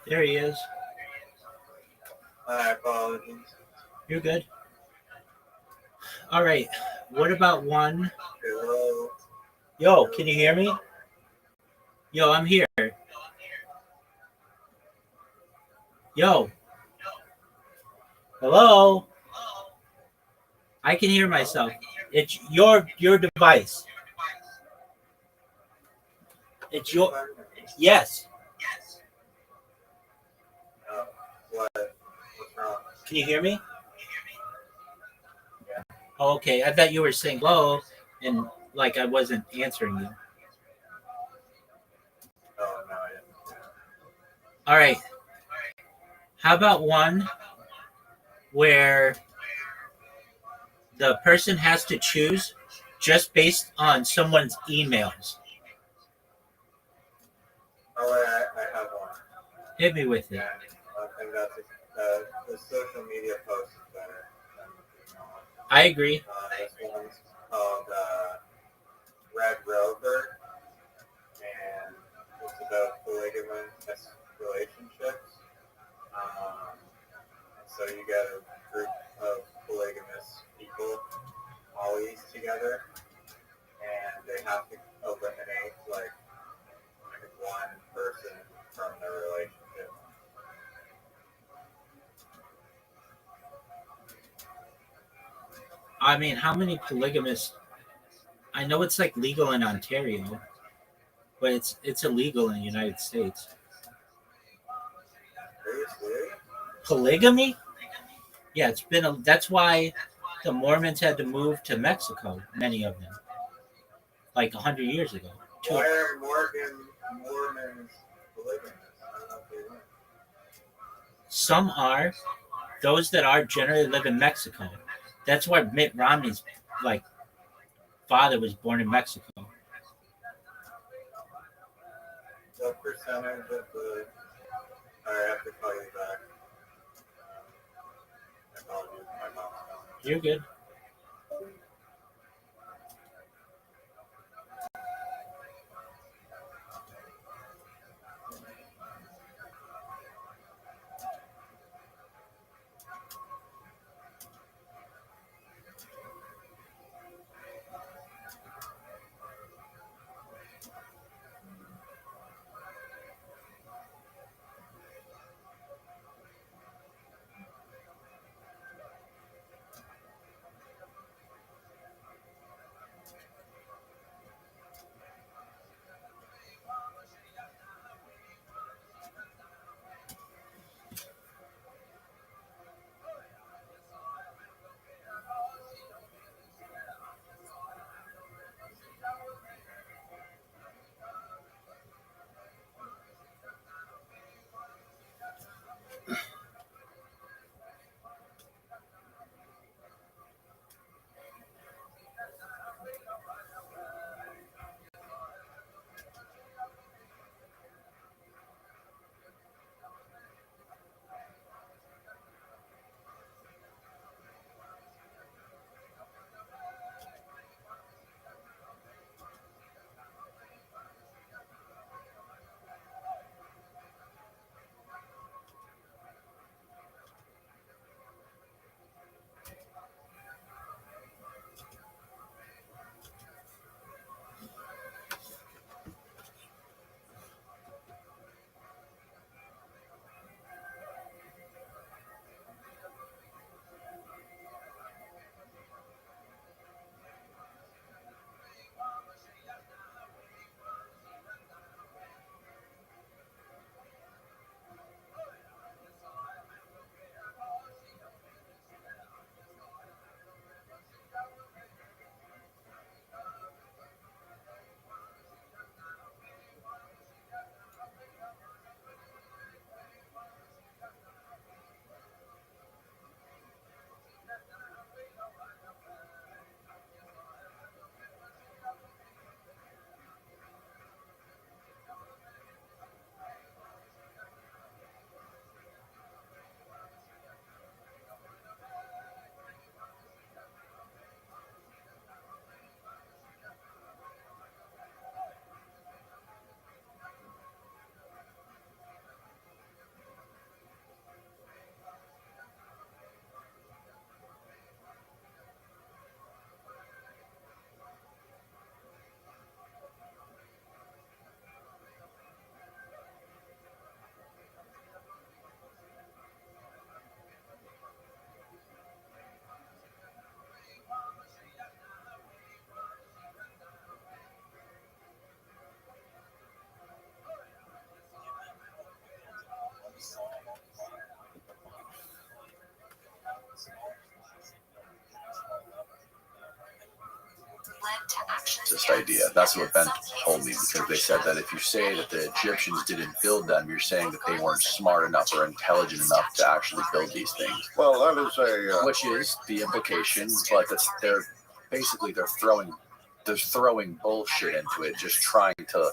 There he is. My apologies. You're good. All right. What about one? Hello. Yo, can you hear me? Yo, I'm here. Yo, hello. I can hear myself. It's your device. It's your yes. What? What's wrong? Can you hear me? Oh, okay. I thought you were saying hello, and like I wasn't answering you. Oh, no, I didn't. All right. How about one where the person has to choose just based on someone's emails? Oh, I have one. Hit me with it. And I think that's the social media post is better than the email one. I agree. This one's called Red Rover, and it's about polygamous relationships. So you get a group of polygamous people always together, and they have to eliminate like one person from the relationship. I mean, how many polygamous? I know it's like legal in Ontario, but it's illegal in the United States. Are you serious? Polygamy? Yeah, it's been that's why the Mormons had to move to Mexico. Many of them, like 100 years ago. Why are Mormons polygamous? I don't know if they are. Some are. Those that are generally live in Mexico. That's why Mitt Romney's like father was born in Mexico. What percentage of the? I have to call you back. Apologies, my mom's calling. You're good. racist idea. That's what Ben told me, because they said that if you say that the Egyptians didn't build them, you're saying that they weren't smart enough or intelligent enough to actually build these things. Well, that is which is the implication, but they're throwing bullshit into it, just trying to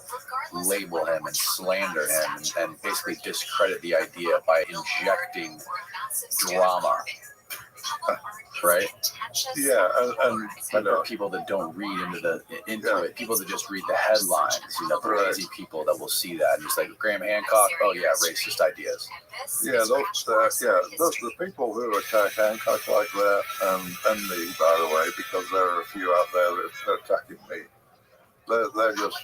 label him and slander him and basically discredit the idea by injecting drama. Right? Yeah, and for people that don't read into it, people that just read the headlines, the lazy people that will see that and just like Graham Hancock, oh yeah, racist ideas. Yeah, the people who attack Hancock like that, and me, by the way, because there are a few out there that are attacking me. They're just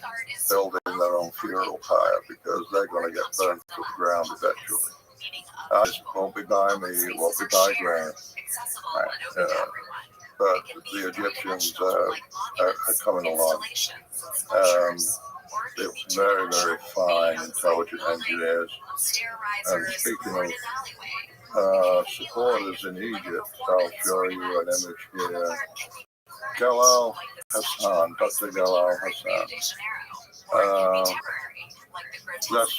building their own funeral pyre because they're going to get burnt to the ground eventually. It won't be by me, it won't be by Graham. Right. But the Egyptians are coming along. They're very, very fine, intelligent engineers. And speaking of supporters in Egypt, I'll show you an image here. Galal Hassan, Dr. Galal Hassan. That's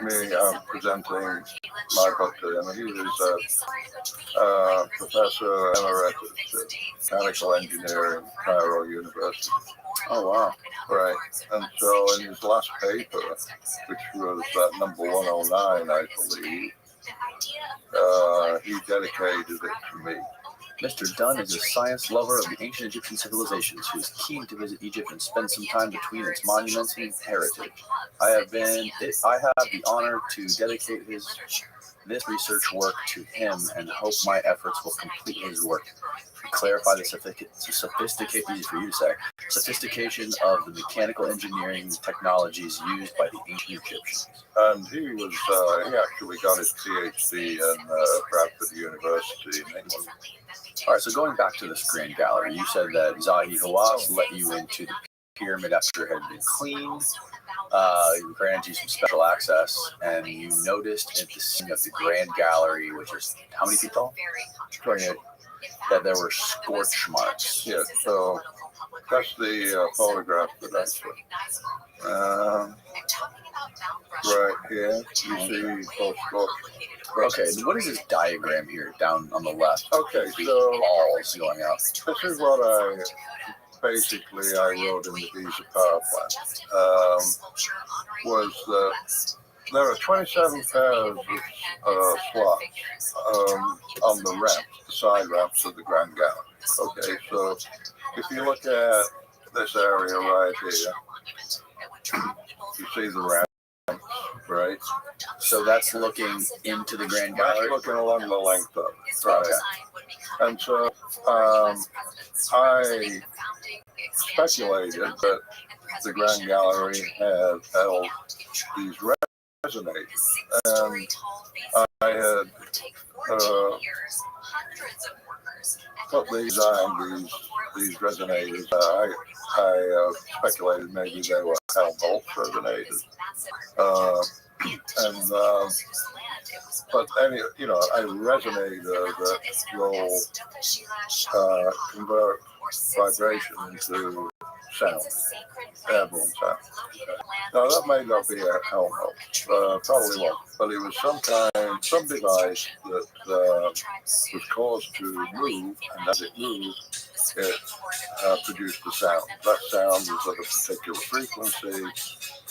me presenting my book to him. He was a professor emeritus at mechanical engineering at Cairo University. Oh, wow. Right. And so in his last paper, which was number 109, I believe, he dedicated it to me. Mr. Dunn is a science lover of the ancient Egyptian civilizations who is keen to visit Egypt and spend some time between its monuments and heritage. I have the honor to dedicate this research work to him and hope my efforts will complete his work. To clarify the sophistication of the mechanical engineering technologies used by the ancient Egyptians. And he actually got his PhD in Bradford University in England. All right, so going back to this Grand Gallery, you said that Zahi Hawass let you into the pyramid after it had been cleaned. Granted you some special access, and you noticed at the scene of the Grand Gallery, which is how many feet tall? 28. That there were scorch marks. Yeah, so that's the photograph that I took. Right here, you see both scorch. Okay, what is this diagram here down on the left? Okay, the so balls going out. This is what I wrote in the Visa power plant. Was that there are 27 pairs of slots on the ramp, the side ramps of the Grand Gallery. Okay, so if you look at this area right here, you see the ramp, right? So that's looking into the Grand Gallery? That's looking along the length of it, right? And so I speculated that the Grand Gallery had held these resonators, and I had put these on these resonators. I speculated maybe they were Helmholtz resonators, but a resonator that will convert vibration into sound, airborne sound. Now that may not be a Helmholtz, probably won't, but it was some device that was caused to move, and as it moved, it produced a sound. That sound was at a particular frequency,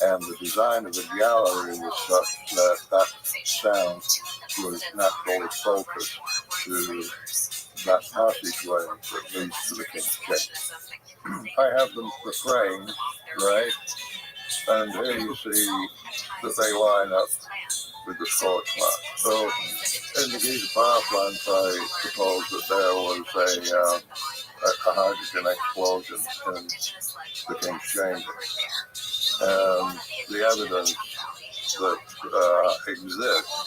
and the design of the gallery was such that that sound was naturally focused to that passageway that leads to the King's Chamber. I have them framed, right? And here you see that they line up with the scorch mark. So in the Giza power plant, I suppose that there was a hydrogen explosion in the King's Chamber. And the evidence that exists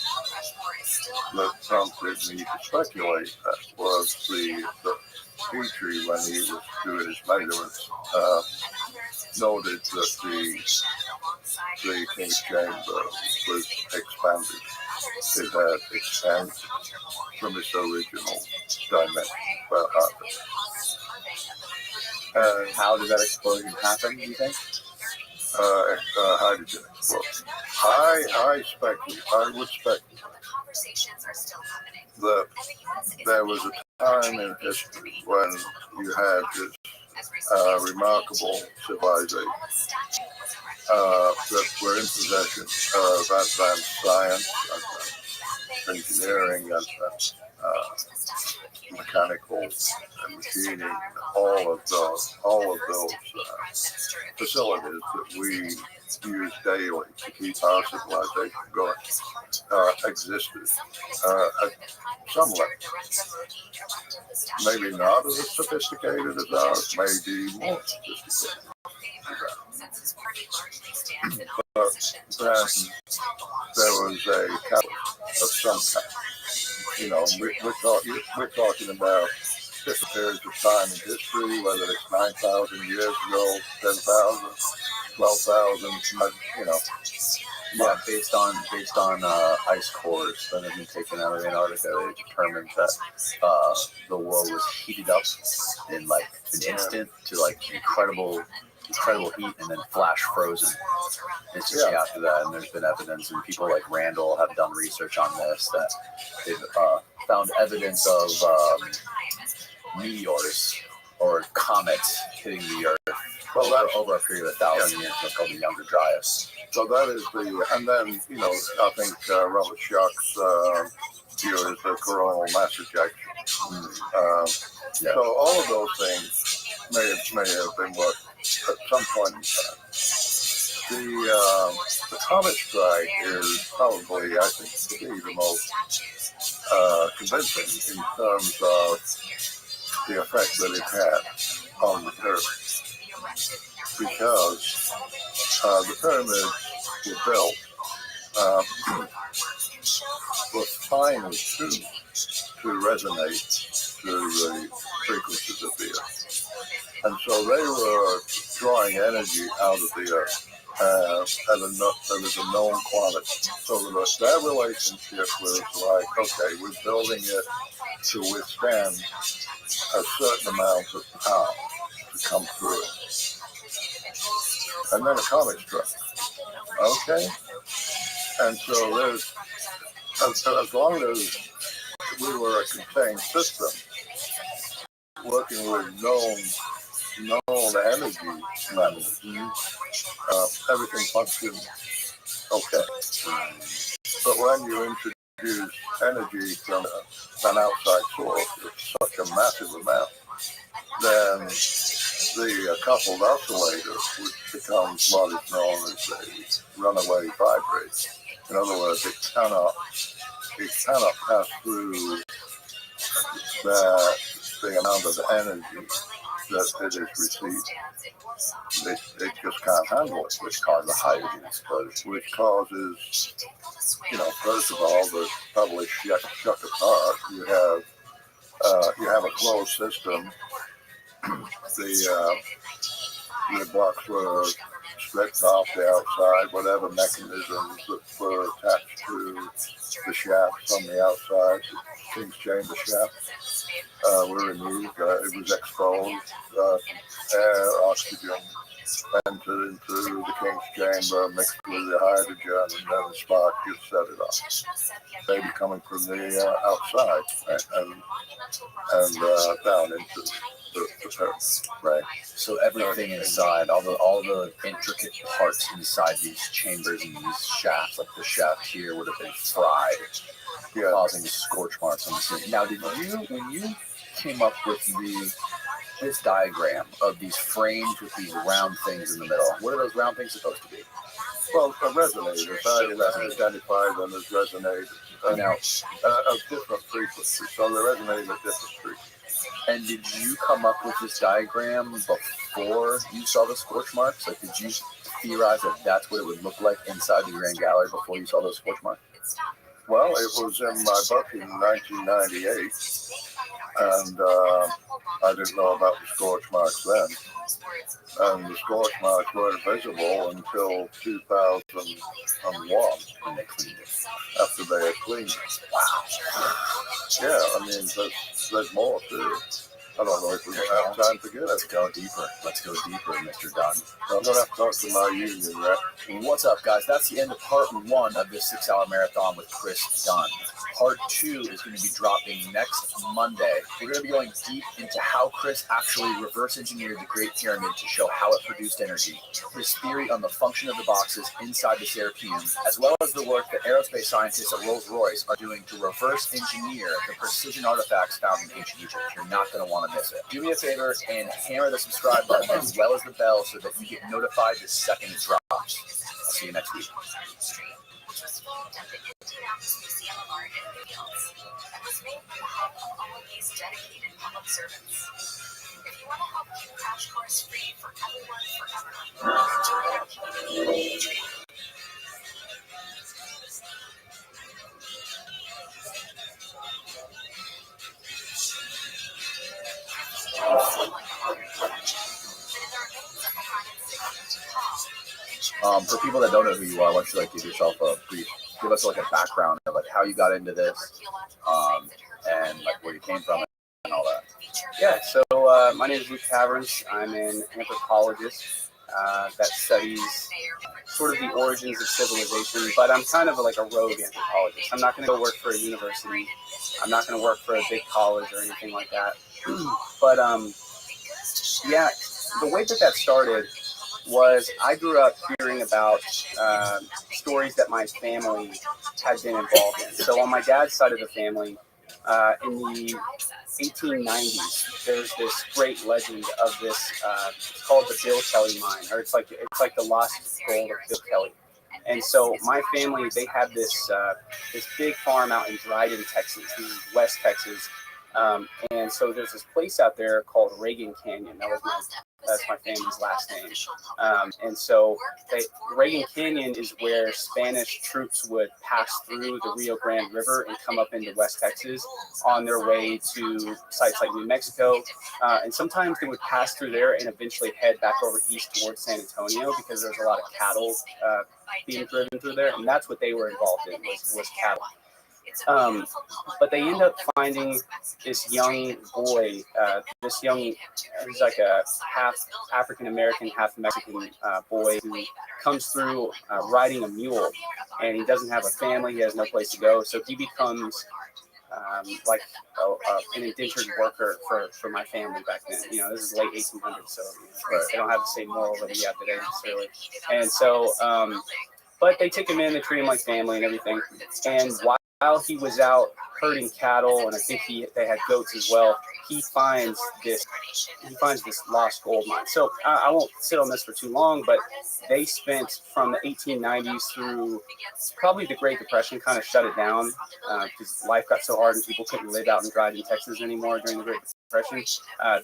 that prompted me to speculate that was the Petrie, when he was doing his measurements, noted that the King's Chamber was expanded. It had expanded from its original dimension, about half. And How did that explosion happen, do you think? hydrogen. Well, I would speculate that there was a time in history when you had this remarkable civilization that were in possession of advanced science, advanced engineering, advanced mechanical and machining, all of those facilities that we use daily to keep our civilization going existed at some level. Maybe not as sophisticated as ours, maybe more sophisticated. But then there was a catalyst of some kind. You know, we're talking about different periods of time in history, whether it's 9,000 years ago, 10,000, 12,000, you know. Yeah, based on ice cores that have been taken out of Antarctica, they determined that the world was heated up in like an instant to like incredible heat and then flash frozen instantly after that. And there's been evidence, and people like Randall have done research on this, that they've found evidence of meteors or comets hitting the Earth over a period of 1,000 years. That's called the Younger Dryas. So that is and then, you know, I think Rothschild's view is the coronal mass ejection. So all of those things may have been what, at some point in time. The comet strike is probably, I think, to be the most convincing in terms of the effect that it had on the Earth. Because the pyramids were built was finely tuned to resonate to the frequencies of the Earth. And so they were drawing energy out of the Earth as a known quantity. So that relationship was like, okay, we're building it to withstand a certain amount of power to come through it. And then a comet struck. Okay? And so there's, as long as we were a contained system, working with known energy levels, everything functioned okay. But when you introduce energy from an outside source of such a massive amount, then the coupled oscillator, which becomes what is known as a runaway vibrator. In other words, it cannot pass through the amount of energy that it is received. It just can't handle it, which causes a hydrogen explosion, which causes, you know, first of all, the probably shuck apart. You have a closed system. The blocks were stripped off the outside, whatever mechanisms that were attached to the shaft from the outside, the King's chamber shaft, were removed. It was exposed. Air, oxygen entered into the King's chamber, mixed with the hydrogen, and then the spark just set it off. Maybe coming from the outside and down into the pyramid. Right. So everything inside, all the intricate parts inside these chambers and these shafts, like the shaft here, would have been fried, causing scorch marks on the ceiling. Now, when you came up with this diagram of these frames with these round things in the middle, what are those round things supposed to be? Well, resonators. I identify them as resonators. Now, of different frequencies. So they resonate at different frequencies. And did you come up with this diagram before you saw the scorch marks? Like, did you theorize that that's what it would look like inside the Grand Gallery before you saw those scorch marks? Well, it was in my book in 1998, and I didn't know about the scorch marks then. And the scorch marks weren't visible until 2001, When they cleaned it. after they had cleaned it. Wow. Yeah, I mean, there's more to it. I don't know if we have time to get it. Let's go deeper, Mr. Dunn. I'm going to have to talk to my union rep. What's up, guys? That's the end of part 1 of this 6-hour marathon with Chris Dunn. Part 2 is going to be dropping next Monday. We're going to be going deep into how Chris actually reverse engineered the Great Pyramid to show how it produced energy, his theory on the function of the boxes inside the Serapeum, as well as the work that aerospace scientists at Rolls-Royce are doing to reverse engineer the precision artifacts found in ancient Egypt. You're not going to want to miss it. Do me a favor and hammer the subscribe button as well as the bell so that you get notified the second it drops. I'll see you next week. Which was filmed at the Indianapolis Museum of Art and Fields and was made with the help of all of these dedicated public servants. If you want to help keep Crash Course free for everyone forever, join our community Patreon. For people that don't know who you are, why don't you give yourself a brief, give us a background of how you got into this, and where you came from and all that. Yeah, so my name is Luke Caverns. I'm an anthropologist that studies sort of the origins of civilization, but I'm kind of a rogue anthropologist. I'm not going to go work for a university. I'm not going to work for a big college or anything like that. But yeah, the way that started was I grew up hearing about stories that my family had been involved in. So on my dad's side of the family, in the 1890s, there's this great legend of this. It's called the Bill Kelly mine, or it's like the lost gold of Bill Kelly. And so my family, they had this big farm out in Dryden, Texas. This is West Texas. And so there's this place out there called Reagan Canyon. That's my family's last name. And so Reagan Canyon is where Spanish troops would pass through the Rio Grande River and come up into West Texas on their way to sites like New Mexico. And sometimes they would pass through there and eventually head back over east towards San Antonio because there's a lot of cattle being driven through there. And that's what they were involved in, was cattle. But they end up finding this young boy, he's like a half African-American, half Mexican boy who comes through riding a mule, and he doesn't have a family, he has no place to go, so he becomes an indentured worker for my family back then. This is late 1800s, so they don't have the same moral that we have today necessarily. And so, but they take him in, they treat him like family and everything, and while he was out herding cattle, and I think they had goats as well, he finds this lost gold mine. So I won't sit on this for too long, but they spent from the 1890s through probably the Great Depression, kind of shut it down because life got so hard and people couldn't live out in Dryden, Texas anymore during the Great Depression.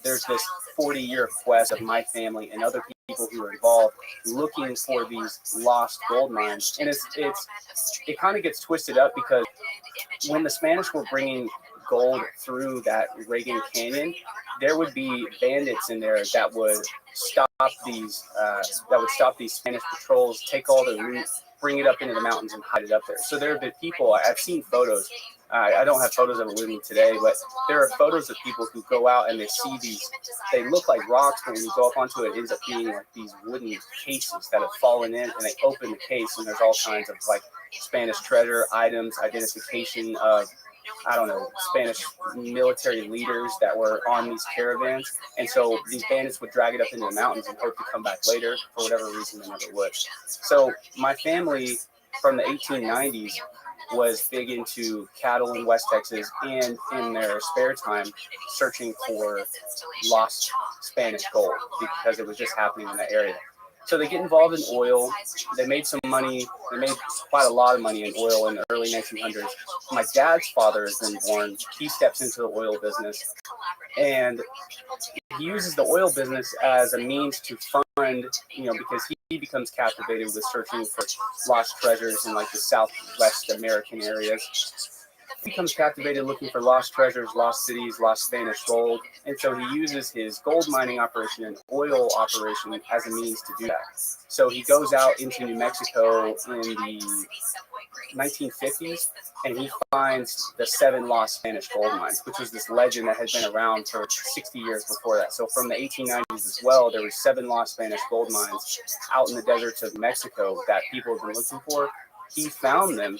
There's this 40-year quest of my family and other people who were involved looking for these lost gold mines, and it kind of gets twisted up because when the Spanish were bringing gold through that Reagan Canyon, there would be bandits in there that would stop these Spanish patrols, take all the loot, bring it up into the mountains and hide it up there. So there have been people, I've seen photos. I don't have photos of it with me today, but there are photos of people who go out and they see these, they look like rocks, but when you go up onto it, it ends up being like these wooden cases that have fallen in, and they open the case, and there's all kinds of Spanish treasure items, identification of, Spanish military leaders that were on these caravans. And so these bandits would drag it up into the mountains and hope to come back later. For whatever reason, they never would. So my family from the 1890s was big into cattle in West Texas, and in their spare time searching for lost Spanish gold because it was just happening in that area. So they get involved in oil. They made some money. They made quite a lot of money in oil in the early 1900s. My dad's father has been born. He steps into the oil business, and he uses the oil business as a means to fund, because he becomes captivated with searching for lost treasures in the Southwest American areas. He becomes captivated looking for lost treasures, lost cities, lost Spanish gold. And so he uses his gold mining operation and oil operation as a means to do that. So he goes out into New Mexico in the 1950s and he finds the 7 lost Spanish gold mines, which was this legend that had been around for 60 years before that. So from the 1890s as well, there were 7 lost Spanish gold mines out in the deserts of Mexico that people have been looking for. He found them.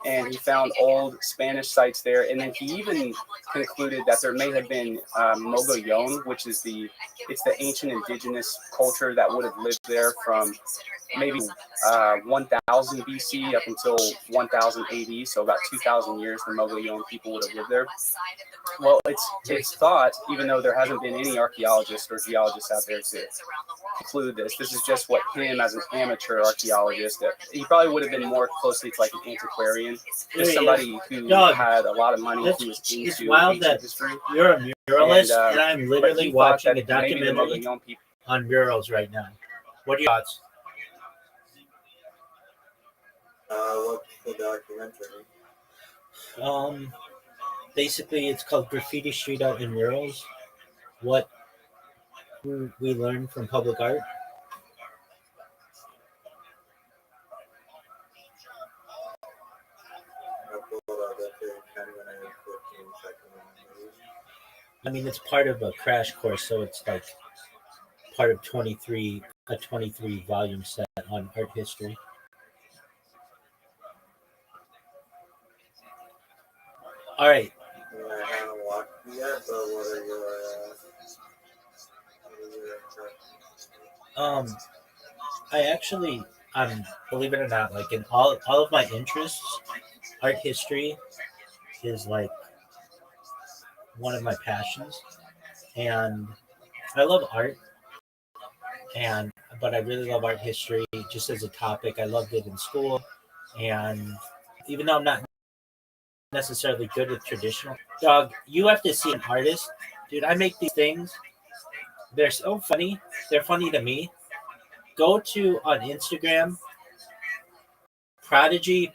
And he found old Spanish sites there, and then he even concluded that there may have been Mogollon, which is the ancient indigenous culture that would have lived there from maybe 1000 BC up until 1000 AD, so about 2000 years the Mogollon people would have lived there. Well, it's thought, even though there hasn't been any archaeologists or geologists out there to conclude this is just what him as an amateur archaeologist, he probably would have been more closely to like an antiquarian, just somebody who had a lot of money, who was into wild that history. You're a muralist, and I'm literally watching a maybe documentary on murals right now. What are your thoughts? What's the documentary? Basically, it's called Graffiti Street Art and Murals. What we learn from public art. I mean, it's part of a crash course, so it's like part of a 23 volume set on art history. All right. I haven't watched it yet, but what are your I actually, believe it or not, like in all of my interests, art history is like one of my passions, and I love art, but I really love art history just as a topic. I loved it in school, and even though I'm not necessarily good with traditional, dog, you have to see an artist, dude. I make these things. They're so funny. They're funny to me. Go to on Instagram, Prodigy.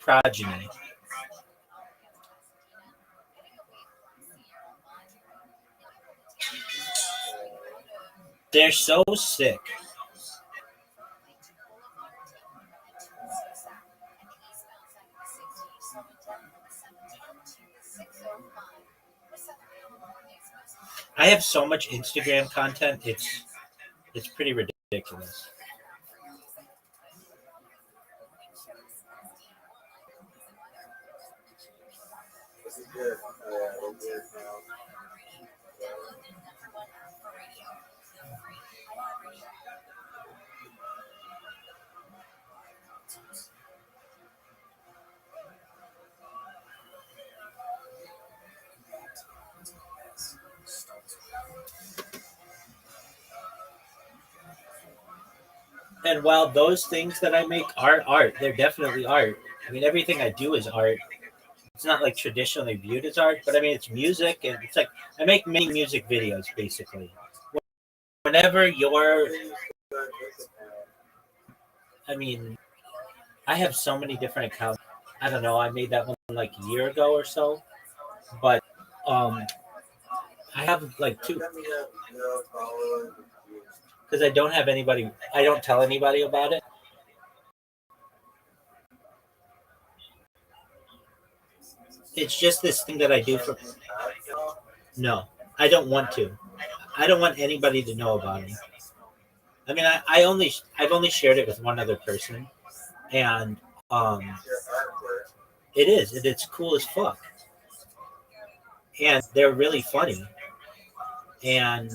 They're so sick. I have so much Instagram content. It's pretty ridiculous. And while those things that I make are art, they're definitely art. I mean, everything I do is art. It's not like traditionally viewed as art, but I mean, it's music, and it's like I make many music videos basically. Whenever I mean, I have so many different accounts. I don't know. I made that one like a year ago or so, but I have like 2 because I don't have anybody. I don't tell anybody about it. It's just this thing that I do for. No, I don't want to. I don't want anybody to know about it. I mean, I've only shared it with one other person, and it's cool as fuck, and they're really funny, and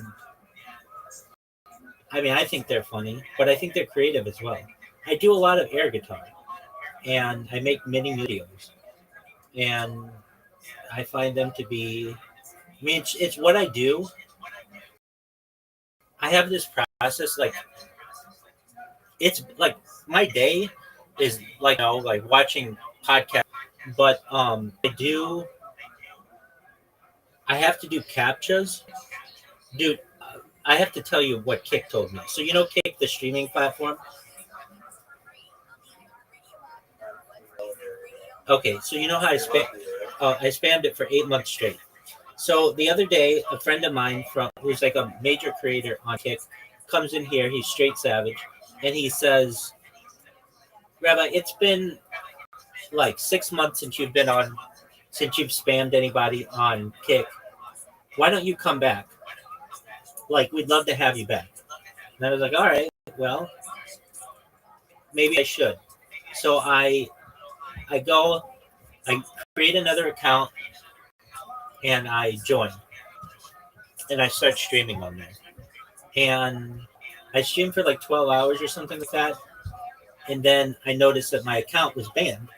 I mean, I think they're funny, but I think they're creative as well. I do a lot of air guitar, and I make mini videos, and I find them to be. I mean, it's what I do. I have this process, like it's like my day is like like watching podcasts, but I have to do captchas, dude. I have to tell you what Kick told me. So Kick, the streaming platform. Okay, so you know how I spam. I spammed it for 8 months straight. So the other day, a friend of mine who's like a major creator on Kick comes in here. He's straight savage, and he says, "Rabbi, it's been like 6 months since you've spammed anybody on Kick. Why don't you come back? Like, we'd love to have you back." And I was like, "All right, well, maybe I should." So I create another account, and I join, and I start streaming on there. And I streamed for like 12 hours or something like that. And then I noticed that my account was banned.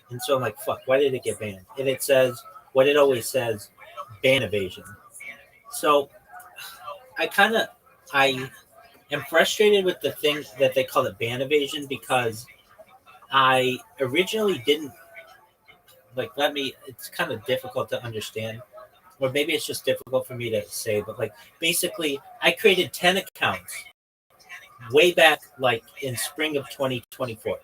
And so I'm like, fuck, why did it get banned? And it says what it always says, ban evasion. So I am frustrated with the thing that they call it ban evasion, because I originally didn't it's kind of difficult to understand, or maybe it's just difficult for me to say, but like basically I created 10 accounts way back like in spring of 2024.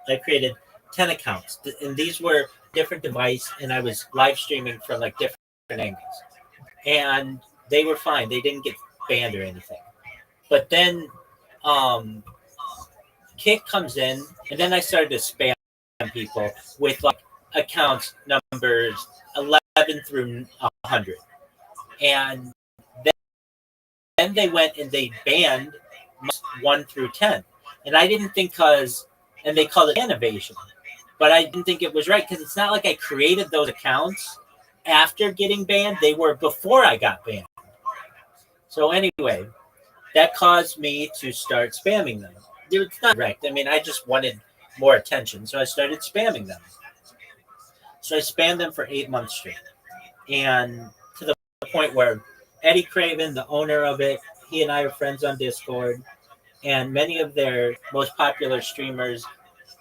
I created 10 accounts, and these were different device, and I was live streaming from like different angles, and they were fine. They didn't get banned or anything. But then Kick comes in, and then I started to spam people with like accounts numbers 11 through 100, and then they went and they banned 1 through 10, and I didn't think and they called it ban evasion, but I didn't think it was right, because it's not like I created those accounts after getting banned. They were before I got banned. So anyway, that caused me to start spamming them. It's not correct. I mean, I just wanted more attention, so I started spamming them. So I spammed them for 8 months straight, and to the point where Eddie Craven, the owner of it, he and I are friends on Discord, and many of their most popular streamers,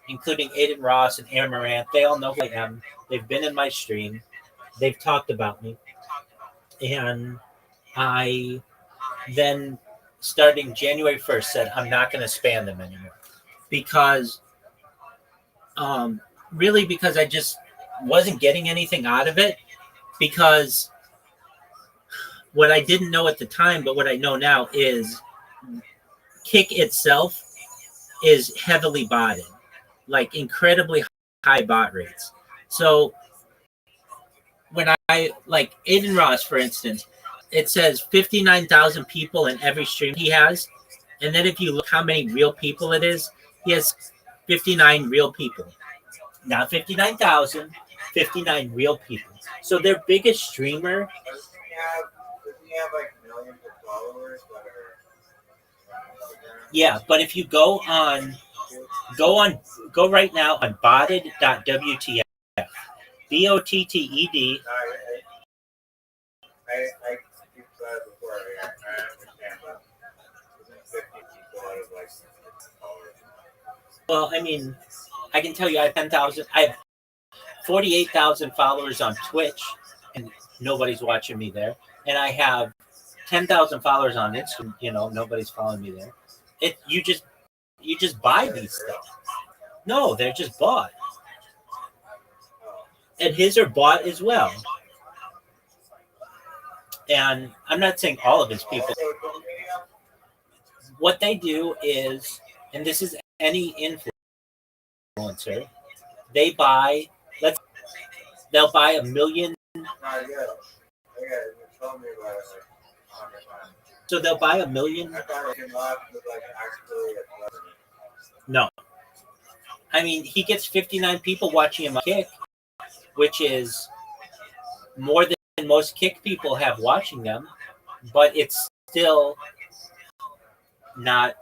including Aiden Ross and Amaranth, they all know who I am. They've been in my stream. They've talked about me. And I then, starting January 1st, said I'm not going to spam them anymore. Because, because I just wasn't getting anything out of it. Because what I didn't know at the time, but what I know now, is Kick itself is heavily botted, like incredibly high bot rates. So when I, like Aiden Ross, for instance, it says 59,000 people in every stream he has. And then if you look how many real people it is, he has 59 real people. Not 59,000, 59 real people. So their biggest streamer. Does he have like millions of followers that are Instagram? Yeah, but if you go right now on botted.wtf, BOTTED. I you've said it before. I understand that. Isn't 50 people out of like followers? Well, I mean, I can tell you I have 48,000 followers on Twitch, and nobody's watching me there. And I have 10,000 followers on Instagram. Nobody's following me there. You just buy these stuff. No, they're just bought. And his are bought as well. And I'm not saying all of his people. What they do is, and this is any influencer, they'll buy $1 million. So they'll buy $1 million. No. I mean, he gets 59 people watching him on Kick, which is more than most Kick people have watching them, but it's still not,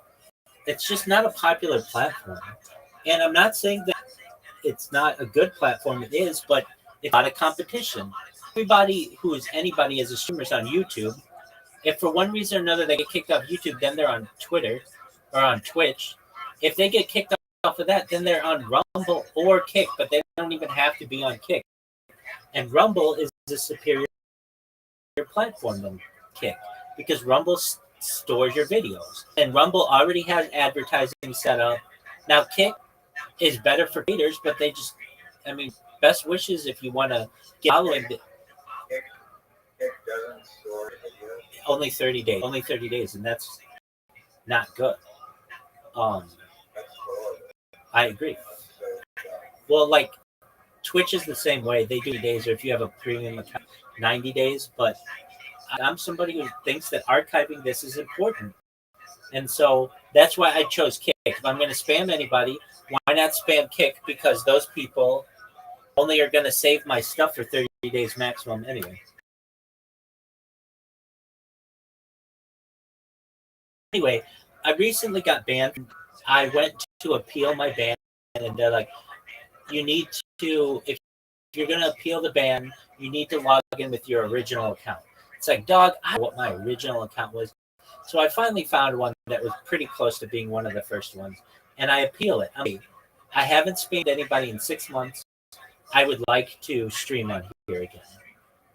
it's just not a popular platform. And I'm not saying that it's not a good platform, it is, but it's not a competition. Everybody who is anybody as a streamer is on YouTube. If for one reason or another they get kicked off YouTube, then they're on Twitter or on Twitch. If they get kicked off of that, then they're on Rumble or Kick, but they don't even have to be on Kick. And Rumble is a superior platform than Kick, because Rumble stores your videos, and Rumble already has advertising set up. Now Kick is better for creators, but best wishes if you want to get following. It doesn't store videos. Only 30 days. Only 30 days, and that's not good. That's cool. I agree. So, Well, like Twitch is the same way. They do days, or if you have a premium account, 90 days. But I'm somebody who thinks that archiving this is important. And so that's why I chose Kick. If I'm going to spam anybody, why not spam Kick? Because those people only are going to save my stuff for 30 days maximum anyway. Anyway, I recently got banned. I went to appeal my ban, and they're like, you need to, if you're going to appeal the ban, you need to log in with your original account. It's like, dog, I don't know what my original account was. So I finally found one that was pretty close to being one of the first ones, and I appeal it. I haven't spammed anybody in 6 months. I would like to stream on here again.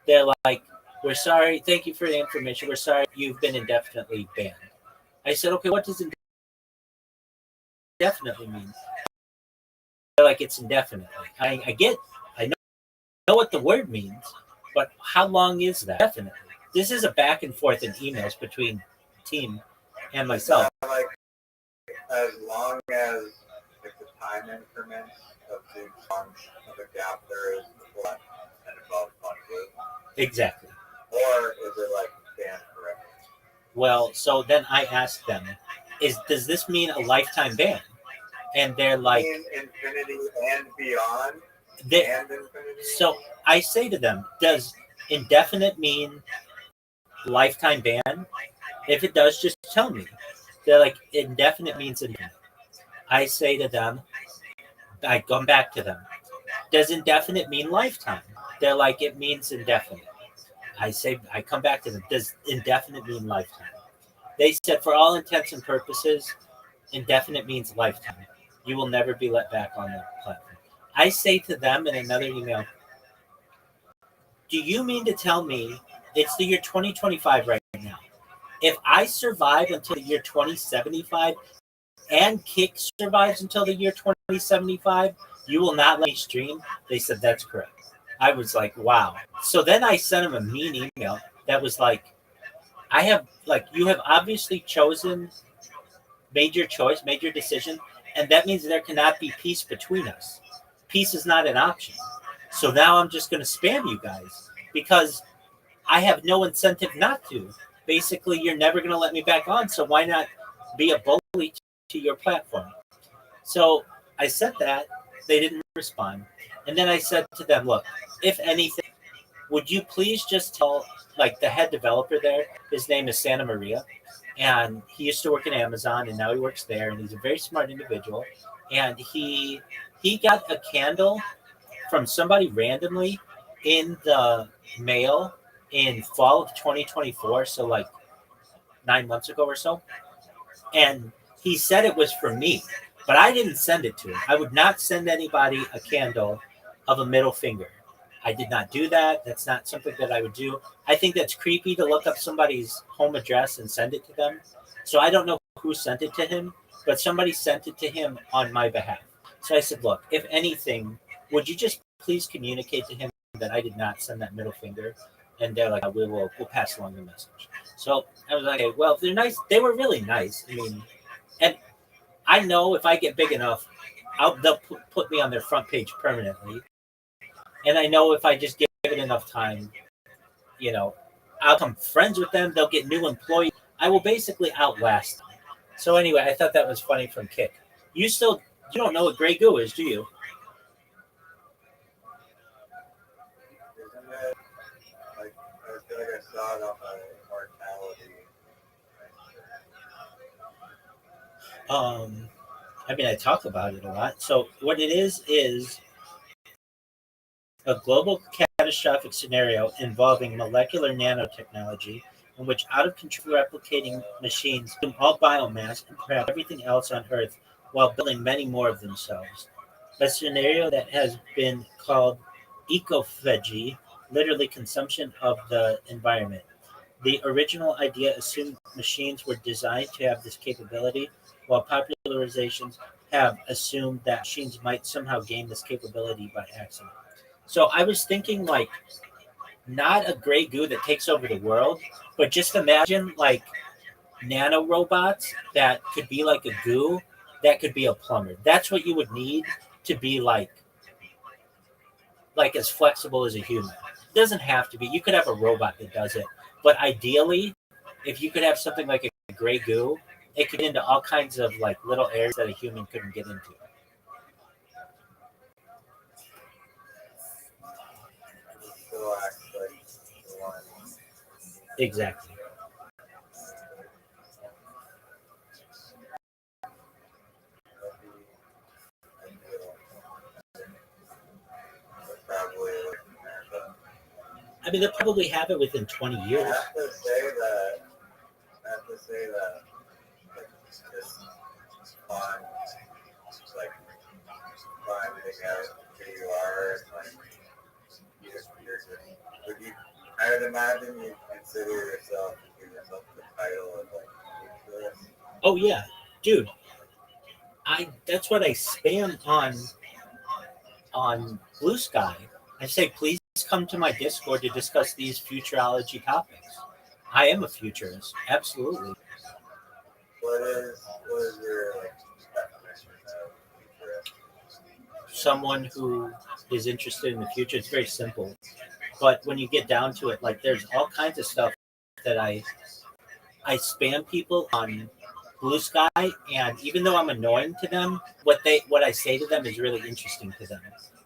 They're like, we're sorry. Thank you for the information. We're sorry you've been indefinitely banned. I said, okay, what does indefinitely mean? They're like, it's indefinitely. I know what the word means, but how long is that? Definitely. This is a back and forth in emails between the team and myself. like, as long as like the time increments of the months of a gap there is before and above punches, Exactly. or is it like banned forever? Well, so then I asked them, does this mean a lifetime ban? And they're like, In infinity and beyond, they, and infinity. so I say to them, does indefinite mean lifetime ban? If it does, just tell me. They're like, indefinite means indefinite. I say to them, I come back to them, does indefinite mean lifetime? They're like, it means indefinite. I come back to them, does indefinite mean lifetime? They said, for all intents and purposes, indefinite means lifetime. You will never be let back on the platform. I say to them in another email, do you mean to tell me it's the year 2025 right now? If I survive until the year 2075 and Kick survives until the year 2075, you will not let me stream? They said, that's correct. I was like, wow. So then I sent them a mean email that was like, you have obviously made your choice, made your decision, and that means there cannot be peace between us. Peace is not an option. So now I'm just going to spam you guys because I have no incentive not to. Basically, you're never going to let me back on, so why not be a bully to your platform? So I said that. They didn't respond. And then I said to them, look, if anything, would you please just tell, like, the head developer there, his name is Santa Maria, and he used to work in Amazon, and now he works there, and he's a very smart individual. And he got a candle from somebody randomly in the mail in fall of 2024, so like 9 months ago or so. And he said it was from me, but I didn't send it to him. I would not send anybody a candle of a middle finger. I did not do that. That's not something that I would do. I think that's creepy to look up somebody's home address and send it to them. So I don't know who sent it to him, but somebody sent it to him on my behalf. So I said, look, if anything, would you just please communicate to him that I did not send that middle finger? And they're like, we'll pass along the message. So I was like, okay, well, they're nice. They were really nice. I mean, and I know if I get big enough, they'll put me on their front page permanently. And I know if I just give it enough time, I'll become friends with them. They'll get new employees. I will basically outlast them. So anyway, I thought that was funny from Kick. You don't know what Grey Goo is, do you? Isn't it like I feel like I saw it on my mortality? I talk about it a lot. So what it is a global catastrophic scenario involving molecular nanotechnology in which out-of-control replicating machines consume all biomass and perhaps everything else on Earth while building many more of themselves. A scenario that has been called ecophagy, literally consumption of the environment. The original idea assumed machines were designed to have this capability, while popularizations have assumed that machines might somehow gain this capability by accident. So I was thinking like not a gray goo that takes over the world, but just imagine like nano robots that could be like a goo that could be a plumber. That's what you would need to be like as flexible as a human. It doesn't have to be. You could have a robot that does it, but ideally, if you could have something like a gray goo, it could get into all kinds of like little areas that a human couldn't get into. Still acts like the one. Exactly. That'd be ideal. But probably wouldn't there, but I mean, they'll probably have it within 20 I years. have to say that. I have to say that. Like just fun, like finding out who you are, and like you're just. Would you? I would imagine you consider yourself, give yourself the title of like futurist. Oh yeah, dude. That's what I spam on Blue Sky. I say, please come to my Discord to discuss these futurology topics. I am a futurist, absolutely. What is your like definition of futurist? Someone who is interested in the future. It's very simple, but when you get down to it, like there's all kinds of stuff that I spam people on Blue Sky, and even though I'm annoying to them, what I say to them is really interesting to them.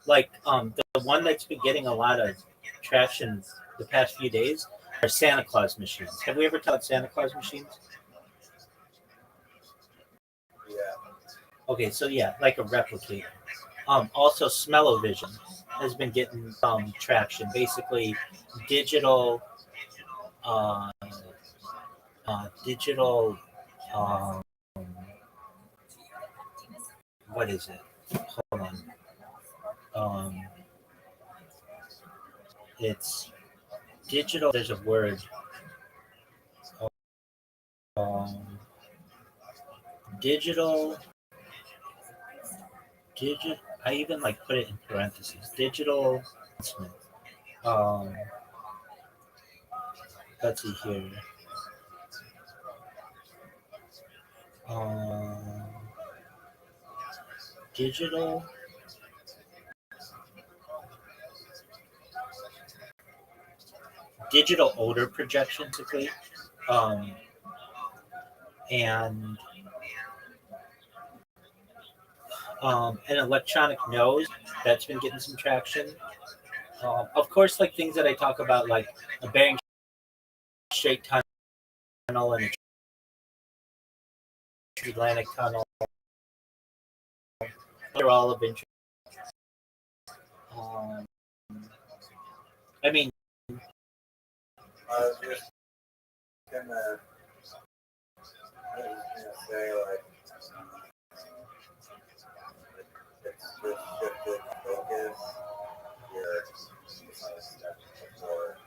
Like the one that's been getting a lot of traction the past few days are Santa Claus machines. Have we ever taught Santa Claus machines? Yeah. Okay, so yeah, like a replicator. Also, smell-o-vision has been getting traction. Basically, digital, uh, digital. Um, what is it? Hold on. Um, it's digital. There's a word. Um, digital. Digit. I even like put it in parentheses. Digital. Um, let's see here. Um, digital. Digital odor projection, basically, um, and an electronic nose that's been getting some traction. Of course, like things that I talk about, like a Bering Strait tunnel and a Atlantic tunnel, they're all of interest. Um, I mean, I was just gonna, I was just gonna say like it's just shifted focus. You're step before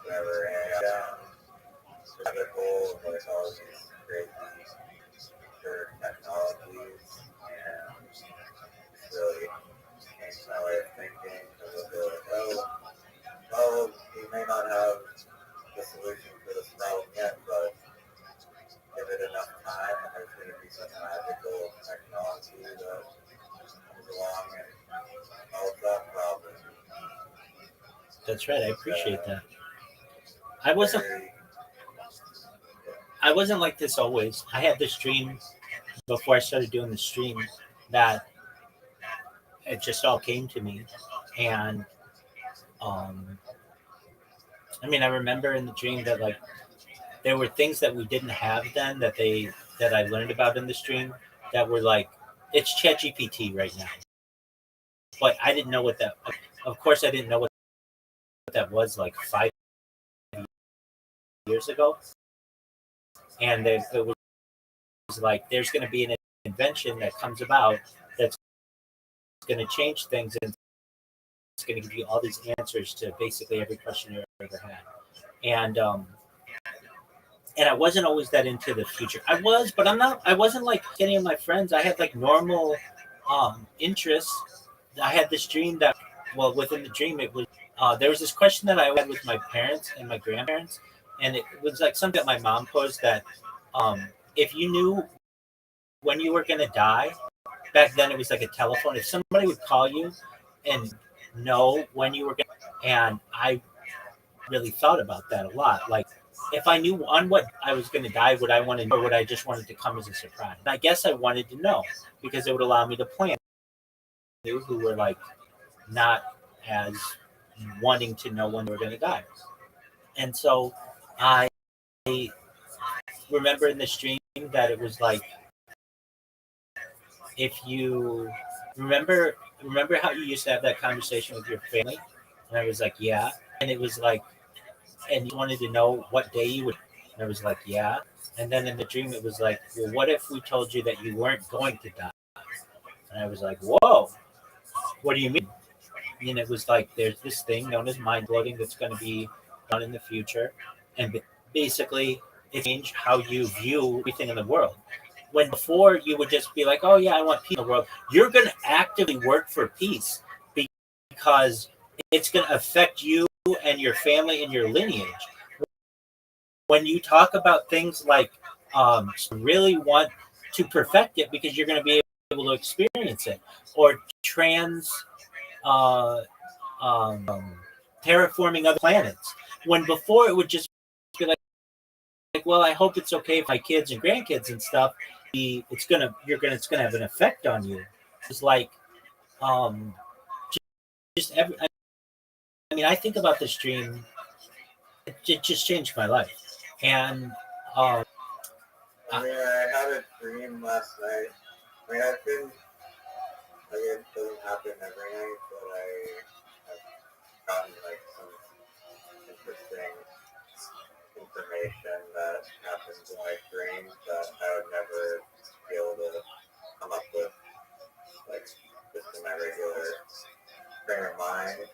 whatever and down rabbit hole of like all these crazy future technologies and it's really changed my way of thinking because I feel like, well, we may not have the solution for this problem yet, but give it enough time and there's going to be some magical technology that comes along and solves that problem. that's right. I appreciate that. I wasn't. Very, I wasn't like this always. I had this dream before I started doing the stream that it just all came to me, and um, I mean, I remember in the dream that like there were things that we didn't have then that I learned about in the stream that were like it's ChatGPT right now, but I didn't know what that. Of course, I didn't know what that was like 5 years ago, and it was like there's going to be an invention that comes about that's going to change things and it's going to give you all these answers to basically every question you ever had. And I wasn't always that into the future. I was, but I'm not. I wasn't like any of my friends. I had like normal interests. I had this dream that well, within the dream, it was there was this question that I had with my parents and my grandparents, and it was like something that my mom posed that if you knew when you were gonna die, back then it was like a telephone. If somebody would call you and know when you were gonna, and I really thought about that a lot. Like, if I knew on what I was going to die, would I want to know, or would I just want it to come as a surprise? And I guess I wanted to know because it would allow me to plan. Who were like not as wanting to know when they were going to die, and so I remember in the stream that it was like if you remember how you used to have that conversation with your family, and I was like, yeah, and it was like and you wanted to know what day you would. And I was like, yeah. And then in the dream, it was like, well, what if we told you that you weren't going to die? And I was like, whoa, what do you mean? And it was like, there's this thing known as mind bloating that's going to be done in the future. And basically, it changed how you view everything in the world. When before you would just be like, oh, yeah, I want peace in the world, you're going to actively work for peace because it's going to affect you and your family and your lineage. When you talk about things like really want to perfect it because you're going to be able to experience it, or uh, terraforming other planets, when before it would just be like, well, I hope it's okay if my kids and grandkids and stuff, it's gonna have an effect on you. It's like um, just every. I mean, I think about this dream. It just changed my life, and I mean, I had a dream last night. I mean, I've been, like, it doesn't happen every night, but I've gotten, like, some interesting information that happens in my dreams that I would never be able to come up with, like, just in my regular frame of mind,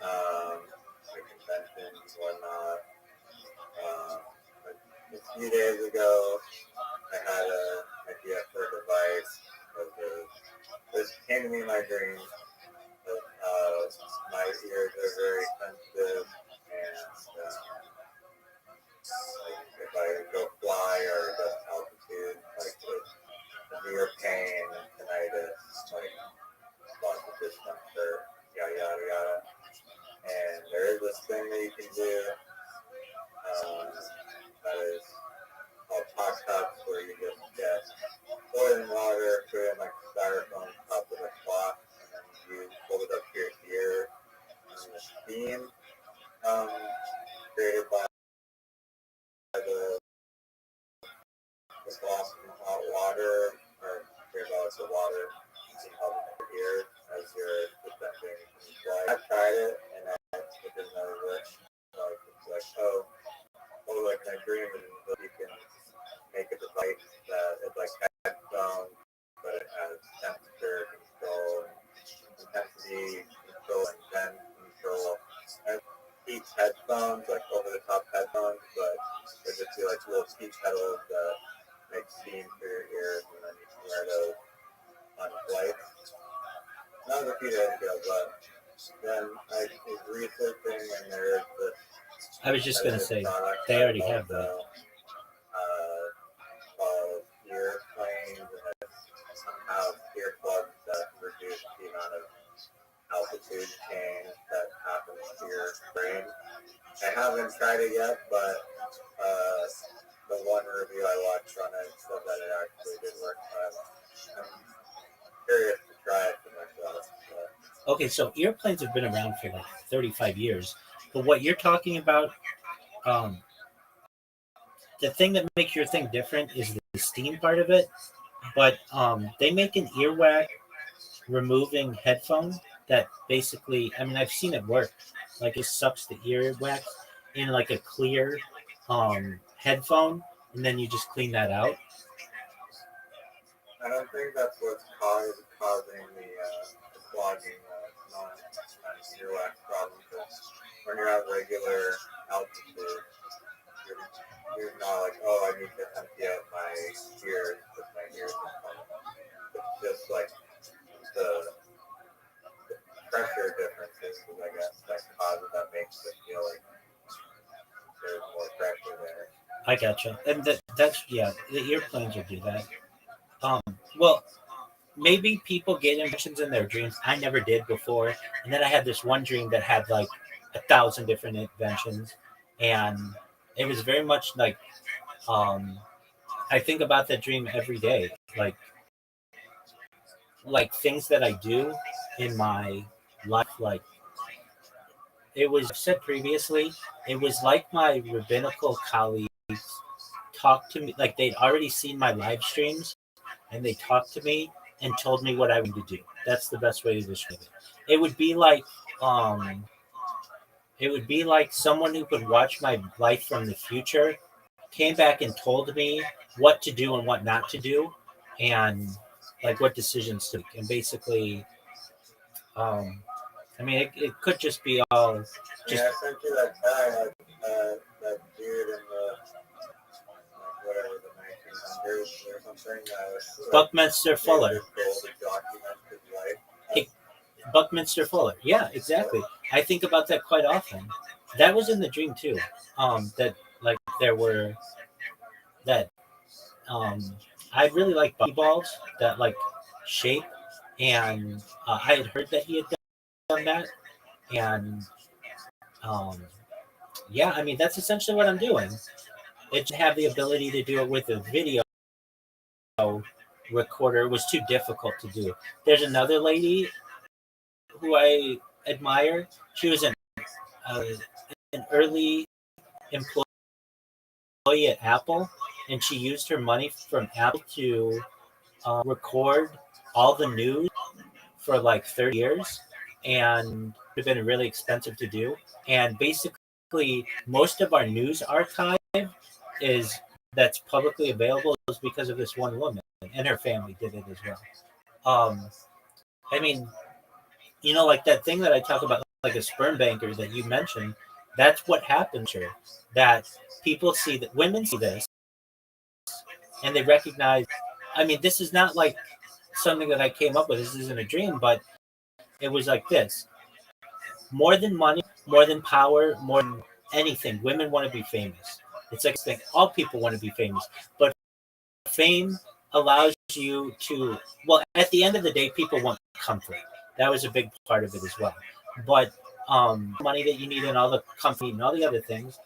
like conventions, whatnot. Like a few days ago, I had an idea for a device. This came to me in my dreams. My ears are very sensitive, and like if I go fly or adjust altitude, like it's severe pain and tinnitus, like lots of discomfort, yada yada yada. And there is this thing that you can do that is called talk cups, where you just get boiling water, put it in like a styrofoam cup with a cloth, and then you hold it up to your ear, and the steam created by the cloth and the hot water, or created by the water, you can hold it in your ear as you're descending from the flight. I've tried it, and it didn't ever work. Like, it's like, like my dream is that you can make a device that is like headphones, but it has temperature control, intensity control, and then control. And each headphones, like over the top headphones, but they just be like little tea kettles that make steam for your ears, and then you can wear those on flights. That was a few days ago, but then I was researching, and there is this. I was just gonna say they already have that. Called earplanes, and it's somehow earplugs that reduce the amount of altitude change that happens to your brain. I haven't tried it yet, but the one review I watched on it said that it actually did work. I'm curious to try it for myself. Okay, so airplanes have been around for like 35 years, but what you're talking about, um, the thing that makes your thing different is the steam part of it. But they make an earwax removing headphone that basically, I mean, I've seen it work. Like it sucks the earwax in like a clear headphone, and then you just clean that out. I don't think that's what's causing the clogging. It's not an earwax problem. When you're at regular altitude, you're not like, oh, I need to empty out my ears because my ears are full. It's just like the pressure differences I gotcha. And that's yeah, the airplanes will do that. Um, well, maybe people get inventions in their dreams. I never did before, and then I had this one dream that had like 1,000 different inventions, and it was very much like um, I think about that dream every day, like things that I do in my life. Like it was said previously, it was like my rabbinical colleagues talked to me, like they'd already seen my live streams and they talked to me and told me what I wanted to do. That's the best way to describe it. It would be like um it would be like someone who could watch my life from the future came back and told me what to do and what not to do and like what decisions to make. And basically I mean it could just be all just Yeah, I sent you that guy, that dude in the whatever the 1900s or something. Buckminster Fuller. His goal to document his life. Hey, Buckminster Fuller. Yeah, exactly. I think about that quite often. That was in the dream too. That like there were that I really like Bucky balls that like shape, and I had heard that he had done that, and um, yeah, I mean that's essentially what I'm doing. It to have the ability to do it with a video recorder was too difficult to do. There's another lady who I admire. She was uh, an early employee at Apple, and she used her money from Apple to record all the news for like 30 years, and it would have been really expensive to do. And basically, most of our news archive is that's publicly available is because of this one woman, and her family did it as well. I mean, like that thing that I talk about, like a sperm banker that you mentioned, that's what happens here. That people see that women see this and they recognize. I mean, this is not like something that I came up with. This isn't a dream, but it was like this: more than money, more than power, more than anything, women want to be famous. It's like thing. All people want to be famous, but fame allows you to. Well, at the end of the day, people want comfort. That was a big part of it as well. But money that you need and all the comfort and all the other things,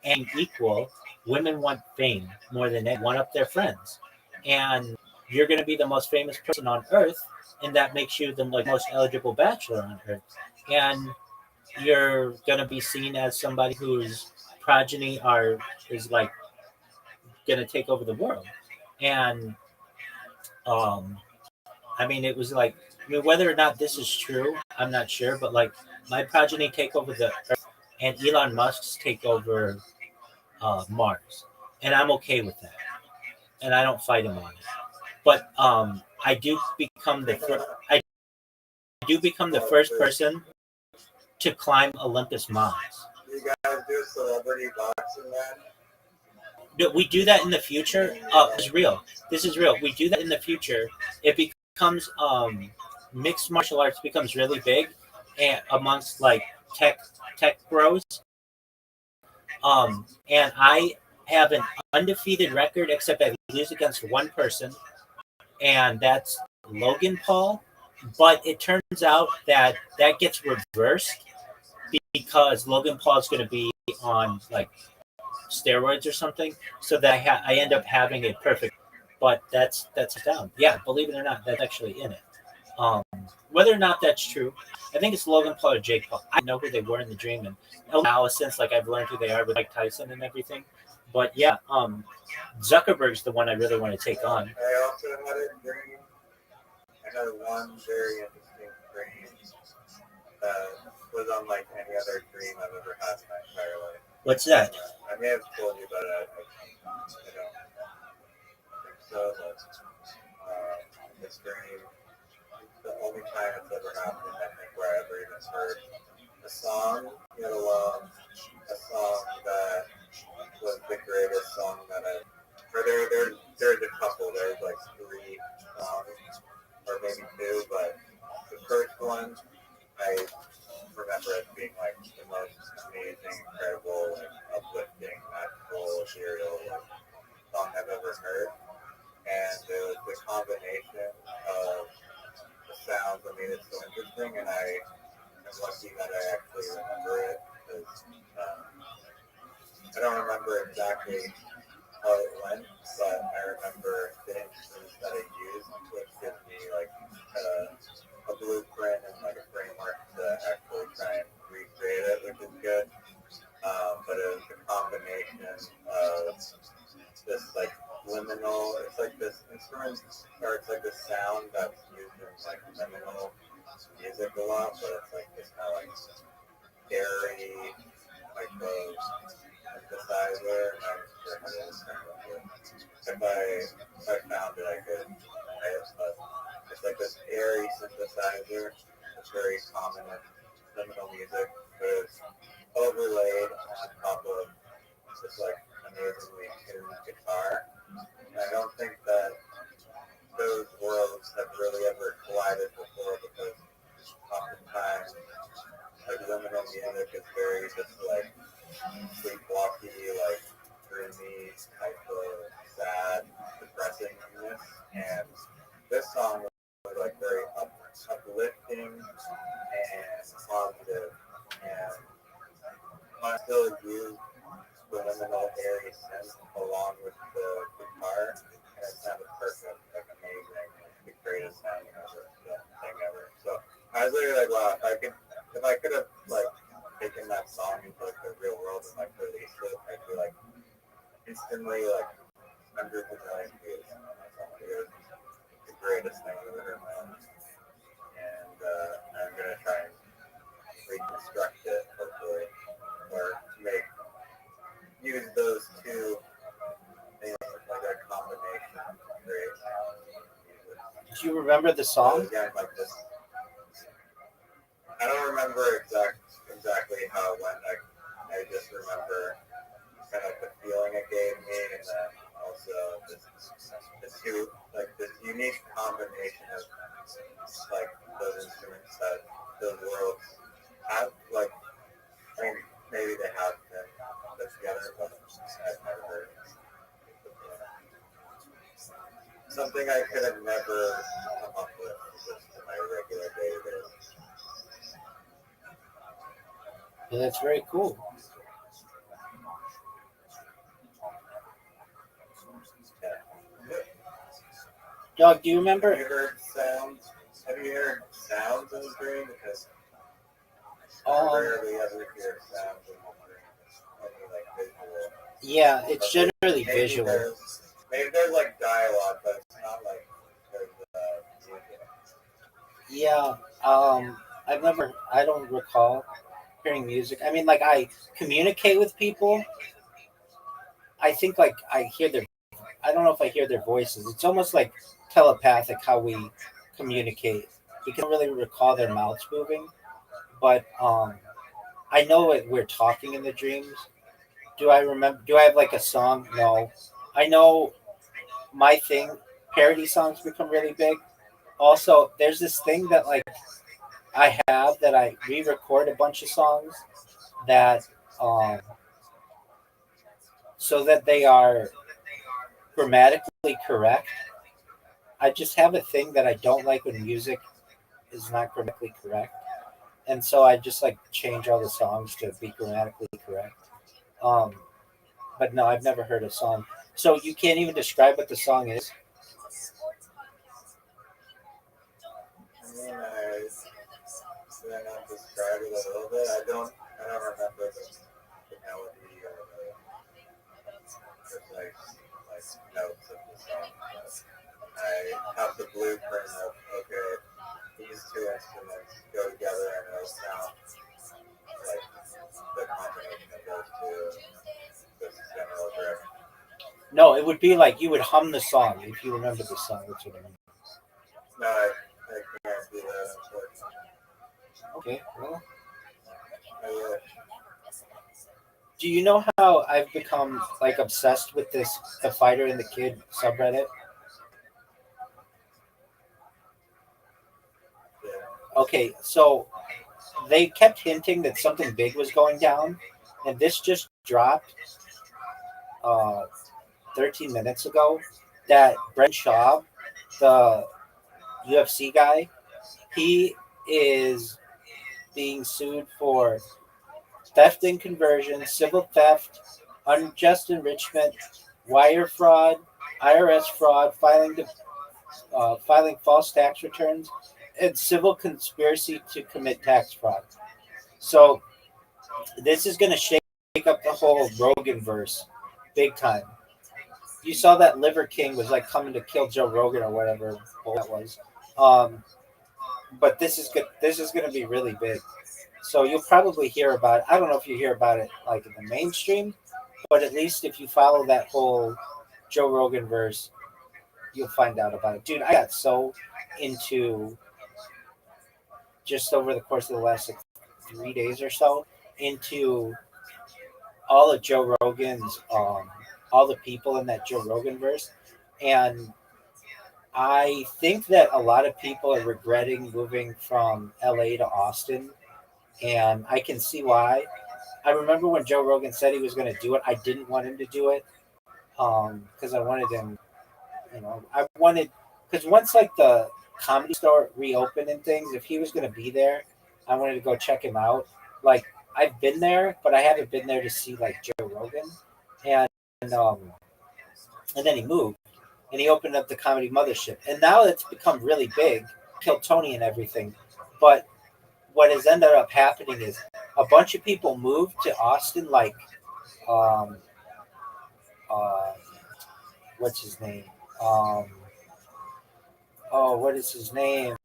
and equal, women want fame more than they want up their friends. And you're going to be the most famous person on earth, and that makes you the like most eligible bachelor on earth. And you're going to be seen as somebody whose progeny are is like going to take over the world. And um, I mean, it was like, I mean, whether or not this is true, I'm not sure, but like my progeny take over the earth, and Elon Musk's take over Mars, and I'm okay with that, and I don't fight him on it. But I do become the first person to climb Olympus Mons. You guys do celebrity boxing then? We do that in the future. This is real. This is real. We do that in the future. It becomes mixed martial arts becomes really big, and amongst like tech bros. And I have an undefeated record, except I lose against one person, and that's Logan Paul. But it turns out that gets reversed because Logan Paul is going to be on like steroids or something, so that I end up having a perfect. But that's down. Yeah, believe it or not, that's actually in it. Um, Whether or not that's true, I think it's Logan Paul or Jake Paul. I know who they were in the dream, and now since like I've learned who they are with Mike Tyson and everything. But yeah, Zuckerberg's the one I really want to take on. I also had a dream. I had one very interesting dream that was unlike any other dream I've ever had in my entire life. What's that? I may have told you about it. I don't think so. But this dream, the only time it's ever happened, I think, where I ever even heard a song, Get Along, a song that was the greatest song that there's a couple, there's like 3 songs, or maybe 2, but the first one, I remember it being like the most amazing, incredible, like, uplifting, soul ethereal song I've ever heard, and it was the combination of the sounds that made it so interesting, and I am lucky that I actually remember it because I don't remember exactly how it went, but I remember the instruments that I used, which gives me like a blueprint and like a framework to actually try and recreate it, which is good. But it was a combination of this like liminal. It's like this instrument, or it's like this sound that's used in like liminal music a lot, but it's like this kind of like airy, like the synthesizer. And I'm sure how to describe it. If I found it, I could. It's like this airy synthesizer. It's very common in liminal music, but it's overlaid on top of this like amazingly tuned guitar. And I don't think that those worlds have really ever collided before because oftentimes like liminal music is very just like sleepwalky, like dreamy type of sad, depressingness. And this song was like very uplifting and positive, and I still use the liminal airy synth along with the guitar, and it sounded perfect, like amazing, the greatest sounding ever, thing ever. So I was literally like, wow, if I could have like taken that song into like the real world and like released it, I'd be like instantly like hundreds of million views on that song. It was the greatest thing I've ever heard in my life, and I'm gonna try and reconstruct it, hopefully, or use those two things like a combination to create sound music. Do you remember the So song? again, like this, I don't remember exactly how it went. I just remember kind of like the feeling it gave me, and then also this unique combination of like those instruments that those worlds have. Like, I mean, maybe they have been put together, but I've never heard it before. Something I could have never come up with just in my regular day-to-day. Yeah, that's very cool. Yeah. Dog, do you Have remember? you heard sounds? Have you heard sounds in a dream? Because I Um, rarely ever hear sounds in a dream. It's only like visual. yeah, it's But generally visual. Maybe there's like dialogue, but it's not like there's music. Yeah, I don't recall hearing music. I mean, like I communicate with people. I think like I don't know if I hear their voices. It's almost like telepathic how we communicate. You can really recall their mouths moving, but I know we're talking in the dreams. Do I remember? Do I have like a song? No. I know my thing. Parody songs become really big. Also, there's this thing that like I have that I re-record a bunch of songs that um, so that they are grammatically correct. I just have a thing that I don't like when music is not grammatically correct, and so I just like change all the songs to be grammatically correct. Um, but no, I've never heard a song. So you can't even describe what the song is. I mean, did I not describe it a little bit? I don't remember the melody or the precise notes of the song. But I have the blueprint of okay, these two instruments go together and it'll sound like the combination of those two. This general drift. No, it would be like you would hum the song if you remember the song. That's what I mean. No, I can't do that, unfortunately. Okay, well, I wish. do you know how I've become like obsessed with this the fighter and the kid subreddit? Yeah. Okay, so they kept hinting that something big was going down, and this just dropped. 13 minutes ago that Brent Schaub, the UFC guy, he is being sued for theft and conversion, civil theft, unjust enrichment, wire fraud, IRS fraud, filing false tax returns, and civil conspiracy to commit tax fraud. So this is going to shake up the whole Rogan verse big time. You saw that Liver King was like coming to kill Joe Rogan or whatever that was. But this is good. This is going to be really big. So you'll probably hear about it. I don't know if you hear about it like in the mainstream, but at least if you follow that whole Joe Rogan verse, you'll find out about it. Dude, I got so into just over the course of the last 3 days or so into all of Joe Rogan's, all the people in that Joe Rogan verse. And I think that a lot of people are regretting moving from LA to Austin. And I can see why. I remember when Joe Rogan said he was going to do it, I didn't want him to do it because I wanted him, because once like the Comedy Store reopened and things, if he was going to be there, I wanted to go check him out. Like, I've been there, but I haven't been there to see like Joe Rogan. And then he moved and he opened up the Comedy Mothership. And now it's become really big, killed Tony and everything. But what has ended up happening is a bunch of people moved to Austin, like, what's his name? What is his name?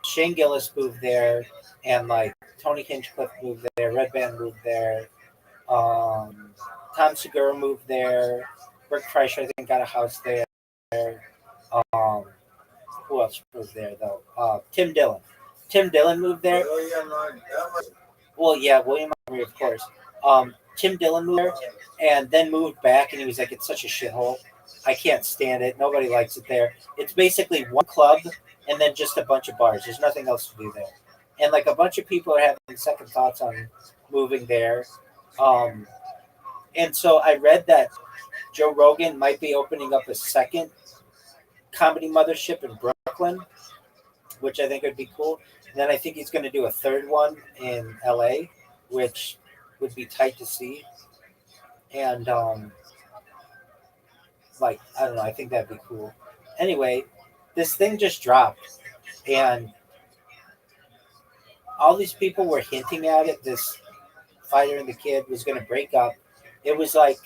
Shane Gillis moved there, and like Tony Hinchcliffe moved there, Red Band moved there, Tom Segura moved there, Rick Kreischer, I think, got a house there. Who else moved there though? Tim Dillon. Tim Dillon moved there. Well, yeah, William Montgomery, of course. Tim Dillon moved there and then moved back, and he was like, "It's such a shithole. I can't stand it. Nobody likes it there. It's basically one club and then just a bunch of bars. There's nothing else to do there." And like a bunch of people are having second thoughts on moving there. And so I read that Joe Rogan might be opening up a second Comedy Mothership in Brooklyn, which I think would be cool. And then I think he's going to do a third one in LA, which would be tight to see. And like, I don't know, I think that'd be cool. Anyway, this thing just dropped, and all these people were hinting at it. This fighter and the kid was going to break up. It was like,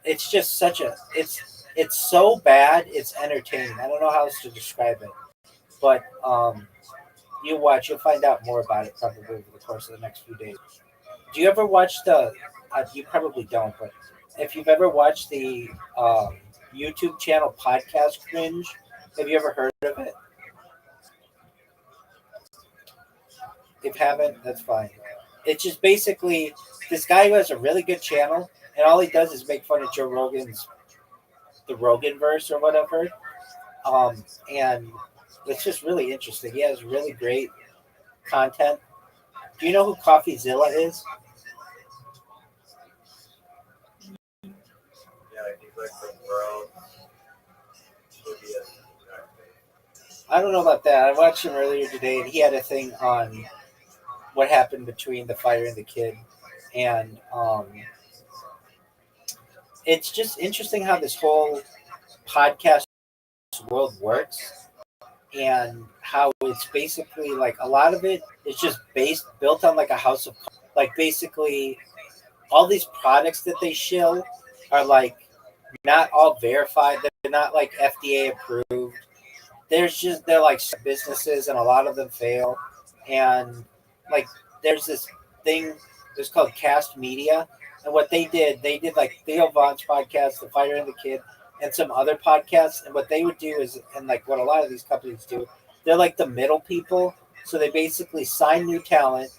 it's just such a, it's so bad, it's entertaining. I don't know how else to describe it, but you watch, you'll find out more about it probably over the course of the next few days. Do you ever watch you probably don't, but if you've ever watched the YouTube channel Podcast Cringe, have you ever heard of it? If you haven't, that's fine. It's just basically this guy who has a really good channel, and all he does is make fun of Joe Rogan's the Rogan verse or whatever. And it's just really interesting. He has really great content. Do you know who CoffeeZilla is? Yeah, he's like the world. I don't know about that. I watched him earlier today, and he had a thing on what happened between the fighter and the kid. And it's just interesting how this whole podcast world works, and how it's basically like a lot of it is just built on like a house of, like, basically all these products that they shill are like not all verified. They're not like FDA approved. They're like businesses, and a lot of them fail. And like there's this thing that's called Cast Media, and what they did like Theo Von's podcast, The Fighter and the Kid, and some other podcasts. And what they would do is, and like what a lot of these companies do, they're like the middle people. So they basically sign new talent,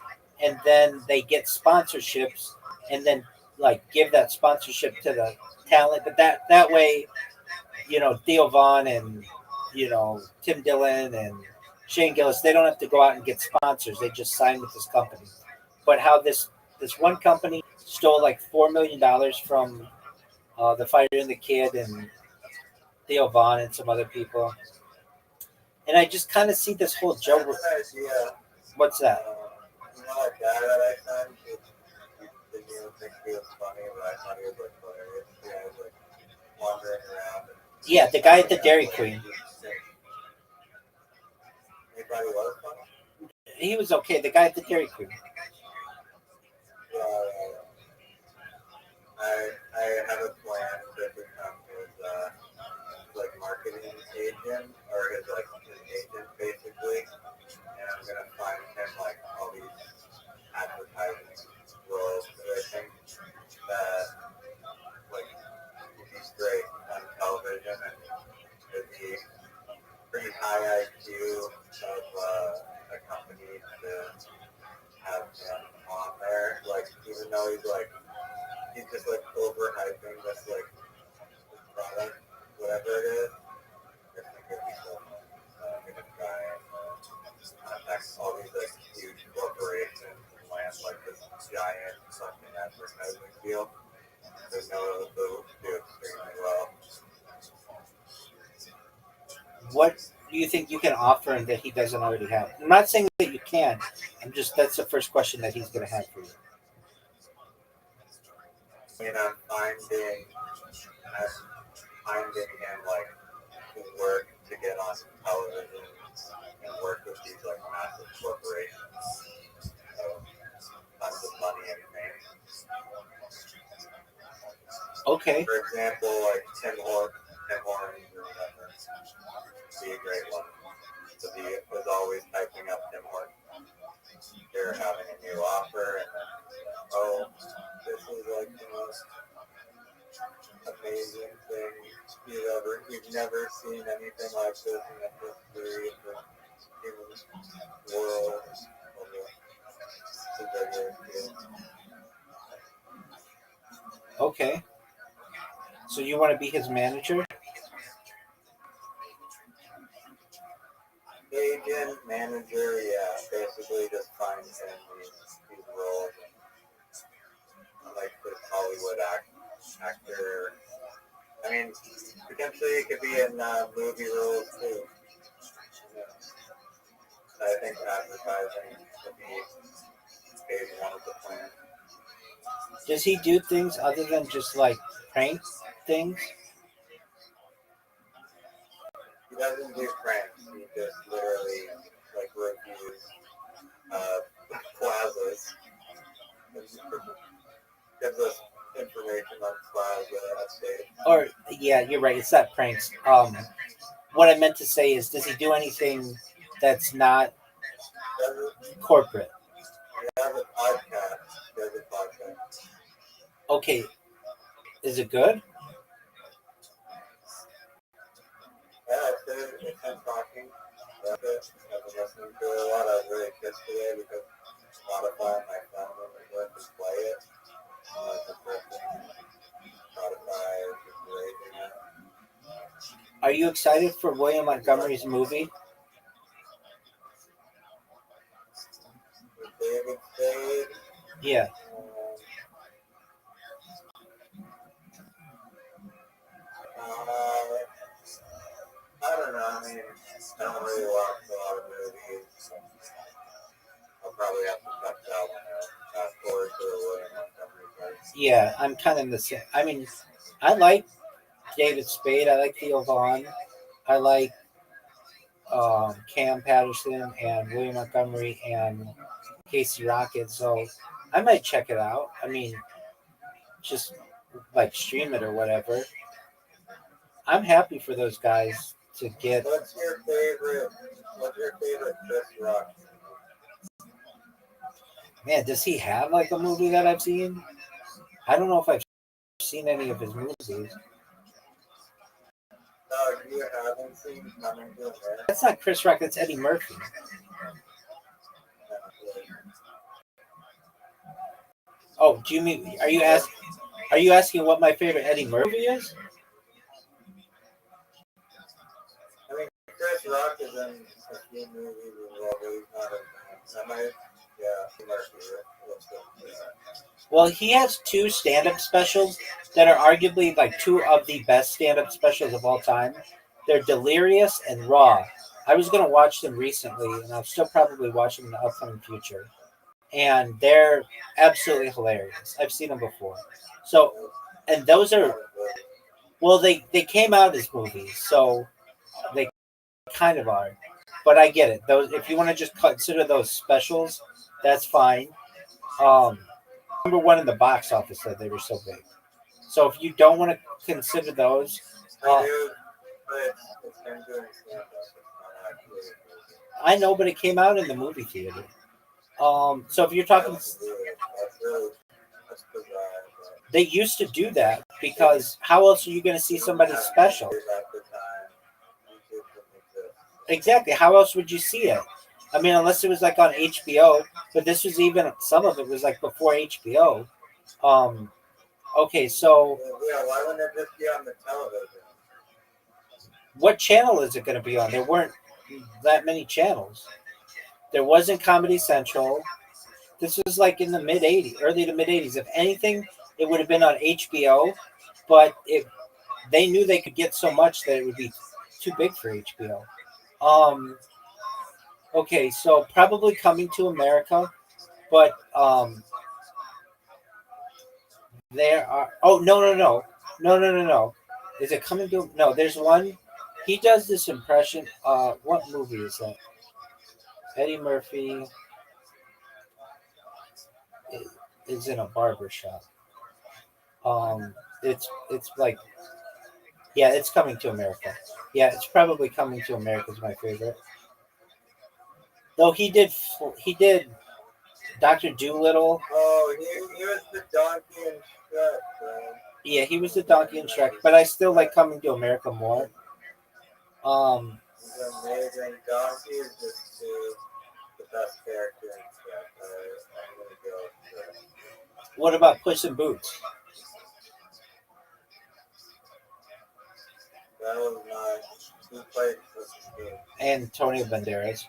and then they get sponsorships, and then like give that sponsorship to the talent. But that way, Theo Von and Tim Dillon and Shane Gillis, they don't have to go out and get sponsors. They just sign with this company. But how this one company stole like $4 million from the fighter and the kid and Theo Vaughn and some other people. And I just kind of see this whole I Joe. have an idea. What's that? You know that guy that I found? He didn't even think he was funny, but I thought he was like hilarious. The guy was like wandering around. Yeah, the guy at the Dairy Queen. He thought he was funny? He was okay. The guy at the Dairy Queen. I have a plan to become his like marketing agent or his agent basically, and I'm gonna find him like all these advertising roles that I think that like he's great on television and it'd be pretty high IQ of a company to have him on there. Like even though he's just like overhyping this like product, whatever it is. I think it'd be so fun. I'm gonna try and contact all these like huge corporations and land like this giant fucking advertising deal. There's no other they'll do extremely well. What do you think you can offer him that he doesn't already have? I'm not saying that you can. That's the first question that he's going to have for you. I mean, I'm finding him like work to get on television and work with these like massive corporations. So tons of money and fame. Okay. For example, like Tim Hortons or whatever. Be a great one. So he was always typing up Tim Hortons. They're having a new offer, and then, oh, this is like the most amazing thing you've never seen anything like this in the history of the human world. Okay. So you want to be his manager? Agent, manager, yeah, basically just find him these roles. Like this Hollywood actor. I mean, potentially it could be in movie roles too. Yeah. I think advertising would be maybe one of the plans. Does he do things other than just like prank things? He doesn't do pranks. He just literally like reviews plazas. Gives us information on plaza estate. Or yeah, you're right. It's not pranks. What I meant to say is, does he do anything that's not corporate? He has a podcast. He has a podcast. Okay. Is it good? Yeah, it's him talking. That's it. I've been listening to it a lot. I was really pissed today because Spotify and my phone wouldn't let me play it. The first thing Spotify is just raising it. Are you excited for William Montgomery's movie? With David Spade. Yeah. I don't know. I mean, I don't really watch a lot of movies. I'll probably have to cut that one out. Fast forward to the William Montgomery part. Yeah, I'm kind of in the same. I mean, I like David Spade. I like Theo Vaughn. I like Cam Patterson and William Montgomery and Casey Rocket. So I might check it out. I mean, just like stream it or whatever. I'm happy for those guys to get. What's your favorite Chris Rock? Man, does he have like a movie that I've seen? I don't know if I've seen any of his movies. You haven't seen Coming to America? That's not Chris Rock. That's Eddie Murphy. Oh, do you mean? Are you asking what my favorite Eddie Murphy is? I mean, Chris Rock is in a few movies as well, but he's not in that. Yeah, Murphy. Well, he has two stand-up specials that are arguably like two of the best stand-up specials of all time. They're Delirious and Raw. I was gonna watch them recently, and I'll still probably watch them in the upcoming future. And they're absolutely hilarious. I've seen them before. So, and those are well, they came out as movies, so they kind of are. But I get it. Those if you want to just consider those specials, that's fine. Um, number one in the box office that they were so big. So if you don't want to consider those, I do, but it's him doing stand-up. It's not actually a movie. I know, but it came out in the movie theater. So if you're talking, That's bizarre. they used to do that because how else are you going to see somebody special? At the time, YouTube didn't exist. Exactly. How else would you see it? I mean, unless it was like on HBO, but this was even some of it was like before HBO. Okay, so Yeah, why wouldn't it just be on the television? what channel is it going to be on? There weren't that many channels. There wasn't Comedy Central. This was like in the mid '80s, early to mid '80s. If anything, it would have been on HBO, but they knew they could get so much that it would be too big for HBO. Okay, so probably Coming to America, but there are. Oh no! Is it Coming to? No, there's one. He does this impression. What movie is that? Eddie Murphy is in a barber shop. It's like yeah, it's Coming to America. Yeah, it's probably Coming to America is my favorite. Though he did Doctor Doolittle. Oh, he was the donkey and Shrek, bro. Yeah, he was the donkey in Shrek, but I still like Coming to America more. He's amazing. Donkey is just the best character in Shrek. I'm gonna go with Shrek. What about Puss in Boots? That was my. Who played Puss in Boots? Antonio Banderas.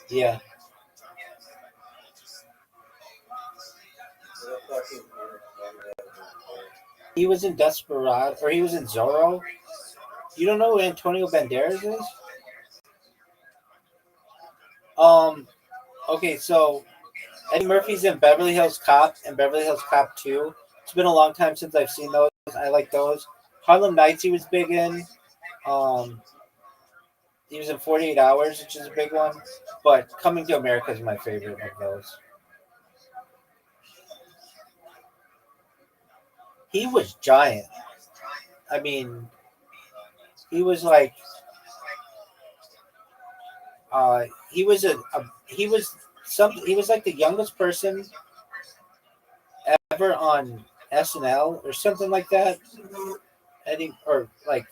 Yeah, Who the fuck is Antonio Banderas? he was in Desperado, or he was in Zorro. You don't know who Antonio Banderas is? Okay, so Eddie Murphy's in Beverly Hills Cop and Beverly Hills Cop 2. It's been a long time since I've seen those. I like those. Harlem Nights he was big in. Um, he was in 48 Hours, which is a big one. But Coming to America is my favorite of those. He was giant. I mean, he was like, he was he was like the youngest person ever on SNL or something like that. Eddie or like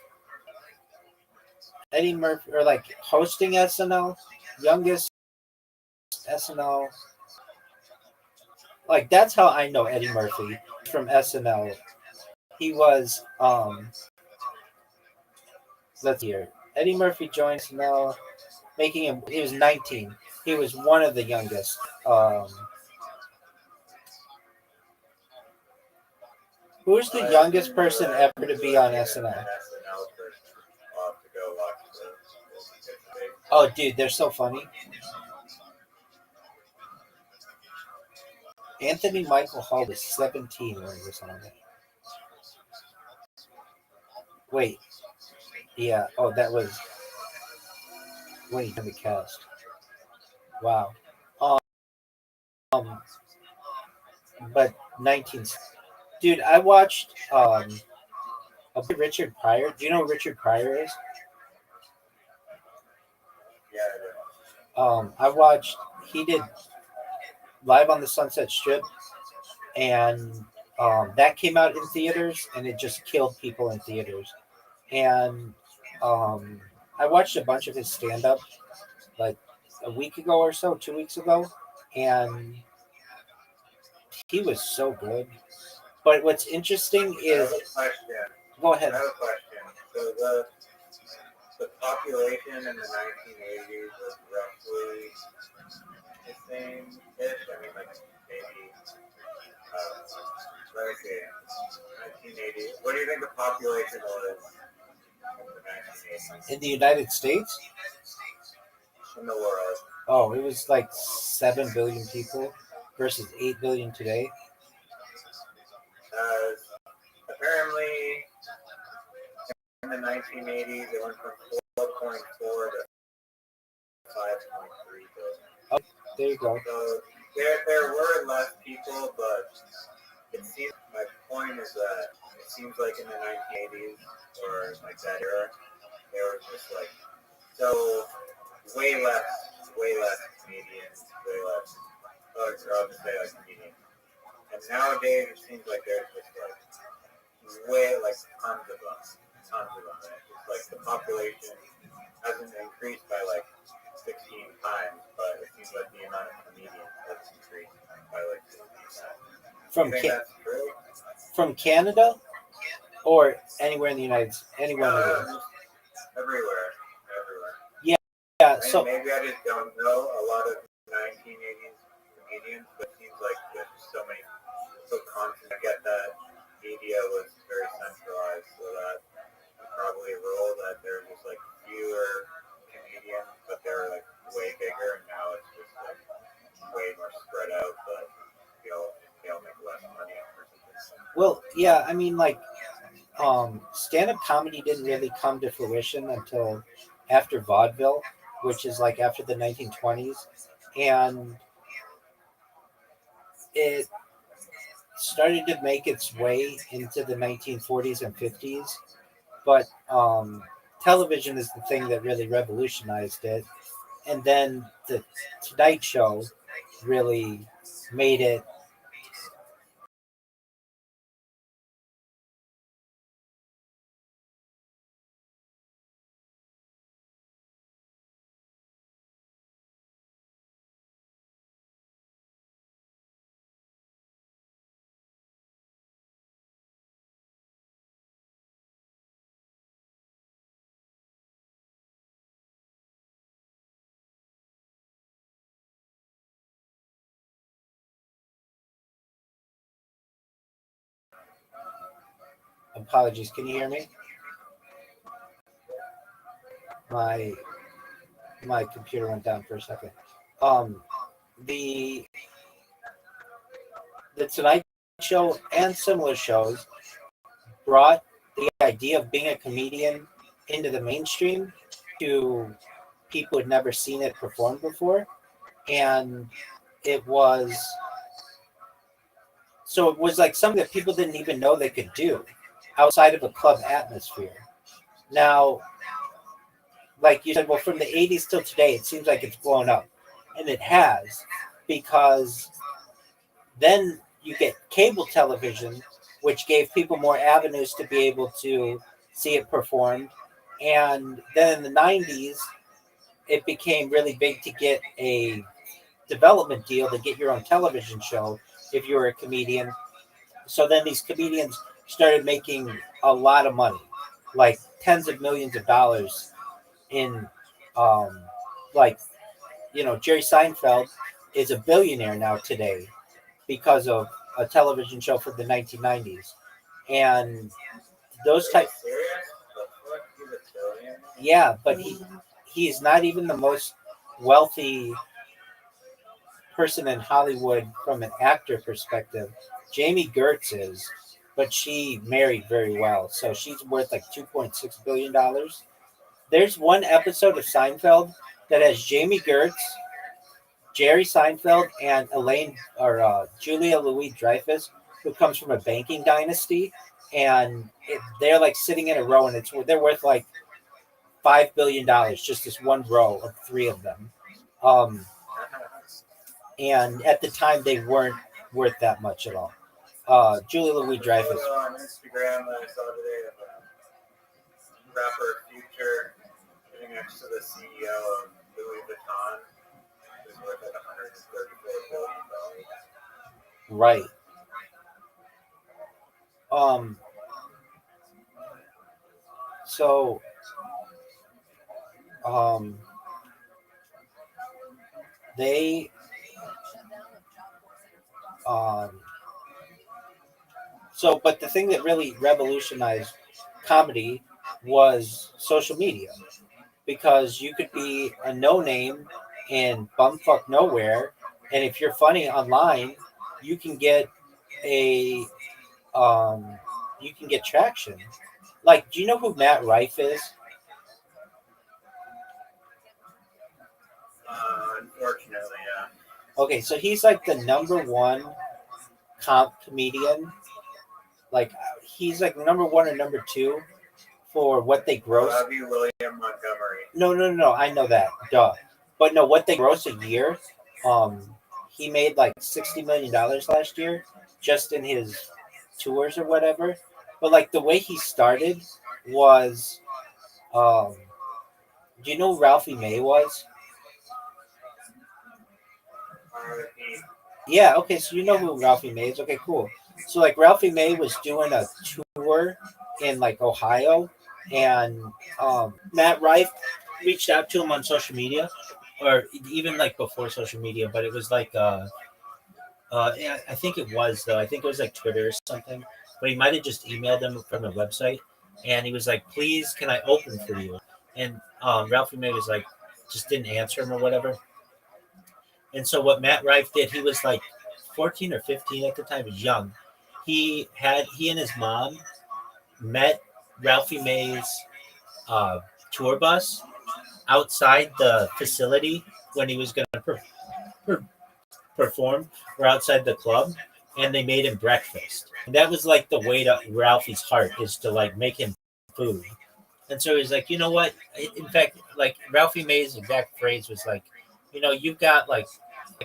Eddie Murphy or like hosting SNL, youngest SNL. Like that's how I know Eddie Murphy from SNL. He was let's hear. Eddie Murphy joined SNL, making him. He was 19. He was one of the youngest. Who's the youngest person ever to be on SNL? Oh, dude, they're so funny. Anthony Michael Hall was 17 when he was on it. Wait, yeah. Oh, that was. Wait, in the cast. Wow. Um, but 19. Dude, I watched Richard Pryor. Do you know who Richard Pryor is? Yeah, I watched. He did Live on the Sunset Strip, and that came out in theaters, and it just killed people in theaters. And I watched a bunch of his stand-up like a week ago or so, 2 weeks ago, and he was so good. But what's interesting is, question. go I ahead. have a question. the population in the 1980s was roughly the same-ish. I mean, like maybe, let me see, 1980. What do you think the population was in the 1980s? In the United States? In the world? Oh, it was like 7 billion people versus 8 billion today. Apparently, in the 1980s, it went from 4.4 to 5.3 billion. Oh, there you go. So there were less people, but it seems, my point is that it seems like in the 1980s or like that era, there was just like so way less comedians, way less. Or I'll just say like comedians. And nowadays it seems like there's just like way like tons of them. It's like the population hasn't increased by like 16 times, but it seems like the amount of comedians has increased by like 16 times. From You think that's true? From Canada or anywhere in the United States? Anywhere in the world? Everywhere. Yeah, so maybe I just don't know a lot of 1980s comedians, but it seems like there's so many, so constant. I get that media was very centralized, so that probably a rule that there was just like fewer comedians, but they were like way bigger, and now it's just like way more spread out, but they'll make less money or something. well, yeah, I mean, like, stand-up comedy didn't really come to fruition until after vaudeville, which is like after the 1920s, and it started to make its way into the 1940s and 50s, but television is the thing that really revolutionized it, and then the Tonight Show really made it. Apologies, can you hear me? My my computer went down for a second. Um, the the Tonight Show and similar shows brought the idea of being a comedian into the mainstream to people who had never seen it performed before, and it was it was like something that people didn't even know they could do outside of a club atmosphere. Now, like you said, well, from the 80s till today, it seems like it's blown up, and it has, because then you get cable television, which gave people more avenues to be able to see it performed. And then in the 90s, it became really big to get a development deal to get your own television show if you were a comedian. So then these comedians started making a lot of money, like tens of millions of dollars in, like, Jerry Seinfeld is a billionaire now today because of a television show from the 1990s. And those type, yeah, but he's not even the most wealthy person in Hollywood from an actor perspective. Jamie Gertz is, but she married very well, so she's worth like $2.6 billion. There's one episode of Seinfeld that has Jamie Gertz, Jerry Seinfeld, and Julia Louis-Dreyfus, who comes from a banking dynasty, and they're like sitting in a row, and they're worth like $5 billion, just this one row of three of them. And at the time, they weren't worth that much at all. Julia Louis-Dreyfus. On Instagram that I saw today of rapper Future sitting next to the CEO of Louis Vuitton, who's worth like $134 billion. Right. So um, they um, but the thing that really revolutionized comedy was social media, because you could be a no name in bumfuck nowhere, and if you're funny online, you can get a um, you can get traction. Like, do you know who Matt Rife is? Unfortunately, yeah. Okay, so he's like the number one comedian. Like, he's like number one or number two for what they gross. Robbie William Montgomery. No. I know that. Duh. But no, what they gross a year. He made like $60 million last year just in his tours or whatever. But like the way he started was, do you know who Ralphie May was? Yeah. Okay. So you know who Ralphie May is. Okay. Cool. So like Ralphie May was doing a tour in like Ohio, and Matt Rife reached out to him on social media, or even like before social media, but it was like yeah, I think it was though. I think it was like Twitter or something. But he might have just emailed them from a website, and he was like, "Please, can I open for you?" And Ralphie May was like, just didn't answer him or whatever. And so what Matt Rife did, he was like 14 or 15 at the time. He was young. He and his mom met Ralphie May's uh, tour bus outside the facility when he was going to perform, or outside the club, and they made him breakfast. And that was like the way to Ralphie's heart, is to like make him food. And so he's like, you know what? In fact, like Ralphie May's exact phrase was like, you've got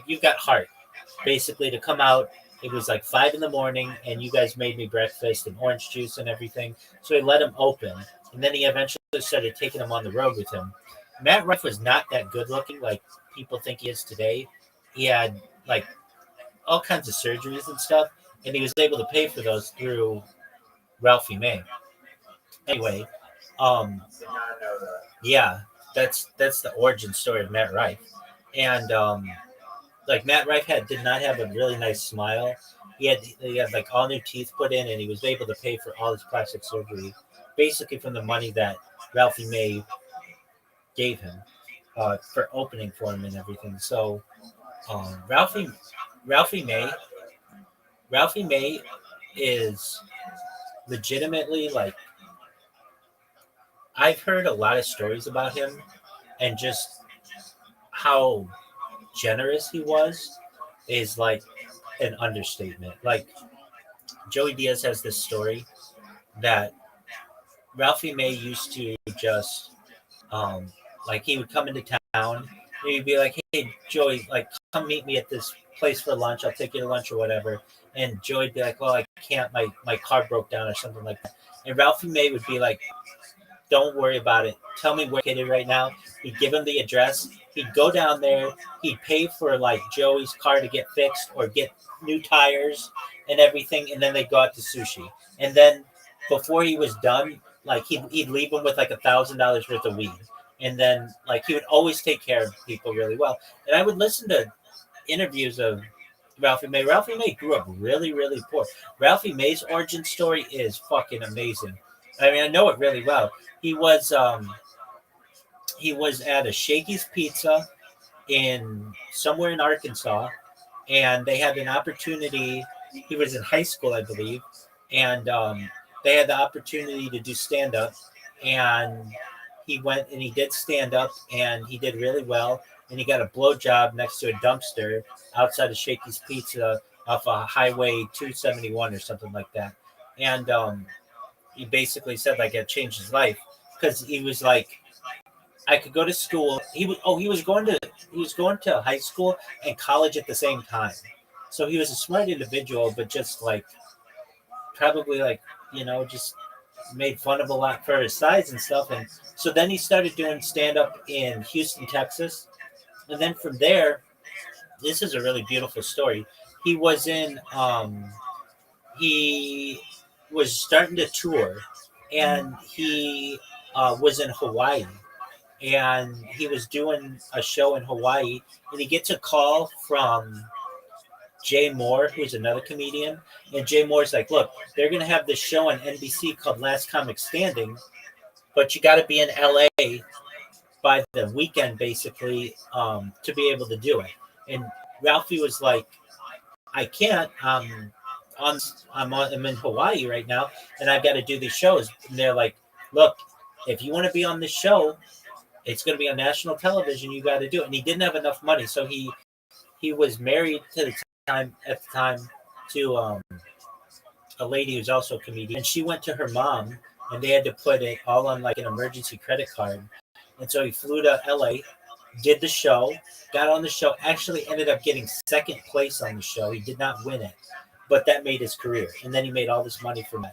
you've got heart, basically, to come out. It was like 5 a.m, and you guys made me breakfast and orange juice and everything. So he let him open, and then he eventually started taking him on the road with him. Matt Rife was not that good looking, like people think he is today. He had like all kinds of surgeries and stuff, and he was able to pay for those through Ralphie May. Anyway, Did not know that. yeah, that's the origin story of Matt Rife. And like Matt Rife did not have a really nice smile. He had like all new teeth put in, and he was able to pay for all his plastic surgery, basically from the money that Ralphie May gave him for opening for him and everything. So Ralphie Ralphie May Ralphie May is legitimately like, I've heard a lot of stories about him, and just how generous he was is like an understatement. Like Joey Diaz has this story that Ralphie May used to just um like he would come into town, and he'd be like, "Hey Joey, like come meet me at this place for lunch. I'll take you to lunch or whatever." And Joey'd be like, "Well, I can't. My car broke down or something like that." And Ralphie May would be like, "Don't worry about it. Tell me where you're located right now." He'd give him the address. He'd go down there. He'd pay for like Joey's car to get fixed or get new tires and everything, and then they'd go out to sushi. And then before he was done, like he'd leave him with like $1,000 worth of weed. And then like he would always take care of people really well. And I would listen to interviews of Ralphie May. Ralphie May grew up really, really poor. Ralphie May's origin story is fucking amazing. I mean, I know it really well. He was at a Shakey's Pizza in somewhere in Arkansas, and they had an opportunity. He was in high school, I believe, and they had the opportunity to do stand up, and he went and he did stand up, and he did really well, and he got a blowjob next to a dumpster outside of Shakey's Pizza off of Highway 271 or something like that, and he basically said like it changed his life, because he was like, I could go to school. He was going to high school and college at the same time. So he was a smart individual, but just like probably like, just made fun of a lot for his size and stuff. And so then he started doing stand up in Houston, Texas. And then from there, this is a really beautiful story. He was he was starting to tour, and he was in Hawaii. and he was doing a show in Hawaii, and he gets a call from Jay Moore, who's another comedian. And Jay Moore's like, look, they're going to have this show on NBC called Last Comic Standing, but you got to be in LA by the weekend, basically, to be able to do it. And Ralphie was like, I can't. I'm in Hawaii right now, and I've got to do these shows. And they're like, look, if you want to be on this show, it's going to be on national television. You got to do it. And he didn't have enough money, so he was married to the time to a lady who's also a comedian, and she went to her mom, and they had to put it all on like an emergency credit card. And so he flew to LA, did the show, got on the show, actually ended up getting second place on the show. He did not win it, but that made his career. And then he made all this money from it.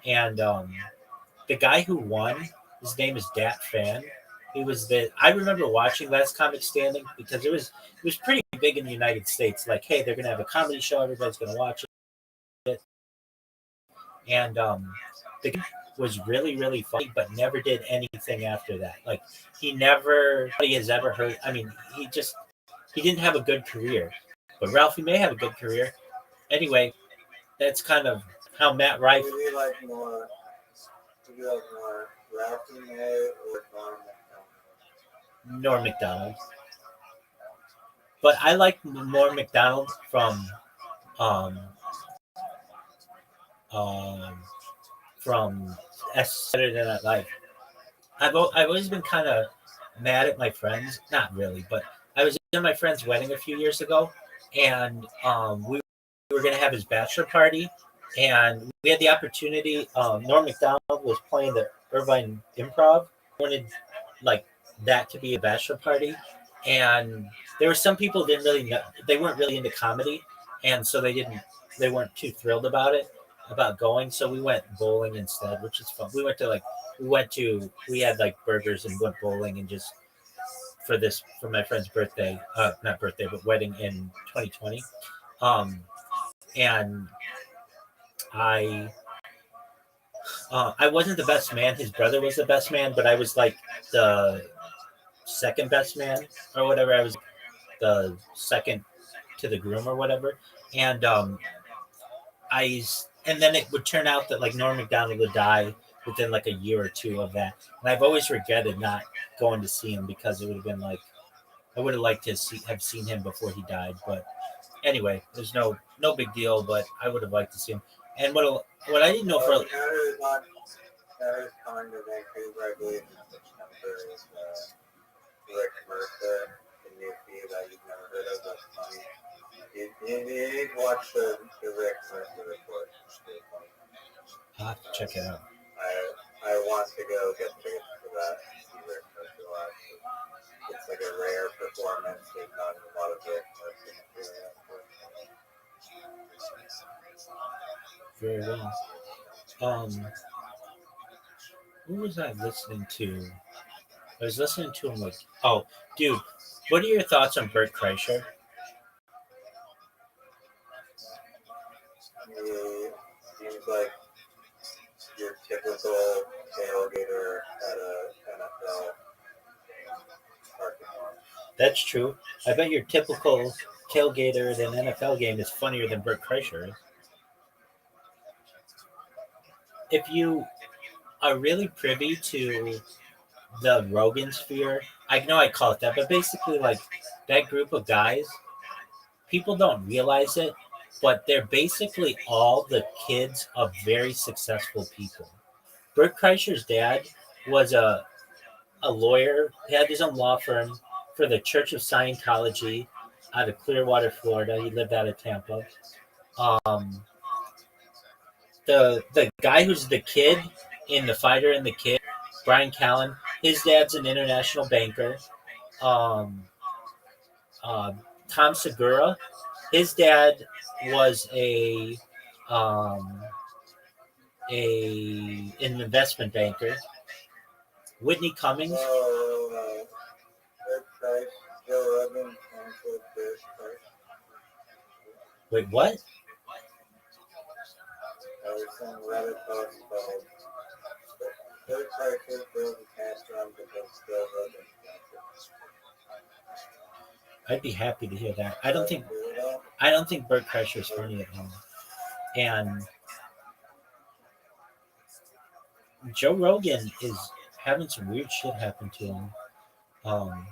And the guy who won, his name is Dat Fan. He was I remember watching Last Comic Standing because it was pretty big in the United States. Like, hey, they're gonna have a comedy show, everybody's gonna watch it. And the guy was really, really funny, but never did anything after that. Like, nobody has ever heard. I mean, he didn't have a good career. But Ralphie may have a good career. Anyway, that's kind of how Matt Rife. Would you like more Ralphie May or Norm Macdonald. But I like Norm Macdonald from Saturday Night Live. I've always been kind of mad at my friends. Not really, but I was in my friend's wedding a few years ago, and we were going to have his bachelor party, and we had the opportunity. Norm Macdonald was playing the Irvine Improv. Wanted like that to be a bachelor party, and there were some people didn't really know, they weren't really into comedy, and so they weren't too thrilled about going. So we went bowling instead, which is fun. We had like burgers and went bowling and just for my friend's birthday, not birthday, but wedding in 2020. And I wasn't the best man. His brother was the best man, but I was like the second best man or whatever. I was the second to the groom or whatever. And and then it would turn out that like Norm Macdonald would die within like a year or two of that. And I've always regretted not going to see him because it would have been like I would have liked to have seen him before he died. But anyway, there's no big deal. But I would have liked to see him. And what I didn't know for Canada's coming to Vancouver, I believe, in September is Rick Mercer, the new feed that you've never heard of. That's funny. You need to watch the Rick Mercer report. I'll have to check it out. I want to go get tickets for that. See Rick Mercer live. It's like a rare performance. There's not a lot of Rick Mercer material. Very well. Who was I listening to? I was listening to him like, oh, dude, what are your thoughts on Bert Kreischer? He seems like your typical tailgater at a NFL parking lot. That's true. I bet your typical tailgater at an NFL game is funnier than Bert Kreischer is. If you are really privy to the Rogan sphere, I know I call it that, but basically like that group of guys, people don't realize it, but they're basically all the kids of very successful people. Bert Kreischer's dad was a lawyer. He had his own law firm for the Church of Scientology out of Clearwater, Florida. He lived out of Tampa. The guy who's the kid in The Fighter and the Kid, Brian Callen, his dad's an international banker. Tom Segura, his dad was an investment banker. Whitney Cummings. Joe Rogan canceled this price. Wait, what? There was some Reddit post about Bert Kreischer throws a tantrum because still Rogan I'd be happy to hear that. I don't think Bert Kreischer is funny at all. And Joe Rogan is having some weird shit happen to him um,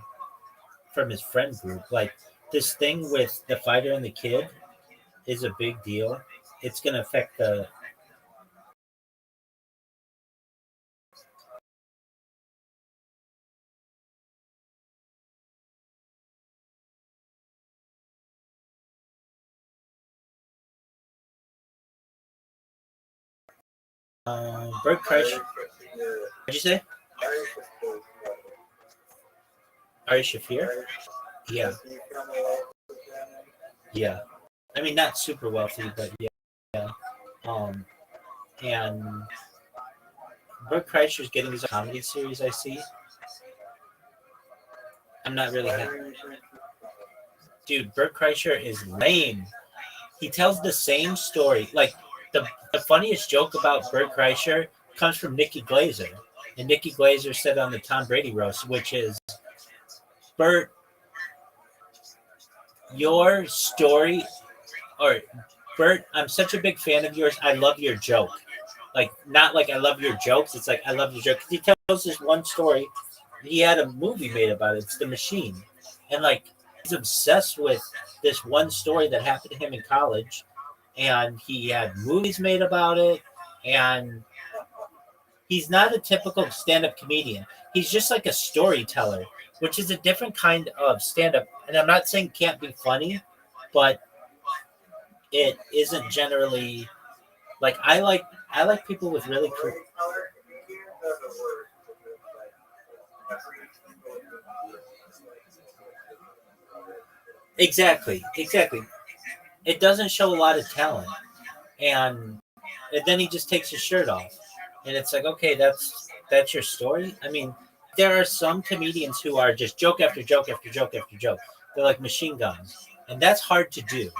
from his friend group. Like this thing with the fighter and the kid is a big deal. It's going to affect the Bert Kreischer. What'd you say? Ari Shafir? Yeah, yeah. I mean, not super wealthy, but yeah. Um, and Bert Kreischer's getting his comedy series. I see. I'm not really happy. Dude, Bert Kreischer is lame. He tells the same story. Like the funniest joke about Bert Kreischer comes from Nikki Glazer, and Nikki Glazer said on the Tom Brady roast, which is, Bert, your story, or Bert, I'm such a big fan of yours. I love your joke. Like not like I love your jokes. It's like I love your joke. He tells this one story. He had a movie made about it. It's The Machine, and like he's obsessed with this one story that happened to him in college, and he had movies made about it. And he's not a typical stand-up comedian. He's just like a storyteller, which is a different kind of stand-up. And I'm not saying can't be funny, but it isn't generally like I like people with really cool. Exactly. It doesn't show a lot of talent, and, and then he just takes his shirt off, and it's like, okay, that's your story. I mean, there are some comedians who are just joke after joke after joke after joke. They're like machine guns, and that's hard to do.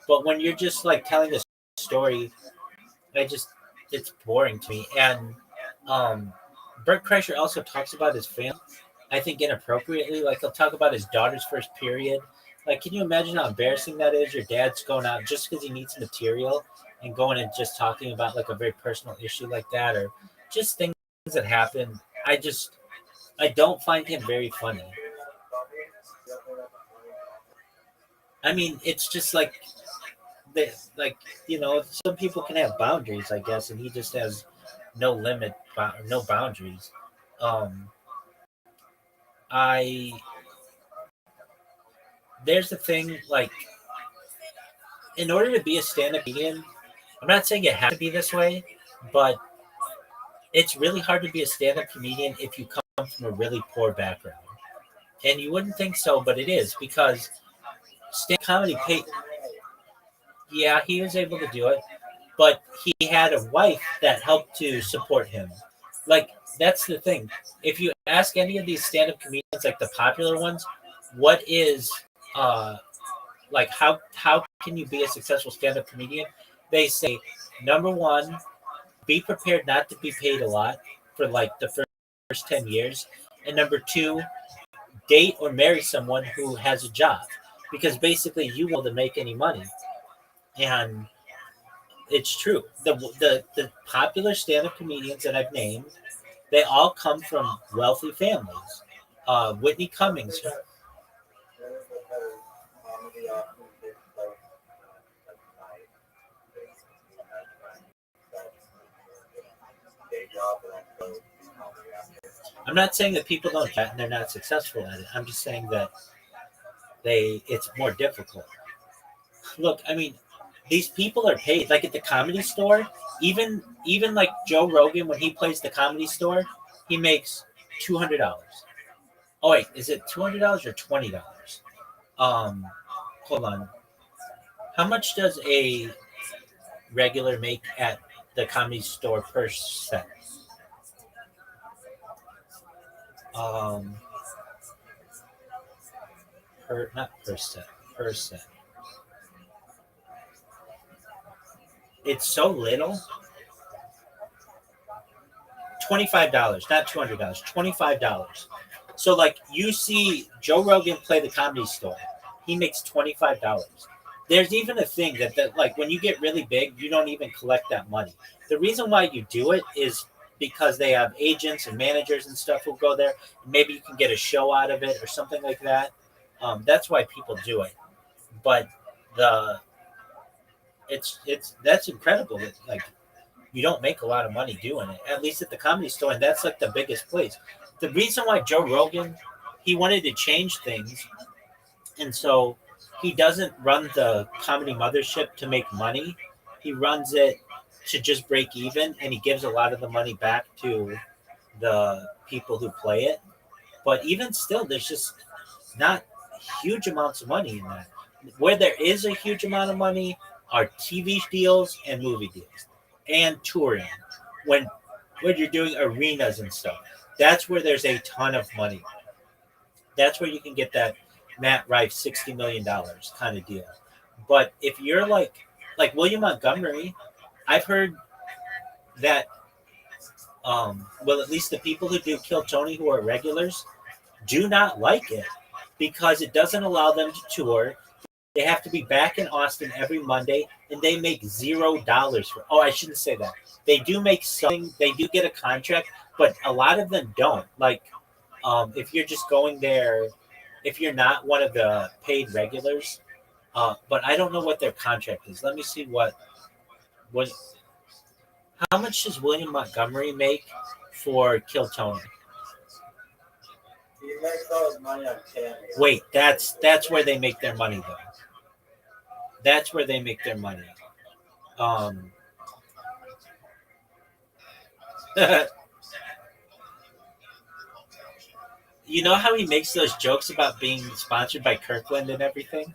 But when you're just like telling a story, it's boring to me. And um, Bert Kreischer also talks about his family. I think inappropriately. Like he'll talk about his daughter's first period. Like, can you imagine how embarrassing that is? Your dad's going out just because he needs material and going and just talking about like a very personal issue like that, or just things that happen. I don't find him very funny. I mean, it's just like like some people can have boundaries, I guess, and he just has no limit, no boundaries. Um, I There's the thing, like, in order to be a stand-up comedian, I'm not saying it has to be this way, but it's really hard to be a stand-up comedian if you come from a really poor background. And you wouldn't think so, but it is, because stand comedy pay. Yeah, he was able to do it, but he had a wife that helped to support him. Like, that's the thing. If you ask any of these stand-up comedians, like the popular ones, what is uh like how can you be a successful stand-up comedian? They say, number one, be prepared not to be paid a lot for like the first 10 years, and number two, date or marry someone who has a job, because basically you will to make any money. And it's true. The popular stand-up comedians that I've named, they all come from wealthy families. Whitney Cummings. I'm not saying that people don't chat and they're not successful at it. I'm just saying that it's more difficult. Look, I mean, these people are paid. Like at the Comedy Store, even like Joe Rogan, when he plays the Comedy Store, he makes $200. Oh wait, is it $200 or $20? Um, Hold on. How much does a regular make at the Comedy Store per set? Um, not per set, per set. It's so little. $25, not $200, $25. So like you see Joe Rogan play the Comedy Store, he makes $25. There's even a thing that like when you get really big, you don't even collect that money. The reason why you do it is because they have agents and managers and stuff who go there. Maybe you can get a show out of it or something like that. That's why people do it. But the it's that's incredible. That, like you don't make a lot of money doing it. At least at the Comedy Store, and that's like the biggest place. The reason why Joe Rogan he wanted to change things, and so he doesn't run the Comedy Mothership to make money. He runs it to just break even, and he gives a lot of the money back to the people who play it. But even still, there's just not huge amounts of money in that. Where there is a huge amount of money are TV deals and movie deals and touring. When you're doing arenas and stuff, that's where there's a ton of money. That's where you can get that Matt Rife $60 million kind of deal. But if you're like William Montgomery, I've heard that well, at least the people who do Kill Tony who are regulars do not like it because it doesn't allow them to tour. They have to be back in Austin every Monday, and they make $0 for. Oh, I shouldn't say that. They do make something. They do get a contract, but a lot of them don't. Like, if you're just going there, if you're not one of the paid regulars, but I don't know what their contract is. Let me see what. How much does William Montgomery make for Kill Tony? He makes all his money on cameo. Wait, that's where they make their money though. That's where they make their money. You know how he makes those jokes about being sponsored by Kirkland and everything?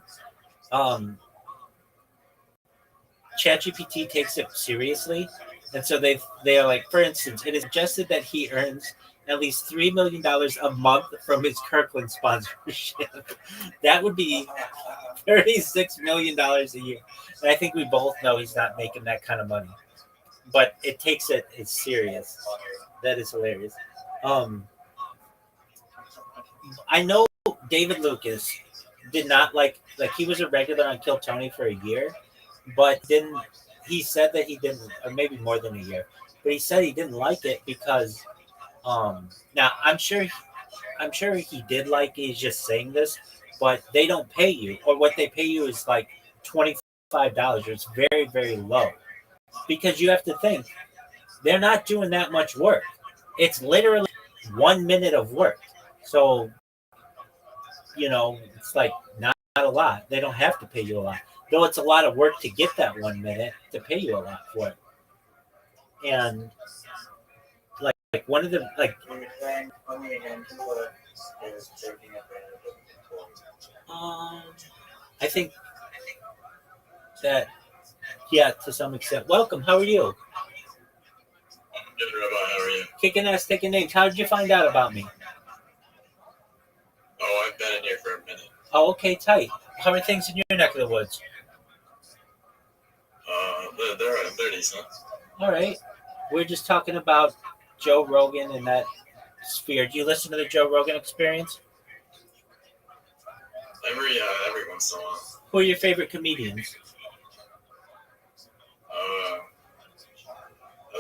ChatGPT takes it seriously, and so they are like, for instance, it is suggested that he earns at least $3 million a month from his Kirkland sponsorship. That would be $36 million a year. And I think we both know he's not making that kind of money. But it takes it as serious. That is hilarious. I know David Lucas did not like he was a regular on Kill Tony for a year, but he said that he didn't, or maybe more than a year, but he said he didn't like it because now I'm sure he did like it, he's just saying this, but they don't pay you, or what they pay you is like $25. It's very, very low. Because you have to think, they're not doing that much work. It's literally 1 minute of work. So, it's like not a lot. They don't have to pay you a lot. Though it's a lot of work to get that 1 minute to pay you a lot for it. And like one of the You're saying only a handful is taking advantage of employees. I think that to some extent. Welcome, how are you? I'm good, Rabbi. How are you? Kicking ass, taking names. How did you find out about me? Oh, I've been in here for a minute. Oh, okay, tight. How are things in your neck of the woods? They're decent. All right. We're just talking about Joe Rogan and that sphere. Do you listen to the Joe Rogan Experience? Every once in a while. Who are your favorite comedians? I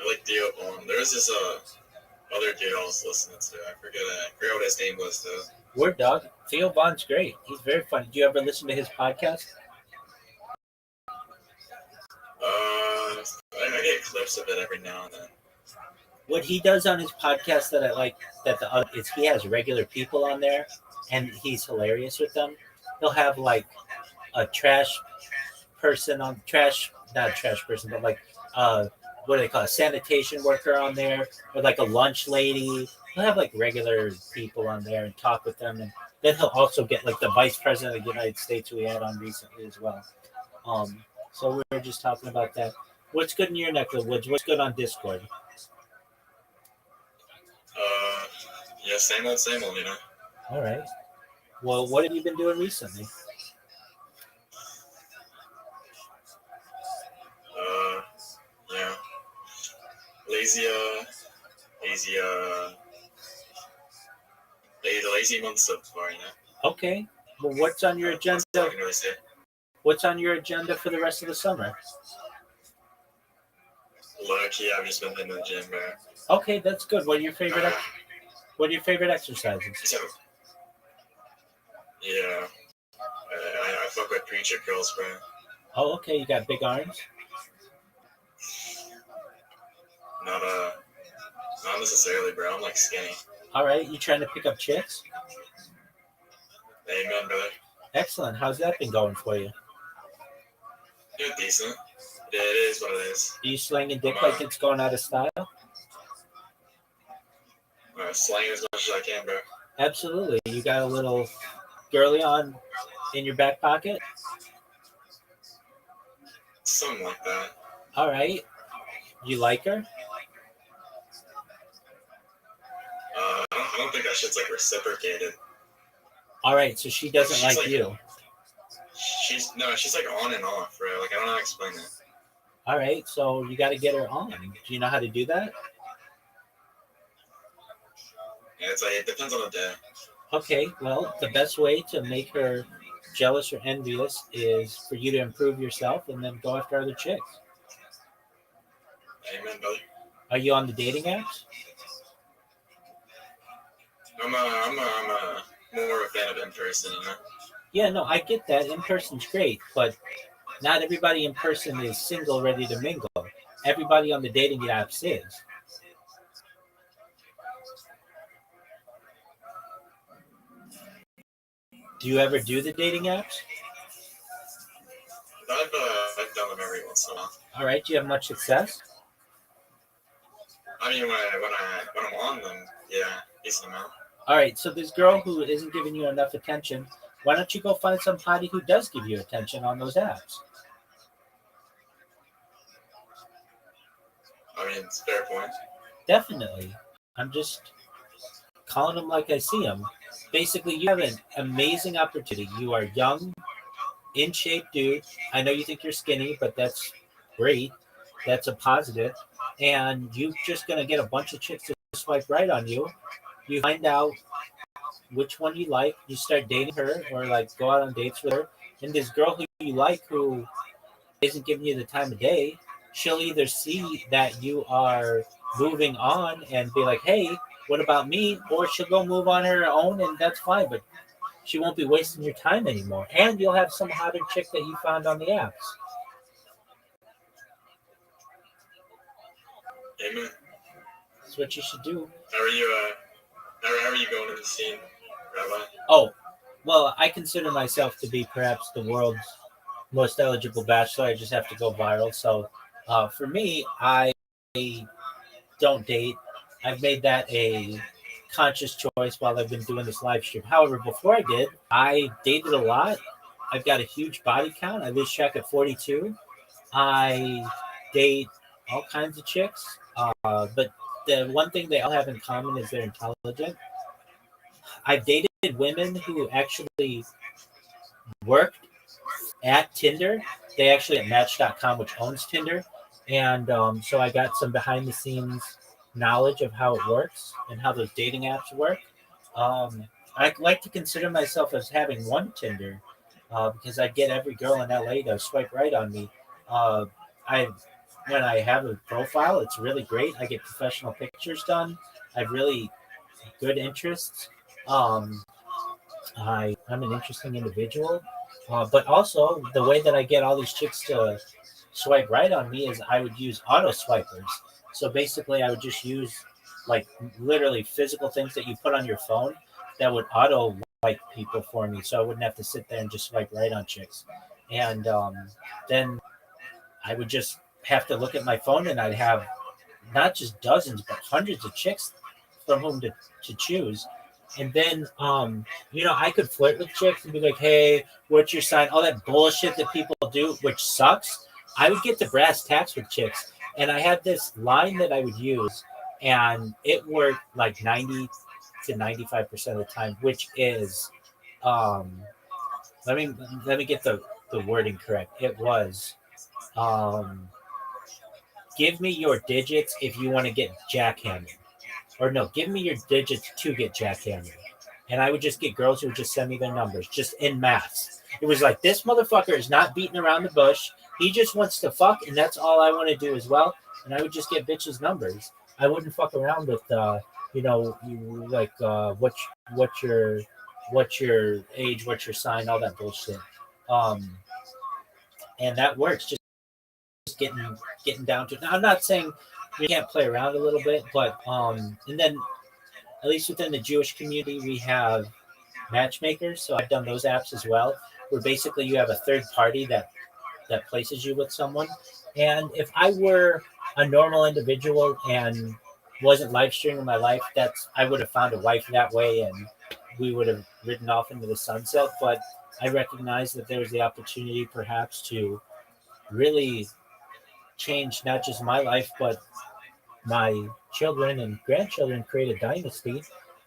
like Theo Bone. There's this other dude I was listening to. I forget what his name was though. Word dog. Theo Bond's great. He's very funny. Do you ever listen to his podcast? I get clips of it every now and then. What he does on his podcast that I like is he has regular people on there, and he's hilarious with them. He'll have like a trash person on not a trash person, but like what do they call it? A sanitation worker on there, or like a lunch lady. He'll have like regular people on there and talk with them, and then he'll also get like the vice president of the United States who we had on recently as well. So we were just talking about that. What's good in your neck of the woods? What's good on Discord? Yeah, same old, All right. Well, what have you been doing recently? Yeah. Lazy the lazy months so far, you know. Okay. Well, what's on your agenda? That's all I can really say. What's on your agenda for the rest of the summer? Low key, I've just been hitting the gym, bro. Okay, that's good. What are your favorite exercises? So, yeah, I fuck with preacher girls, bro. Oh, okay. You got big arms. Not necessarily, bro. I'm like skinny. All right. You trying to pick up chicks? Amen, brother. Excellent. How's that been going for you? You're decent. Yeah, it is what it is. Are you slinging dick like it's going out of style? Slang as much as I can, bro. Absolutely. You got a little girly on in your back pocket? Something like that. All right. You like her? I don't think that shit's like reciprocated. All right. So she doesn't She's like you. She's like on and off, bro. Like I don't know how to explain it. All right. So you got to get her on. Do you know how to do that? Yeah, it's like it depends on the day. Okay. Well, the best way to make her jealous or envious is for you to improve yourself and then go after other chicks. Amen, brother. Are you on the dating apps? I'm more a fan of in person, you know. Yeah, no, I get that. In person's great, but not everybody in person is single, ready to mingle. Everybody on the dating apps is. Do you ever do the dating apps? I've done them every once in a while. All right. Do you have much success? I mean, when I'm on them, yeah, decent amount. All right. So this girl who isn't giving you enough attention, why don't you go find some hottie who does give you attention on those apps? I mean, it's a fair point. Definitely. I'm just calling them like I see them. Basically, you have an amazing opportunity. You are young, in shape dude. I know you think you're skinny, but that's great. That's a positive. And you're just going to get a bunch of chicks to swipe right on you. You find out which one you like. You start dating her or like go out on dates with her. And this girl who you like who isn't giving you the time of day, she'll either see that you are moving on and be like, hey, what about me? Or she'll go move on her own and that's fine. But she won't be wasting your time anymore. And you'll have some hotter chick that you found on the apps. Amen. That's what you should do. How are you? How are you going in the scene, Rabbi? Oh, well, I consider myself to be perhaps the world's most eligible bachelor. I just have to go viral. So for me, I don't date. I've made that a conscious choice while I've been doing this live stream. However, before I did, I dated a lot. I've got a huge body count. I lose track at 42. I date all kinds of chicks. But the one thing they all have in common is they're intelligent. I've dated women who actually worked at Tinder. They actually at Match.com, which owns Tinder. And so I got some behind the scenes knowledge of how it works and how those dating apps work. I like to consider myself as having one Tinder because I get every girl in LA to swipe right on me. When I have a profile, it's really great. I get professional pictures done. I have really good interests. I'm an interesting individual. But also, the way that I get all these chicks to swipe right on me is I would use auto swipers. So basically, I would just use like literally physical things that you put on your phone that would auto like people for me. So I wouldn't have to sit there and just swipe right on chicks. And then I would just have to look at my phone and I'd have not just dozens, but hundreds of chicks from whom to choose. And then, I could flirt with chicks and be like, hey, what's your sign? All that bullshit that people do, which sucks. I would get to brass tacks with chicks. And I had this line that I would use, and it worked like 90 to 95% of the time, which is, let me get the wording correct. It was, give me your digits if you want to get jackhammered. or no, give me your digits to get jackhammered. And I would just get girls who would just send me their numbers, just in mass. It was like, this motherfucker is not beating around the bush. He just wants to fuck, and that's all I want to do as well. And I would just get bitches' numbers. I wouldn't fuck around with, what's your age, what's your sign, all that bullshit. And that works. Just getting down to it. Now, I'm not saying we can't play around a little bit, but and then at least within the Jewish community, we have matchmakers. So I've done those apps as well, where basically you have a third party that places you with someone. And if I were a normal individual and wasn't live streaming my life, I would have found a wife that way, and we would have ridden off into the sunset. But I recognize that there was the opportunity, perhaps, to really change not just my life, but my children and grandchildren, create a dynasty,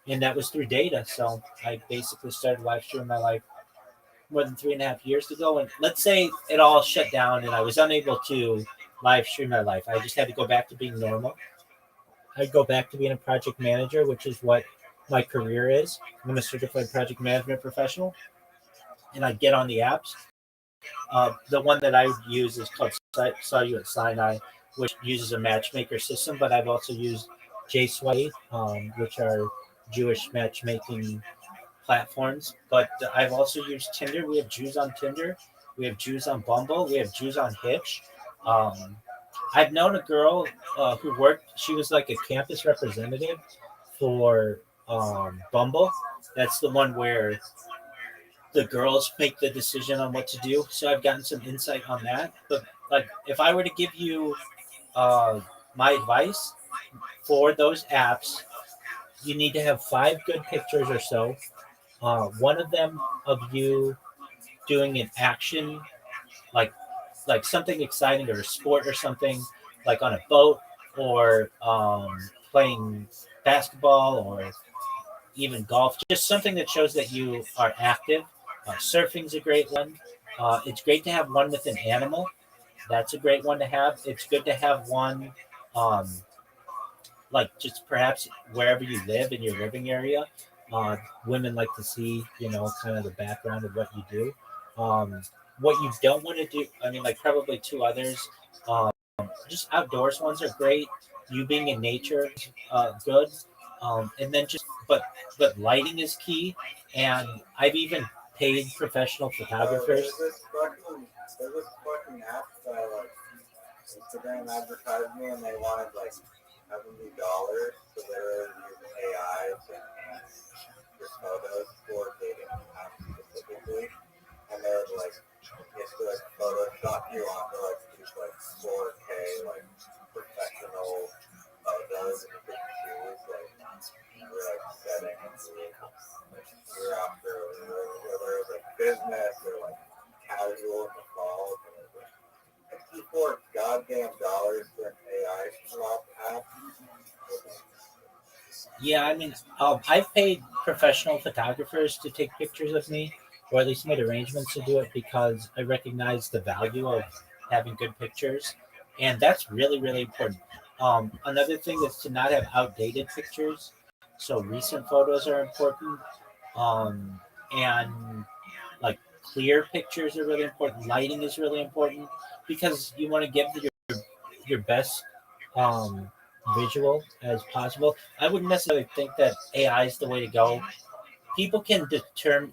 and that was through data. So I basically started live streaming my life more than 3.5 years ago. And let's say it all shut down and I was unable to live stream my life. I just had to go back to being normal. I'd go back to being a project manager, which is what my career is. I'm a certified project management professional, and I'd get on the apps. The one that I would use is called Saw You at Sinai, which uses a matchmaker system, but I've also used JSway, which are Jewish matchmaking platforms. But I've also used Tinder. We have Jews on Tinder. We have Jews on Bumble. We have Jews on Hitch. I've known a girl who worked, she was like a campus representative for Bumble. That's the one where the girls make the decision on what to do. So I've gotten some insight on that. But like, if I were to give you my advice for those apps, you need to have 5 good pictures or so. One of them of you doing an action, like something exciting, or a sport or something, like on a boat, or playing basketball, or even golf. Just something that shows that you are active. Surfing's a great one. It's great to have one with an animal. That's a great one to have. It's good to have one, um, like just perhaps wherever you live in your living area. Women like to see, kind of the background of what you do. What you don't want to do, I mean, like probably 2 others. Just outdoors ones are great. You being in nature, good. And then but lighting is key. And I've even paid professional photographers. There's this fucking app that like Instagram advertised me, and they wanted like $70 to literally use AI to enhance your photos for dating apps specifically, and they would like basically like Photoshop you onto like these like 4K like professional photos, and you could choose like your like settings, you're after whether it's like business or like casual in the fall. $64 goddamn dollars for an AI swap app. Yeah, I mean, I've paid professional photographers to take pictures of me, or at least made arrangements to do it, because I recognize the value of having good pictures, and that's really, really important. Another thing is to not have outdated pictures, so recent photos are important, and like clear pictures are really important. Lighting is really important, because you want to give your best visual as possible. I wouldn't necessarily think that AI is the way to go. People can discern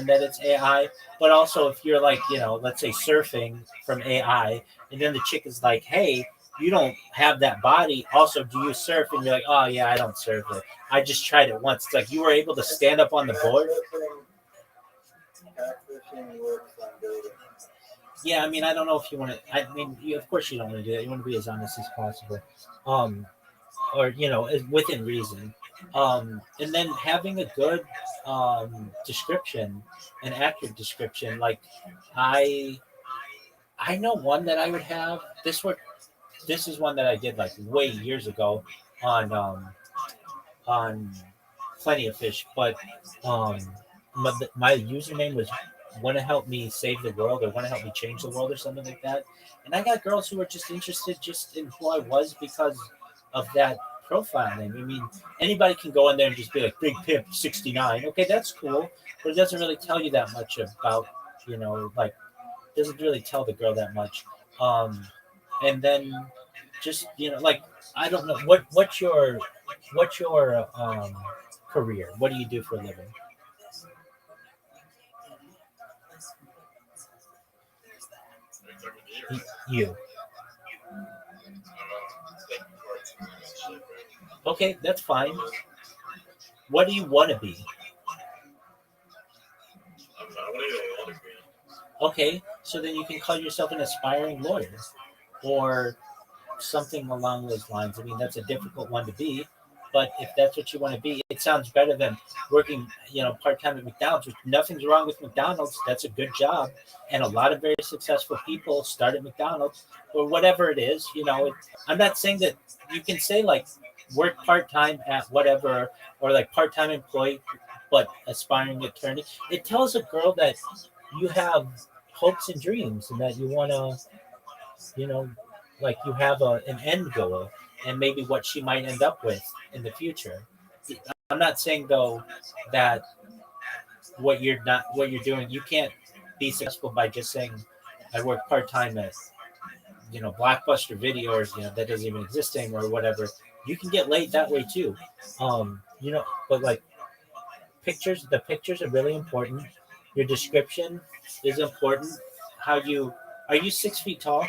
that it's AI, but also if you're like, let's say surfing from AI, and then the chick is like, hey, you don't have that body. Also, do you surf? And you're like, oh yeah, I don't surf it. I just tried it once. It's like you were able to stand up on the board. Yeah, I mean, I don't know if you want to. I mean, of course you don't want to do that. You want to be as honest as possible, or within reason. And then having a good description, an accurate description. Like I know one that I would have. This is one that I did like way years ago on Plenty of Fish, but my username was "Want to help me save the world" or "Want to help me change the world" or something like that. And I got girls who were just interested just in who I was because of that profile name. I mean, anybody can go in there and just be like Big Pimp 69. Okay, that's cool, but it doesn't really tell you that much about, like, doesn't really tell the girl that much. And then just, like, I don't know what's your career? What do you do for a living? You. Okay, that's fine. What do you want to be? Okay, so then you can call yourself an aspiring lawyer or something along those lines. I mean, that's a difficult one to be, but if that's what you want to be, it sounds better than working, part time at McDonald's. Which nothing's wrong with McDonald's. That's a good job, and a lot of very successful people start at McDonald's or whatever it is. I'm not saying that you can say like work part time at whatever or like part time employee, but aspiring attorney. It tells a girl that you have hopes and dreams and that you want to, you know, like you have an end goal and maybe what she might end up with in the future. I'm not saying though that what you're doing, you can't be successful by just saying I work part time at Blockbuster Video or that doesn't even exist anymore or whatever. You can get laid that way too. But like the pictures are really important. Your description is important. Are you 6 feet tall?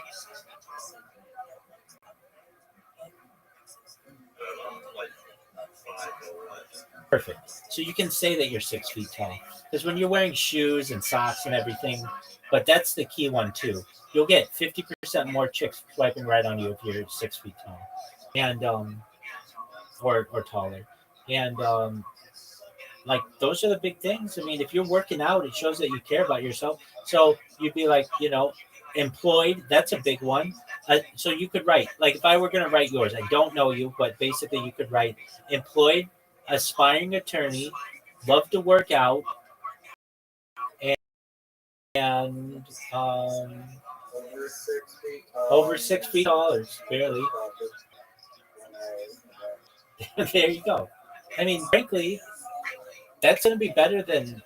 Perfect. So you can say that you're 6 feet tall because when you're wearing shoes and socks and everything, but that's the key one too. You'll get 50% more chicks swiping right on you if you're 6 feet tall, and or taller, and like those are the big things. I mean, if you're working out, it shows that you care about yourself. So you'd be like, employed. That's a big one. So you could write like if I were going to write yours, I don't know you, but basically you could write employed, aspiring attorney, love to work out, and over 6 feet tall, or barely. There you go. I mean, frankly, that's going to be better than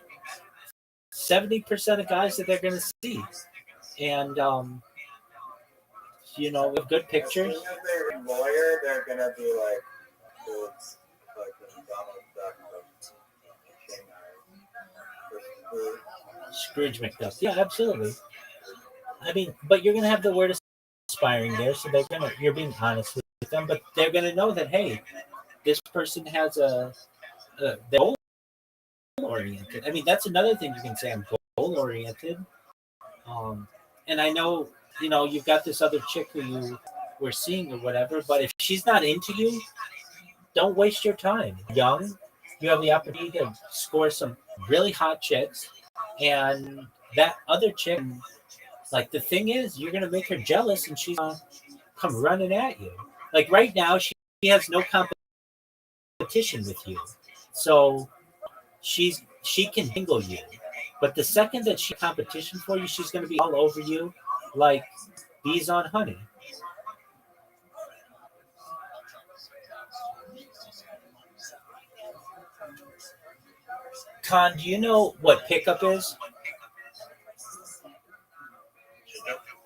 70% of guys that they're going to see. And, with good pictures. If they're a lawyer, they're going to be like Scrooge McDuck. Yeah, absolutely. I mean, but you're going to have the word aspiring there, so you're being honest with them, but they're going to know that, hey, this person has they're goal oriented. I mean, that's another thing you can say. I'm goal oriented. And I know, you've got this other chick who you were seeing or whatever, but if she's not into you, don't waste your time. Young, you have the opportunity to score some really hot chicks, and that other chick, like the thing is, you're gonna make her jealous, and she's gonna come running at you. Like right now, she has no competition with you, so she can jingle you. But the second that she's competition for you, she's gonna be all over you, like bees on honey. Con, do you know what pickup is?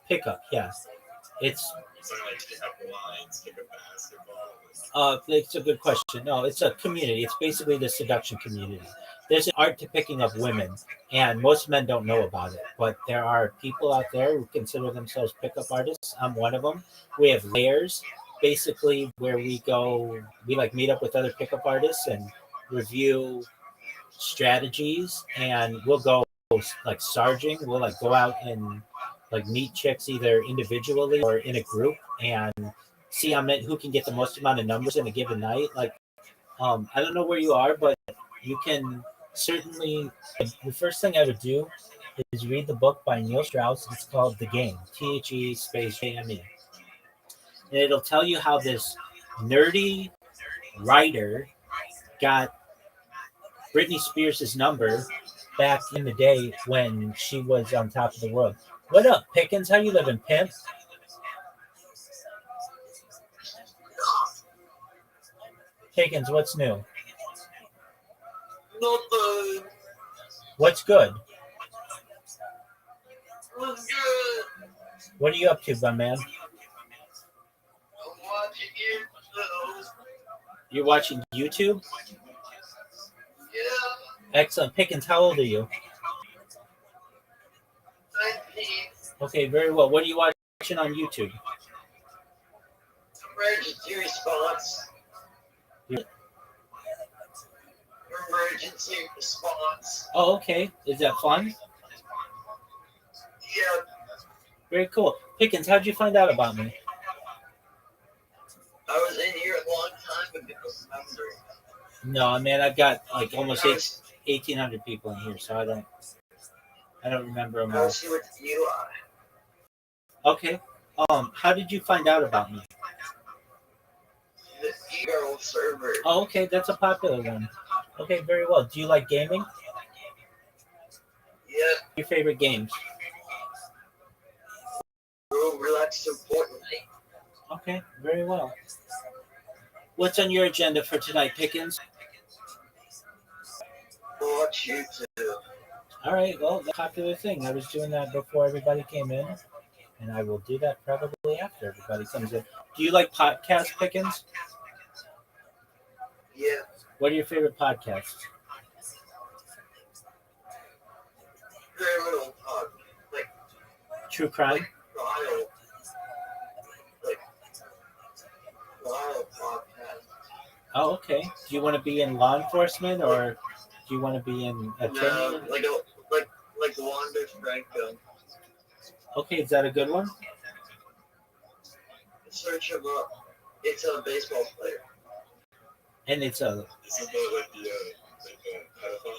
Pickup, yeah. It's it's a good question. No, it's a community. It's basically the seduction community. There's an art to picking up women, and most men don't know about it. But there are people out there who consider themselves pickup artists. I'm one of them. We have layers, basically, where we like meet up with other pickup artists and review strategies, and we'll go like sarging. We'll like go out and like meet chicks either individually or in a group and see who can get the most amount of numbers in a given night. Like, I don't know where you are, but you can certainly. The first thing I would do is read the book by Neil Strauss. It's called The Game. THE space JME, and it'll tell you how this nerdy writer got Britney Spears' number back in the day when she was on top of the world. What up, Pickens? How you living, pimp? Higgins, what's new? Nothing. What's good? What's good? What are you up to, my man? I'm watching you. You're watching YouTube? Yeah. Excellent. Pickens, how old are you? 19. Okay, very well. What are you watching on YouTube? Emergency response. Emergency response. Oh, okay. Is that fun? Yeah. Very cool. Pickens, how'd you find out about me? I was in here a long time ago. I'm sorry. No, man, I've got like almost I was, 1,800 people in here, so I don't remember them I all. was here with Eli. Okay. How did you find out about me? The Eagle server. Oh, okay, that's a popular one. Okay, very well. Do you like gaming? Yeah. Your favorite games? Relax importantly. Okay, very well. What's on your agenda for tonight, Pickens? Watch YouTube. All right, well, that's a popular thing. I was doing that before everybody came in, and I will do that probably after everybody comes in. Do you like podcasts, Pickens? Yeah. What are your favorite podcasts? Criminal talk. Like True crime? trial. Like trial podcast. Oh, okay. Do you want to be in law enforcement or do you want to be in attorney? No, like Wanda Franco. Okay, is that a good one? Search him up. It's a baseball player. And it's a Isn't that like the pedophile?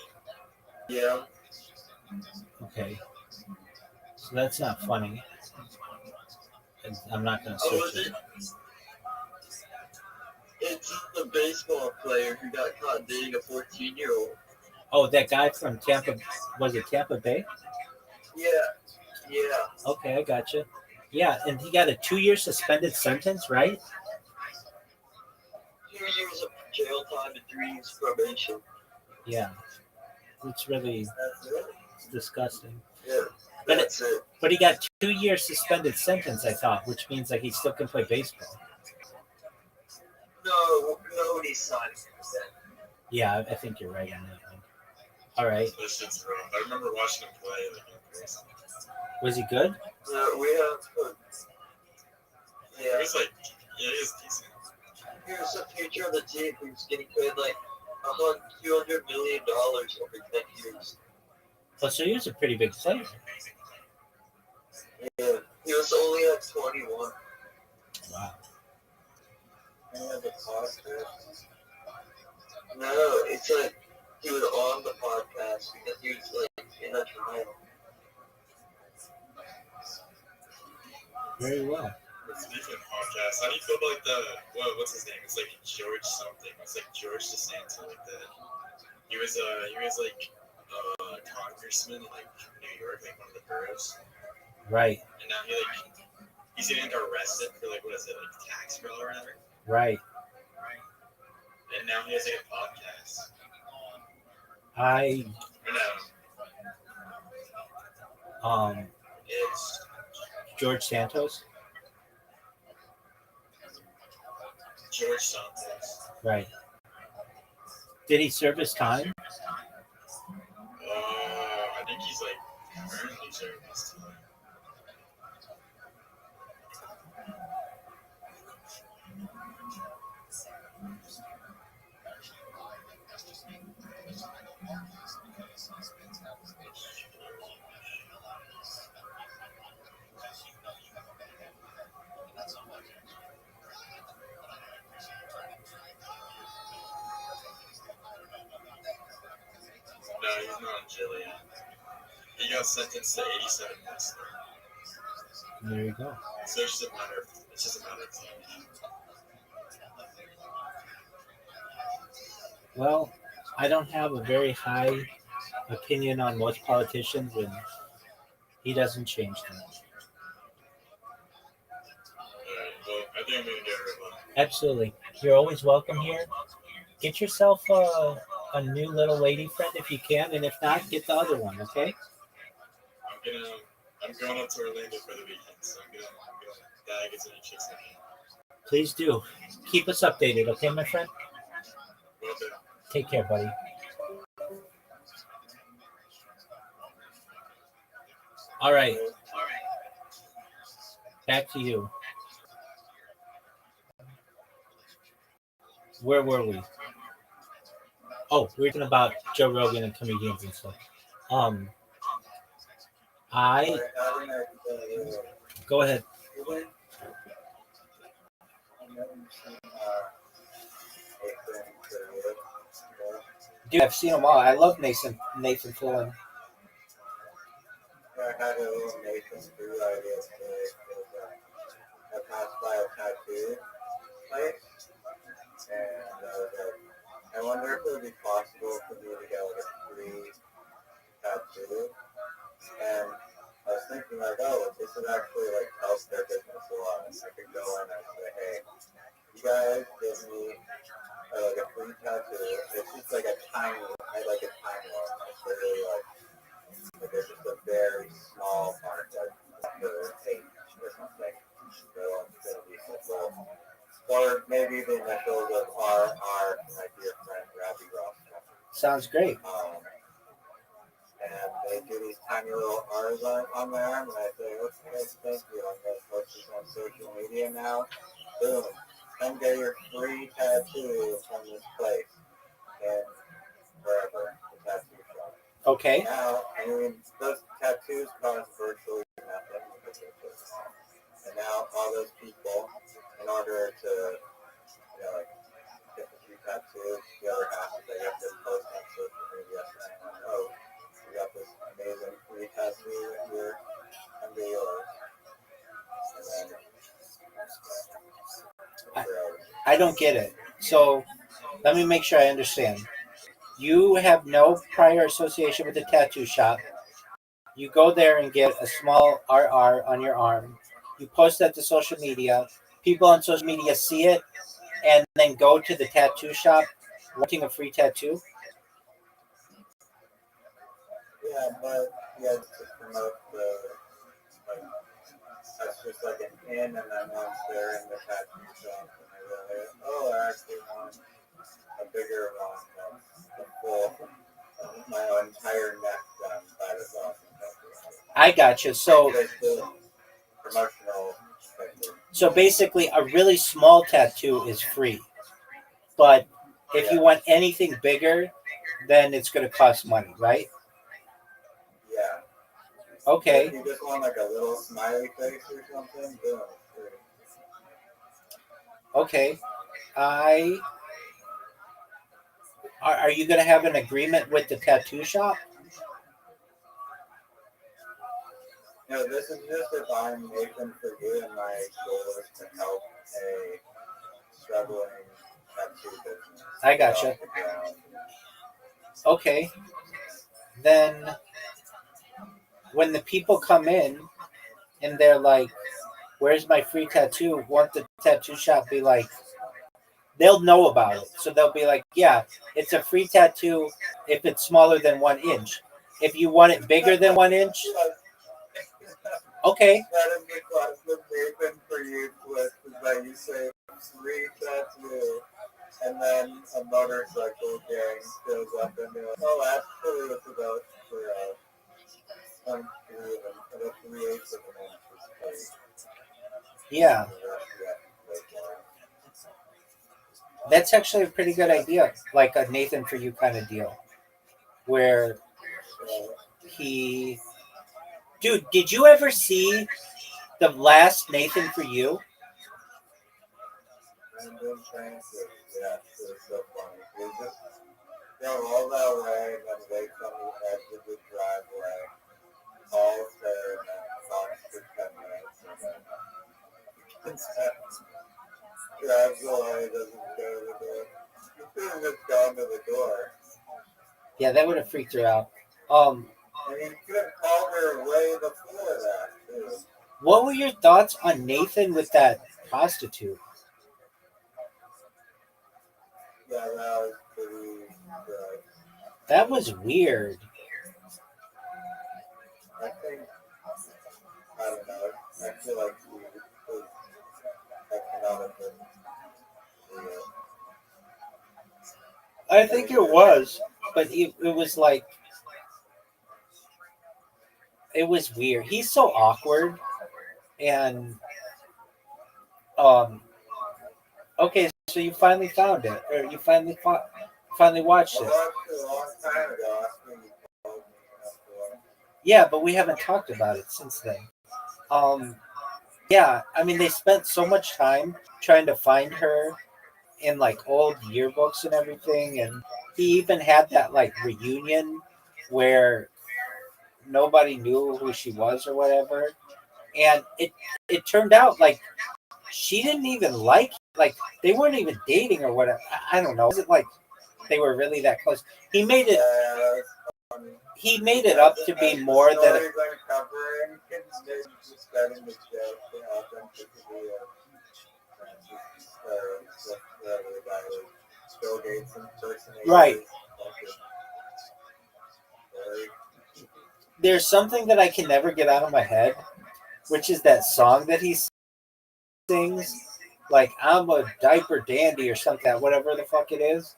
Yeah. okay. So that's not funny. I'm not gonna Oh, search is it. it? It's a baseball player who got caught dating a 14-year-old. Oh, that guy from Tampa, was it Tampa Bay? Yeah. Yeah. Okay, I gotcha. Yeah, and he got a 2-year suspended sentence, right? 2 years of jail time and 3 years probation. Yeah. It's really That's it. disgusting. Yeah. But That's it. But he got 2-year suspended sentence, I thought, which means like he still can play baseball. No, nobody's signing that. Yeah, I think you're right on that one. All right. This shit's rough. I remember watching him play like in person. Was he good? We have. He Yeah. was like, yeah, he was decent. Here's a future of the team who's getting paid like $200 million over 10 years. Oh, so he was a pretty big player. Yeah. He was only at 21. Wow. He has a podcast. No, it's like he was on the podcast because he was like in a trial. Very well. Speaking of podcasts, how do you feel about what's his name? It's like George something. It's like George DeSantis, like that. He was like a congressman in like New York, like one of the boroughs. Right. And now he's getting arrested for like what is it, like tax fraud or whatever. Right. And now he has like a podcast. I Or no, It's George Santos. George Santos. Right. Did he serve his time? I think he's like currently serving his time. No, he's not in jail yet. He got sentenced to 87 months. There you go. So it's just a matter of time. Well, I don't have a very high opinion on most politicians, and he doesn't change them. Alright, well, I think I'm gonna get her. Absolutely. You're always welcome here. Get yourself a new little lady friend if you can, and if not, get the other one. Okay. I'm going up to Orlando for the weekend, so I'm gonna bag as many chicks as I can. Please do. Keep us updated, okay, my friend? Will do. Take care, buddy. All right. Back to you. Where were we? Oh, we were talking about Joe Rogan and comedians and stuff. Um, I go ahead. Dude, I've seen them all. I love Nathan Fillion. I had a little Nathan Drew idea today. I passed by a tattoo place, and I wonder if it would be possible for me to get like a free tattoo. And I was thinking like, oh, this would actually like help their business a lot. I could go in and say, hey, you guys give me like a free tattoo. It's just like a tiny, I like a tiny one. It's really like it's just a very small part, like for 8 or something. So it's gonna be simple. Or maybe the initials of R, my dear friend Rabbi Rothschild. Sounds great. And they do these tiny little R's on my arm, and I say, okay, thank you. I'm going to post this on social media now. Boom. Come get your free tattoo from this place. And wherever, the tattoo shop. Okay. Now, I mean, those tattoos cost virtually nothing because they're so small. And now all those people, in order to, like, get the free tattoo, the other half is they have to post on social media saying, oh, we got this amazing free tattoo here under yours. And then, I don't get it. So let me make sure I understand. You have no prior association with the tattoo shop. You go there and get a small RR on your arm. You post that to social media. People on social media see it and then go to the tattoo shop wanting a free tattoo. yeah, but yeah, to promote the, like, that's just like an in, and then once they're in the tattoo shop, and they realize, oh, I actually want a bigger one that's the full, my entire neck done by this awesome tattoo. I got you. So promotional tattoo. So basically, a really small tattoo is free. But if you want anything bigger, then it's going to cost money, right? Yeah. Okay. If you just want like a little smiley face or something, boom. Okay. Are you going to have an agreement with the tattoo shop? No, this is just if I'm Nathan for you, and my goal is to help a struggling tattoo business. I gotcha. Okay. Then when the people come in and they're like, where's my free tattoo? Won't the tattoo shop be like, they'll know about it. So they'll be like, yeah, it's a free tattoo if it's smaller than 1 inch. If you want it bigger than 1 inch, okay. That is the classic Nathan for you twist, is that you say free tattoo, and then a motorcycle gang shows up and they're like, oh, actually it's about for 3 of them, about 3/8 of an inch is free. Yeah. That's actually a pretty good idea, like a Nathan for you kind of deal, where he, dude, did you ever see the last Nathan for you? Yeah, it was so funny. We just go all that way and then wait on the edge of the driveway, all there, and then talk for 10 minutes, and then drives away, doesn't go to the door. He could have just gone to the door. Yeah, that would have freaked her out. And he could have called her way before that, too. What were your thoughts on Nathan with that prostitute? Yeah, that was pretty good. That was weird. I think, I don't know, I feel like that cannot have been real. I think it was, but it was like it was weird. He's so awkward, and um. Okay, so you finally found it, or you finally watched I it. watched it a long time ago. I think you told me before. Yeah, but we haven't talked about it since then. Um, yeah, I mean they spent so much time trying to find her in like old yearbooks and everything, and he even had that like reunion where nobody knew who she was or whatever, and it turned out like she didn't even like they weren't even dating or whatever. I don't know. Is it like they were really that close? He made it. Yeah, funny. He made it up to be more than. Stories uncovering and they're just starting to show the authenticity of whatever the guy was, Bill Gates impersonator. Right. There's something that I can never get out of my head, which is that song that he sings, like I'm a diaper dandy or something, whatever the fuck it is.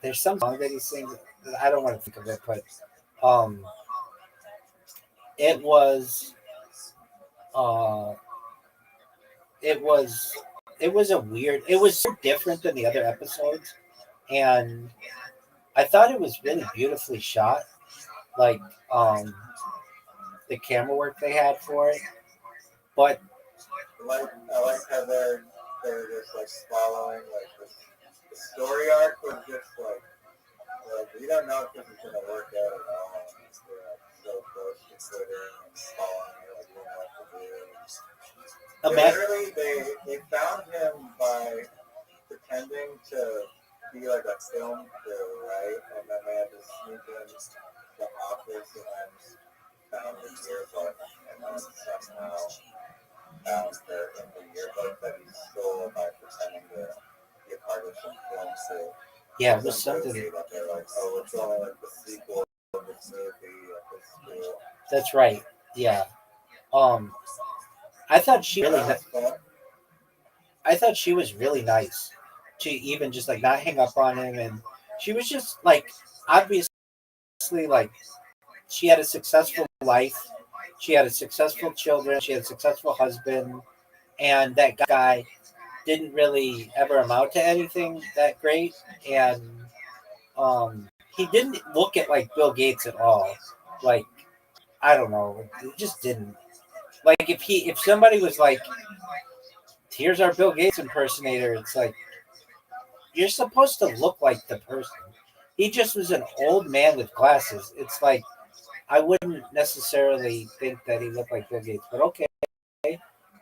There's some song that he sings. I don't want to think of it, but um, it was uh, it was it was a weird. It was so different than the other episodes, and I thought it was really beautifully shot. Like the camera work they had for it, but I like how they're just like following like the story arc was just like you don't know if this is gonna work out at all. They're like so close to quitting and following you like you know what to do. Literally, they found him by pretending to be like a film crew, right? And then they had to sneak in the office and then found the yearbook and then somehow found in the yearbook that he stole by pretending to be a part of some film crew. yeah, it was something. That they're like, oh, it's only like the sequel of this movie at this school. That's right. Yeah. Um, I thought she really. I thought she was really nice. To even just like not hang up on him, and she was just like obviously like she had a successful life. She had a successful children. She had a successful husband, and that guy didn't really ever amount to anything that great. And he didn't look at like Bill Gates at all. Like I don't know, it just didn't. Like if somebody was like, "Here's our Bill Gates impersonator," it's like you're supposed to look like the person. He just was an old man with glasses. It's like I wouldn't necessarily think that he looked like Bill Gates, but okay,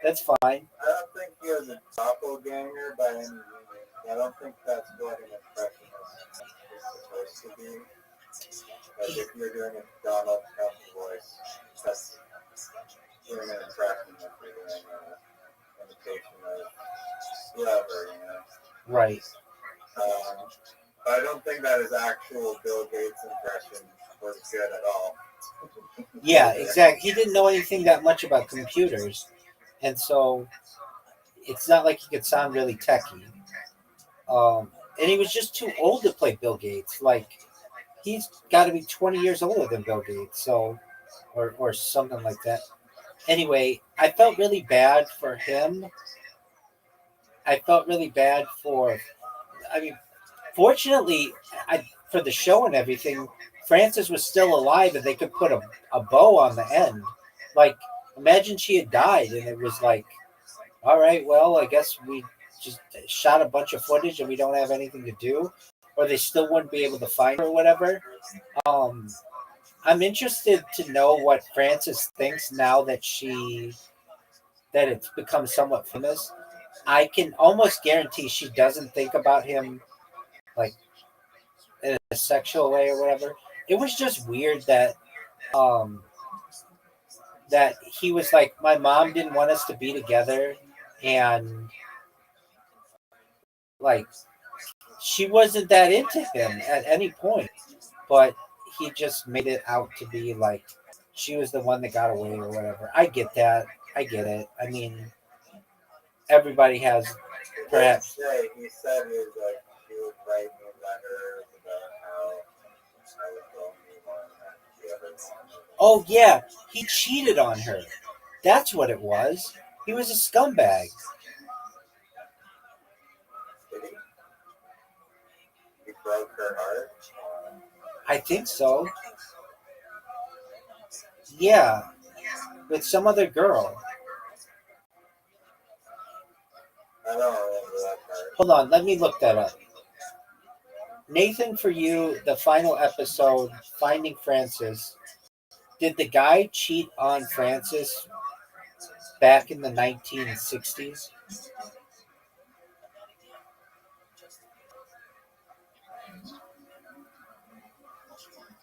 that's fine. I don't think he was a doppelganger by any means. I don't think that's what an impressionist is supposed to be. Like if you're doing a Donald Trump voice, that's doing an impression if you're doing an imitation of whoever, you know. Right. I don't think that his actual Bill Gates impression was good at all. Yeah, exactly. He didn't know anything that much about computers, and so it's not like he could sound really techy. And he was just too old to play Bill Gates. Like he's got to be 20 years older than Bill Gates, so or something like that. Anyway, I felt really bad for him. I felt really bad for. I mean, fortunately, for the show and everything, Frances was still alive, and they could put a bow on the end. Like, imagine she had died, and it was like, all right, well, I guess we just shot a bunch of footage, and we don't have anything to do, or they still wouldn't be able to find her or whatever. I'm interested to know what Frances thinks now that it's become somewhat famous. I can almost guarantee she doesn't think about him like in a sexual way or whatever. It was just weird um that he was like, my mom didn't want us to be together, and like she wasn't that into him at any point, but he just made it out to be like she was the one that got away or whatever. I get that. I get it. I mean, everybody has perhaps. He said he was writing me letters about how I was the only one that he ever wanted. Oh yeah, he cheated on her. That's what it was. He was a scumbag. Did he? He broke her heart. I think so. Yeah, with some other girl. I don't remember that part. Hold on, let me look that up. Nathan, for you, the final episode, Finding Francis. Did the guy cheat on Francis back in the 1960s?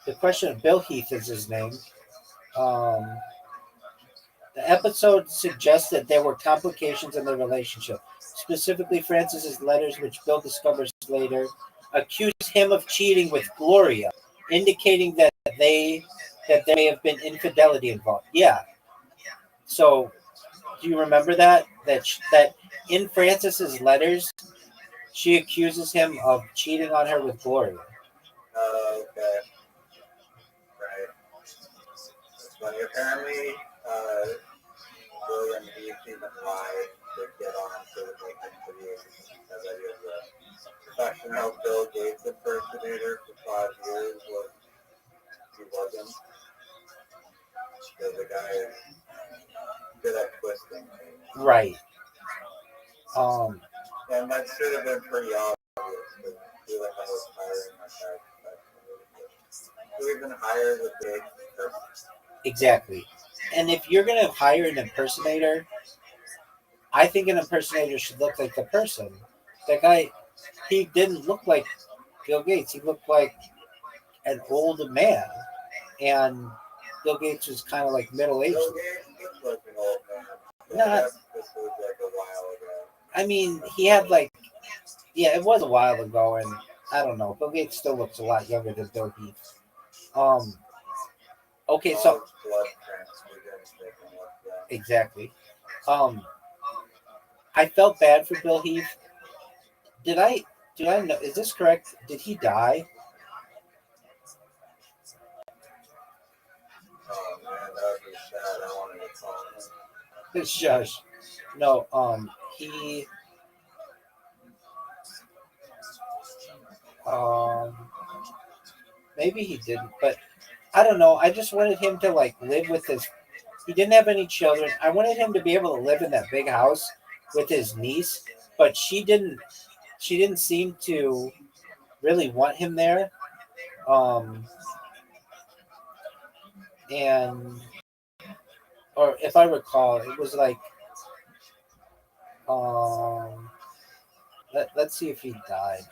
The question of Bill Heath is his name. Um, the episode suggests that there were complications in the relationship. Specifically, Francis's letters, which Bill discovers later, accuse him of cheating with Gloria, indicating that there may have been infidelity involved. Yeah. So, do you remember that that in Francis's letters, she accuses him of cheating on her with Gloria? Oh, okay. Right. That's funny. Apparently, William Heath even lied to get on to the Nathan for you because he was a professional Bill Gates impersonator for 5 years. He wasn't. So the guy is good at twisting things. Right. And that should have been pretty obvious because he was hiring my guy. Who even hires a big person? Exactly. And if you're going to hire an impersonator, I think an impersonator should look like the person. That guy, he didn't look like Bill Gates. He looked like an old man. And Bill Gates was kind of like middle aged. Bill Gates looks like an old man. Not, This was like a while ago. I mean, he had like, yeah, it was a while ago. And I don't know. Bill Gates still looks a lot younger than Bill Heath. Okay, so. Blood transfusions make him look young. Exactly. I felt bad for Bill Heath. Did I know? Is this correct? Did he die? Oh man, that would be sad. I wanted to call him. Shush. No. He. Maybe he didn't, but I don't know. I just wanted him to like live with his. He didn't have any children. I wanted him to be able to live in that big house with his niece, but she didn't. She didn't seem to really want him there. And or if I recall, it was like let's see if he died.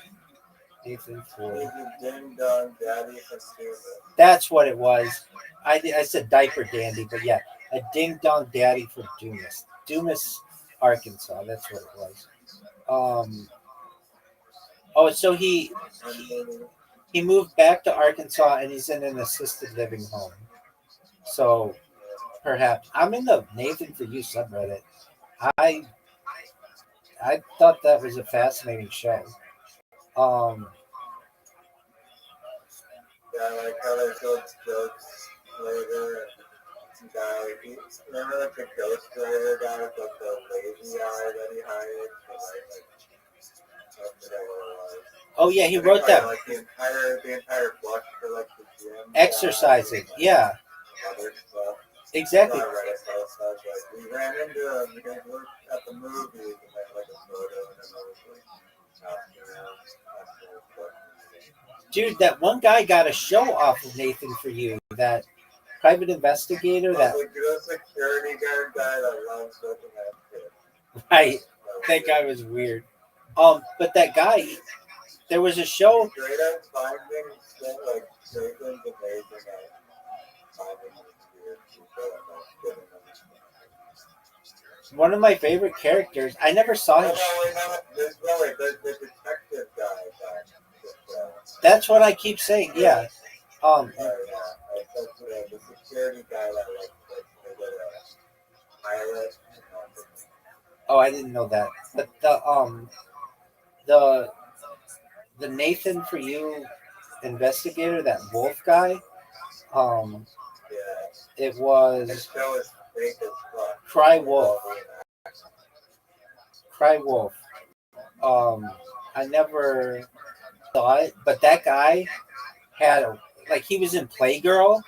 Nathan Ford. He's a ding dong daddy from Cuba. That's what it was. I said diaper dandy, but yeah, a ding dong daddy from Dumas, Arkansas. That's what it was. So he moved back to Arkansas and he's in an assisted living home. So perhaps I'm in the Nathan for You subreddit. I thought that was a fascinating show. Yeah, I like how they showed jokes later. Remember like the ghost writer guy with like the lazy eye that he hired? I forget what it was. Oh yeah, he wrote that. Like the entire book for like the gym. Exercising, yeah. Other stuff. Exactly. So I read it, so I was like, we ran into him because we're at the movies and there's like a photo and then I was like, dude, that one guy got a show off of Nathan for You. That private investigator. That the security guard guy that loves looking at kids. right. That guy was weird. But that guy, there was a show. Straight up finding like Nathan's amazing at finding weird people. One of my favorite characters. I never saw him. The detective guy. That's what I keep saying. Yeah. Oh yeah, that's the security guy that like was a pilot. Oh, I didn't know that. But the the Nathan for you investigator, that Wolf guy. Um, Yeah, it his was show is fake as fuck. Cry Wolf. Cry Wolf. I never saw it, but that guy had like he was in Playgirl,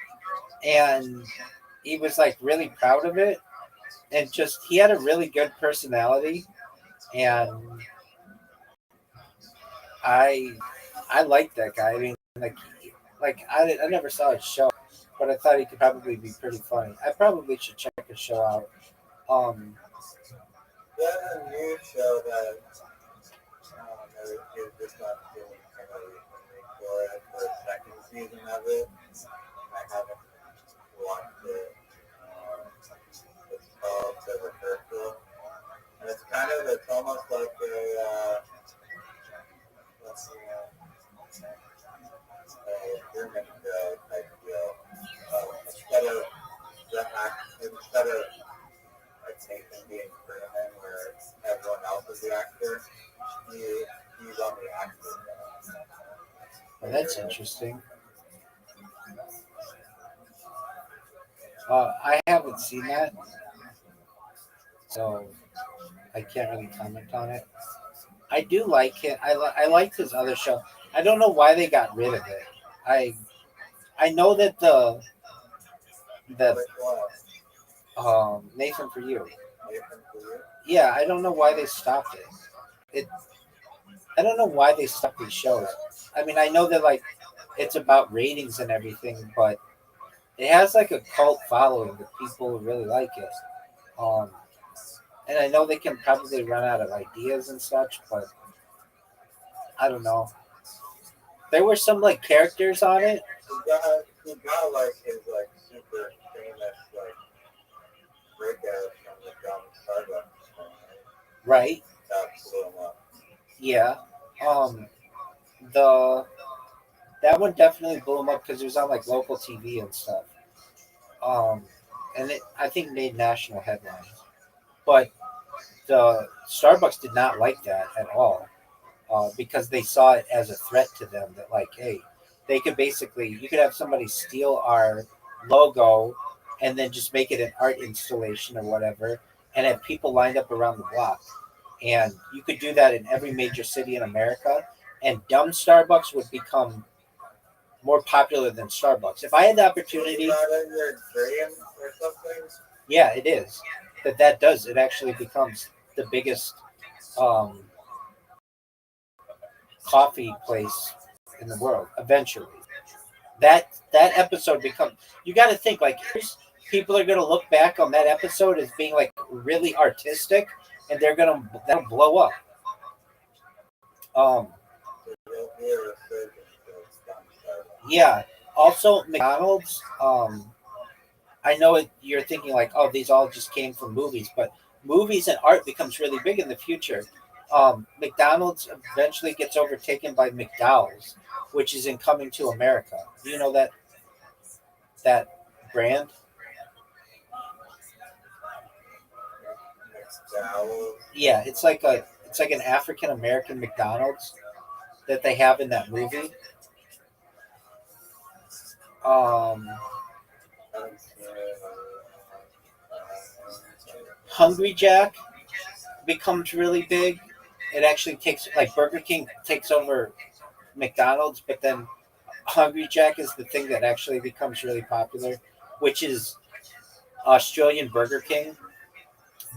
and he was like really proud of it, and just he had a really good personality, and I I liked that guy. I mean, I never saw his show, but I thought he could probably be pretty funny. I probably should check his show out. Um, There's a new show that is just not feeling kind of recently for the second season of it. I haven't watched it. It's called The Rehearsal, and it's almost like a German show type deal. Instead of like Nathan being Freeman, where everyone else is the actor, he's on the actor. well, that's interesting. I haven't seen that, so I can't really comment on it. I do like it. I liked his other show. I don't know why they got rid of it. I I know that the Which one? Nathan for you. Nathan for you? Yeah, I don't know why they stopped it. It I don't know why they stopped these shows. I mean, I know that like it's about ratings and everything, but it has like a cult following that people really like it. Um, and I know they can probably run out of ideas and such, but I don't know. There were some like characters on it, He got like his like super famous like breakout from the Starbucks. right? That blew him up. Yeah. Um, the that one definitely blew them up because it was on like local TV and stuff. Um, and it I think made national headlines. But the Starbucks did not like that at all because they saw it as a threat to them. That like, hey, they could basically you could have somebody steal our logo and then just make it an art installation or whatever, and have people lined up around the block. And you could do that in every major city in America, and dumb Starbucks would become more popular than Starbucks. If I had the opportunity, Not in your dream or something. yeah, it is that does it actually becomes the biggest um, coffee place in the world eventually. That episode becomes you got to think like people are going to look back on that episode as being like really artistic, and that'll blow up. Um, There'll be a resurgence of dumb Starbucks. yeah. Also, McDonald's. I know you're thinking like, oh, these all just came from movies, but movies and art becomes really big in the future. McDonald's eventually gets overtaken by McDowell's, which is in Coming to America. Do you know that brand? McDowell. Yeah, it's like an African American McDonald's that they have in that movie. Um, Hungry Jack becomes really big. It actually takes like Burger King takes over McDonald's, but then Hungry Jack is the thing that actually becomes really popular, which is Australian Burger King.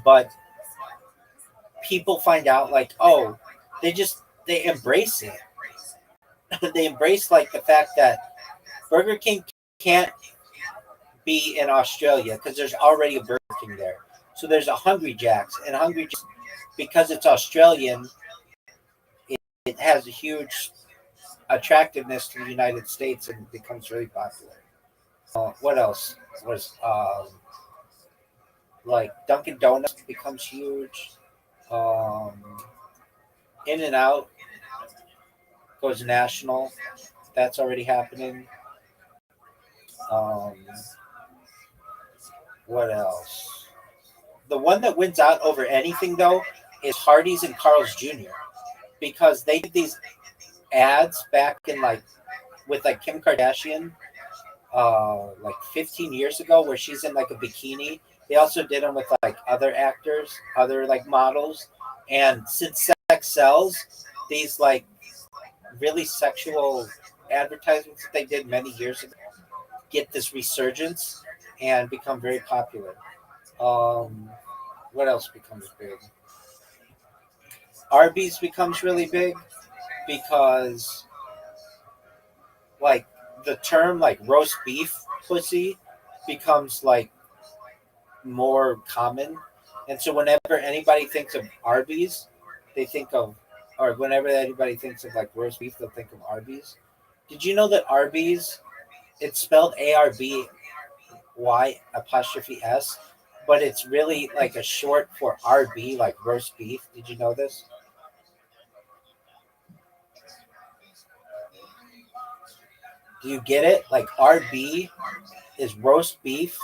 But people find out like, oh, they embrace it. They embrace like the fact that Burger King can't be in Australia because there's already a Burger King there. So there's a Hungry Jack's, and Hungry Jack's, because it's Australian, it has a huge attractiveness to the United States and becomes really popular. What else was like Dunkin' Donuts becomes huge. Um, In and Out goes national. That's already happening. Um, what else? The one that wins out over anything though is Hardee's and Carl's Jr. because they did these ads back in like with like Kim Kardashian, like 15 years ago, where she's in like a bikini. They also did them with like other actors, other like models, and since sex sells, these like really sexual advertisements that they did many years ago get this resurgence and become very popular. Um, what else becomes big? Arby's becomes really big because like the term like roast beef pussy becomes like more common, and so whenever anybody thinks of Arby's, they think of, or whenever anybody thinks of like roast beef, they'll think of Arby's. Did you know that Arby's, it's spelled ARBY apostrophe S, but it's really like a short for RB, like roast beef? Did you know this? Do you get it? Like RB is roast beef.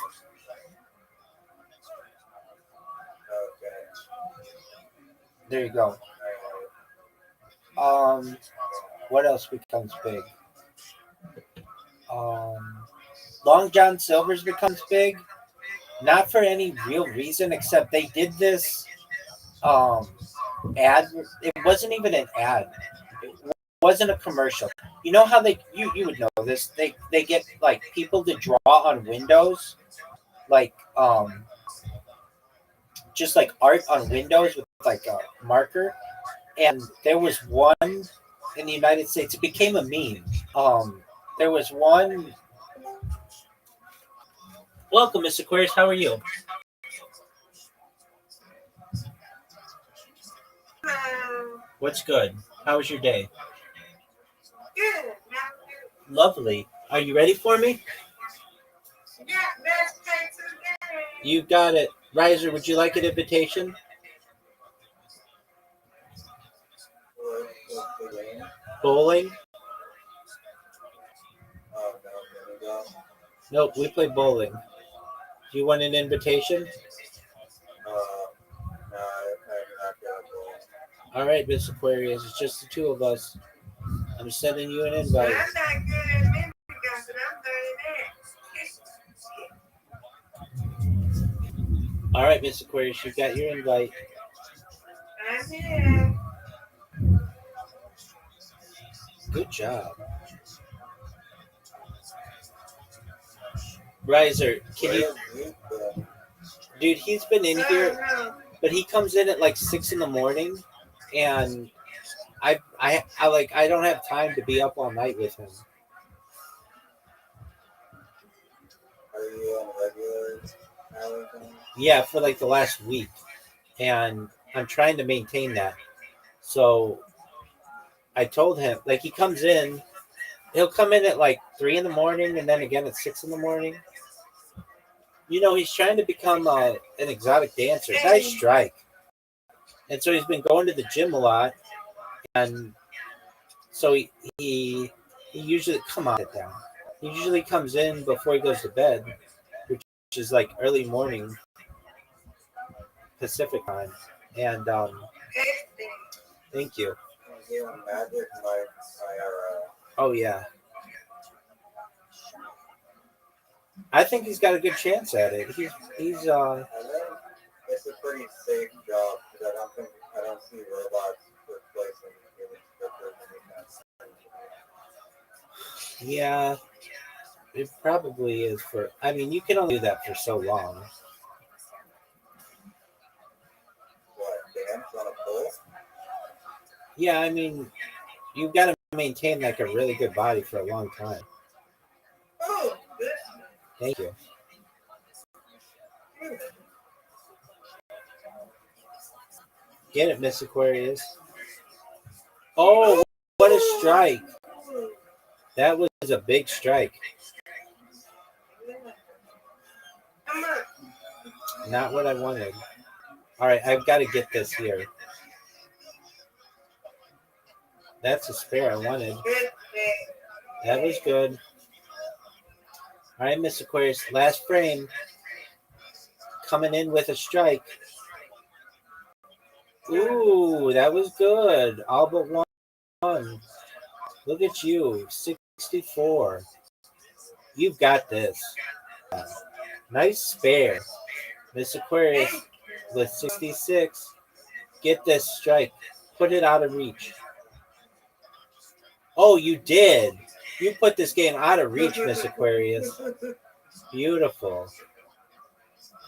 There you go. What else becomes big? Long John Silver's becomes big, not for any real reason except they did this ad. It wasn't even an ad. It wasn't a commercial. You know how you would know this. They get like people to draw on windows, like just like art on windows with like a marker. And there was one in the United States. It became a meme. There was one. Welcome, Miss Aquarius. How are you? What's good? How was your day? Good. Lovely. Are you ready for me? Yeah, let's play together. You got it. Riser, would you like an invitation? Bowling? Nope, we play bowling. Do you want an invitation? All right, Miss Aquarius. It's just the two of us. I'm sending you an invite. I'm not good at mimicking, but I'm learning that. All right, Miss Aquarius, you got your invite. I'm here. Good job. Riser, can you... Dude, he's been in here, but he comes in at like 6 in the morning, and I don't have time to be up all night with him. Are you on regular hours? Yeah, for like the last week, and I'm trying to maintain that. So I told him, like, he comes in, he'll come in at like 3 in the morning, and then again at 6 in the morning. You know, he's trying to become an exotic dancer. Nice strike. And so he's been going to the gym a lot, and so he usually sit down. He usually comes in before he goes to bed, which is like early morning Pacific time. And thank you. Oh yeah. I think he's got a good chance at it. He's It's a pretty safe job because I don't see robots replacing human workers anytime. Yeah, it probably is for. I mean, you can only do that for so long. What, dance on a pole? Yeah, I mean, you've got to maintain like a really good body for a long time. Oh, Thank you. Get it, Miss Aquarius. Oh, what a strike. That was a big strike. Not what I wanted. All right, I've got to get this here. That's a spare I wanted. Good That was good. All right, Miss Aquarius, last frame. Coming in with a strike. Ooh, that was good. All but one. Look at you, 64. You've got this. Nice spare. Miss Aquarius with 66. Get this strike. Put it out of reach. Oh, you did. You put this game out of reach, Miss Aquarius. Beautiful.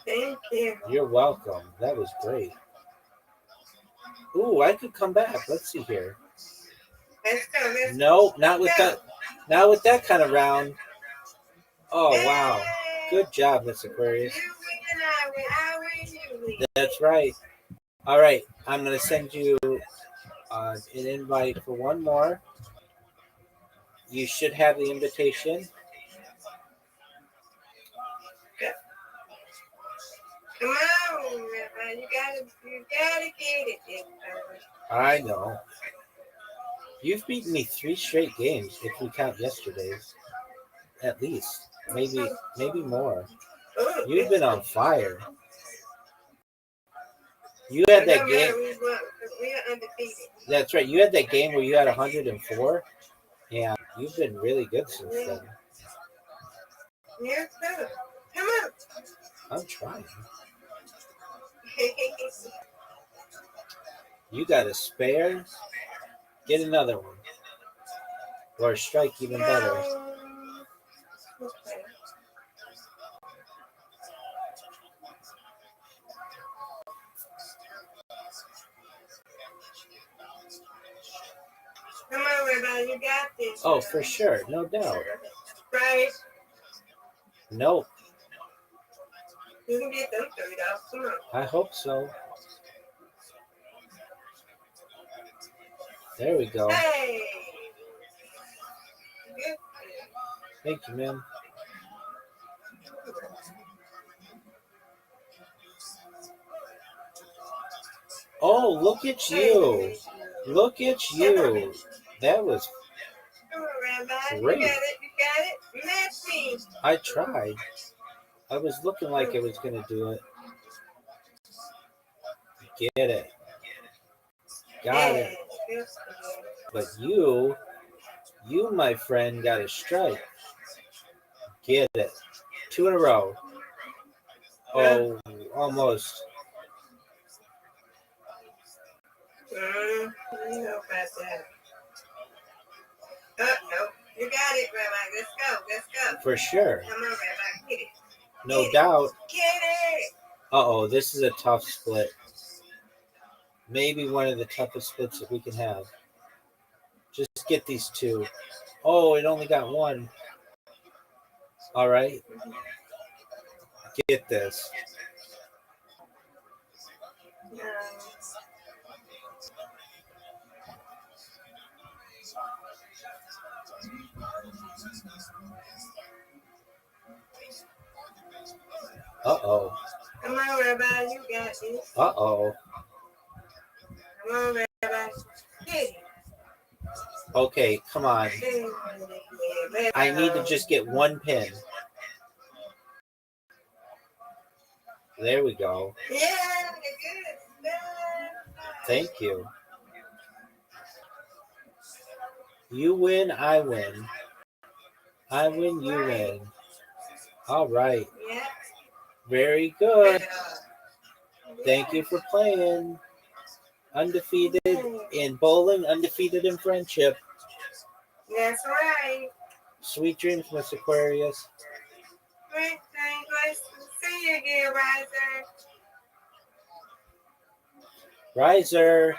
Thank you. You're welcome. That was great. Ooh, I could come back. Let's see here. Let's go. Let's No, not with go. that. Not with that kind of round. Oh wow. Good job, Miss Aquarius. You win and I win. I win, you win. That's right. All right, I'm gonna send you an invite for one more. You should have the invitation. Come on, Rabbi. You gotta get it this time. I know. You've beaten me 3 straight games if we count yesterday's. At least. Maybe more. Ooh, You've been on fire. You had that game. We are undefeated. That's right. You had that game where you had 104. Yeah, you've been really good since then. You're good. Come on. I'm trying. You got a spare. Get another one. Or a strike even better. Okay. Come on, Rabbi. You got this. Oh, for sure. No doubt. Right. Nope. You can get them $30. Come on. I hope so. There we go. Hey. Good. Thank you, ma'am. Oh, look at you. Look at you. That was Come on, Rabbi. great. You got it. You got it. Match me. I tried. I was looking like I was going to do it. Get it. Got it. But you, my friend, got a strike. Get it. 2 in a row. Oh, almost. You know about that. No. You got it, Rabbi. Let's go. Let's go. For sure. Come on, Rabbi. Get it. No doubt. Get it. Uh-oh, this is a tough split. Maybe one of the toughest splits that we can have. Just get these 2. Oh, it only got 1. All right. Get this. No. Uh-oh. Come on, Rabbi. You got this. Uh-oh. Come on, Rabbi. Get it. Okay, come on. I need to just get 1 pin. There we go. Yeah, good. Thank you. You win, I win. I win, you win. All right. Yeah. Very good. Thank you for playing. Undefeated in bowling, undefeated in friendship. That's right. Sweet dreams, Miss Aquarius. Great thing. Let's see you again, Riser. Riser.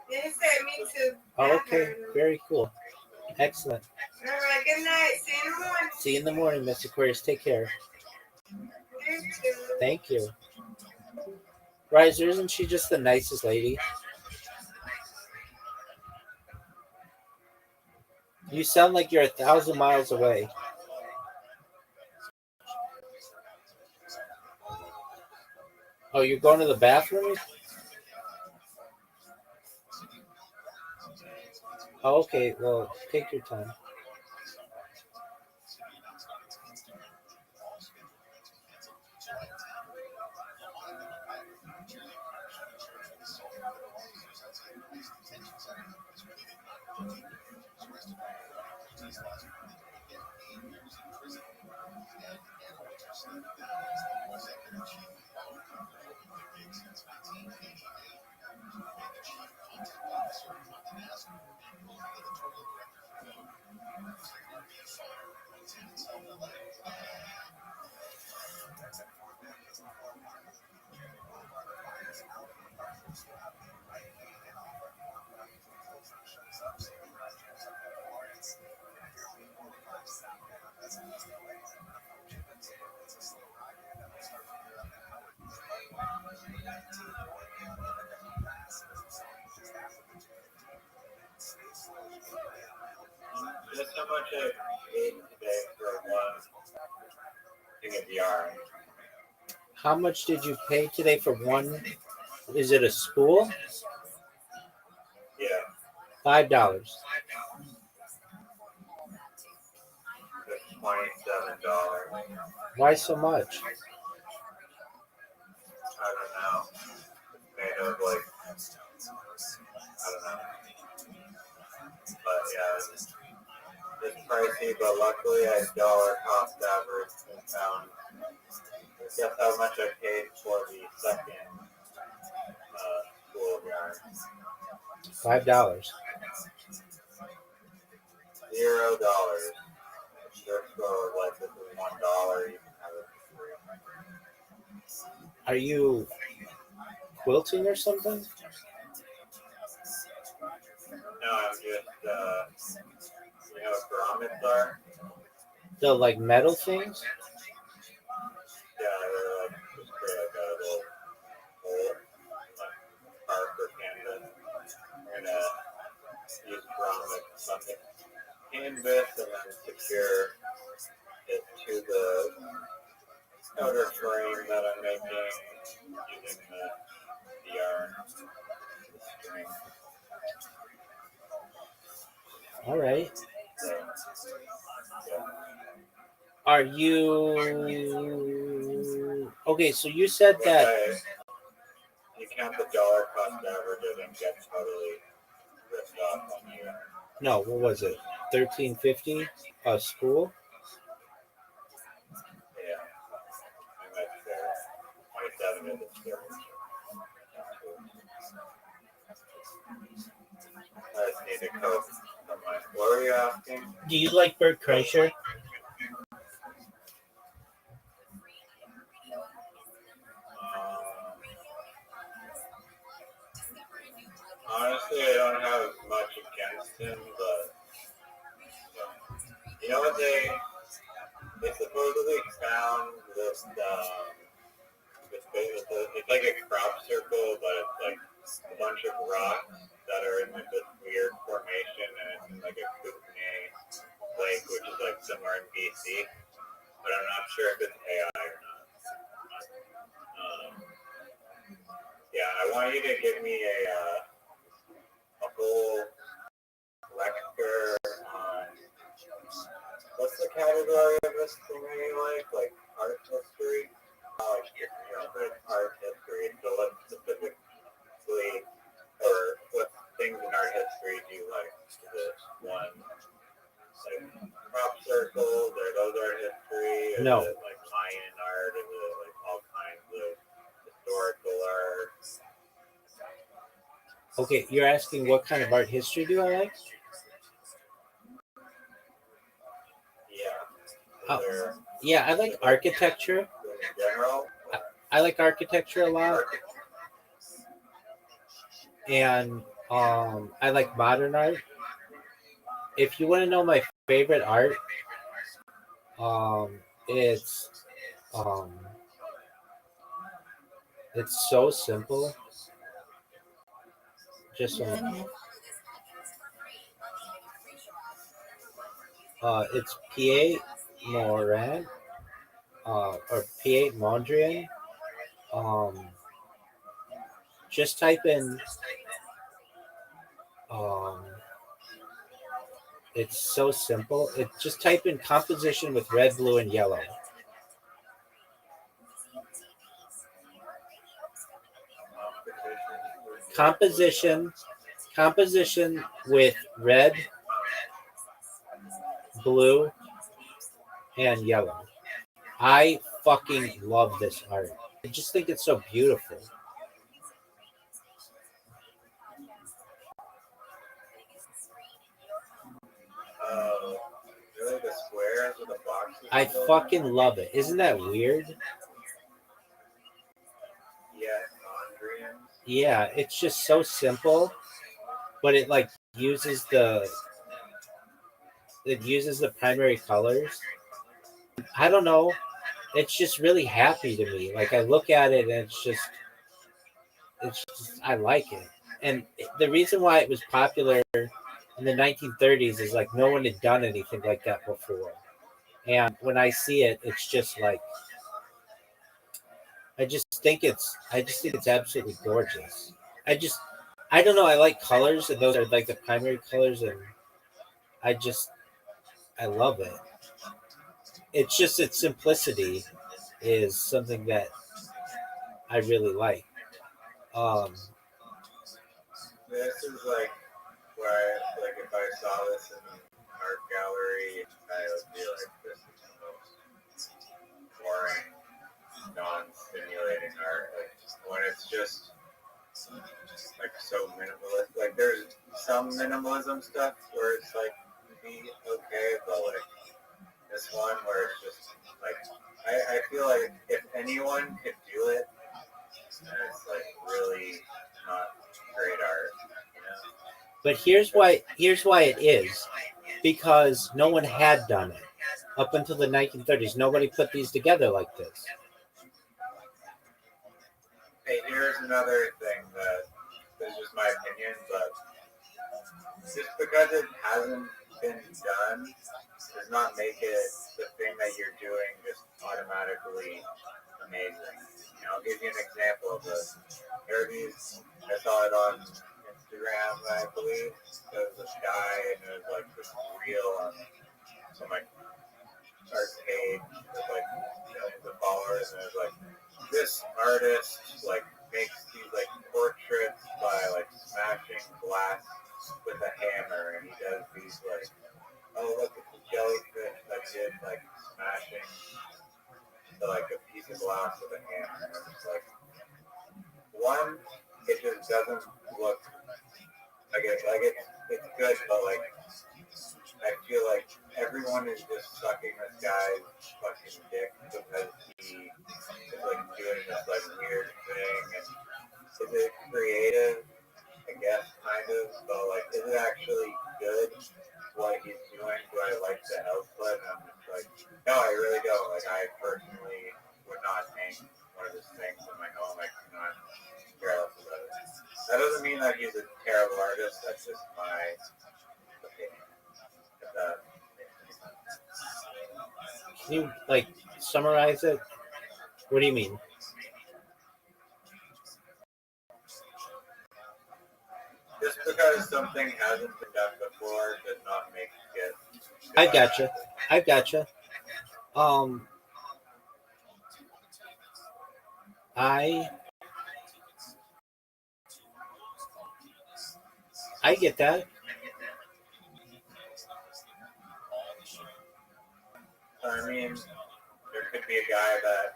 They said me too. Oh, okay, very cool. Excellent. All right, good night. See you in the morning. See you in the morning, Miss Aquarius. Take care. You too. Thank you. Riser, isn't she just the nicest lady? You sound like you're 1,000 miles away. Oh, you're going to the bathroom? Oh, okay, well, take your time. Just how much I paid today for one thing of yarn. How much did you pay today for one? Is it a spool? Yeah, $5. it's $27. Why so much? I don't know. It's made of like I don't know. But yeah, it's pricey, but luckily I dollar cost average and found guess how much I paid for the second spool of yarn. $5. $0. Your store was like this is $1. You can have it for free. Are you quilting or something? No, I'm just you know what grommets are? The like metal things? Yeah, they're like just create like a little hole, like carve for canvas. I'm gonna use grommet something canvas and then secure it to the outer frame that I'm making using the yarn, the string. All right. So, yeah. Are you okay? So you said If that you count the dollar cost average, I think that's totally ripped off on the yarn. no. What was it? $13.50 a spool. Yeah, I think that's fair. 27 is a fair. I just need to coat from my. What were you asking? Do you like Bert Kreischer? Honestly, I don't have much against him, but you know what they supposedly found this thing. It's like a crop circle, but it's like a bunch of rocks that are in like this weird formation, and it's in like a Kootenai lake, which is like somewhere in BC. But I'm not sure if it's AI or not. Yeah, I want you to give me a whole lecture on what's the category of this thing that you like art history? Like but art history. So what specifically, or what things in art history do you like? Is it one like crop circles, or those art history? Is No. it like Mayan art? Is it like all kinds of historical art? Okay, you're asking what kind of art history do I like? Yeah. Oh, There, yeah, I like architecture. in general, I like architecture a lot, and I like modern art. If you want to know my favorite art, it's um, it's so simple. Just a minute. It's P.A. Moran, or P.A. Mondrian. Um, just type in um, It's so simple. It just type in composition with red, blue, and yellow. Composition with red, blue, and yellow. I fucking love this art. I just think it's so beautiful. Really the squares with the boxes? I fucking love it. Isn't that weird? Yeah, Mondrian. Yeah, it's just so simple, but it like uses the primary colors. I don't know. It's just really happy to me. Like I look at it and it's just I like it. And the reason why it was popular in the 1930s is like no one had done anything like that before. And when I see it, it's just like I just think it's absolutely gorgeous. I don't know, I like colors and those are like the primary colors and I just I love it. It's just its simplicity is something that I really like. Um This is like where like if I saw this in an art gallery, I would be like, this is the most boring, non-stimulating art. Like when it's just like so minimalist. Like there's some minimalism stuff where it's like be okay, but like this one where it's just like I feel like if anyone could do it, then it's like really not great art, you know? but here's why it is. Because no one had done it. Up until the 1930s, nobody put these together like this. Hey, here's another thing that is just my opinion, but just because it hasn't been done does not make it the thing that you're doing just automatically amazing. You know, I'll give you an example of this. There are these, I saw it on Instagram, I believe. There was this guy, and it was like this reel on some like art page with like millions of followers, and it was like this artist like makes these like portraits by like smashing glass with a hammer, and he does these like, oh look at the jellyfish that did like smashing like a piece of glass with a hammer, and it's like one, it just doesn't look like it's good, but like I feel like everyone is just sucking this guy's fucking dick because he is like doing this like weird thing. And is it creative? I guess kind of, but like is it actually good what he's doing? Do I like the output? And I'm just like, no, I really don't. Like I personally would not hang one of his things in my home. I cannot care less about it. That doesn't mean that he's a terrible artist. That's just my opinion. Can you like summarize it? What do you mean? Just because something hasn't been done before does not make it good. I gotcha. I get that. I mean, there could be a guy that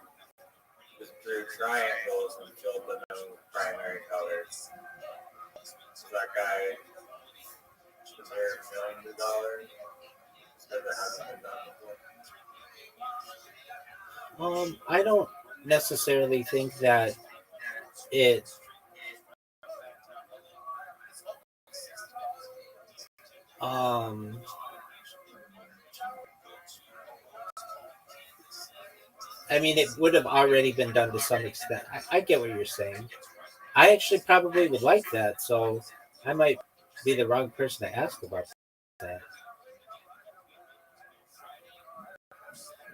just drew triangles and filled them in with primary colors. So that guy deserves millions of dollars because it hasn't been done before. I don't necessarily think that it I mean, it would have already been done to some extent. I get what you're saying. I actually probably would like that, so I might be the wrong person to ask about that.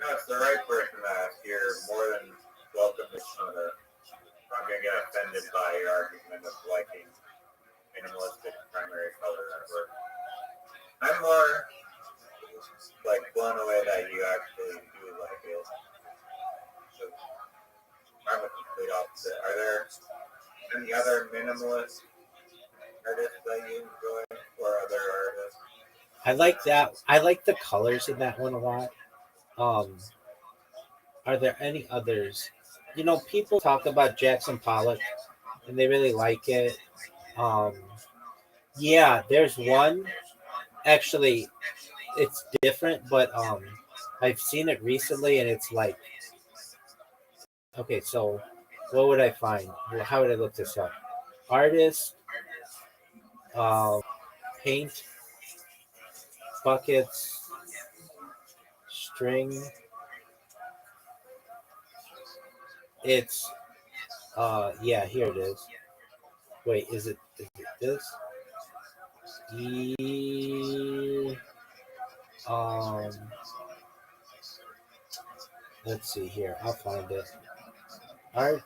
No, it's the right person to ask. You're more than welcome to some of the. I'm going to get offended by your argument of liking minimalistic primary color artwork. I'm more like blown away that you actually do like it. So I'm a complete opposite. Are there any other minimalist artists that you enjoy, or other artists? I like that. I like the colors in that one a lot. Um, are there any others? You know, people talk about Jackson Pollock, and they really like it. Um, yeah, there's one. Actually, it's different, but I've seen it recently, and it's like, okay, so what would I find? How would I look this up? Artist, uh, paint, buckets, string. It's yeah, here it is. Wait, is it this? E um let's see here. I'll find it. Art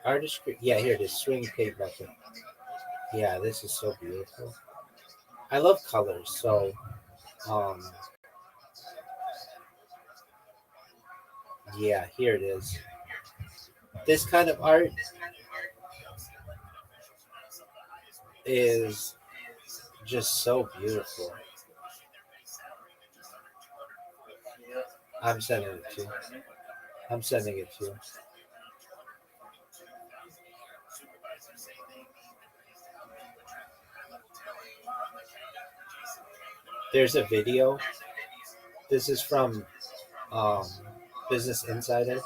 artistry. Yeah, here it is. Swing paint bucket. Yeah, this is so beautiful. I love colors, so um yeah, here it is. This kind of art is just so beautiful. I'm sending it to you. I'm sending it to you. There's a video. This is from um, Business Insider.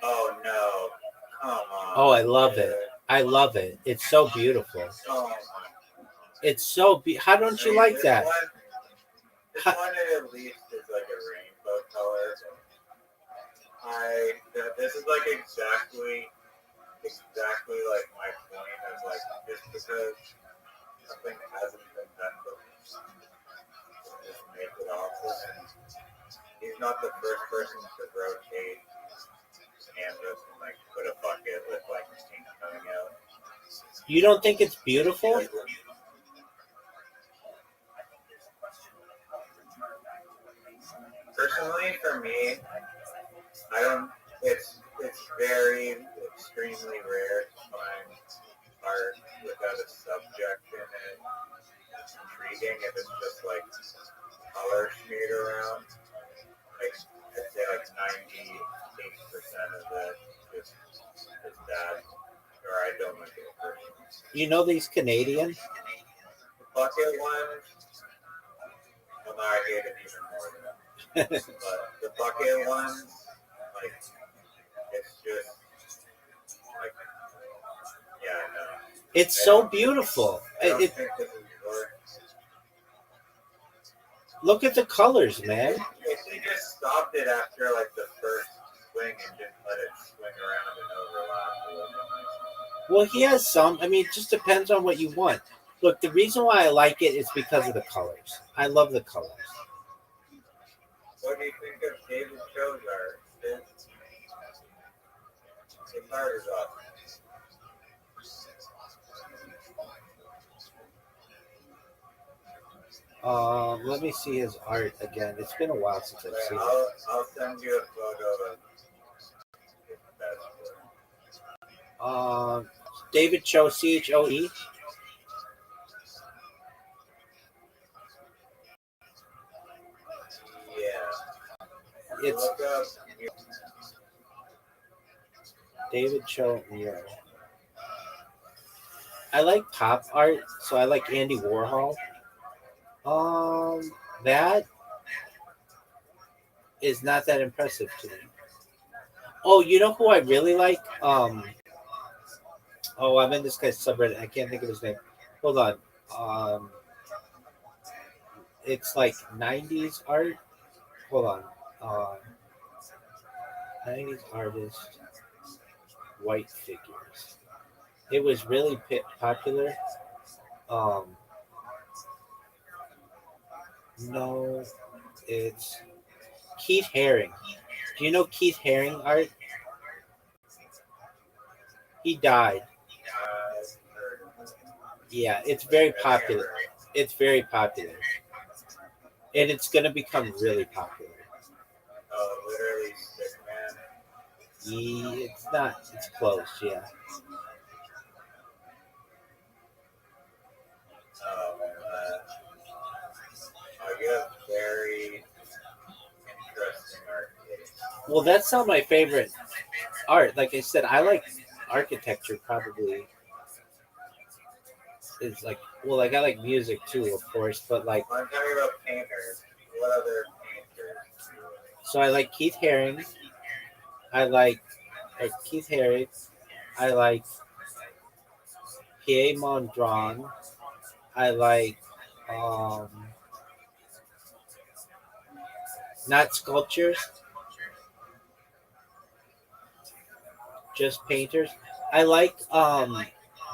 Oh no! Come on! Oh, I love it. I love it. It's so beautiful. Oh, It's so how don't you like that? This one at least is like a rainbow color. This is like exactly like my point of like just because something hasn't been done before, just make it awesome. And he's not the first person to rotate canvas and like put a bucket with like paint coming out. You don't think it's beautiful? Personally, for me, I don't. It's very extremely rare to find art without a subject in it. It's intriguing if it's just like color smeared around. Like I'd say like 98% of it just is that, or I don't like it personally. You know these Canadian? The bucket one, well, no, I hate it even more than that. But the bucket one, like it's just like yeah, no. It's so beautiful. I don't think this is worth. Look at the colors, man. If he just stopped it after like the first swing and didn't let it swing around and overlap, it would have been nice. Well, he has some. I mean, it just depends on what you want. Look, the reason why I like it is because of the colors. I love the colors. What do you think of David Cho's art? His art is awesome. Let me see his art again. It's been a while since I've seen it. I'll send you a photo of his best work. David Cho, CHOE. Yeah. It's Look up. David Cho mural. I like pop art, so I like Andy Warhol. That is not that impressive to me. Oh, you know who I really like? Oh, I'm in this guy's subreddit. I can't think of his name. Hold on. It's like 90s art. Hold on. 90s artist, white figures. It was really popular. No, It's Keith Haring. Do you know Keith Haring art? He died. Yeah, it's very popular. It's very popular. And it's going to become really popular. Literally sick man. It's not. It's close. Yeah. You have very interesting art taste. Well, that's not my favorite art. Like I said, I like architecture. Probably is like. Well, like I like music too, of course. But like, I'm talking about painters. What other painters do you like? so I like Keith Haring. I like Keith Haring. I like Pierre Mondrian. I like um, not sculptures, just painters. I like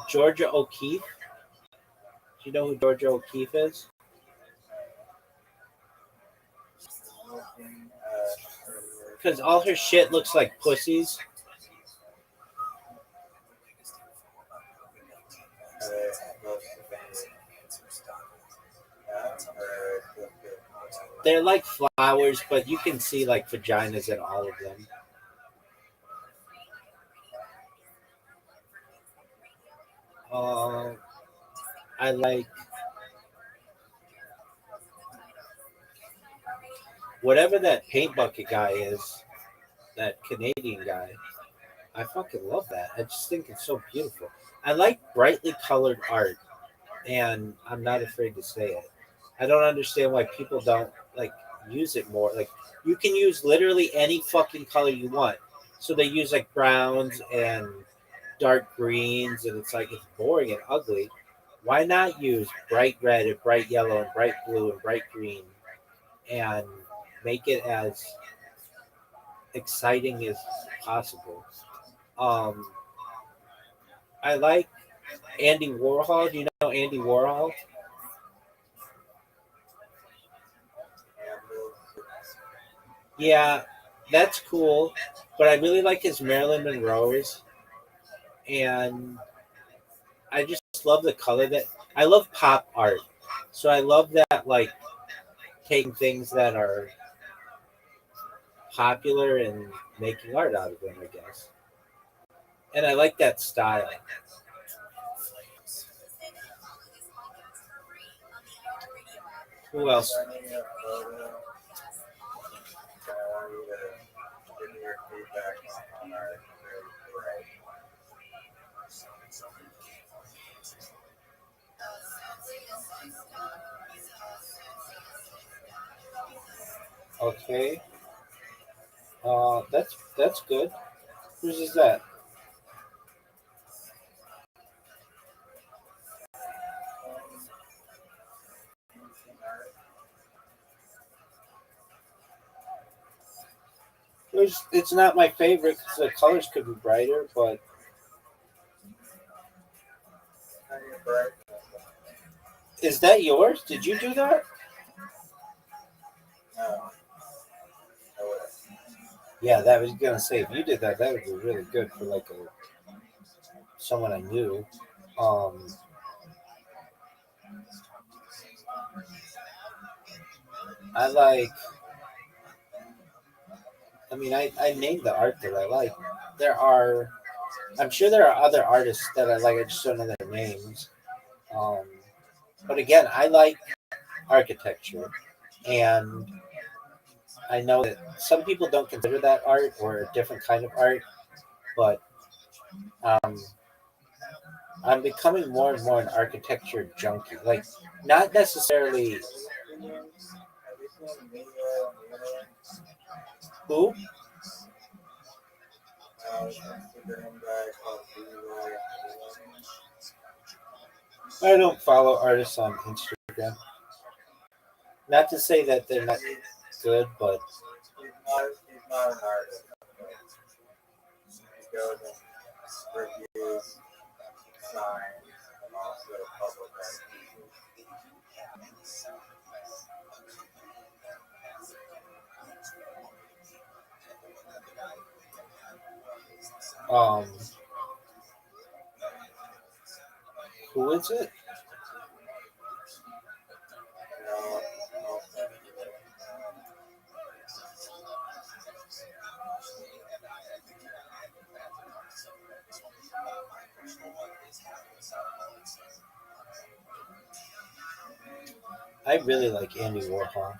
Georgia O'Keeffe. Do you know who Georgia O'Keeffe is? Because all her shit looks like pussies. They're like flowers, but you can see like vaginas in all of them. I like whatever that paint bucket guy is, that Canadian guy. I fucking love that. I just think it's so beautiful. I like brightly colored art, and I'm not afraid to say it. I don't understand why people don't like use it more. Like you can use literally any fucking color you want. So they use like browns and dark greens, and it's like it's boring and ugly. Why not use bright red and bright yellow and bright blue and bright green and make it as exciting as possible? Um, I like Andy Warhol. Do you know Andy Warhol? Yeah, that's cool. But I really like his Marilyn Monroe's, and I just love the color that I love pop art. So I love that, like taking things that are popular and making art out of them, I guess. And I like that style. Who else? Sending you a photo, and I want you to give me your feedback on our very Okay. That's good. Whose is that? It's not my favorite because the colors could be brighter, but bright. is that yours? Did you do that? No. Yeah, that was gonna say if you did that, that would be really good for like someone I knew. Um, I like. I mean, I named the art that I like. There are. I'm sure there are other artists that I like. I just don't know their names. Um, but again, I like architecture, and I know that some people don't consider that art or a different kind of art, but um, I'm becoming more and more an architecture junkie. Like, not necessarily who. I don't follow artists on Instagram. Not to say that they're not good, but He's not an artist. He goes and reviews signs and also public art. Um, who is it? No, I'll send you it. I really like Andy Warhol.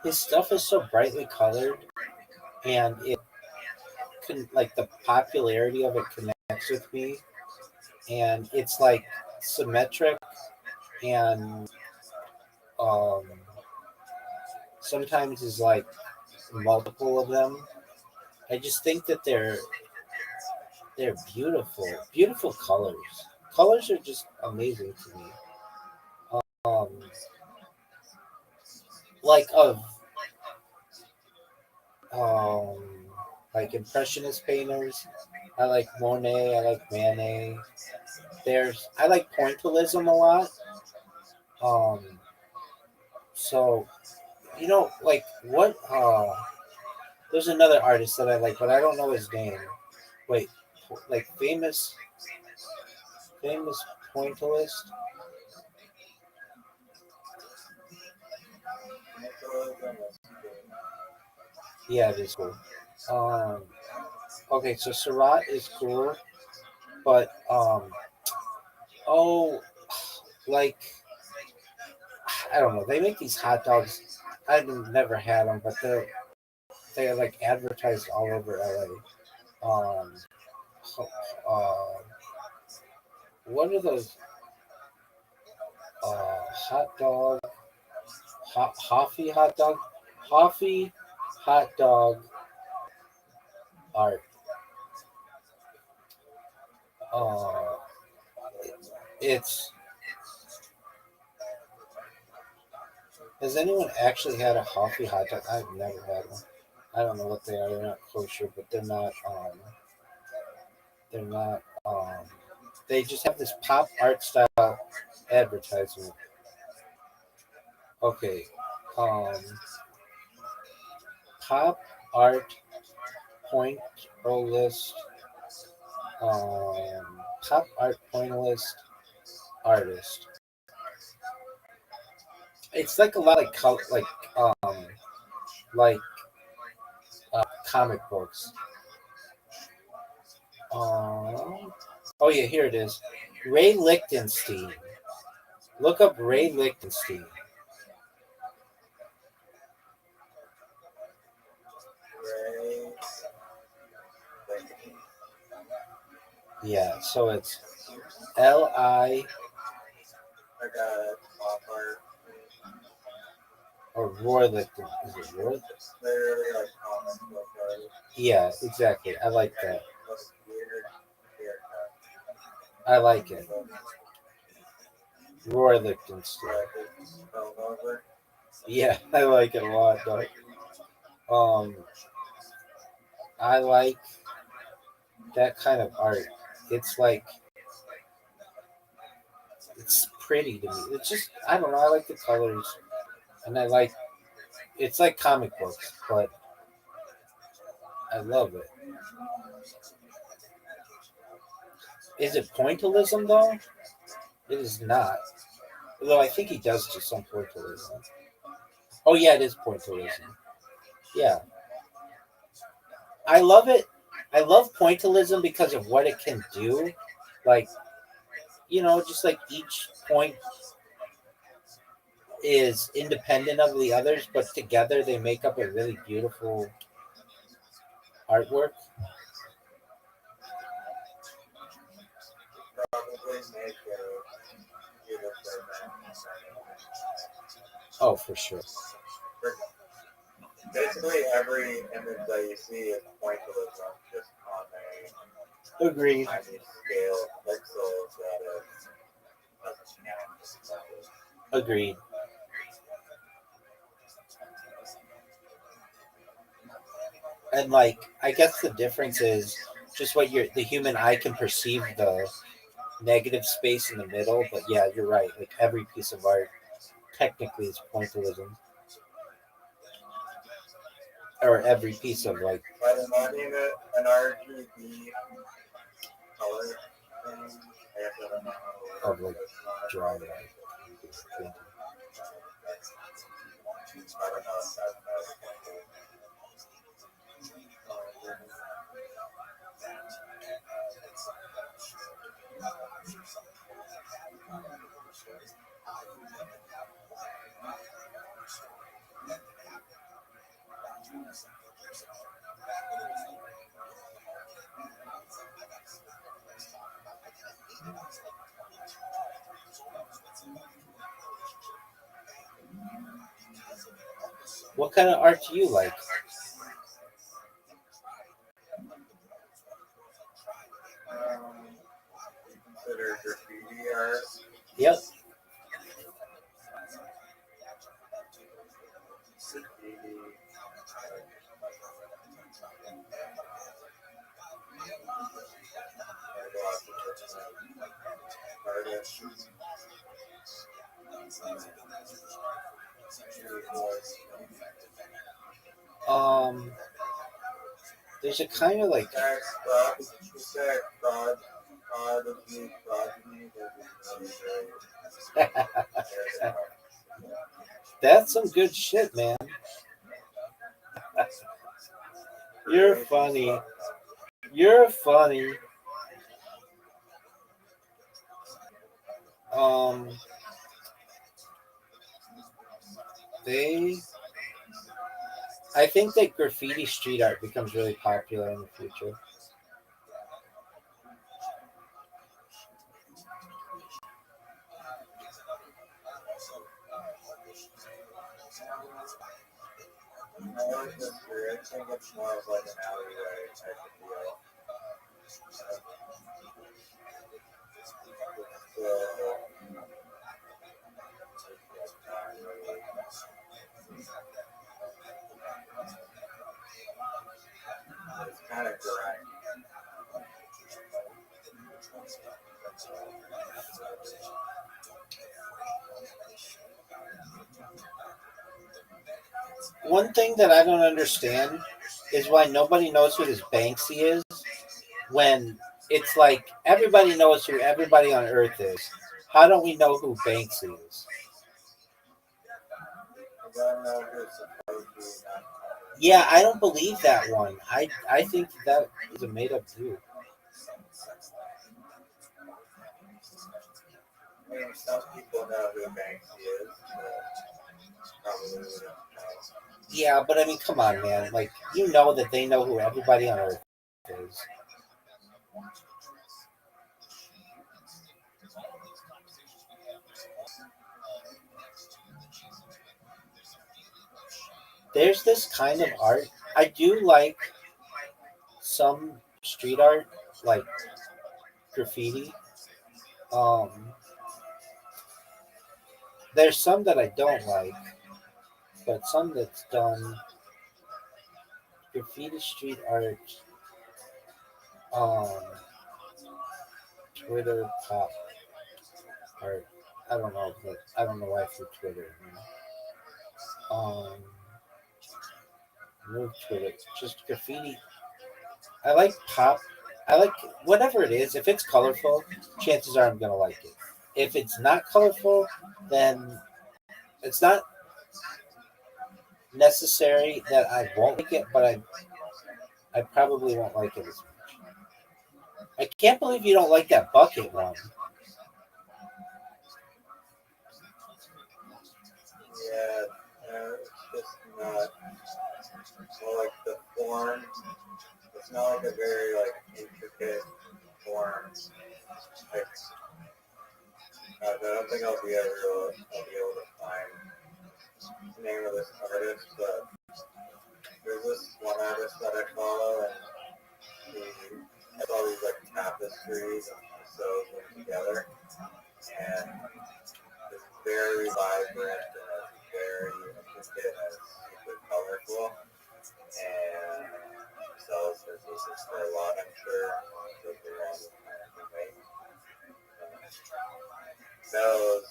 His stuff is so brightly colored, and it can like the popularity of it connects with me, and it's like symmetric and um sometimes is like multiple of them. I just think that they're beautiful, beautiful colors. Colors are just amazing to me. Um, like of um, like impressionist painters. I like Monet. I like Manet. I like pointillism a lot. Um, so like what? There's another artist that I like, but I don't know his name. Wait, like famous pointillist. Mentalism is cool. Yeah, it is cool. Um, okay, so Surat is cool, but oh, like I don't know. They make these hot dogs. I've never had them, but they're like advertised all over LA. Uh, what are those? Hot dog, Hoffy hot dog, Hoffy hot dog art. Uh, it's Has anyone actually had a Hoffy hot dog? I've never had one. I don't know what they are. They're not kosher, but they're not. They're not. They just have this pop art style advertisement. Okay. Um, pop art point list. Pop art point list artist. It's like a lot of like comic books. Oh yeah, here it is. Ray Lichtenstein. Look up Ray Lichtenstein. Ray, like, Yeah, so it's Li I got a pop art. or Roy Lichten. Is it Roy? It's literally like comic book art. Yeah, exactly. I like that. Looks weird haircut. I like it. But Roy Lichtenstein. it's spelled over. Yeah, I like it a lot, though. I like that kind of art. It's like it's pretty to me. It's just I don't know. I like the colors, and I like it's like comic books, but I love it. Is it pointillism though? It is not. Although I think he does do some pointillism. Oh yeah, it is pointillism. Yeah, I love it. I love pointillism because of what it can do. Like just like each point is independent of the others, but together they make up a really beautiful artwork. Probably make a beautiful man. Oh, for sure. Basically, every image that you see is pointillism, just on a Agreed. tiny scale of pixels that it doesn't count. Agreed. And like, I guess the difference is just what the human eye can perceive the negative space in the middle. But yeah, you're right. Like every piece of art technically is pointillism. or every piece of like. But imagine an RGB color thing. I guess I don't know how Of like drawing like. I don't know if What kind of art do you like? you consider graffiti art. Yep. Graffiti. Like lots of different artists. There's a kind of like. That's some good shit, man. You're funny. You're funny. They. I think that graffiti street art becomes really popular in the future. I like this here. I think it's more of like an alleyway type of deal. It's kind of grimy. One thing that I don't understand is why nobody knows who this Banksy is when it's like everybody knows who everybody on Earth is. How don't we know who Banksy is? I don't know if it's supposed to be not. Yeah, I don't believe that one. I think that is a made up dude. I mean, some people know who Banksy is, but probably we don't know. Yeah, but I mean, come on, man. Like, you know that they know who everybody on Earth is. There's this kind of art. I do like some street art, like graffiti. Um, there's some that I don't like, but some that's done graffiti street art. Um, Twitter pop art. I don't know, but I don't know why through Twitter. Move Twitter. Just graffiti. I like pop. I like whatever it is. If it's colorful, chances are I'm gonna like it. If it's not colorful, then it's not necessary that I won't like it, but I probably won't like it as much. I can't believe you don't like that bucket one. Yeah, it's just not. Well, like the form, it's not like a very like intricate form. Like, I don't think I'll be able to find the name of this artist, but there's this one artist that I follow, and he has all these like tapestries and he sews them together, and it's very vibrant and it's very intricate and it's super colorful, and sells his pieces for a lot, I'm sure. Those are all the kind of make. Those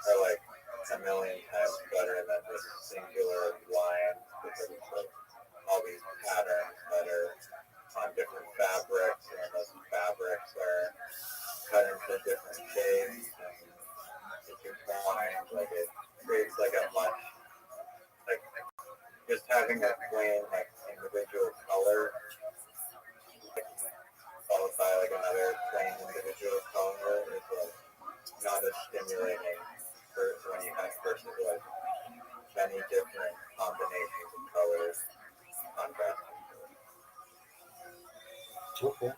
are like a million times better than this singular line because it's like having a plain like individual color followed by like another plain individual color is like not as stimulating when you have versus like many different combinations of colors contrasting. Okay.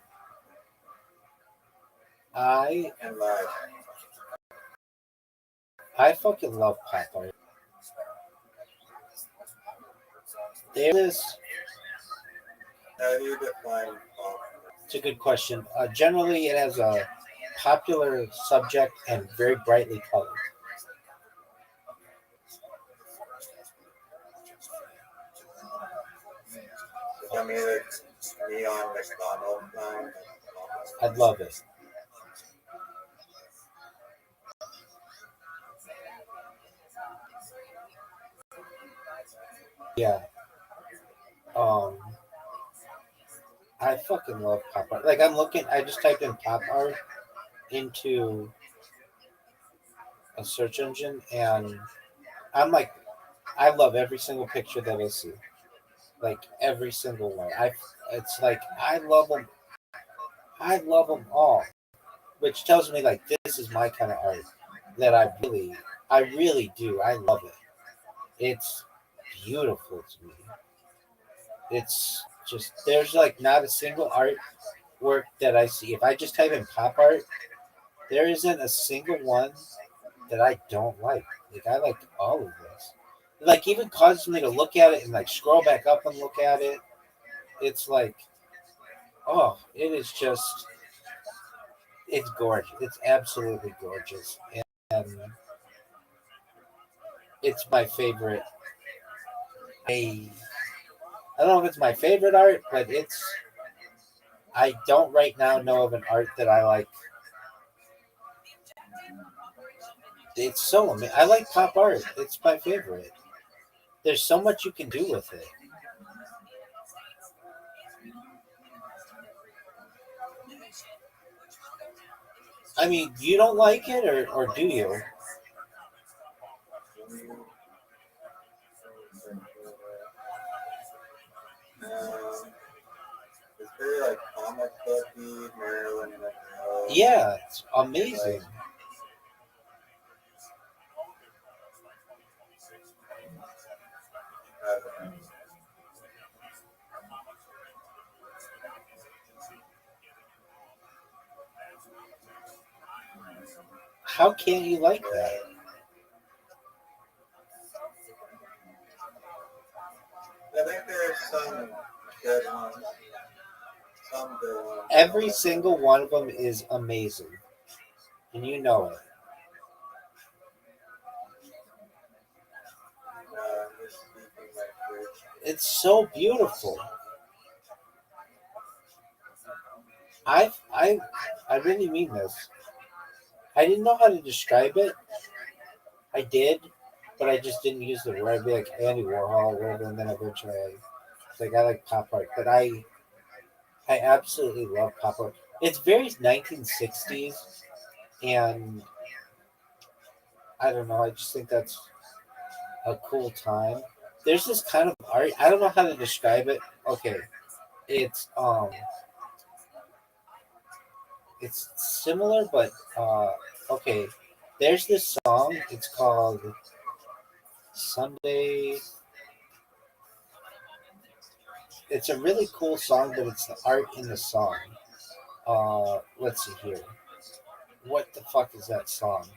I And like I fucking love pop art. There's how do you define pop? It's a good question. Generally, it has a popular subject and very brightly colored. Does that mean like neon McDonald's sign? I'd love it. Yeah. Um, I fucking love pop art. Like I just typed in pop art into a search engine, and I'm like, I love every single picture that I see. Like every single one. It's like I love them. I love them all, which tells me like this is my kind of art that I really do. I love it. It's beautiful to me. It's just there's like not a single artwork that I see. If I just type in pop art, there isn't a single one that I don't like. Like I like all of this. It like even causes me to look at it and like scroll back up and look at it. It's like, oh, it is just it's gorgeous. It's absolutely gorgeous. And it's my favorite. I don't know if it's my favorite art, but I don't right now know of an art that I like. It's so amazing. I like pop art. It's my favorite. There's so much you can do with it. I mean, you don't like it, or do you? It's very like comic booky, Marilyn Monroe. Yeah, it's amazing. How can't you like that? I think there's some good ones. Some good ones. Every single one of them is amazing, and you know it. Just speaking like fruit. It's so beautiful. I I really mean this. I didn't know how to describe it. I did, but I just didn't use the word. I'd be like Andy Warhol or whatever, and then eventually it's like I like pop art, but I absolutely love pop art. It's very 1960s, and I don't know. I just think that's a cool time. There's this kind of art. I don't know how to describe it. Okay, it's it's similar, but okay. There's this song. It's called Sunday. It's a really cool song, but it's the art in the song. Let's see here. What the fuck is that song?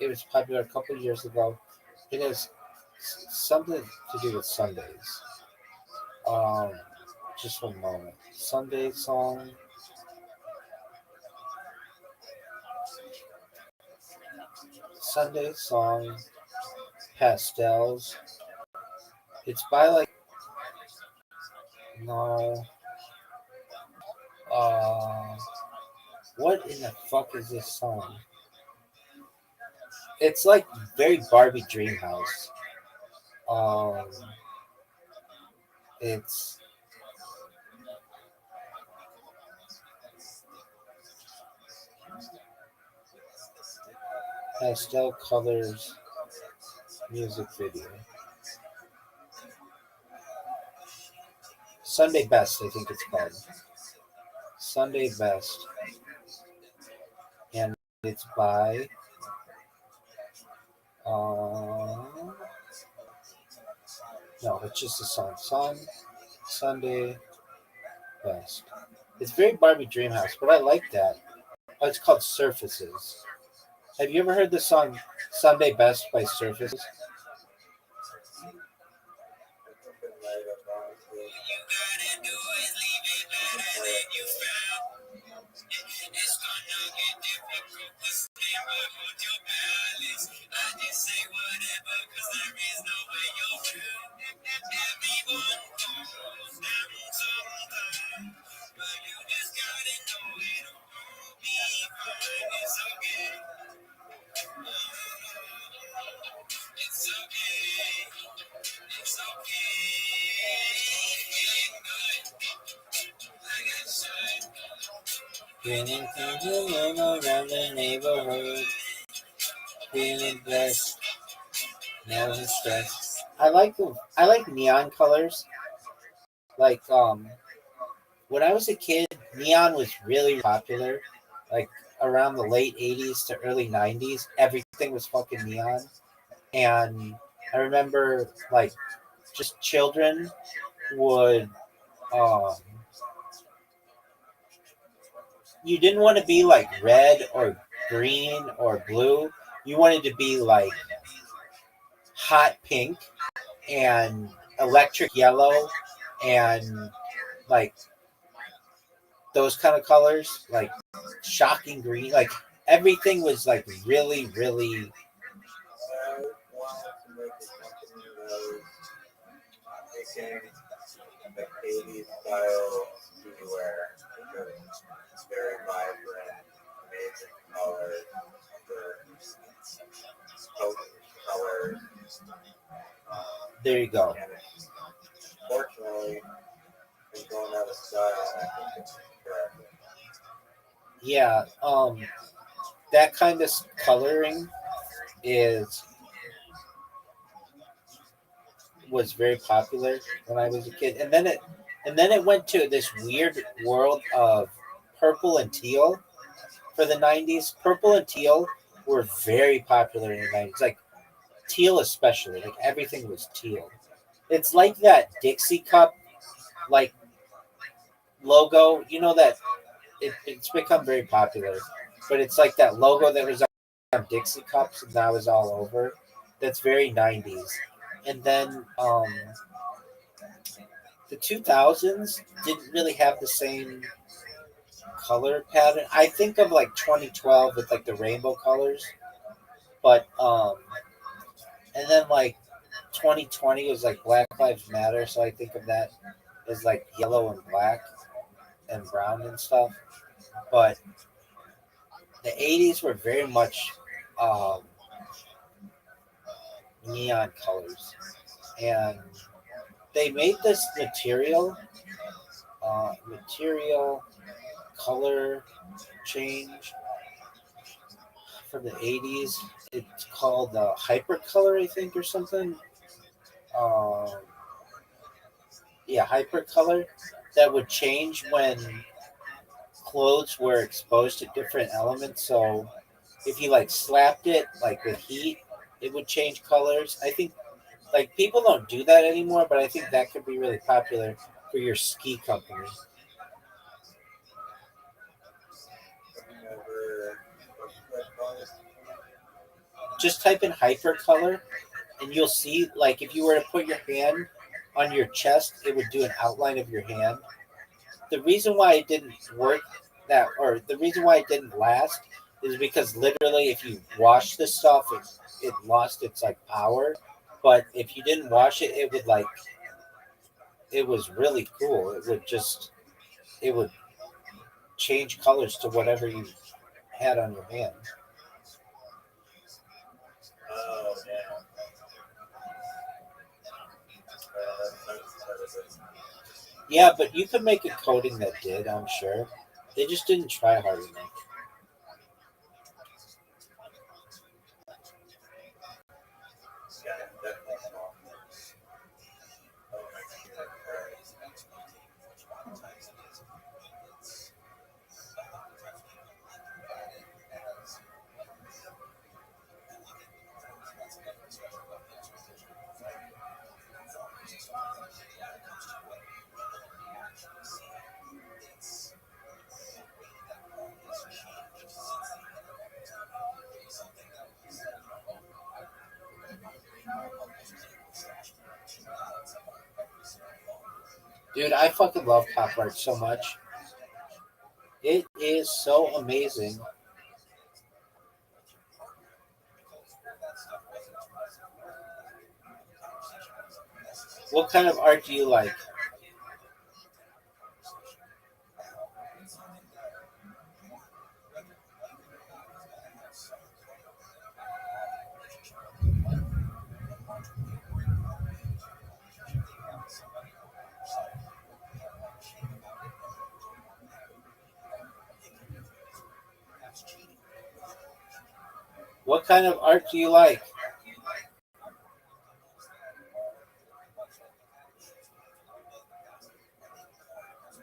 It was popular a couple of years ago. It has something to do with Sundays. Um, just one moment. Sunday song. Sunday song. Pastels. It's by like no. Uh, what in the fuck is this song? It's like very Barbie Dreamhouse. Um, it's pastel colors music video. Sunday Best, I think it's called. Sunday Best. And it's by no, it's just a song. Sunday Best. It's very Barbie Dreamhouse, but I like that. Oh, it's called Surfaces. Have you ever heard the song Sunday Best by Surfaces? Feeling around the neighborhood, feeling blessed, never stressed. I like neon colors. Like when I was a kid, neon was really popular. Like around the late '80s to early '90s, everything was fucking neon. And I remember like just children would um you didn't want to be like red or green or blue. You wanted to be like hot pink and electric yellow and like those kind of colors, like shocking green. Like everything was like really, really. I wanted to make a company that was making like 80s style streetwear because it's very vibrant, amazing colors, potent colors. There you go. And it's unfortunately been going out of style, and I think it's correct. Yeah, that kind of coloring is was very popular when I was a kid, and then it went to this weird world of purple and teal for the '90s. Purple and teal were very popular in the '90s, like teal especially. Like everything was teal. It's like that Dixie cup like logo. You know that it's become very popular, but it's like that logo that was on Dixie cups and now is all over. That's very '90s. And then the 2000s didn't really have the same color pattern. I think of like 2012 with like the rainbow colors, but and then like 2020 was like Black Lives Matter, so I think of that as like yellow and black and brown and stuff. But the 80s were very much um, neon colors, and they made this material color change from the 80s. It's called hypercolor, I think, or something. Um, yeah, hypercolor that would change when clothes were exposed to different elements. So if you like slapped it like with heat, it would change colors. I think like people don't do that anymore, but I think that could be really popular for your ski company. Never, what's that called? Just type in hypercolor and you'll see like if you were to put your hand on your chest, it would do an outline of your hand. The reason why it didn't work or the reason why it didn't last is because literally if you wash this stuff, it lost its like power. But if you didn't wash it, it would like it was really cool. It would change colors to whatever you had on your hand. Oh, yeah. That's Yeah, but you could make a coating that did, I'm sure. They just didn't try hard enough. yeah, definitely small. Oh, my God. Dude, I fucking love pop art so much. It is so amazing. What kind of art do you like? What kind of art do you like?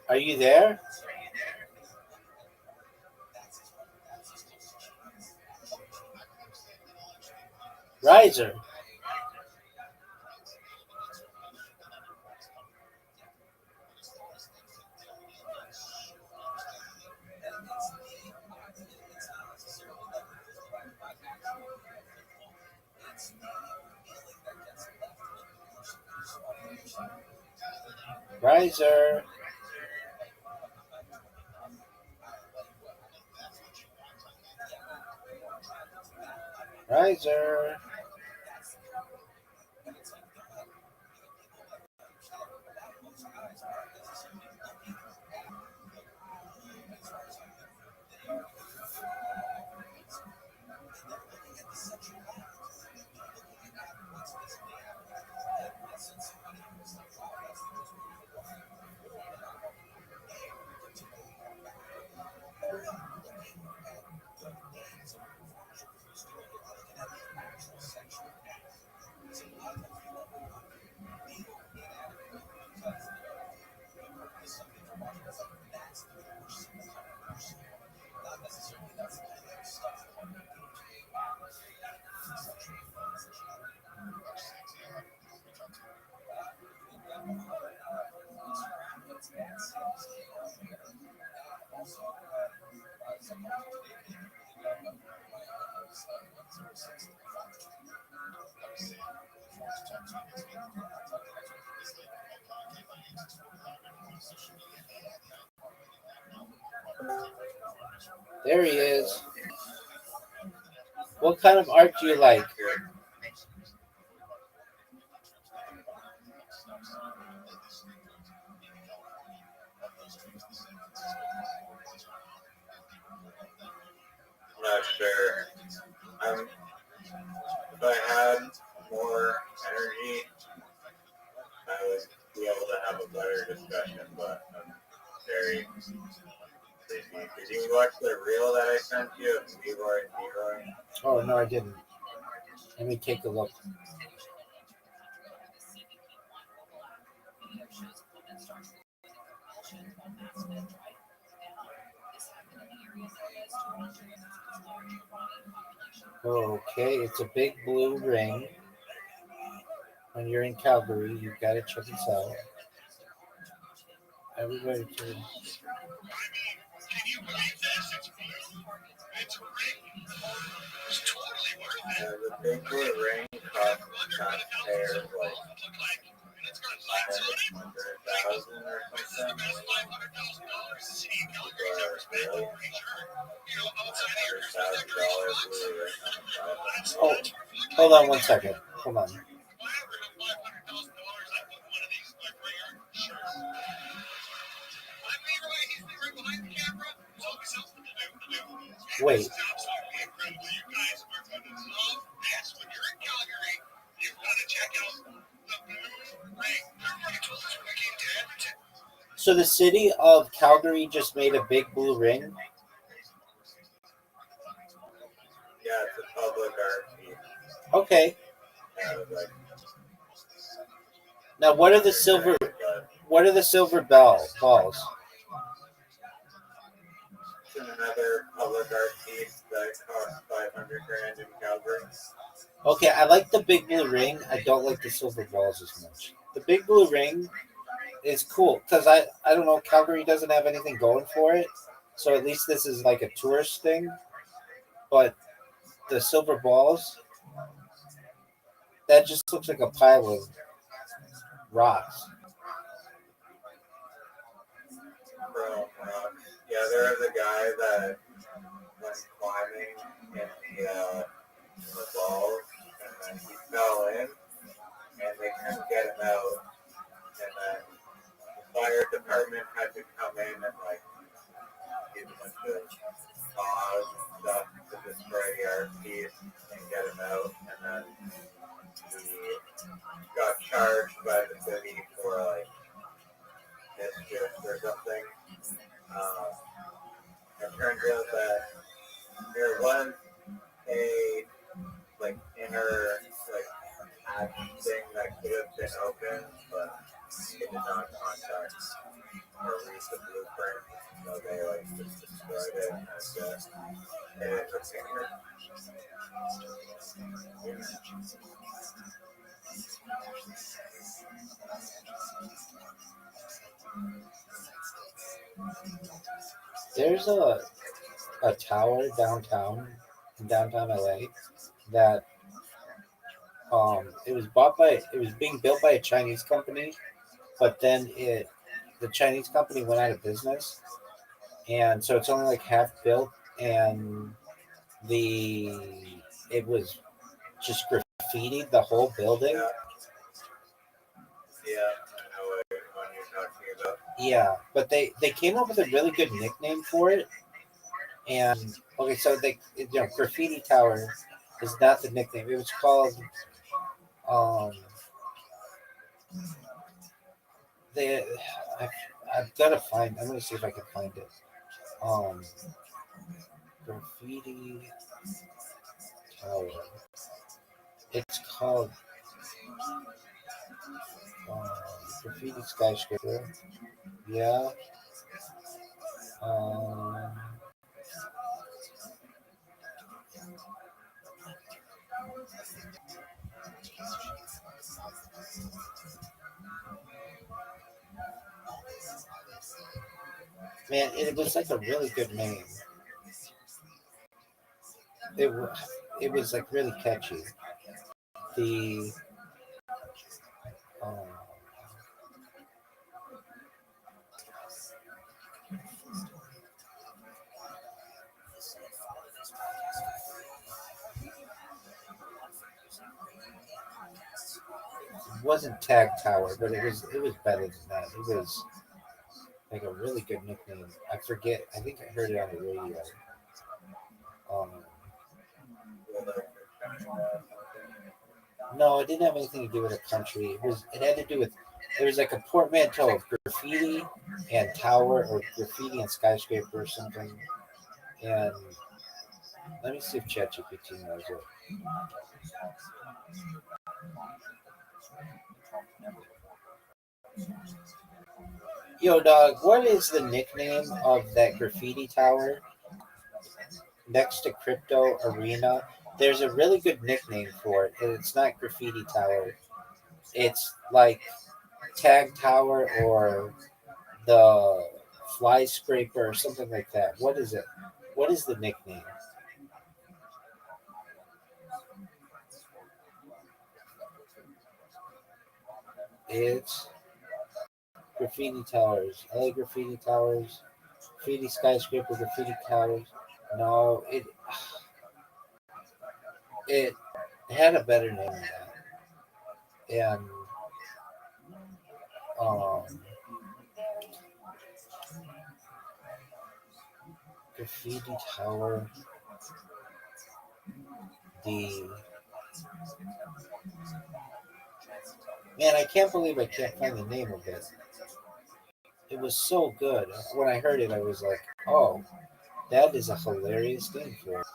Are you there? Riser. Riser. Riser. There he is. What kind of art do you like? I'm not sure. If I had more energy, I would be able to have a better discussion, but I'm very sleepy. Did you watch the reel that I sent you of Leroy and Leroy? Oh, no, I didn't. Let me take a look. Okay, it's a big blue ring. When you're in Calgary, you've got to check this out. Everybody, to... The big blue ring cost taxpayers like 100,000 or something. Really? $100,000 blue ring on the Oh, hold on one second. Hold on. Wait. So the city of Calgary just made a big blue ring. Yeah, it's a public art piece. Okay. Yeah, like, Now, what are the silver? What are the silver balls? It's another public art piece that costs 500 grand in Calgary. Okay, I like the big blue ring. I don't like the silver balls as much. The big blue ring is cool because I don't know, Calgary doesn't have anything going for it, so at least this is like a tourist thing. But the silver balls, that just looks like a pile of rocks. Yeah, there was a guy that went climbing in the balls, and then he fell in, and they couldn't get him out, and then the fire department had to come in and like use a bunch of saws and stuff to destroy the art piece and get him out, and then he got charged by the city for like mischief or something. Um, it turns out that there was a like inner like hatch thing that could have been opened, but it did not contact or read the blueprint, so they like just destroyed it and hit it with finger. There's a tower downtown in downtown LA that it was being built by a Chinese company, but then the Chinese company went out of business, and so it's only like half built, and the it was just graffitied the whole building. Yeah, I know what one you're talking about. Yeah, but they came up with a really good nickname for it. And okay, so graffiti tower is not the nickname. It was called um they I've got to find. I'm gonna see if I can find it. Um, graffiti tower. It's called um, graffiti skyscraper. Yeah. Um, man, it was like a really good name. It was like really catchy. The um, it wasn't Tag Tower, but it was better than that. It was like a really good nickname. I forget. I think I heard it on the radio. Um, no, it didn't have anything to do with a country. It had to do with there was like a portmanteau of graffiti and tower or graffiti and skyscraper or something. And let me see if ChatGPT knows it. Yo, dog, what is the nickname of that graffiti tower next to Crypto Arena? There's a really good nickname for it, and it's not graffiti tower. It's like Tag Tower or the Fly Scraper or something like that. What is it? What is the nickname? It's graffiti towers. LA graffiti towers. Graffiti skyscraper. Graffiti towers. No, it had a better name than that. And um, graffiti tower. The man, I can't believe I can't find the name of it. It was so good. When I heard it, I was like, "Oh, that is a hilarious name for it."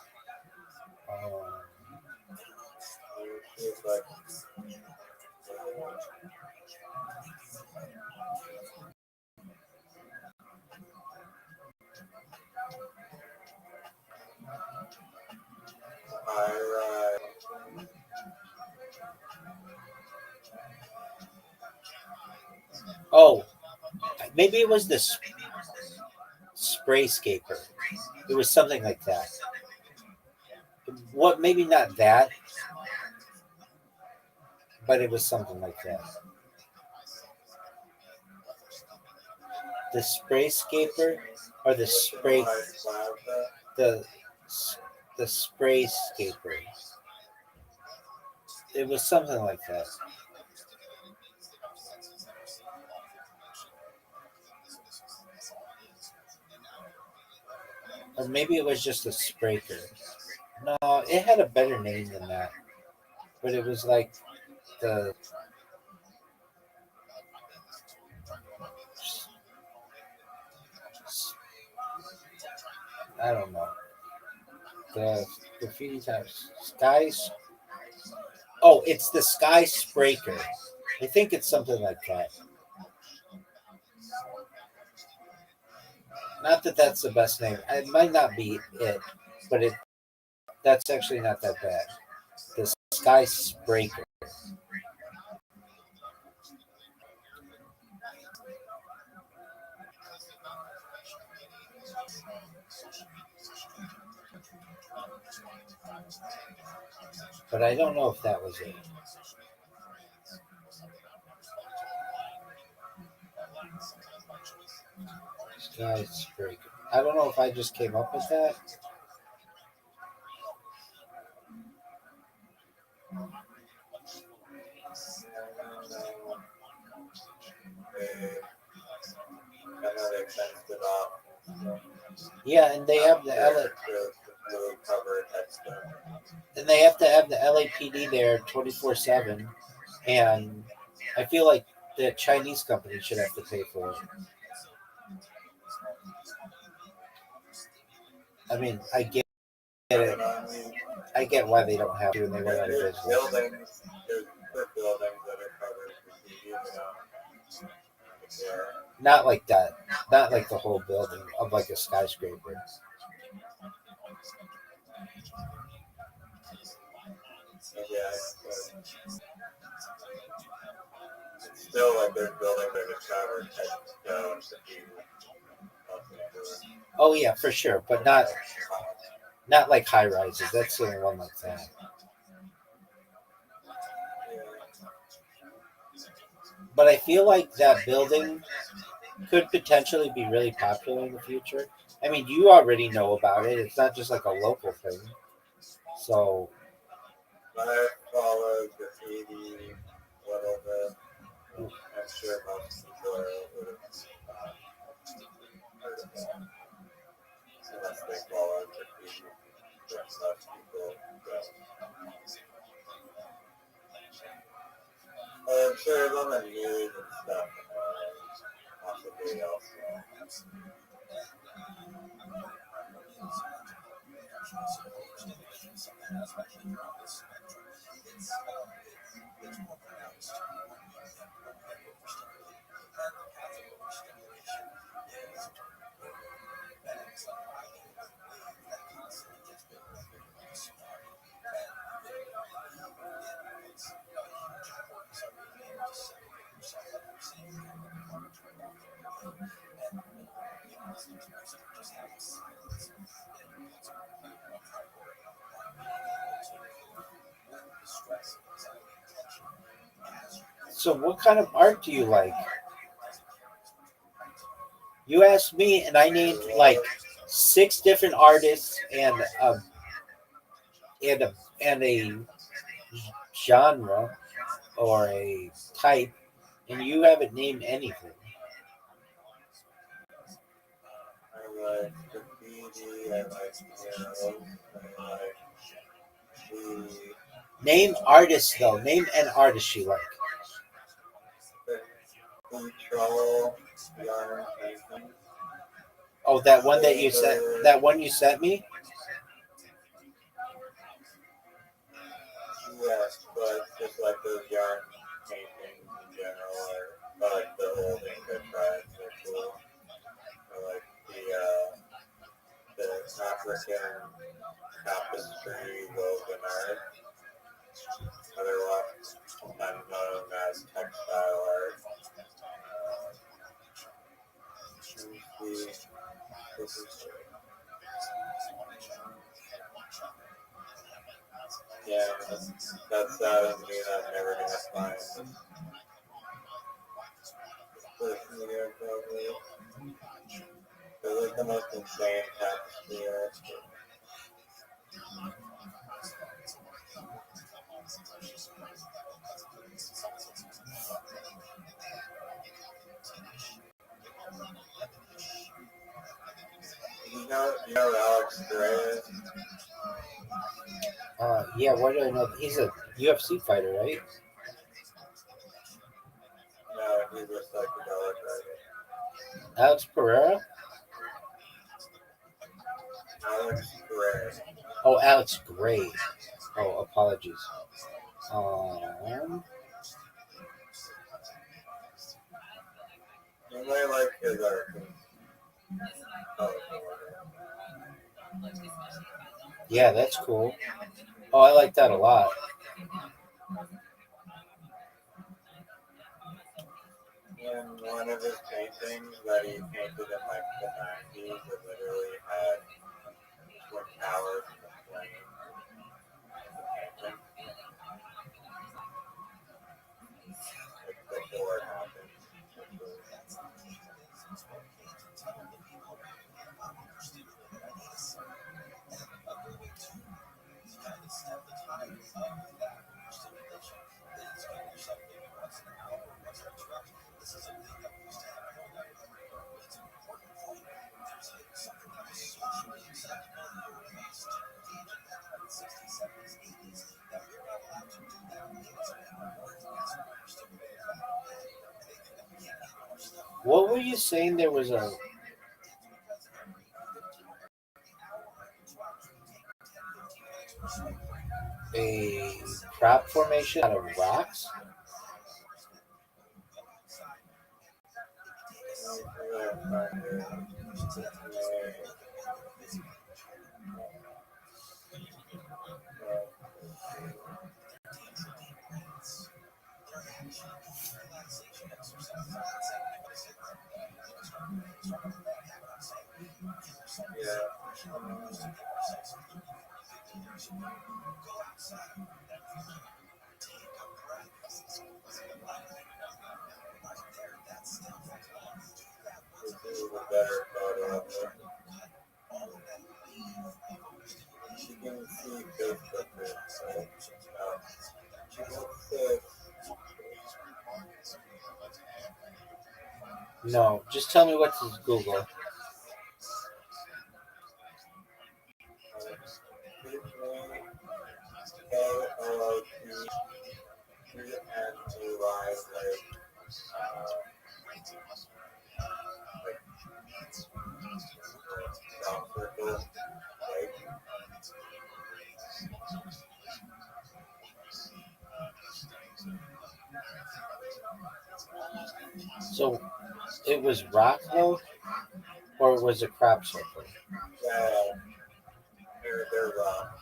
Oh, maybe it was the spray scaper. It was something like that. What? Maybe not that, but it was something like that. The spray scaper. or the What's spray, Empire Plaza? the the spray scaper. It was something like that. Or maybe it was just a spraker. No, it had a better name than that. But it was like the I don't know. The graffiti types. Skies. Oh, it's the Sky Spraker. I think it's something like that. Not that that's the best name. It might not be it, but that's actually not that bad. The Sky Spraker. But I don't know if that was it. Sky Spraker. I don't know if I just came up with that. I know they fenced it off. Yeah, and they have the Blue covered headstone. and they have to have the LAPD there 24/7, and I feel like the Chinese company should have to pay for it. I mean, I get it. I get why they don't have to, and they went out of There's business. buildings that are covered with graffiti, Yeah. Not like that. Not like the whole building of like a skyscraper. Yeah. It's still like there's buildings that are covered headstones that you Oh yeah, for sure, but not like high rises. That's the only one like that. But I feel like that building could potentially be really popular in the future. I mean, you already know about it. It's not just like a local thing. So I follow graffiti a little bit. I'm sure most people would have heard of that. Unless they follow graffiti, but most people don't. I'm sure it's on the news and stuff, possibly also. so what kind of art do you like? You asked me, and I named like 6 different artists and a genre or a type, and you haven't named anything. I like graffiti, I like murals, I like the Name artists though. Name an artist you like. control, yarn painting. Oh, that one that you sent. That one you sent me. Yes, but just like those yarn paintings in general, or I like the old Inca tribes, they're cool. I like the African tapestry woven art, otherwise known as textile art. Yeah, that's sad of me that I'm never gonna find social media probably. They're like the most insane tapestry. You know Alex Gray is? Yeah, what do I know? He's a UFC fighter, right? No, he's a psychedelic writer. Alex Pereira? Alex Gray. Oh, Alex Gray. Oh, apologies. You may like his art. Yeah, that's cool. Oh, I like that a lot. In one of his paintings that he painted in like the 90s, it literally had Twin Towers in the flame in the painting. Like before it happened. What were you saying? There was a crop formation out of rocks? This is a better photo of it. You can see Facebook there, so No, just tell me what to Google. So it was rock though, or it was a crop circle? They're rock.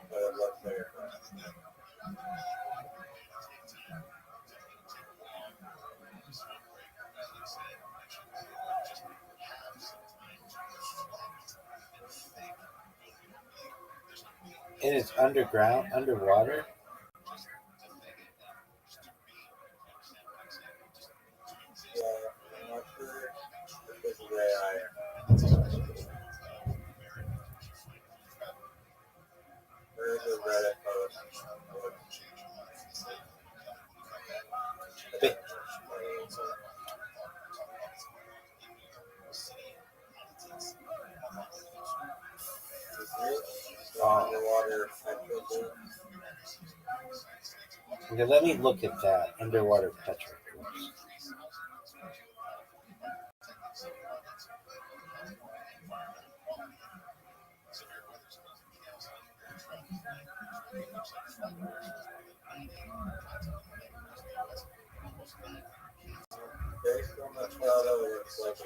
But it looks like a rock. And it's underground, underwater? Yeah, I'm not sure if this is where I am. There's a Reddit post. Underwater petrol. Okay, let me look at that underwater petrol. Based on the photo, it looks like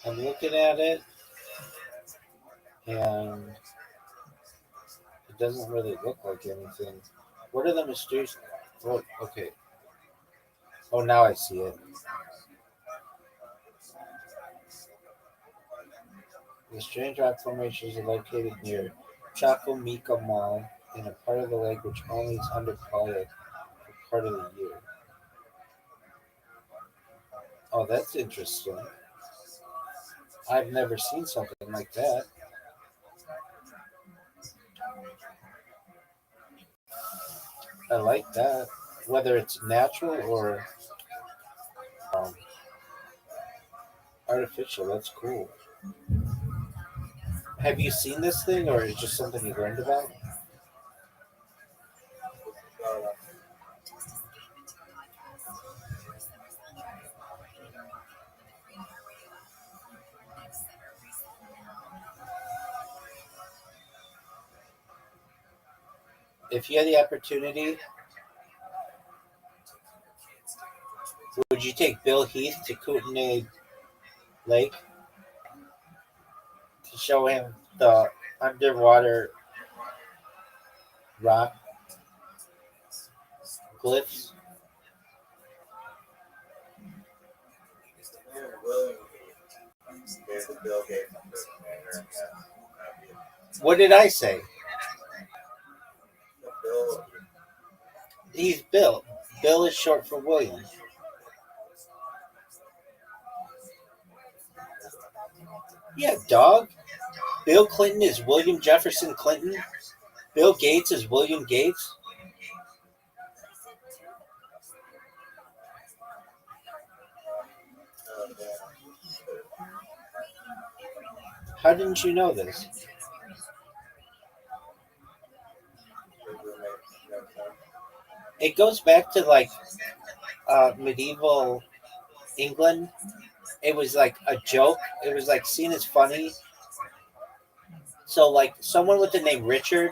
I'm looking at it, and it doesn't really look like anything. What are the mysterious? Oh, okay. Oh, now I see it. The strange rock formations are located near Chaco Mall in a part of the lake which only is underwater for part of the year. Oh, that's interesting. I've never seen something like that. I like that. Whether it's natural or um, artificial, that's cool. Have you seen this thing, or is it just something you learned about? If you had the opportunity, would you take Bill Heath to Kootenai Lake to show him the underwater rock glyphs? And William gave the Bill Gates impersonator. What did I say? The Bill, He's Bill. Bill is short for William. Yeah, dog. Bill Clinton is William Jefferson Clinton. Bill Gates is William Gates. yeah, How didn't you know this? his roommates, no sense. It goes back to like medieval England. It was like a joke. It was like seen as funny. So like someone with the name Richard,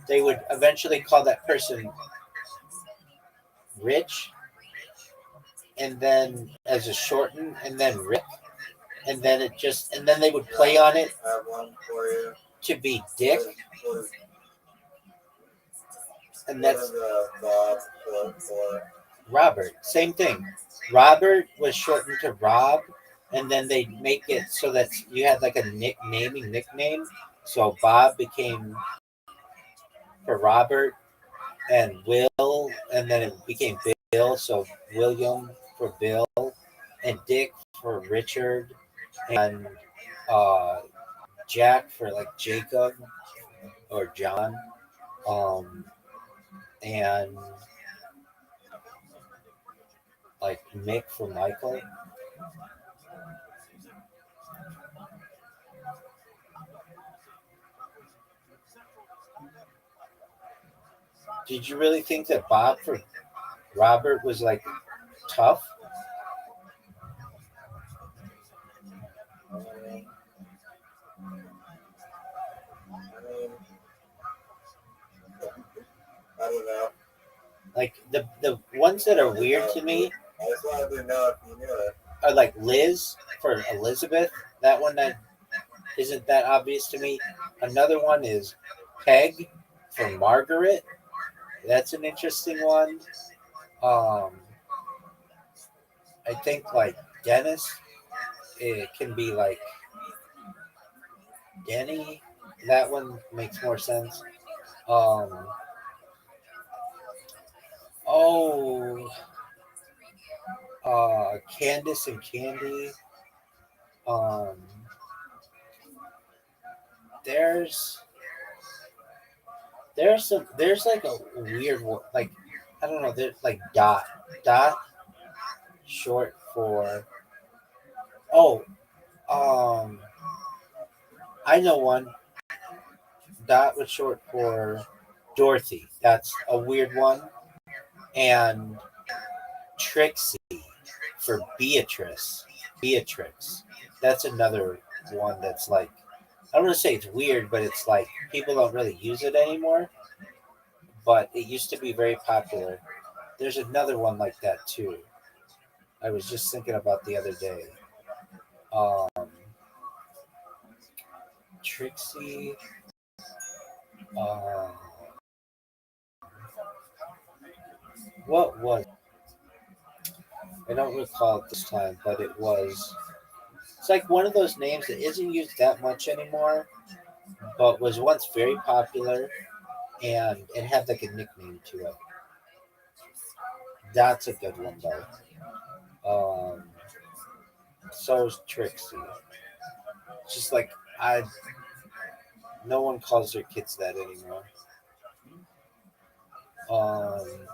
they would eventually call that person Rich, and then as a shorten, and then Rick, and then it just, and then they would play on it I have one for you. to be Dick, Was and one that's of the Bob short for Robert. Same thing. Robert was shortened to Rob, and then they make it so that you had like a nickname. So Bob became for Robert, and Will, and then it became Bill. So William for Bill, and Dick for Richard, and uh, Jack for like Jacob or John, um, and like Mick for Michael. Did you really think that Bob for Robert was like tough? I mean, I don't know. Like the ones that are weird to me I just wanted to know if you knew it. are like Liz for Elizabeth. That one that isn't that obvious to me. Another one is Peg for Margaret. That's an interesting one. Um, I think like Dennis. It can be like Denny. That one makes more sense. Um, oh, Candace and Candy. Um, there's there's like a weird one, like I don't know. There's like Dot short for oh um I know one. Dot was short for Dorothy. That's a weird one. And Trixie for Beatrice. Beatrix. That's another one that's like I don't want to say it's weird, but it's like people don't really use it anymore. But it used to be very popular. There's another one like that too. I was just thinking about the other day. Um, Trixie. Uh, what was? I don't recall at this time, but it was It's like one of those names that isn't used that much anymore, but was once very popular, and it had like a nickname to it. That's a good one though. So is Trixie. Just like I, no one calls their kids that anymore. Um,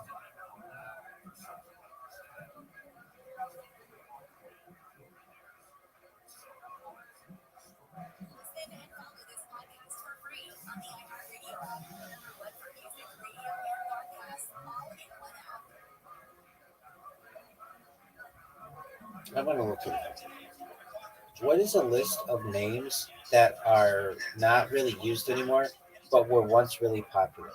I'm gonna look at it. What is a list of names that are not really used anymore, but were once really popular?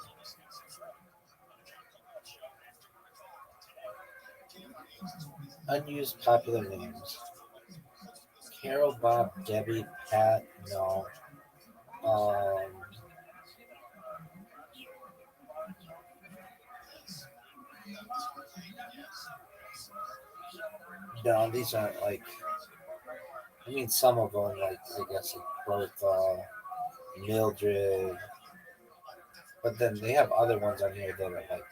Unused popular names. Carol, Bob, Debbie, Pat. No. Um, no, these aren't like. I mean, some of them, like I guess, like Bertha, Mildred, but then they have other ones on here that are like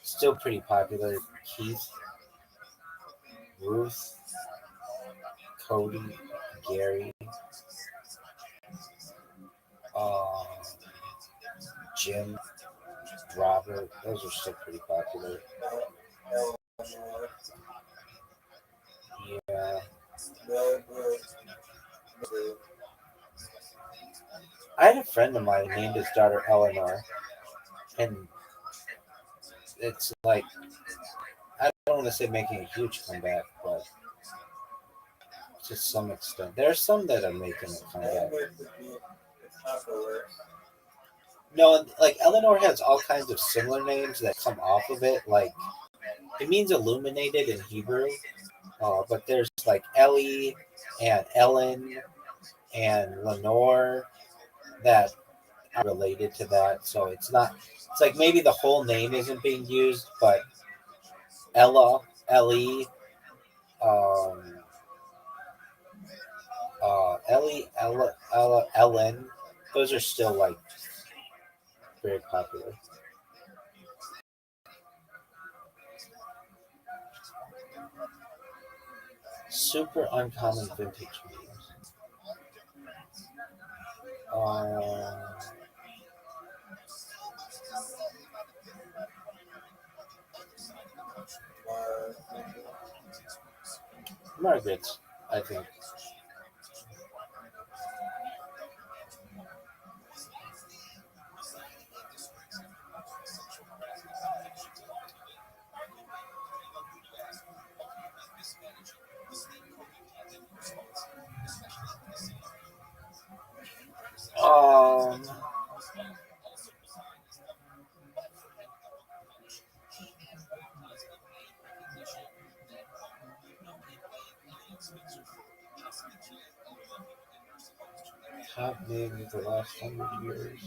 still pretty popular. Keith, Ruth, Cody, Gary, um, Jim, Robert. Those are still pretty popular. Eleanor, Yeah, Mildred, I had a friend of mine named his daughter Eleanor, and it's like I don't want to say making a huge comeback, but to some extent, there are some that are making a comeback. it's not the worst. No, like Eleanor has all kinds of similar names that come off of it. Like it means illuminated in Hebrew, but there's like Ellie and Ellen and Lenore that are related to that. So it's not. It's like maybe the whole name isn't being used, but Ella, Ellie, um, Ellie, Ella, Ellen. Those are still like very popular. Super uncommon vintage names. Um, Mar- Margaret, I think. Um, Top names of the last 100 years.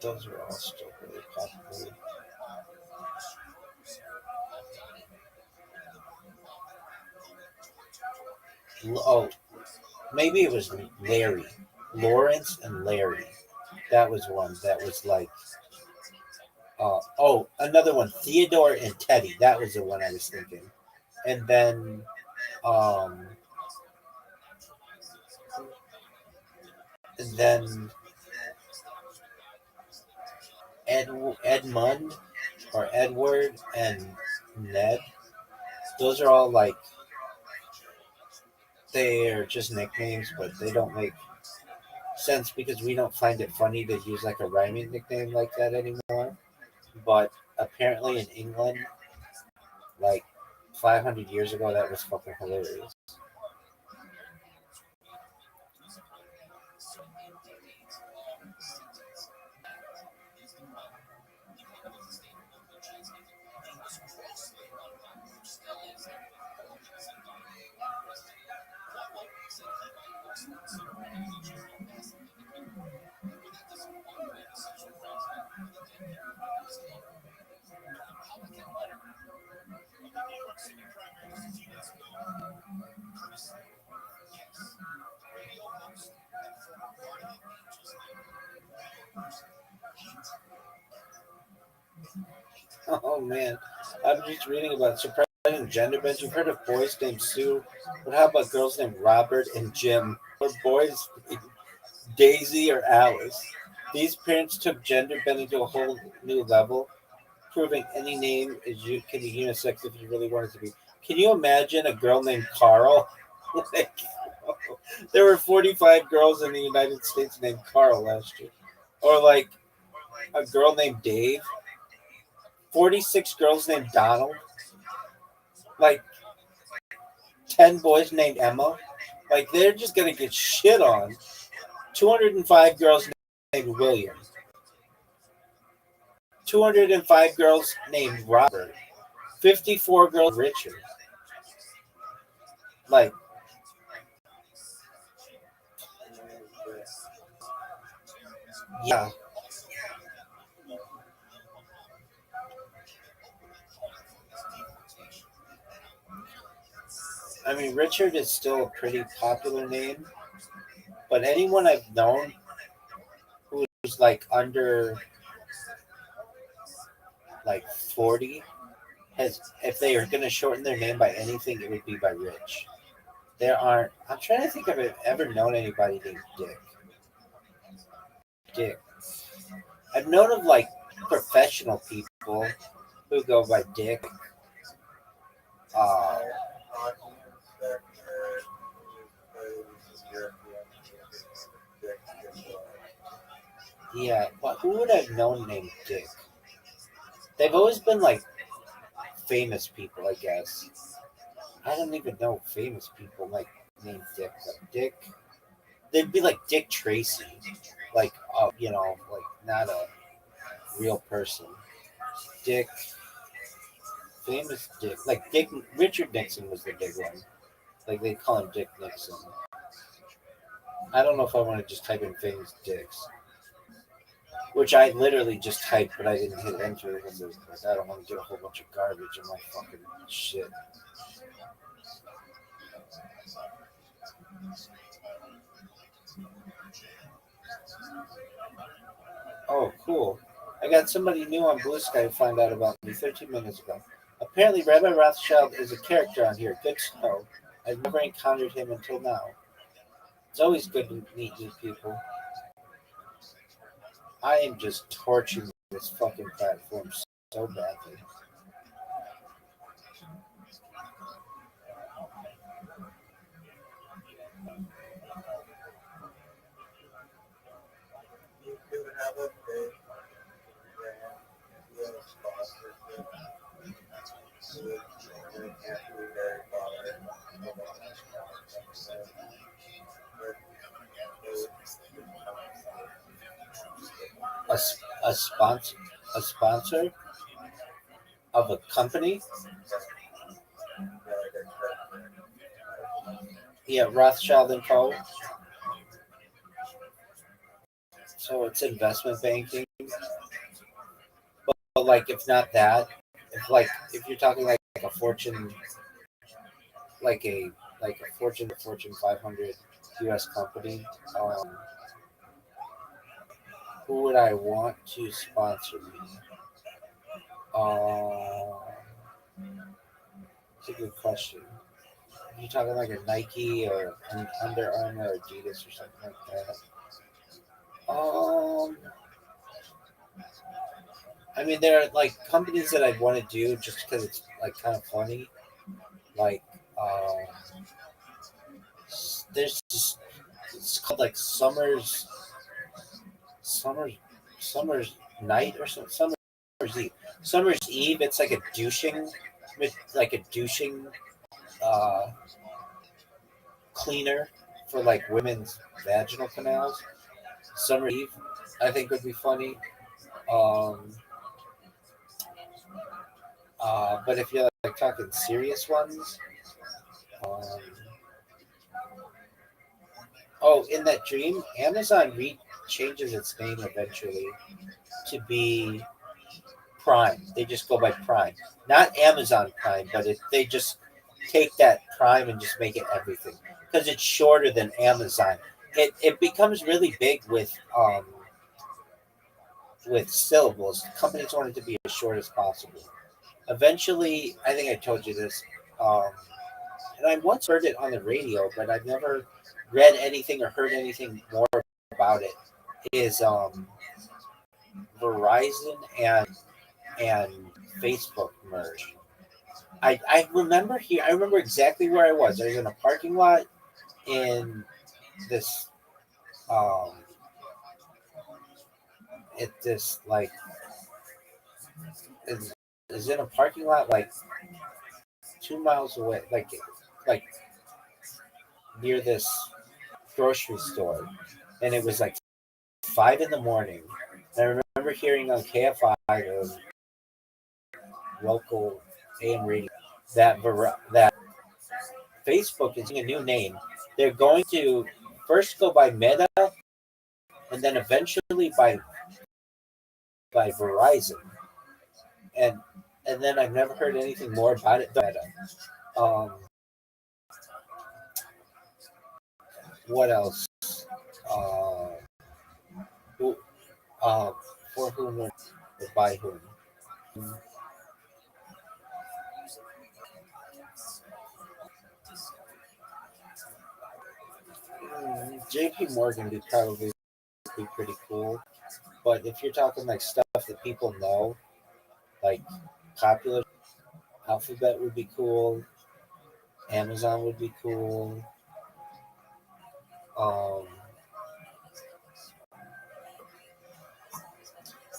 Those are all still really popular. Oh, maybe it was Larry. Lawrence and Larry. That was one that was like, oh, another one. Theodore and Teddy. That was the one I was thinking. And then, um, and then Edmund or Edward and Ned. Those are all like, they are just nicknames, but they don't make sense because we don't find it funny to use like a rhyming nickname like that anymore. But apparently in England, like 500 years ago, that was fucking hilarious. Oh man, I'm just reading about surprising gender bends. You've heard of boys named Sue, but how about girls named Robert and Jim, or boys named Daisy or Alice? These parents took gender bending to a whole new level, proving any name can be unisex if you really want it to be. Can you imagine a girl named Carl? Like, there were 45 girls in the United States named Carl last year, or like a girl named Dave. 46 girls named Donald. Like 10 boys named Emma. Like they're just gonna get shit on. 205 girls named William. 205 girls named Robert. 54 girls Richard. Like, yeah. I mean, Richard is still a pretty popular name, but anyone I've known who's like under like 40 has, if they are going to shorten their name by anything, it would be by Rich. There aren't, I'm trying to think if I've ever known anybody named Dick. Dick. I've known of like professional people who go by Dick. Uh, yeah, but who would I've known named Dick? They've always been like famous people, I guess. I don't even know famous people like named Dick. Like Dick, they'd be like Dick Tracy, like like not a real person. Dick, famous Dick, like Dick Richard Nixon was the big one. Like they call him Dick Nixon. I don't know if I want to just type in famous dicks, which I literally just typed, but I didn't hit enter because like, I don't want to get a whole bunch of garbage in my fucking shit. Oh, cool. I got somebody new on Blue Sky who found out about me 13 minutes ago. Apparently, Rabbi Rothschild is a character on here. Good to know. I've never encountered him until now. It's always good to meet new people. I am just torching this fucking platform so badly. You could have a big brand with a sponsorship. It can't be very bothered. A sponsor, a sponsor of a company. Yeah, Rothschild and Co. So it's investment banking. But like, if not that, if you're talking like a Fortune, like a Fortune 500 U.S. company, who would I want to sponsor me? Uh, it's a good question. Are you talking like a Nike or an Under Armour or Adidas or something like that? I mean, there are like companies that I'd want to do just because it's like kind of funny. Like, there's just, it's called like Summer's, Summer's Night or something. Summer's Eve. Summer's Eve. It's like a douching uh, cleaner for like women's vaginal canals. Summer Eve, I think would be funny. Um, but if you're like talking serious ones, um, oh, in that dream, Amazon changes its name eventually to be Prime. They just go by Prime, not Amazon Prime, but they just take that Prime and just make it everything because it's shorter than Amazon. It becomes really big with with syllables. Companies want it to be as short as possible. Eventually, I think I told you this, um, and I once heard it on the radio, but I've never read anything or heard anything more about it. Is Verizon and Facebook merge? I remember here. I remember exactly where I was. I was in a parking lot in this um at this like is in a parking lot like 2 miles away, like near this grocery store, and it was like 5 in the morning. And I remember hearing on KFI, the local AM radio, that Facebook is a new name. They're going to first go by Meta, and then eventually by Verizon, and and then I've never heard anything more about it. Meta. Um, what else? Uh, who, uh, for whom or by whom? JP Morgan would probably be pretty cool. But if you're talking like stuff that people know, like popular, Alphabet would be cool. Amazon would be cool. Um,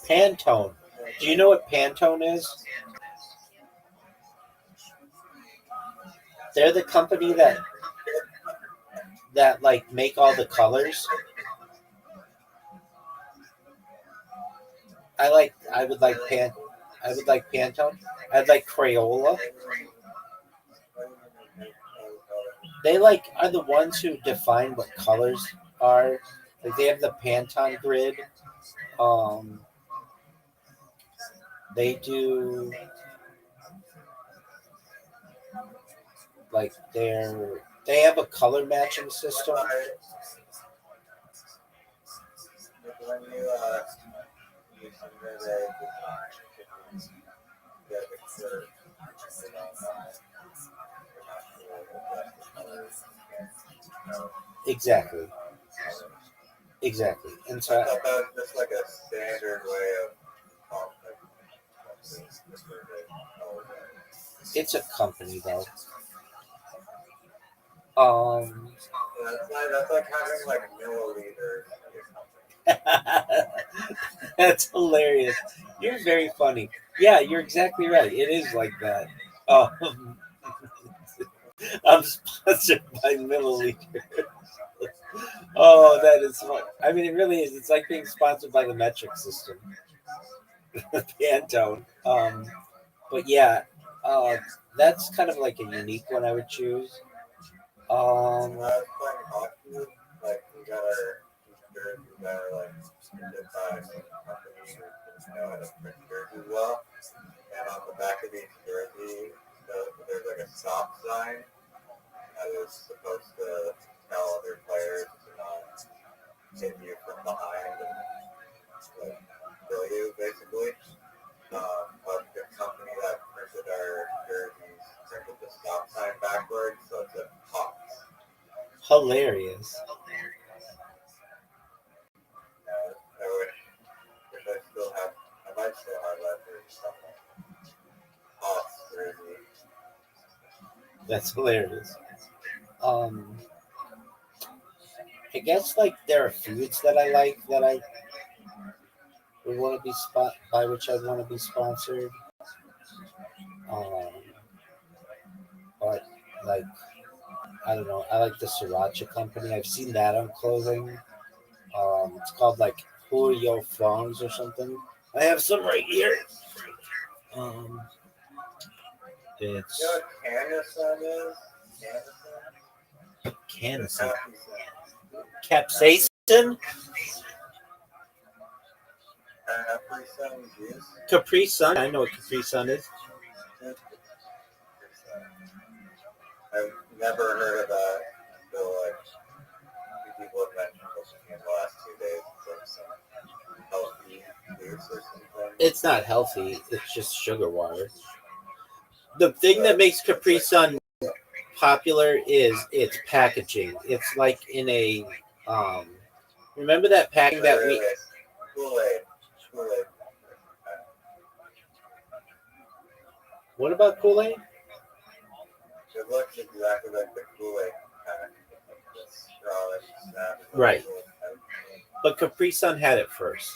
Pantone. Do you know what Pantone is? They're the company that like make all the colors. I would like Pantone. I'd like Crayola. They like are the ones who define what colors are. Like they have the Pantone grid. Um, they do like they have a color matching system. When you submit a design, if you get the cert, you know, you're not sure what the colors and Exactly. Exactly. And I so thought that was just like a standard way of it's a company though. Um, that's like having like milliliters in your company. that's hilarious. You're very funny. Yeah, you're exactly right. It is like that. Um, I'm sponsored by Milliliter. Oh, that is fun. I mean, it really is. It's like being sponsored by the metric system, Pantone. But yeah, uh, that's kind of like a unique one I would choose. When Um, I was playing hockey, like we got our jerseys that are like printed by a company who didn't know how to print jerseys well. And on the back of each jersey, there's like a stop sign that was supposed to tell other players to not hit you from behind and like kill you, basically. But the company that printed our jerseys printed the stop sign backwards, so it's a Hawks. hilarious. I wish I still have, I might still have that jersey somewhere. Hawks jersey. That's hilarious. Um, I guess like there are foods that I like that I would want to be by which I'd want to be sponsored. Um, but like I don't know. I like the Sriracha company. I've seen that on clothing. It's called like Julio Frongs or something. I have some right here. Um, You know it's what Canison is? Canison. Capsaicin. Capsaicin? Capri Sun juice. Capri Sun. I know what Capri Sun is. I've never heard of that until like two people have mentioned it in the last 2 days. It's like some healthy juice or something. It's not healthy. It's just sugar water. The thing that makes Capri Sun popular is its packaging. It's like in a remember that packing that we Kool-Aid. Kool-Aid. what about Kool-Aid? It looks exactly like the Kool-Aid pack. The straw that you snap. Right. But Capri Sun had it first.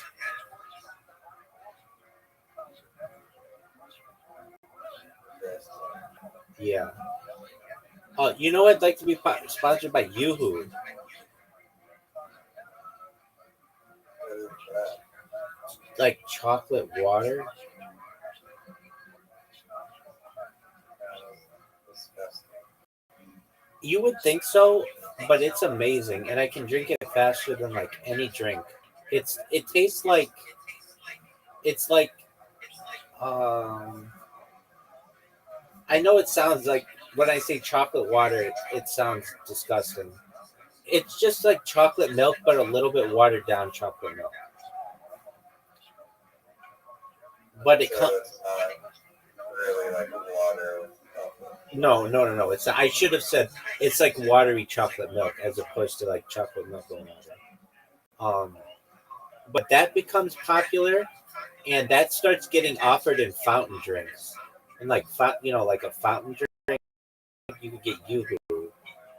Yeah. You know I'd like to be sponsored by Yoo-Hoo. Like chocolate water. You would think so, but it's amazing, and I can drink it faster than like any drink. It tastes like it's like I know it sounds like when I say chocolate water, it sounds disgusting. It's just like chocolate milk, but a little bit watered down chocolate milk. But it comes. It's not really like water with chocolate. No. It's I should have said it's like watery chocolate milk as opposed to like chocolate milk or water. But that becomes popular, and that starts getting offered in fountain drinks, and like like a fountain drink, you can get Yoo-Hoo,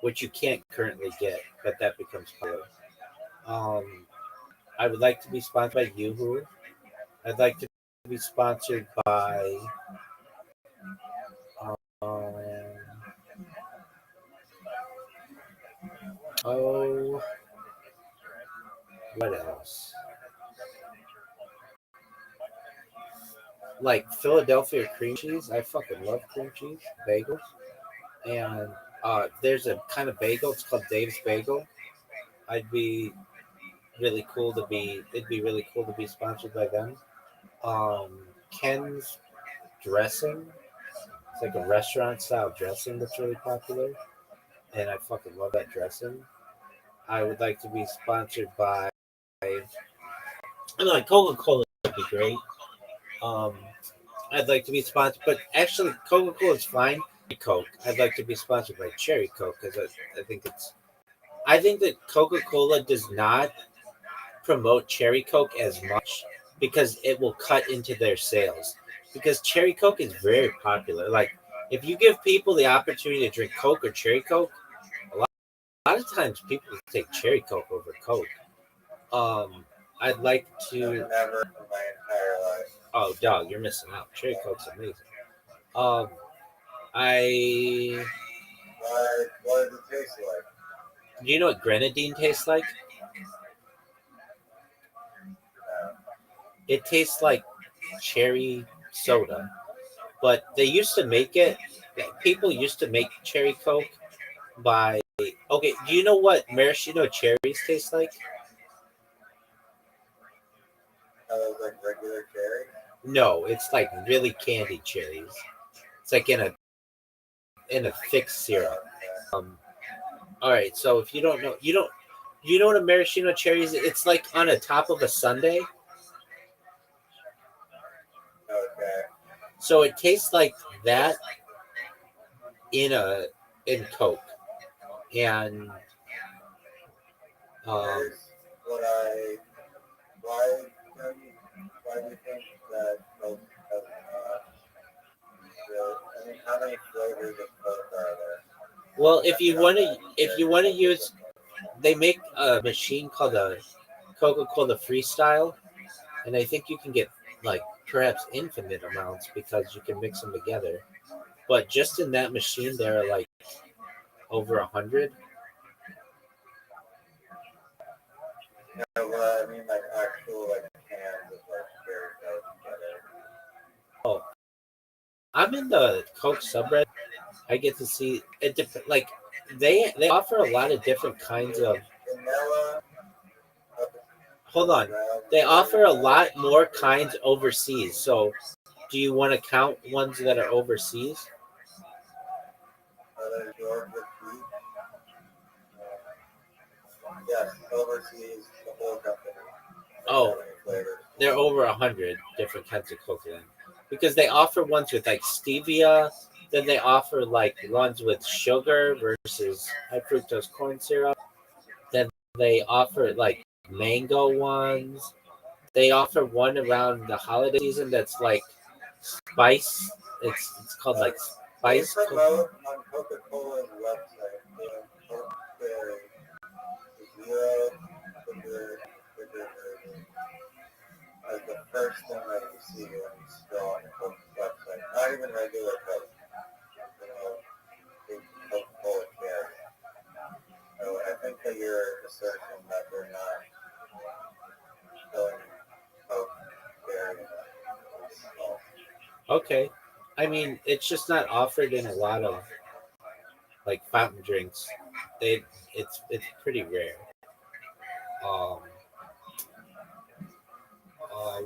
which you can't currently get, but that becomes popular. I would like to be sponsored by Yoo-Hoo. I'd like to be sponsored by um, oh, what else? Like Philadelphia cream cheese. I fucking love cream cheese bagels. And there's a kind of bagel. It's called Dave's Bagel. I'd be really cool to be. It'd be really cool to be sponsored by them. Ken's dressing. It's like a restaurant style dressing that's really popular, and I fucking love that dressing. I would like to be sponsored by. I mean, like Coca-Cola would be great. Um, I'd like to be sponsored, but actually, Coca-Cola is fine. Coke. I'd like to be sponsored by Cherry Coke because I think it's. I think that Coca-Cola does not promote Cherry Coke as much because it will cut into their sales. Because Cherry Coke is very popular. Like, if you give people the opportunity to drink Coke or Cherry Coke, a lot of times people take Cherry Coke over Coke. I'd like to. Never in my entire life. Oh, dog, you're missing out. Cherry Coke's amazing. I. What does it taste like? Do you know what grenadine tastes like? It tastes like cherry soda, but they used to make it. People used to make cherry Coke by. Okay, do you know what maraschino cherries taste like? Like regular cherry? No, it's like really candied cherries. It's like in a thick syrup. All right, so if you don't know, you know what a maraschino cherry is? It's like on the top of a sundae. Okay. So it tastes like that in Coke, and Here's what I why why do you think that Coke doesn't I mean, how many flavors of Coke are there? well, if you want to use, they make a machine called a Coca-Cola Freestyle, and I think you can get like perhaps infinite amounts because you can mix them together. But just in that machine, there are like over 100. No, I mean like actual like cans of like cherry Coke together. Oh, I'm in the Coke subreddit. I get to see it. Like they offer a lot of different kinds of. Vanilla. Hold on, they offer a lot more kinds overseas. So, do you want to count ones that are overseas? Georgia Peach. Yes, overseas, the whole company. Oh, flavors? There are over 100 different kinds of coconut because they offer ones with like stevia. Then they offer like ones with sugar versus high fructose corn syrup. Then they offer like mango ones. They offer one around the holiday season that's like spice. It's called like They spice. promote on Coca-Cola's website the Coke Berry zero sugar version as the first thing that you see when you scroll on the Coke's website. Not even regular Coke. You know, the Coca-Cola Berry. So I think that your assertion that they're not filling Coke Berry is false. Okay. I mean, it's just not offered in a lot of like fountain drinks. It's pretty rare. Um,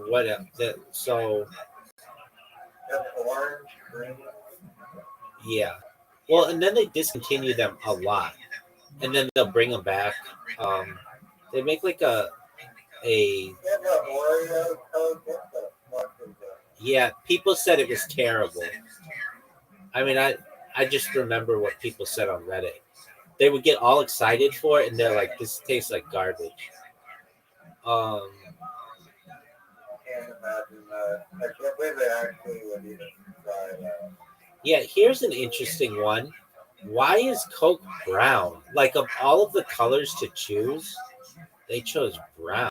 what else? So That's orange, green. yeah. Well, and then they discontinue them a lot, and then they'll bring them back. They make like a Yeah, the Oreo Coke. What the fuck is that? yeah. People said it was terrible. I mean, I just remember what people said on Reddit. They would get all excited for it, and they're like, "This tastes like garbage." Um, Can't imagine that. I can't believe they actually would even try that. yeah. Here's an interesting one. Why is Coke brown? Like of all of the colors to choose, they chose brown.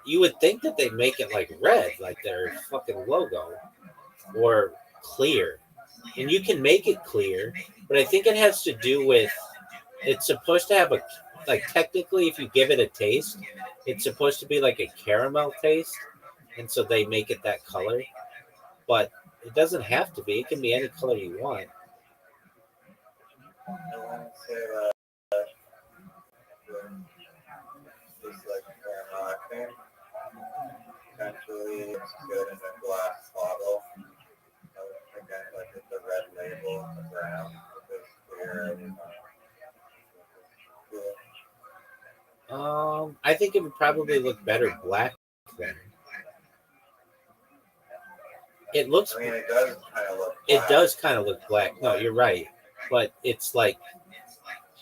You would think that they'd make it like red, like their fucking logo, or clear. And you can make it clear, but I think it has to do with it's supposed to have a like technically if you give it a taste, it's supposed to be like a caramel taste, and so they make it that color. But it doesn't have to be. It can be any color you want. I wouldn't say that just like caramel. I think potentially it's good in a glass bottle. Again, like with the red label and the brown, with this clear. I think it would probably look better black then. It looks. I mean, it does kind of look. It Black. does kind of look black. No, you're right. But it's like,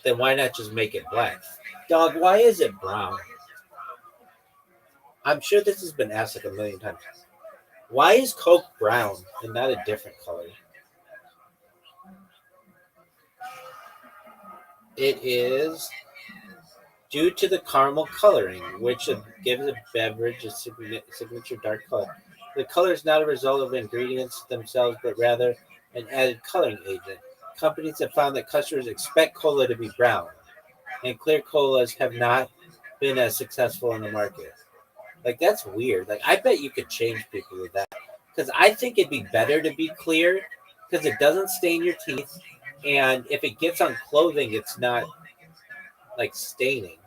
then why not just make it black? Dog, why is it brown? I'm sure this has been asked like a million times. Why is Coke brown and not a different color? It is due to the caramel coloring, which gives a beverage a signature dark color. The color is not a result of ingredients themselves, but rather an added coloring agent. Companies have found that customers expect cola to be brown, and clear colas have not been as successful in the market. Like, that's weird. Like, I bet you could change people with that. Because I think it'd be better to be clear because it doesn't stain your teeth. And if it gets on clothing, it's not like staining.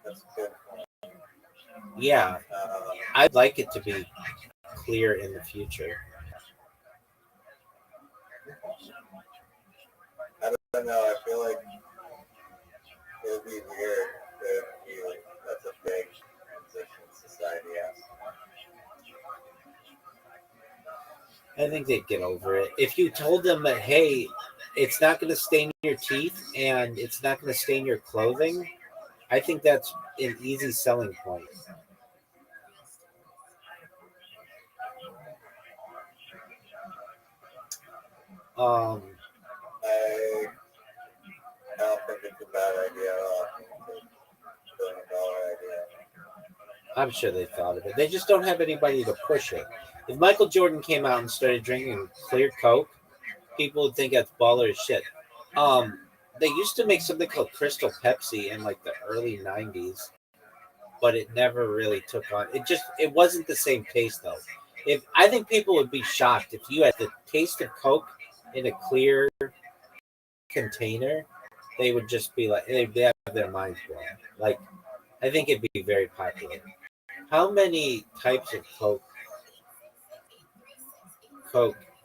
That's good. Yeah, I'd like it to be clear in the future. I don't know. I feel like it would be weird if you. That's a big transition society has. I think they'd get over it. If you told them that, hey, it's not going to stain your teeth and it's not going to stain your clothing, I think that's an easy selling point. I don't think it's a bad idea at all. I think it's a $1 billion idea. I'm sure they thought of it. They just don't have anybody to push it. If Michael Jordan came out and started drinking clear Coke, people would think that's baller as shit. They used to make something called Crystal Pepsi in like the early '90s, but it never really took on. It wasn't the same taste though. If I think people would be shocked if you had the taste of Coke in a clear container, they would just be like they have their minds blown. Like I think it'd be very popular. How many types of Coke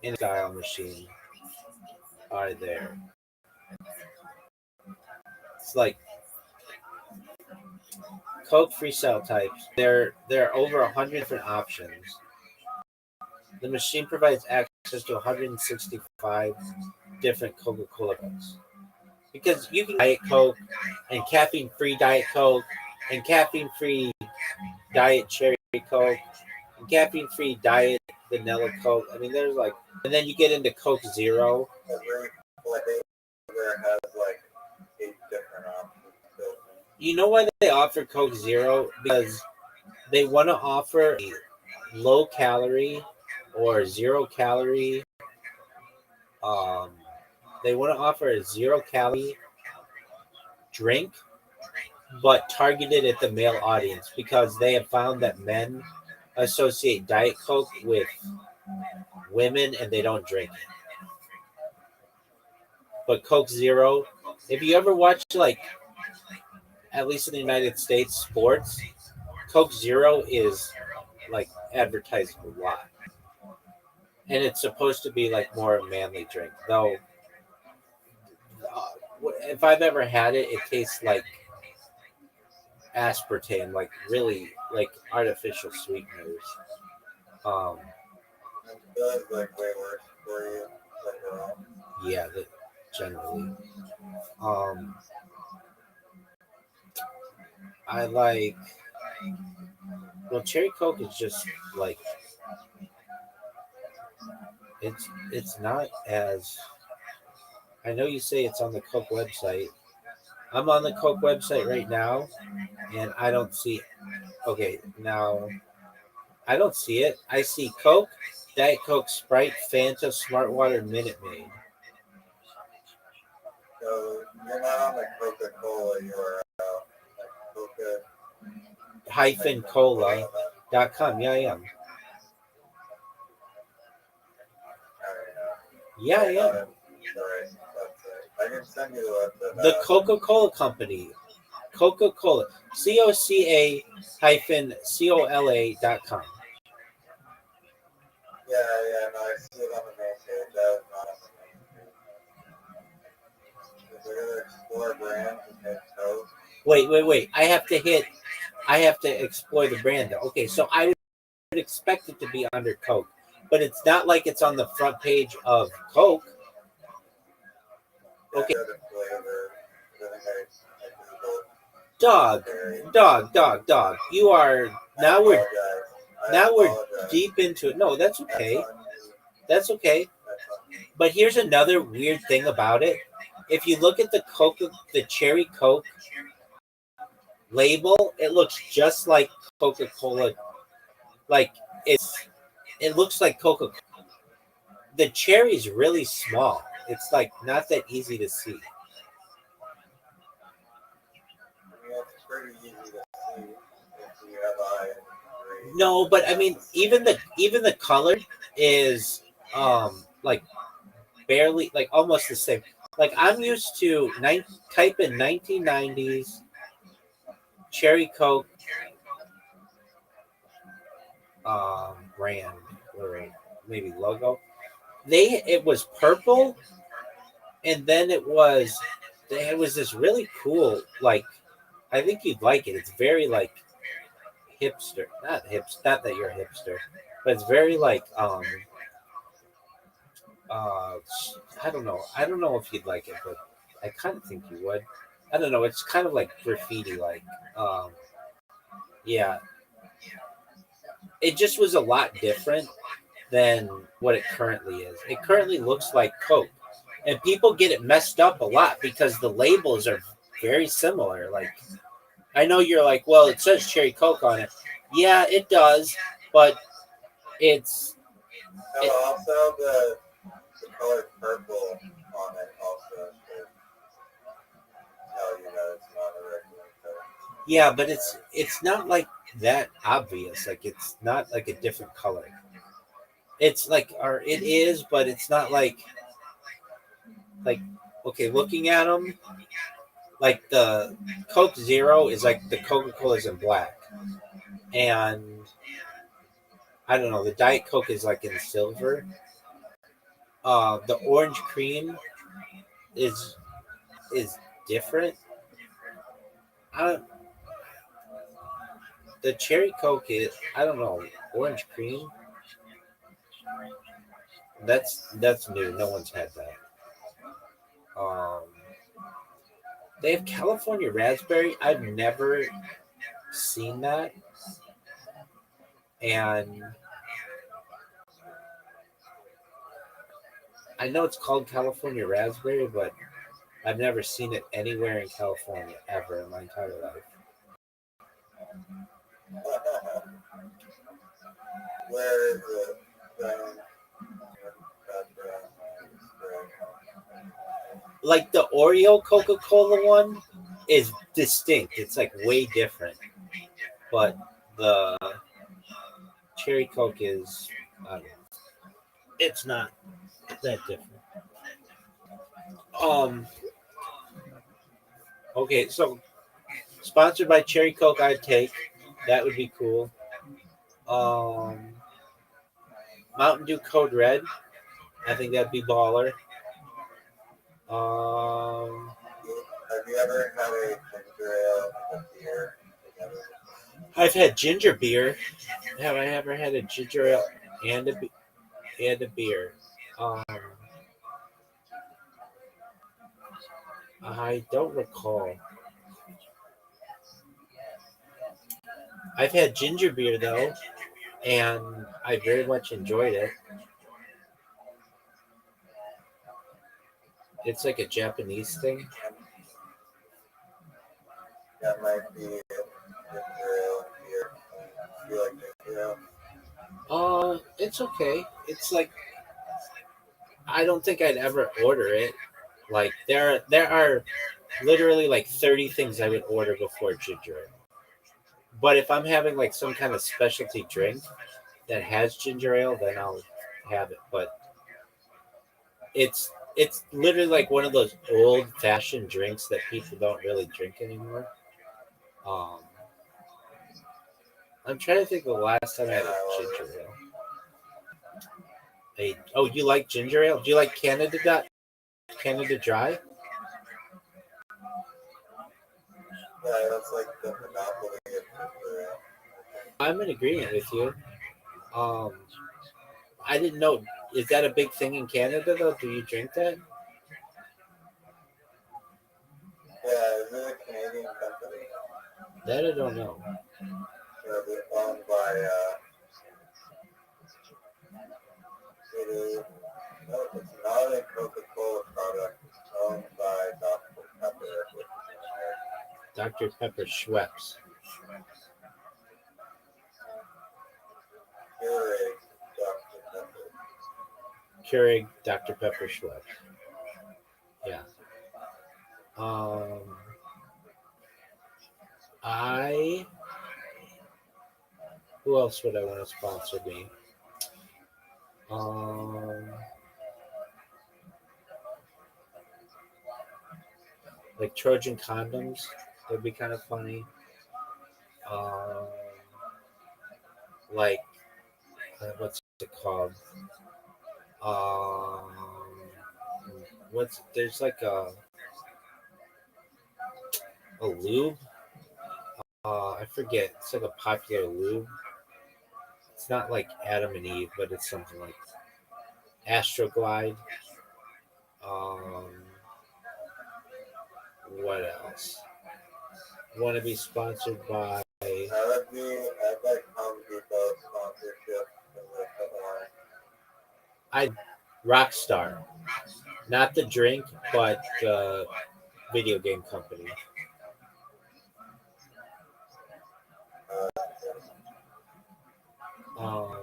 in a style machine are there? It's like Coke freestyle types. There are over 100 different options. The machine provides access to 165 different Coca-Cola Cokes. Because you can Diet Coke and caffeine-free Diet Coke and caffeine-free Diet Cherry Coke and caffeine-free Diet Vanilla Coke. I mean, there's like, and then you get into Coke Zero. Every flavor has like 8 different options. You know why they offer Coke Zero? Because they want to offer a low calorie or 0 calorie. They want to offer a 0 calorie drink, but targeted at the male audience because they have found that men associate Diet Coke with women and they don't drink it. But Coke Zero, if you ever watch, like, at least in the United States, sports, Coke Zero is like advertised a lot. And it's supposed to be like more a manly drink. Though, if I've ever had it, it tastes like aspartame, like really like artificial sweeteners. It does like way worse for you later on. Yeah, that generally. I like. Well, cherry Coke is just like it's not as. I know you say it's on the Coke website. I'm on the Coke website right now, and I don't see. Okay, now I don't see it. I see Coke, Diet Coke, Sprite, Fanta, Smart Water, Minute Maid. So you're not on the Coca-Cola URL, like Coca Cola.com. Yeah, I am. Yeah, I am. I can send you the website. The Coca-Cola Company. Coca-Cola. COCA-COLA.com. Yeah, no, I see it on the main page. That was not on the main page. If we're gonna explore brands and hit Coke. Wait. I have to explore the brand though. Okay, so I would expect it to be under Coke, but it's not like it's on the front page of Coke. Okay. Dog. You are now we're deep into it. No, that's okay. That's okay. But here's another weird thing about it. If you look at the cherry Coke label, it looks just like Coca-Cola. Like it looks like Coca-Cola. The cherry's really small. It's like not that easy to see. It's pretty easy to see if you have eyes. No, but I mean, even the color is like barely, like almost the same. Like I'm used to type in 1990s cherry Coke brand or maybe logo. It was purple, and then it was this really cool, like, I think you'd like it. It's very like hipster, not that you're a hipster, but it's very like I don't know if you'd like it, but I kind of think you would. I don't know, it's kind of like graffiti like. Yeah, it just was a lot different than what it currently is. It currently looks like Coke, and people get it messed up a lot because the labels are very similar. Like, I know you're like, well, it says cherry Coke on it. Yeah, it does, but it's Also, the color purple on it also should tell you that it's not a regular Coke. yeah, but it's not like that obvious. Like, it's not like a different color. It's like, or it is, but it's not like okay, looking at them, like the Coke Zero is like the Coca-Cola is in black, and I don't know, the Diet Coke is like in silver. The orange cream is different. I the cherry Coke is, I don't know, orange cream. That's new. No one's had that. They have California raspberry. I've never seen that, and I know it's called California raspberry, but I've never seen it anywhere in California ever in my entire life. Where is it? Like the Oreo Coca-Cola one is distinct. It's like way different, but the cherry Coke is, I don't know, it's not that different. Okay, so sponsored by Cherry Coke, I'd take. That would be cool. Mountain Dew Code Red. I think that'd be baller. Have you ever had a ginger ale and a beer together? I've had ginger beer. Have I ever had a ginger ale and a beer? I don't recall. I've had ginger beer though, and I very much enjoyed it. It's like a Japanese thing. That might be ginger ale and beer. Do you like ginger ale? It's okay. It's like I don't think I'd ever order it. Like there are literally like 30 things I would order before ginger ale. But if I'm having like some kind of specialty drink that has ginger ale, then I'll have it. But it's literally like one of those old fashioned drinks that people don't really drink anymore. Um, I'm trying to think of the last time I had a ginger ale. Oh, you like ginger ale? Do you like Canada Dry? Yeah, that's like the monopoly of ginger ale. I'm in agreement with you. Um, I didn't know. Is that a big thing in Canada though? Do you drink that? Yeah, is it a Canadian company? That I don't know. Yeah, they're owned by, it is, no, it's not a Coca-Cola product. It's owned by Dr. Pepper, which is Dr. Pepper Schweppes. Keurig Dr. Pepper. Keurig Dr. Pepper Schweppes. Yeah. Who else would I want to sponsor me? Like Trojan condoms. That'd be kind of funny. Like what's it called? Um, there's like a lube. I forget. It's like a popular lube. It's not like Adam and Eve, but it's something like Astroglide. What else? Want to be sponsored by? I'd like Home Depot sponsorship with the wine. Rockstar, not the drink, but the video game company. Um,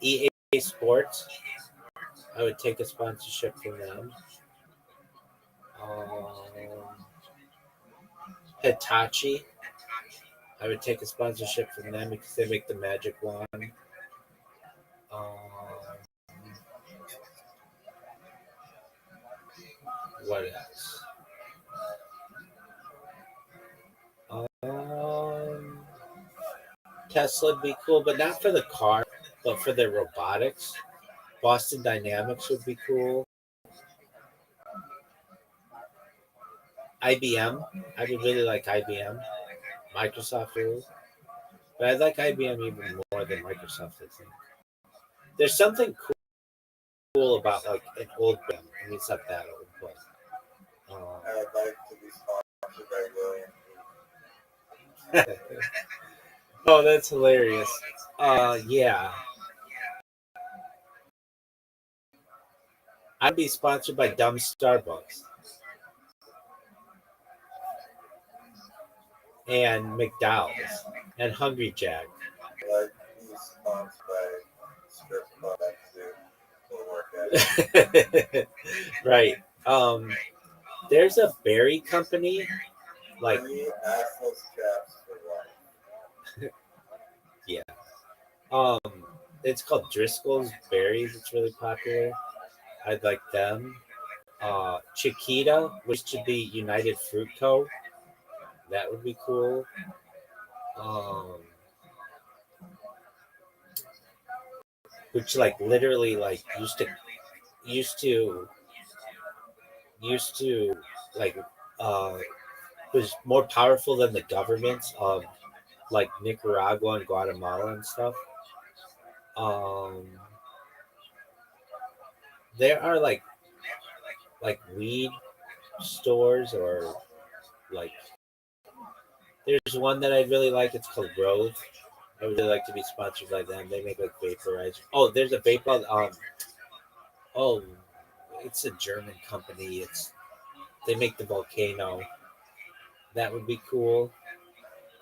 EA Sports, I would take a sponsorship from them. Hitachi, I would take a sponsorship from them because they make the magic wand. What else? Tesla would be cool, but not for the car, but for the robotics. Boston Dynamics would be cool. IBM, I would really like IBM. Microsoft rules. But I like IBM even more than Microsoft, I think. There's something cool about like an old BIM. I mean, it's not that old, but I would like to be sponsored by William. oh, that's hilarious. Yeah, I'd be sponsored by Dumb Starbucks and McDowell's and Hungry Jack. I like to be sponsored by strip club to work at. Right. There's a berry company, like 3 assless chaps for life. yeah. It's called Driscoll's Berries. It's really popular. I'd like them. Chiquita, which should be United Fruit Co. That would be cool. Um, which like literally like used to used to like uh was more powerful than the governments of like Nicaragua and Guatemala and stuff. Um, there are like weed stores or like there's one that I really like. It's called Grove. I would really like to be sponsored by them. They make like vaporizer. Oh, there's a vape called oh, it's a German company. They make the volcano. That would be cool.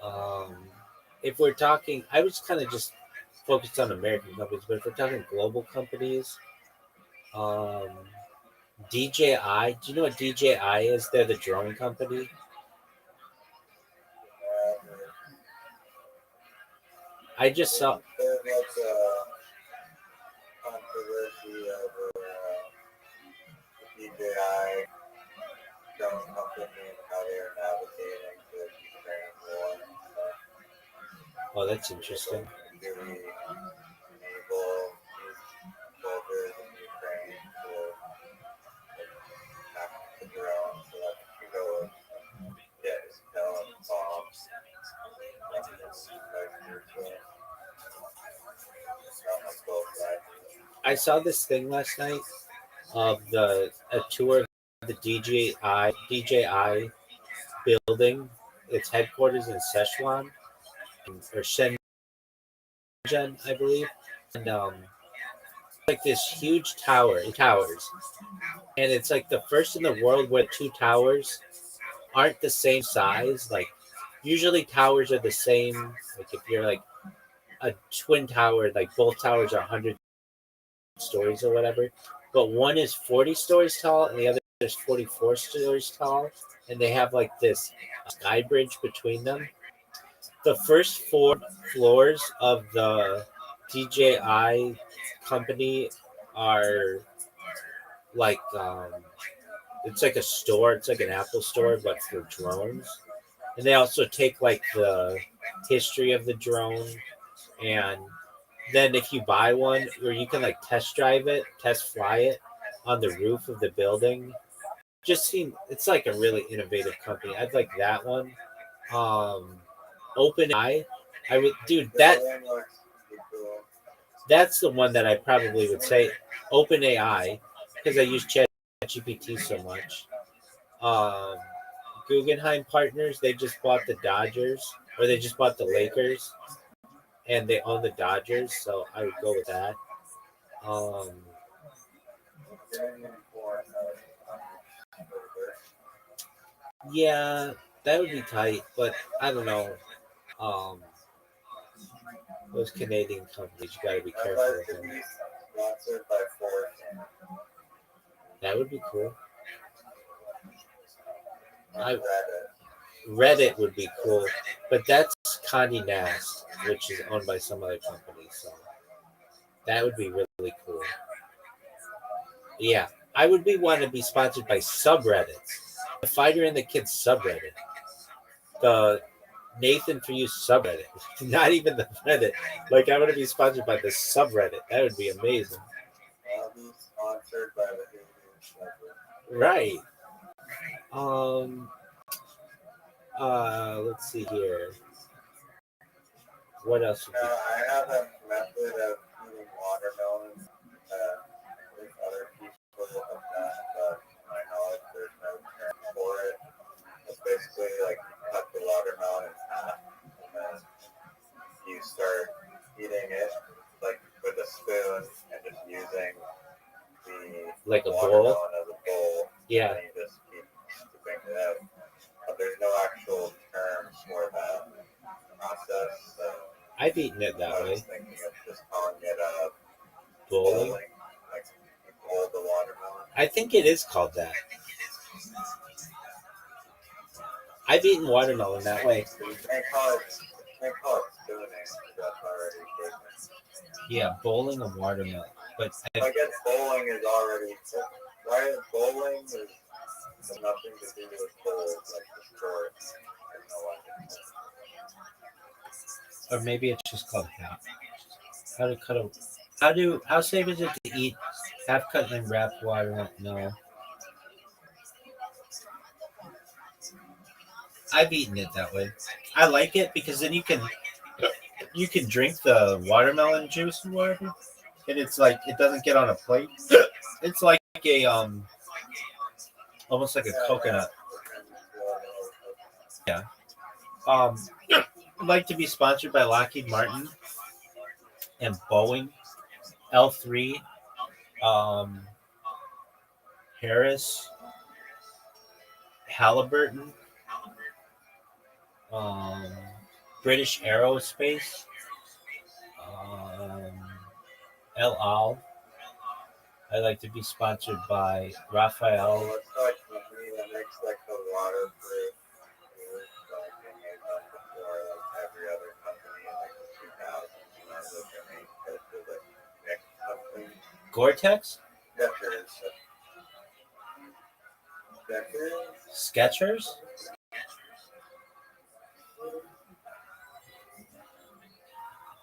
Um, if we're talking, I was kind of just focused on American companies, but if we're talking global companies, um, DJI. Do you know what DJI is? They're the drone company. I just saw. There's like a controversy over the DJI drone company and how they're navigating the Ukraine war. Oh, that's interesting. Do we enable these soldiers in Ukraine to hack the drone so that we go get known bombs? I saw this thing last night of a tour of the DJI building. Its headquarters in Szechuan or Shenzhen, I believe, and like this huge tower. It towers, and it's like the first in the world where two towers aren't the same size. Like usually towers are the same. Like if you're like a twin tower, like both towers are 100 stories or whatever, but one is 40 stories tall and the other is 44 stories tall, and they have like this sky bridge between them. The first four floors of the DJI company are like it's like a store. It's like an Apple store, but for drones. And they also take like the history of the drone, and then if you buy one, or you can like test drive it, test fly it on the roof of the building. Just seem it's like a really innovative company. I'd like that one. OpenAI, I would, dude. That's the one that I probably would say. OpenAI, because I use ChatGPT so much. Um, Guggenheim Partners, they just bought the Dodgers, or they just bought the Lakers, and they own the Dodgers, so I would go with that. Um, yeah, that would be tight, but I don't know. Um, those Canadian companies, you got to be careful with them. That would be cool. Reddit would be cool, but that's Condé Nast, which is owned by some other company, so that would be really cool. Yeah, I would want to be sponsored by subreddits. The Fighter and the Kids subreddit, the Nathan for You subreddit, not even the Reddit. Like I want to be sponsored by the subreddit. That would be amazing. I'll be sponsored by the Right. Let's see here. What else? Would I have a method of eating watermelon that I think other people have done, but to my knowledge, there's no term for it. It's basically like you cut the watermelon in half, and then you start eating it like with a spoon and just using the like a watermelon bowl? as a bowl. Yeah. And you just keep scooping it out. But there's no actual term for that process, so I've eaten it that I way. was thinking of just calling it Bowling. bowling, like you bowl the watermelon. I think it is called that. I've eaten watermelon that way. So you can't call it spooning, because that's already business. Yeah, bowling a watermelon. But I guess bowling is already, right? Bowling has nothing to do with bowls, like the sport. I have no idea. or maybe it's just called half. How to cut a how safe is it to eat half cut and wrapped watermelon? No. I've eaten it that way. I like it because then you can drink the watermelon juice and whatever. And it's like it doesn't get on a plate. It's like a almost like a coconut. Yeah. I'd like to be sponsored by Lockheed Martin and Boeing, L3, Harris, Halliburton, British Aerospace, El Al. I'd like to be sponsored by Raphael. It's like a company that makes like the waterproof food, like they made them before like every other company in like the 2000s, and then they made it to the next company. Gore-Tex? Deckers. Deckers? Skechers?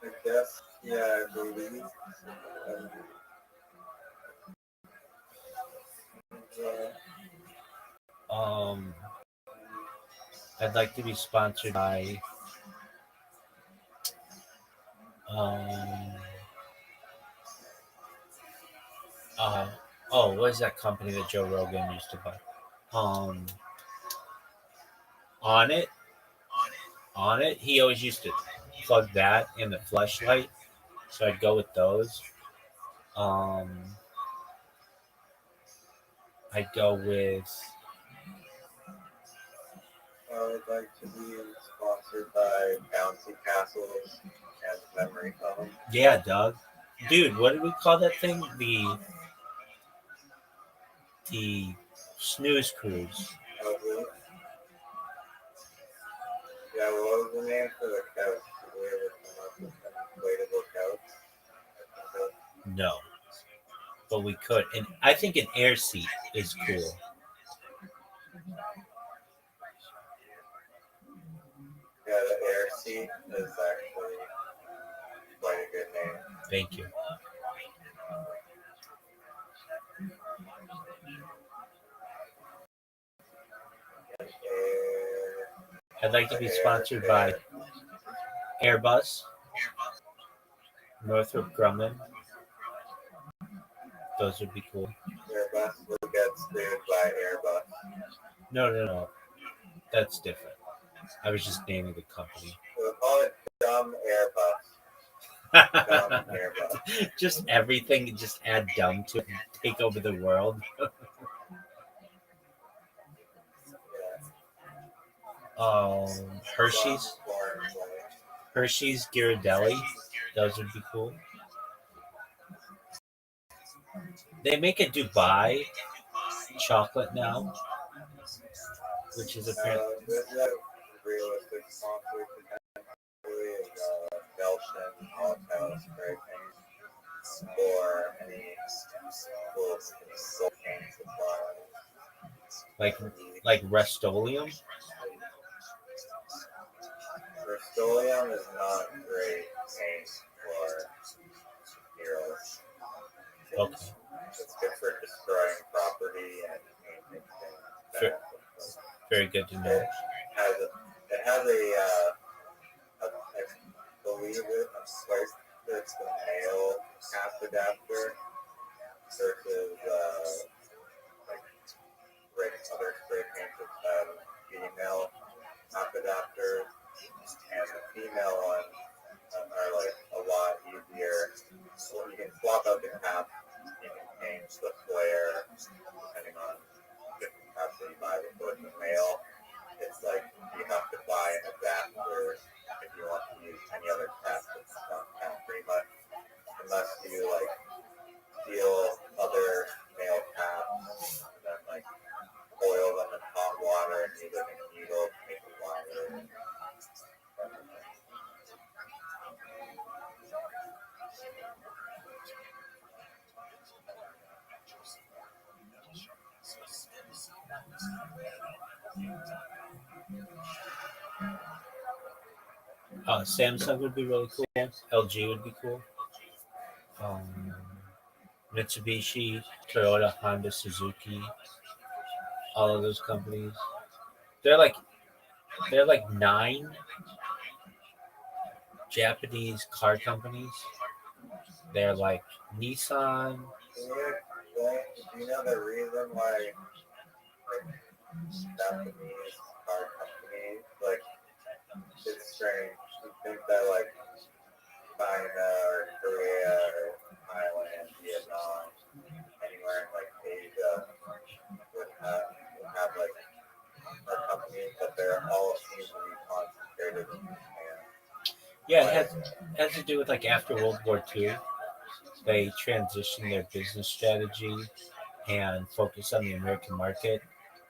I guess, yeah, I believe. I'd like to be sponsored by what is that company that Joe Rogan used to buy? On it. He always used to plug that in the flashlight, so I'd go with those. I'd go with I would like to be sponsored by bouncy castles and memory foam. yeah, Doug. Dude, what did we call that thing? The snooze cruise. Probably. Yeah, what was the name for the couch? Did we ever come up with an inflatable couch? No, but we could, and I think an air seat is cool. Yeah, the air seat is actually quite a good name. Thank you. I'd like to be sponsored by Airbus, Northrop Grumman. Those would be cool. Airbus will get sued by Airbus. No. That's different. I was just naming the company. We'll call it Dumb Airbus. Dumb Airbus. Just everything, just add dumb to it and take over the world. Hershey's. Hershey's Ghirardelli. Those would be cool. They make a Dubai chocolate now, which is apparently. This is a realistic sponsor potentially is Belgian Holocaust Breaking or any cool cocaine supply. Like Rust-Oleum. Rust-Oleum is not great paint for heroes. Okay. It's good for destroying property and painting things. Very good to know. It has a I believe believe it's the male cap adapter versus like other spray painted female cap adapters, and the female ones are like a lot easier. So you can swap out the cap, you can change the flare depending on different caps that you buy. But with the male, it's like you have to buy an adapter if you want to use any other cap that's not cap pretty much, unless you like steal other male caps and then like boil them in hot water and use them in needles to make them longer. Samsung would be really cool. LG would be cool. Mitsubishi, Toyota, Honda, Suzuki, all of those companies. They're like they're like 9 Japanese car companies. They're like Nissan. Do you know the reason why like Japanese car companies like it's strange? You think that like China or Korea or Thailand, Vietnam, anywhere in like Asia would have like car companies, but they're all seem to be concentrated in Japan. Yeah, it has to do with like after World War II, they transitioned their business strategy and focused on the American market.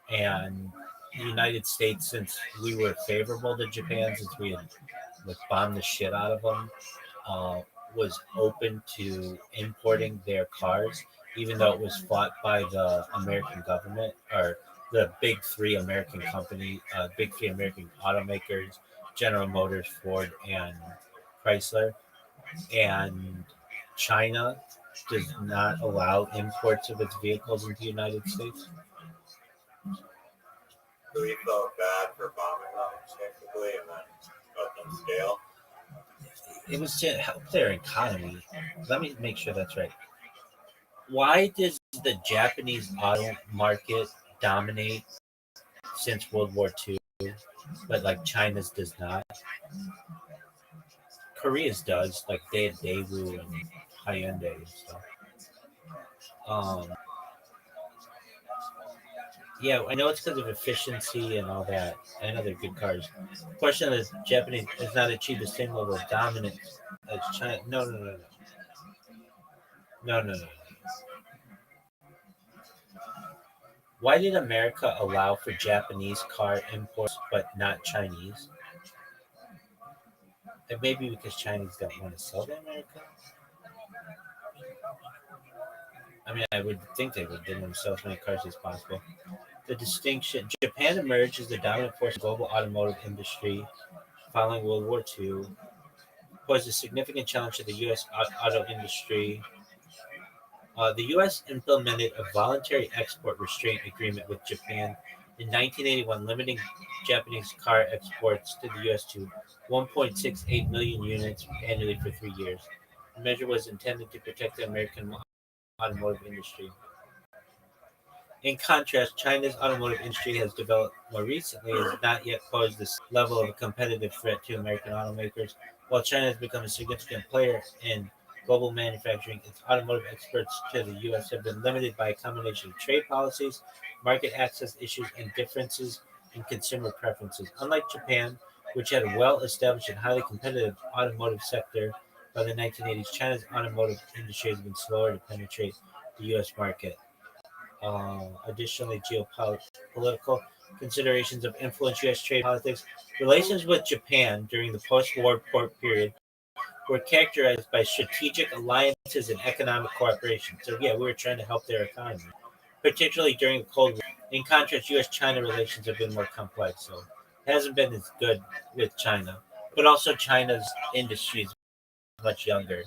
And the United States, since we were favorable to Japan, since we had like bombed the shit out of them, uh, was open to importing their cars, even though it was fought by the American government or the big three American automakers, General Motors, Ford, and Chrysler. And China does not allow imports of its vehicles into the United States. So we felt bad for bombing them basically and then let them scale. It was to help their economy. Let me make sure that's right. Why does the Japanese auto market dominate since World War II, but like China's does not? Korea's does, like they had Daewoo and Hyundai and stuff. Um, yeah, I know it's because of efficiency and all that. I know they're good cars. The question is, Japanese has not achieved the same level of dominance as China. No. Why did America allow for Japanese car imports but not Chinese? It may be because Chinese don't want to sell to America. I mean, I would think they would. They want to sell as many cars as possible. The distinction: Japan emerged as the dominant force in the global automotive industry following World War II, posed a significant challenge to the U.S. Auto industry. The U.S. implemented a voluntary export restraint agreement with Japan in 1981, limiting Japanese car exports to the U.S. to 1.68 million units annually for 3 years. The measure was intended to protect the American automotive industry. In contrast, China's automotive industry has developed more recently and has not yet posed this level of a competitive threat to American automakers. While China has become a significant player in global manufacturing, its automotive exports to the U.S. have been limited by a combination of trade policies, market access issues, and differences in consumer preferences. Unlike Japan, which had a well-established and highly competitive automotive sector by the 1980s, China's automotive industry has been slower to penetrate the U.S. market. Additionally, geopolitical considerations have influenced U.S. trade politics. Relations with Japan during the post-war period were characterized by strategic alliances and economic cooperation. So, yeah, we were trying to help their economy, particularly during the Cold War. In contrast, U.S.-China relations have been more complex, so it hasn't been as good with China. But also, China's industry is much younger.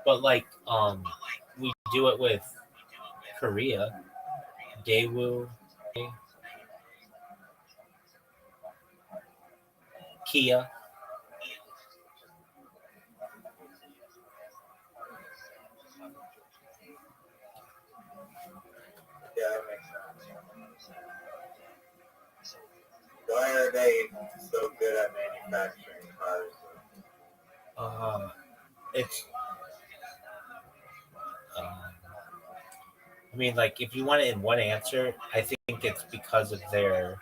But we do it with Korea, Daewoo, Kia. Yeah, that makes sense. Why are they so good at manufacturing cars? It's I mean, like, if you want it in one answer, I think it's because of their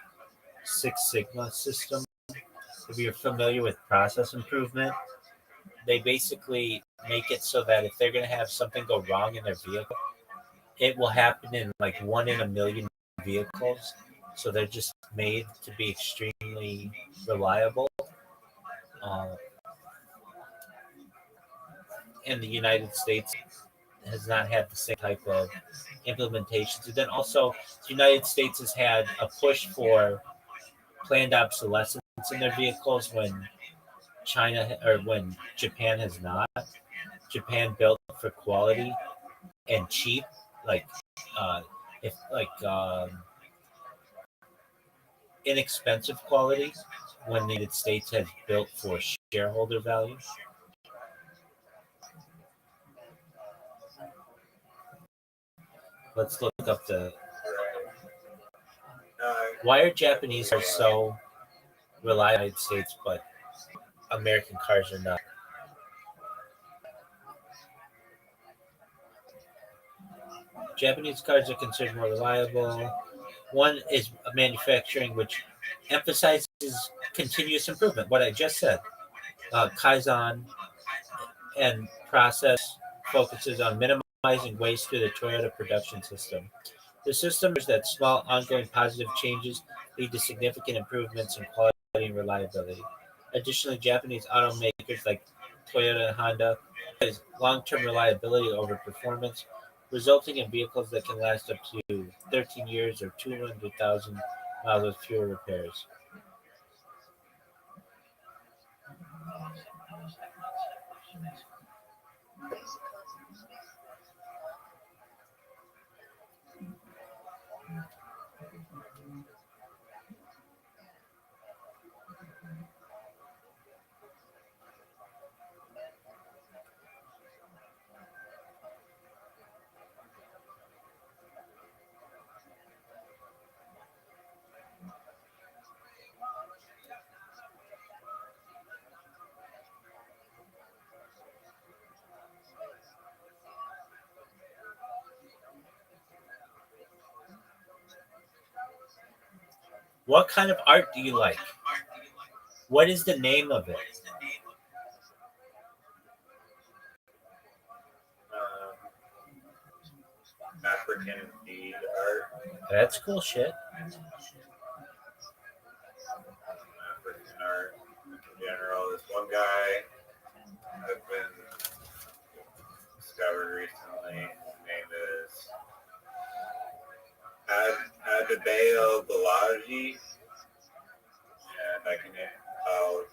Six Sigma system. If you're familiar with process improvement, they basically make it so that if they're going to have something go wrong in their vehicle, it will happen in like 1 in a million vehicles. So they're just made to be extremely reliable. Uh, in the United States, has not had the same type of implementations. And then also, the United States has had a push for planned obsolescence in their vehicles when China or when Japan has not. Japan built for quality and cheap, like uh, if like inexpensive quality, when the United States has built for shareholder value. Let's look up the why are Japanese cars so reliable in the United States, but American cars are not. Japanese cars are considered more reliable. One is manufacturing, which emphasizes continuous improvement. What I just said, Kaizen and process focuses on minimizing waste through the Toyota production system. The system is that small, ongoing positive changes lead to significant improvements in quality and reliability. Additionally, Japanese automakers like Toyota and Honda prize long-term reliability over performance, resulting in vehicles that can last up to 13 years or 200,000 miles with fewer repairs. What kind of art do you like? What is the name of it? African bead art. That's cool shit. African art in general. This one guy I've been discovered recently. His name is Adebayo Balaji, and I'll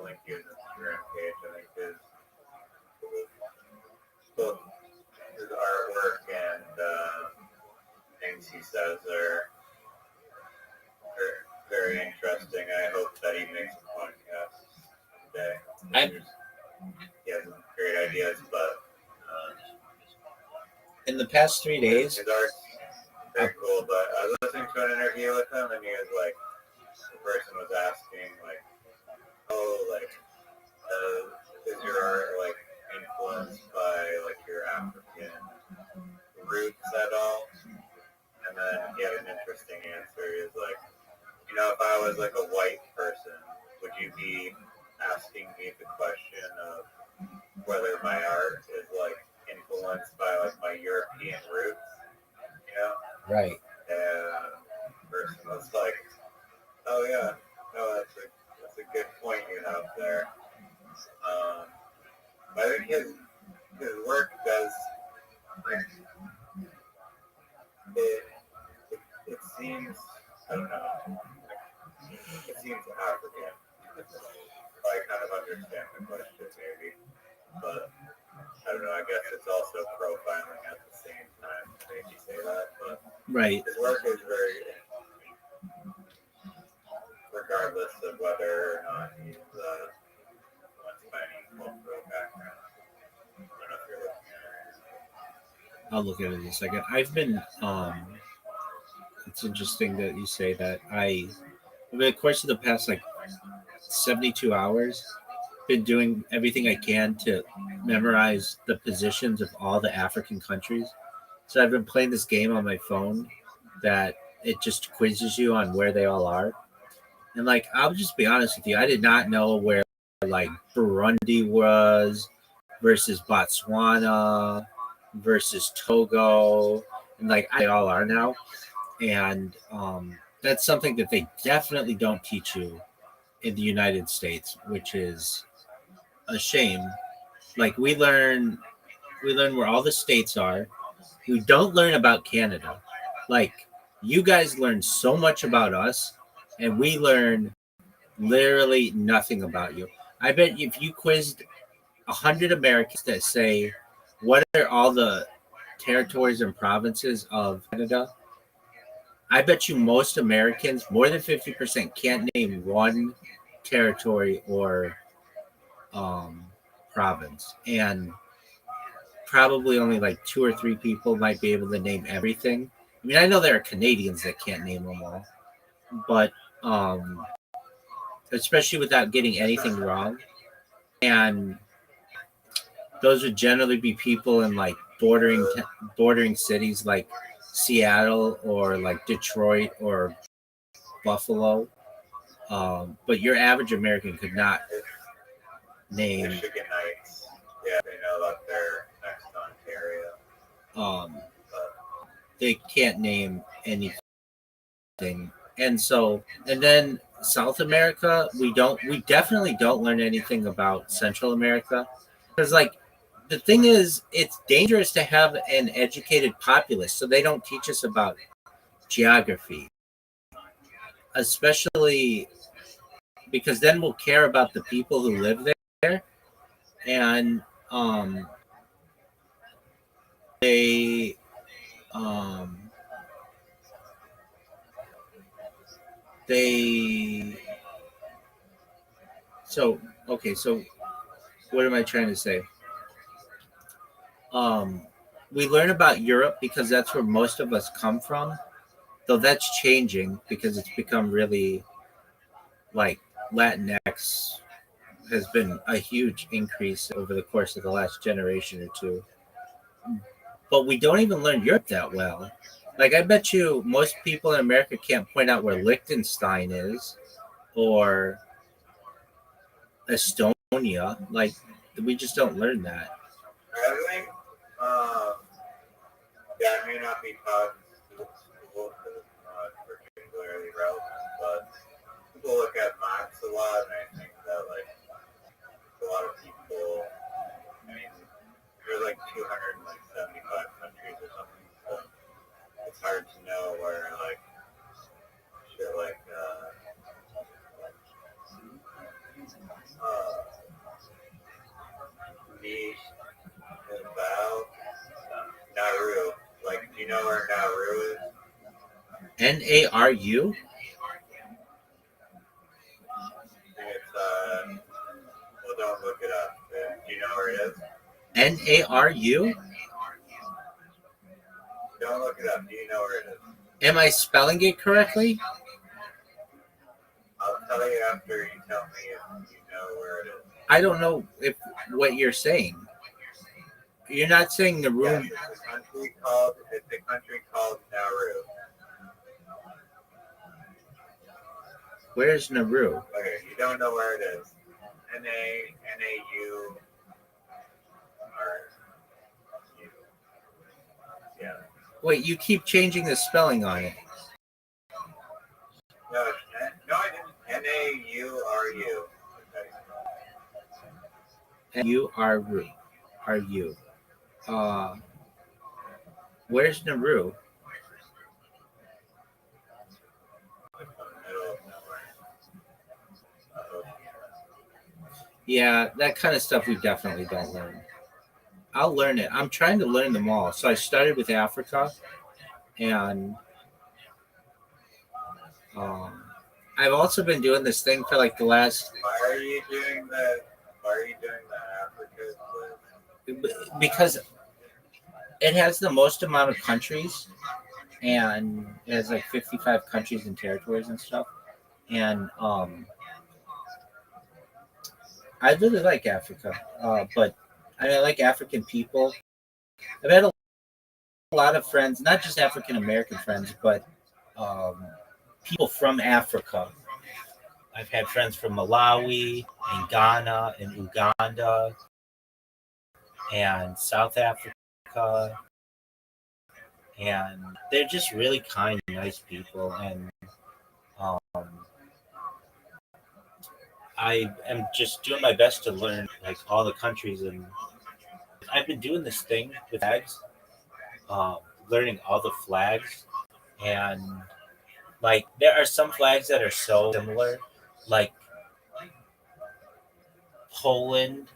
link you his Instagram page. I think both his artwork and things he says are very interesting. I hope that he makes a podcast someday. He has some great ideas, but In the past 3 days, his art's very cool. But I was listening to an interview with him, and he was like, the person was asking, like, oh, like, is your art like influenced by like your African roots at all? And then he had an interesting answer. He was like, if I was like a white person, would you be asking me the question of whether my art is like influenced by like my European roots? right? And the person was like, oh yeah, no, that's a good point you have there. I think his work does like it seems, I don't know, it seems African. I kind of understand the question maybe, but I don't know. I guess it's also profiling at the same time to make you say that. But Right. his work is very, regardless of whether or not he's influenced by any cultural background. I don't know if you're looking at it. I'll look at it in a second. I've been. It's interesting that you say that. Over the course of the past 72 hours, been doing everything I can to memorize the positions of all the African countries. So I've been playing this game on my phone that it just quizzes you on where they all are. And I'll just be honest with you, I did not know where Burundi was versus Botswana versus Togo, and they all are now. And that's something that they definitely don't teach you in the United States, which is a shame. We learn where all the states are. We don't learn about Canada. Like you guys learn so much about us, and we learn literally nothing about you. I bet if you quizzed 100 Americans that say, "What are all the territories and provinces of Canada?" I bet you most Americans, more than 50%, can't name one territory or um, province, and probably only two or three people might be able to name everything. I mean, I know there are Canadians that can't name them all, but especially without getting anything wrong. And those would generally be people in bordering cities like Seattle or Detroit or Buffalo. But your average American could not name. Michigonites. Yeah, they know that they're next to Ontario. They can't name anything, and then South America, we definitely don't learn anything about Central America, because the thing is, it's dangerous to have an educated populace, so they don't teach us about geography, especially because then we'll care about the people who live there, and they they so okay, so what am I trying to say? We learn about Europe because that's where most of us come from, though that's changing because it's become really Latinx has been a huge increase over the course of the last generation or two. But we don't even learn Europe that well. I bet you most people in America can't point out where Liechtenstein is or Estonia. We just don't learn that. I think, yeah, it may not be taught in school because it's not particularly relevant, but people look at maps a lot, and I think that a lot of people, I mean, there's 275 countries or something, so it's hard to know where shit niche is about Nauru. Do you know where Nauru is? Naru? It's well, don't look it up. Do you know where it is? Naru? Don't look it up. Do you know where it is? Am I spelling it correctly? I'll tell you after you tell me if you know where it is. I don't know if what you're saying. You're not saying the room. Yes, it's a country called Nauru. Where's Nauru? Okay, you don't know where it is. N-A-U R-U. Yeah. Wait, you keep changing the spelling on it. No, I didn't. N-A-U-R-U. Nauru. Where's Nauru? Yeah, that kind of stuff we definitely don't learn. I'll learn it. I'm trying to learn them all. So I started with Africa, and I've also been doing this thing for the last. Why are you doing the Africa? Because It has the most amount of countries, and it has like 55 countries and territories and stuff. And I really like Africa, but I mean, I like African people. I've had a lot of friends, not just African American friends, but um, people from Africa. I've had friends from Malawi and Ghana and Uganda and South Africa, and they're just really kind, nice people. And um, I am just doing my best to learn like all the countries, and I've been doing this thing with flags, um, learning all the flags, and like there are some flags that are so similar, like Poland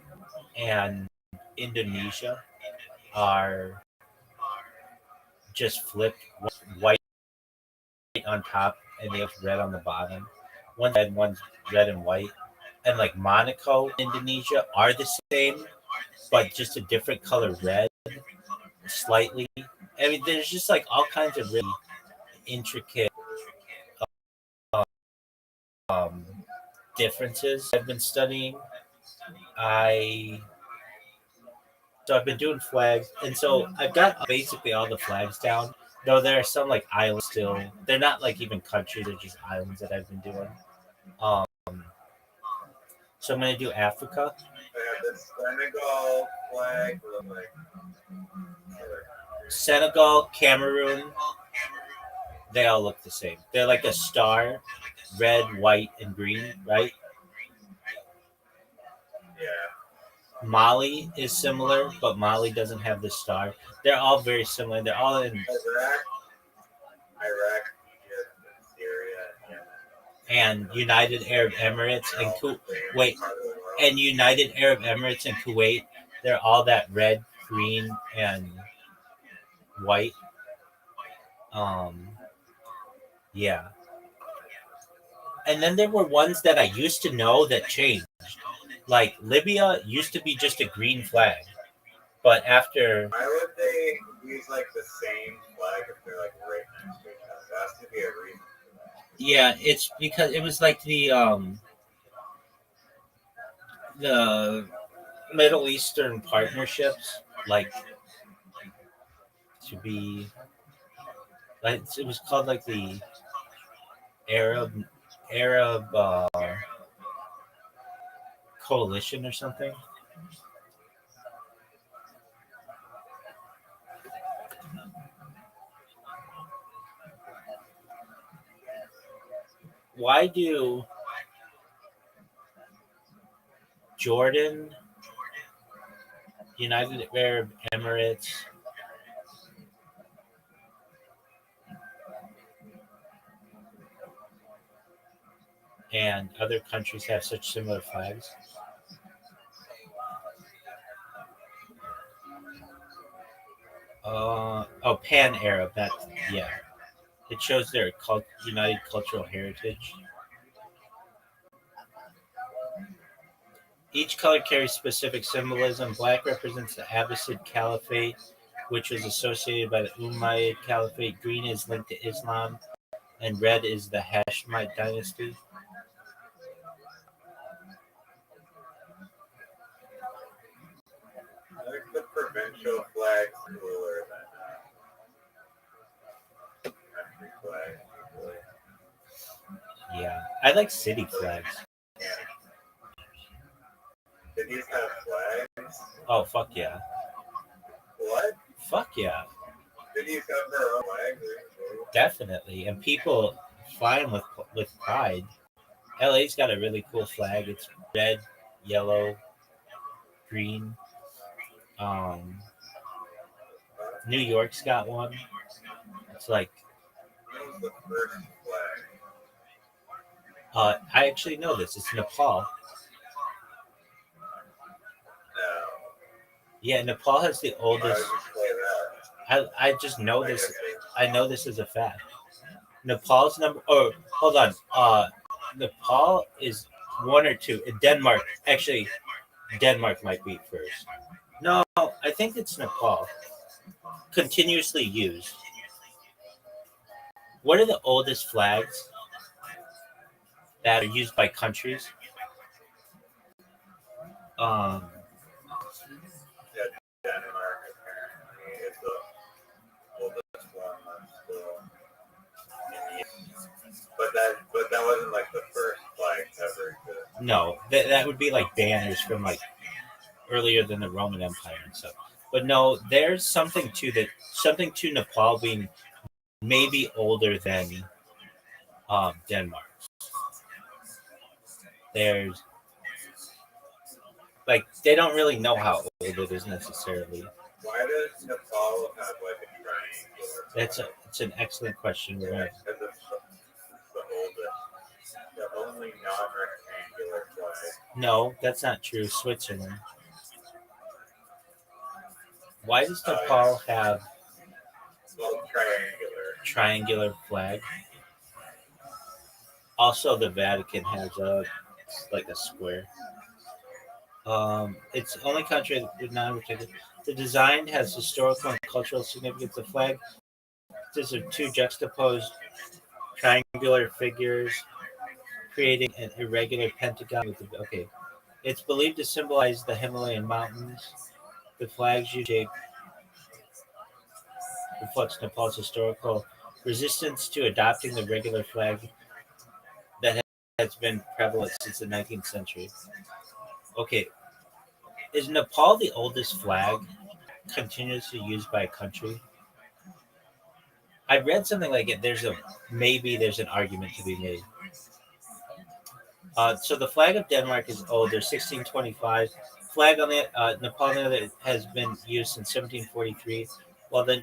and Indonesia are just flipped white on top and they have red on the bottom. One's red, one's red and white. And like Monaco, Indonesia are the same, but just a different color red, slightly. I mean, there's just like all kinds of really intricate um, differences I've been studying. I So I've been doing flags, and so I've got basically all the flags down. Though there are some like islands still. They're not like even countries; they're just islands that I've been doing. Um, so I'm gonna do Africa. They have the Senegal flag with like Senegal, Cameroon, they all look the same. They're like a star, red, white, and green, right? yeah. Mali is similar, but Mali doesn't have the star. They're all very similar. They're all in Iraq, Egypt, and Syria, and United Arab Emirates and wait, and United Arab Emirates and Kuwait. They're all that red, green, and white. Um, yeah. And then there were ones that I used to know that changed. Like Libya used to be just a green flag, but after Why would they use like the same flag if they're like right next to each other? There has to be a reason for that. yeah, it's because it was like the Middle Eastern partnerships, like to be like it was called like the Arab coalition or something. Why do Jordan, United Arab Emirates, and other countries have such similar flags? Pan Arab. That yeah. It shows their united cultural heritage. Each color carries specific symbolism. Black represents the Abbasid Caliphate, which was associated by the Umayyad Caliphate. Green is linked to Islam, and red is the Hashemite dynasty. I think the provincial flag's cooler than country flag usually. Yeah, I like city flags. Yeah. Cities have flags. Oh fuck yeah, What? fuck yeah, Cities have their own flags. definitely. And people fly them with pride. LA's got a really cool flag. It's red, yellow, green. Um, New York's got one. It's like What was the first flag? I actually know this. It's Nepal. No. Yeah, Nepal has the Why would oldest. you say that? I just know I this. guess I know this as a fact. Nepal's number. Oh, hold on. Nepal is one or two. Denmark, actually, Denmark might be first. No, I think it's Nepal. continuously used. What are the oldest flags that are used by countries? Um, Denmark apparently is the oldest one that's still in use. But that wasn't like the first flag ever to. no, that would be like banners from like earlier than the Roman Empire and stuff. But no, there's something to Nepal being maybe older than Denmark. There's like they don't really know how old it is necessarily. Why does Nepal have like a triangular? It's an excellent question. Yeah, because it's the oldest, the only non-rectangular flag. No, that's not true. Switzerland. Why does Oh, Nepal have well, triangular. triangular flag? Also, the Vatican has a like a square. It's the only country with non-rectangular. The design has historical and cultural significance. The flag consists of two juxtaposed triangular figures, creating an irregular pentagon with the okay. It's believed to symbolize the Himalayan mountains. The flag's shape reflects Nepal's historical resistance to adopting the regular flag that has been prevalent since the 19th century. Okay, is Nepal the oldest flag continuously used by a country? I read something like it. There's an argument to be made. So the flag of Denmark is older, 1625. Flag on the Nepal on the other has been used since 1743, while the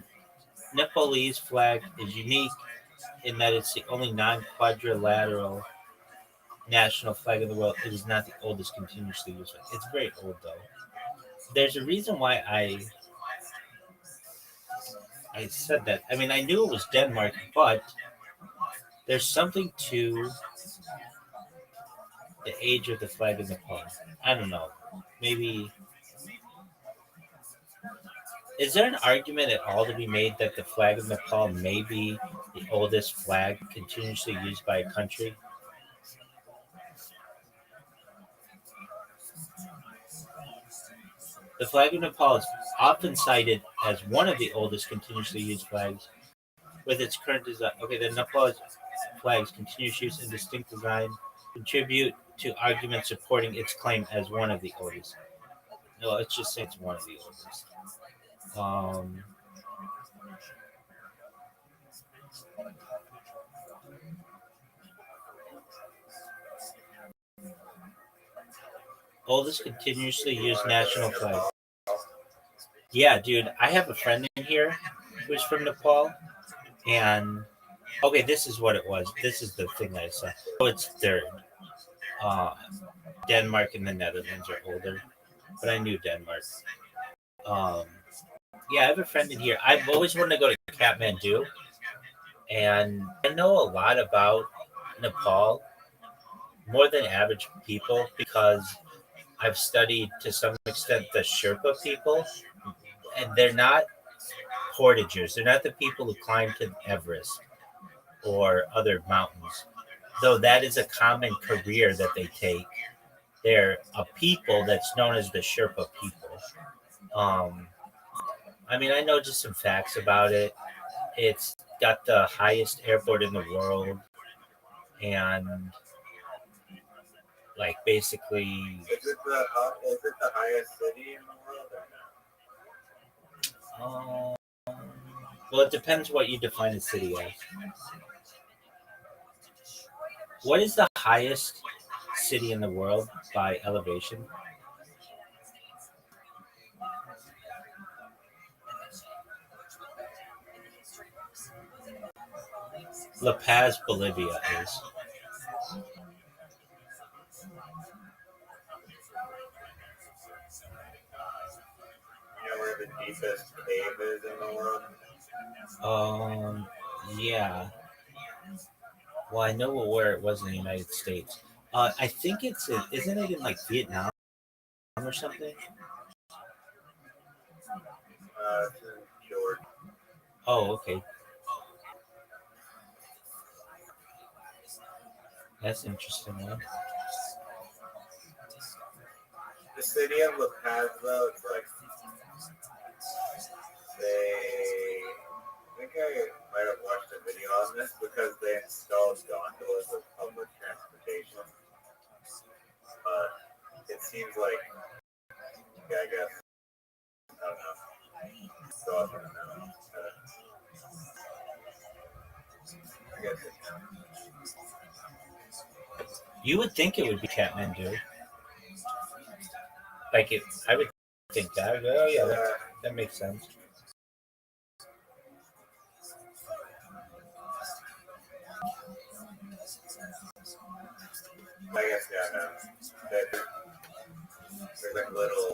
Nepalese flag is unique in that it's the only non-quadrilateral national flag in the world. It is not the oldest continuously used flag. It's very old though. There's a reason why I said that. I mean, I knew it was Denmark, but there's something to the age of the flag of Nepal. I don't know. Maybe is there an argument at all to be made that the flag of Nepal may be the oldest flag continuously used by a country? The flag of Nepal is often cited as one of the oldest continuously used flags with its current design. Okay, the Nepal flag's continuous use and distinct design contribute to arguments supporting its claim as one of the oldest. No, let's just say it's one of the oldest. Um, Oldest continuously used national flag. Yeah, dude, I have a friend in here who's from Nepal, and okay, this is what it was. This is the thing that I saw. Oh, it's third. Uh, Denmark and the Netherlands are older, but I knew Denmark. Um, yeah, I have a friend in here. I've always wanted to go to Kathmandu, and I know a lot about Nepal more than average people because I've studied to some extent the Sherpa people, and they're not portagers. They're not the people who climb to Everest or other mountains, though that is a common career that they take. They're a people that's known as the Sherpa people. Um, I mean, I know just some facts about it. It's got the highest airport in the world, and like basically, Is it the highest city in the world or no? well, it depends what you define a city as. What is the highest city in the world by elevation? La Paz, Bolivia is. You know where the deepest cave is in the world? Um, yeah. Well, I know where it was in the United States. I think isn't it in like Vietnam or something? It's in Georgia. Oh, okay. That's interesting. Huh? The city of La Paz, though, it's like they. I think I might have watched a video on this because they installed gondolas as public transportation. But it seems like, yeah, I guess, I don't know. So I don't know. I guess it can. You would think it would be Kathmandu. Like it, I would think that. I'd go, oh yeah, that makes sense. I guess, yeah, no. There's like little,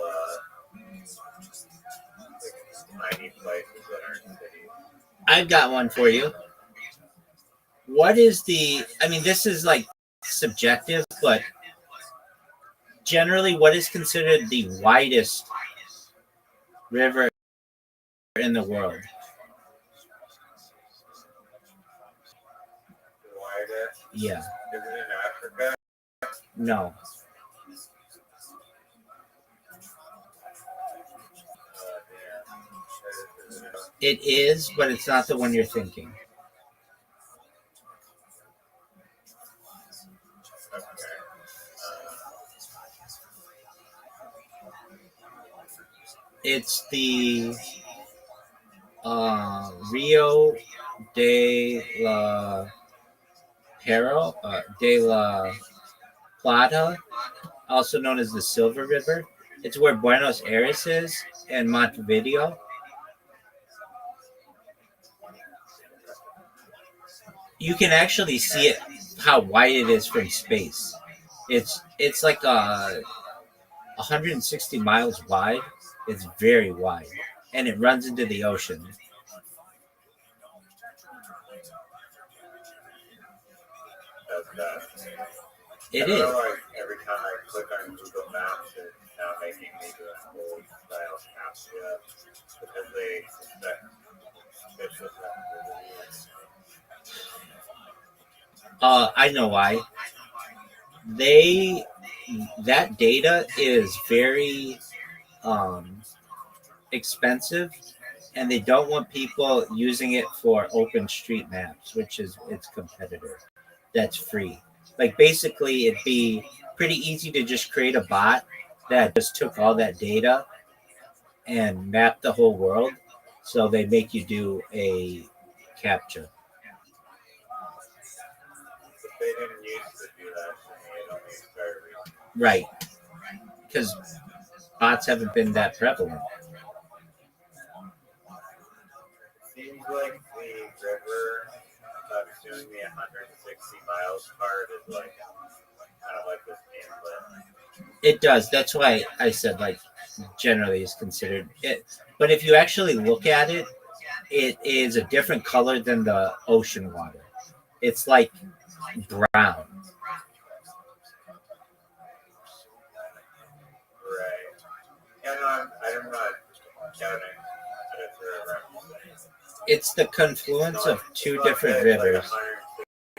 like tiny places that are in cities. I've got one for you. What is the? I mean, this is like subjective, but generally, what is considered the widest river in the world? Widest. Yeah. Is it in Africa? No. Yeah. It is, but it's not the one you're thinking. Okay. It's the Rio de la de la Plata, also known as the Silver River. It's where Buenos Aires is and Montevideo. You can actually see it how wide it is from space. It's like 160 miles wide. It's very wide, and it runs into the ocean. It is. Like every time I click on Google Maps, it's now making me do an old style captcha because they suspect suspicious activity. I know why. That data is very expensive, and they don't want people using it for Open Street Maps, which is its competitor. That's free. Like basically, it'd be pretty easy to just create a bot that just took all that data and mapped the whole world. So they make you do a captcha. But they didn't used to do that to me. It only started recently. Right. Because bots haven't been that prevalent. It seems like the river that's doing the 160 miles part is like kind of like this inlet. It does. That's why I said like generally is considered it. But if you actually look at it, it is a different color than the ocean water. It's like brown. Right. Yeah, no, I'm not counting that it's a river. It's the confluence of two different rivers. Like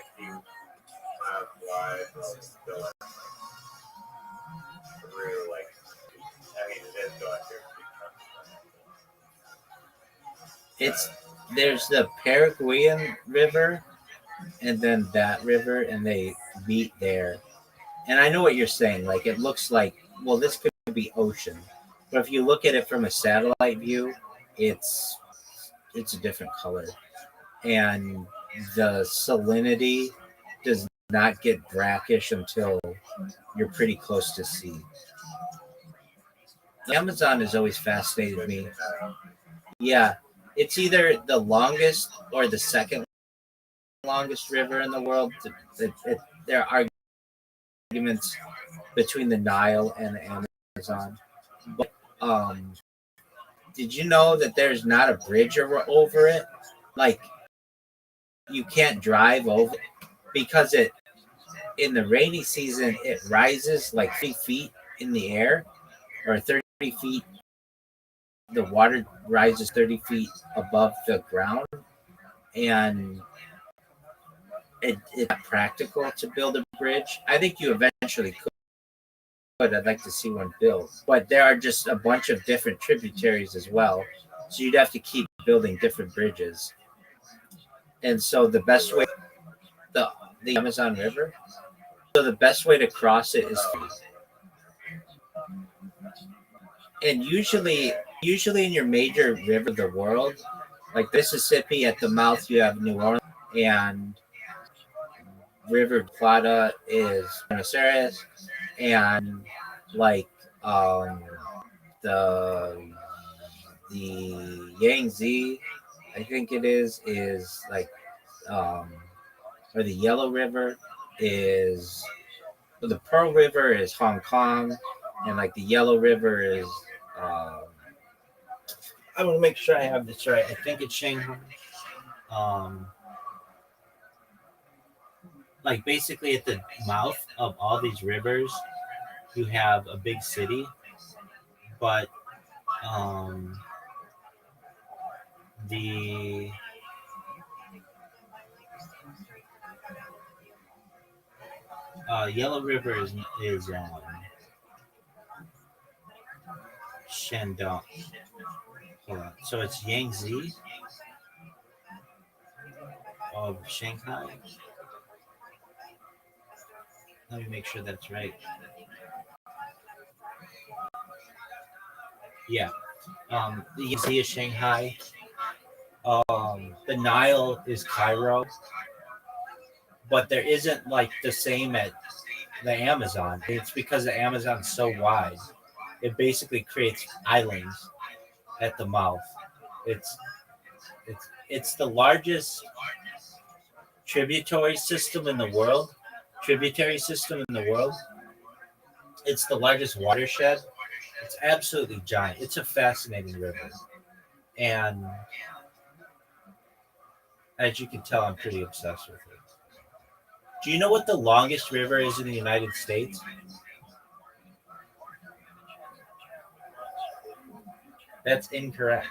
160 miles wide, but still like through like, I mean, it is going through. It's there's the Paraguayan River and then that river, and they meet there. And I know what you're saying. Like it looks like, well, this could be ocean, but if you look at it from a satellite view, it's a different color, and the salinity does not get brackish until you're pretty close to sea. The Amazon has always fascinated me. Yeah, it's either the longest or the second longest river in the world. There are arguments between the Nile and the Amazon. But did you know that there's not a bridge over it? Like you can't drive over it because it in the rainy season it rises like 3 feet in the air or 30 feet the water rises 30 feet above the ground, and it's not practical to build a bridge. I think you eventually could. I'd like to see one built, but there are just a bunch of different tributaries as well, so you'd have to keep building different bridges. And so the best way, the the Amazon River, so the best way to cross it is free. And usually in your major river of the world, like Mississippi, at the mouth you have New Orleans, and River Plata is Buenos Aires, and like um the Yangtze, I think is like um or the Yellow River is, well, the Pearl River is Hong Kong, and like the Yellow River is um I want to make sure I have this right. I think it's Shanghai. Um like basically at the mouth of all these rivers you have a big city, but um the Yellow River is Shandong. Hold on. So it's Yangtze of Shanghai. Let me make sure that's right. Yeah. The Yangtze is Shanghai. The Nile is Cairo, but there isn't like the same at the Amazon. It's because the Amazon's so wide. It basically creates islands at the mouth. It's it's the largest tributary system in the world. Tributary system in the world. It's the largest watershed. It's absolutely giant. It's a fascinating river, and as you can tell, I'm pretty obsessed with it. Do you know what the longest river is in the United States? That's incorrect.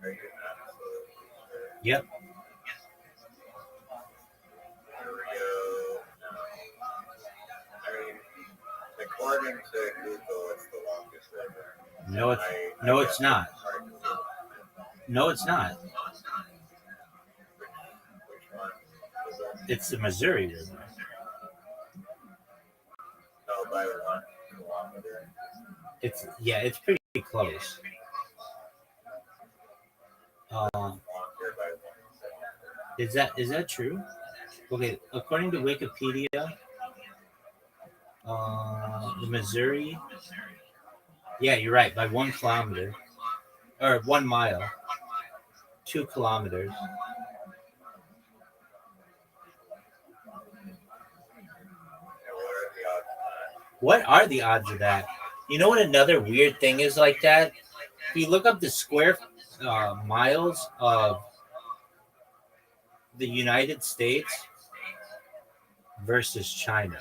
Are you absolutely sure? Yep. Rio, no. I mean, according to Google, it's the longest river. No, it's no, it's not. No, it's not. Which one? Was it? It's the Missouri River. No, by 1 kilometer. It's pretty close. Longer by 1 kilometer. Is that true? Okay, according to Wikipedia, the Missouri. Yeah, you're right. By 1 kilometer or 1 mile, 2 kilometers. And What are the odds of that? You know what another weird thing is like that? If you look up the square miles of the United States versus China,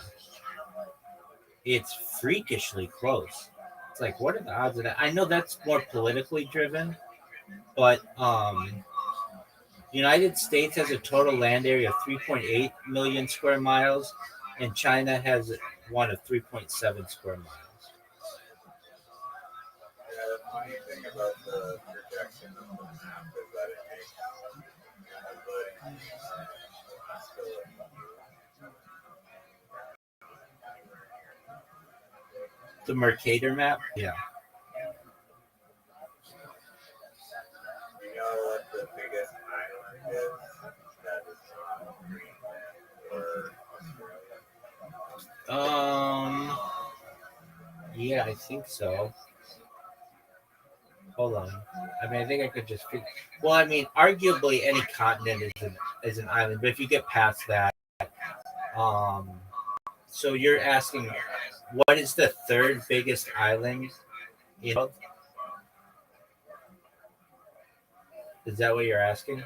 it's freakishly close. It's like, what are the odds of that? I know that's more politically driven, but United States has a total land area of 3.8 million square miles, and China has one of 3.7 square miles. Yeah, the funny thing about the projection of the map is that it makes everybody still The Mercator map? Yeah. You know what the biggest island is that is not Greenland or Australia? Yeah, I think so. Hold on. I mean, I think I could just figure. Well, I mean, arguably any continent is an island, but if you get past that, um, so you're asking, what is the third biggest island in the world? Is that what you're asking?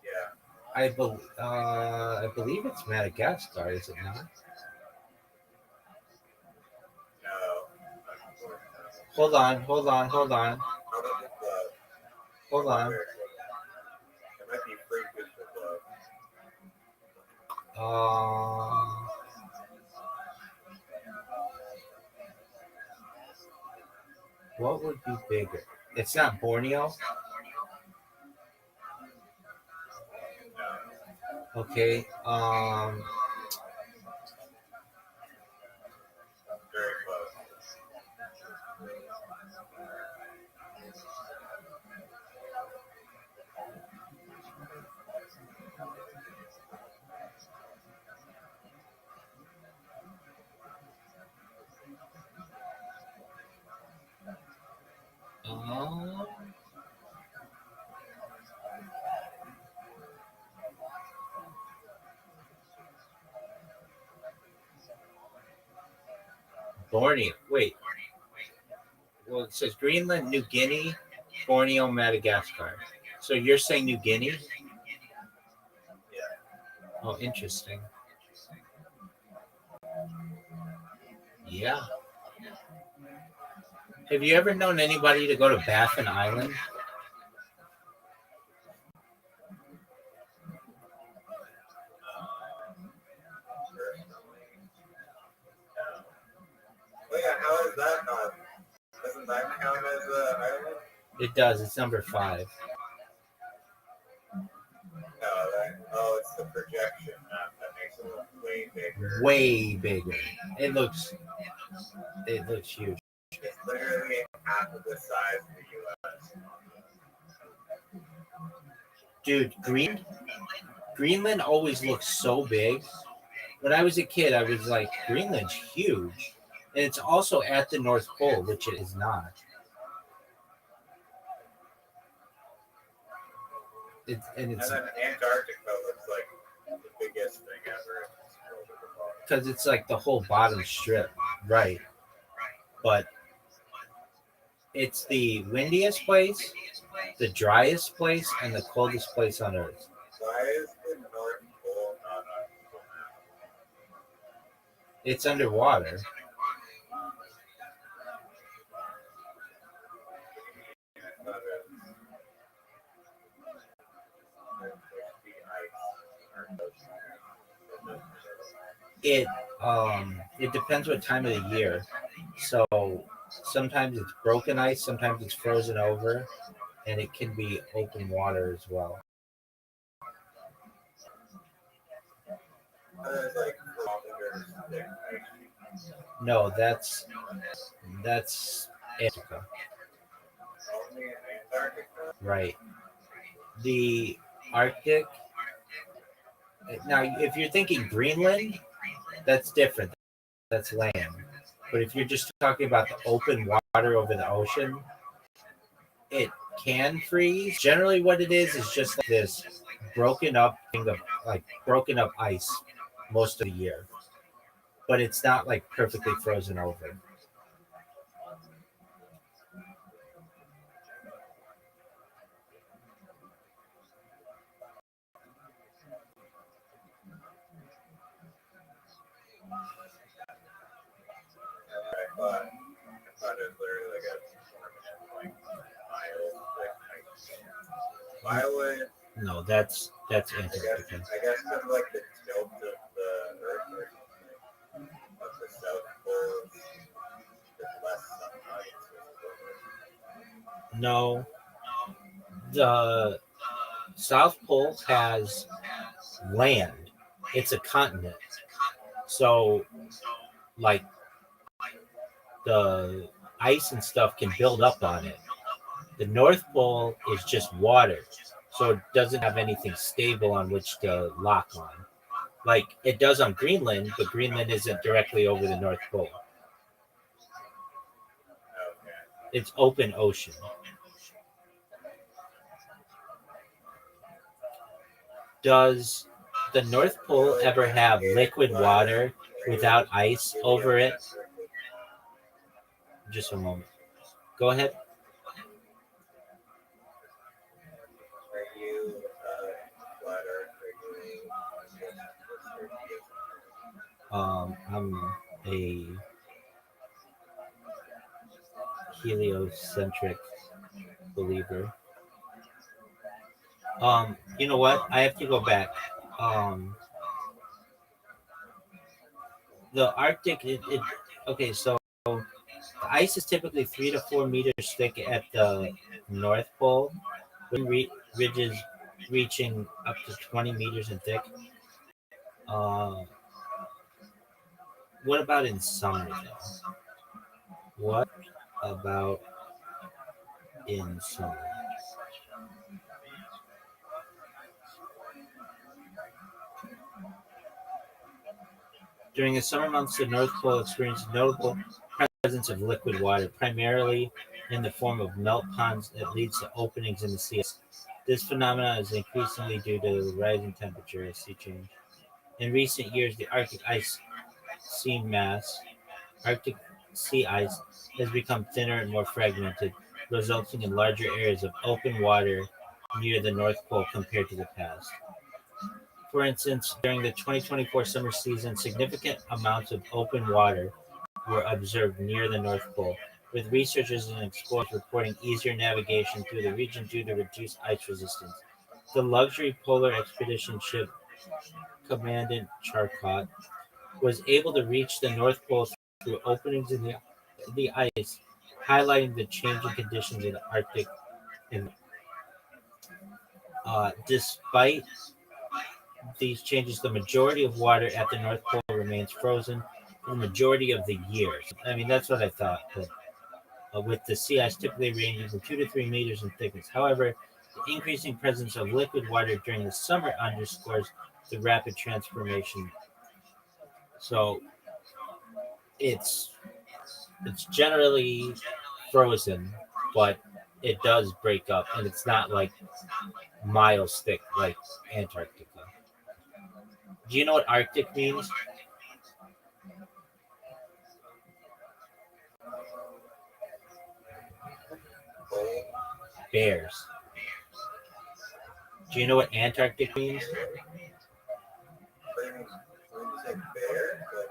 Yeah. I believe it's Madagascar, is it not? No. Hold on. How about the Hold on. It might be free fish for club. What would be bigger? It's not Borneo. Okay. Very close. um, Borneo. Wait. Well, it says Greenland, New Guinea, Borneo, Madagascar. So you're saying New Guinea? Yeah. Oh, interesting. Yeah. Have you ever known anybody to go to Baffin Island? Well, yeah, how is that not? Doesn't that count as Ireland? It does. It's number 5. No, it's the projection map that makes it look way bigger. Way bigger. It looks huge. It's literally half of the size of the U.S. Dude, Greenland always looks so big. When I was a kid, I was like, Greenland's huge. And it's also at the North Pole, which it is not. And And it's then Antarctica looks like the biggest thing ever. because it's like the whole bottom strip, right? But it's the windiest place, the driest place, and the coldest place on Earth. Why is the North Pole not on Google Maps? It's underwater. I thought It depends what time of the year. So sometimes it's broken ice, sometimes it's frozen over, and it can be open water as well. There's like kilometers thick ice sheets. No, that's Antarctica, Only in Antarctica. right? The Arctic. Now, if you're thinking Greenland, that's different. That's land. But if you're just talking about the open water over the ocean, it can freeze. Generally, what it is just like this broken up thing of like broken up ice most of the year. But it's not like perfectly frozen over. I thought it was literally like a 4-minute, like mile thick ice. No, that's Antarctica. I guess because like the tilt of the Earth or something, of the South Pole, there's less sunlight. No, the South Pole has land. It's a continent. So, like, the ice and stuff can build up on it. The North Pole is just water. So it doesn't have anything stable on which to lock on. Like it does on Greenland, but Greenland isn't directly over the North Pole. It's open ocean. Does the North Pole ever have liquid water without ice over it? Just a moment. Go ahead. I'm a heliocentric believer. You know what? I have to go back. Um, the Arctic, okay, so the ice is typically 3 to 4 meters thick at the North Pole, with ridges reaching up to 20 meters in thick. Uh, what about in summer, though? What about in summer? During the summer months, the North Pole experiences notable presence of liquid water, primarily in the form of melt ponds that leads to openings in the sea ice. This phenomenon is increasingly due to rising temperature and sea change. In recent years, the Arctic ice sea mass, Arctic sea ice, has become thinner and more fragmented, resulting in larger areas of open water near the North Pole compared to the past. For instance, during the 2024 summer season, significant amounts of open water were observed near the North Pole, with researchers and explorers reporting easier navigation through the region due to reduced ice resistance. The luxury polar expedition ship Commandant Charcot was able to reach the North Pole through openings in the ice, highlighting the changing conditions in the Arctic. And despite these changes, the majority of water at the North Pole remains frozen for the majority of the year. I mean, that's what I thought. But with the sea ice typically ranging from 2 to 3 meters in thickness. However, the increasing presence of liquid water during the summer underscores the rapid transformation. So it's it's generally frozen, but it does break up, and it's not like miles thick like Antarctica. Do you know what Arctic means? Cold. Bears. Do you know what Antarctic means? What do you mean? When you say bear, like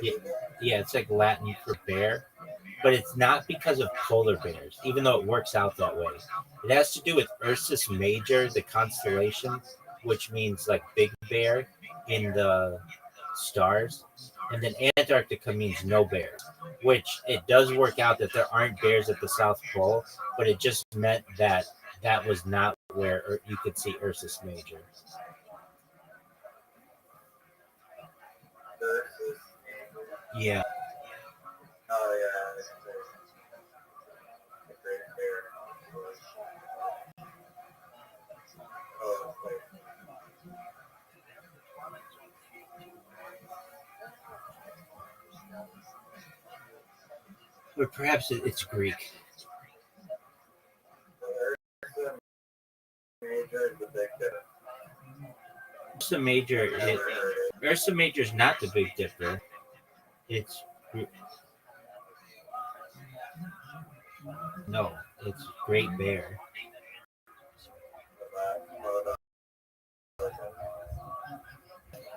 Yeah, grizzly bear? yeah, it's like Latin for bear, but it's not because of polar bears, even though it works out that way. It has to do with Ursus Major, the constellation, which means like big bear in the stars. And then Antarctica means no bears, which it does work out that there aren't bears at the South Pole, but it just meant that that was not where you could see Ursus Major. Versus. Yeah, Oh yeah, it's the great bear. Oh, wait. or perhaps it's Greek. The Ursa Major is the big dipper. Ursa Major, I've never heard it. Ursa Major is not the Big Dipper. It's no, it's Great Bear.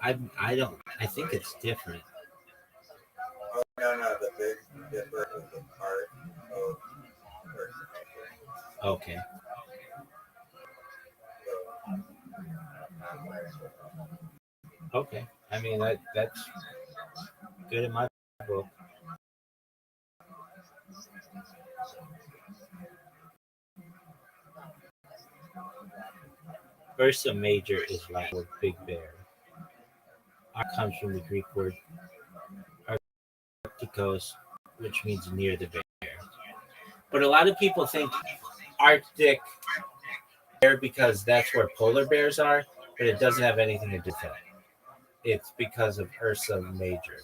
About, I don't. I think it's different. oh no, the big dipper is a part of Ursa Major. Okay. So halfway. Okay. I mean that's good in my book. Ursa Major is Latin for Big Bear. Comes from the Greek word arctikos, which means near the bear. But a lot of people think Arctic bear because that's where polar bears are, but it doesn't have anything to do with that. It's because of Ursa Major.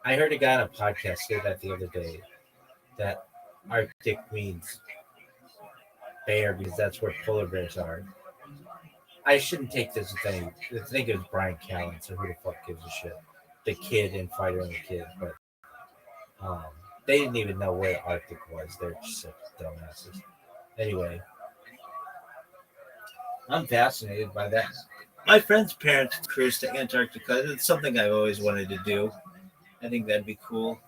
I heard a guy on a podcast say that the other day that Arctic means bear because that's where polar bears are. I shouldn't take this thing. I think it was Brian Callen, so who the fuck gives a shit? The kid in Fighter and the Kid, but um, they didn't even know where Arctic was. They're just such dumbasses. Anyway, I'm fascinated by that. My friend's parents cruise to Antarctica. It's something I've always wanted to do. I think that'd be cool.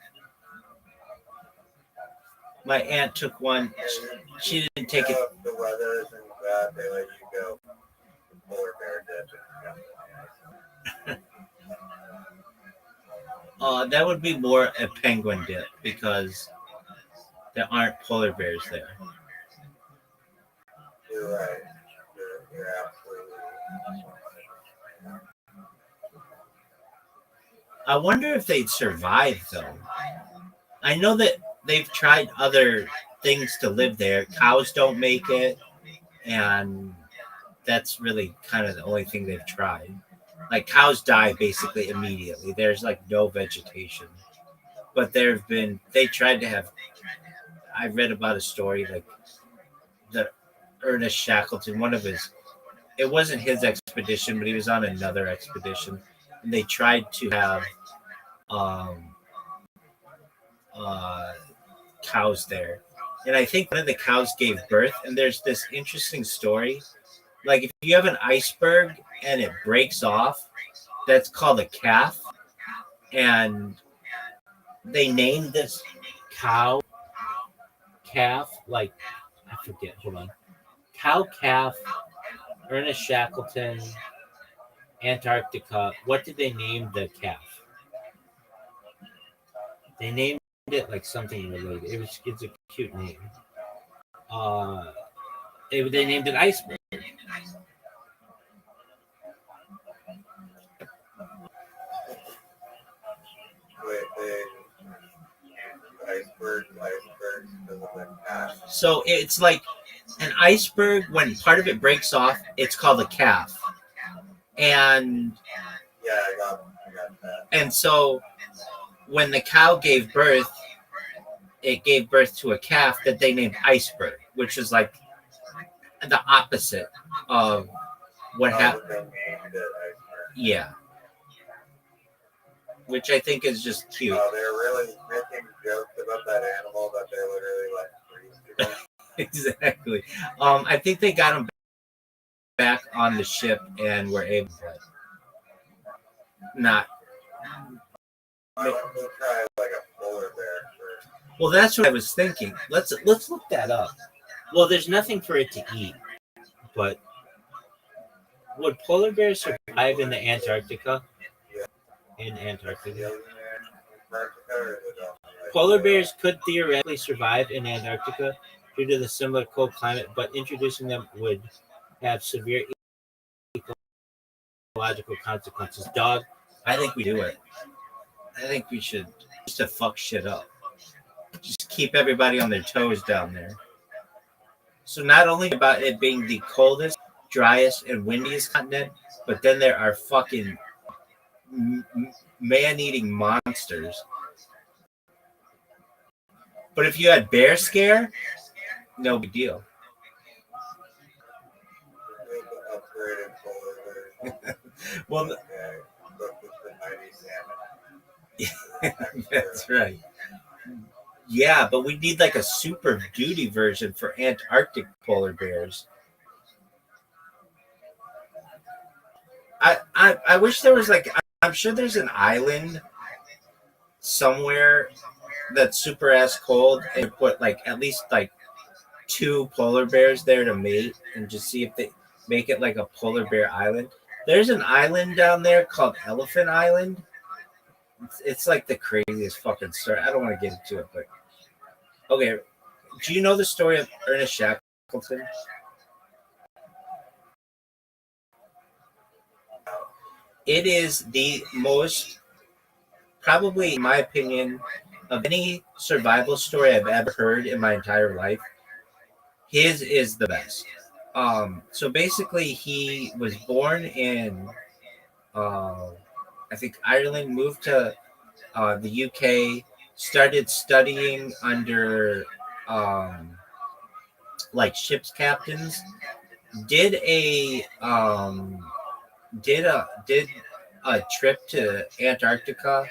My aunt took one. She didn't take it. If the weather isn't bad, they let you go polar bear dip. That would be more a penguin dip because there aren't polar bears there. You're right. You're absolutely. I wonder if they'd survive though. I know that they've tried other things to live there. Cows don't make it, and that's really kind of the only thing they've tried. Like cows die basically immediately. There's like no vegetation. But they tried to have. I read about a story like the Ernest Shackleton, one of his. It wasn't his expedition, but he was on another expedition, and they tried to have um, uh, cows there. And I think one of the cows gave birth. And there's this interesting story. Like if you have an iceberg and it breaks off, that's called a calf. And they named this cow calf, like I forget, hold on. Cow calf, Ernest Shackleton, Antarctica. What did they name the calf? They named it like something related. It's a cute name. They named it Iceberg. Iceberg doesn't like that. So it's like an iceberg. When part of it breaks off, it's called a calf. And Yeah, I got that. and so when the cow gave birth, it gave birth to a calf that they named Iceberg, which is like the opposite of what happened. They named it Iceberg. Yeah. Which I think is just cute. They're really making jokes about that animal that they literally like freeze to death. Exactly. I think they got him back on the ship and were able to not. I want to try like a polar bear first. Well, that's what I was thinking. Let's look that up. Well, there's nothing for it to eat, but would polar bears survive in the Antarctica? In Antarctica. Polar bears could theoretically survive in Antarctica due to the similar cold climate, but introducing them would have severe ecological consequences. Dog, I think we do it. I think we should just to fuck shit up. Just keep everybody on their toes down there. So not only about it being the coldest, driest, and windiest continent, but then there are fucking man-eating monsters. But if you had bear scare, no big deal. Well, that's right. Yeah, but we need like a super duty version for Antarctic polar bears. I wish there was like, I'm sure there's an island somewhere that's super ass cold and put like at least like 2 polar bears there to mate and just see if they make it like a polar bear island. There's an island down there called Elephant Island. It's like the craziest fucking story. I don't want to get into it, but okay. Do you know the story of Ernest Shackleton? It is the most, probably in my opinion, of any survival story I've ever heard in my entire life. His is the best. So basically, he was born in, I think Ireland, moved to the UK, started studying under like ship's captains, did a trip to Antarctica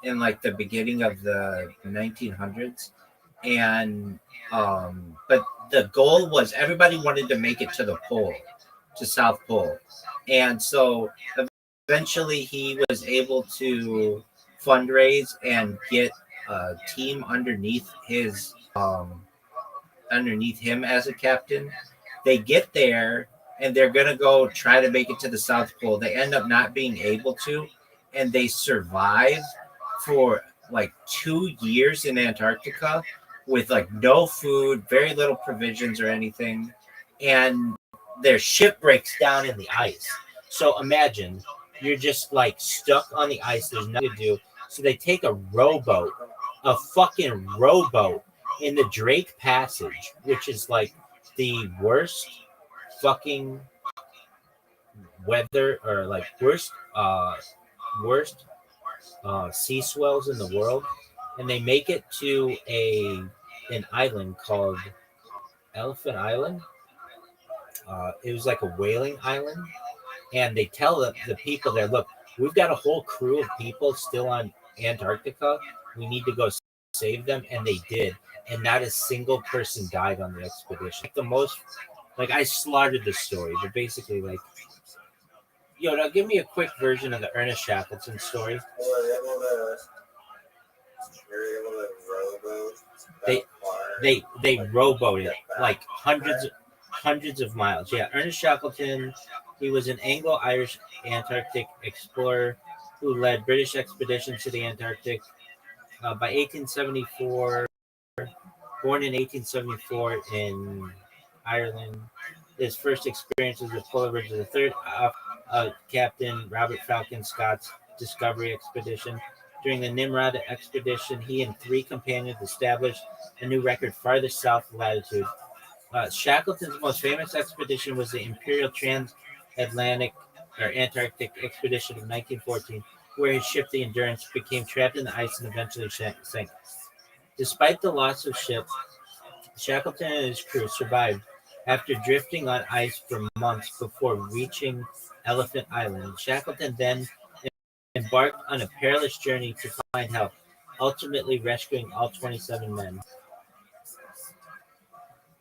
in like the beginning of the 1900s, and but the goal was everybody wanted to make it to the pole to South Pole. And so eventually he was able to fundraise and get a team underneath him as a captain. They get there and they're gonna go try to make it to the South Pole. They end up not being able to, and they survive for like 2 years in Antarctica with like no food, very little provisions or anything, and their ship breaks down in the ice. So imagine you're just like stuck on the ice. There's nothing to do. So they take a rowboat, a fucking rowboat in the Drake Passage, which is like the worst fucking weather or like worst sea swells in the world, and they make it to an island called Elephant Island. It was like a whaling island, and they tell the people there, look, we've got a whole crew of people still on Antarctica. We need to go save them, and they did, and not a single person died on the expedition. Like the most, like I slaughtered the story, but basically, like, yo, now give me a quick version of the Ernest Shackleton story. They rowboated like hundreds of miles. Yeah, Ernest Shackleton, he was an Anglo-Irish Antarctic explorer who led British expeditions to the Antarctic. By 1874, born in 1874 in Ireland, his first experiences with polar bears was the third Captain Robert Falcon Scott's discovery expedition. During the Nimrod expedition, he and 3 companions established a new record farthest south latitude. Shackleton's most famous expedition was the Imperial Transatlantic or Antarctic Expedition of 1914, where his ship, the Endurance, became trapped in the ice and eventually sank. Despite the loss of ship, Shackleton and his crew survived after drifting on ice for months before reaching Elephant Island. Shackleton then embarked on a perilous journey to find help, ultimately rescuing all 27 men.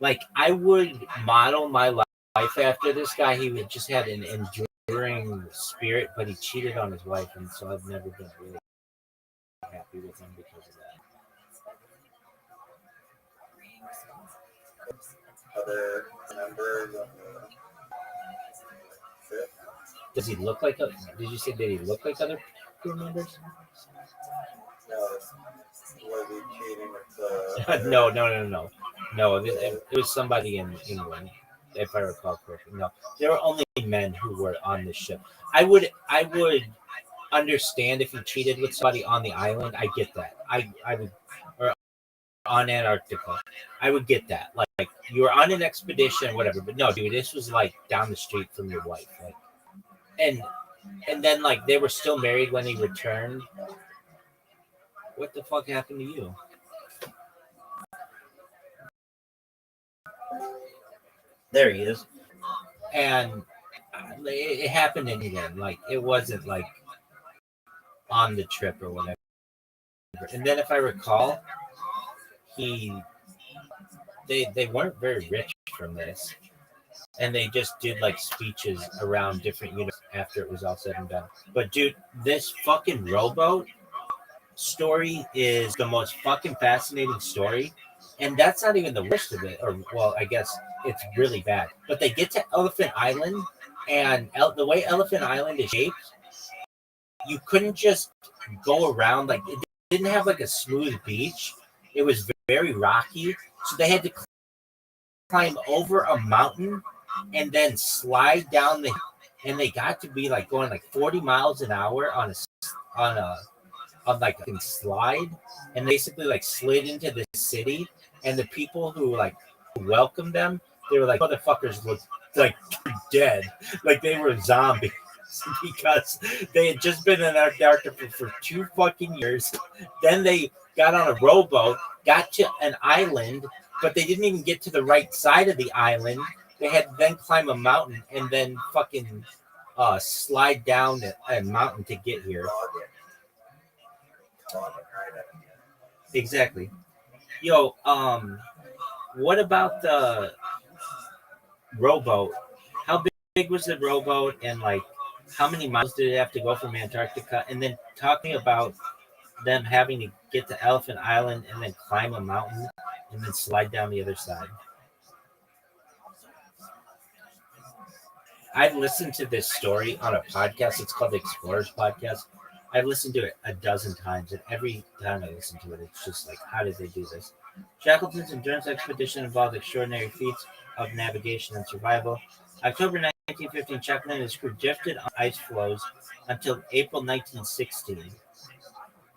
Like, I would model my life after this guy. He would just had an enduring spirit, but he cheated on his wife, and so I've never been really happy with him because of that. Other members of the ship? Does he look like a? Did you say did he look like other crew members? No, was he cheating with the? No. It was somebody in England, if I recall correctly. No, there were only men who were on the ship. I would understand if he cheated with somebody on the island. I get that. I would, or on Antarctica, I would get that. Like you were on an expedition, whatever. But no, dude, this was like down the street from your wife, like, and then like they were still married when he returned. What the fuck happened to you? There he is. And it happened in England. Like it wasn't like on the trip or whatever. And then if I recall, they weren't very rich from this. And they just did like speeches around different units after it was all said and done. But dude, this fucking rowboat story is the most fucking fascinating story. And that's not even the worst of it. Or, well, I guess it's really bad. But they get to Elephant Island, and the way Elephant Island is shaped, you couldn't just go around. Like, it didn't have like a smooth beach. It was very rocky. So they had to climb over a mountain and then slide down and they got to be like going like 40 miles an hour on like a slide, and basically like slid into the city. And the people who like welcomed them, they were like, motherfuckers look like dead, like they were zombies because they had just been in Antarctica for 2 fucking years. Then they got on a rowboat, got to an island, but they didn't even get to the right side of the island. They had to then climb a mountain and then fucking slide down a mountain to get here. Exactly. Yo, what about the rowboat? How big was the rowboat, and like how many miles did it have to go from Antarctica? And then talking about them having to get to Elephant Island and then climb a mountain and then slide down the other side. I've listened to this story on a podcast. It's called the Explorers Podcast. I've listened to it a dozen times, and every time I listen to it, it's just like, how did they do this? Shackleton's endurance expedition involved extraordinary feats of navigation and survival. October 1915, Shackleton and his crew drifted on ice floes until April 1916,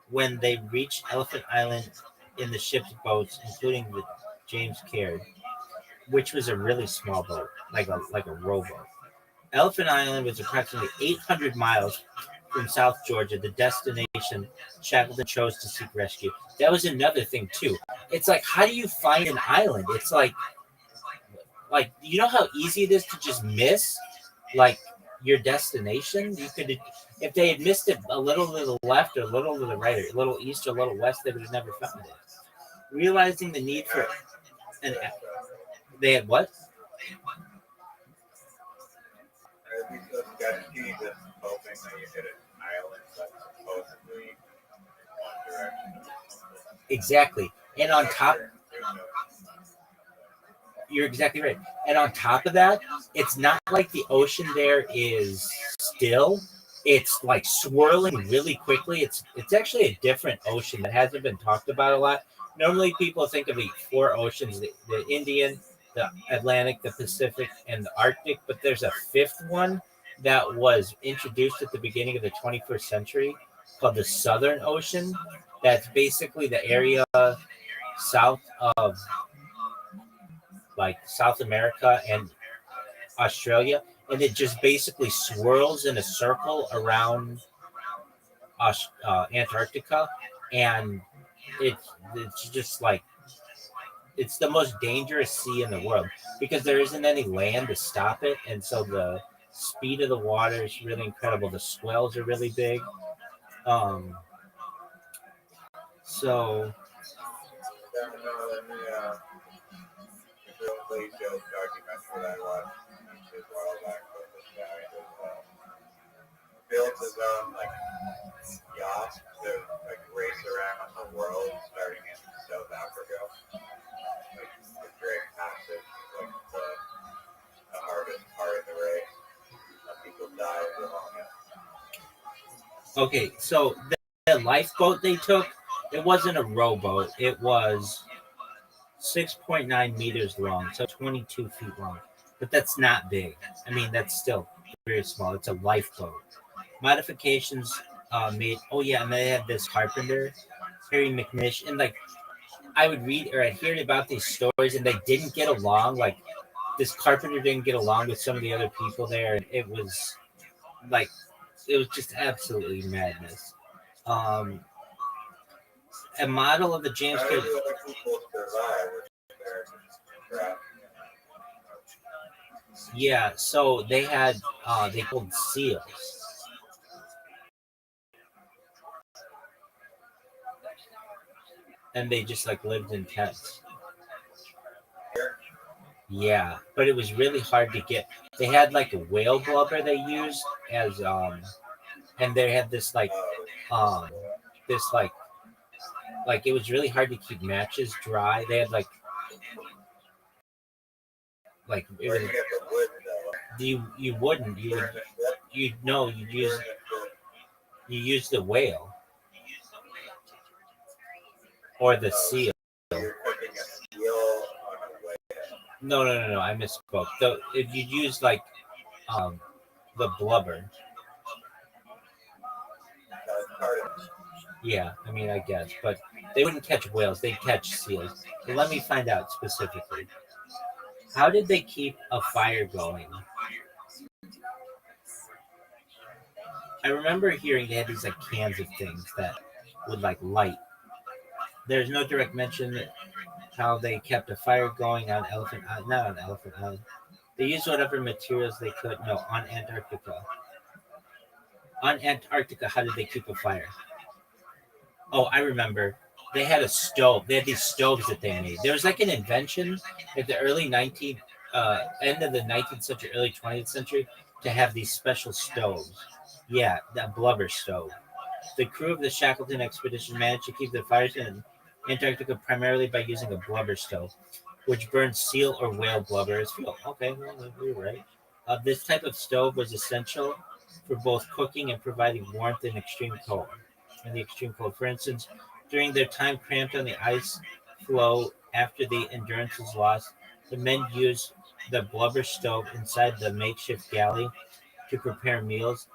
when they reached Elephant Island in the ship's boats, including the James Caird, which was a really small boat, like a rowboat. Elephant Island was approximately 800 miles from South Georgia, the destination Shackleton chose to seek rescue. That was another thing too. It's like, how do you find an island? It's like you know how easy it is to just miss like your destination. You could, if they had missed it a little to the left or a little to the right or a little east or a little west, they would have never found it. Realizing the need for an, they had what? It'd be so sketchy just hoping that you hit an island that's supposedly one direction. Exactly. And on top, you're exactly right. And on top of that, it's not like the ocean there is still. It's like swirling really quickly. It's actually a different ocean that hasn't been talked about a lot. Normally, people think of the four oceans: the Indian, the Atlantic, the Pacific, and the Arctic. But there's a fifth one that was introduced at the beginning of the 21st century called the Southern Ocean. That's basically the area south of like South America and Australia, and it just basically swirls in a circle around Antarctica, and it's just like it's the most dangerous sea in the world because there isn't any land to stop it, and so the speed of the water is really incredible. The swells are really big. So The Lee Field documentary that I watched a while back, but this guy built his own like yacht to like race around the world, starting in South Africa. Like the Great Passage, like the hardest part of the race. People died along it. okay, so the lifeboat they took, it wasn't a rowboat. It was 6.9 meters long, so 22 feet long. But that's not big. I mean, that's still very small. It's a lifeboat. Modifications made. Oh yeah, and they had this carpenter, Harry McNish, and like I would read or I'd hear about these stories, and they didn't get along. Like this carpenter didn't get along with some of the other people there, and it was like it was just absolutely madness. Um, a model of the James How Caird. do other people survive if they're trapped? Yeah, so they had they pulled seals. And they just like lived in tents. Yeah, but it was really hard to get. They had like a whale blubber they used as and they had this um this like it was really hard to keep matches dry. They had like it Where was, do you get the wood though? you wouldn't you Burn would the ship? you know you Burn the ship. use the whale or the seal. You're cooking a seal on a way. No. I misspoke. So if you use like the blubber, That's part of yeah, I mean I guess, but they wouldn't catch whales. They'd catch seals. So let me find out specifically. How did they keep a fire going? I remember hearing they had these like cans of things that would like light. There's no direct mention how they kept a fire going on Elephant Island. Not on Elephant Island. They used whatever materials they could. No, on Antarctica. On Antarctica, how did they keep a fire? Oh, I remember. They had a stove. They had these stoves that they made. There was like an invention in the early 19th end of the 19th century, early 20th century, to have these special stoves. Yeah, that blubber stove. The crew of the Shackleton expedition managed to keep the fires in Antarctica primarily by using a blubber stove, which burns seal or whale blubber as fuel. Okay, well, you're right. This type of stove was essential for both cooking and providing warmth in extreme cold. In the extreme cold, for instance, during their time cramped on the ice floe after the Endurance was lost, the men used the blubber stove inside the makeshift galley to prepare meals.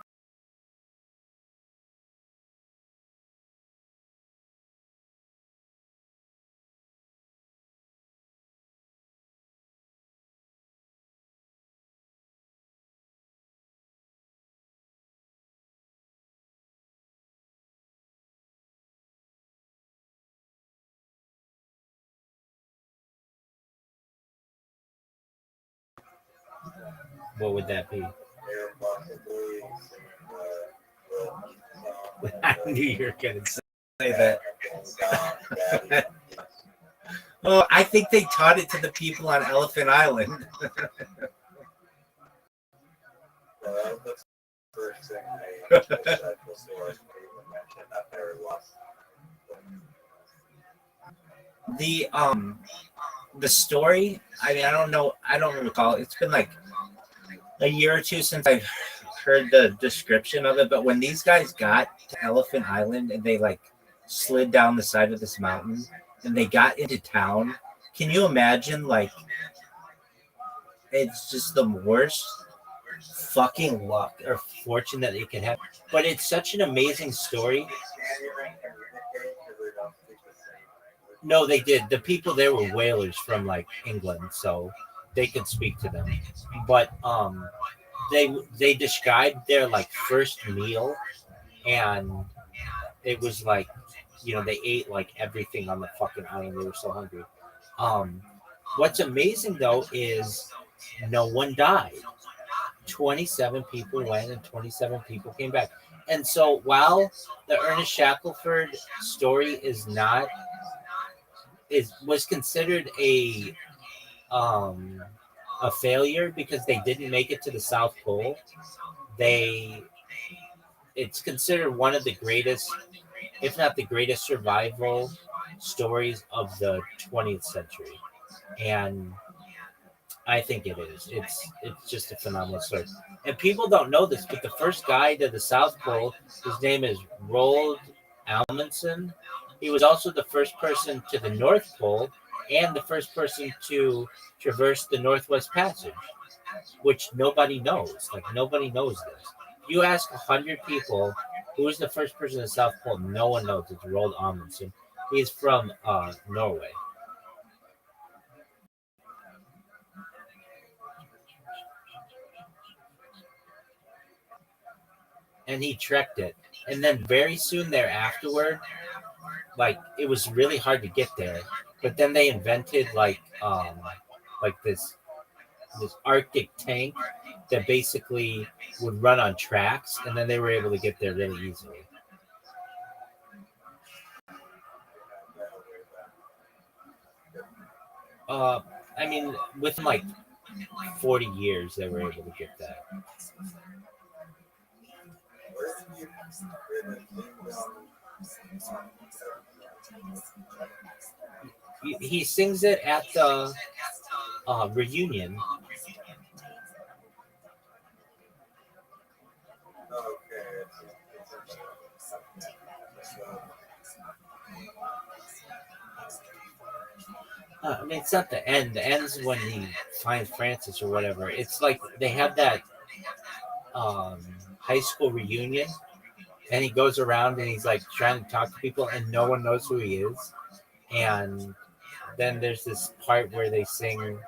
What would that be? They're possibly singing the I knew you were going to say that. Daddy. Oh, I think they taught it to the people on Elephant Island. Well, that was the first thing they said before they mentioned that they were lost. The story, I mean, I don't recall. It's been like a year or two since I've heard the description of it, but when these guys got to Elephant Island and they like slid down the side of this mountain and they got into town, can you imagine, like, it's just the worst fucking luck or fortune that you can have. But it's such an amazing story. Can you communicate because they don't speak the same language? No, they did. The people there were whalers from like England, so they could speak to them. But they described their like first meal, and it was like, they ate like everything on the fucking island. They were so hungry. Um, what's amazing though is no one died. 27 people went and 27 people came back. And so while the Ernest Shackelford story was considered um a failure because they didn't make it to the South Pole, they it's considered one of the greatest, if not the greatest, survival stories of the 20th century. And I think it is. It's just a phenomenal story. And people don't know this, but the first guy to the South Pole, his name is Roald Amundsen. He was also the first person to the North Pole and the first person to traverse the Northwest Passage, which nobody knows. Like, nobody knows this. If you ask 100 people who was the first person to the South Pole, no one knows. It's Roald Amundsen. He's from Norway. And he trekked it. And then very soon thereafterward, like, it was really hard to get there. But then they invented like this Arctic tank that basically would run on tracks, and then they were able to get there really easily. I mean, within like 40 years, they were able to get that. He sings it at the reunion. I mean, it's not the end. The end's when he finds Francis or whatever. It's like they have that high school reunion, and he goes around and he's like trying to talk to people, and no one knows who he is. And then there's this part where they sing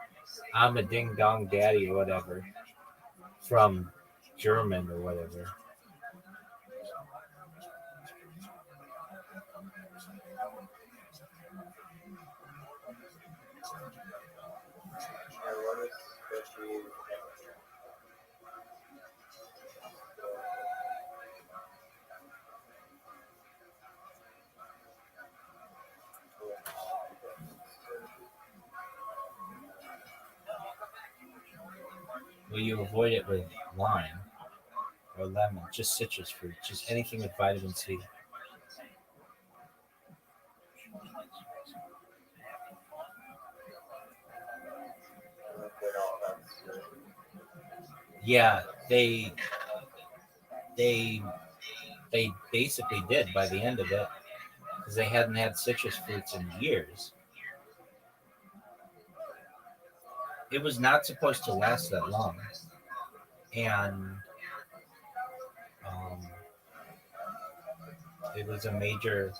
"I'm a Ding Dong Daddy" or whatever from German or whatever. Well, you avoid it with lime or lemon, just citrus fruit, just anything with vitamin C. They all have to. Yeah, they they basically did by the end of it because they hadn't had citrus fruits in years. It was not supposed to last that long, and um, it was a major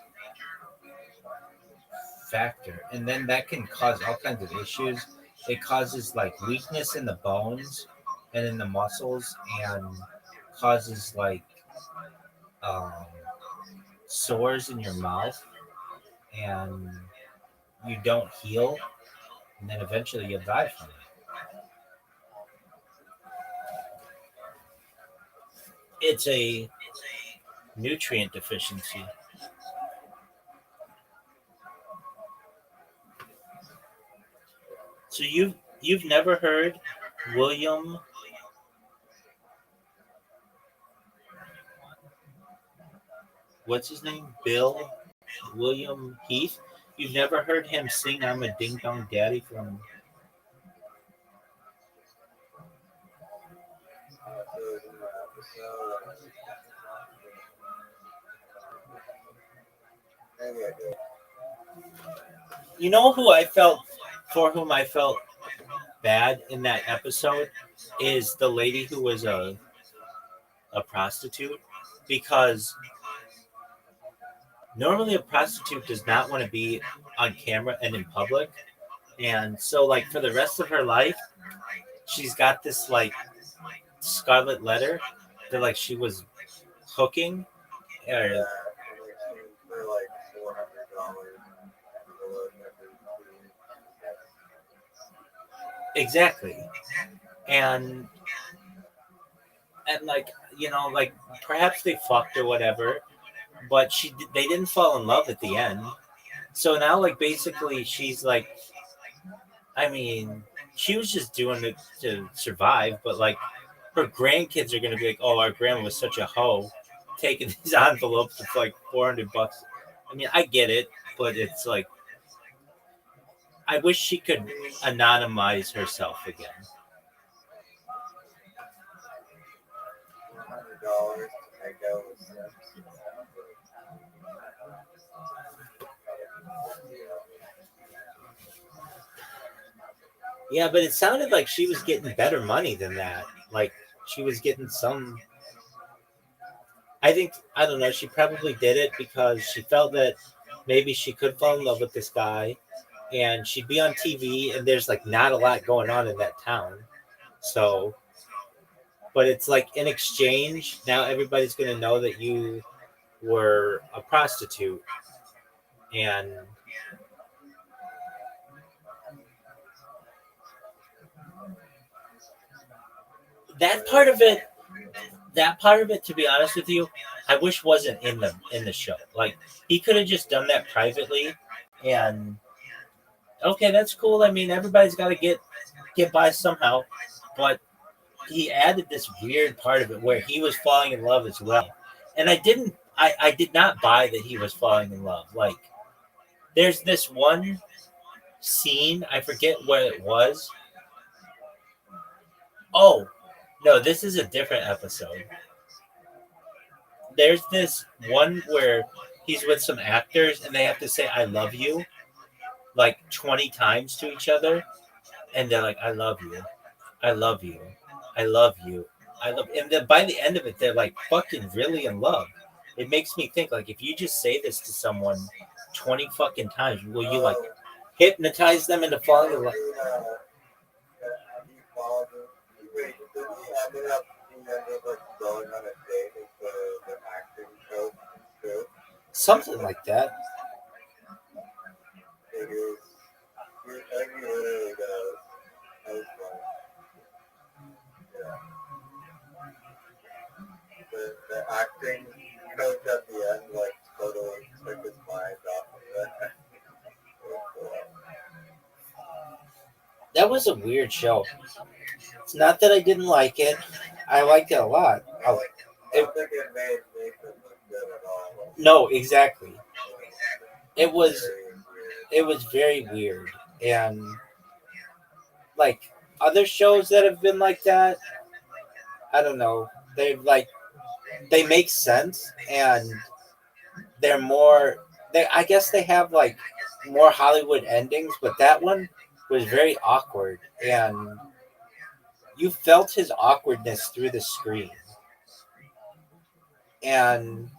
factor. And then that can cause all kinds of issues. It causes like weakness in the bones and in the muscles, and causes like um, sores in your mouth, and you don't heal, and then eventually you'll die from it. It's a nutrient deficiency. So you've never heard William, what's his name? Bill William Heath. You've never heard him sing "I'm a Ding Dong Daddy" from. Maybe I do. You know who I felt for whom I felt bad in that episode is the lady who was a prostitute, because normally a prostitute does not want to be on camera and in public, and so like for the rest of her life she's got this like scarlet letter that like she was hooking Yeah, or, and for like $400 exactly, and like like perhaps they fucked or whatever, but they didn't fall in love at the end. So now like basically she's like, I mean, she was just doing it to survive, but like her grandkids are gonna be like, oh, our grandma was such a hoe, taking these envelopes for like $400. I mean, I get it, but it's like I wish she could anonymize herself again. $400 to make out with sex. Yeah, but it sounded like she was getting better money than that. Like she was getting some. I think I don't know. She probably did it because she felt that maybe she could fall in love with this guy, and she'd be on TV, and there's like not a lot going on in that town. So, but it's like in exchange, now everybody's gonna know that you were a prostitute, and that part of it, to be honest with you, I wish wasn't in the show. Like he could have just done that privately, and okay, that's cool. I mean, everybody's got to get by somehow, but he added this weird part of it where he was falling in love as well, and I did not buy that he was falling in love. Like there's this one scene, I forget what it was. Oh no, this is a different episode. There's this one where he's with some actors and they have to say "I love you" like 20 times to each other, and they're like, "I love you, I love you, I love you, I love." And then by the end of it, they're like fucking really in love. It makes me think like if you just say this to someone 20 fucking times, will you like hypnotize them into falling in love? Have you followed him? Wait, did he ended up like going on a date with the acting coach too? Something like that. It is. I think he literally does. That was funny. Yeah. The acting coach at the end like totally took his mind off of it. It was cool. That was a weird show. It's not that I didn't like it. I liked it a lot. I don't think it made Nathan look good at all. No, exactly. It was It was very weird. it was very weird, and like other shows that have been like that, I don't know. They make sense, and they're more. I guess they have like more Hollywood endings, but that one was very awkward, and you felt his awkwardness through the screen. And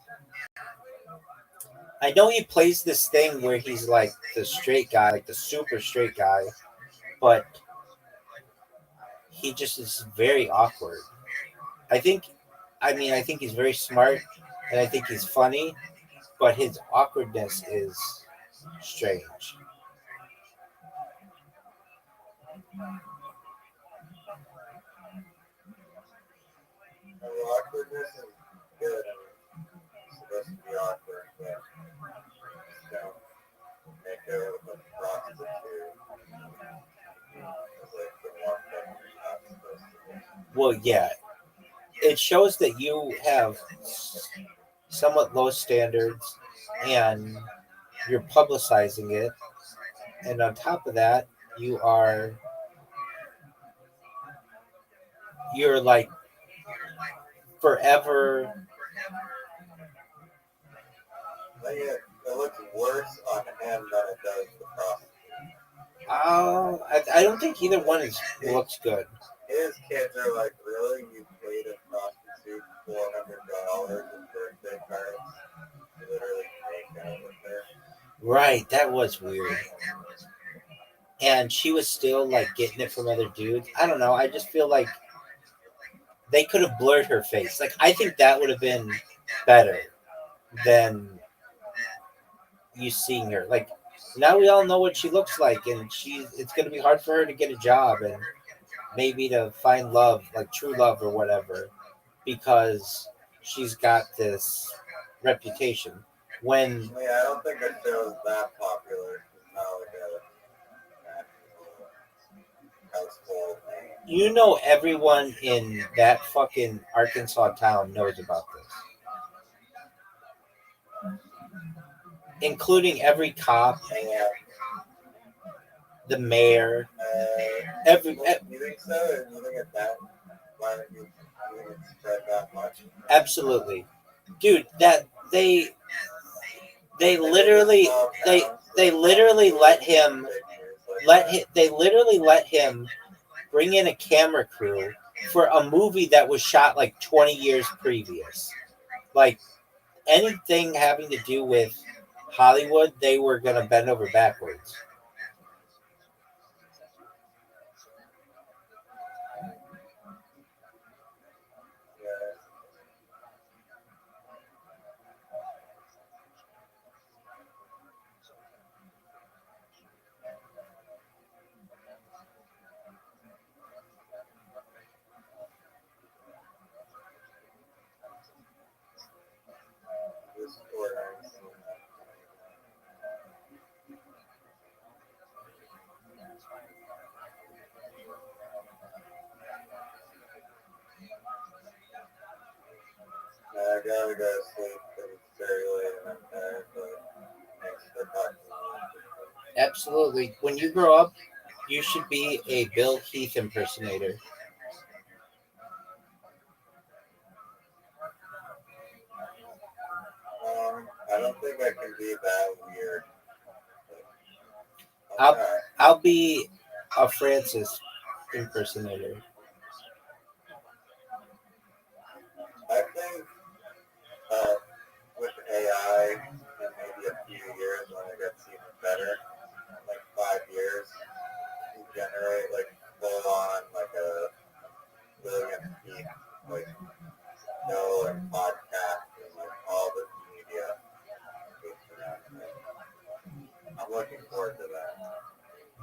I know he plays this thing where he's like the straight guy, like the super straight guy, but he just is very awkward. I think, I think he's very smart, and I think he's funny, but his awkwardness is strange. The awkwardness is good. It's supposed to be awkward, but just don't make it with a prostitute. It's like the one thing you're not supposed to do. Well, yeah, it shows that you have somewhat low standards, and you're publicizing it, and on top of that, you're like forever. It looks worse on him than it does the prostitute. I don't think either one looks good. His kids are like, really? You paid a prostitute $400 in birthday cards to literally make out with her? Right, that was weird. And she was still like getting it from other dudes. I don't know. I just feel like they could have blurred her face. Like I think that would have been better than you seeing her. Like now we all know what she looks like, and it's going to be hard for her to get a job and maybe to find love, like true love or whatever, because she's got this reputation. When I mean, I don't think the show is that popular. It's not like a national household name. you know everyone in that fucking Arkansas town knows about this, including every cop, And, the mayor, every you think so? You think it's that? Why don't you think it's spread that much? absolutely, dude. That they literally they literally let him bring in a camera crew for a movie that was shot like 20 years previous. Like anything having to do with Hollywood, they were gonna bend over backwards. I gotta go to sleep because it's very late and I'm tired, but thanks for talking to me. Absolutely. When you grow up, you should be a Bill Heath impersonator. I don't think I can be that weird. I'll be a Francis impersonator. I think with AI in maybe a few years when it gets even better, like 5 years, you generate like full on like a William Peak like show and podcast and like all the media. I'm looking forward to that.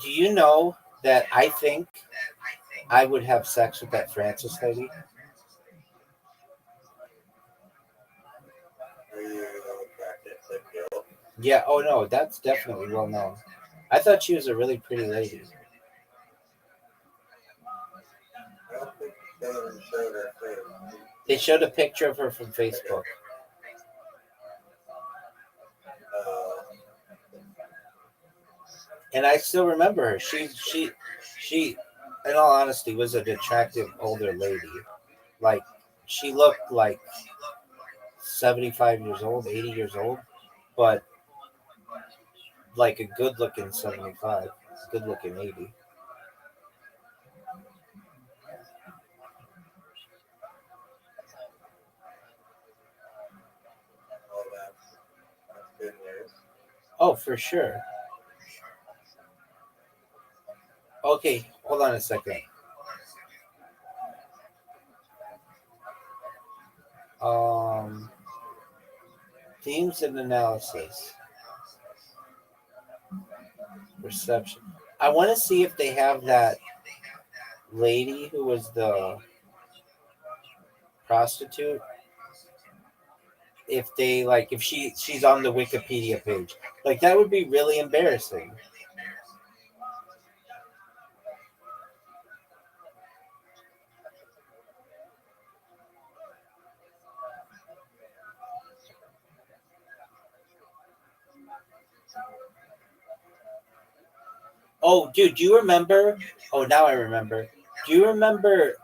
Do you know that I think I would have sex with that Francis lady? Are you attracted to Gil? Yeah, oh no, that's definitely well known. I thought she was a really pretty lady. they even showed her face. They showed a picture of her from Facebook. Uh, And I still remember her. She in all honesty was an attractive older lady. Like she looked like 75 years old, 80 years old, but like a good looking 75, good looking 80. well, that's good news. Oh, for sure. Okay, hold on a second. Um, Themes and analysis. Perception. I want to see if they have that lady who was the prostitute. If they like, if she's on the Wikipedia page, like that would be really embarrassing. Oh, dude, do you remember? Oh, now I remember. Do you remember?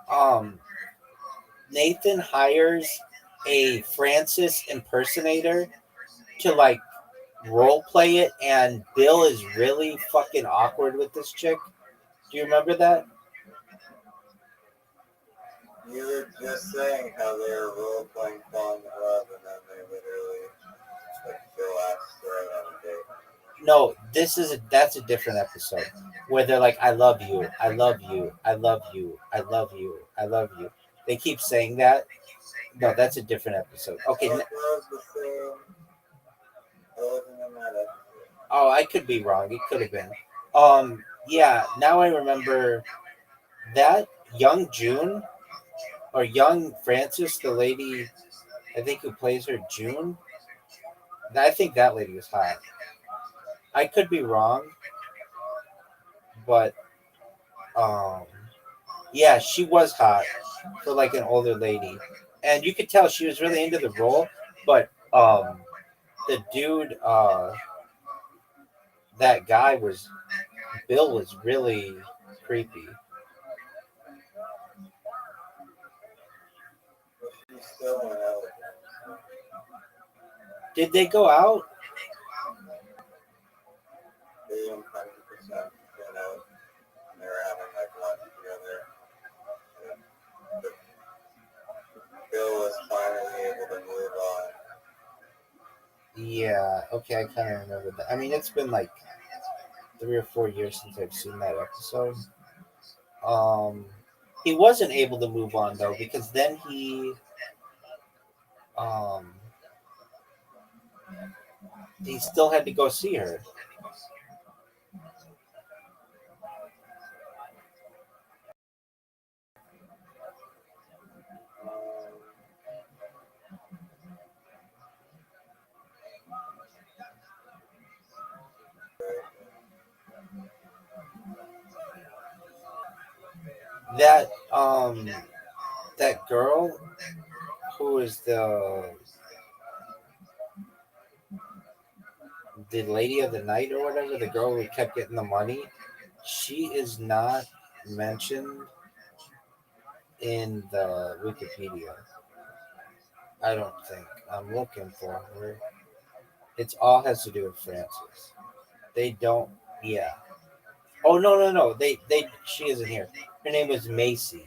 Nathan hires a Francis impersonator to like role play it, and Bill is really fucking awkward with this chick. Do you remember that? You were just saying how they were role playing falling in love, and then they literally like Bill asked her out on a date. No, that's a different episode where they're like, "I love you, I love you, I love you, I love you, I love you." They keep saying that. No, that's a different episode. Okay. Well, it was the same. It wasn't in that episode. Oh, I could be wrong. It could have been. Yeah. Now I remember that young June or young Frances, the lady, I think who plays her June. I think that lady was hot. I could be wrong, but um, yeah, she was hot for like an older lady, and you could tell she was really into the role. But the dude, that guy was Bill was really creepy. But she still went out with him. Did they go out? They 100% went out, and they were having like lunch together. And Bill was finally able to move on. Yeah. Okay, I kind of remember that. I mean, it's been like 3 or 4 years since I've seen that episode. Um, he wasn't able to move on though because then um he still had to go see her. That that girl who is the lady of the night or whatever, the girl who kept getting the money, she is not mentioned in the Wikipedia. I don't think. I'm looking for her. It's all has to do with Francis. They don't. Yeah. Oh no. They. She isn't here. Her name was Macy.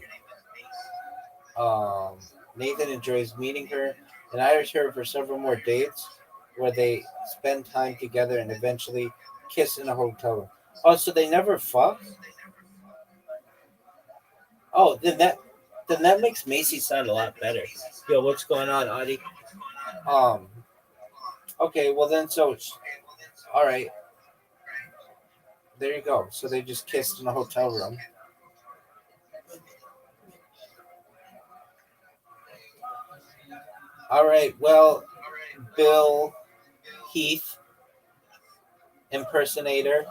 Um, Nathan enjoys meeting her and hires her for several more dates, where they spend time together and eventually kiss in a hotel room. Oh, so they never fuck? Oh, then that makes Macy sound a lot better. Yo, what's going on, Audie? Um. Okay. Well then, all right. There you go. So they just kissed in a hotel room. All right. Well, Bill Heath, impersonator.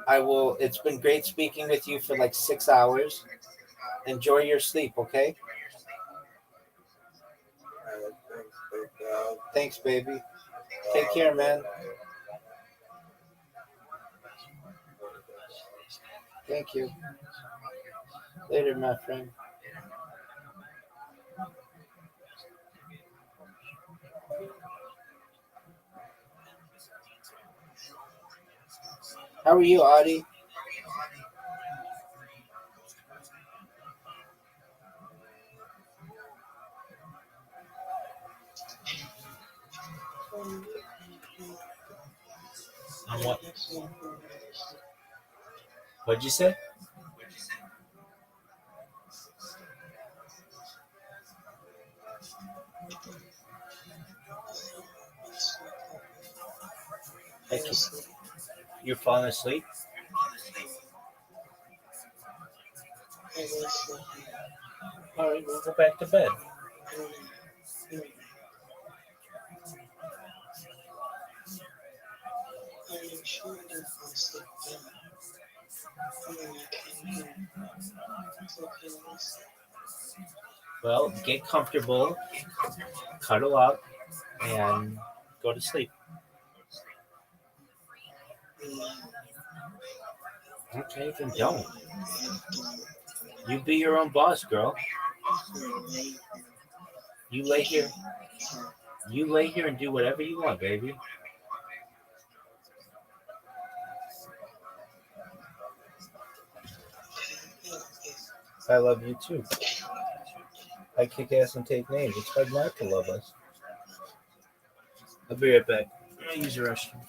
I will. It's been great speaking with you for like 6 hours. Enjoy your sleep, okay? Thanks, baby. Take care, man. Thank you. Later, my friend. How are you, Audie? On what? What'd you say? You're falling asleep? All right, we'll go back to bed. Well, get comfortable, cuddle up, and go to sleep. Okay, then don't. You be your own boss, girl. You lay here. You lay here and do whatever you want, baby. I love you too. I kick ass and take names. It's hard not to love us. I'll be right back. I'm gonna use the restroom.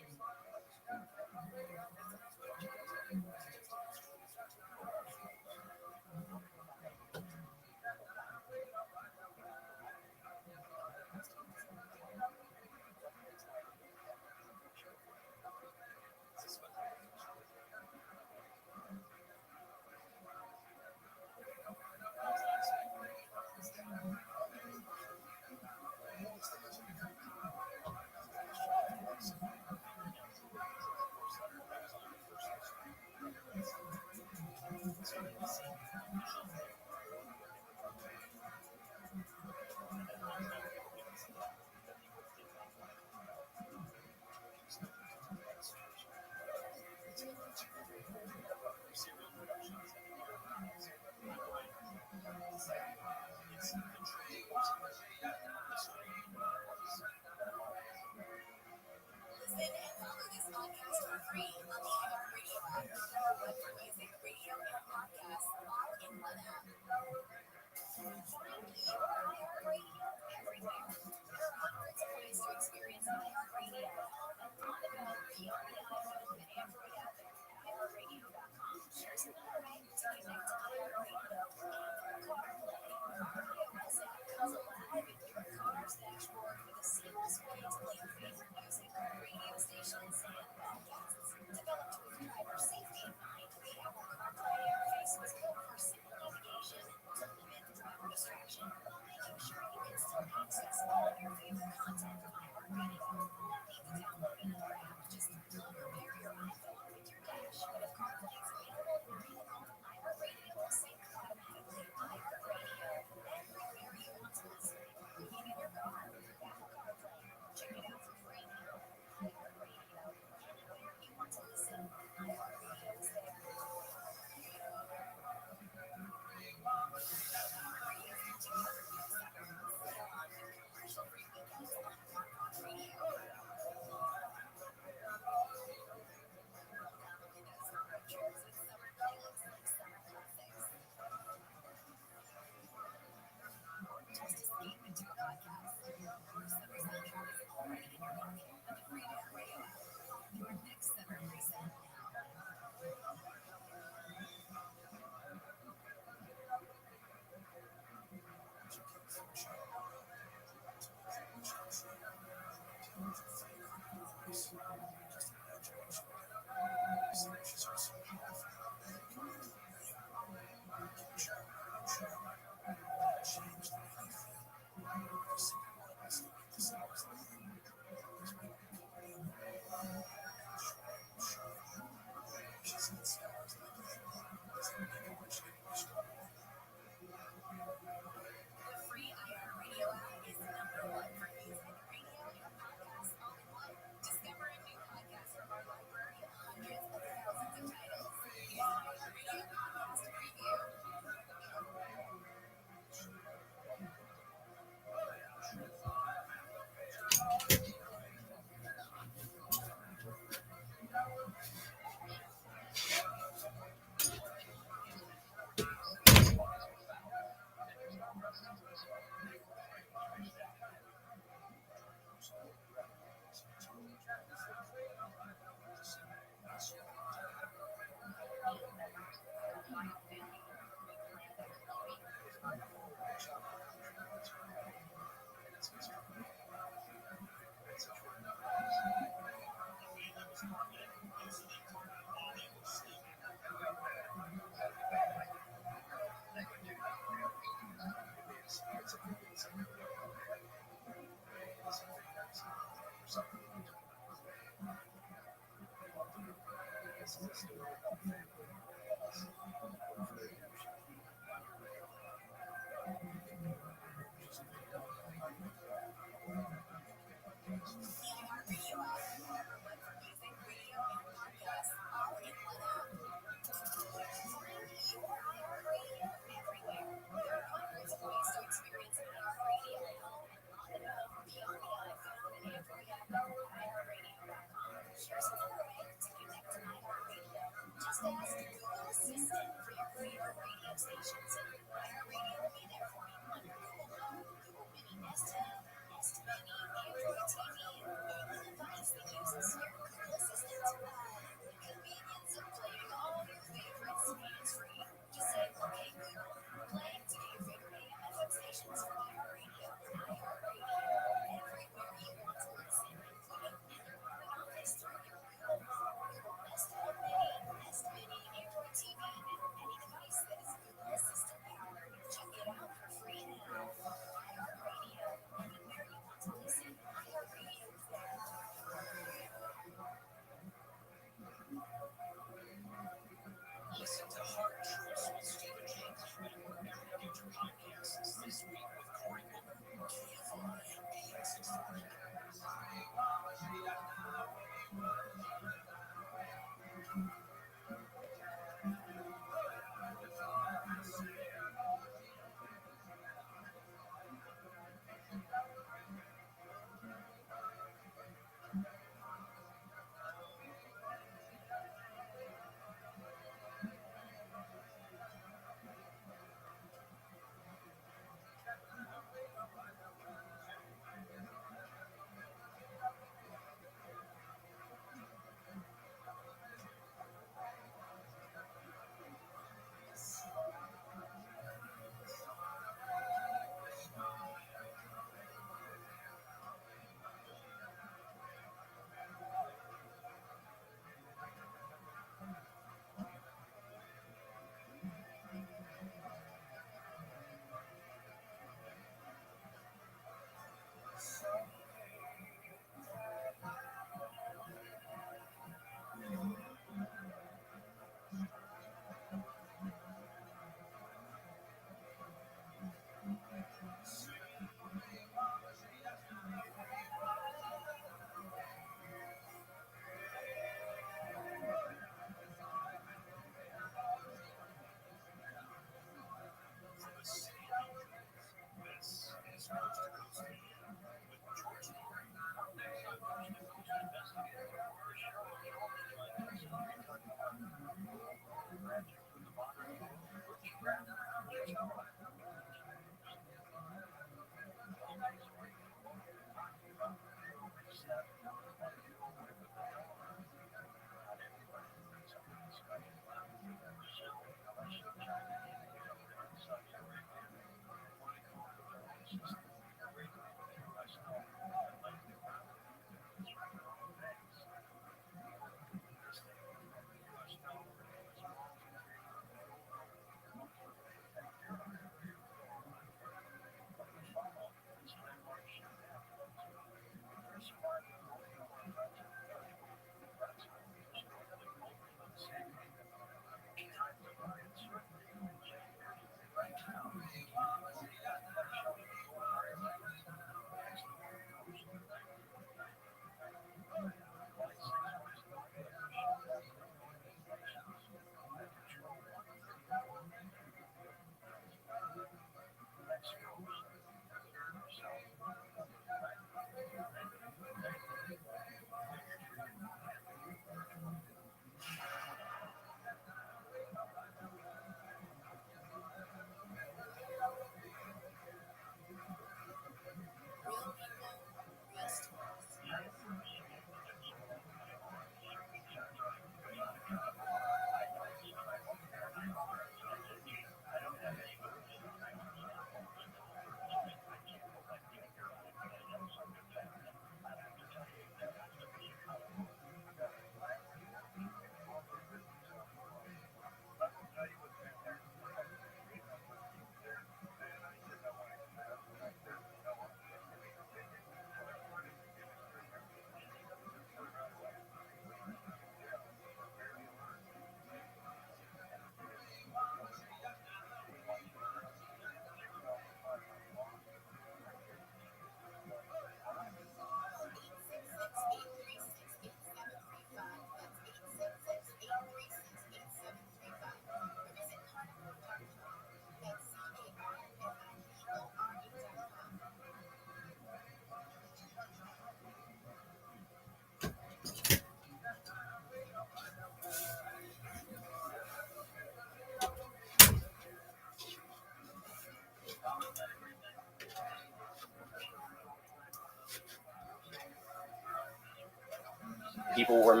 people were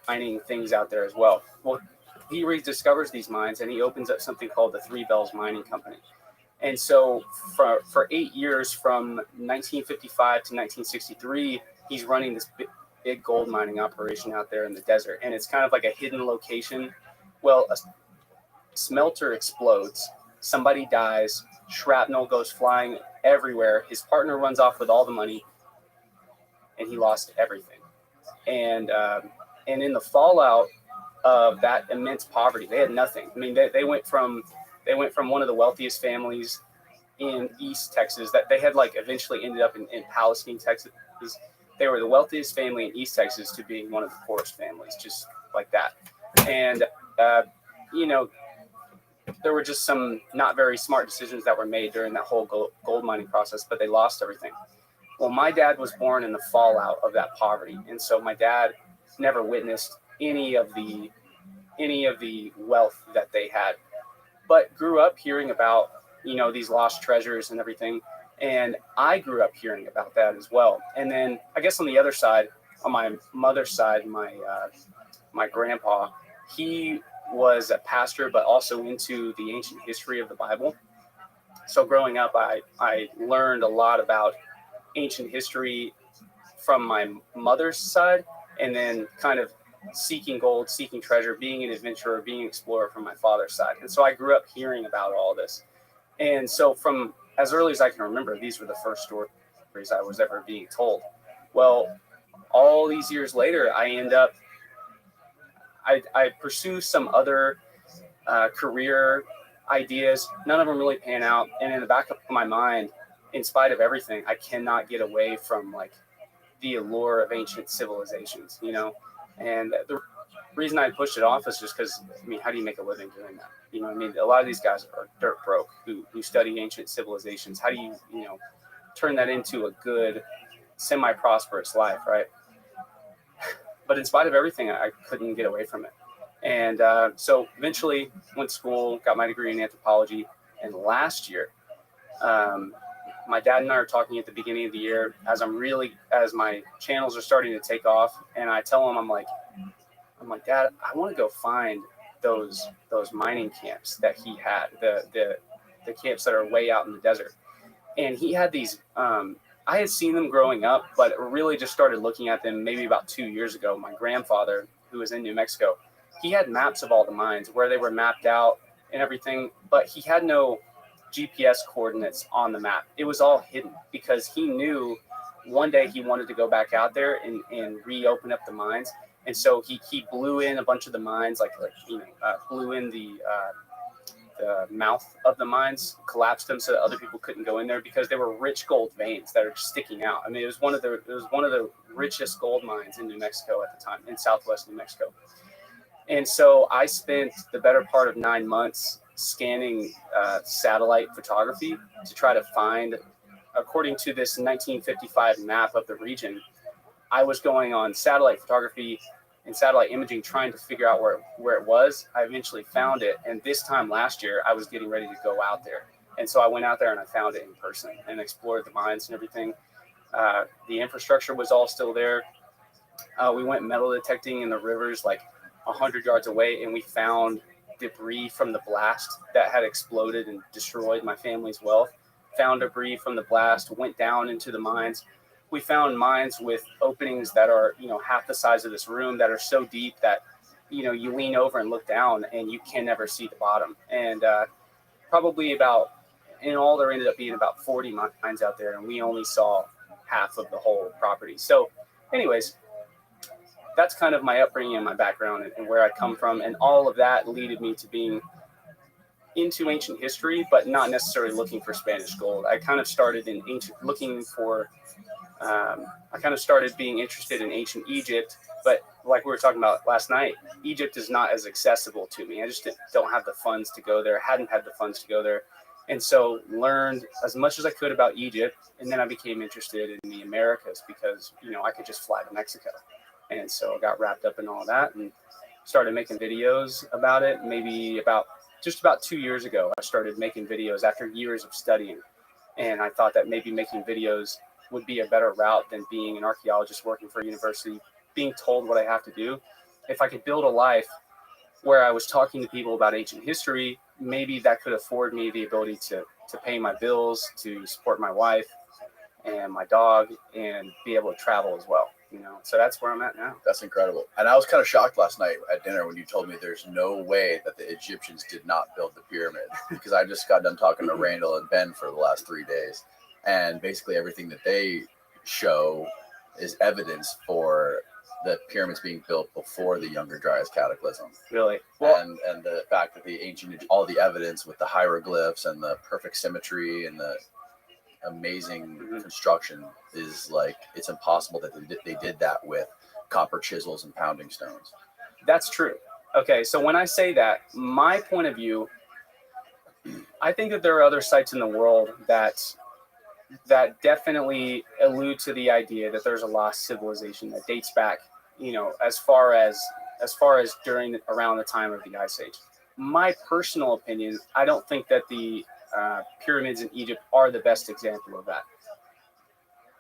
mining things out there as well. Well, he rediscovers these mines and he opens up something called the Three Bells Mining Company. And so for 8 years, from 1955 to 1963, he's running this big gold mining operation out there in the desert. And it's kind of like a hidden location. Well, a smelter explodes, somebody dies, shrapnel goes flying everywhere. His partner runs off with all the money, and he lost everything. And in the fallout of that immense poverty, they had nothing. I mean, they went from one of the wealthiest families in East Texas that they had like eventually ended up in Palestine, Texas. They were the wealthiest family in East Texas to being one of the poorest families, just like that. And, you know, there were just some not very smart decisions that were made during that whole gold mining process, but they lost everything. Well, my dad was born in the fallout of that poverty. And so my dad never witnessed any of the wealth that they had, but grew up hearing about, you know, these lost treasures and everything. And I grew up hearing about that as well. And then I guess on the other side, on my mother's side, my grandpa, he was a pastor, but also into the ancient history of the Bible. So growing up, I learned a lot about ancient history from my mother's side, and then kind of seeking gold, seeking treasure, being an adventurer, being an explorer from my father's side. And so I grew up hearing about all this. And so from as early as I can remember, these were the first stories I was ever being told. Well, all these years later, I pursue some other career ideas. None of them really pan out. And in the back of my mind, in spite of everything, I cannot get away from like the allure of ancient civilizations, you know? And the reason I pushed it off is just because, I mean, how do you make a living doing that? You know what I mean? A lot of these guys are dirt broke who study ancient civilizations. How do you, you know, turn that into a good, semi-prosperous life, right? But in spite of everything, I couldn't get away from it. And so eventually went to school, got my degree in anthropology. And last year, my dad and I are talking at the beginning of the year as my channels are starting to take off. And I tell him, I'm like, Dad, I want to go find those mining camps that he had, the camps that are way out in the desert. And he had these, I had seen them growing up, but really just started looking at them maybe about 2 years ago. My grandfather, who was in New Mexico, he had maps of all the mines where they were mapped out and everything, but he had no GPS coordinates on the map. It was all hidden because he knew one day he wanted to go back out there and reopen up the mines. And so he blew in a bunch of the mines, blew in the mouth of the mines, collapsed them so that other people couldn't go in there because they were rich gold veins that are just sticking out. I mean, it was one of the richest gold mines in New Mexico at the time, in Southwest New Mexico. And so I spent the better part of 9 months scanning satellite photography to try to find, according to this 1955 map of the region, I was going on satellite photography and satellite imaging, trying to figure out where it was. I eventually found it. And this time last year, I was getting ready to go out there. And so I went out there and I found it in person and explored the mines and everything. The infrastructure was all still there. We went metal detecting in the rivers like 100 yards away, and we found debris from the blast that had exploded and destroyed my family's wealth. Found debris from the blast, went down into the mines. We found mines with openings that are, you know, half the size of this room, that are so deep that, you know, you lean over and look down and you can never see the bottom. And probably about, in all, there ended up being about 40 mines out there, and we only saw half of the whole property. So anyways, that's kind of my upbringing and my background and where I come from. And all of that led me to being into ancient history, but not necessarily looking for Spanish gold. I kind of started in I kind of started being interested in ancient Egypt, but like we were talking about last night, Egypt is not as accessible to me. I just don't have the funds to go there, hadn't had the funds to go there. And so learned as much as I could about Egypt. And then I became interested in the Americas because, you know, I could just fly to Mexico. And so I got wrapped up in all that and started making videos about it. Maybe about 2 years ago, I started making videos after years of studying. And I thought that maybe making videos would be a better route than being an archaeologist working for a university being told what I have to do. If I could build a life where I was talking to people about ancient history, maybe that could afford me the ability to pay my bills, to support my wife and my dog, and be able to travel as well. So that's where I'm at now. That's incredible. And I was kind of shocked last night at dinner when you told me there's no way that the Egyptians did not build the pyramid, because I just got done talking to Randall and Ben for the last 3 days, and basically everything that they show is evidence for the pyramids being built before the Younger Dryas cataclysm. Really? Well, And the fact that all the evidence with the hieroglyphs and the perfect symmetry and the amazing construction is like, it's impossible that they did that with copper chisels and pounding stones. that's true. Okay, so when I say that, my point of view, I think that there are other sites in the world that definitely allude to the idea that there's a lost civilization that dates back, as far as around the time of the Ice Age. My personal opinion, I don't think that the pyramids in Egypt are the best example of that.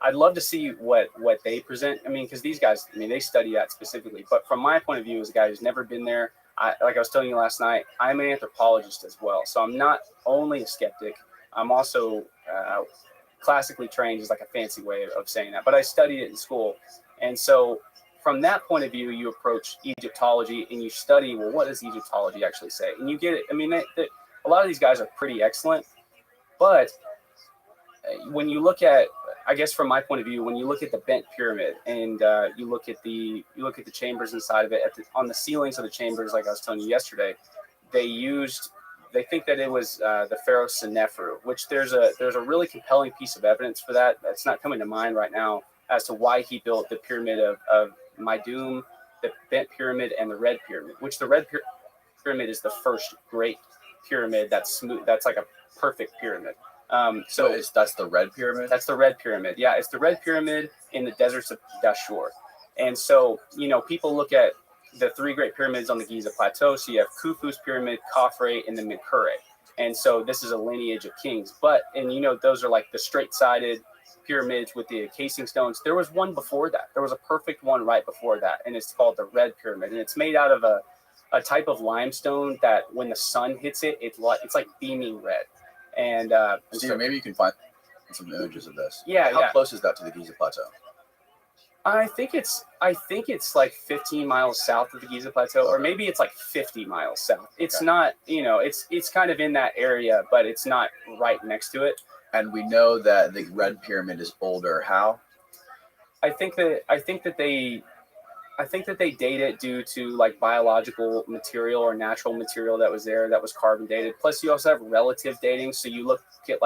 I'd love to see what they present. I mean, because these guys, they study that specifically. But from my point of view, as a guy who's never been there, like I was telling you last night, I'm an anthropologist as well. So I'm not only a skeptic, I'm also classically trained, is like a fancy way of saying that. But I studied it in school. And so from that point of view, you approach Egyptology and you study, well, what does Egyptology actually say? And you get it. I mean, a lot of these guys are pretty excellent, but when you look at, I guess from my point of view, when you look at the bent pyramid and you look at the chambers inside of it, on the ceilings of the chambers, like I was telling you yesterday, they think that it was the pharaoh Senefru, which there's a really compelling piece of evidence for that. That's not coming to mind right now as to why he built the pyramid of Maidum, the bent pyramid, and the red pyramid, which the red pyramid is the first great pyramid that's smooth. That's like a perfect pyramid. So that's the red pyramid? That's the red pyramid. Yeah, it's the red pyramid in the deserts of Dashur. And so, people look at the 3 great pyramids on the Giza Plateau. So you have Khufu's pyramid, Khafre, and the Menkaure. And so this is a lineage of kings. Those are like the straight-sided pyramids with the casing stones. There was one before that. There was a perfect one right before that, and it's called the red pyramid. And it's made out of a type of limestone that when the sun hits it, it's like beaming red. And Steven, maybe you can find some images of this. Yeah. How close is that to the Giza Plateau? I think it's like 15 miles south of the Giza Plateau, or maybe it's like 50 miles south. It's not, it's kind of in that area, but it's not right next to it. And we know that the red pyramid is older. How? I think that they date it due to like biological material or natural material that was there that was carbon dated. Plus, you also have relative dating. So you look at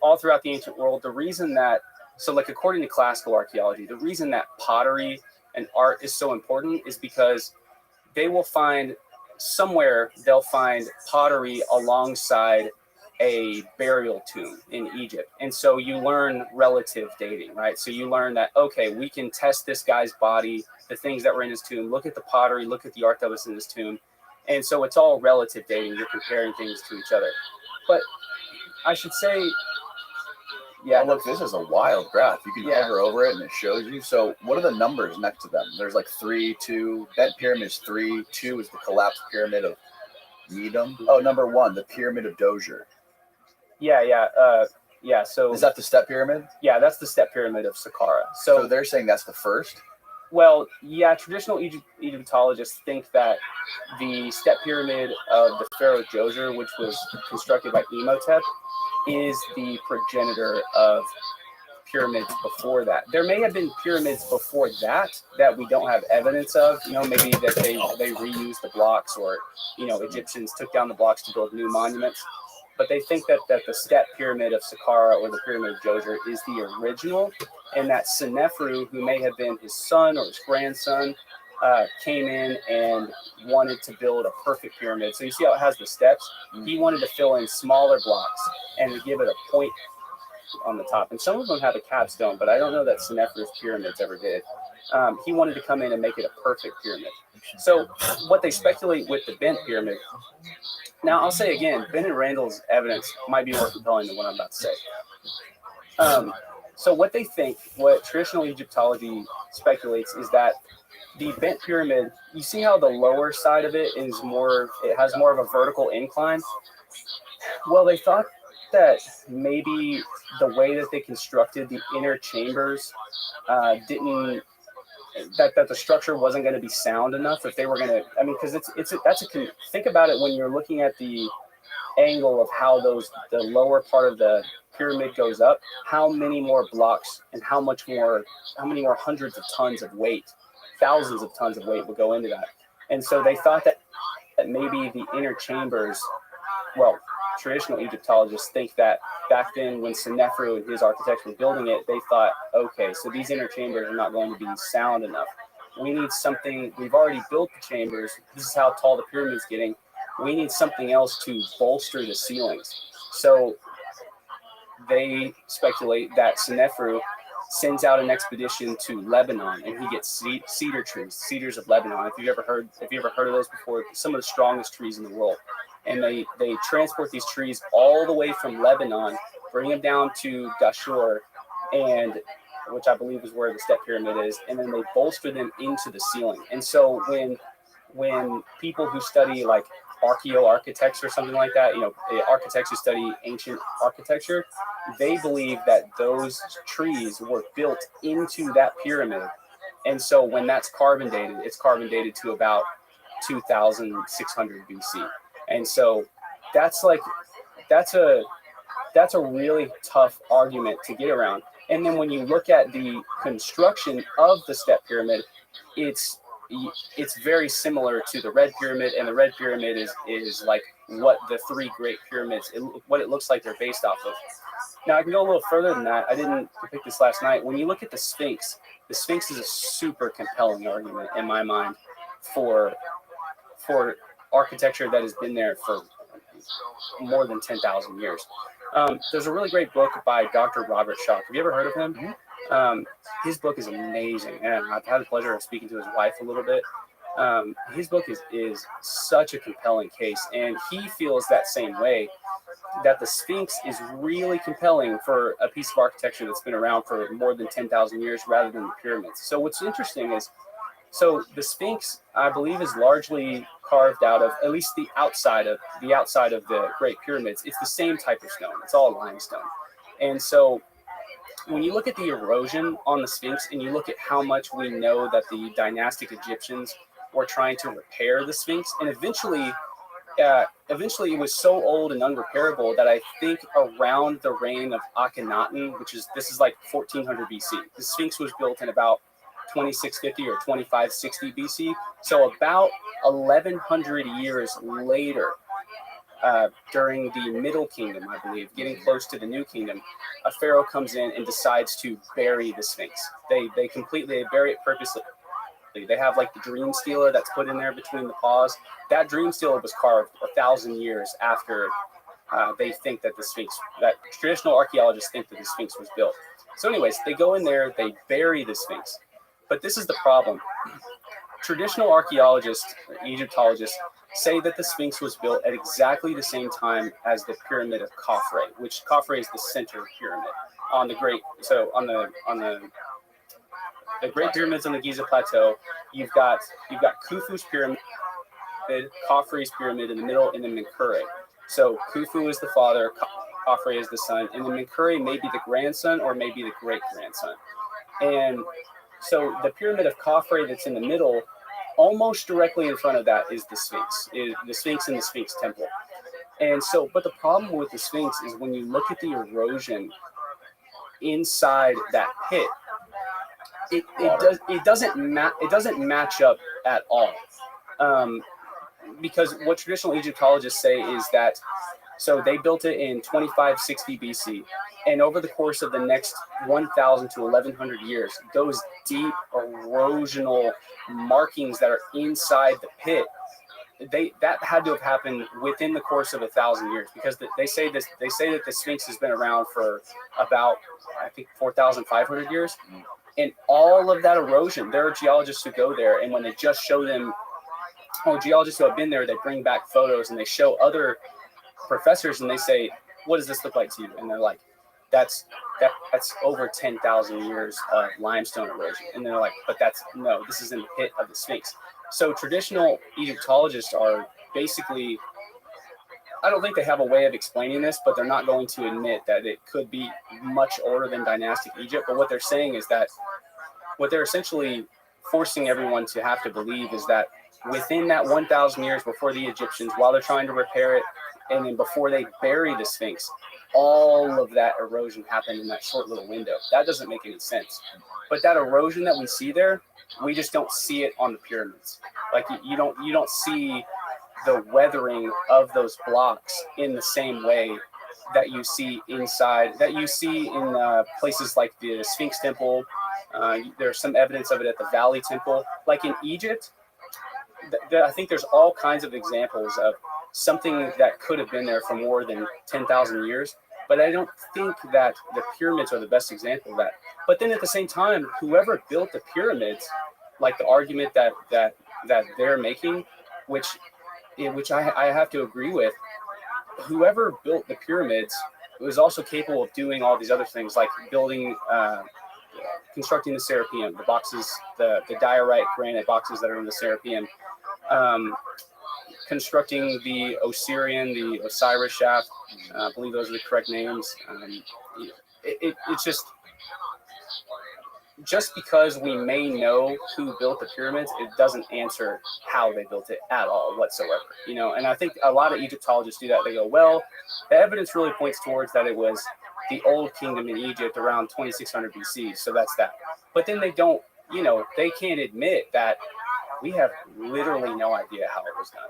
all throughout the ancient world, the reason that, so like according to classical archaeology, the reason that pottery and art is so important is because they'll find pottery alongside a burial tomb in Egypt. And so you learn relative dating, right? So you learn that, okay, we can test this guy's body, the things that were in his tomb, look at the pottery, look at the art that was in his tomb. And so it's all relative dating. You're comparing things to each other. But I should say, yeah. Oh, look, this is a wild graph. You can hover over it and it shows you. So what are the numbers next to them? There's like 3, 2, bent pyramid is 3, 2 is the collapsed pyramid of Medum. Oh, number 1, the pyramid of Dozier. Yeah. So is that the step pyramid? Yeah, that's the step pyramid of Saqqara. So they're saying that's the first? Well, yeah, traditional Egyptologists think that the step pyramid of the pharaoh Djoser, which was constructed by Imhotep, is the progenitor of pyramids before that. There may have been pyramids before that we don't have evidence of. Maybe that they reused the blocks, or Egyptians took down the blocks to build new monuments. But they think that the step pyramid of Saqqara, or the pyramid of Djoser, is the original, and that Senefru, who may have been his son or his grandson, came in and wanted to build a perfect pyramid. So you see how it has the steps? He wanted to fill in smaller blocks and to give it a point on the top. And some of them have a capstone, but I don't know that Senefru's pyramids ever did. He wanted to come in and make it a perfect pyramid. So what they speculate with the bent pyramid. Now, I'll say again, Ben and Randall's evidence might be more compelling than what I'm about to say. So what they think, what traditional Egyptology speculates, is that the bent pyramid, you see how the lower side of it is more, it has more of a vertical incline? Well, they thought that maybe the way that they constructed the inner chambers didn't, that the structure wasn't going to be sound enough if they were going to, I mean, because think about it when you're looking at the angle of how the lower part of the pyramid goes up, how many more blocks and how many more hundreds of tons of weight, thousands of tons of weight would go into that. And so they thought that maybe the inner chambers, well, traditional Egyptologists think that back then when Senefru and his architects were building it, they thought, okay, so these inner chambers are not going to be sound enough. We need something, we've already built the chambers, this is how tall the pyramid's getting, we need something else to bolster the ceilings. So they speculate that Senefru sends out an expedition to Lebanon, and he gets cedar trees, cedars of Lebanon. If you've ever heard of those before, some of the strongest trees in the world. And they transport these trees all the way from Lebanon, bring them down to Dashur, and which I believe is where the step pyramid is, and then they bolster them into the ceiling. And so when people who study like archaeoarchitects or something like that, the architects who study ancient architecture, they believe that those trees were built into that pyramid. And so when that's carbon dated, it's carbon dated to about 2600 BC. And so that's a really tough argument to get around. And then when you look at the construction of the step pyramid, it's very similar to the red pyramid, and the red pyramid is like what the three great pyramids, what it looks like they're based off of. Now I can go a little further than that. I didn't depict this last night. When you look at the Sphinx is a super compelling argument in my mind for architecture that has been there for more than 10,000 years. There's a really great book by Dr. Robert Schoch. Have you ever heard of him? Mm-hmm. His book is amazing, and I've had the pleasure of speaking to his wife a little bit. His book is such a compelling case, and he feels that same way, that the Sphinx is really compelling for a piece of architecture that's been around for more than 10,000 years rather than the pyramids. So what's interesting is, the Sphinx, I believe, is largely carved out of, at least the outside of the Great Pyramids. It's the same type of stone. It's all limestone. And so when you look at the erosion on the Sphinx and you look at how much we know that the dynastic Egyptians were trying to repair the Sphinx, and eventually it was so old and unrepairable that I think around the reign of Akhenaten, this is like 1400 BC, the Sphinx was built in about 2650 or 2560 BC. So about 1100 years later, during the Middle Kingdom, I believe, getting close to the New Kingdom, a pharaoh comes in and decides to bury the Sphinx. They bury it purposely. They have like the dream stela that's put in there between the paws. That dream stela was carved 1,000 years after they think that that traditional archaeologists think that the Sphinx was built. So anyways, they go in there, they bury the Sphinx. But this is the problem. Traditional archaeologists, Egyptologists, say that the Sphinx was built at exactly the same time as the Pyramid of Khafre, which Khafre is the center pyramid on the great. So on the Great Pyramids on the Giza Plateau, you've got Khufu's pyramid, Khafre's pyramid in the middle, and then Menkaure. So Khufu is the father, Khafre is the son, and then Menkaure may be the grandson or maybe the great grandson. And so the Pyramid of Khafre that's in the middle, almost directly in front of that is the Sphinx, and the Sphinx Temple. And so, but the problem with the Sphinx is when you look at the erosion inside that pit, it doesn't match up at all. Because what traditional Egyptologists say is that, so they built it in 2560 BC, and over the course of the next 1,000 to 1,100 years, those deep erosional markings that are inside the pit, that had to have happened within the course of 1,000 years, because they say that the Sphinx has been around for about, I think, 4,500 years, and all of that erosion, there are geologists who go there, and when they just show them, geologists who have been there, they bring back photos and they show other professors and they say, what does this look like to you? And they're like, that's over 10,000 years of limestone erosion. And they're like, but this is in the pit of the Sphinx. So traditional Egyptologists are basically, I don't think they have a way of explaining this, but they're not going to admit that it could be much older than dynastic Egypt. But what they're saying is that what they're essentially forcing everyone to have to believe is that within that 1,000 years before the Egyptians, while they're trying to repair it, and then before they bury the Sphinx, all of that erosion happened in that short little window. That doesn't make any sense. But that erosion that we see there, we just don't see it on the pyramids. Like you don't see the weathering of those blocks in the same way that you see in places like the Sphinx Temple. There's some evidence of it at the Valley Temple. Like in Egypt, I think there's all kinds of examples of something that could have been there for more than 10,000 years. But I don't think that the pyramids are the best example of that. But then at the same time, whoever built the pyramids, like the argument that they're making, which I have to agree with, whoever built the pyramids was also capable of doing all these other things, like constructing the Serapeum, the boxes, the diorite granite boxes that are in the Serapeum, constructing the Osirian, the Osiris shaft. I believe those are the correct names. It's just because we may know who built the pyramids, it doesn't answer how they built it at all whatsoever. And I think a lot of Egyptologists do that. They go, well, the evidence really points towards that it was the old kingdom in Egypt around 2600 BC. So that's that. But then they don't, they can't admit that we have literally no idea how it was done.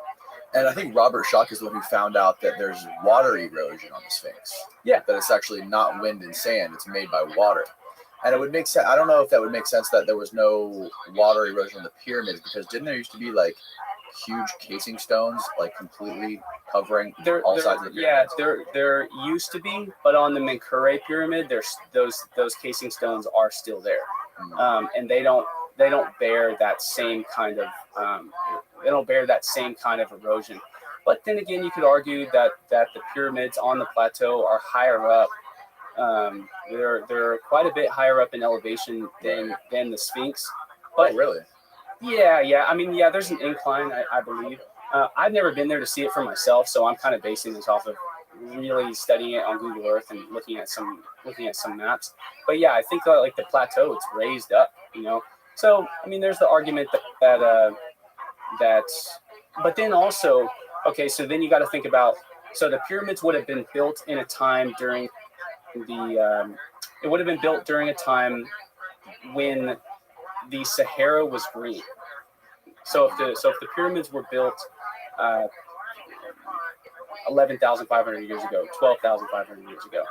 And I think Robert Schoch is the one who found out that there's water erosion on the Sphinx. Yeah. That it's actually not wind and sand, it's made by water. And it would make sense. I don't know if that would make sense that there was no water erosion on the pyramids, because didn't there used to be like huge casing stones, like completely covering all sides of the pyramid? Yeah, there used to be, but on the Menkaure pyramid, there's those casing stones are still there, and they don't bear that same kind of erosion. But then again, you could argue that the pyramids on the plateau are higher up. They're quite a bit higher up in elevation than the Sphinx. But really? Yeah. I mean, there's an incline, I believe. I've never been there to see it for myself, so I'm kind of basing this off of really studying it on Google Earth and looking at some maps. But yeah, I think like the plateau, it's raised up, So I mean, there's the argument that but then also, okay, so then you got to think about, so the pyramids would have been built in a time during it would have been built during a time when the Sahara was green. So if the pyramids were built 11,500 years ago, 12,500 years ago,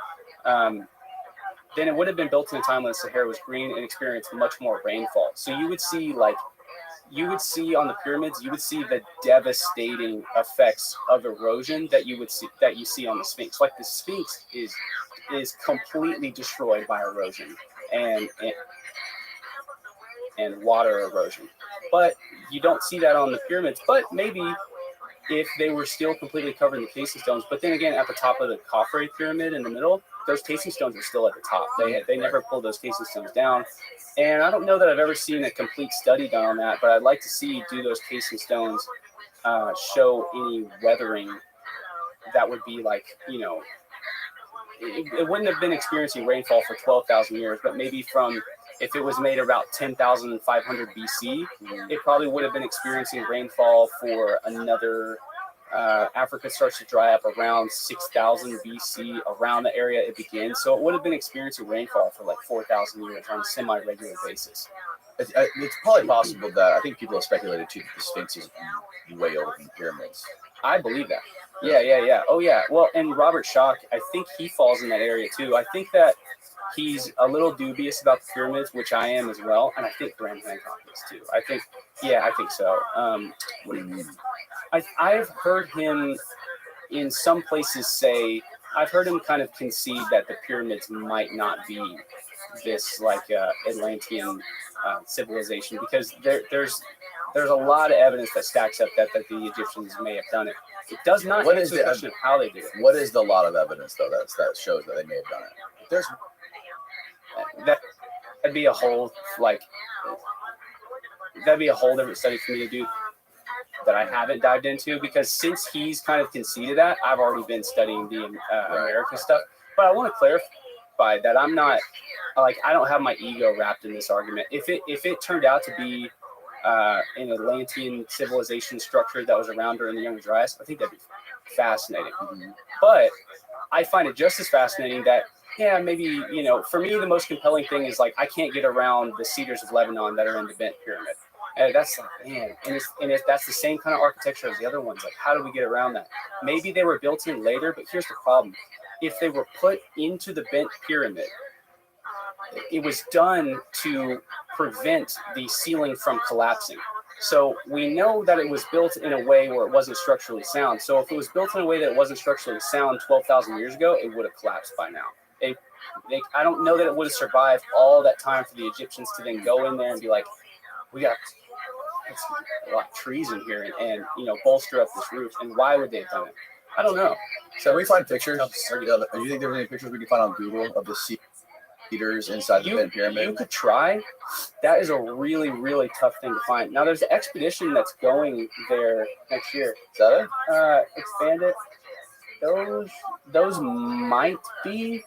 then it would have been built in a time when the Sahara was green and experienced much more rainfall. So you would see on the pyramids, you would see the devastating effects of erosion that you see on the Sphinx. Like the Sphinx is completely destroyed by erosion and water erosion. But you don't see that on the pyramids. But maybe if they were still completely covered in the casing stones. But then again, at the top of the Khafre pyramid in the middle, those casing stones are still at the top. They never pulled those casing stones down. And I don't know that I've ever seen a complete study done on that, but I'd like to see, do those casing stones show any weathering that would be like, it wouldn't have been experiencing rainfall for 12,000 years, but maybe if it was made about 10,500 BC, it probably would have been experiencing rainfall for another, Africa starts to dry up around 6,000 BC, around the area it begins. So it would have been experiencing rainfall for like 4,000 years on a semi-regular basis. It's probably possible that, I think people have speculated too, that the Sphinx is way older than the pyramids. I believe that. Yeah. Oh, yeah. Well, and Robert Schoch, I think he falls in that area too. I think that he's a little dubious about the pyramids, which I am as well. And I think Graham Hancock is too. I think so. What do you mean? I've heard him in some places say, I've heard him kind of concede that the pyramids might not be this like Atlantean civilization, because there's a lot of evidence that stacks up that the Egyptians may have done it. It does not answer the question of how they did it. What is the lot of evidence though that shows that they may have done it? There's that'd be a whole different study for me to do that I haven't dived into, because since he's kind of conceded that, I've already been studying the American stuff. But I want to clarify that I'm not I don't have my ego wrapped in this argument. If it turned out to be an Atlantean civilization structure that was around during the Younger Dryas, I think that'd be fascinating. Mm-hmm. But I find it just as fascinating that, yeah, maybe, for me, the most compelling thing is I can't get around the cedars of Lebanon that are in the Bent Pyramid. And that's man, and if that's the same kind of architecture as the other ones, how do we get around that? Maybe they were built in later, but here's the problem. If they were put into the Bent Pyramid, it was done to prevent the ceiling from collapsing. So we know that it was built in a way where it wasn't structurally sound. So if it was built in a way that it wasn't structurally sound 12,000 years ago, it would have collapsed by now. I don't know that it would have survived all that time for the Egyptians to then go in there and be like, we got a lot of trees in here and bolster up this roof. And why would they have done it? I don't know. So can we find pictures? Do you think there's any pictures we can find on Google of the cedars inside the Bent Pyramid? You could try. That is a really, really tough thing to find. Now, there's an expedition that's going there next year. Is that it? Expand it. Those might be,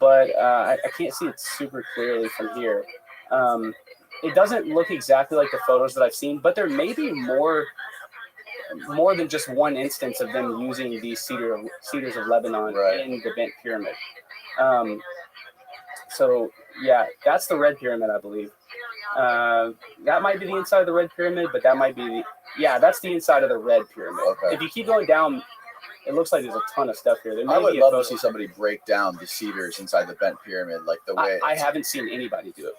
but I can't see it super clearly from here. It doesn't look exactly like the photos that I've seen, but there may be more than just one instance of them using these cedars of Lebanon in the Bent Pyramid. So yeah, that's the Red Pyramid, I believe. That might be the inside of the Red Pyramid, but that might be that's the inside of the Red Pyramid. Okay. If you keep going down, it looks like there's a ton of stuff here. I would love to see somebody break down the cedars inside the Bent Pyramid, like the way. I haven't seen anybody do it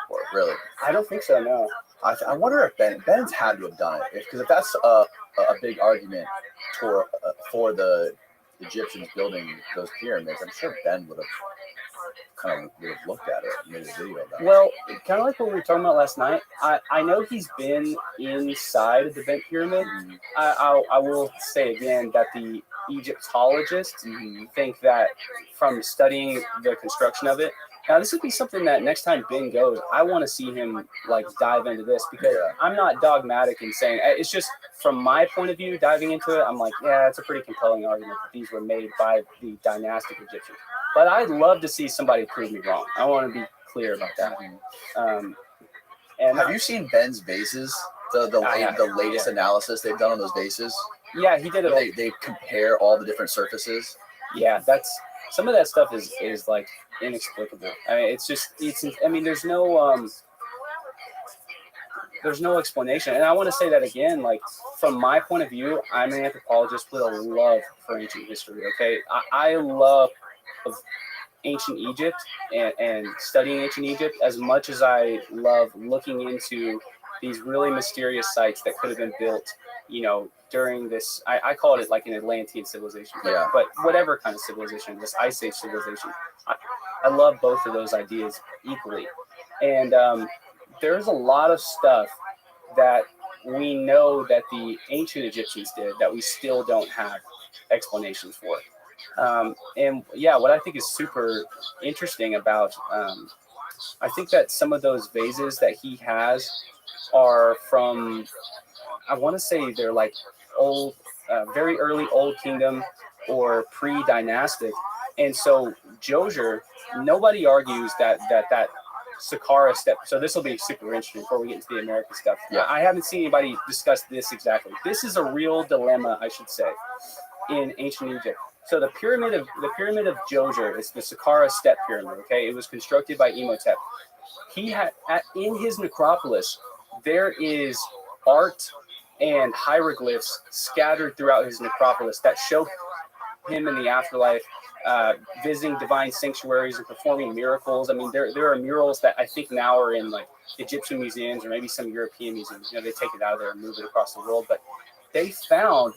before. Really? I don't think so, no. I wonder if Ben's had to have done it, because if that's a big argument for the Egyptians building those pyramids, I'm sure Ben would have looked at it and made a video about it. Well, kind of like what we were talking about last night, I know he's been inside of the Bent Pyramid. Mm-hmm. I will say again that the Egyptologists think that from studying the construction of it. Now, this would be something that next time Ben goes, I want to see him dive into this, because I'm not dogmatic in saying, it's just from my point of view, diving into it, I'm like, yeah, it's a pretty compelling argument that these were made by the dynastic Egyptians. But I'd love to see somebody prove me wrong. I want to be clear about that. And have you seen Ben's vases? The latest analysis they've done on those vases? Yeah, he did it. They compare all the different surfaces. Yeah, some of that stuff is inexplicable. I mean, there's no explanation. And I want to say that again, from my point of view, I'm an anthropologist with a love for ancient history. Okay, I love ancient Egypt and studying ancient Egypt as much as I love looking into these really mysterious sites that could have been built, during this, I call it an Atlantean civilization, but whatever kind of civilization, this Ice Age civilization, I love both of those ideas equally. And there's a lot of stuff that we know that the ancient Egyptians did that we still don't have explanations for. And what I think is super interesting about, I think that some of those vases that he has are from, I want to say they're old, very early Old Kingdom or pre-dynastic. And so Djoser, nobody argues that Saqqara step. So this will be super interesting before we get into the American stuff. Yeah. I haven't seen anybody discuss this exactly. This is a real dilemma, I should say, in ancient Egypt. So the pyramid of Djoser is the Saqqara step pyramid. Okay, it was constructed by Imhotep. He had in his necropolis there is art and hieroglyphs scattered throughout his necropolis that show him in the afterlife, visiting divine sanctuaries and performing miracles. I mean, there are murals that I think now are in Egyptian museums or maybe some European museums. They take it out of there and move it across the world. But they found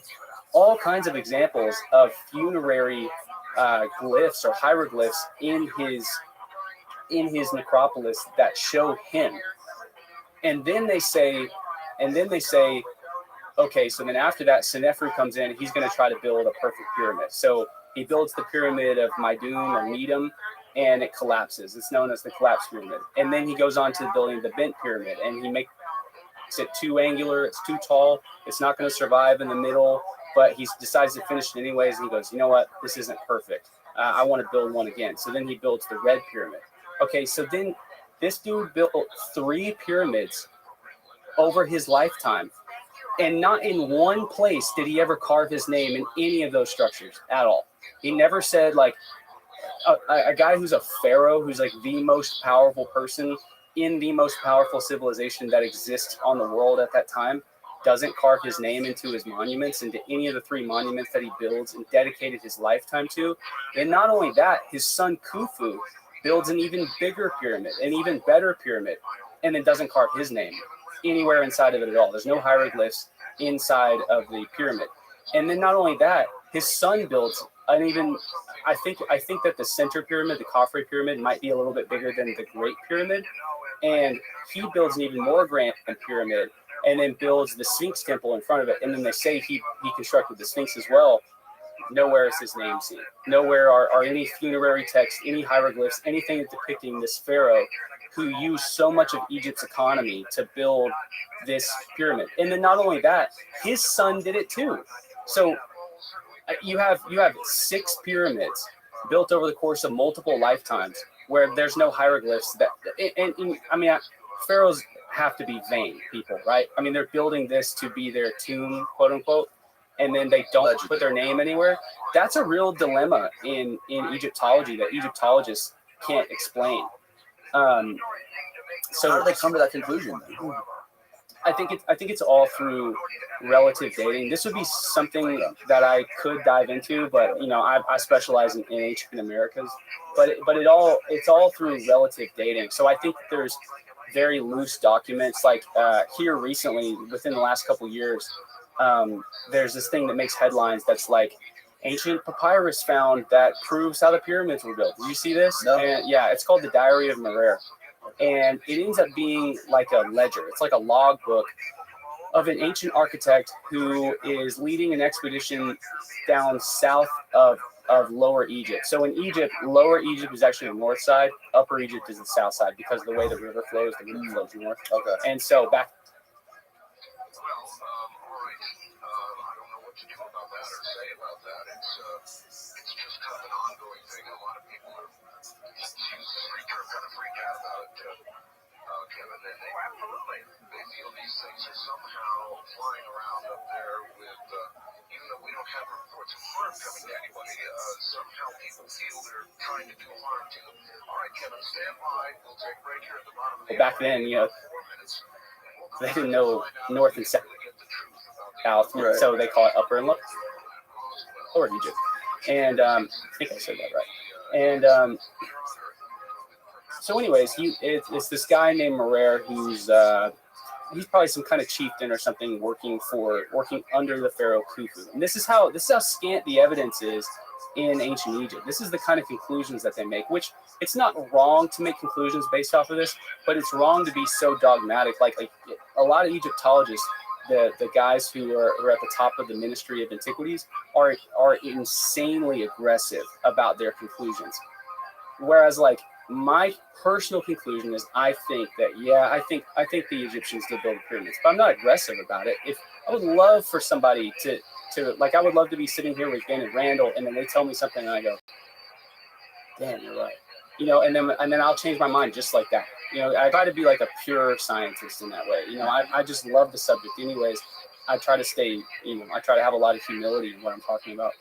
all kinds of examples of funerary glyphs or hieroglyphs in his in his necropolis that show him. And then they say, okay, so then after that, Senefru comes in. He's going to try to build a perfect pyramid. So he builds the pyramid of Meidum or Medum, and it collapses. It's known as the collapse pyramid. And then he goes on to building the bent pyramid, and he makes it too angular. It's too tall. It's not going to survive in the middle. But he decides to finish it anyways. And he goes, you know what? This isn't perfect. I want to build one again. So then he builds the red pyramid. Okay, so then this dude built 3 pyramids over his lifetime. And not in one place did he ever carve his name in any of those structures at all. He never said, like, a guy who's a pharaoh, who's like the most powerful person in the most powerful civilization that exists on the world at that time, doesn't carve his name into his monuments, into any of the 3 monuments that he builds and dedicated his lifetime to. And not only that, his son Khufu builds an even bigger pyramid, an even better pyramid, and then doesn't carve his name anywhere inside of it at all. There's no hieroglyphs inside of the pyramid. And then not only that, his son builds an even, I think that the center pyramid, the Khafre pyramid, might be a little bit bigger than the Great Pyramid. And he builds an even more grand pyramid, and then builds the Sphinx temple in front of it. And then they say he constructed the Sphinx as well. Nowhere is his name seen. Nowhere are any funerary texts, any hieroglyphs, anything depicting this pharaoh who used so much of Egypt's economy to build this pyramid. And then not only that, his son did it too. So you have 6 pyramids built over the course of multiple lifetimes where there's no hieroglyphs. Pharaohs have to be vain people, right? I mean, they're building this to be their tomb, quote unquote, and then they don't put their name anywhere. That's a real dilemma in Egyptology that Egyptologists can't explain. So how do they come to that conclusion then? I think it's all through relative dating. This would be something that I could dive into, but I specialize in ancient Americas. But it's all through relative dating. So I think that there's very loose documents. Like here recently, within the last couple of years, there's this thing that makes headlines that's like ancient papyrus found that proves how the pyramids were built. Did you see this? No. And yeah, it's called the Diary of Merer. And it ends up being like a ledger. It's like a log book of an ancient architect who is leading an expedition down south of Lower Egypt. So in Egypt, Lower Egypt is actually the north side. Upper Egypt is the south side because of the way the river flows north. Okay. And so back. Absolutely. They feel these things are somehow flying around up there with, even though we don't have reports of harm coming to anybody, somehow people feel they're trying to do harm to them. All right, Kevin, stand by. We'll take right here at the bottom of the back then, 4 minutes. They didn't know north and south, right. So they call it Upper and Lower Egypt. And I think I said that right. And so anyways, it's this guy named Merer who's he's probably some kind of chieftain or something working under the pharaoh Khufu. And this is how scant the evidence is in ancient Egypt. This is the kind of conclusions that they make, which it's not wrong to make conclusions based off of this, but it's wrong to be so dogmatic. Like a lot of Egyptologists, the guys who are at the top of the Ministry of Antiquities are insanely aggressive about their conclusions. Whereas like my personal conclusion is I think the Egyptians did build the pyramids, but I'm not aggressive about it. If I would love for somebody to I would love to be sitting here with Ben and Randall, and then they tell me something, and I go, "Damn, you're right," and then I'll change my mind just like that. I try to be like a pure scientist in that way. I just love the subject, anyways. I try to stay, I try to have a lot of humility in what I'm talking about.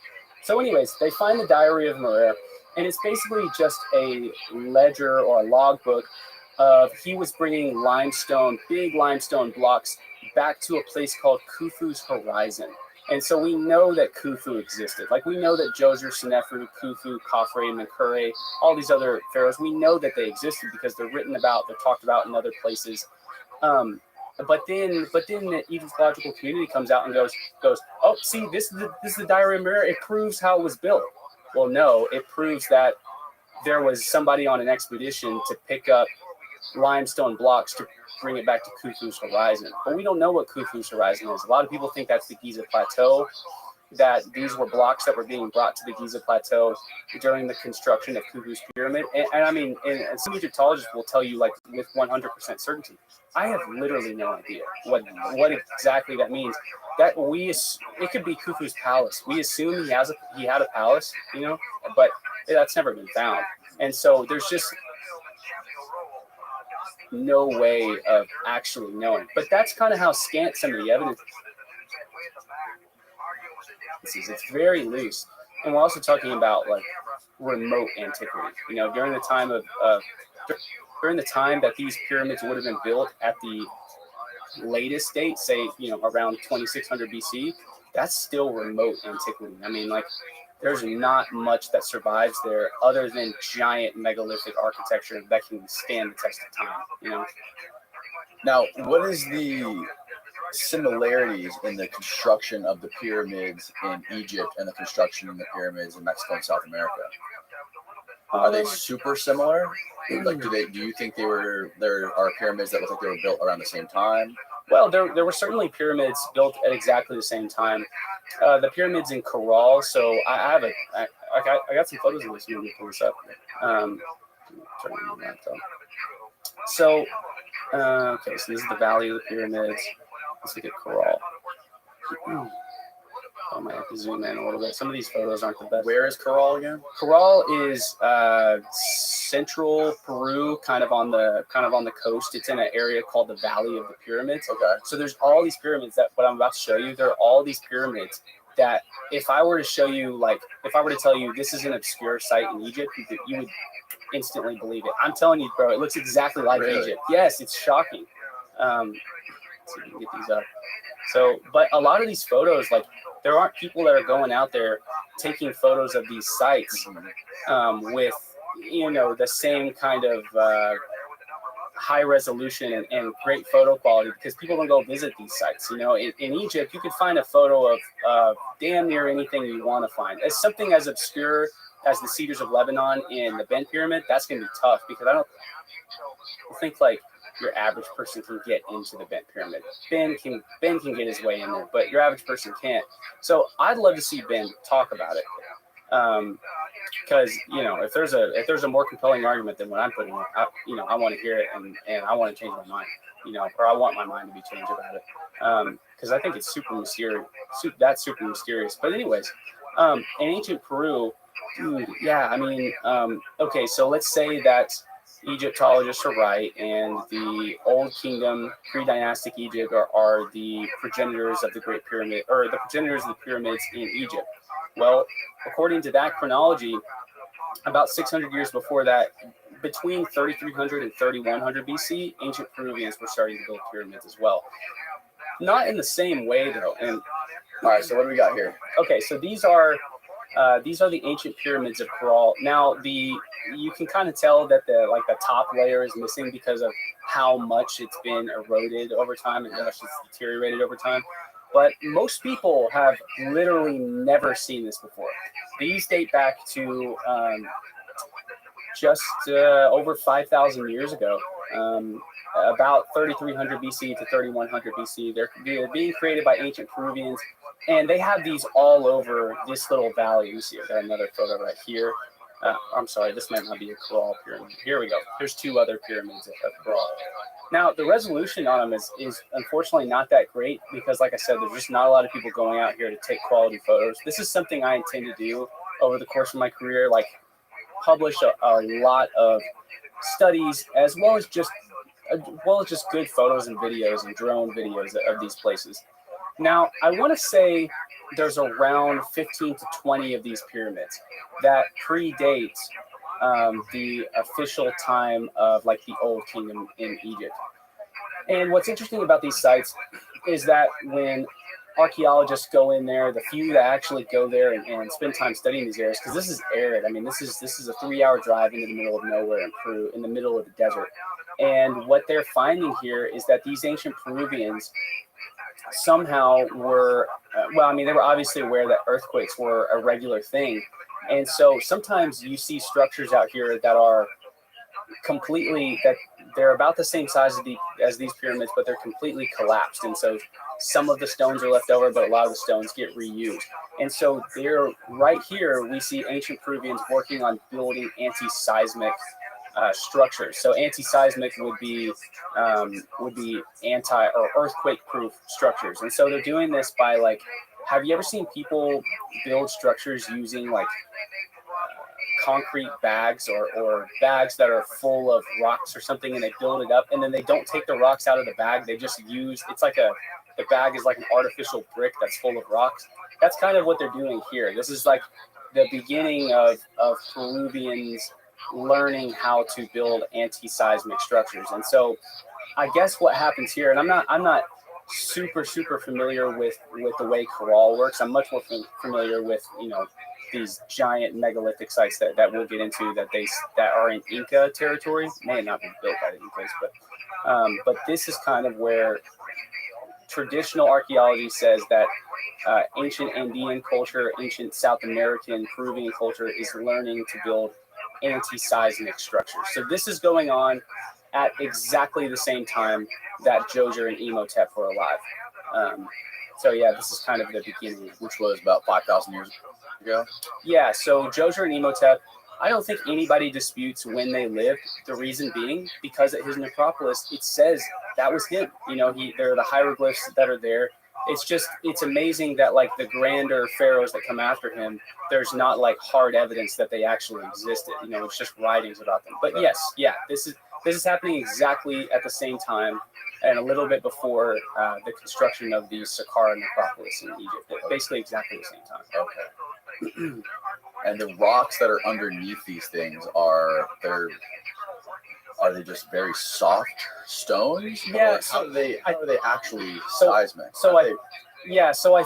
So, anyways, they find the Diary of Merer. And it's basically just a ledger or a logbook of he was bringing big limestone blocks back to a place called Khufu's Horizon. And so we know that Khufu existed. Like we know that Djoser, Senefru, Khufu, Khafre, Menkaure, all these other pharaohs, we know that they existed because they're written about, they're talked about in other places. But then the Egyptological community comes out and goes, oh, see, this is the Diary of Merer. It proves how it was built. Well, no, it proves that there was somebody on an expedition to pick up limestone blocks to bring it back to Khufu's horizon. But we don't know what Khufu's horizon is. A lot of people think that's the Giza Plateau, that these were blocks that were being brought to the Giza Plateau during the construction of Khufu's pyramid. And I mean, and some Egyptologists will tell you, like, with 100% certainty. I have literally no idea what exactly that means. That it could be Khufu's palace. We assume he had a palace, you know, but that's never been found. And so there's just no way of actually knowing. But that's kind of how scant some of the evidence is. It's very loose. And we're also talking about, like, remote antiquity. You know, during the time that these pyramids would have been built at the latest date, say, you know, around 2600 BC, that's still remote antiquity. I mean, like, there's not much that survives there other than giant megalithic architecture that can stand the test of time, you know? Now, what is the similarities in the construction of the pyramids in Egypt and the construction of the pyramids in Mexico and South America? Are they super similar? Like, do you think there are pyramids that look like they were built around the same time? Well, there were certainly pyramids built at exactly the same time. The pyramids in Corral. So I got some photos of this. Let me pull this up. Turn on my laptop. So okay, so this is the Valley of the Pyramids. Let's look at Corral. I might have to zoom in a little bit. Some of these photos aren't the best. Where is Corral again? Corral is central Peru, kind of on the coast. It's in an area called the Valley of the Pyramids. Okay. So there's all these pyramids that what I'm about to show you. There are all these pyramids that if I were to show you, like, if I were to tell you this is an obscure site in Egypt, you would instantly believe it. I'm telling you, bro, it looks exactly like Egypt. Yes, it's shocking. Let's see if we can get these up. So, but a lot of these photos, like, there aren't people that are going out there taking photos of these sites with, you know, the same kind of high resolution and great photo quality, because people don't go visit these sites. You know, in Egypt, you could find a photo of damn near anything you want to find. As something as obscure as the Cedars of Lebanon in the Ben Pyramid, that's going to be tough, because I don't think, like, your average person can get into the Bent Pyramid. Ben can get his way in there, but your average person can't. So I'd love to see Ben talk about it, because, you know, if there's a more compelling argument than what I'm putting, I want to hear it, and I want to change my mind, you know, or I want my mind to be changed about it, because I think it's super mysterious. That's super mysterious. But anyways, in ancient Peru, dude, yeah, I mean, okay, so let's say that Egyptologists are right, and the Old Kingdom, pre-dynastic Egypt, are the progenitors of the Great Pyramid, or the progenitors of the pyramids in Egypt. Well, according to that chronology, about 600 years before that, between 3300 and 3100 BC, ancient Peruvians were starting to build pyramids as well. Not in the same way, though. And all right, so what do we got here? Okay, so these are the ancient pyramids of Corral. Now, you can kind of tell that the top layer is missing because of how much it's been eroded over time and how much it's deteriorated over time. But most people have literally never seen this before. These date back to just over 5,000 years ago, about 3,300 BC to 3,100 BC. They're being created by ancient Peruvians, and they have these all over this little valley. You see, I've got another photo right here. I'm sorry, this might not be a Corral pyramid. Here we go. There's two other pyramids of Corral. Now, the resolution on them is unfortunately not that great, because, like I said, there's just not a lot of people going out here to take quality photos. This is something I intend to do over the course of my career, like publish a lot of studies as well as just good photos and videos and drone videos of these places. Now, I want to say there's around 15 to 20 of these pyramids that predate the official time of, like, the Old Kingdom in Egypt. And what's interesting about these sites is that when archaeologists go in there, the few that actually go there and spend time studying these areas, because this is arid. I mean, this is a 3-hour drive into the middle of nowhere in Peru, in the middle of the desert. And what they're finding here is that these ancient Peruvians somehow were, they were obviously aware that earthquakes were a regular thing, And so sometimes you see structures out here that are completely, that they're about the same size as these pyramids, but they're completely collapsed. And so some of the stones are left over, but a lot of the stones get reused. And so they're right here, we see ancient Peruvians working on building anti-seismic structures. So anti-seismic would be anti or earthquake-proof structures. And so they're doing this by, like, have you ever seen people build structures using like concrete bags or bags that are full of rocks or something, and they build it up, and then they don't take the rocks out of the bag. They just use, it's like the bag is like an artificial brick that's full of rocks. That's kind of what they're doing here. This is like the beginning of Peruvians learning how to build anti-seismic structures. And so I guess what happens here, and I'm not super familiar with the way Corral works. I'm much more familiar with, you know, these giant megalithic sites that we'll get into that are in Inca territory. May have not been built by the Incas, but this is kind of where traditional archaeology says that ancient Andean culture, ancient South American, Peruvian culture is learning to build anti-seismic structures. So this is going on at exactly the same time that Djoser and Imhotep were alive. So yeah, this is kind of the beginning, which was about 5,000 years ago. Yeah, so Djoser and Imhotep, I don't think anybody disputes when they lived. The reason being, because at his necropolis, it says that was him. You know, there are the hieroglyphs that are there. It's amazing that like the grander pharaohs that come after him, there's not like hard evidence that they actually existed. You know, it's just writings about them. But yes, yeah, this is happening exactly at the same time and a little bit before the construction of the Saqqara necropolis in Egypt. Basically exactly the same time. Okay. And the rocks that are underneath these things are they just very soft stones? Yeah. How are they actually seismic? So I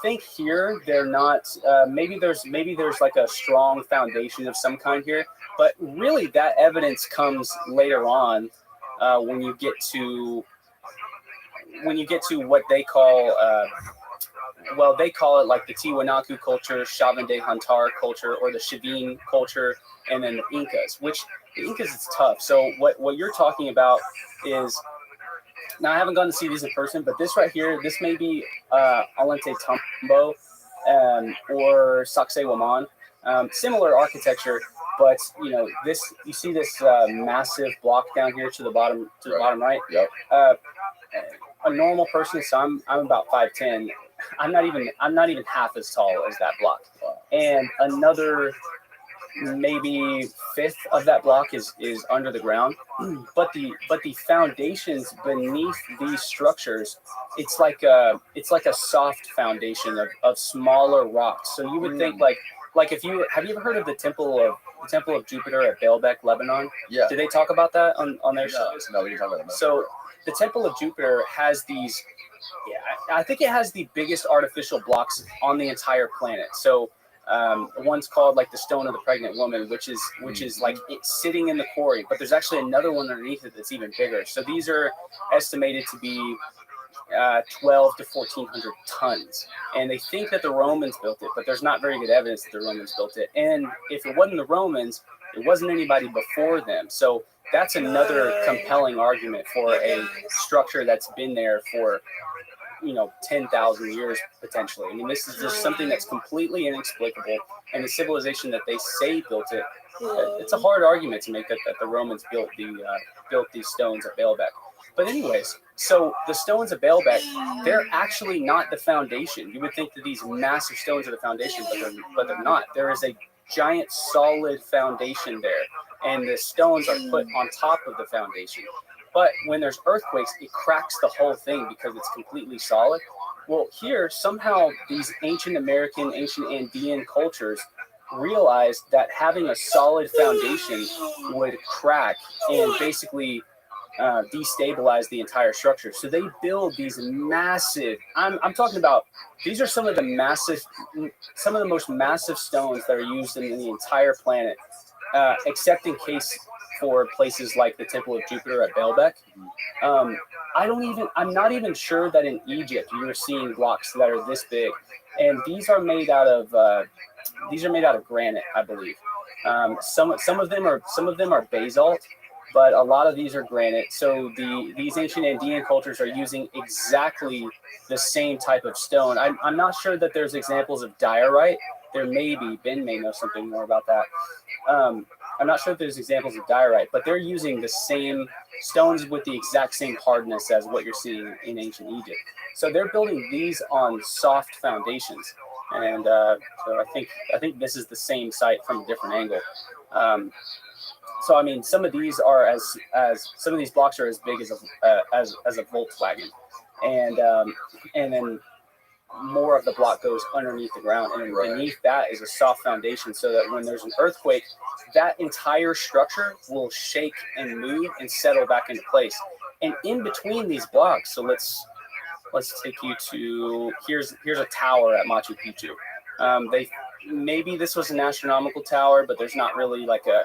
think here they're not. Maybe there's like a strong foundation of some kind here, but really that evidence comes later on when you get to what they call. Well, they call it like the Tiwanaku culture, Shavande Huntar culture, or the Shavin culture, and then the Incas, which the Incas is tough. So what you're talking about is, now I haven't gone to see these in person, but this right here, this may be Alente Tumbo or Sacsayhuaman. Similar architecture, but you know, you see this massive block down here to the bottom right. Yep. A normal person, so I'm about 5'10". I'm not even half as tall as that block, and another maybe fifth of that block is under the ground. But the foundations beneath these structures, it's like a soft foundation of smaller rocks. So you would think like have you ever heard of the temple of Jupiter at Baalbek, Lebanon? Yeah. Did they talk about that on their shows? No, we didn't talk about that. So the Temple of Jupiter has these. Yeah, I think it has the biggest artificial blocks on the entire planet. So one's called like the Stone of the Pregnant Woman, which is like it's sitting in the quarry, but there's actually another one underneath it that's even bigger. So these are estimated to be 12 to 1,400 tons, and they think that the Romans built it, but there's not very good evidence that the Romans built it. And if it wasn't the Romans, it wasn't anybody before them. So that's another compelling argument for a structure that's been there for 10,000 years potentially. I mean, this is just something that's completely inexplicable, and the civilization that they say built it, it's a hard argument to make that the Romans built these stones at Baalbek. But anyways, so the stones at Baalbek, they're actually not the foundation. You would think that these massive stones are the foundation, but they're not. There is a giant solid foundation there, and the stones are put on top of the foundation. But when there's earthquakes, it cracks the whole thing because it's completely solid. Well, here, somehow these ancient American, ancient Andean cultures realized that having a solid foundation would crack and basically destabilize the entire structure. So they build these massive, I'm talking about, these are some of the most massive stones that are used in the entire planet, except in case for places like the Temple of Jupiter at Baalbek. I'm not even sure that in Egypt you're seeing blocks that are this big. and these are made out of granite, I believe. Some of them are basalt, but a lot of these are granite. So these ancient Andean cultures are using exactly the same type of stone. I'm not sure that there's examples of diorite. There may be. Ben may know something more about that. I'm not sure if there's examples of diorite, but they're using the same stones with the exact same hardness as what you're seeing in ancient Egypt. So they're building these on soft foundations, and so I think this is the same site from a different angle. So I mean, some of these are as some of these blocks are as big as a Volkswagen, and then more of the block goes underneath the ground, and beneath that is a soft foundation, so that when there's an earthquake, that entire structure will shake and move and settle back into place. And in between these blocks, so let's take you to here's a tower at Machu Picchu. Maybe this was an astronomical tower, but there's not really like a.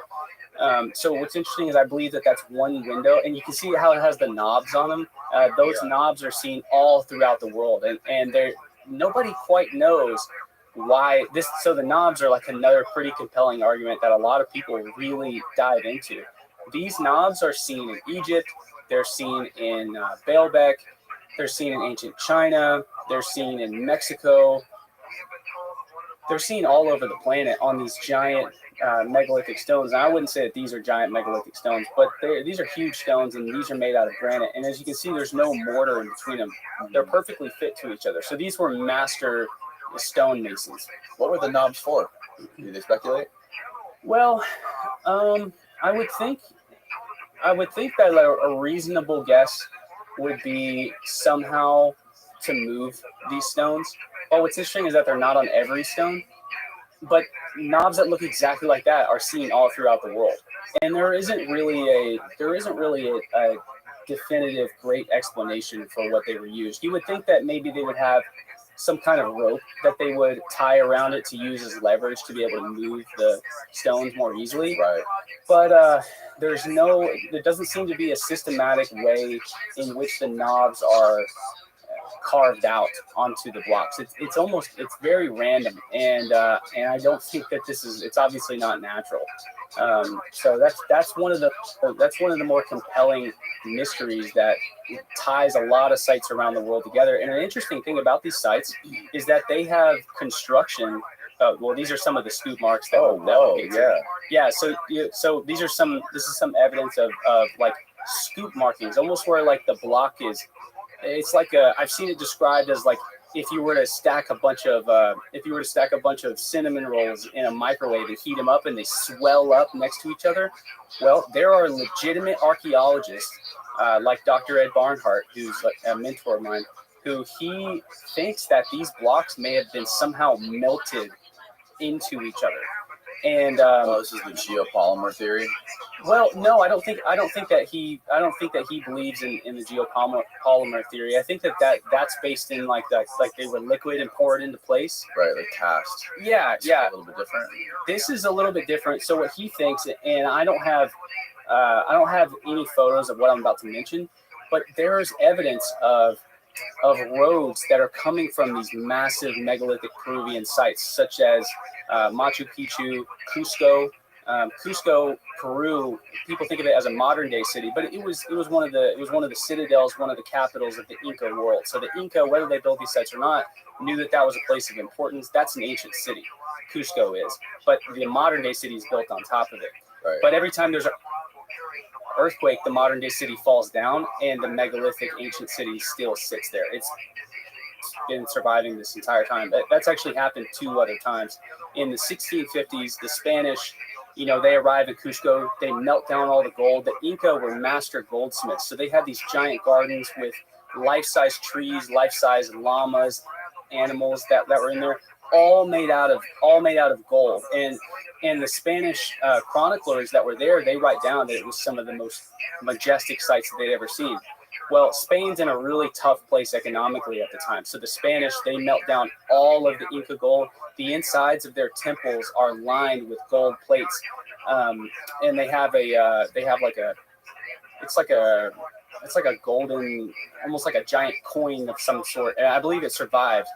So what's interesting is I believe that's one window, and you can see how it has the knobs on them. Those knobs are seen all throughout the world, and nobody quite knows why this. So the knobs are like another pretty compelling argument that a lot of people really dive into. These knobs are seen in Egypt. They're seen in Baalbek. They're seen in ancient China. They're seen in Mexico. They're seen all over the planet on these giant megalithic stones. And I wouldn't say that these are giant megalithic stones, but these are huge stones, and these are made out of granite. And as you can see, there's no mortar in between them. They're perfectly fit to each other. So these were master stone masons. What were the knobs for? Do they speculate? Well, I would think that a reasonable guess would be somehow to move these stones. But what's interesting is that they're not on every stone, but knobs that look exactly like that are seen all throughout the world. And there isn't really a definitive great explanation for what they were used. You would think that maybe they would have some kind of rope that they would tie around it to use as leverage to be able to move the stones more easily. Right. But there doesn't seem to be a systematic way in which the knobs are carved out onto the blocks. It's very random, and I don't think that it's obviously not natural. So that's one of the more compelling mysteries that ties a lot of sites around the world together. And an interesting thing about these sites is that they have construction. Well, these are some of the scoop marks. Yeah. So this is some evidence of like scoop markings, almost where like the block is. It's like I've seen it described as like if you were to stack a bunch of cinnamon rolls in a microwave and heat them up and they swell up next to each other. Well, there are legitimate archaeologists like Dr. Ed Barnhart, who's a mentor of mine, who he thinks that these blocks may have been somehow melted into each other. And this is the geopolymer theory. Well, no, I don't think that he believes in the geopolymer theory. I think that's based in like they were liquid and poured into place. Right, like cast. Yeah. A little bit different. This is a little bit different. So what he thinks, and I don't have any photos of what I'm about to mention, but there's evidence of roads that are coming from these massive megalithic Peruvian sites, such as Machu Picchu, Cusco. Cusco, Peru. People think of it as a modern day city, but it was one of the citadels, one of the capitals of the Inca world. So the Inca, whether they built these sites or not, knew that was a place of importance. That's an ancient city. Cusco is, but the modern day city is built on top of it. Right. But every time there's an earthquake, the modern day city falls down, and the megalithic ancient city still sits there. It's been surviving this entire time. That's actually happened 2 other times. In the 1650s, the Spanish, they arrive at Cusco, they melt down all the gold. The Inca were master goldsmiths, so they had these giant gardens with life-size trees, life-size llamas, animals that were in there, all made out of gold. And the Spanish chroniclers that were there, they write down that it was some of the most majestic sights that they'd ever seen. Well, Spain's in a really tough place economically at the time. So the Spanish, they melt down all of the Inca gold. The insides of their temples are lined with gold plates. And they have it's like a golden, almost like a giant coin of some sort. And I believe it survived.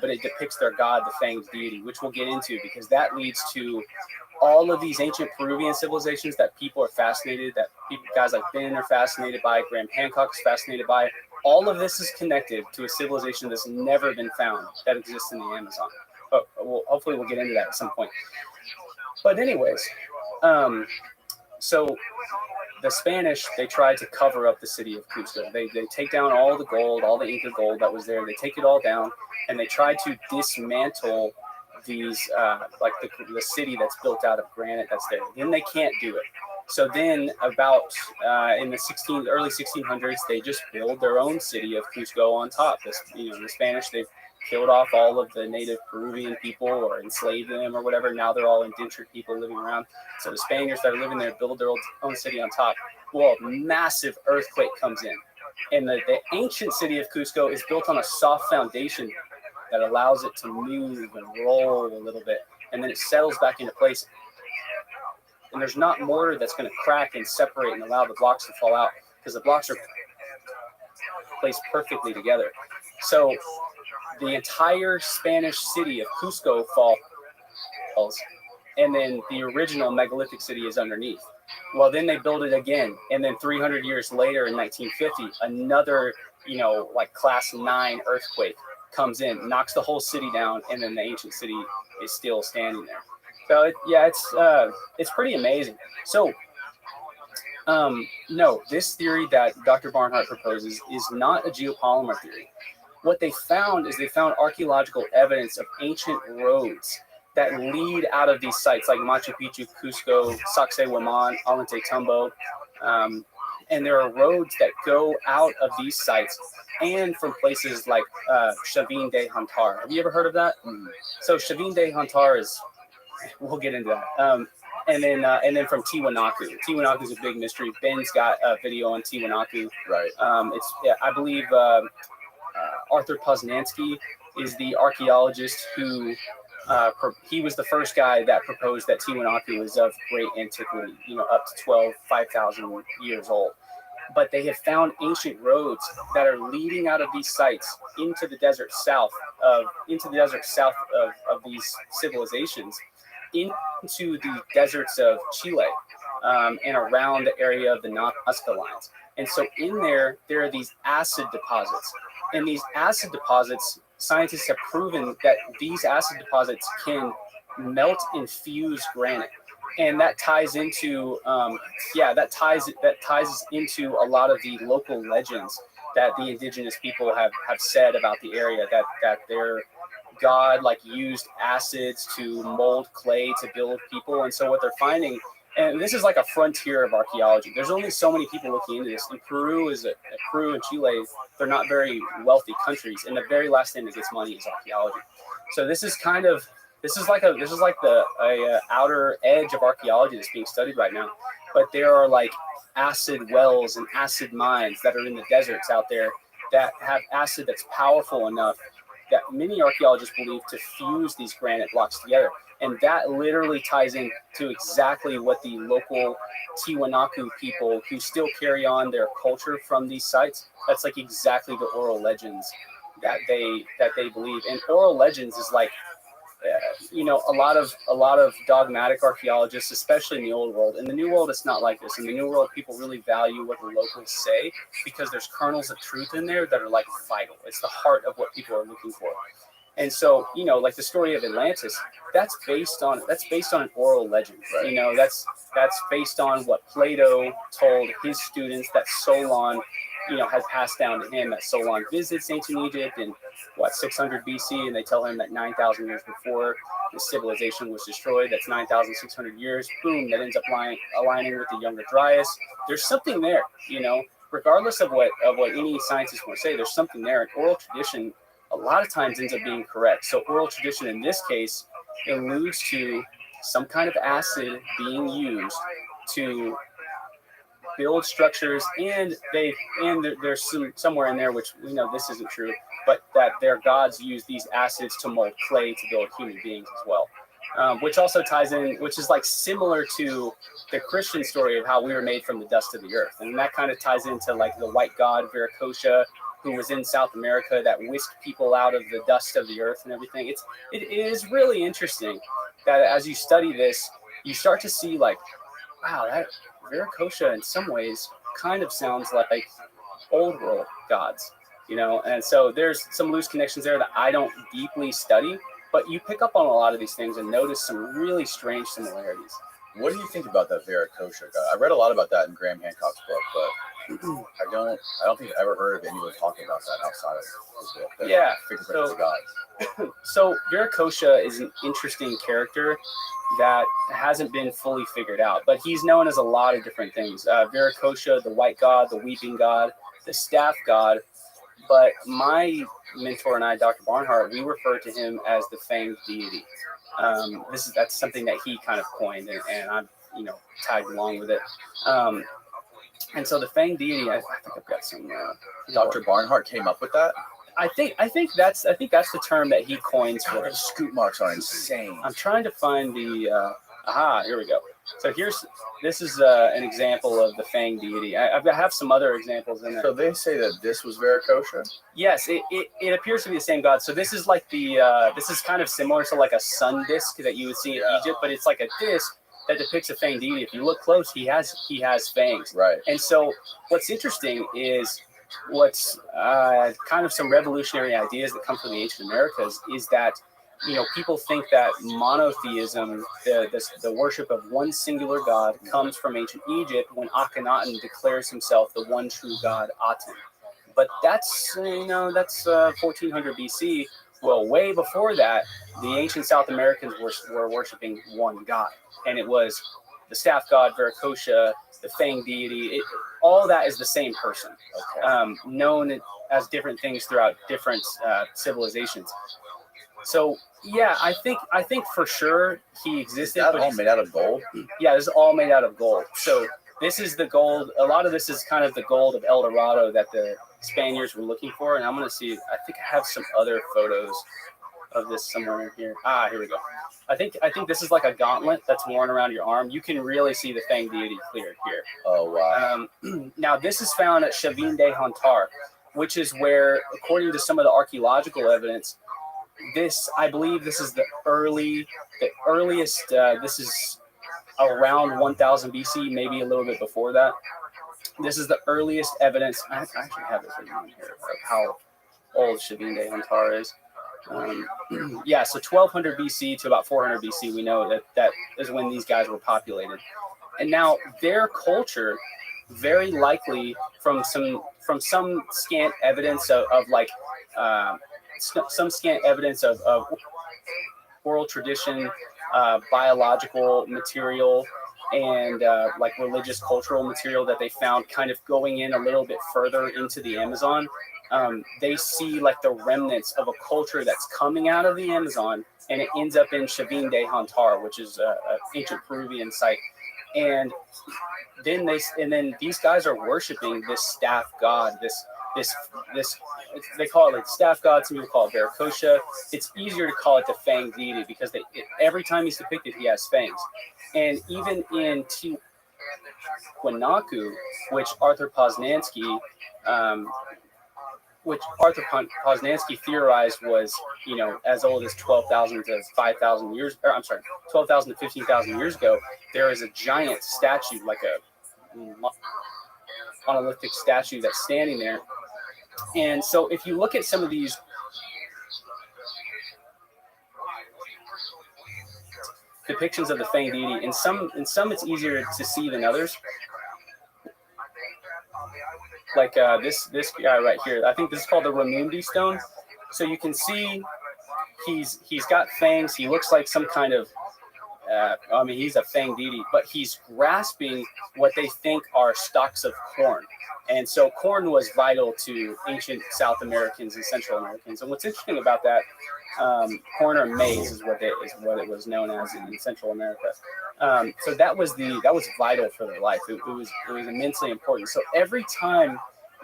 but it depicts their god, the fanged deity, which we'll get into because that leads to all of these ancient Peruvian civilizations that people are fascinated, that people, guys like Ben are fascinated by, Graham Hancock is fascinated by. All of this is connected to a civilization that's never been found that exists in the Amazon. But hopefully we'll get into that at some point. But anyways, so the Spanish, they tried to cover up the city of Cusco. They take down all the gold, all the Inca gold that was there. They take it all down, and they tried to dismantle these, like the city that's built out of granite that's there. Then they can't do it. So then about in the early 1600s, they just build their own city of Cusco on top. The Spanish, they've killed off all of the native Peruvian people or enslaved them or whatever. Now they're all indentured people living around. So the Spaniards that are living there build their own city on top. Well, a massive earthquake comes in. And the ancient city of Cusco is built on a soft foundation that allows it to move and roll a little bit. And then it settles back into place. And there's not mortar that's going to crack and separate and allow the blocks to fall out because the blocks are placed perfectly together. So the entire Spanish city of Cusco falls, and then the original megalithic city is underneath. Well, then they build it again, and then 300 years later in 1950, another, like class 9 earthquake comes in, knocks the whole city down, and then the ancient city is still standing there. So it's pretty amazing. So no, this theory that Dr. Barnhart proposes is not a geopolymer theory. What they found archaeological evidence of ancient roads that lead out of these sites like Machu Picchu, Cusco, Sacsayhuaman, Ollantaytambo, and there are roads that go out of these sites and from places like Chavin de Hantar. Have you ever heard of that? So Chavin de Hantar is, we'll get into that. And then from Tiwanaku. Tiwanaku is a big mystery. Ben's got a video on Tiwanaku. Right. I believe Arthur Poznansky is the archaeologist who he was the first guy that proposed that Tiwanaku is of great antiquity, up to 5,000 years old. But they have found ancient roads that are leading out of these sites into the desert south of these civilizations, into the deserts of Chile and around the area of the Nazca lines. And so in there are these acid deposits. And these acid deposits, scientists have proven that these acid deposits can melt and fuse granite. And that ties into, that ties into a lot of the local legends that the indigenous people have said about the area, that their god used acids to mold clay to build people. And so what they're finding, and this is like a frontier of archaeology. There's only so many people looking into this. And Peru and Chile, they're not very wealthy countries, and the very last thing that gets money is archaeology. So this is like the outer edge of archaeology that's being studied right now. But there are like acid wells and acid mines that are in the deserts out there that have acid that's powerful enough that many archaeologists believe to fuse these granite blocks together. And that literally ties into exactly what the local Tiwanaku people who still carry on their culture from these sites. That's like exactly the oral legends that they believe. And oral legends is like, a lot of dogmatic archaeologists, especially in the old world. In the new world, it's not like this. In the new world, people really value what the locals say because there's kernels of truth in there that are like vital. It's the heart of what people are looking for. And so, like the story of Atlantis, that's based on an oral legend. Right? That's based on what Plato told his students that Solon, has passed down to him. That Solon visits ancient Egypt in 600 BC, and they tell him that 9,000 years before the civilization was destroyed. That's 9,600 years. Boom, that ends up aligning with the Younger Dryas. There's something there, regardless of what any scientist will say. There's something there. And oral tradition a lot of times ends up being correct. So oral tradition in this case alludes to some kind of acid being used to build structures, and there's somewhere in there, which we know this isn't true, but that their gods use these acids to mold clay to build human beings as well. Which also ties in, which is like similar to the Christian story of how we were made from the dust of the earth. And that kind of ties into like the white god Viracocha who was in South America that whisked people out of the dust of the earth and everything. It is really interesting that as you study this, you start to see like, wow, that Viracocha in some ways kind of sounds like old world gods, you know. And so there's some loose connections there that I don't deeply study, but you pick up on a lot of these things and notice some really strange similarities. What do you think about that Viracocha god? I read a lot about that in Graham Hancock's book, but I don't think I've ever heard of anyone talking about that outside of his book. Yeah, Figurative so- gods. So Viracocha is an interesting character that hasn't been fully figured out, but he's known as a lot of different things. Viracocha, the white god, the weeping god, the staff god. But my mentor and I, Dr. Barnhart, we refer to him as the fanged deity. That's something that he kind of coined, and I'm tagged along with it. And so the fanged deity, I think I've got some. Dr. Barnhart came up with that. I think that's the term that he coins for God, it. those scoop marks are insane. I'm trying to find the. Here we go. So this is an example of the fanged deity. I have some other examples in there. So they say that this was Viracocha? Yes, it appears to be the same god. So this is like this is kind of similar to like a sun disk that you would see in Egypt, but it's like a disk that depicts a fanged deity. If you look close, he has fangs. Right. And so what's interesting is what's kind of some revolutionary ideas that come from the ancient Americas is that people think that monotheism, the worship of one singular god, comes from ancient Egypt when Akhenaten declares himself the one true god Aten. But that's 1400 BC. Well, way before that, the ancient South Americans were worshiping one god, and it was the staff god Viracocha, the fanged deity. All that is the same person, known as different things throughout different civilizations. So yeah, I think for sure he existed. Is that all made out of gold? Yeah, this is all made out of gold. So this is the gold. A lot of this is kind of the gold of El Dorado that the Spaniards were looking for. And I'm going to see, I think I have some other photos of this somewhere in here. Here we go. I think this is like a gauntlet that's worn around your arm. You can really see the fanged deity clear here. Oh, wow. Now, this is found at Chavin de Hontar, which is where, according to some of the archaeological evidence, I believe this is the earliest, this is around 1000 BC, maybe a little bit before that. This is the earliest evidence. I actually have it written here of how old Chavin de Hontar is. So 1200 BC to about 400 BC, we know that is when these guys were populated. And now their culture, very likely from some scant evidence of some scant evidence of oral tradition, biological material, and like religious cultural material that they found kind of going in a little bit further into the Amazon. They see like the remnants of a culture that's coming out of the Amazon, and it ends up in Chavin de Hontar, which is an ancient Peruvian site. And then these guys are worshiping this staff god, this they call it like staff god. Some people call it Viracocha. It's easier to call it the fanged deity because every time he's depicted, he has fangs. And even in Tiwanaku, which Arthur Poznansky theorized was, as old as 12,000 to 5,000 years, 12,000 to 15,000 years ago, there is a giant statue, like a monolithic statue that's standing there. And so if you look at some of these depictions of the fanged deity, in some it's easier to see than others. Like this guy right here, I think this is called the Ramundi stone. So you can see he's got fangs. He looks like some kind of he's a fanged deity, but he's grasping what they think are stalks of corn. And so corn was vital to ancient South Americans and Central Americans. And what's interesting about that, corn or maize is what it was known as in Central America. So that was vital for their life. It was immensely important. So every time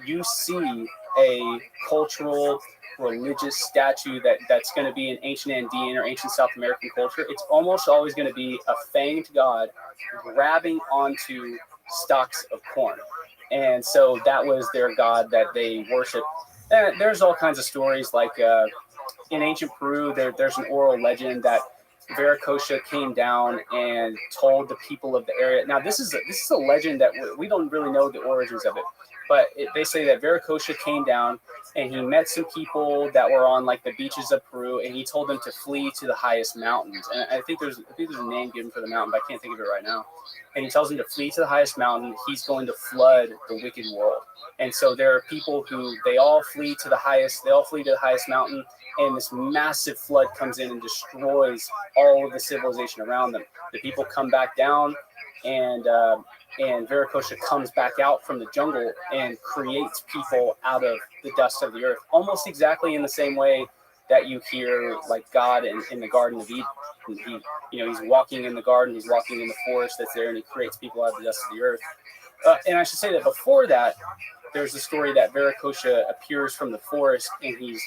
you see a cultural, religious statue that's going to be an ancient Andean or ancient South American culture, it's almost always going to be a fanged god grabbing onto stalks of corn. And so that was their god that they worshiped. there's all kinds of stories. Like in ancient Peru, there's an oral legend that Viracocha came down and told the people of the area. Now, this is a legend that we don't really know the origins of it, but they say that Viracocha came down and he met some people that were on like the beaches of Peru, and he told them to flee to the highest mountains. And I think there's a name given for the mountain, but I can't think of it right now. And he tells them to flee to the highest mountain. He's going to flood the wicked world. And so there are people who they all flee to the highest mountain, and this massive flood comes in and destroys all of the civilization around them. The people come back down, and Viracocha comes back out from the jungle and creates people out of the dust of the earth, almost exactly in the same way that you hear like God in the Garden of Eden. He's walking in the garden, he's walking in the forest that's there, and he creates people out of the dust of the earth. And I should say that before that, there's the story that Viracocha appears from the forest, and he's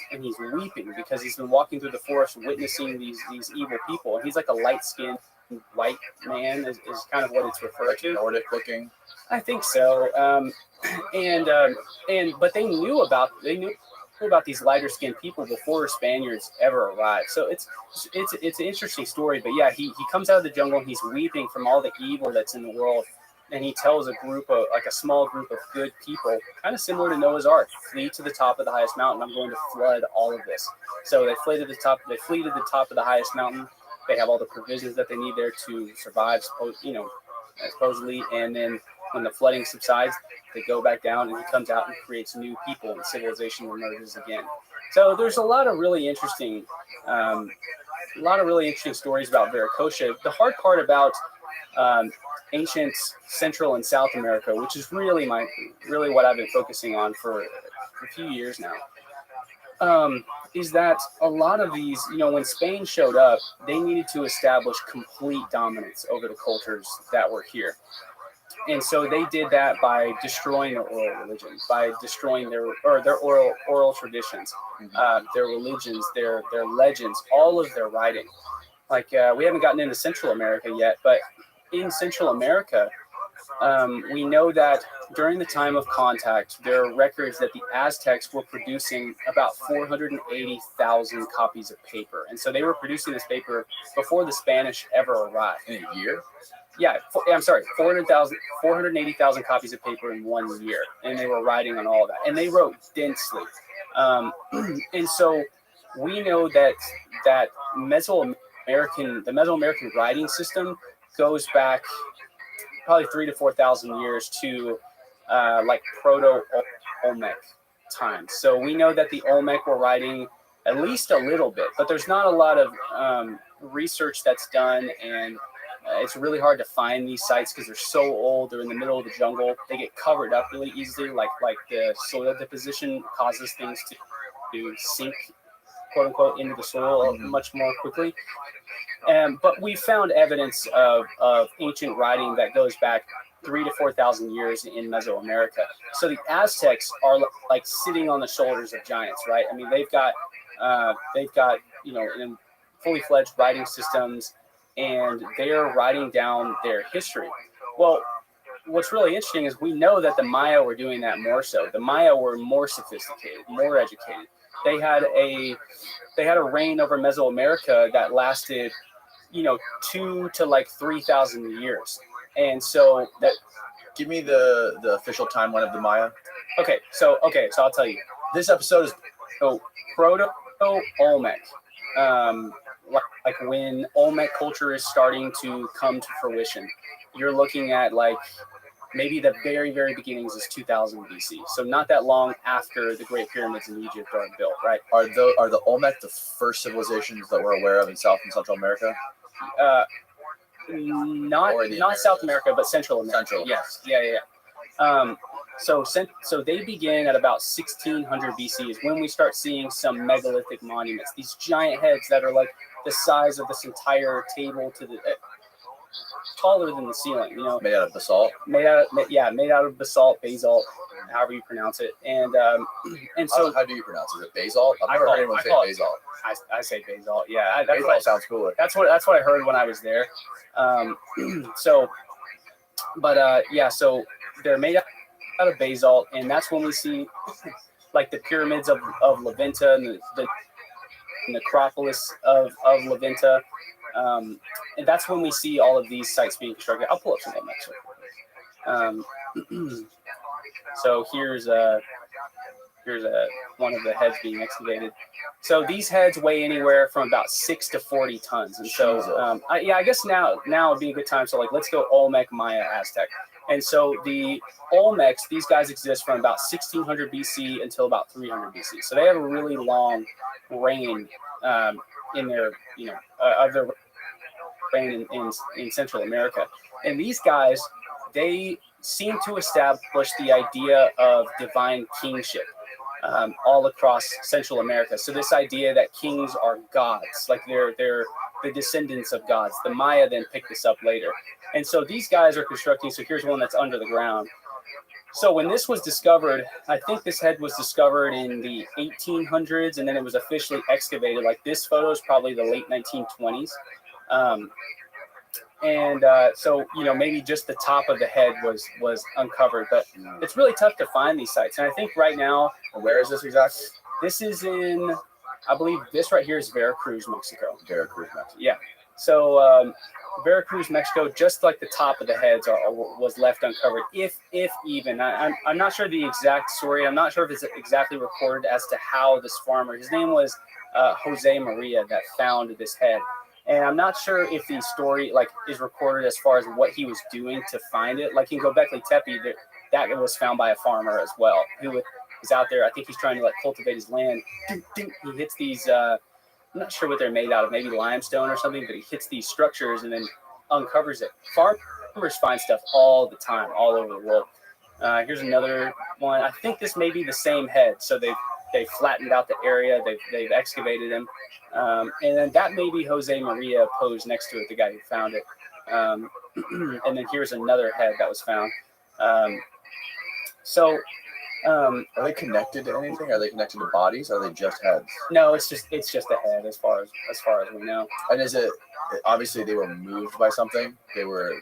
weeping because he's been walking through the forest witnessing these evil people. And he's like a light-skinned white man is kind of what it's referred to. Nordic looking. I think so. But they knew about these lighter skinned people before Spaniards ever arrived. So it's an interesting story. But yeah, he comes out of the jungle and he's weeping from all the evil that's in the world. And he tells a small group of good people, kind of similar to Noah's Ark, flee to the top of the highest mountain. I'm going to flood all of this. So they flee to the top of the highest mountain. They have all the provisions that they need there to survive, supposedly. And then when the flooding subsides, they go back down, and he comes out and creates new people, and civilization emerges again. So there's a lot of really interesting stories about Viracocha. The hard part about ancient Central and South America, which is really what I've been focusing on for a few years now, is that a lot of these, when Spain showed up, they needed to establish complete dominance over the cultures that were here. And so they did that by destroying their oral religion, by destroying their oral traditions, their religions, their legends, all of their writing. Like we haven't gotten into Central America yet, but in Central America, we know that during the time of contact, there are records that the Aztecs were producing about 480,000 copies of paper. And so they were producing this paper before the Spanish ever arrived. In a year? Yeah, 480,000 copies of paper in 1 year. And they were writing on all of that. And they wrote densely. And so we know that the Mesoamerican writing system goes back probably 3,000 to 4,000 years to like Proto-Olmec times. So we know that the Olmec were writing at least a little bit, but there's not a lot of research that's done, and it's really hard to find these sites because they're so old. They're in the middle of the jungle. They get covered up really easily, like the soil deposition causes things to sink, quote unquote, into the soil much more quickly. But we found evidence of ancient writing that goes back 3,000 to 4,000 years in Mesoamerica. So the Aztecs are like sitting on the shoulders of giants, right? I mean, they've got fully fledged writing systems, and they are writing down their history. Well, what's really interesting is we know that the Maya were doing that more so. The Maya were more sophisticated, more educated. They had a reign over Mesoamerica that lasted 2,000 to like 3,000 years. And so that, give me the official timeline of the Maya. Okay, so I'll tell you. This episode is Proto-Olmec. Like when Olmec culture is starting to come to fruition, you're looking at like maybe the very, very beginnings is 2000 BC. So not that long after the Great Pyramids in Egypt are built, right? Are the Olmec the first civilizations that we're aware of in South and Central America? Not South America, but Central America. Yes. Yeah. So they begin at about 1600 BC is when we start seeing some megalithic monuments. These giant heads that are like the size of this entire table to the taller than the ceiling. Made out of basalt. Made out of basalt, however you pronounce it. And so how do you pronounce it? Is it basalt? I've never heard anyone say basalt. I say basalt. Yeah, basalt sounds cooler. That's what I heard when I was there. So they're made out of basalt, and that's when we see like the pyramids of Levinta and the necropolis of Levinta. And that's when we see all of these sites being constructed. I'll pull up some of them actually. So here's one of the heads being excavated. So these heads weigh anywhere from about 6 to 40 tons. And so, I guess now would be a good time. So like, let's go Olmec, Maya, Aztec. And so the Olmecs, these guys exist from about 1600 BC until about 300 BC. So they have a really long reign in their, of their reign in Central America. And these guys, they seem to establish the idea of divine kingship all across Central America. So this idea that kings are gods, like they're the descendants of gods. The Maya then picked this up later. And so these guys are constructing, so here's one that's under the ground. So when this was discovered, I think this head was discovered in the 1800s, and then it was officially excavated. Like this photo is probably the late 1920s. So, maybe just the top of the head was uncovered, but it's really tough to find these sites. And I think right now, Where is this exactly? this is in, I believe this right here is Veracruz, Mexico. Veracruz, Mexico. Yeah. So Veracruz, Mexico, just like the top of the heads was left uncovered, if even. I'm not sure the exact story. I'm not sure if it's exactly recorded as to how this farmer, his name was Jose Maria, that found this head. And I'm not sure if the story is recorded as far as what he was doing to find it. Like in Göbekli Tepe, that was found by a farmer as well, who is out there. I think he's trying to cultivate his land. He hits these. I'm not sure what they're made out of, maybe limestone or something, but he hits these structures and then uncovers it. Farmers find stuff all the time, all over the world. Here's another one. I think this may be the same head. So they flattened out the area. They've excavated him. And then that may be Jose Maria posed next to it, the guy who found it. And then here's another head that was found. Are they connected to anything? Are they connected to bodies? Are they just heads? No, it's just a head as far as we know. And is it obviously they were moved by something?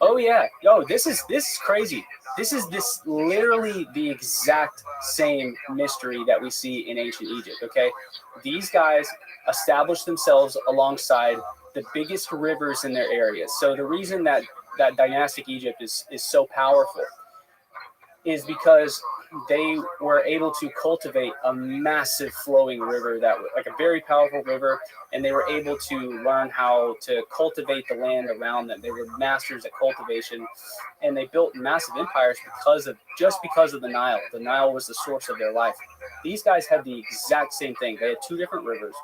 Oh yeah. Yo, this is crazy. This is literally the exact same mystery that we see in ancient Egypt. Okay, these guys established themselves alongside the biggest rivers in their areas. So the reason that dynastic Egypt is so powerful is because they were able to cultivate a massive flowing river like a very powerful river, and they were able to learn how to cultivate the land around them. They were masters at cultivation, and they built massive empires because of the Nile. The Nile was the source of their life. These guys had the exact same thing. They had two different rivers,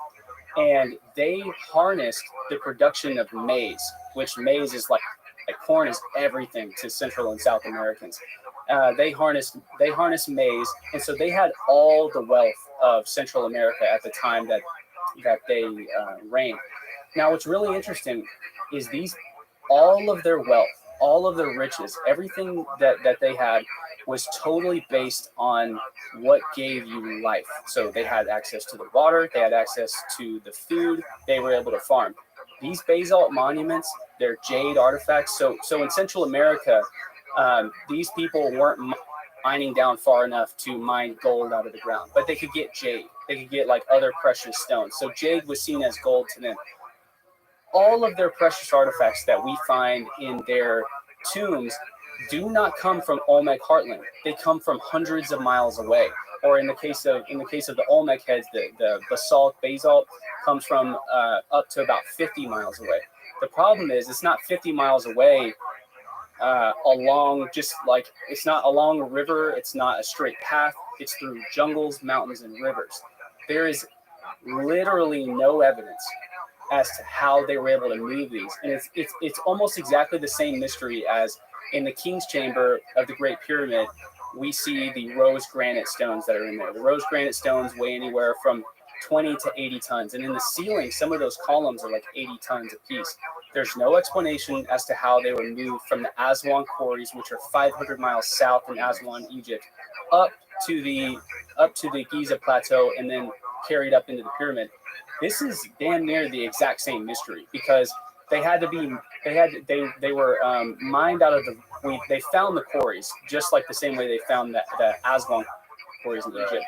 and they harnessed the production of maize, which maize is like corn is everything to Central and South Americans. They harnessed maize, and so they had all the wealth of Central America at the time that they reigned. Now, what's really interesting is all of their wealth, all of their riches, everything that they had was totally based on what gave you life. So they had access to the water, they had access to the food, they were able to farm. These basalt monuments, they're jade artifacts. So in Central America, these people weren't mining down far enough to mine gold out of the ground, but they could get jade. They could get other precious stones. So jade was seen as gold to them. All of their precious artifacts that we find in their tombs do not come from Olmec heartland. They come from hundreds of miles away. Or in the case of the Olmec heads, the basalt comes from up to about 50 miles away. The problem is it's not 50 miles away it's not along a river, it's not a straight path, it's through jungles, mountains, and rivers. There is literally no evidence as to how they were able to move these, and it's almost exactly the same mystery as in the King's Chamber of the Great Pyramid. We see the rose granite stones that are in there. The rose granite stones weigh anywhere from 20 to 80 tons, and in the ceiling, some of those columns are 80 tons apiece. There's no explanation as to how they were moved from the Aswan quarries, which are 500 miles south in Aswan, Egypt, up to the Giza plateau and then carried up into the pyramid. This is damn near the exact same mystery because they were mined out of they found the quarries just like the same way they found the Aswan quarries in Egypt.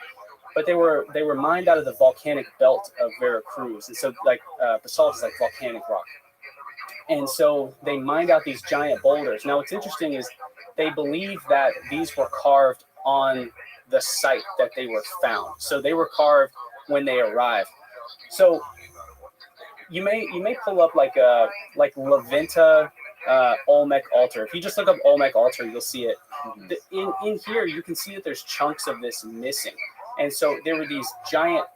but they were mined out of the volcanic belt of Veracruz, and so like basalt is like volcanic rock, and so they mined out these giant boulders. Now, what's interesting is they believe that these were carved on the site that they were found. So they were carved when they arrived. So you may pull up like La Venta Olmec altar. If you just look up Olmec altar, you'll see it. In here, you can see that there's chunks of this missing. And so there were these giant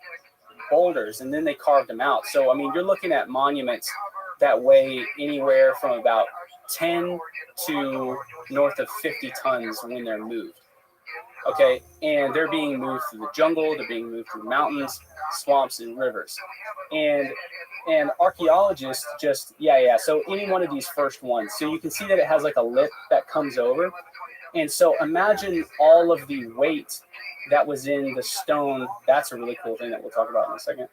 boulders, and then they carved them out. So, I mean, you're looking at monuments that weigh anywhere from about 10 to north of 50 tons when they're moved. Okay, and they're being moved through the jungle, they're being moved through mountains, swamps, and rivers. And archaeologists just, so any one of these first ones, so you can see that it has like a lip that comes over. And so imagine all of the weight that was in the stone. That's a really cool thing that we'll talk about in a second.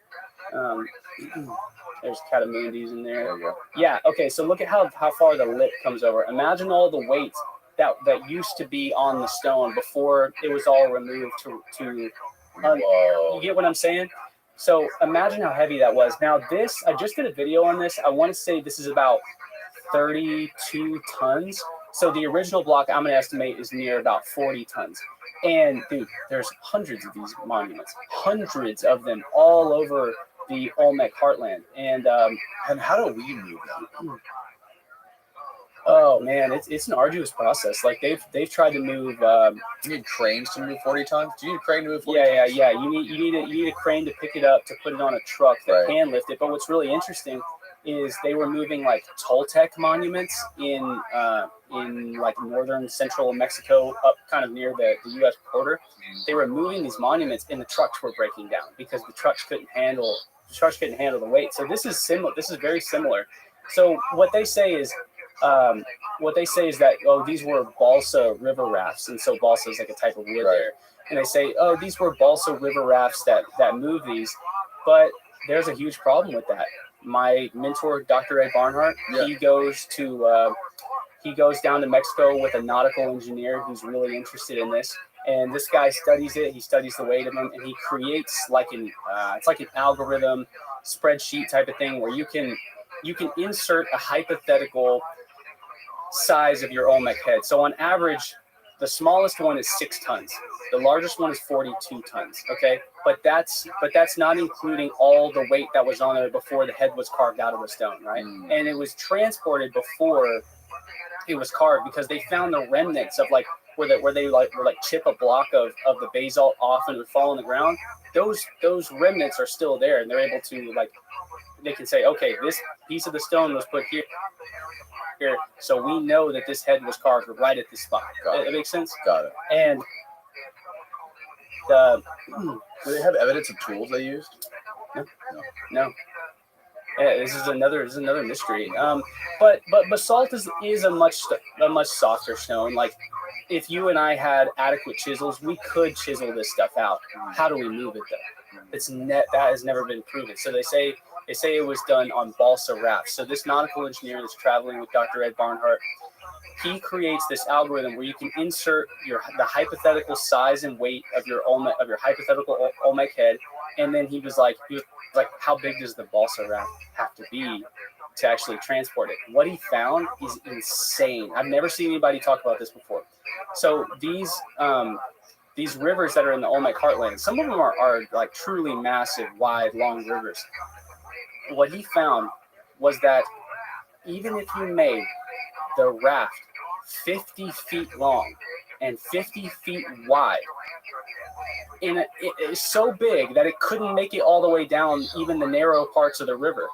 There's catamundis in there. Yeah, okay, so look at how far the lip comes over. Imagine all the weight that used to be on the stone before it was all removed to you get what I'm saying? So imagine how heavy that was. Now this, I just did a video on this. I want to say this is about 32 tons. So the original block I'm going to estimate is near about 40 tons. And dude, there's hundreds of these monuments, hundreds of them all over the Olmec heartland. And how do we move them? Oh man, it's an arduous process. Like they've tried to move. You need cranes to move 40 tons. Do you need a crane to move 40 tons? Yeah. You need a crane to pick it up, to put it on a truck that can lift it. But what's really interesting is they were moving like Toltec monuments in like northern central Mexico, up kind of near the U.S. border. They were moving these monuments, and the trucks were breaking down because the trucks couldn't handle the weight. So this is similar. This is very similar. So what they say is that, these were balsa river rafts, and so balsa is like a type of wood there. And they say, these were balsa river rafts that move these, but there's a huge problem with that. My mentor, Dr. Ed Barnhart, he goes down to Mexico with a nautical engineer who's really interested in this. And this guy studies it. He studies the weight of them, and he creates it's like an algorithm spreadsheet type of thing where you can insert a hypothetical size of your Olmec head. So on average, the smallest one is 6 tons. The largest one is 42 tons. Okay, but that's not including all the weight that was on there before the head was carved out of the stone, right? And it was transported before it was carved because they found the remnants of like where they chip a block of the basalt off and it would fall on the ground. Those remnants are still there, and they're able to they can say, okay, this piece of the stone was put here, so we know that this head was carved right at this spot. That makes sense? Got it. And do they have evidence of tools they used? No. Yeah, this is another mystery. But basalt is a much softer stone. Like if you and I had adequate chisels, we could chisel this stuff out. How do we move it though? That has never been proven. So they say it was done on balsa rafts. So this nautical engineer that's traveling with Dr. Ed Barnhart, he creates this algorithm where you can insert the hypothetical size and weight of your hypothetical Olmec head, and then he was like, how big does the balsa raft have to be to actually transport it? What he found is insane. I've never seen anybody talk about this before. So these rivers that are in the Olmec heartland, some of them are like truly massive, wide, long rivers. What he found was that even if you made the raft 50 feet long and 50 feet wide, it is so big that it couldn't make it all the way down even the narrow parts of the river.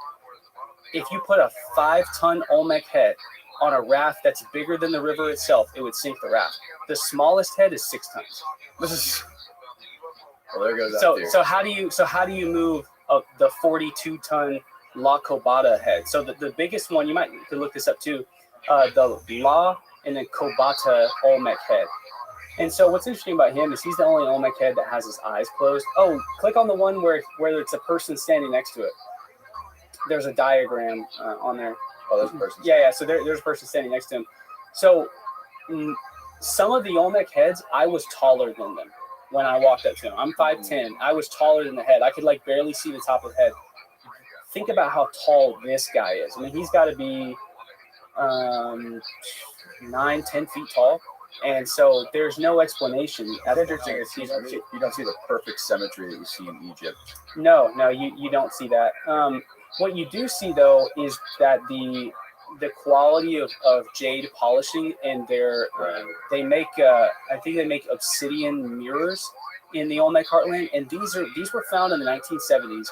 If you put a 5-ton Olmec head on a raft that's bigger than the river itself, it would sink the raft. The smallest head is 6 tons. Well, there goes so that theory. so how do you move the 42-ton La Cobata head? So the biggest one, you could look this up too, the La and then Cobata Olmec head. And so what's interesting about him is he's the only Olmec head that has his eyes closed. Oh, click on the one where it's a person standing next to it. There's a diagram on there. Oh, there's a person. Yeah. So there's a person standing next to him. So some of the Olmec heads, I was taller than them. when I walked up to him. I'm 5'10". I was taller than the head. I could like barely see the top of the head. Think about how tall this guy is. I mean, he's got to be 9-10 feet tall. And so there's no explanation. That's interesting. You don't see the perfect symmetry that you see in Egypt. No, you don't see that. What you do see though is that the quality of jade polishing and they make I think they make obsidian mirrors in the Olmec heartland, and these were found in the 1970s.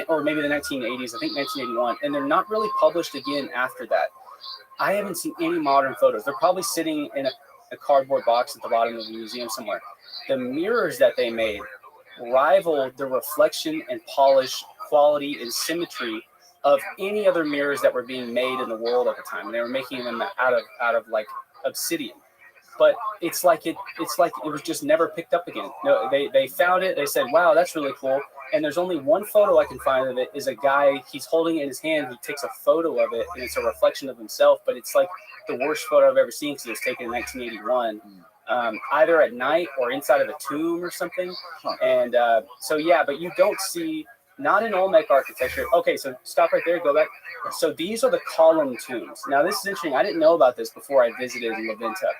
Or maybe the 1980s, I think 1981, and they're not really published again after that. I haven't seen any modern photos. They're probably sitting in a cardboard box at the bottom of the museum somewhere. The mirrors that they made rival the reflection and polish quality and symmetry of any other mirrors that were being made in the world at the time. They were making them out of like obsidian. But it's like it was just never picked up again. No, they found it. They said, "Wow, that's really cool." And there's only one photo I can find of it. Is a guy, he's holding it in his hand. He takes a photo of it, and it's a reflection of himself. But it's like the worst photo I've ever seen because it was taken in 1981, either at night or inside of a tomb or something. And so yeah, but you don't see, not in Olmec architecture. Okay, so stop right there. Go back. So these are the column tombs. Now this is interesting. I didn't know about this before I visited La Venta.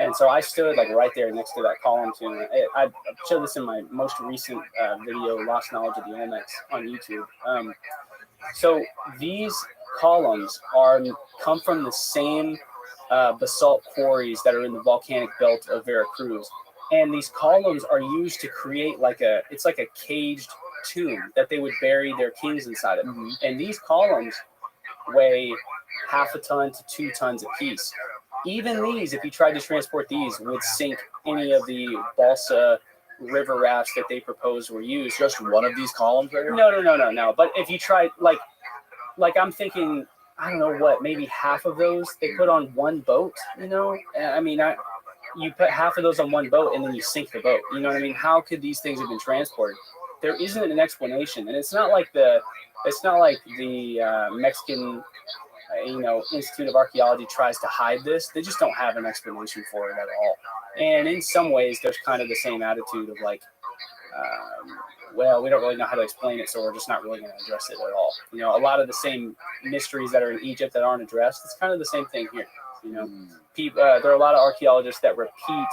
And so I stood like right there next to that column tomb. I showed this in my most recent video, Lost Knowledge of the Olmecs, on YouTube. So these columns come from the same basalt quarries that are in the volcanic belt of Veracruz. And these columns are used to create it's like a caged tomb that they would bury their kings inside of. Mm-hmm. And these columns weigh 0.5 ton to 2 tons apiece. Even these, if you tried to transport these, would sink any of the balsa river rafts that they proposed were used. Just one of these columns right here? No. But if you tried, like I'm thinking, I don't know what, maybe half of those they put on one boat, you know? I mean, you put half of those on one boat and then you sink the boat. You know what I mean? How could these things have been transported? There isn't an explanation. And it's not like the Mexican Institute of Archaeology tries to hide this. They just don't have an explanation for it at all. And in some ways, there's kind of the same attitude of like, well, we don't really know how to explain it, so we're just not really going to address it at all. You know, a lot of the same mysteries that are in Egypt that aren't addressed, it's kind of the same thing here. You know, there are a lot of archaeologists that repeat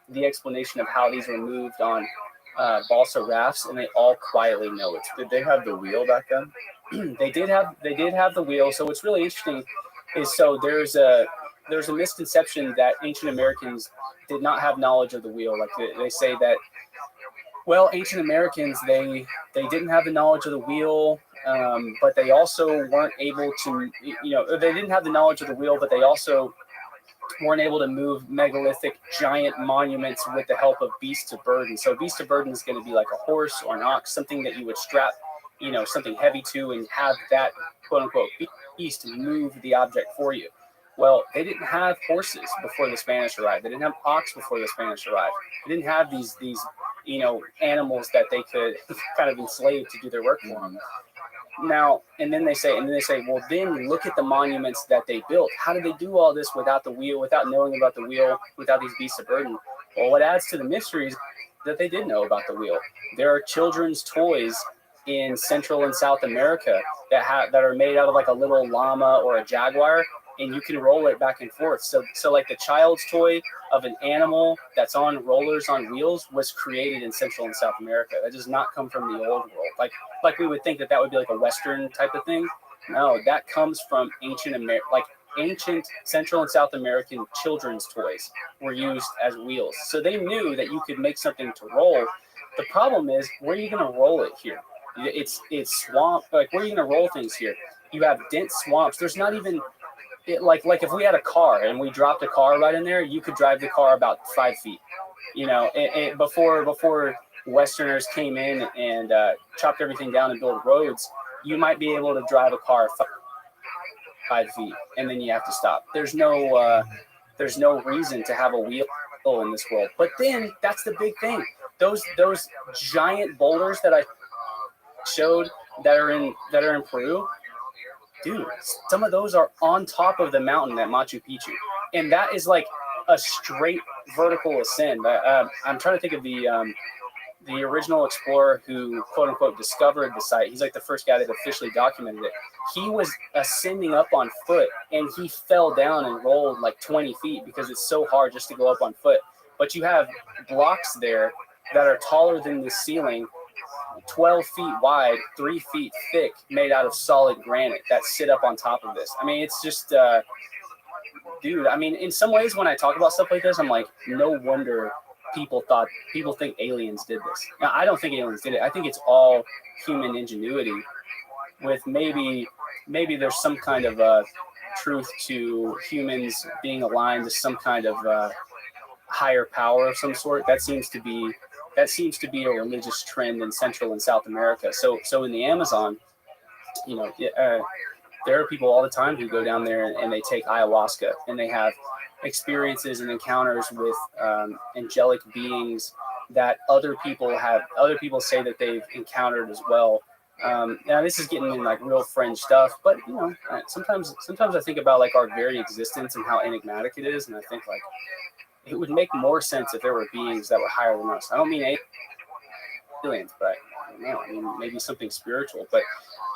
the explanation of how these were moved on balsa rafts, and they all quietly know it. Did they have the wheel back then? They did have the wheel. So what's really interesting is there's a misconception that ancient Americans did not have knowledge of the wheel. Like they say that, well, ancient Americans they didn't have the knowledge of the wheel, but they also weren't able to, they didn't have the knowledge of the wheel, but they also weren't able to move megalithic giant monuments with the help of beasts of burden. So beast of burden is going to be like a horse or an ox, something that you would strap something heavy to and have that quote unquote beast move the object for you. Well, they didn't have horses before the Spanish arrived. They didn't have ox before the Spanish arrived. They didn't have these animals that they could kind of enslave to do their work for them. Now, and then they say, well, then look at the monuments that they built. How did they do all this without the wheel, without knowing about the wheel, without these beasts of burden? Well, what adds to the mysteries that they did know about the wheel. There are children's toys in Central and South America that are made out of like a little llama or a jaguar, and you can roll it back and forth. So like the child's toy of an animal that's on rollers on wheels was created in Central and South America. That does not come from the old world. Like we would think that would be like a Western type of thing. No, that comes from ancient Central and South American children's toys were used as wheels. So they knew that you could make something to roll. The problem is, where are you going to roll it here? It's swamp. Like, where are you going to roll things here? You have dense swamps. There's not even like if we had a car and we dropped a car right in there, you could drive the car about 5 feet. Before Westerners came in and chopped everything down and built roads, you might be able to drive a car 5 feet, and then you have to stop. There's no reason to have a wheel in this world. But then that's the big thing. Those giant boulders that I showed that are in Peru, dude, some of those are on top of the mountain at Machu Picchu, and that is like a straight vertical ascend. I'm trying to think of the original explorer who, quote unquote, discovered the site. He's like the first guy that officially documented it. He was ascending up on foot, and he fell down and rolled like 20 feet because it's so hard just to go up on foot. But you have blocks there that are taller than the ceiling, 12 feet wide, 3 feet thick, made out of solid granite that sit up on top of this. I mean, it's just, dude, I mean, in some ways when I talk about stuff like this, I'm like, no wonder people think aliens did this. Now, I don't think aliens did it. I think it's all human ingenuity with maybe there's some kind of truth to humans being aligned to some kind of higher power of some sort. That seems to be a religious trend in Central and South America. So in the Amazon, you know, there are people all the time who go down there and they take ayahuasca and they have experiences and encounters with angelic beings that other people say that they've encountered as well. Now this is getting in like real fringe stuff, but you know, sometimes I think about like our very existence and how enigmatic it is, and I think like it would make more sense if there were beings that were higher than us. I don't mean aliens, but I don't know. I mean maybe something spiritual, but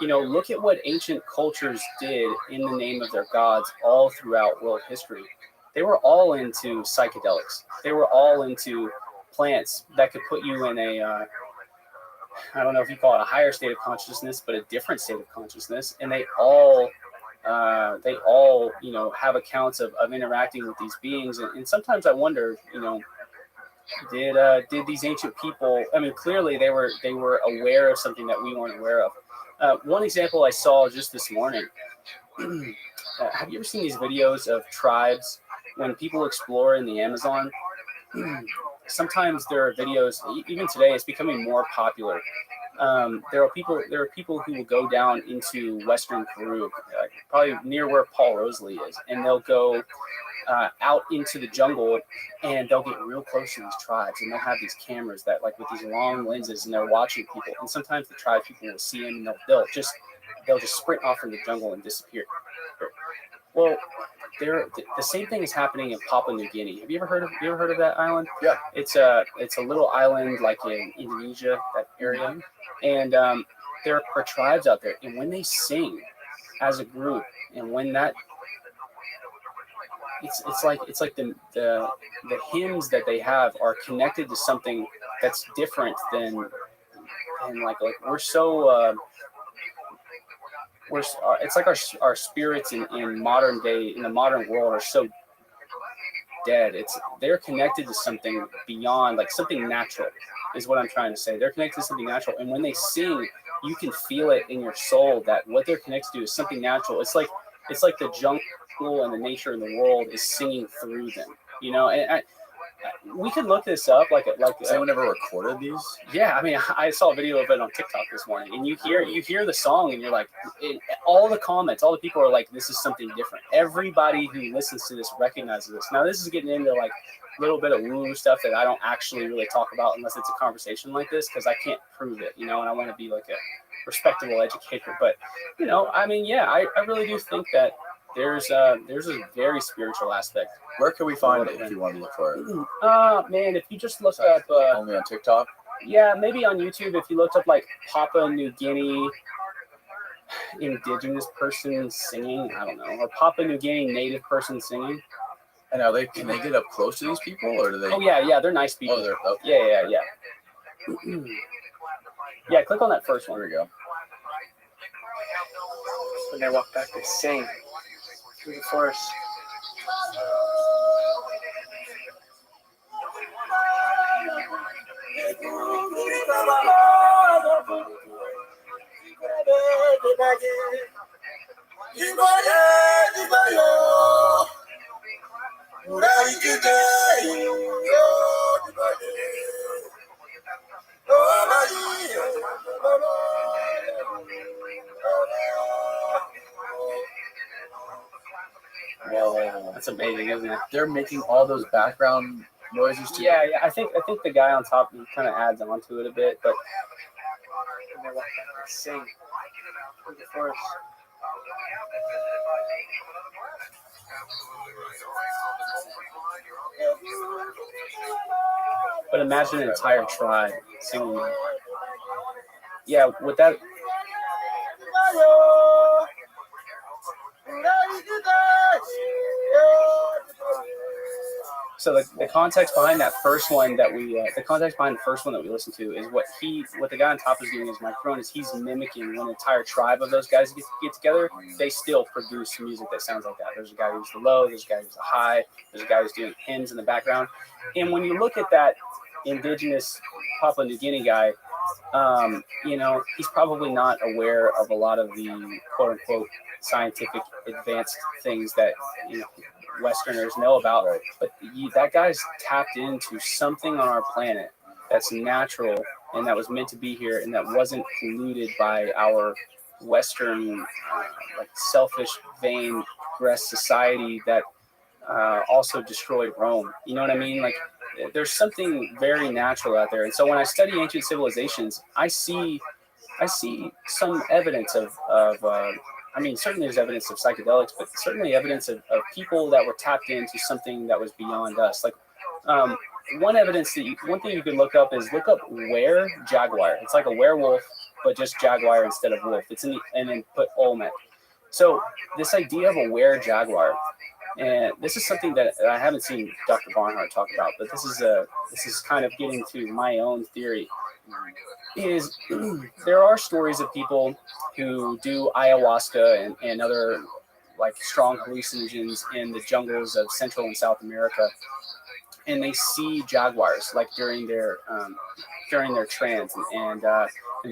you know, look at what ancient cultures did in the name of their gods all throughout world history. They were all into psychedelics. They were all into plants that could put you in a, I don't know if you call it a higher state of consciousness, but a different state of consciousness. And they all, you know, have accounts of interacting with these beings. And sometimes I wonder, you know, did these ancient people, I mean, clearly they were aware of something that we weren't aware of. One example I saw just this morning, have you ever seen these videos of tribes when people explore in the Amazon? Sometimes there are videos, even today it's becoming more popular. There are people who will go down into Western Peru, probably near where Paul Rosalie is, and they'll go out into the jungle and they'll get real close to these tribes, and they'll have these cameras that like with these long lenses, and they're watching people, and sometimes the tribe people will see them and they'll just sprint off in the jungle and disappear. Well, the same thing is happening in Papua New Guinea. Have you ever heard of that island? Yeah. It's a little island like in Indonesia, that area, and there are tribes out there, and when they sing as a group, and when that it's like the hymns that they have are connected to something that's different than like we're so it's like our spirits in modern day, in the modern world, are so dead. They're connected to something beyond, like something natural is what I'm trying to say. They're connected to something natural, and when they sing, you can feel it in your soul that what they're connected to is something natural. It's like the jungle and the nature in the world is singing through them, you know. And we could look this up. Has anyone ever recorded these? Yeah, I mean, I saw a video of it on TikTok this morning, and you hear the song, and you're like, all the comments, all the people are like, this is something different. Everybody who listens to this recognizes this. Now, this is getting into like a little bit of woo stuff that I don't actually really talk about unless it's a conversation like this, because I can't prove it, you know, and I want to be like a respectable educator. But, you know, I mean, yeah, I really do think that there's a very spiritual aspect. Where can we find it if you want to look for it? Man, if you just look up... only on TikTok? Yeah, maybe on YouTube if you looked up like Papua New Guinea indigenous person singing, I don't know, or Papua New Guinea native person singing. And can they get up close to these people, or do they? Oh yeah, they're nice people. Oh, they're okay. Yeah. Yeah, click on that first one. There we go. When they walk back, they sing through the forest. Whoa, That's amazing, isn't it? they're making all those background noises too. Yeah. I think the guy on top kind of adds on to it a bit, but they walk back, they sing through the forest. But imagine an entire tribe singing. Yeah, with that. So the context behind that first one that we, listened to is what the guy on top is doing, his microphone, is he's mimicking when an entire tribe of those guys get together. They still produce music that sounds like that. There's a guy who's the low, there's a guy who's the high, there's a guy who's doing hymns in the background. And when you look at that indigenous Papua New Guinea guy, he's probably not aware of a lot of the quote unquote scientific advanced things that Westerners know about, but that guy's tapped into something on our planet that's natural and that was meant to be here and that wasn't polluted by our Western selfish, vain, progressed society that also destroyed Rome. You know what I mean? Like, there's something very natural out there. And so when I study ancient civilizations, I see some evidence of certainly there's evidence of psychedelics, but certainly evidence of people that were tapped into something that was beyond us. Like, one thing you could look up were jaguar. It's like a werewolf, but just jaguar instead of wolf. And then put Olmec. So this idea of a were jaguar, and this is something that I haven't seen Dr. Barnhart talk about, but this is kind of getting to my own theory. Is there are stories of people who do ayahuasca and other strong hallucinogens in the jungles of Central and South America, and they see jaguars during their trance, and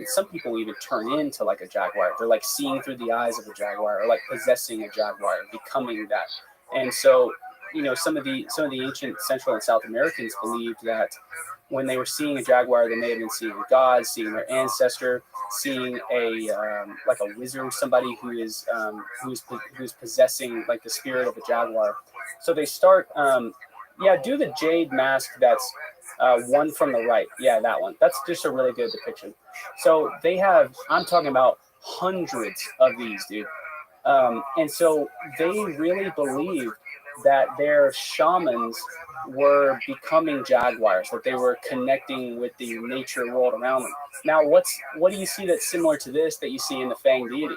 some people even turn into a jaguar. They're seeing through the eyes of a jaguar, or possessing a jaguar, becoming that. And so some of the ancient Central and South Americans believed that when they were seeing a jaguar, they may have been seeing a god, seeing their ancestor, seeing a wizard, somebody who's possessing the spirit of a jaguar. So they start, do the jade mask. That's one from the right. Yeah, that one. That's just a really good depiction. So I'm talking about hundreds of these, dude. And so they really believed that their shamans were becoming jaguars, that they were connecting with the nature world around them. Now, what do you see that's similar to this that you see in the Fang deity?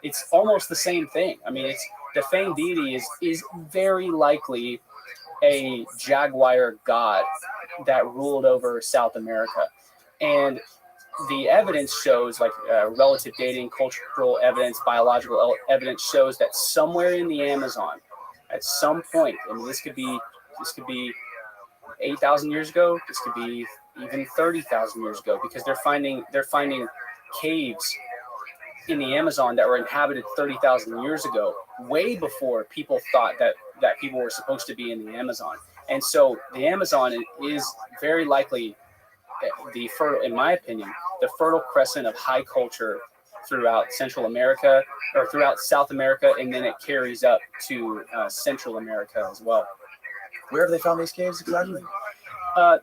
It's almost the same thing. I mean, the Fang deity is very likely a jaguar god that ruled over South America. And the evidence shows, relative dating, cultural evidence, biological evidence shows that somewhere in the Amazon, at some point, and this could be 8,000 years ago, this could be even 30,000 years ago, because they're finding caves in the Amazon that were inhabited 30,000 years ago, way before people thought that people were supposed to be in the Amazon. And so the Amazon is very likely in my opinion, the fertile crescent of high culture throughout Central America, or throughout South America, and then it carries up to Central America as well. Where have they found these caves exactly?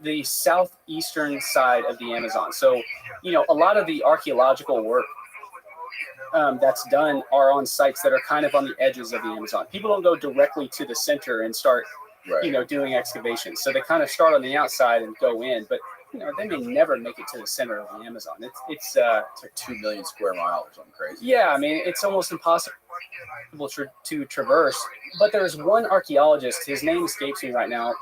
The southeastern side of the Amazon. So, a lot of the archaeological work that's done are on sites that are kind of on the edges of the Amazon. People don't go directly to the center and start, doing excavations. So they kind of start on the outside and go in, but they may never make it to the center of the Amazon. It's like 2 million square miles or something crazy. Yeah, I mean, it's almost impossible to traverse. But there's one archaeologist, his name escapes me right now,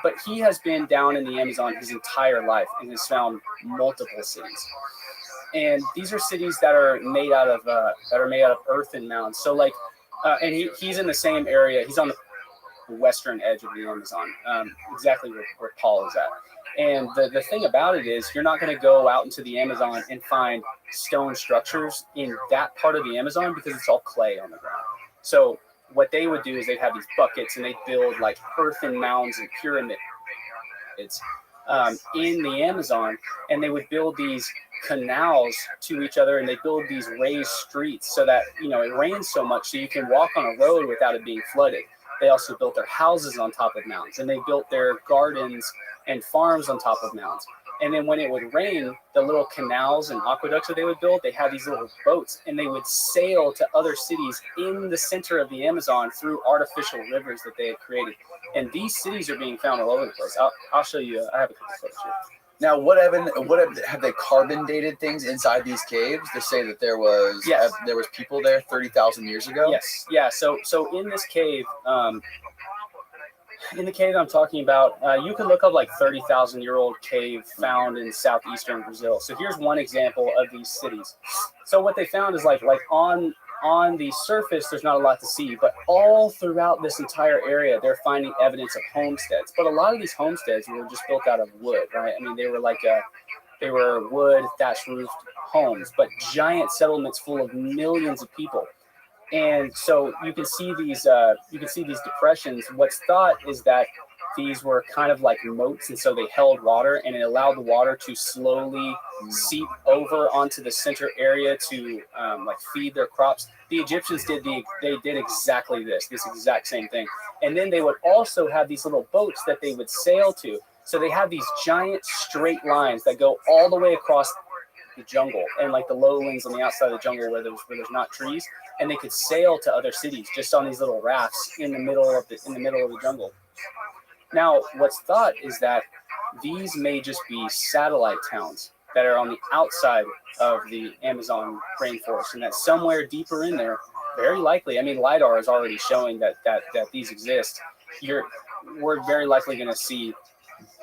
but he has been down in the Amazon his entire life and has found multiple cities. And these are cities that are made out of earthen mounds. So and he's in the same area. He's on the western edge of the Amazon, exactly where Paul is at. And the thing about it is, you're not going to go out into the Amazon and find stone structures in that part of the Amazon because it's all clay on the ground. So what they would do is they'd have these buckets and they'd build earthen mounds and pyramids in the Amazon, and they would build these canals to each other, and they build these raised streets so that it rains so much so you can walk on a road without it being flooded. They also built their houses on top of mountains, and they built their gardens and farms on top of mountains. And then when it would rain, the little canals and aqueducts that they would build, they had these little boats, and they would sail to other cities in the center of the Amazon through artificial rivers that they had created. And these cities are being found all over the place. I'll show you. I have a couple photos here. Now, have they carbon dated things inside these caves to say that there was people there 30,000 years ago? Yes, yeah. So in this cave, in the cave I'm talking about, you can look up like 30,000-year-old cave found in southeastern Brazil. So here's one example of these cities. So what they found is like on the surface, there's not a lot to see, but all throughout this entire area, they're finding evidence of homesteads. But a lot of these homesteads were just built out of wood, right? I mean, they were wood, thatched roofed homes, but giant settlements full of millions of people. And so you can see these depressions. What's thought is that these were kind of like moats, and so they held water, and it allowed the water to slowly seep over onto the center area to like feed their crops. The Egyptians did exactly this exact same thing. And then they would also have these little boats that they would sail to. So they have these giant straight lines that go all the way across the jungle and like the lowlands on the outside of the jungle where there's not trees, and they could sail to other cities just on these little rafts in the middle of the jungle. Now, what's thought is that these may just be satellite towns that are on the outside of the Amazon rainforest, and that somewhere deeper in there, very likely, I mean, LiDAR is already showing that these exist. We're very likely going to see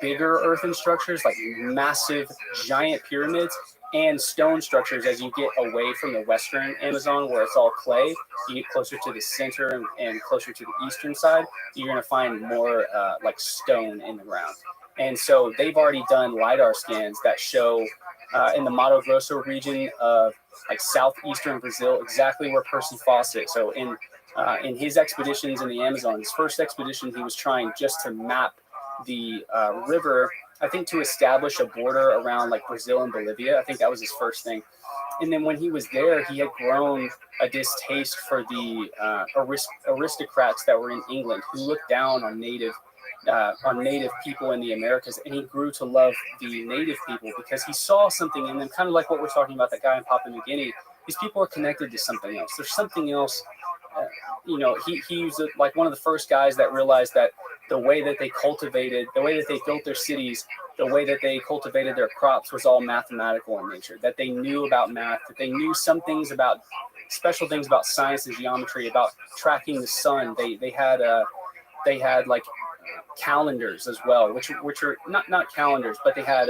bigger earthen structures, like massive, giant pyramids, and stone structures as you get away from the western Amazon where it's all clay. You get closer to the center and closer to the eastern side, you're going to find more like stone in the ground. And so they've already done LiDAR scans that show in the Mato Grosso region of like southeastern Brazil exactly where Percy Fawcett. So in his expeditions in the Amazon, his first expedition, he was trying just to map the river, I think, to establish a border around like Brazil and Bolivia. I think that was his first thing. And then when he was there, he had grown a distaste for the aristocrats that were in England who looked down on native people in the Americas, and he grew to love the native people because he saw something in them, kind of like what we're talking about, that guy in Papua New Guinea. These people are connected to something else. There's something else. He was like one of the first guys that realized that the way that they cultivated, the way that they built their cities, the way that they cultivated their crops was all mathematical in nature, that they knew about math, that they knew some things about special things about science and geometry, about tracking the sun. They had like calendars as well, which are not calendars, but they had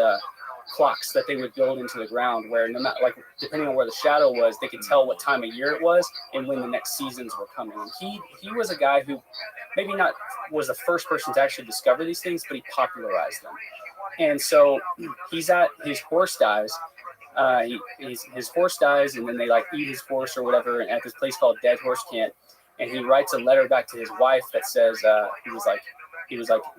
clocks that they would build into the ground where no matter, like, depending on where the shadow was, they could tell what time of year it was and when the next seasons were coming. And he was a guy who maybe not was the first person to actually discover these things, but he popularized them. And so he's at his horse dies. His horse dies, and then they like eat his horse or whatever at this place called Dead Horse Camp. And he writes a letter back to his wife that says he was like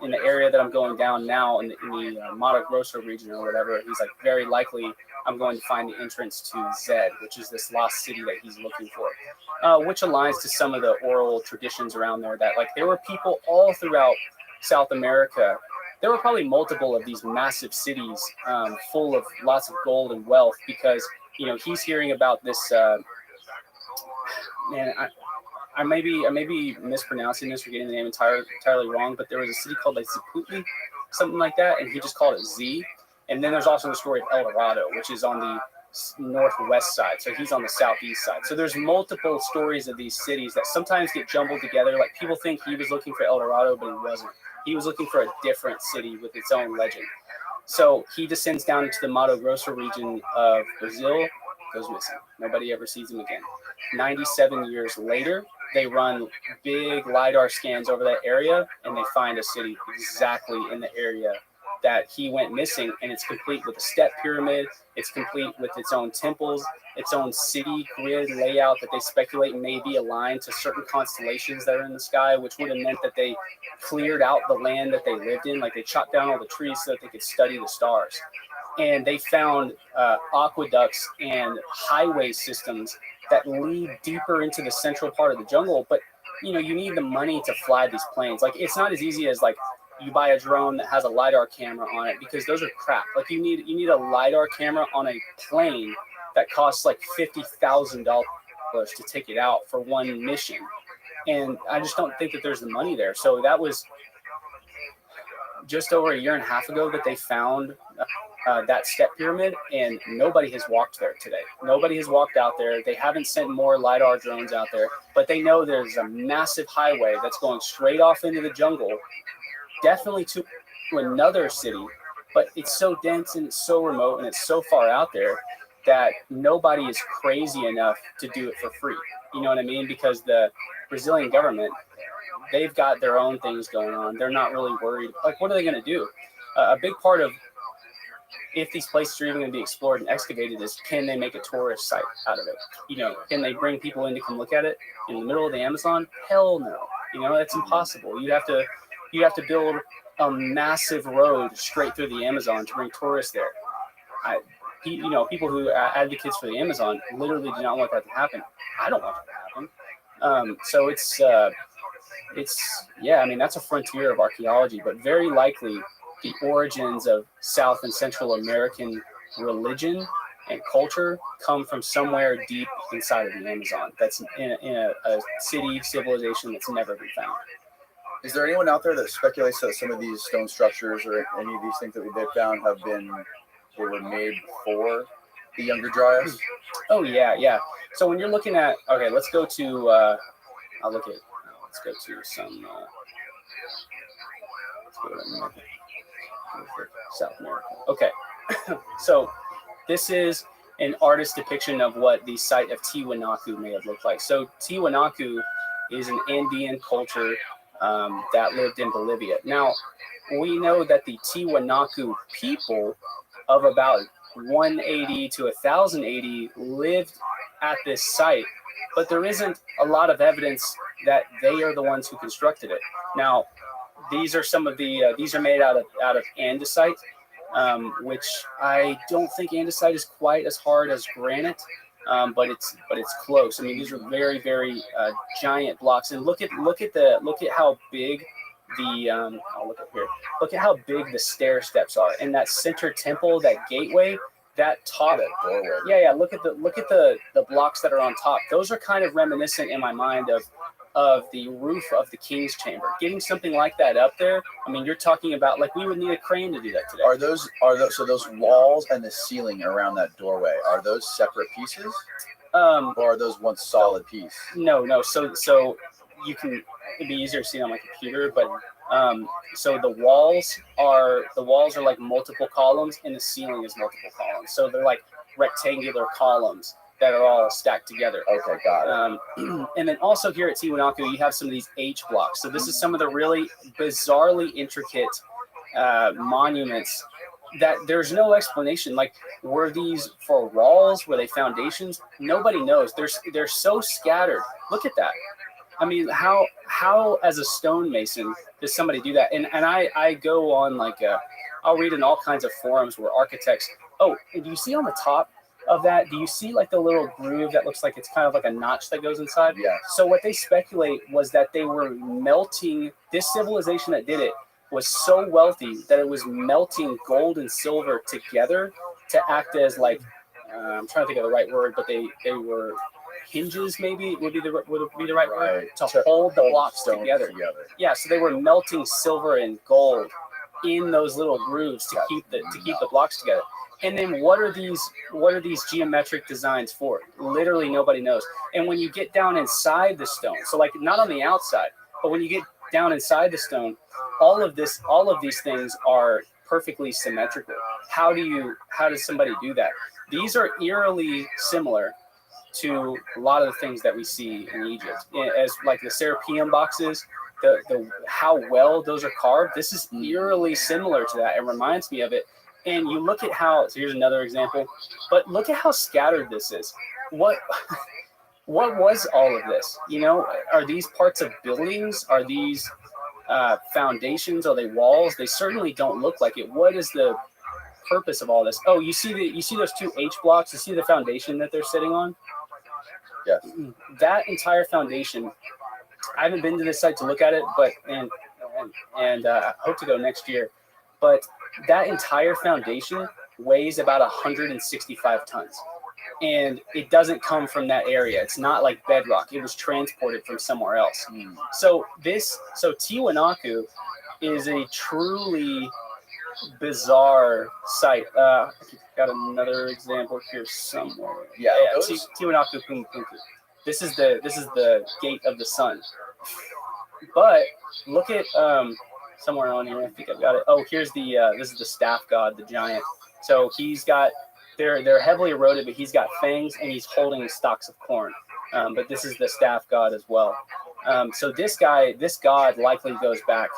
in the area that I'm going down now in the Mato Grosso region or whatever. He's like, very likely I'm going to find the entrance to Zed, which is this lost city that he's looking for, which aligns to some of the oral traditions around there, that like there were people all throughout South America. There were probably multiple of these massive cities full of lots of gold and wealth, because he's hearing about this man. I may be mispronouncing this or getting the name entirely wrong, but there was a city called like Ziputli, something like that, and he just called it Z. And then there's also the story of El Dorado, which is on the northwest side, so he's on the southeast side. So there's multiple stories of these cities that sometimes get jumbled together. Like, people think he was looking for El Dorado, but he wasn't. He was looking for a different city with its own legend. So he descends down into the Mato Grosso region of Brazil, goes missing. Nobody ever sees him again. 97 years later, they run big LiDAR scans over that area, and they find a city exactly in the area that he went missing, and it's complete with a step pyramid. It's complete with its own temples, its own city grid layout that they speculate may be aligned to certain constellations that are in the sky, which would have meant that they cleared out the land that they lived in. Like, they chopped down all the trees so that they could study the stars. And they found aqueducts and highway systems that lead deeper into the central part of the jungle. But you need the money to fly these planes. Like, it's not as easy as like you buy a drone that has a LiDAR camera on it, because those are crap. Like you need a LiDAR camera on a plane that costs like $50,000 to take it out for one mission. And I just don't think that there's the money there. So that was just over a year and a half ago that they found that step pyramid, and nobody has walked there today. Nobody has walked out there. They haven't sent more LiDAR drones out there, but they know there's a massive highway that's going straight off into the jungle, definitely to another city, but it's so dense and it's so remote and it's so far out there that nobody is crazy enough to do it for free. You know what I mean? Because the Brazilian government, they've got their own things going on. They're not really worried. Like, what are they going to do? A big part of if these places are even going to be explored and excavated is, can they make a tourist site out of it? You know, can they bring people in to come look at it in the middle of the Amazon? Hell no. You know, that's impossible. You have to build a massive road straight through the Amazon to bring tourists there. You know, people who are advocates for the Amazon literally do not want that to happen. I don't want that to happen. So it's yeah, I mean, that's a frontier of archaeology, but very likely the origins of South and Central American religion and culture come from somewhere deep inside of the Amazon. That's in a city civilization that's never been found. Is there anyone out there that speculates that some of these stone structures or any of these things that they've found were made before the Younger Dryas? Oh yeah. So when you're looking at, okay, let's go to let's go to some let's go to South America. Okay, so this is an artist's depiction of what the site of Tiwanaku may have looked like. So Tiwanaku is an Andean culture that lived in Bolivia. Now, we know that the Tiwanaku people of about 180 to 1080 lived at this site, but there isn't a lot of evidence that they are the ones who constructed it. Now, these are some of the these are made out of andesite, which I don't think andesite is quite as hard as granite, but it's close. I mean, these are very, very giant blocks, and look at how big the I'll look up here. Look at how big the stair steps are, and that center temple, that gateway, that top doorway. Yeah. Look at the blocks that are on top. Those are kind of reminiscent in my mind of the roof of the King's Chamber. Getting something like that up there, I mean, you're talking about, like, we would need a crane to do that today. Are those those walls and the ceiling around that doorway, are those separate pieces? Or are those one solid piece? No. So you can, it'd be easier to see on my computer, but so the walls are like multiple columns, and the ceiling is multiple columns. So they're like rectangular columns that are all stacked together. Okay, got it. And then also here at Tiwanaku, you have some of these H blocks. So this is some of the really bizarrely intricate monuments that there's no explanation. Like, were these for walls? Were they foundations? Nobody knows. They're so scattered. Look at that. I mean, how as a stonemason does somebody do that? And I go on, like, I'll read in all kinds of forums where architects, oh, and do you see on the top of that, do you see like the little groove that looks like it's kind of like a notch that goes inside? Yeah. So what they speculate was that they were melting, this civilization that did it was so wealthy that it was melting gold and silver together to act as, like, I'm trying to think of the right word, but they were hinges, maybe would be the right word, to hold the blocks together. Yeah, so they were melting silver and gold in those little grooves to keep the blocks together. And then what are these geometric designs for? Literally nobody knows. And when you get down inside the stone, so like not on the outside, but when you get down inside the stone, all of these things are perfectly symmetrical. How does somebody do that? These are eerily similar to a lot of the things that we see in Egypt, as like the Serapeum boxes, the how well those are carved. This is eerily similar to that. It reminds me of it. And you look at how, so here's another example, but look at how scattered this is. What was all of this? You know, are these parts of buildings? Are these foundations? Are they walls? They certainly don't look like it. What is the purpose of all this? Oh, you see those two H blocks? You see the foundation that they're sitting on? Yes. That entire foundation, I haven't been to this site to look at it, but, and and I hope to go next year. But that entire foundation weighs about 165 tons. And it doesn't come from that area. It's not like bedrock. It was transported from somewhere else. So Tiwanaku is a truly bizarre site. Got another example here somewhere. Yeah, Tiwanaku Punku. This is the gate of the sun. But look at somewhere on here. I think I've got it. Oh, here's this is the staff god, the giant. So he's got. They're heavily eroded, but he's got fangs and he's holding stalks of corn. But this is the staff god as well. So this god likely goes back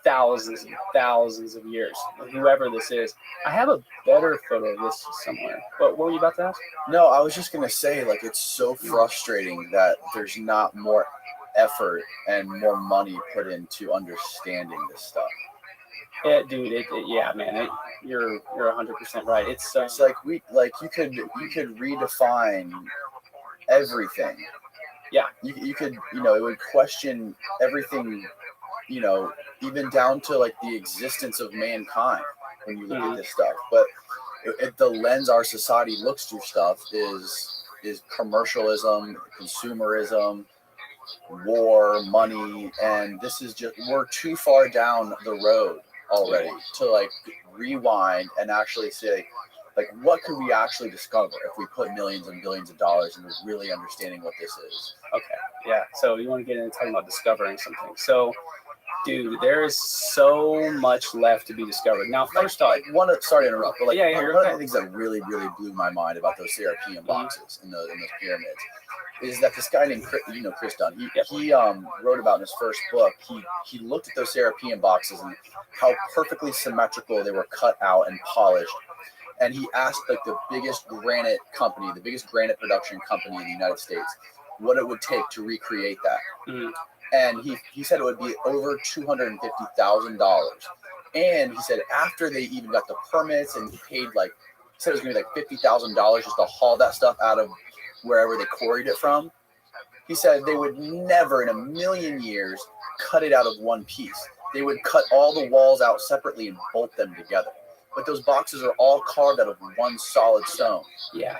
thousands and thousands of years. Whoever this is, I have a better photo of this somewhere. What were you about to ask? No, I was just gonna say, like, it's so frustrating that there's not more effort and more money put into understanding this stuff. Yeah, dude. Yeah, man. You're 100% right. It's like you could redefine everything. Yeah. You could, it would question everything, even down to like the existence of mankind when you look at this stuff. But the lens our society looks through stuff is commercialism, consumerism, war, money, and this is just, we're too far down the road already to like rewind and actually say, like, what could we actually discover if we put millions and billions of dollars into really understanding what this is? Okay, yeah. So you want to get into talking about discovering something. So, dude, there is so much left to be discovered. Now, first off, sorry to interrupt, but like, one okay. of the things that really, really blew my mind about those Serapeum boxes in those pyramids is that this guy named Chris Dunn, he wrote about in his first book, he looked at those Serapeum boxes and how perfectly symmetrical they were cut out and polished. And he asked like the biggest granite production company in the United States what it would take to recreate that. And he said it would be over $250,000. And he said after they even got the permits and paid he said it was going to be like $50,000 just to haul that stuff out of wherever they quarried it from. He said they would never in a million years cut it out of one piece. They would cut all the walls out separately and bolt them together. But those boxes are all carved out of one solid stone. Yeah.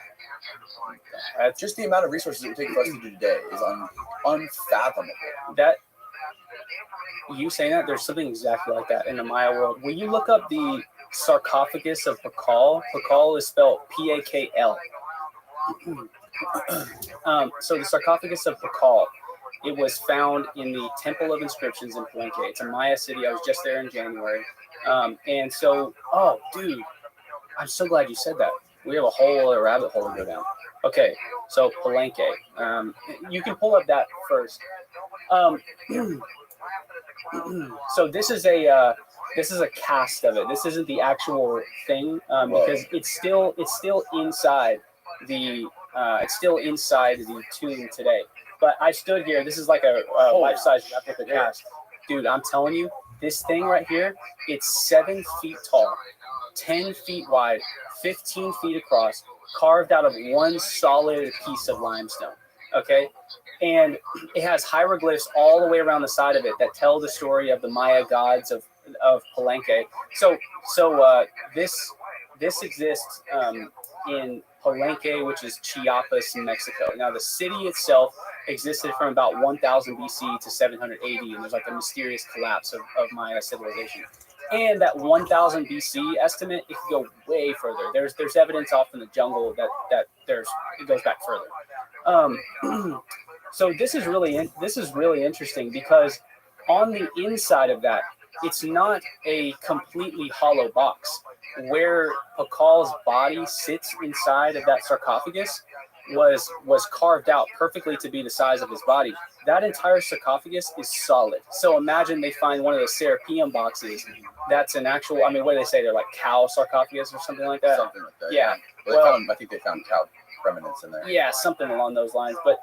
Just the amount of resources it would take for us to do today is unfathomable. That you saying that, there's something exactly like that in the Maya world. When you look up the sarcophagus of Pakal, Pakal is spelled Pakl. So the sarcophagus of Pakal, it was found in the Temple of Inscriptions in Palenque. It's a Maya city. I was just there in January. And so, oh, dude, I'm so glad you said that. We have a whole other rabbit hole to go down. Okay, so Palenque. You can pull up that first. So this is a cast of it. This isn't the actual thing because it's still inside the tomb today. But I stood here. This is like a life-size replica cast. Dude, I'm telling you, this thing right here, it's 7 feet tall, 10 feet wide, 15 feet across, carved out of one solid piece of limestone. Okay? And it has hieroglyphs all the way around the side of it that tell the story of the Maya gods of Palenque. So this exists in Palenque, which is Chiapas, Mexico. Now, the city itself existed from about 1000 BC to 780, and there's like a mysterious collapse of Maya civilization. And that 1000 BC estimate, it can go way further. There's evidence off in the jungle that it goes back further. So this is really interesting because on the inside of that, it's not a completely hollow box. Where Pakal's body sits inside of that sarcophagus was carved out perfectly to be the size of his body. That entire sarcophagus is solid. So imagine they find one of the Serapeum boxes that's an actual, I mean, what do they say? They're like cow sarcophagus or something like that? Something like that. Yeah. I think they found cow remnants in there. Yeah, something along those lines. But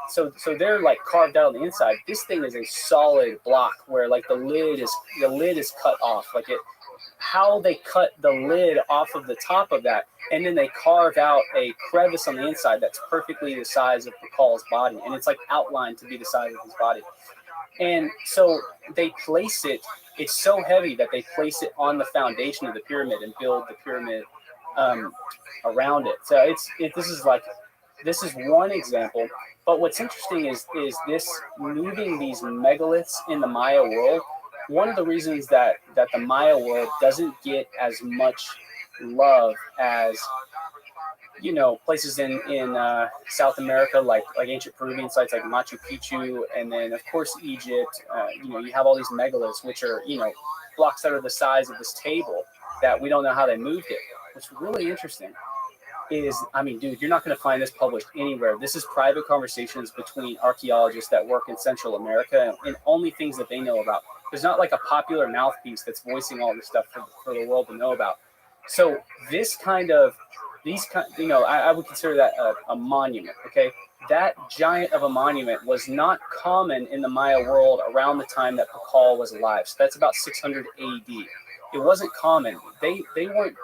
so they're like carved out on the inside. This thing is a solid block where like the lid is cut off. Like how they cut the lid off of the top of that, and then they carve out a crevice on the inside that's perfectly the size of Pakal's body, and it's like outlined to be the size of his body. And so they place it. It's so heavy that they place it on the foundation of the pyramid and build the pyramid around it. So this is one example. But what's interesting is this moving these megaliths in the Maya world. One of the reasons that the Maya world doesn't get as much love as places in South America, like ancient Peruvian sites like Machu Picchu, and then of course Egypt. You have all these megaliths, which are blocks that are the size of this table that we don't know how they moved it. What's really interesting is, dude, you're not going to find this published anywhere. This is private conversations between archaeologists that work in Central America and only things that they know about. There's not like a popular mouthpiece that's voicing all this stuff for the world to know about. So I would consider that a monument. Okay, that giant of a monument was not common in the Maya world around the time that Pakal was alive. So that's about 600 A.D. It wasn't common. They weren't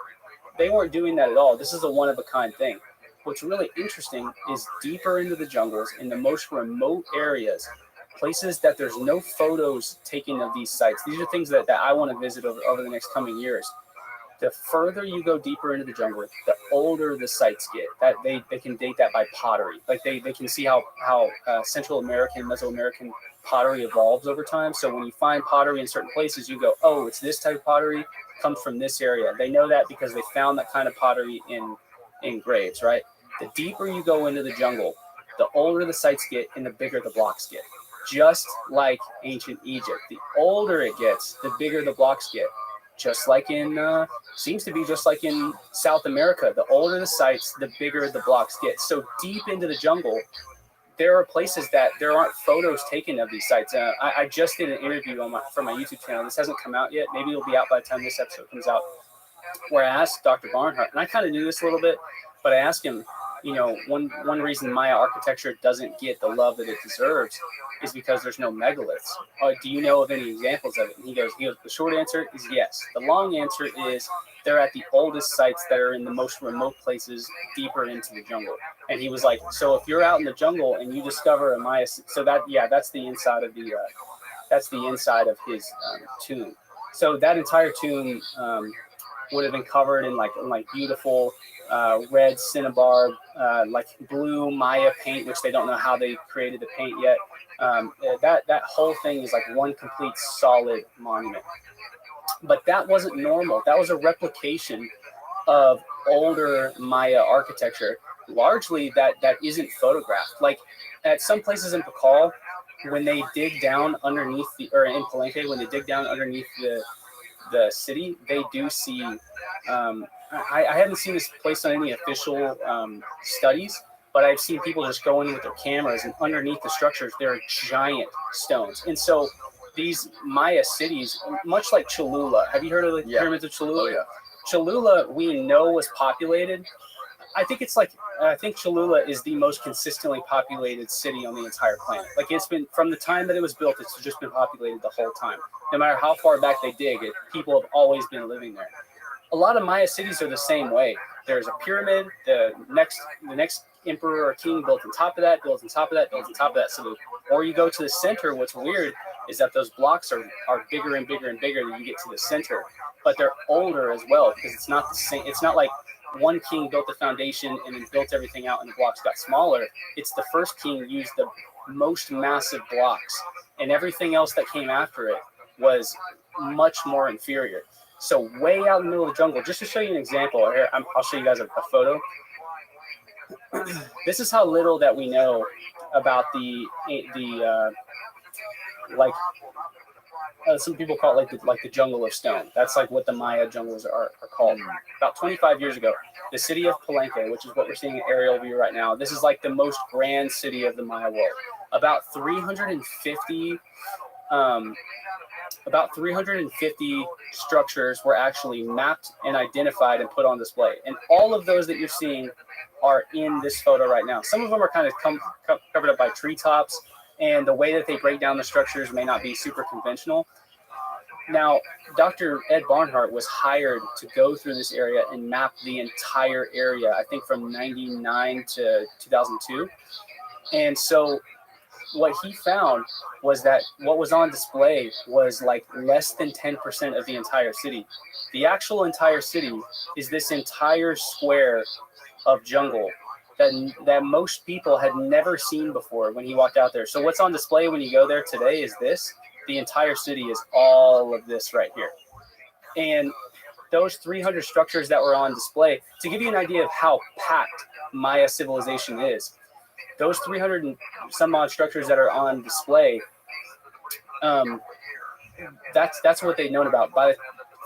doing that at all. This is a one of a kind thing. What's really interesting is deeper into the jungles, in the most remote areas, places that there's no photos taken of these sites. These are things that I want to visit over the next coming years. The further you go deeper into the jungle, the older the sites get. That they can date that by pottery. Like they can see how Central American, Mesoamerican pottery evolves over time. So when you find pottery in certain places, you go, oh, it's this type of pottery, comes from this area. They know that because they found that kind of pottery in graves, right? The deeper you go into the jungle, the older the sites get and the bigger the blocks get. Just like ancient Egypt. The older it gets, the bigger the blocks get. Just like seems to be just like in South America. The older the sites, the bigger the blocks get. So deep into the jungle, there are places that there aren't photos taken of these sites. I just did an interview for my YouTube channel. This hasn't come out yet. Maybe it'll be out by the time this episode comes out, where I asked Dr. Barnhart, and I kind of knew this a little bit, but I asked him, one reason Maya architecture doesn't get the love that it deserves is because there's no megaliths. Do you know of any examples of it? And he goes, the short answer is yes. The long answer is they're at the oldest sites that are in the most remote places deeper into the jungle. And he was like, so if you're out in the jungle and you discover a Maya, so that's the inside of his tomb. So that entire tomb would have been covered in like beautiful red cinnabar, like blue Maya paint, which they don't know how they created the paint yet. That whole thing is like one complete solid monument. But that wasn't normal. That was a replication of older Maya architecture, largely that isn't photographed. Like at some places in Pakal, when they dig down underneath in Palenque, when they dig down underneath the city, they do see. I haven't seen this placed on any official studies, but I've seen people just go in with their cameras, and underneath the structures there are giant stones. And so these Maya cities, much like Cholula, have you heard of the pyramids of Cholula? Oh yeah. Cholula, we know, was populated. I think Cholula is the most consistently populated city on the entire planet. Like it's been, from the time that it was built, it's just been populated the whole time. No matter how far back they dig, people have always been living there. A lot of Maya cities are the same way. There's a pyramid, the next emperor or king built on top of that, builds on top of that, builds on top of that. So or you go to the center, what's weird is that those blocks are bigger and bigger and bigger than you get to the center. But they're older as well, because it's not the same. It's not like one king built the foundation and then built everything out and the blocks got smaller. It's the first king used the most massive blocks, and everything else that came after it was much more inferior. So way out in the middle of the jungle, just to show you an example, here I'll show you guys a photo. This is how little that we know about some people call it like the jungle of stone. That's like what the Maya jungles are called. About 25 years ago, the city of Palenque, which is what we're seeing in aerial view right now, this is like the most grand city of the Maya world. About 350 structures were actually mapped and identified and put on display. And all of those that you're seeing are in this photo right now. Some of them are kind of covered up by treetops, and the way that they break down the structures may not be super conventional. Now, Dr. Ed Barnhart was hired to go through this area and map the entire area, I think from 99 to 2002. And so what he found was that what was on display was like less than 10% of the entire city. The actual entire city is this entire square of jungle that most people had never seen before when he walked out there. So what's on display when you go there today is this. The entire city is all of this right here. And those 300 structures that were on display, to give you an idea of how packed Maya civilization is, those 300 and some odd structures that are on display, that's what they'd known about. By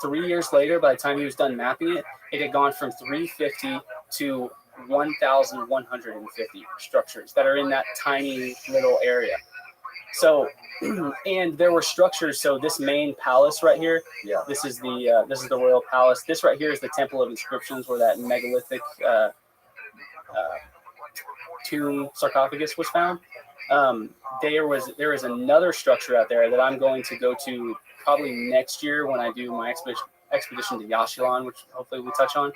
3 years later, by the time he was done mapping it, it had gone from 350 to 1,150 structures that are in that tiny little area. So, and there were structures. So this main palace right here, this is the royal palace. This right here is the Temple of Inscriptions, where that megalithic tomb sarcophagus was found. There is another structure out there that I'm going to go to probably next year when I do my expedition to Yashilan, which hopefully we touch on.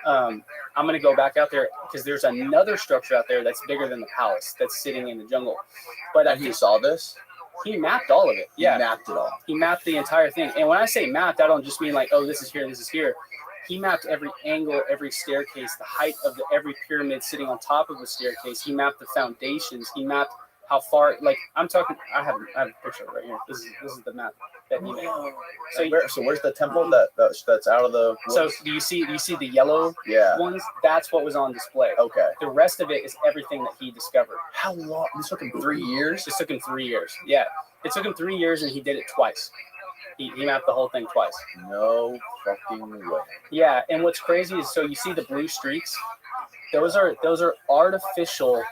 I'm going to go back out there because there's another structure out there that's bigger than the palace that's sitting in the jungle. But He saw this? he mapped all of it. Yeah, He mapped it all. he mapped the entire thing. And when I say mapped, I don't just mean like, oh, this is here, this is here. He mapped every angle, every staircase, the height of every pyramid sitting on top of the staircase. He mapped the foundations. He mapped how far. Like I'm talking, I have a picture right here. This is the map that he made. So where's the temple that's out of the woods? So do you see the yellow ones? That's what was on display. Okay. The rest of it is everything that he discovered. How long? This took him 3 years? It took him 3 years. Yeah. It took him 3 years and he did it twice. He mapped the whole thing twice. No fucking way. Yeah, and what's crazy is, so you see the blue streaks? Those are artificial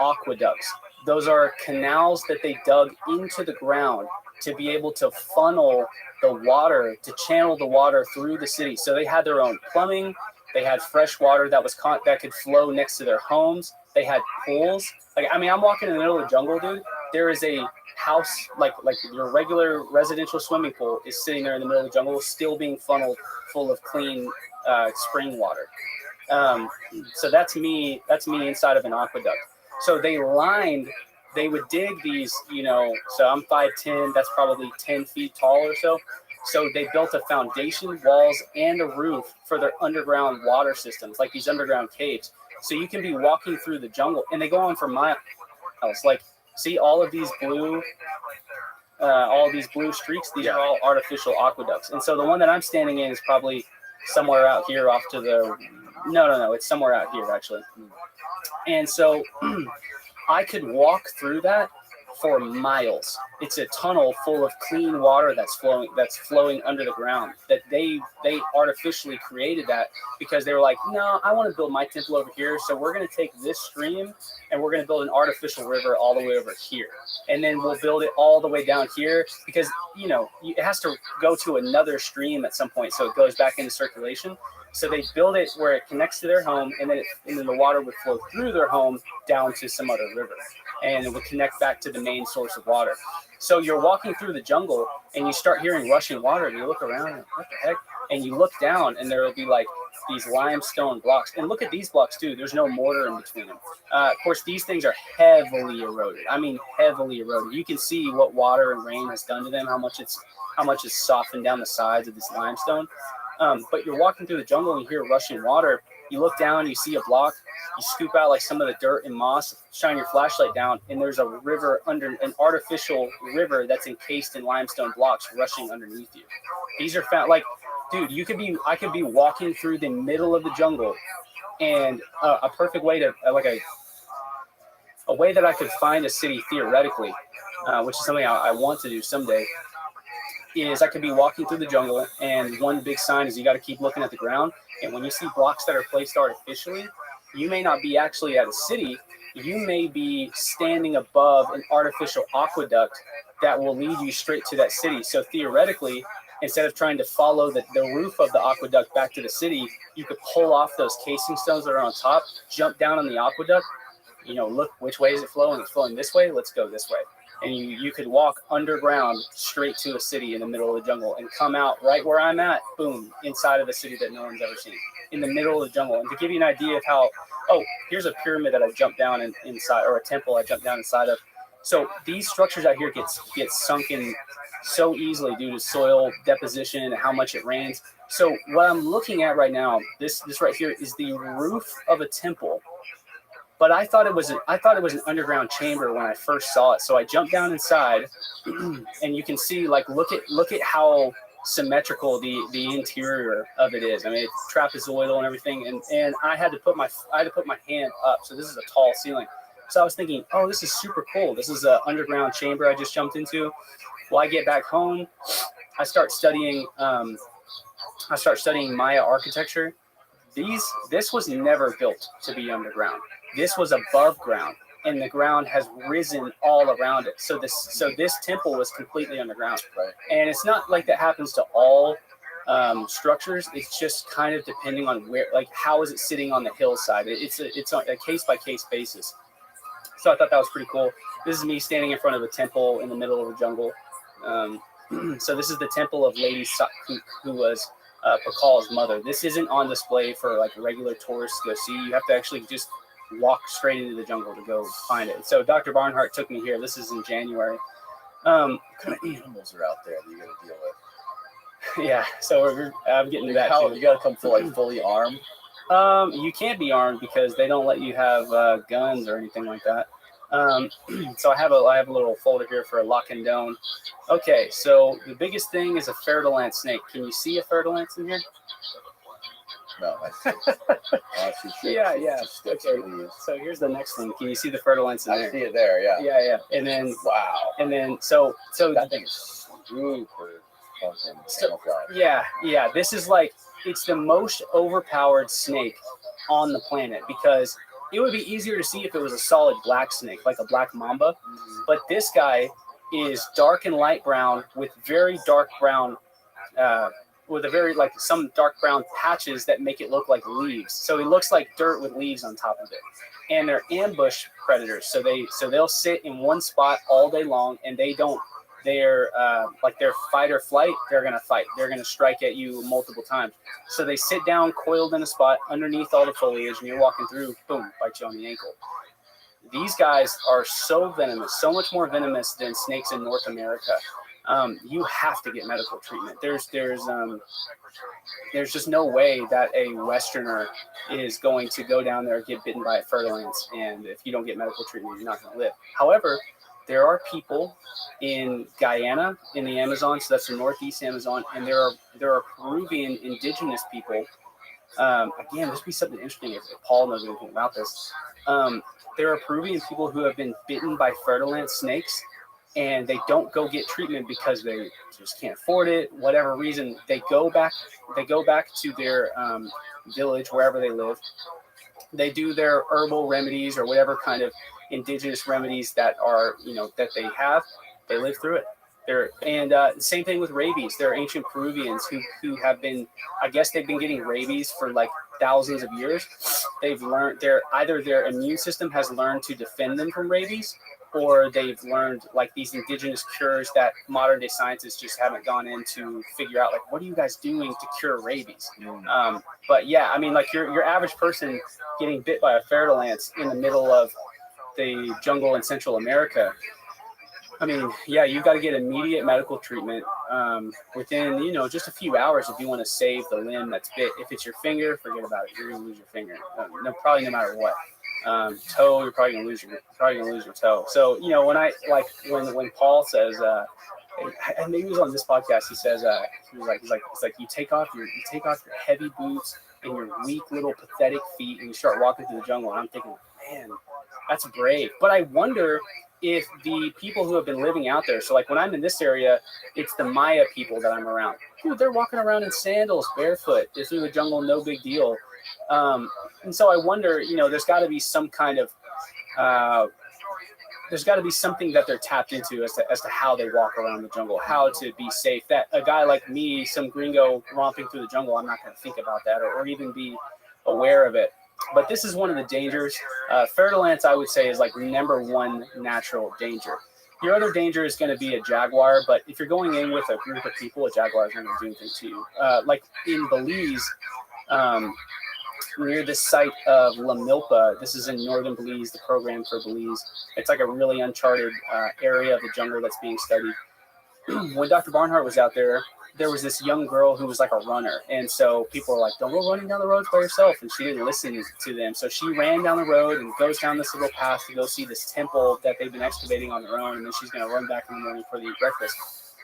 aqueducts. Those are canals that they dug into the ground to be able to funnel the water, to channel the water through the city. So they had their own plumbing. They had fresh water that could flow next to their homes. They had pools. I'm walking in the middle of the jungle, dude. There is a house, like your regular residential swimming pool is sitting there in the middle of the jungle, still being funneled full of clean spring water. So that's me inside of an aqueduct. So they would dig these, so I'm 5'10", that's probably 10 feet tall or so. So they built a foundation, walls, and a roof for their underground water systems, like these underground caves. So you can be walking through the jungle, and they go on for miles. Like, see all of these blue streaks? These are all artificial aqueducts. And so the one that I'm standing in is probably somewhere out here off to the... No, it's somewhere out here, actually. And so I could walk through that for miles. It's a tunnel full of clean water that's flowing under the ground. That they artificially created that because they were like, no, I want to build my temple over here, so we're going to take this stream and we're going to build an artificial river all the way over here, and then we'll build it all the way down here because it has to go to another stream at some point, so it goes back into circulation. So they build it where it connects to their home, and then the water would flow through their home down to some other river, and it would connect back to the main source of water. So you're walking through the jungle, and you start hearing rushing water, and you look around, and what the heck? And you look down, and there will be like these limestone blocks. And look at these blocks too. There's no mortar in between them. Of course, these things are heavily eroded. I mean, heavily eroded. You can see what water and rain has done to them, how much it's softened down the sides of this limestone. But you're walking through the jungle and you hear rushing water. You look down, you see a block, you scoop out like some of the dirt and moss, shine your flashlight down, and there's a river an artificial river that's encased in limestone blocks rushing underneath you. These are found, like, dude, I could be walking through the middle of the jungle, and a perfect way to, a way that I could find a city theoretically, which is something I want to do someday, is I could be walking through the jungle, and one big sign is you got to keep looking at the ground. And when you see blocks that are placed artificially, you may not be actually at a city. You may be standing above an artificial aqueduct that will lead you straight to that city. So theoretically, instead of trying to follow the roof of the aqueduct back to the city, you could pull off those casing stones that are on top, jump down on the aqueduct, look which way is it flowing? It's flowing this way. Let's go this way. And you could walk underground straight to a city in the middle of the jungle and come out right where I'm at, boom, inside of a city that no one's ever seen, in the middle of the jungle. And to give you an idea of how, here's a pyramid that I jumped down inside, or a temple I jumped down inside of. So these structures out here get sunken so easily due to soil deposition and how much it rains. So what I'm looking at right now, this right here is the roof of a temple. But I thought it was an underground chamber when I first saw it. So I jumped down inside, and you can see, like, look at how symmetrical the interior of it is. I mean, it's trapezoidal and everything. And I had to put my hand up. So this is a tall ceiling. So I was thinking, oh, this is super cool. This is an underground chamber I just jumped into. Well, I get back home, I start studying Maya architecture. This was never built to be underground. This was above ground, and the ground has risen all around it. So this temple was completely underground. Right. And it's not like that happens to all structures. It's just kind of depending on where, like, how is it sitting on the hillside. It's on a case by case basis. So I thought that was pretty cool. This is me standing in front of a temple in the middle of a jungle. So this is the temple of Lady who was Pakal's mother. This isn't on display for like regular tourists to go see. You have to actually just walk straight into the jungle to go find it. So Dr. Barnhart took me here. This is in January. What kind of animals are out there that you got to deal with? Yeah, so I'm getting to that too. You got to come fully armed. You can't be armed because they don't let you have guns or anything like that. So I have a little folder here for a lock and down. Okay, so the biggest thing is a fer-de-lance snake. Can you see a fer-de-lance in here? No, I see. Yeah. Okay. So here's the next thing. Can you see the fer-de-lance in there? I see it there. Yeah. Yeah. And then Wow. And then so That thing is super fucking camouflage. Yeah. This is like, it's the most overpowered snake on the planet because it would be easier to see if it was a solid black snake, like a black mamba. But this guy is dark and light brown with very dark brown, with a very, like, some dark brown patches that make it look like leaves. So he looks like dirt with leaves on top of it. And they're ambush predators. So they'll sit in one spot all day long, and they're fight or flight. They're going to fight. They're going to strike at you multiple times. So they sit down coiled in a spot underneath all the foliage, and you're walking through, boom, bite you on the ankle. These guys are so venomous, so much more venomous than snakes in North America. You have to get medical treatment. There's just no way that a Westerner is going to go down there and get bitten by a fer-de-lance, and if you don't get medical treatment, you're not going to live. However, there are people in Guyana, in the Amazon, so that's the Northeast Amazon, and there are Peruvian indigenous people. Again, this would be something interesting if Paul knows anything about this. There are Peruvian people who have been bitten by fer-de-lance snakes, and they don't go get treatment because they just can't afford it, whatever reason. They go back to their village, wherever they live. They do their herbal remedies or whatever kind of indigenous remedies that are, that they have. They live through it. Same thing with rabies. There are ancient Peruvians who have been, I guess they've been getting rabies for like thousands of years. They've learned either their immune system has learned to defend them from rabies, or they've learned like these indigenous cures that modern day scientists just haven't gone in to figure out, like, what are you guys doing to cure rabies? But yeah, I mean, like your average person getting bit by a fer-de-lance in the middle of the jungle in Central America, I mean, yeah, you've got to get immediate medical treatment within, just a few hours if you want to save the limb that's bit. If it's your finger, forget about it. You're going to lose your finger. Probably no matter what. Toe, you're probably going to lose your toe. So, when Paul says, and maybe it was on this podcast, he says, he's like, you take off your heavy boots and your weak little pathetic feet and you start walking through the jungle. And I'm thinking, man, that's brave. But I wonder if the people who have been living out there, so like when I'm in this area, it's the Maya people that I'm around. Dude, they're walking around in sandals, barefoot. They're through the jungle, no big deal. And so I wonder, there's got to be some kind of, there's got to be something that they're tapped into as to how they walk around the jungle, how to be safe. That a guy like me, some gringo romping through the jungle, I'm not going to think about that or even be aware of it. But this is one of the dangers. Fer-de-lance, I would say, is like number one natural danger. Your other danger is going to be a jaguar, but if you're going in with a group of people, a jaguar is not going to do anything to you. Like in Belize, near the site of La Milpa. This is in northern Belize, the program for Belize. It's like a really uncharted area of the jungle that's being studied. When Dr. Barnhart was out there, there was this young girl who was like a runner. And so people were like, don't go running down the roads by yourself. And she didn't listen to them. So she ran down the road and goes down this little path to go see this temple that they've been excavating on their own. And then she's going to run back in the morning for the breakfast.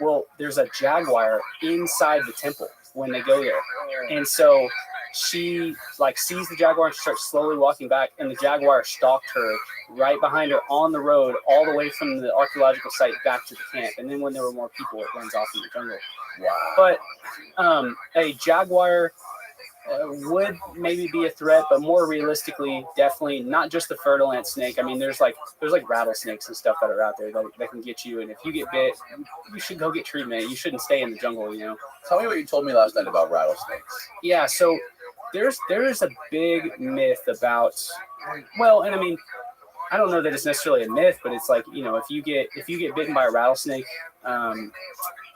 Well, there's a jaguar inside the temple when they go there. And so she like sees the jaguar and she starts slowly walking back, and the jaguar stalked her right behind her on the road all the way from the archaeological site back to the camp. And then when there were more people, it runs off in the jungle. Wow. But a jaguar would maybe be a threat, but more realistically, definitely not just the fertile ant snake. I mean, there's like rattlesnakes and stuff that are out there that can get you. And if you get bit, you should go get treatment. You shouldn't stay in the jungle, you know. Tell me what you told me last night about rattlesnakes. Yeah, so there is a big myth about, well, and I mean, I don't know that it's necessarily a myth, but it's like, you know, if you get bitten by a rattlesnake,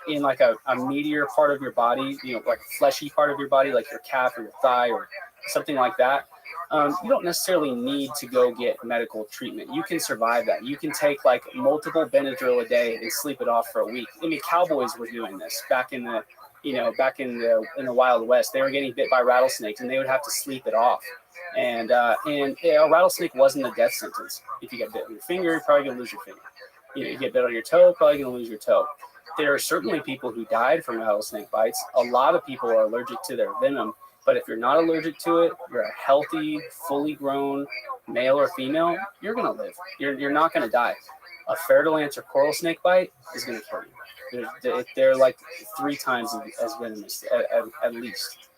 in like a meatier part of your body, you know, like a fleshy part of your body, like your calf or your thigh or something like that, you don't necessarily need to go get medical treatment. You can survive that. You can take like multiple Benadryl a day and sleep it off for a week. I mean, cowboys were doing this back in the Wild West. They were getting bit by rattlesnakes and they would have to sleep it off. And a rattlesnake wasn't a death sentence. If you get bit on your finger, you're probably gonna lose your finger. You know, you get bit on your toe, probably gonna lose your toe. There are certainly people who died from rattlesnake bites. A lot of people are allergic to their venom, but if you're not allergic to it, you're a healthy, fully grown male or female, you're going to live. You're not going to die. A fertile ant or coral snake bite is going to kill you. They're like 3 times as venomous, at least.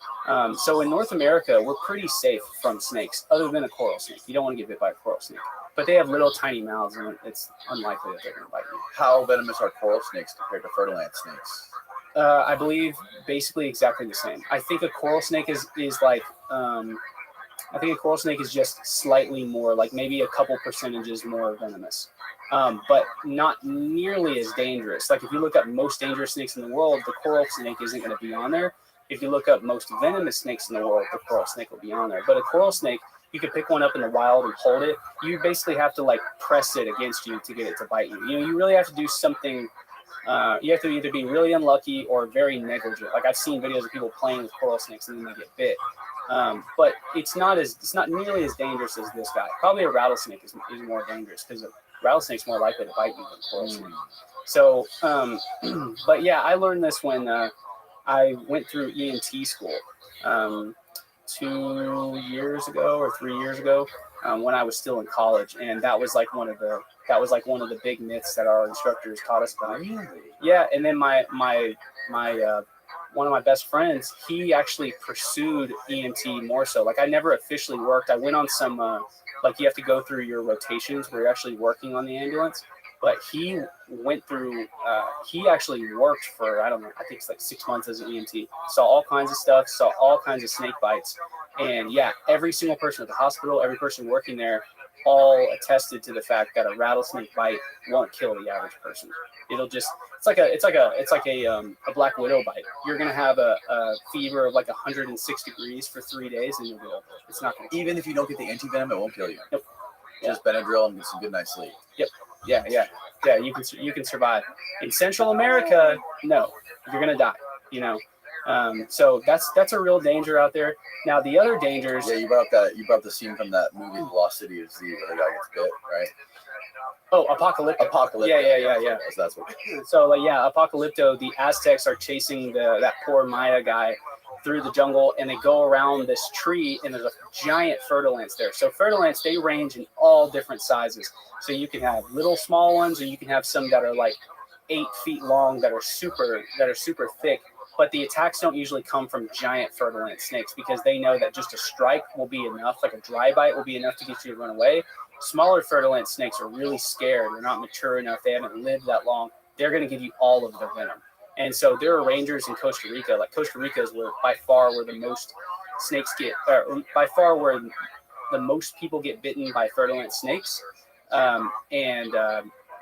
So in North America, we're pretty safe from snakes, other than a coral snake. You don't want to get bit by a coral snake. But they have little tiny mouths, and it's unlikely that they're going to bite you. How venomous are coral snakes compared to fertile ant snakes? I believe basically exactly the same. I think a coral snake is like, I think a coral snake is just slightly more, like maybe a couple percentages more venomous, but not nearly as dangerous. Like if you look up most dangerous snakes in the world, the coral snake isn't going to be on there. If you look up most venomous snakes in the world, the coral snake will be on there. But a coral snake, you could pick one up in the wild and hold it. You basically have to like press it against you to get it to bite you. You know, you really have to do something. You have to either be really unlucky or very negligent. Like I've seen videos of people playing with coral snakes and then they get bit. But it's not nearly as dangerous as this guy. Probably a rattlesnake is more dangerous because a rattlesnake's more likely to bite you than a coral snake. So, but yeah, I learned this when I went through EMT school 2 years ago or 3 years ago when I was still in college, and that was like one of the big myths that our instructors taught us about. Really? Yeah, and then my one of my best friends, he actually pursued EMT more so. Like I never officially worked. I went on some like you have to go through your rotations where you're actually working on the ambulance. But he went through, he actually worked for, I don't know, I think it's like 6 months as an EMT. Saw all kinds of stuff, saw all kinds of snake bites. And yeah, every single person at the hospital, every person working there, all attested to the fact that a rattlesnake bite won't kill the average person. It'll just, it's like a black widow bite. You're going to have a fever of like 106 degrees for 3 days and you'll be over. It's not going to. Even if you don't get the anti-venom, it won't kill you. Nope. Just Benadryl and get some good night's sleep. Yep. Yeah. You can survive. In Central America, no, you're gonna die. You know, so that's a real danger out there. Now the other dangers. Yeah, you brought the scene from that movie, The Lost City of Z, where the guy gets bit, right? Oh, Apocalypto. Yeah. That's what. So like Apocalypto, the Aztecs are chasing that poor Maya guy through the jungle, and they go around this tree, and there's a giant fertile ants there. So fertile ants, they range in all different sizes. So you can have little small ones, or you can have some that are like 8 feet long that are super thick. But the attacks don't usually come from giant fertile ant snakes because they know that just a strike will be enough, like a dry bite will be enough to get you to run away. Smaller fertile ant snakes are really scared. They're not mature enough. They haven't lived that long. They're going to give you all of their venom. And so there are rangers in Costa Rica. Like Costa Rica is by far where the most snakes get, by far where the most people get bitten by fertile ant snakes.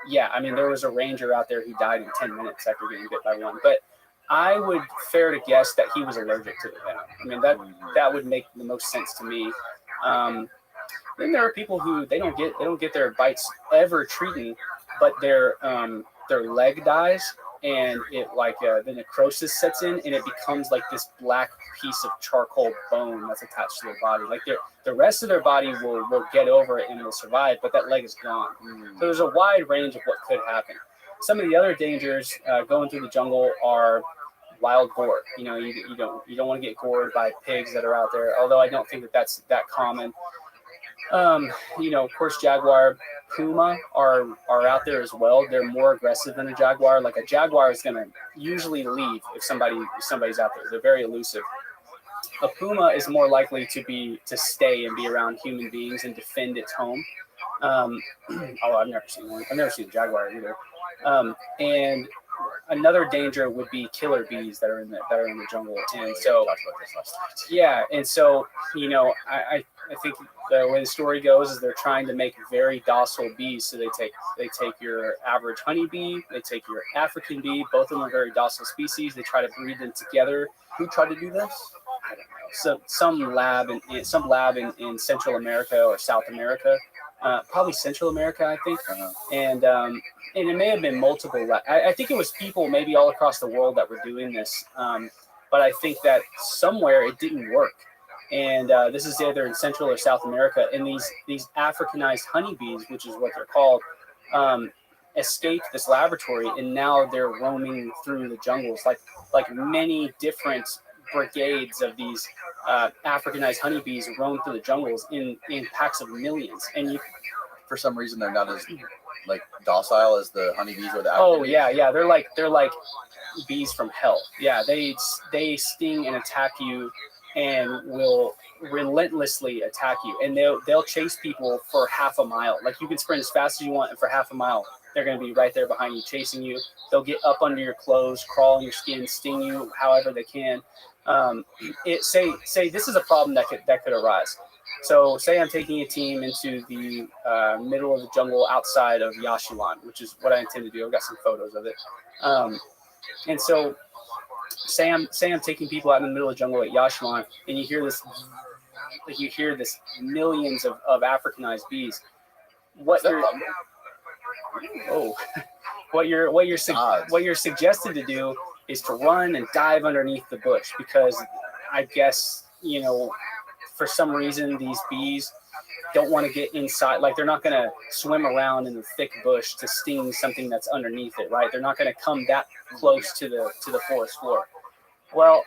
Yeah, I mean, there was a ranger out there who died in 10 minutes after getting bit by one. But I would fair to guess that he was allergic to the venom. I mean, that would make the most sense to me. Then there are people who they don't get their bites ever treated, but their leg dies, and it the necrosis sets in, and it becomes like this black piece of charcoal bone that's attached to their body. Like the rest of their body will get over it and will survive, but that leg is gone. So there's a wide range of what could happen. Some of the other dangers going through the jungle are wild boar. You know, you don't want to get gored by pigs that are out there. Although I don't think that's that common. You know, of course, jaguar, puma are out there as well. They're more aggressive than a jaguar. Like a jaguar is gonna usually leave if somebody's out there. They're very elusive. A puma is more likely to stay and be around human beings and defend its home. I've never seen one. I've never seen a jaguar either. And another danger would be killer bees that are in the jungle. And so, yeah, and so you know, I think the way the story goes is they're trying to make very docile bees. So they take your average honeybee, they take your African bee. Both of them are very docile species. They try to breed them together. Who tried to do this? I don't know. So some lab in Central America or South America, probably Central America, I think. And it may have been multiple. I think it was people maybe all across the world that were doing this. But I think that somewhere it didn't work. And this is either in Central or South America. And these Africanized honeybees, which is what they're called, escaped this laboratory, and now they're roaming through the jungles, like many different brigades of these Africanized honeybees roam through the jungles in packs of millions. And for some reason, they're not as like docile as the honeybees or the African bees. Yeah, they're like bees from hell. Yeah, they sting and attack you, and will relentlessly attack you, and they'll chase people for half a mile. Like you can sprint as fast as you want, and for half a mile they're going to be right there behind you chasing you. They'll get up under your clothes, crawl on your skin, sting you however they can. Say this is a problem that could arise. So say I'm taking a team into the middle of the jungle outside of Yashulan, which is what I intend to do. I've got some photos of it. And so say I'm taking people out in the middle of the jungle at Yashulan, and you hear this millions of Africanized bees. What you're suggested to do is to run and dive underneath the bush, because I guess, you know, for some reason these bees don't want to get inside. Like they're not going to swim around in the thick bush to sting something that's underneath it, right? They're not going to come that close to the forest floor. Well,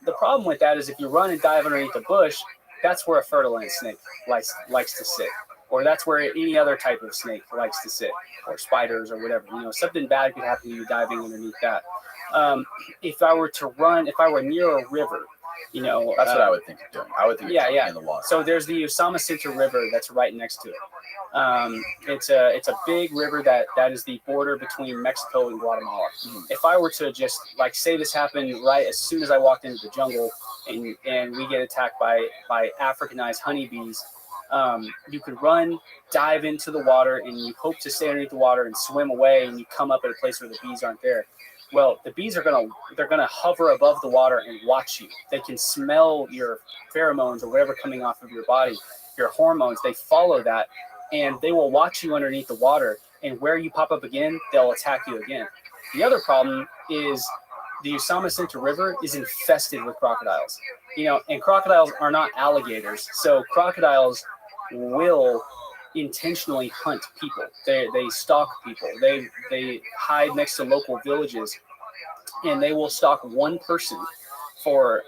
the problem with that is if you run and dive underneath the bush, that's where a fertilized snake likes to sit, or that's where any other type of snake likes to sit, or spiders or whatever. You know, something bad could happen to you diving underneath that. If I were near a river, you know, that's what I would think of doing. I would think in the water. So there's the Usama Sintra River that's right next to it. It's a big river that is the border between Mexico and Guatemala. Mm-hmm. If I were to just say this happened right as soon as I walked into the jungle, and we get attacked by Africanized honeybees, you could run, dive into the water, and you hope to stay underneath the water and swim away, and you come up at a place where the bees aren't there. Well, the bees are gonna hover above the water and watch you. They can smell your pheromones or whatever coming off of your body, your hormones. They follow that, and they will watch you underneath the water. And where you pop up again, they'll attack you again. The other problem is the Usama Sintra River is infested with crocodiles. You know, and crocodiles are not alligators, so crocodiles will intentionally hunt people. They stalk people. They hide next to local villages, and they will stalk one person for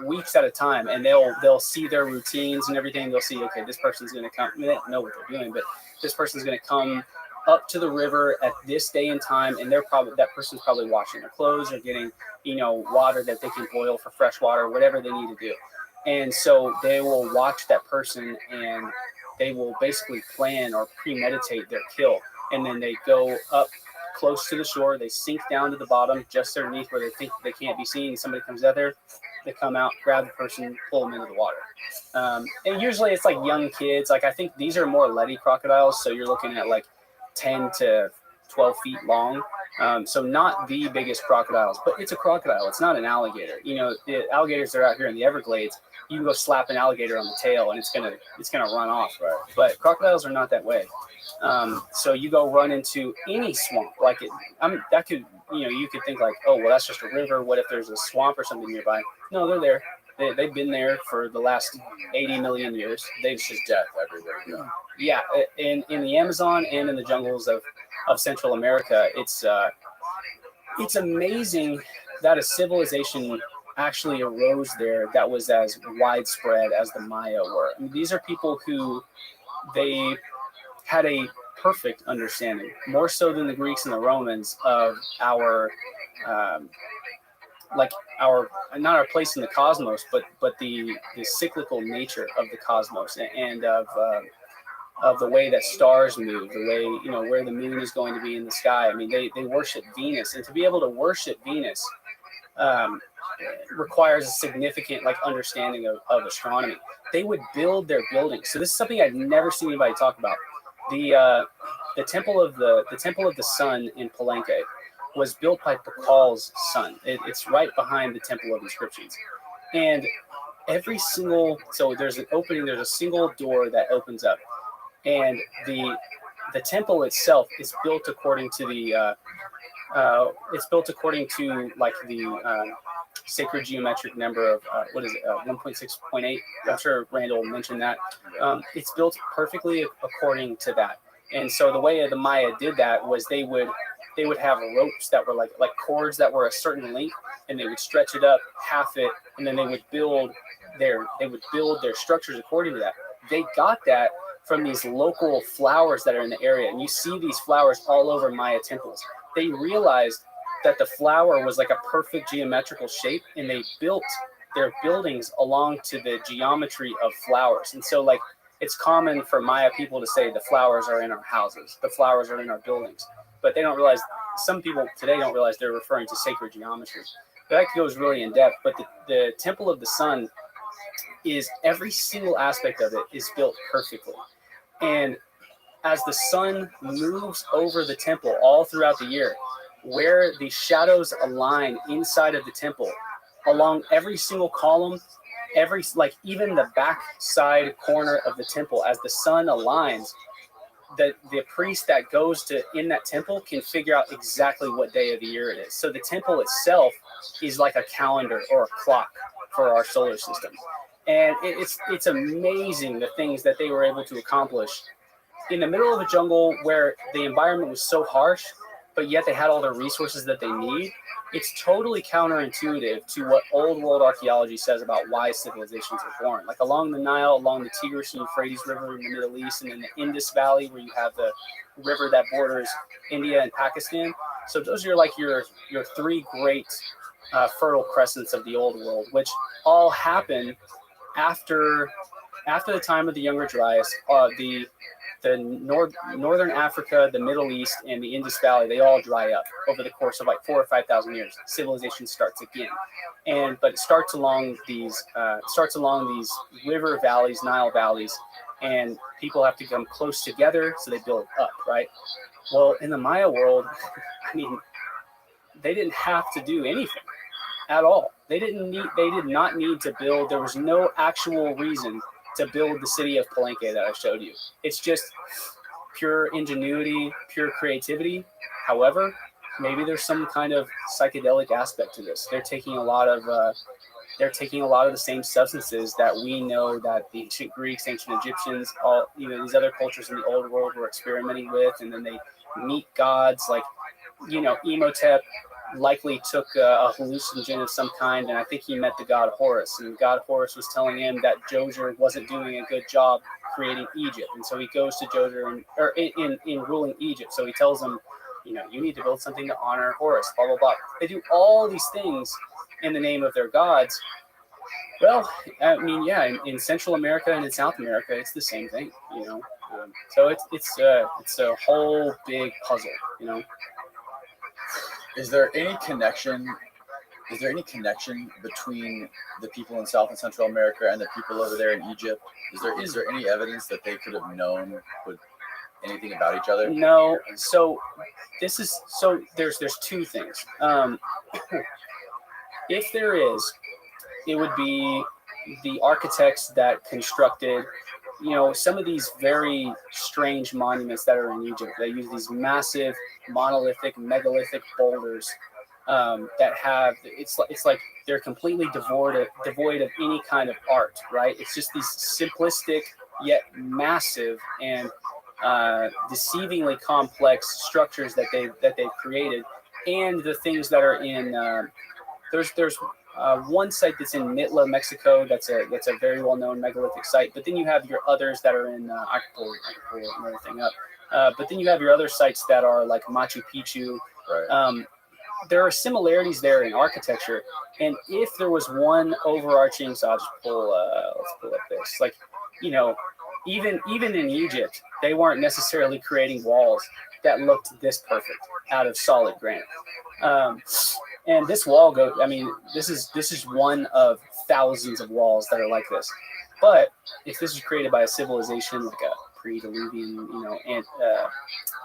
weeks at a time, and they'll see their routines and everything. They'll see, okay, this person's going to come. I mean, they don't know what they're doing, but this person's going to come up to the river at this day and time, and that person's probably washing their clothes or getting, you know, water that they can boil for fresh water, whatever they need to do. And so they will watch that person, and they will basically plan or premeditate their kill. And then they go up close to the shore. They sink down to the bottom, just underneath where they think they can't be seen. Somebody comes out there, they come out, grab the person, pull them into the water. And usually it's like young kids. Like I think these are more leady crocodiles. So you're looking at like 10 to 12 feet long. So not the biggest crocodiles, but it's a crocodile. It's not an alligator. You know, the alligators that are out here in the Everglades, you can go slap an alligator on the tail and it's gonna run off. Right. But crocodiles are not that way. So you go run into any swamp, like that could, you could think like, oh, well, that's just a river. What if there's a swamp or something nearby? No, they're there. They've been there for the last 80 million years. It's just death everywhere. Yeah, in the Amazon and in the jungles of Central America, it's amazing that a civilization actually arose there that was as widespread as the Maya were. I mean, these are people who they had a perfect understanding, more so than the Greeks and the Romans, of our not our place in the cosmos, but the cyclical nature of the cosmos and of the way that stars move, the way, where the moon is going to be in the sky. I mean, they worship Venus, and to be able to worship Venus requires a significant understanding of astronomy. They would build their buildings. So this is something I've never seen anybody talk about. The temple of the sun in Palenque was built by Pakal's son. It's right behind the Temple of Inscriptions, and so there's an opening. There's a single door that opens up, and the temple itself is built according to the sacred geometric number of 1.6.8. I'm sure Randall mentioned that. It's built perfectly according to that. And so the way the Maya did that was they would have ropes that were like cords that were a certain length, and they would stretch it up, half it, and then they would build their structures according to that. They got that from these local flowers that are in the area, and you see these flowers all over Maya temples. They realized that the flower was like a perfect geometrical shape, and they built their buildings along to the geometry of flowers. And so it's common for Maya people to say the flowers are in our houses, the flowers are in our buildings, but they don't realize, some people today don't realize they're referring to sacred geometry. That goes really in depth, but the Temple of the Sun is, every single aspect of it is built perfectly. And as the sun moves over the temple all throughout the year, where the shadows align inside of the temple, along every single column, even the back side corner of the temple, as the sun aligns, the priest that goes to in that temple can figure out exactly what day of the year it is. So the temple itself is like a calendar or a clock for our solar system. And it's amazing the things that they were able to accomplish in the middle of a jungle where the environment was so harsh, but yet they had all the resources that they need. It's totally counterintuitive to what old world archaeology says about why civilizations are born. Like along the Nile, along the Tigris and Euphrates River in the Middle East, and in the Indus Valley where you have the river that borders India and Pakistan. So those are your three great fertile crescents of the old world, which all happen after the time of the Younger Dryas. Northern Africa, the Middle East, and the Indus Valley, they all dry up over the course of 4,000 or 5,000 years. Civilization starts again, but it starts along these river valleys, Nile valleys, and people have to come close together, so they build up, right? Well, in the Maya world, I mean, they didn't have to do anything at all. They did not need to build. There was no actual reason to build the city of Palenque that I showed you. It's just pure ingenuity, pure creativity. However, maybe there's some kind of psychedelic aspect to this. They're taking a lot of the same substances that we know that the ancient Greeks, ancient Egyptians, these other cultures in the old world were experimenting with, and then they meet gods like, Imhotep likely took a hallucinogen of some kind, and I think he met the god Horus, and god Horus was telling him that Jojer wasn't doing a good job creating Egypt, and so he goes to Jojer in ruling Egypt. So he tells him, you need to build something to honor Horus, blah blah blah. They do all these things in the name of their gods. Well, I mean, yeah, in Central America and in South America, it's the same thing, So it's a whole big puzzle, Is there any connection between the people in South and Central America and the people over there in Egypt? Is there any evidence that they could have known anything about each other? No. So there's two things. If there is, it would be the architects that constructed, some of these very strange monuments that are in Egypt. They use these massive monolithic, megalithic boulders that have, it's like they're completely devoid of any kind of art, right? It's just these simplistic yet massive and deceivingly complex structures that they've created, and the things that are in there's one site that's in Mitla, Mexico. That's a very well known megalithic site. But then you have your others that are in I can pull another thing up. But then you have your other sites that are like Machu Picchu. Right. There are similarities there in architecture, and if there was one overarching, so I'll just let's pull up this, like, even in Egypt, they weren't necessarily creating walls that looked this perfect out of solid granite. And this wall this is one of thousands of walls that are like this. But if this was created by a civilization like a pre-Diluvian, and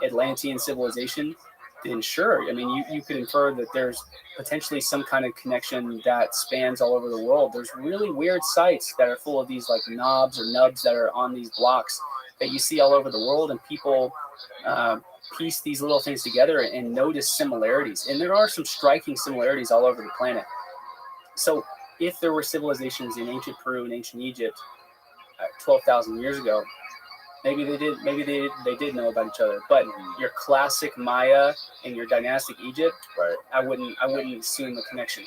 Atlantean civilization, then sure. You could infer that there's potentially some kind of connection that spans all over the world. There's really weird sites that are full of these like knobs or nubs that are on these blocks that you see all over the world, and people piece these little things together and notice similarities. And there are some striking similarities all over the planet. So if there were civilizations in ancient Peru and ancient Egypt 12,000 years ago, maybe they did know about each other. But your classic Maya and your dynastic Egypt, Right. I wouldn't assume a connection.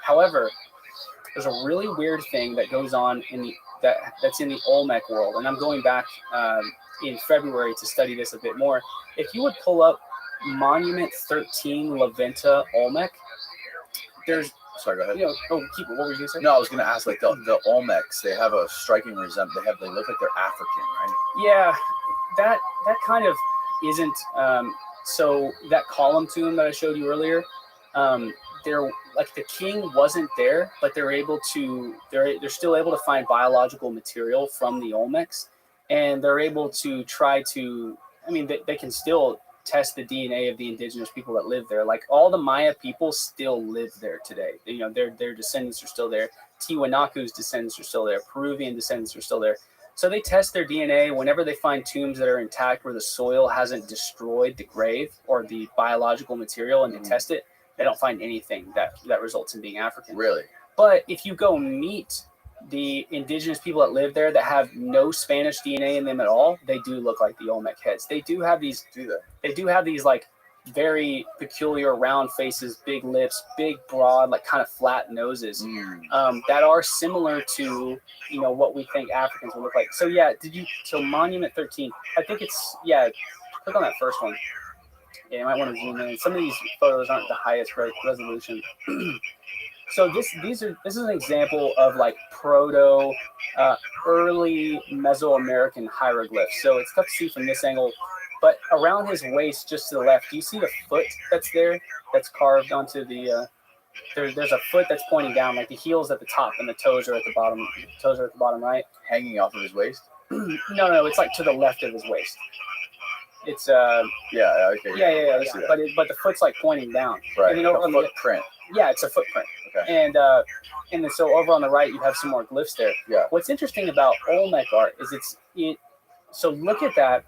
However, there's a really weird thing that goes on that's in the Olmec world, and I'm going back in February to study this a bit more. If you would pull up Monument 13 La Venta Olmec, there's Sorry, go ahead. what were you gonna say? No, I was going to ask, like the Olmecs, they have a striking resemblance. They look like they're African, right? Yeah, that kind of isn't. So that column tomb that I showed you earlier, they're like the king wasn't there, but they're still able to find biological material from the Olmecs, and they're able to try to. They can still test the DNA of the indigenous people that live there. Like all the Maya people still live there today. Their descendants are still there. Tiwanaku's descendants are still there. Peruvian descendants are still there. So they test their DNA whenever they find tombs that are intact where the soil hasn't destroyed the grave or the biological material, and they test it. They don't find anything that results in being African. Really? But if you go meet the indigenous people that live there that have no Spanish DNA in them at all, they do look like the Olmec heads. They do have these. They do have these like very peculiar round faces, big lips, big broad, like kind of flat noses, that are similar to what we think Africans would look like. So yeah, so Monument 13? I think it's Click on that first one. Yeah, you might want to zoom in. Some of these photos aren't the highest resolution. So this is an example of like proto early Mesoamerican hieroglyphs. So it's tough to see from this angle, but around his waist, just to the left, do you see the foot that's there? That's carved onto the. There's a foot that's pointing down, like the heel's at the top and the toes are at the bottom. Toes are at the bottom, right? Hanging off of his waist? No, it's like to the left of his waist. It's okay. Yeah. But the foot's like pointing down. Right. And A footprint. Yeah, it's a footprint. Okay. And then so over on the right you have some more glyphs there. Yeah. What's interesting about Olmec art is so look at that,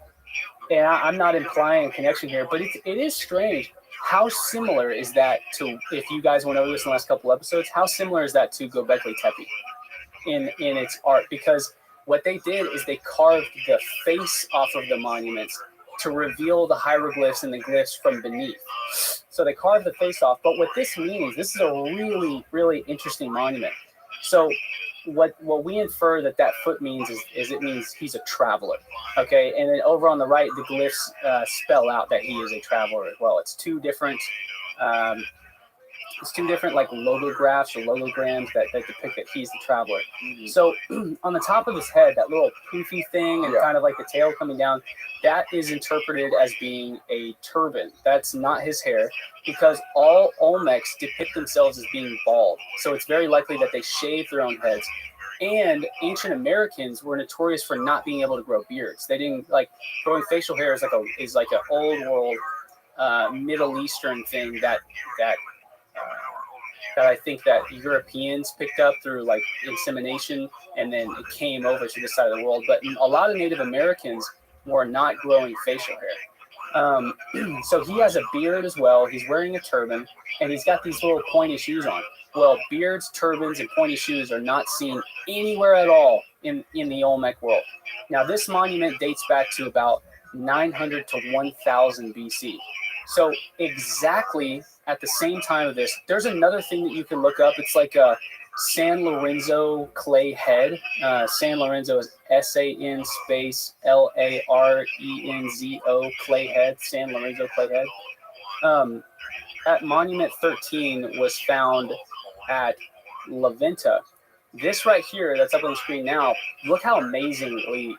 and I'm not implying a connection here, but it is strange. How similar is that to, if you guys went over this in the last couple episodes, how similar is that to Göbekli Tepe in its art? Because what they did is they carved the face off of the monuments to reveal the hieroglyphs and the glyphs from beneath. So they carved the face off. But what this means, this is a really, really interesting monument. So what we infer that foot means is it means he's a traveler. Okay, and then over on the right, the glyphs spell out that he is a traveler as well. It's two different like logographs or logograms that depict that he's the traveler. Mm-hmm. So on the top of his head, that little poofy thing and kind of like the tail coming down, that is interpreted as being a turban. That's not his hair, because all Olmecs depict themselves as being bald. So it's very likely that they shave their own heads. And ancient Americans were notorious for not being able to grow beards. They didn't like growing facial hair is like an old world Middle Eastern thing that I think that Europeans picked up through like insemination, and then it came over to this side of the world. But a lot of Native Americans were not growing facial hair. So he has a beard as well. He's wearing a turban, and he's got these little pointy shoes on. Well, beards, turbans, and pointy shoes are not seen anywhere at all in the Olmec world. Now, this monument dates back to about 900 to 1000 BC. So exactly at the same time of this, there's another thing that you can look up. It's like a San Lorenzo clay head. San Lorenzo is SAN space LARENZO clay head. San Lorenzo clay head. At Monument 13 was found at La Venta. This right here that's up on the screen now, look how amazingly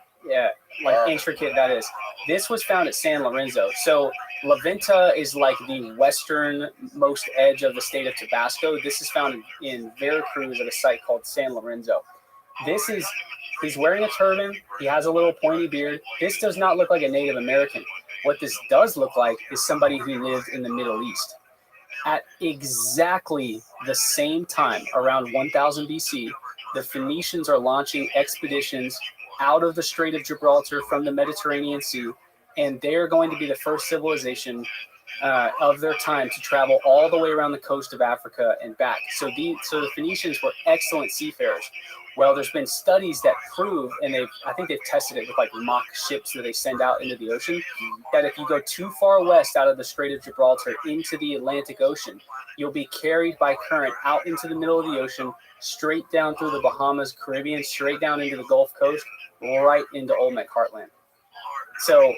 intricate that is. This was found at San Lorenzo. So La Venta is like the westernmost edge of the state of Tabasco. This is found in Veracruz at a site called San Lorenzo. He's wearing a turban. He has a little pointy beard. This does not look like a Native American. What this does look like is somebody who lived in the Middle East. At exactly the same time, around 1000 BC, the Phoenicians are launching expeditions out of the Strait of Gibraltar from the Mediterranean Sea, and they're going to be the first civilization of their time to travel all the way around the coast of Africa and back. So the Phoenicians were excellent seafarers. Well, there's been studies that prove, and I think they've tested it with like mock ships that they send out into the ocean, that if you go too far west out of the Strait of Gibraltar into the Atlantic Ocean, you'll be carried by current out into the middle of the ocean, straight down through the Bahamas, Caribbean, straight down into the Gulf Coast, right into Olmec heartland. So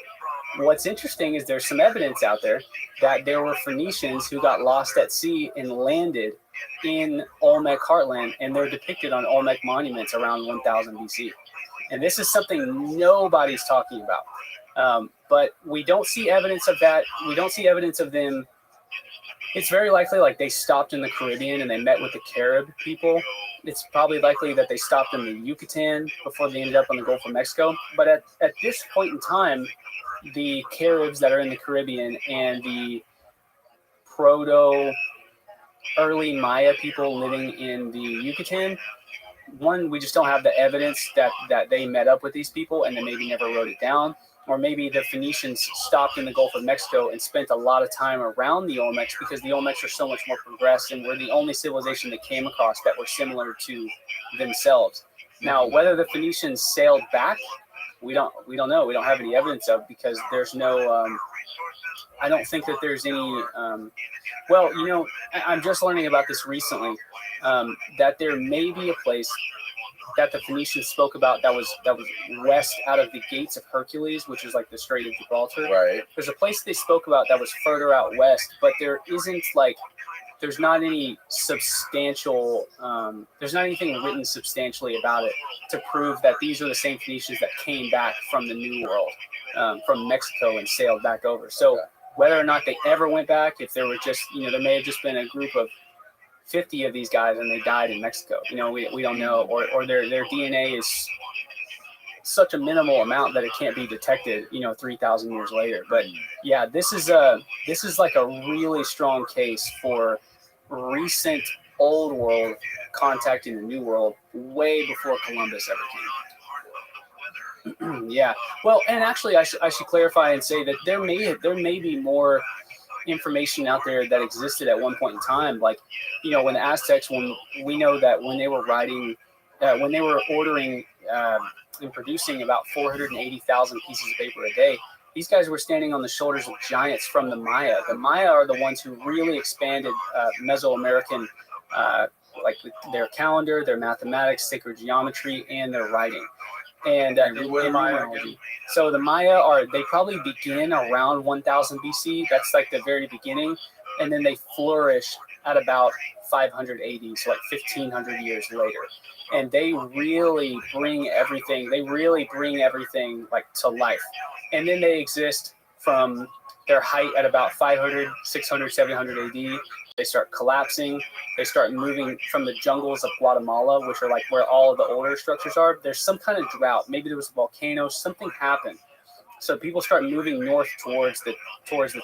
what's interesting is there's some evidence out there that there were Phoenicians who got lost at sea and landed in Olmec heartland, and they're depicted on Olmec monuments around 1000 BC. And this is something nobody's talking about. But we don't see evidence of that. We don't see evidence of them. It's very likely like they stopped in the Caribbean and they met with the Carib people. It's probably likely that they stopped in the Yucatan before they ended up on the Gulf of Mexico. But at this point in time, the Caribs that are in the Caribbean and the early Maya people living in the Yucatan, one, we just don't have the evidence that they met up with these people and then maybe never wrote it down. Or maybe the Phoenicians stopped in the Gulf of Mexico and spent a lot of time around the Olmecs because the Olmecs are so much more progressed and we're the only civilization they came across that were similar to themselves. Now, whether the Phoenicians sailed back, we don't know. We don't have any evidence of, because there's no. I don't think that there's any. Well, you know, I'm just learning about this recently. That there may be a place that the Phoenicians spoke about that was west out of the Gates of Hercules, which is like the Strait of Gibraltar. Right. There's a place they spoke about that was further out west, but there isn't like. There's not any substantial, there's not anything written substantially about it to prove that these are the same Phoenicians that came back from the New World, from Mexico and sailed back over. So whether or not they ever went back, if there were just, there may have just been a group of 50 of these guys and they died in Mexico. We don't know, or their DNA is such a minimal amount that it can't be detected, 3,000 years later. But yeah, this is like a really strong case for recent old world contacting the new world way before Columbus ever came. Yeah. Well, and actually I should clarify and say that there may be more information out there that existed at one point in time. Like, when the Aztecs, when we know that when they were writing, when they were ordering and producing about 480,000 pieces of paper a day, these guys were standing on the shoulders of giants from the Maya. The Maya are the ones who really expanded Mesoamerican, like their calendar, their mathematics, sacred geometry, and their writing. And numerology. So the Maya they probably begin around 1000 BC. That's like the very beginning. And then they flourish at about 500 AD, so like 1500 years later. And they really bring everything like to life. And then they exist from their height at about 500, 600, 700 AD. They start collapsing. They start moving from the jungles of Guatemala, which are like where all of the older structures are. There's some kind of drought. Maybe there was a volcano. Something happened. So people start moving north towards the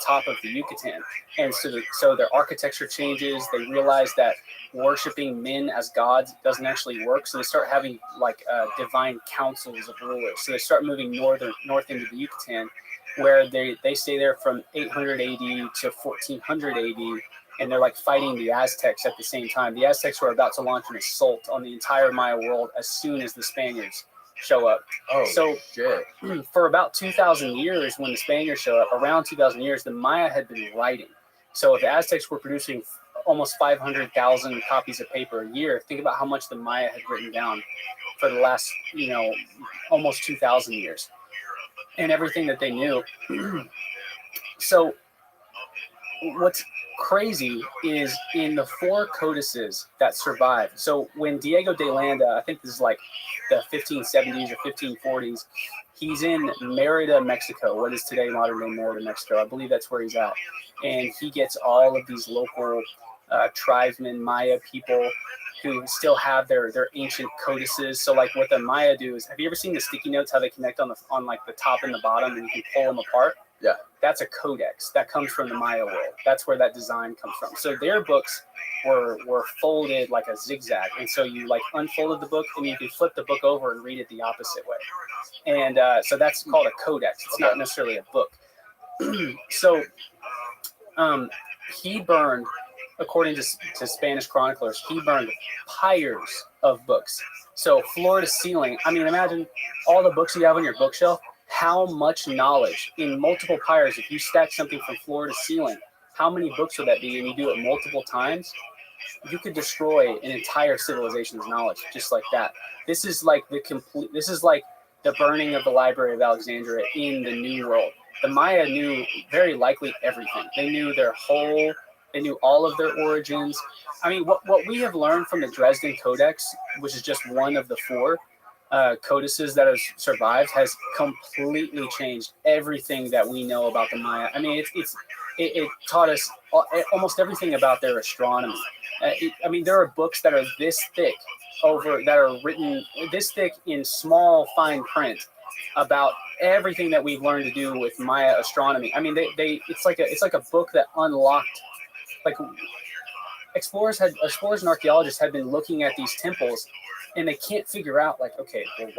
top of the Yucatan, and so their architecture changes. They realize that worshiping men as gods doesn't actually work. So they start having like divine councils of rulers. So they start moving north into the Yucatan, where they stay there from 800 AD to 1400 AD. And they're like fighting the Aztecs at the same time. The Aztecs were about to launch an assault on the entire Maya world as soon as the Spaniards show up. Oh, so shit. For about 2,000 years, when the Spaniards show up, around 2,000 years, the Maya had been writing. So if the Aztecs were producing almost 500,000 copies of paper a year, think about how much the Maya had written down for the last, almost 2,000 years, and everything that they knew. So what's crazy is in the 4 codices that survive. So when Diego de Landa, I think this is like the 1570s or 1540s, he's in Merida, Mexico, what is today modern day Merida, Mexico. I believe that's where he's at. And he gets all of these local tribesmen, Maya people, who still have their ancient codices. So like what the Maya do is, have you ever seen the sticky notes, how they connect on like the top and the bottom, and you can pull them apart? Yeah. That's a codex. That comes from the Maya world. That's where that design comes from. So their books were folded like a zigzag. And so you like unfolded the book and you can flip the book over and read it the opposite way. And so that's called a codex. It's not necessarily a book. So he burned, according to Spanish chroniclers, he burned pyres of books. So floor to ceiling. I mean, imagine all the books you have on your bookshelf. How much knowledge in multiple pyres, if you stack something from floor to ceiling, how many books would that be? And you do it multiple times, you could destroy an entire civilization's knowledge just like that. This is like the burning of the Library of Alexandria in the New World. The Maya knew very likely everything. They knew they knew all of their origins. I mean, what we have learned from the Dresden Codex, which is just one of the 4 codices that have survived, has completely changed everything that we know about the Maya. I mean, it taught us almost everything about their astronomy. I mean, there are books that are this thick that are written this thick in small fine print about everything that we've learned to do with Maya astronomy. I mean, it's like a book that unlocked, like explorers and archaeologists had been looking at these temples, and they can't figure out, like, okay, well,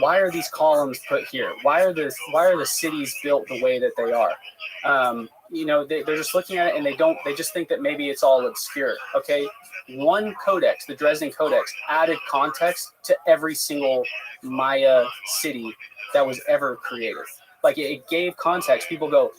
why are these columns put here? Why are the cities built the way that they are? They're just looking at it, and they just think that maybe it's all obscure. Okay, one codex, the Dresden Codex, added context to every single Maya city that was ever created. Like, it gave context. People go,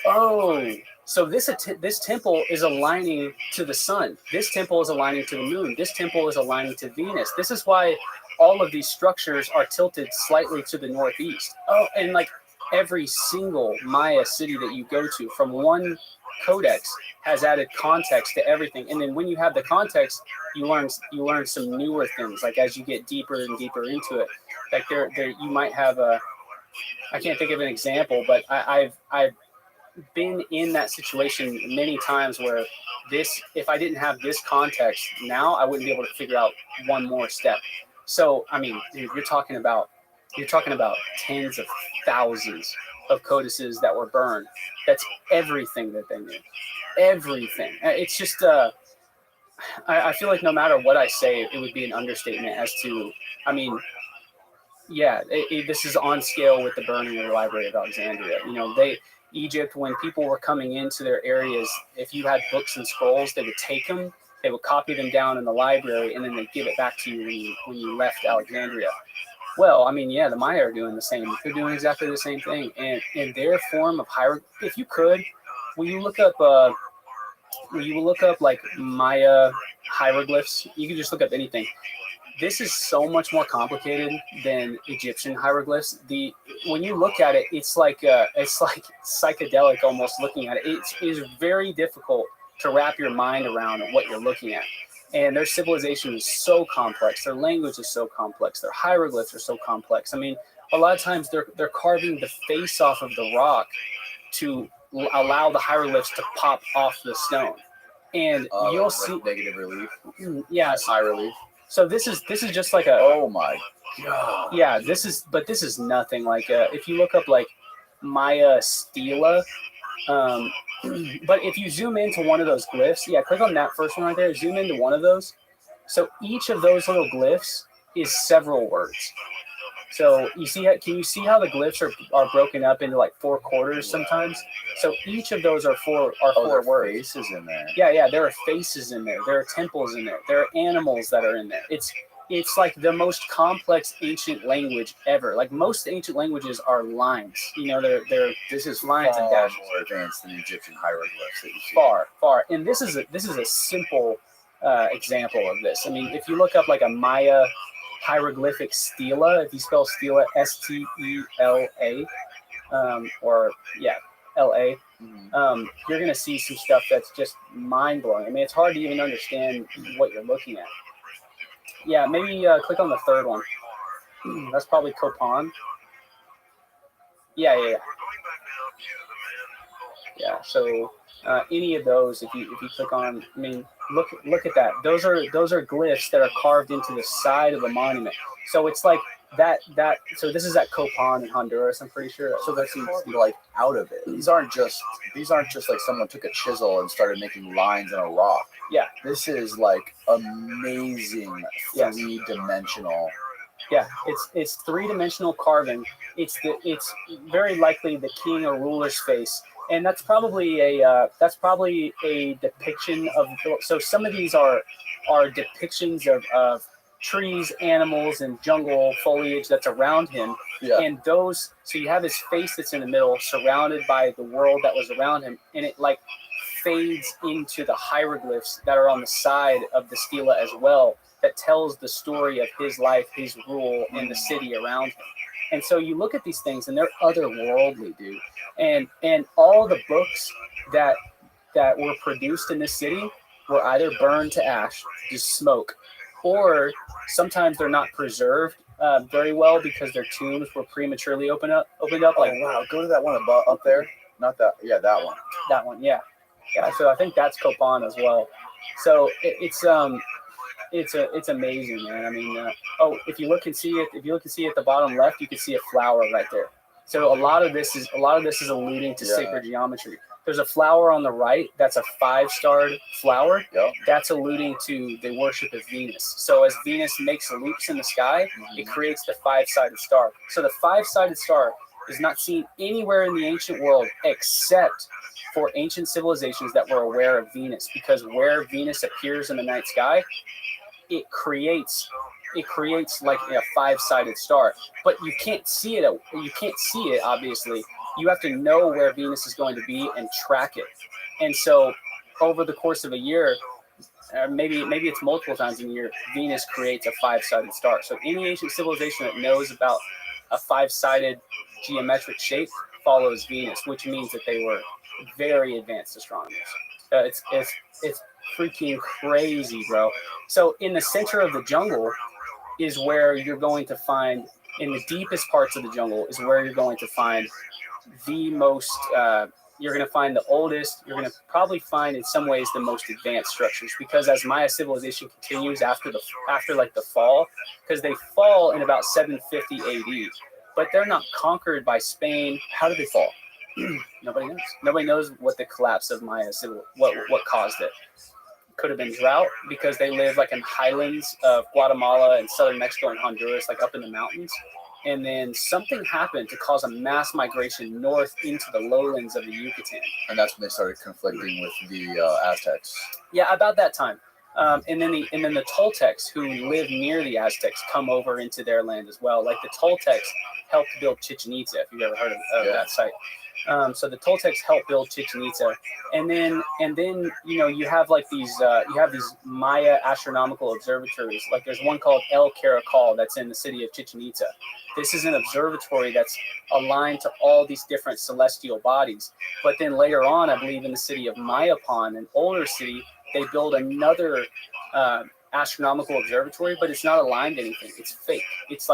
oh, so this temple is aligning to the sun. This temple is aligning to the moon. This temple is aligning to Venus. This is why all of these structures are tilted slightly to the northeast. Oh, and like every single Maya city that you go to from one codex has added context to everything. And then when you have the context, you learn some newer things. Like as you get deeper and deeper into it, like there you might have I can't think of an example, but I've been in that situation many times where if I didn't have this context now, I wouldn't be able to figure out one more step. So, I mean, dude, you're talking about tens of thousands of codices that were burned. That's everything that they knew. Everything. It's just, I feel like no matter what I say, it would be an understatement as to, I mean, yeah, this is on scale with the burning of the Library of Alexandria. Egypt, when people were coming into their areas, if you had books and scrolls, they would take them, they would copy them down in the library, and then they'd give it back to you when you left Alexandria. Well, I mean, yeah, the Maya are doing the same. They're doing exactly the same thing. And in their form of hieroglyph, if you could, will you look up like Maya hieroglyphs? You can just look up anything. This is so much more complicated than Egyptian hieroglyphs. When you look at it, it's like psychedelic almost looking at it. It is very difficult to wrap your mind around what you're looking at. And their civilization is so complex. Their language is so complex. Their hieroglyphs are so complex. I mean, a lot of times they're carving the face off of the rock to allow the hieroglyphs to pop off the stone, and you'll like see negative relief, yeah. high relief. So this is just like a Oh my god! yeah. This is nothing like if you look up like Maya stela. Um, but if you zoom into one of those glyphs, yeah, click on that first one right there. Zoom into one of those. So each of those little glyphs is several words. So you see, can you see how the glyphs are broken up into like 4 quarters sometimes? So each of those are four words. Faces in there. Yeah. There are faces in there. There are temples in there. There are animals that are in there. It's like the most complex ancient language ever. Like most ancient languages are lines. You know, they're This is lines and far dashes. more advanced than Egyptian hieroglyphs that you see. Far. And this is a simple example of this. I mean, if you look up like a Maya hieroglyphic stela, if you spell stela Stela, or yeah, LA, you're gonna see some stuff that's just mind blowing. I mean, it's hard to even understand what you're looking at. Yeah, maybe click on the third one. That's probably Copan. Yeah. Yeah. So any of those, if you click on, I mean, look at that. Those are glyphs that are carved into the side of a monument. So it's like that. So this is at Copan in Honduras, I'm pretty sure. So that's like out of it. These aren't just like someone took a chisel and started making lines in a rock. Yeah. This is like amazing Yes. 3-dimensional. Yeah, it's 3-dimensional carving. It's very likely the king or ruler's face, and that's probably a depiction of. So some of these are depictions of trees, animals, and jungle foliage that's around him. Yeah. And those, so you have his face that's in the middle, surrounded by the world that was around him, and it like fades into the hieroglyphs that are on the side of the stela as well, that tells the story of his life, his rule, and the city around him. And so you look at these things, and they're otherworldly, dude. And all the books that were produced in this city were either burned to ash, just smoke, or sometimes they're not preserved very well because their tombs were prematurely opened up. Like, wow, go to that one above, up there. Not that. Yeah, that one. That one, yeah. So I think that's Copan as well. So it's amazing, man. I mean, if you look and see it at the bottom left, you can see a flower right there. So a lot of this is alluding to sacred geometry. There's a flower on the right that's a 5-starred flower. Yep. That's alluding to the worship of Venus. So as Venus makes loops in the sky, it creates the 5-sided star. So the 5-sided star is not seen anywhere in the ancient world except for ancient civilizations that were aware of Venus, because where Venus appears in the night sky, it creates like a 5-sided star. But you can't see it. You can't see it, obviously. You have to know where Venus is going to be and track it. And so over the course of a year, maybe it's multiple times in a year, Venus creates a 5-sided star. So any ancient civilization that knows about a 5-sided geometric shape follows Venus, which means that they were very advanced astronomers. It's freaking crazy, bro. So in the center of the jungle is where you're going to find, in the deepest parts of the jungle is where you're going to find the most, you're going to find the oldest, you're going to probably find in some ways the most advanced structures, because as Maya civilization continues after like the fall, because they fall in about 750 AD, but they're not conquered by Spain. How did they fall? Nobody knows. Nobody knows what the collapse of Maya what caused it. Could have been drought, because they live like in highlands of Guatemala and southern Mexico and Honduras, like up in the mountains. And then something happened to cause a mass migration north into the lowlands of the Yucatan. And that's when they started conflicting with the Aztecs. Yeah, about that time. And then the Toltecs, who live near the Aztecs, come over into their land as well. Like the Toltecs helped build Chichen Itza, if you've ever heard of that site. So the Toltecs helped build Chichen Itza, and then you have like these Maya astronomical observatories. Like there's one called El Caracol that's in the city of Chichen Itza. This is an observatory that's aligned to all these different celestial bodies. But then later on, I believe in the city of Mayapan, an older city, they build another astronomical observatory, but it's not aligned to anything. It's fake. It's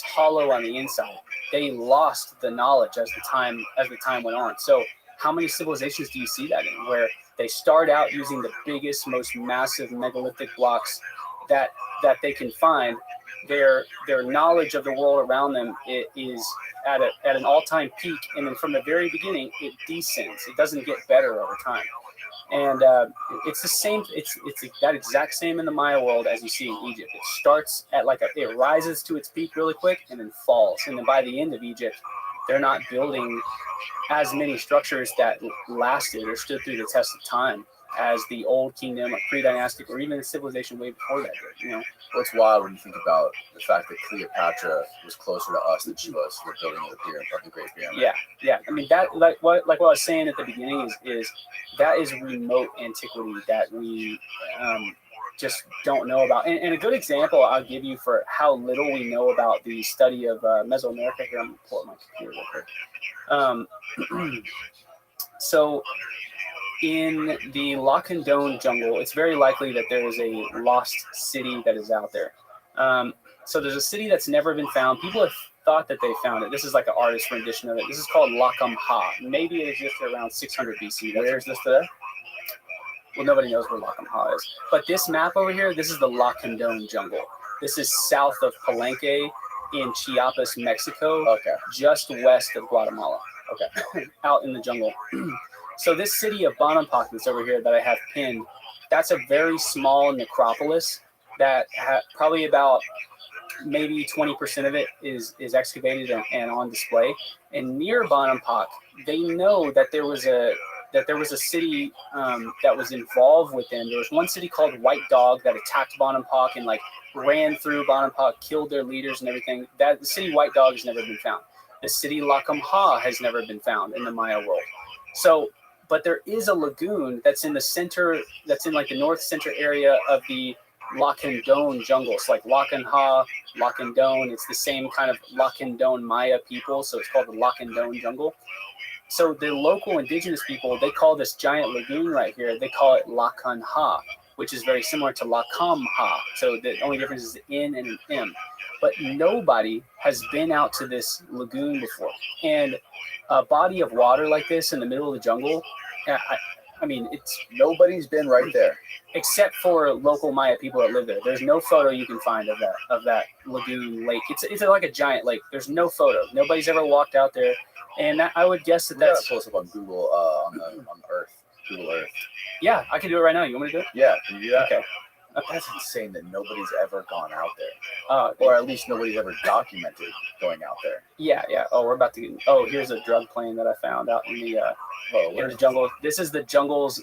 hollow on the inside. They lost the knowledge as the time went on. So how many civilizations do you see that in, where they start out using the biggest, most massive megalithic blocks that they can find? Their knowledge of the world around them is at an all-time peak, and then from the very beginning it descends. It doesn't get better over time. And it's the same. It's that exact same in the Maya world as you see in Egypt. It starts at it rises to its peak really quick and then falls. And then by the end of Egypt, they're not building as many structures that lasted or stood through the test of time as the old kingdom, like pre-dynastic, or even the civilization way before that did. You know, Well, it's wild when you think about the fact that Cleopatra was closer to us than she was to the building of the pyramid, of the Great Pyramid. Yeah. I mean, that like what I was saying at the beginning is that is remote antiquity that we just don't know about. And a good example I'll give you for how little we know about the study of Mesoamerica. Here, I'm gonna pull up my computer real quick. So in the Lacandone jungle, it's very likely that there is a lost city that is out there. So there's a city that's never been found. People have thought that they found it. This is like an artist rendition of it. This is called Lakam Ha. Maybe it existed around 600 BC. Where is this today? Well, nobody knows where Lakam Ha is. But this map over here, this is the Lacandone jungle. This is south of Palenque in Chiapas, Mexico. Okay. Just west of Guatemala. Okay. Out in the jungle. So this city of Bonampak that's over here that I have pinned, that's a very small necropolis that probably about maybe 20% of it is excavated and on display. And near Bonampak, they know that there was a city that was involved with them. There was one city called White Dog that attacked Bonampak and ran through Bonampak, killed their leaders and everything. The city White Dog has never been found. The city Lakam Ha has never been found in the Maya world. So, but there is a lagoon that's in the center, that's in the north center area of the Lacandone jungle. It's like Lacan Ha, Lacandone. It's the same kind of Lacandone Maya people, so it's called the Lacandone jungle. So the local indigenous people, they call this giant lagoon right here, they call it Lakan Ha, which is very similar to Lakam Ha. So the only difference is the N and an M. But nobody has been out to this lagoon before. And a body of water like this in the middle of the jungle, I mean, nobody's been right there. Except for local Maya people that live there. There's no photo you can find of that lagoon lake. It's like a giant lake. There's no photo. Nobody's ever walked out there. And I would guess that's close up on Google on Earth. Google Earth. Yeah, I can do it right now. You want me to do it? Yeah, can you do that? Okay. That's insane that nobody's ever gone out there. Or at least nobody's ever documented going out there. Yeah. Oh, we're about to get. Oh, here's a drug plane that I found out in the jungle. This is the jungles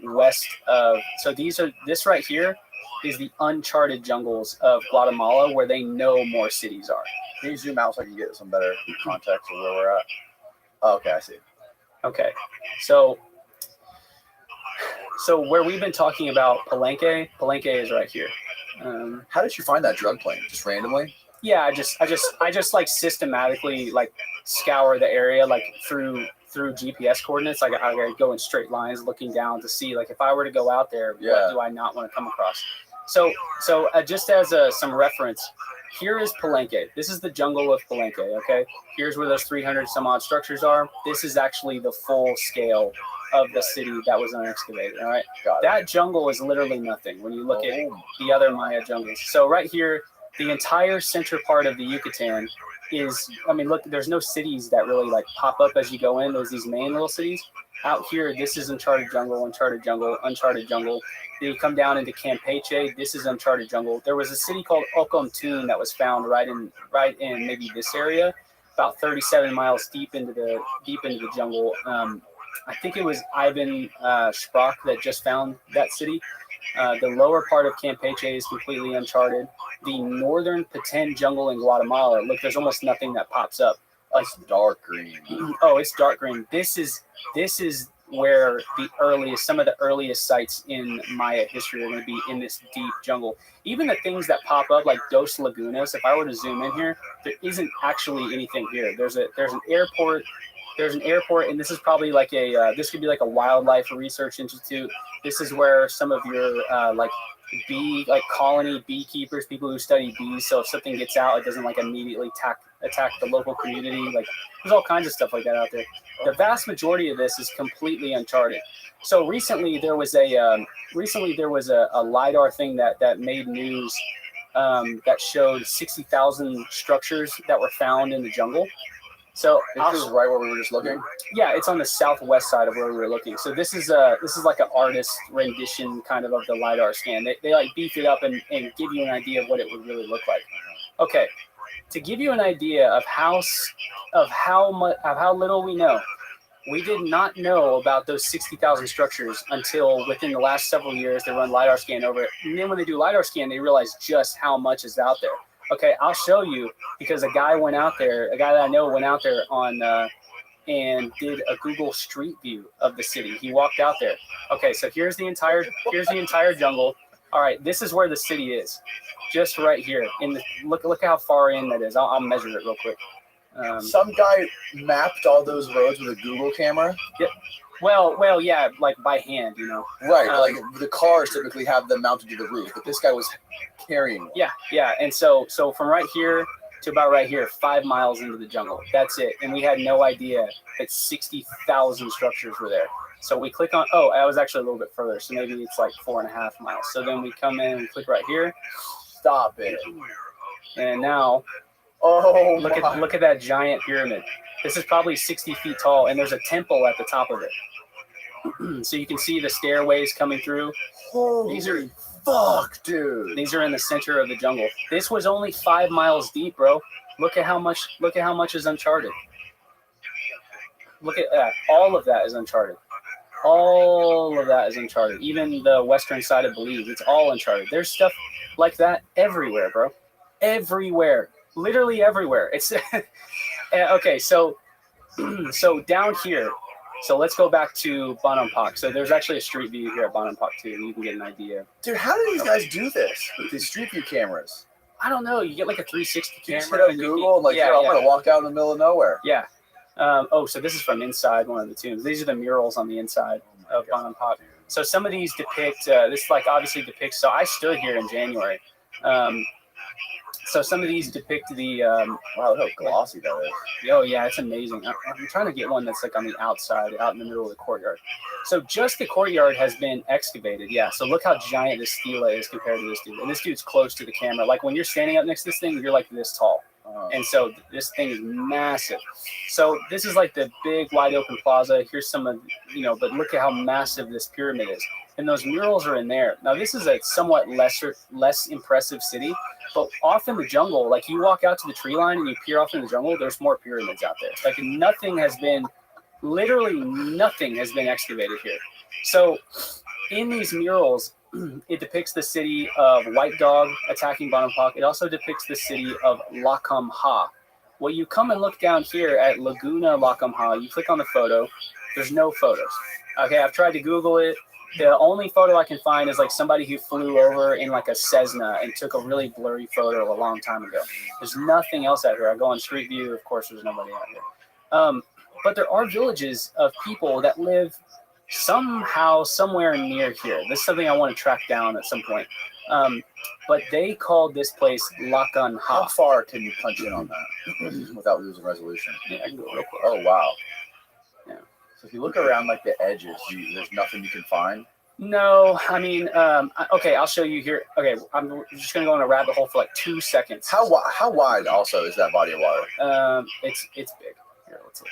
west of. So this right here is the uncharted jungles of Guatemala, where they know more cities are. Can you zoom out so I can get some better context of where we're at? Oh, okay, I see. Okay, so where we've been talking about Palenque is right here. How did you find that drug plane? Just randomly? Yeah, I just systematically scour the area through GPS coordinates. I go in straight lines looking down to see if I were to go out there, what do I not want to come across? So just as some reference, here is Palenque. This is the jungle of Palenque, okay? Here's where those 300 some odd structures are. This is actually the full scale of the city that was unexcavated, all right? That jungle is literally nothing when you look at the other Maya jungles. So right here, the entire center part of the Yucatan is, look, there's no cities that really pop up as you go in. There's these main little cities. Out here, this is uncharted jungle, uncharted jungle, uncharted jungle. Then you come down into Campeche. This is uncharted jungle. There was a city called Ocomtun that was found right in maybe this area, about 37 miles deep into the jungle. I think it was Ivan Sprach that just found that city. The lower part of Campeche is completely uncharted. The northern Petén jungle in Guatemala, look, there's almost nothing that pops up. It's dark green. Oh, it's dark green. This is where some of the earliest sites in Maya history are going to be in this deep jungle. Even the things that pop up like Dos Lagunas, if I were to zoom in here, there isn't actually anything here. There's an airport. There's an airport, and this is probably this could be a wildlife research institute. This is where some of your colony beekeepers, people who study bees. So if something gets out, it doesn't like immediately attack the local community. Like there's all kinds of stuff like that out there. The vast majority of this is completely uncharted. So recently there was a LiDAR thing that made news that showed 60,000 structures that were found in the jungle. So This is right where we were just looking. yeah, it's on the southwest side of where we were looking. So this is like an artist rendition kind of the LiDAR scan. They like beef it up and give you an idea of what it would really look like. Okay, to give you an idea of how little we know, we did not know about those 60,000 structures until within the last several years. They run LiDAR scan over it, and then when they do LiDAR scan, they realize just how much is out there. Okay, I'll show you, because a guy that I know went out there and did a Google Street View of the city. He walked out there. Okay, so here's the entire jungle. All right, this is where the city is, just right here. Look how far in that is. I'll measure it real quick. Some guy mapped all those roads with a Google camera. Yep. Well, yeah, like by hand, you know. Right, like the cars typically have them mounted to the roof, but this guy was carrying. Yeah, and so from right here to about right here, 5 miles into the jungle. That's it, and we had no idea that 60,000 structures were there. So we click on. Oh, I was actually a little bit further, so maybe it's like 4.5 miles. So then we come in and click right here. Stop it. And now, look at that giant pyramid. This is probably 60 feet tall, and there's a temple at the top of it. So you can see the stairways coming through. These are fuck, dude. These are in the center of the jungle. This was only 5 miles deep, bro. Look at how much is uncharted. Look at that. All of that is uncharted. All of that is uncharted. Even the western side of Belize, it's all uncharted. There's stuff like that everywhere, bro. Everywhere. Literally everywhere. It's okay. So down here. So let's go back to Bonampak. So there's actually a street view here at Bonampak too. You can get an idea. Dude, how do these guys do this with these street view cameras? I don't know. You get like a 360 camera. You just hit up Google and I'm gonna walk out in the middle of nowhere. Yeah. So this is from inside one of the tombs. These are the murals on the inside of Bonampak. So some of these depict. This like obviously depicts. So I stood here in January. So some of these depict the wow, look how glossy that is. Oh yeah, it's amazing. I'm trying to get one that's like on the outside, out in the middle of the courtyard. So just the courtyard has been excavated. Yeah. So look how giant this stela is compared to this dude. And this dude's close to the camera. Like when you're standing up next to this thing, you're like this tall. And so this thing is massive. So this is like the big wide open plaza. Here's some of, but look at how massive this pyramid is. And those murals are in there. Now this is a somewhat less impressive city, but off in the jungle, like you walk out to the tree line and you peer off in the jungle, there's more pyramids out there. Like literally nothing has been excavated here. So in these murals, it depicts the city of White Dog attacking Bonampak. It also depicts the city of Lakum Ha. Well, you come and look down here at Laguna Lakum Ha. You click on the photo. There's no photos. Okay, I've tried to Google it. The only photo I can find is like somebody who flew over in like a Cessna and took a really blurry photo a long time ago. There's nothing else out here. I go on Street View. Of course, there's nobody out here. But there are villages of people that live somehow somewhere near here. This is something I want to track down at some point. But they called this place Lakan Ha. How far can you punch in on that without losing resolution? Yeah, I can go real quick. Oh wow. Yeah. So if you look around like the edges, there's nothing you can find. No, I mean, okay, I'll show you here. Okay, I'm just gonna go on a rabbit hole for like 2 seconds. How wide also is that body of water? It's big. Here, let's look.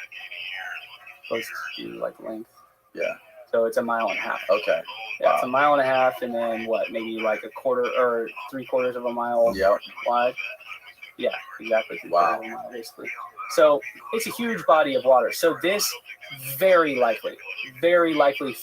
Close to like length. Yeah. So it's 1.5 miles. Okay. Yeah, wow. It's 1.5 miles, and then what? Maybe like a quarter or 3/4 of a mile wide. Yeah, exactly. Wow. Of a mile, basically. So it's a huge body of water. So this very likely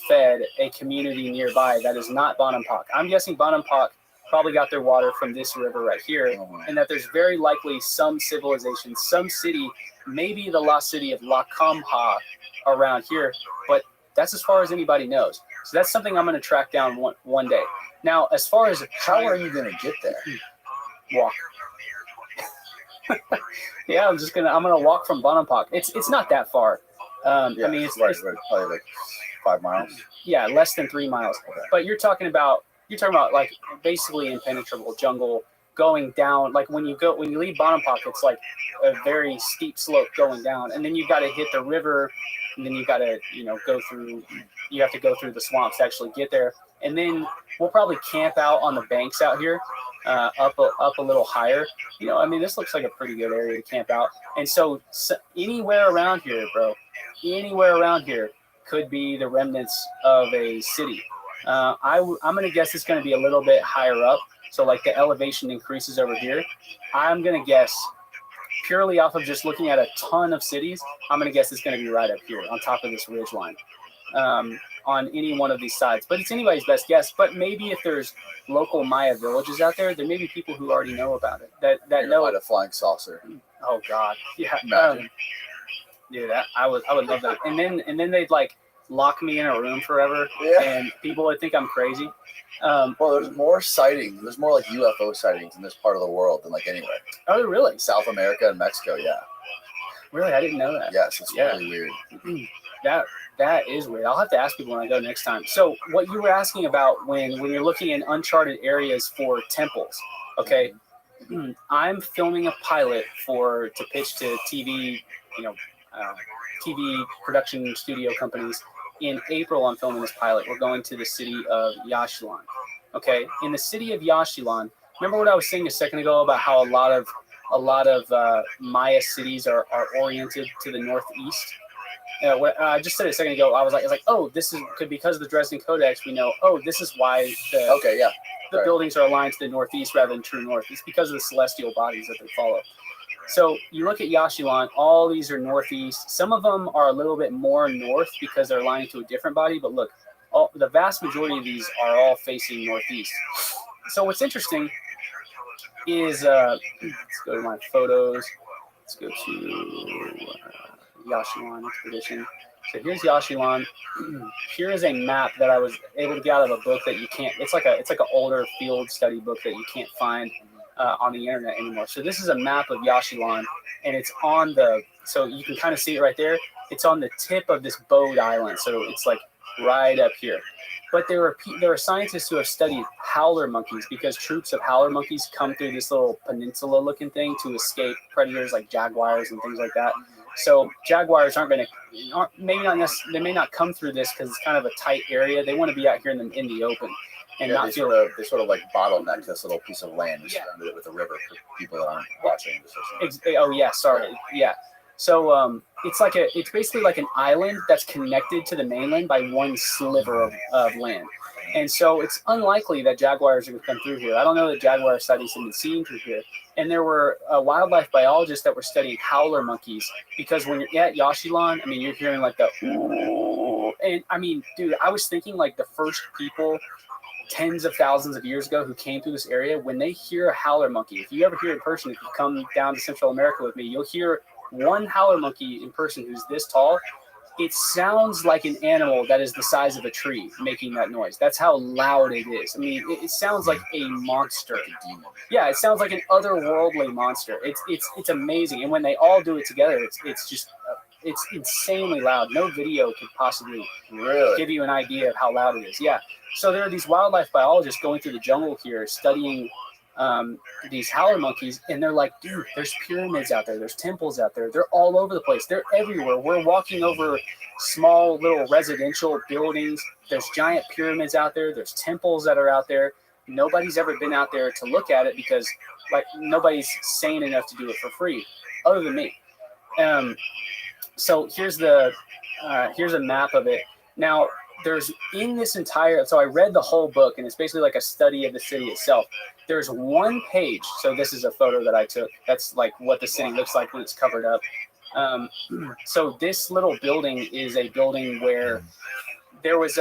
fed a community nearby that is not Bonampak. I'm guessing Bonampak probably got their water from this river right here, and that there's very likely some civilization, some city, maybe the lost city of Lakamha around here, but that's as far as anybody knows. So that's something I'm going to track down one day. Now, as far as how are you going to get there? Walk. Yeah, I'm gonna walk from Bonampak. It's not that far. I mean, it's probably like 5 miles. Yeah, less than 3 miles. Okay. But you're talking about you're talking about like basically impenetrable jungle going down. Like when you leave Bonaparte, it's like a very steep slope going down, and then you've got to hit the river, and then you've got to you have to go through the swamps to actually get there, and then we'll probably camp out on the banks out here, up a little higher. I mean, this looks like a pretty good area to camp out, and so anywhere around here, bro, anywhere around here could be the remnants of a city. I'm gonna guess it's gonna be a little bit higher up. So like the elevation increases over here. I'm going to guess purely off of just looking at a ton of cities, I'm going to guess it's going to be right up here on top of this ridge line, on any one of these sides. But it's anybody's best guess. But maybe if there's local Maya villages out there, there may be people who already know about it that know. Find a flying saucer. Oh God, yeah. Imagine. Yeah, I would love that. And then they'd like lock me in a room forever, and people would think I'm crazy. Well, there's more sightings. There's more like UFO sightings in this part of the world than like anywhere. Oh, really? South America and Mexico, yeah. Really, I didn't know that. Yes, it's really weird. That is weird. I'll have to ask people when I go next time. So, what you were asking about when you're looking in uncharted areas for temples, okay? I'm filming a pilot to pitch to TV, TV production studio companies. In April, I'm filming this pilot. We're going to the city of Yaxchilan. Okay, in the city of Yaxchilan, remember what I was saying a second ago about how a lot of Maya cities are oriented to the northeast. I just said it a second ago. I was like, oh, this is because of the Dresden Codex. We know, oh, this is why the buildings are aligned to the northeast rather than true north. It's because of the celestial bodies that they follow. So you look at Yaxchilan, all these are northeast. Some of them are a little bit more north because they're aligned to a different body. But look, the vast majority of these are all facing northeast. So what's interesting is, let's go to my photos. Let's go to Yaxchilan expedition. So here's Yaxchilan. Here is a map that I was able to get out of a book that you can't. It's like an older field study book that you can't find on the internet anymore. So this is a map of Yaxchilan, and it's on so you can kind of see it right there. It's on the tip of this Bode Island, so it's like right up here. But there are scientists who have studied howler monkeys because troops of howler monkeys come through this little peninsula-looking thing to escape predators like jaguars and things like that. So jaguars they may not come through this because it's kind of a tight area. They want to be out here in the open. And they sort of like bottleneck this little piece of land and surrounded it with a river for people that aren't watching. Oh yeah, sorry, yeah. So it's basically like an island that's connected to the mainland by one sliver of land, and so it's unlikely that jaguars are going to come through here. I don't know that jaguar sightings have been seen through here. And there were wildlife biologists that were studying howler monkeys because when you're at Yaxchilan, I mean, you're hearing like the, and I mean, dude, I was thinking like the first people tens of thousands of years ago who came through this area, when they hear a howler monkey, if you ever hear it in person, if you come down to Central America with me, you'll hear one howler monkey in person who's this tall. It sounds like an animal that is the size of a tree making that noise. That's how loud it is. I mean, it sounds like a monster. Yeah, it sounds like an otherworldly monster. It's amazing. And when they all do it together, it's insanely loud. No video could possibly give you an idea of how loud it is. Yeah. So there are these wildlife biologists going through the jungle here studying these howler monkeys, and they're like, dude, there's pyramids out there. There's temples out there. They're all over the place. They're everywhere. We're walking over small little residential buildings. There's giant pyramids out there. There's temples that are out there. Nobody's ever been out there to look at it because like nobody's sane enough to do it for free other than me. So here's a map of it. Now, there's in this entire, so I read the whole book, and it's basically like a study of the city itself. There's one page, so this is a photo that I took. That's like what the city looks like when it's covered up. So this little building is a building where there was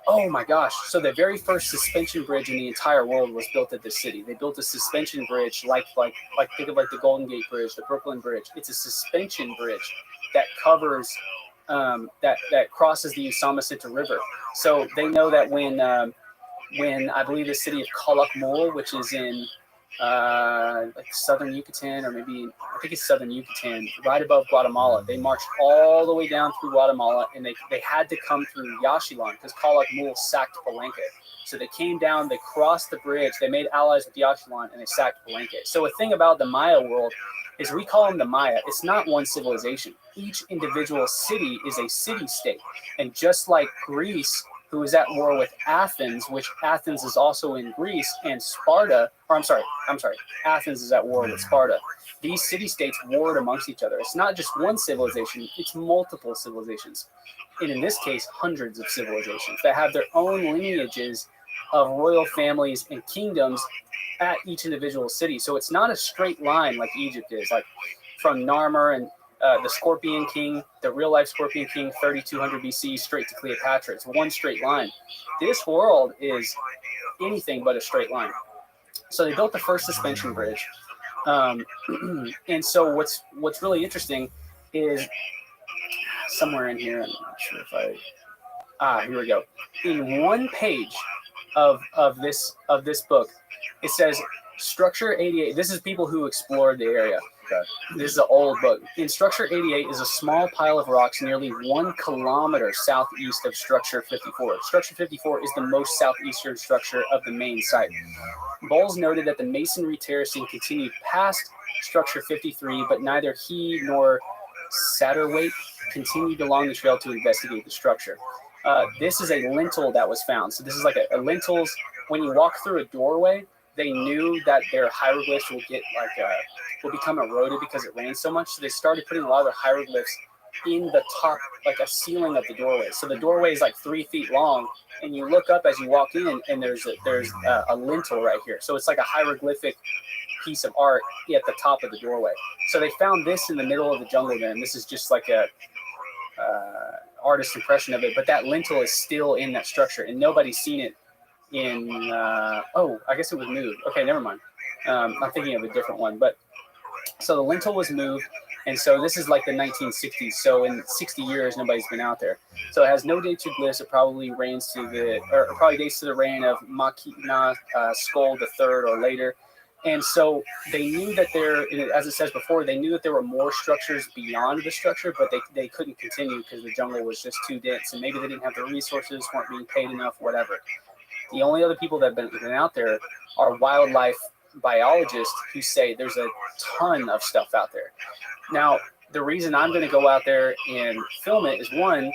oh my gosh. So the very first suspension bridge in the entire world was built at this city. They built a suspension bridge like think of like the Golden Gate Bridge, the Brooklyn Bridge. It's a suspension bridge that covers that crosses the Usamasenta River. So they know that when I believe the city of Calakmul, which is in like southern Yucatan, or maybe I think it's southern Yucatan, right above Guatemala. They marched all the way down through Guatemala, and they had to come through Yaxchilan because Calak Mul sacked Palenque. So they came down, they crossed the bridge, they made allies with Yaxchilan, and they sacked Palenque. So a thing about the Maya world is we call them the Maya. It's not one civilization. Each individual city is a city-state. And just like Greece, who is at war with Athens, which Athens is also in Greece, and Sparta, or I'm sorry, Athens is at war with Sparta. These city-states warred amongst each other. It's not just one civilization, it's multiple civilizations. And in this case, hundreds of civilizations that have their own lineages of royal families and kingdoms at each individual city. So it's not a straight line like Egypt is, like from Narmer and the Scorpion King, the real-life Scorpion King, 3200 BC, straight to Cleopatra. It's one straight line. This world is anything but a straight line. So they built the first suspension bridge. And so what's really interesting is somewhere in here, I'm not sure if here we go. In one page of this book, it says Structure 88. This is people who explored the area. This is an old book. In Structure 88 is a small pile of rocks nearly 1 kilometer southeast of Structure 54. Structure 54 is the most southeastern structure of the main site. Bowles noted that the masonry terracing continued past Structure 53, but neither he nor Satterthwaite continued along the trail to investigate the structure. This is a lintel that was found. So this is like a lintels. When you walk through a doorway, they knew that their hieroglyphs will become eroded because it rains so much. So they started putting a lot of their hieroglyphs in the top, like a ceiling of the doorway. So the doorway is like 3 feet long, and you look up as you walk in, and there's a lintel right here. So it's like a hieroglyphic piece of art at the top of the doorway. So they found this in the middle of the jungle. Then this is just like a artist's impression of it, but that lintel is still in that structure, and nobody's seen it in. I guess it was moved. Okay, never mind. I'm thinking of a different one, but so the lintel was moved. And so this is like the 1960s. So in 60 years, nobody's been out there. So it has no dates or glyphs. It probably dates to the reign of Makina Skuld III or later. And so they knew that as it says before, they knew that there were more structures beyond the structure, but they couldn't continue because the jungle was just too dense. And maybe they didn't have the resources, weren't being paid enough, whatever. The only other people that have been out there are wildlife biologists who say there's a ton of stuff out there. Now, the reason I'm going to go out there and film it is I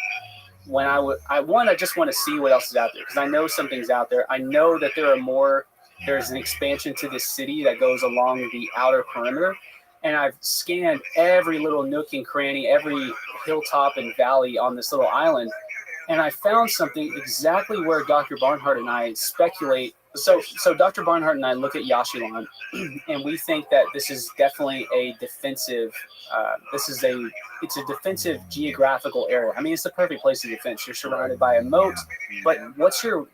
just want to see what else is out there because I know something's out there. I know that there are more. There's an expansion to this city that goes along the outer perimeter, and I've scanned every little nook and cranny, every hilltop and valley on this little island, and I found something exactly where Dr. Barnhart and I speculate. So Dr. Barnhart and I look at Yaxchilan, and we think that this is definitely a defensive. It's a defensive geographical area. I mean, it's the perfect place to defend. You're surrounded by a moat, but what's the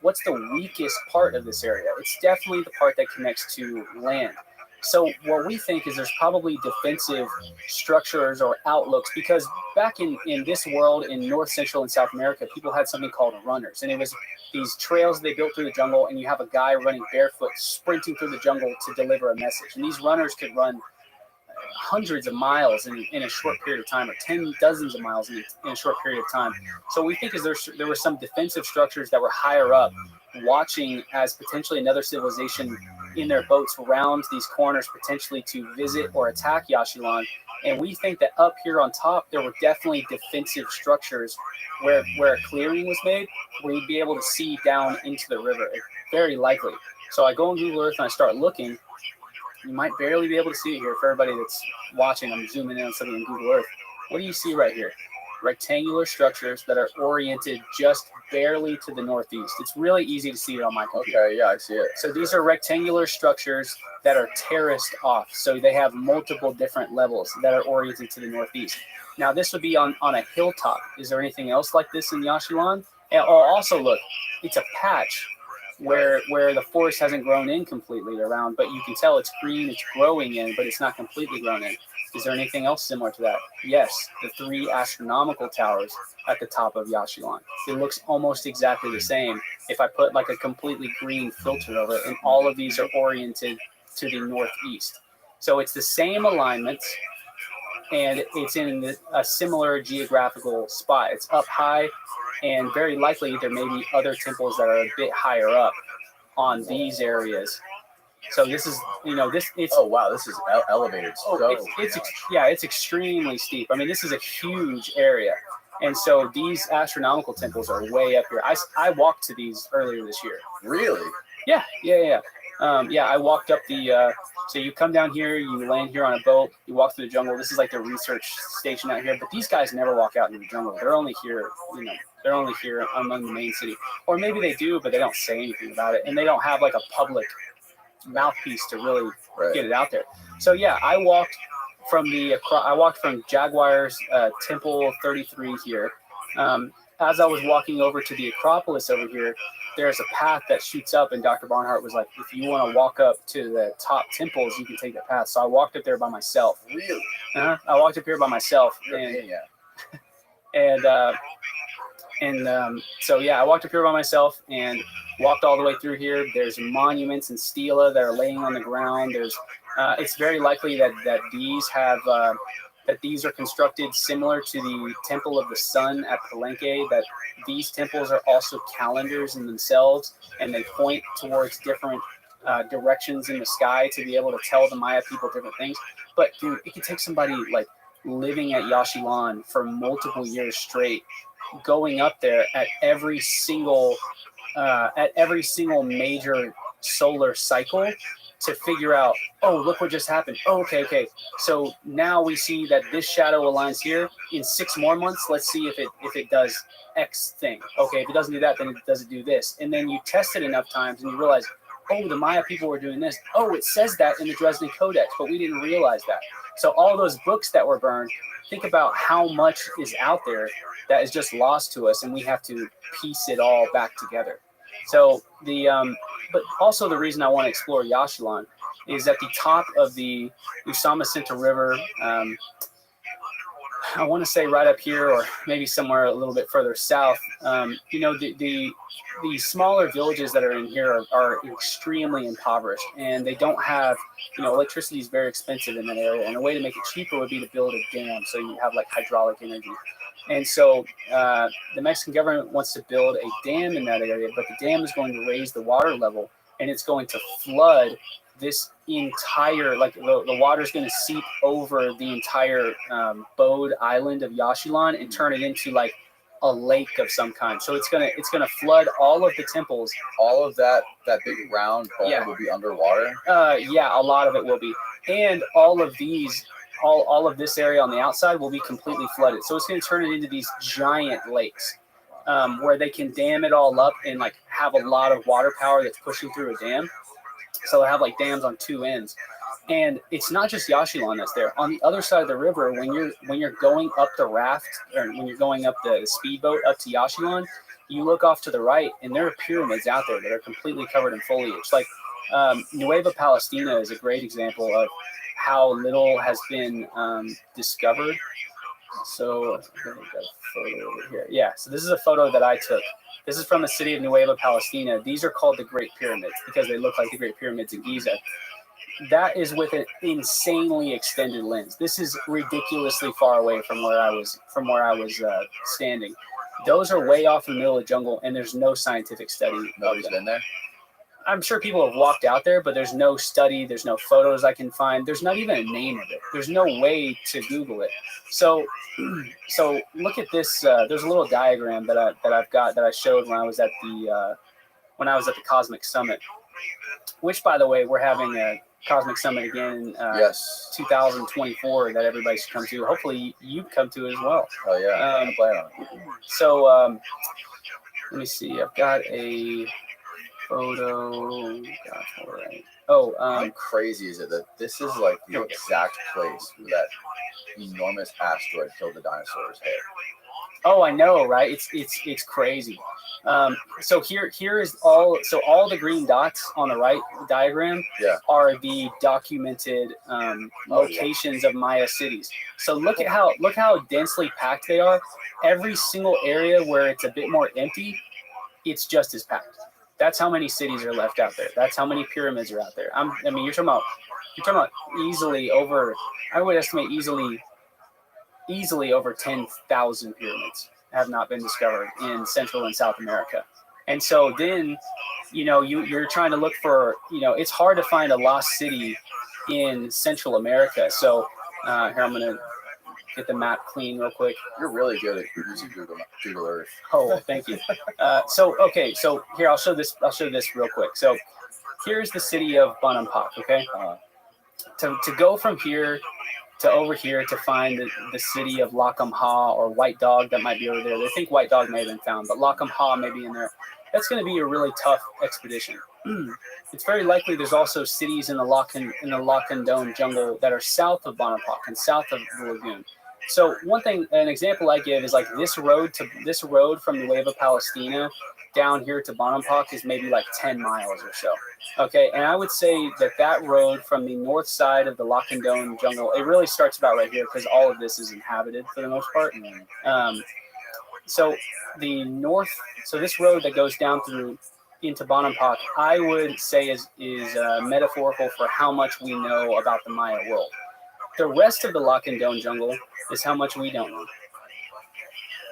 weakest part of this area? It's definitely the part that connects to land. So what we think is there's probably defensive structures or outlooks because back in this world, in North, Central, and South America, people had something called runners. And it was these trails they built through the jungle, and you have a guy running barefoot, sprinting through the jungle to deliver a message. And these runners could run hundreds of miles in a short period of time, or dozens of miles in a short period of time. So we think there were some defensive structures that were higher up, watching as potentially another civilization in their boats round these corners, potentially to visit or attack Yaxchilan. And we think that up here on top, there were definitely defensive structures where a clearing was made, where you'd be able to see down into the river. Very likely. So I go on Google Earth and I start looking. You might barely be able to see it here for everybody that's watching. I'm zooming in on something in Google Earth. What do you see right here? Rectangular structures that are oriented just barely to the northeast. It's really easy to see it on my computer. Okay, yeah, I see it. So these are rectangular structures that are terraced off. So they have multiple different levels that are oriented to the northeast. Now this would be on a hilltop. Is there anything else like this in Yaxchilan? And also look, it's a patch where the forest hasn't grown in completely around, but you can tell it's green, it's growing in, but it's not completely grown in. Is there anything else similar to that? Yes, the 3 astronomical towers at the top of Yaxchilan. It looks almost exactly the same if I put like a completely green filter over it, and all of these are oriented to the northeast. So it's the same alignments, and it's in a similar geographical spot. It's up high, and very likely there may be other temples that are a bit higher up on these areas. So this is, it's. Oh wow, this is elevated. It's extremely steep. I mean, this is a huge area, and so these astronomical temples are way up here. I walked to these earlier this year. Really? Yeah. I walked up the. So you come down here, you land here on a boat, you walk through the jungle. This is like the research station out here, but these guys never walk out into the jungle. They're only here, they're only here among the main city, or maybe they do, but they don't say anything about it, and they don't have like a public mouthpiece to really get it out there. So yeah, I walked from Jaguar's Temple 33 here. As I was walking over to the Acropolis over here, there's a path that shoots up, and Dr. Barnhart was like, if you want to walk up to the top temples, you can take that path. So I walked up there by myself. Really? I walked up here by myself. So yeah, I walked up here by myself and walked all the way through here. There's monuments and stela that are laying on the ground. It's very likely that these are constructed similar to the Temple of the Sun at Palenque, that these temples are also calendars in themselves, and they point towards different directions in the sky to be able to tell the Maya people different things. But dude, it could take somebody like living at Yaxchilan for multiple years straight, going up there at every single major solar cycle to figure out, oh, look what just happened. Oh, okay. So now we see that this shadow aligns here. In 6 more months, let's see if it does X thing. Okay, if it doesn't do that, then it doesn't do this. And then you test it enough times and you realize, oh, the Maya people were doing this. Oh, it says that in the Dresden Codex, but we didn't realize that. So all those books that were burned, think about how much is out there that is just lost to us, and we have to piece it all back together. So but also the reason I want to explore Yaxchilan is at the top of the Usumacinta River. I want to say right up here, or maybe somewhere a little bit further south. The smaller villages that are in here are extremely impoverished, and they don't have, electricity is very expensive in that area. And a way to make it cheaper would be to build a dam, so you have like hydraulic energy. And so the Mexican government wants to build a dam in that area, but the dam is going to raise the water level, and it's going to flood this entire, the water is going to seep over the entire Bode Island of Yaxchilan and turn it into like a lake of some kind. So it's gonna flood all of the temples. All of that big round ball will be underwater. A lot of it will be, and all of these. All of this area on the outside will be completely flooded. So it's going to turn it into these giant lakes where they can dam it all up and like have a lot of water power that's pushing through a dam. So they have like dams on 2 ends. And it's not just Yaxchilan that's there. On the other side of the river, when you're going up the raft, or when you're going up the speedboat up to Yaxchilan, you look off to the right and there are pyramids out there that are completely covered in foliage. Like Nueva Palestina is a great example of how little has been discovered. So I've got a photo over here. Yeah, so this is a photo that I took. This is from the city of Nueva Palestina. These are called the Great Pyramids because they look like the Great Pyramids in Giza. That is with an insanely extended lens. This is ridiculously far away from where I was standing. Those are way off in the middle of the jungle, and there's no scientific study. Nobody's been there? I'm sure people have walked out there, but there's no study. There's no photos I can find. There's not even a name of it. There's no way to Google it. So look at this. There's a little diagram that I've got that I showed when I was at the Cosmic Summit. Which, by the way, we're having a Cosmic Summit again in 2024 that everybody should come to. Hopefully you come to it as well. Oh yeah, I plan on it. So let me see. I've got a photo. Gosh, all right. How crazy is it that this is like the exact place where that enormous asteroid killed the dinosaurs? Hey. Oh, I know, right? It's crazy. So here is all the green dots on the right diagram are the documented locations of Maya cities. So look how densely packed they are. Every single area where it's a bit more empty, it's just as packed. That's how many cities are left out there. That's how many pyramids are out there. I mean, you're talking about easily over. I would estimate easily over 10,000 pyramids have not been discovered in Central and South America. And so then, you're trying to look for, it's hard to find a lost city in Central America. So here, I'm going to get the map clean real quick. You're really good at using Google Earth. Oh, thank you. So here, I'll show this real quick. So here's the city of Bonampak, okay? To go from here to over here to find the city of Lacam Ha or White Dog that might be over there. They think White Dog may have been found, but Lacam Ha may be in there. That's going to be a really tough expedition. It's very likely there's also cities in the Lacandone jungle that are south of Bonampak and south of the lagoon. So an example I give is like this road from Nueva Palestina down here to Bonampak is maybe like 10 miles or so. Okay, and I would say that road from the north side of the Lacandone jungle, it really starts about right here because all of this is inhabited for the most part. So this road that goes down through into Bonampak, I would say is metaphorical for how much we know about the Maya world. The rest of the Lacandone jungle is how much we don't know.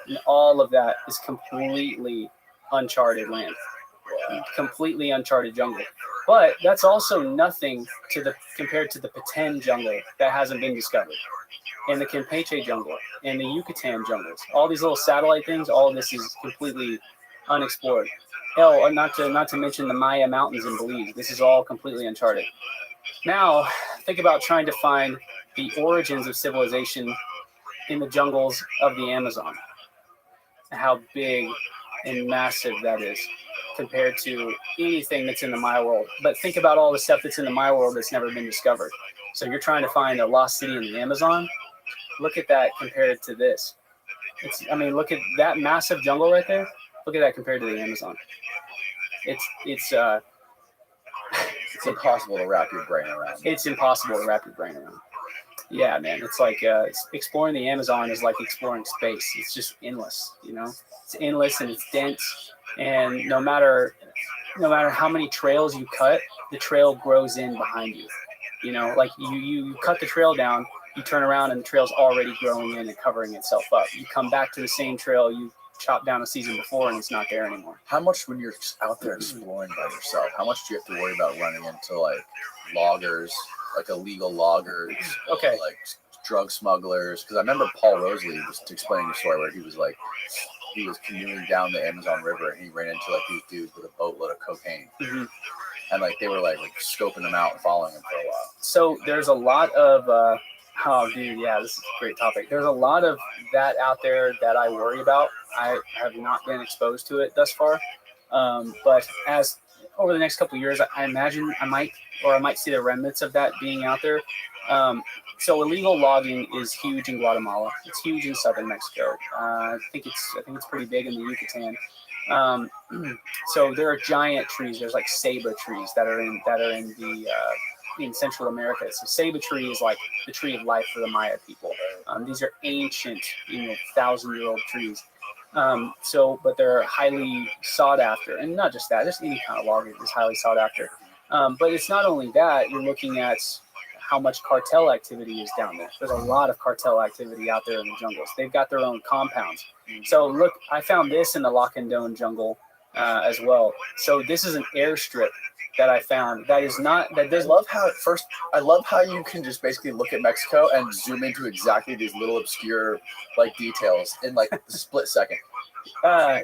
And all of that is completely uncharted land, completely uncharted jungle. But that's also nothing compared to the Petén jungle that hasn't been discovered, and the Campeche jungle, and the Yucatan jungles. All these little satellite things, all of this is completely unexplored. Hell, not to mention the Maya mountains in Belize. This is all completely uncharted. Now, think about trying to find the origins of civilization in the jungles of the Amazon. How big and massive that is compared to anything that's in the Maya world. But think about all the stuff that's in the Maya world that's never been discovered. So you're trying to find a lost city in the Amazon. Look at that compared to this. Look at that massive jungle right there. Look at that compared to the Amazon. It's impossible to wrap your brain around. It's impossible to wrap your brain around. Yeah, man. It's like exploring the Amazon is like exploring space. It's just endless, It's endless and it's dense. And no matter how many trails you cut, the trail grows in behind you. Like you cut the trail down, you turn around and the trail's already growing in and covering itself up. You come back to the same trail you chopped down a season before and it's not there anymore. How much, when you're out there exploring by yourself, how much do you have to worry about running into like loggers, like illegal loggers, okay, like drug smugglers? Because I remember Paul Rosalie was explaining a story where he was canoeing down the Amazon River and he ran into like these dudes with a boatload of cocaine. Mm-hmm. And like they were like scoping him out and following him for a while. So there's a lot of oh dude, yeah, this is a great topic. There's a lot of that out there that I worry about. I have not been exposed to it thus far. But as over the next couple of years, I imagine I might see the remnants of that being out there. So illegal logging is huge in Guatemala. It's huge in southern Mexico. I think it's pretty big in the Yucatan. So there are giant trees. There's like ceiba trees that are in Central America. So ceiba tree is like the tree of life for the Maya people. These are ancient, 1,000-year-old trees. But they're highly sought after, and not just that, just any kind of logger is highly sought after. But it's not only that. You're looking at how much cartel activity is down there. There's a lot of cartel activity out there in the jungles. They've got their own compounds. So look, I found this in the Lacandone jungle as well. So this is an airstrip that I found. I love how you can just basically look at Mexico and zoom into exactly these little obscure like details in like the split second.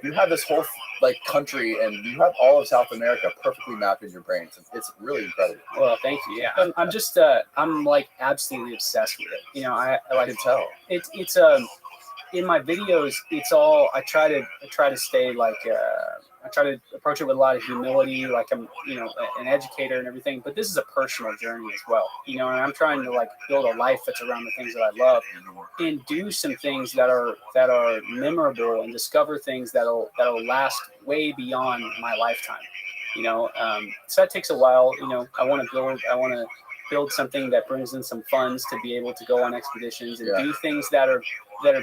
You have this whole like country and you have all of South America perfectly mapped in your brain. It's really incredible. Well, thank you. Yeah, I'm just I'm like absolutely obsessed with it. I can tell. It's in my videos. It's all I try to stay like I try to approach it with a lot of humility, like I'm an educator and everything. But this is a personal journey as well. And I'm trying to like build a life that's around the things that I love, and do some things that are memorable, and discover things that'll last way beyond my lifetime. So that takes a while. I want to build something that brings in some funds to be able to go on expeditions and do things that are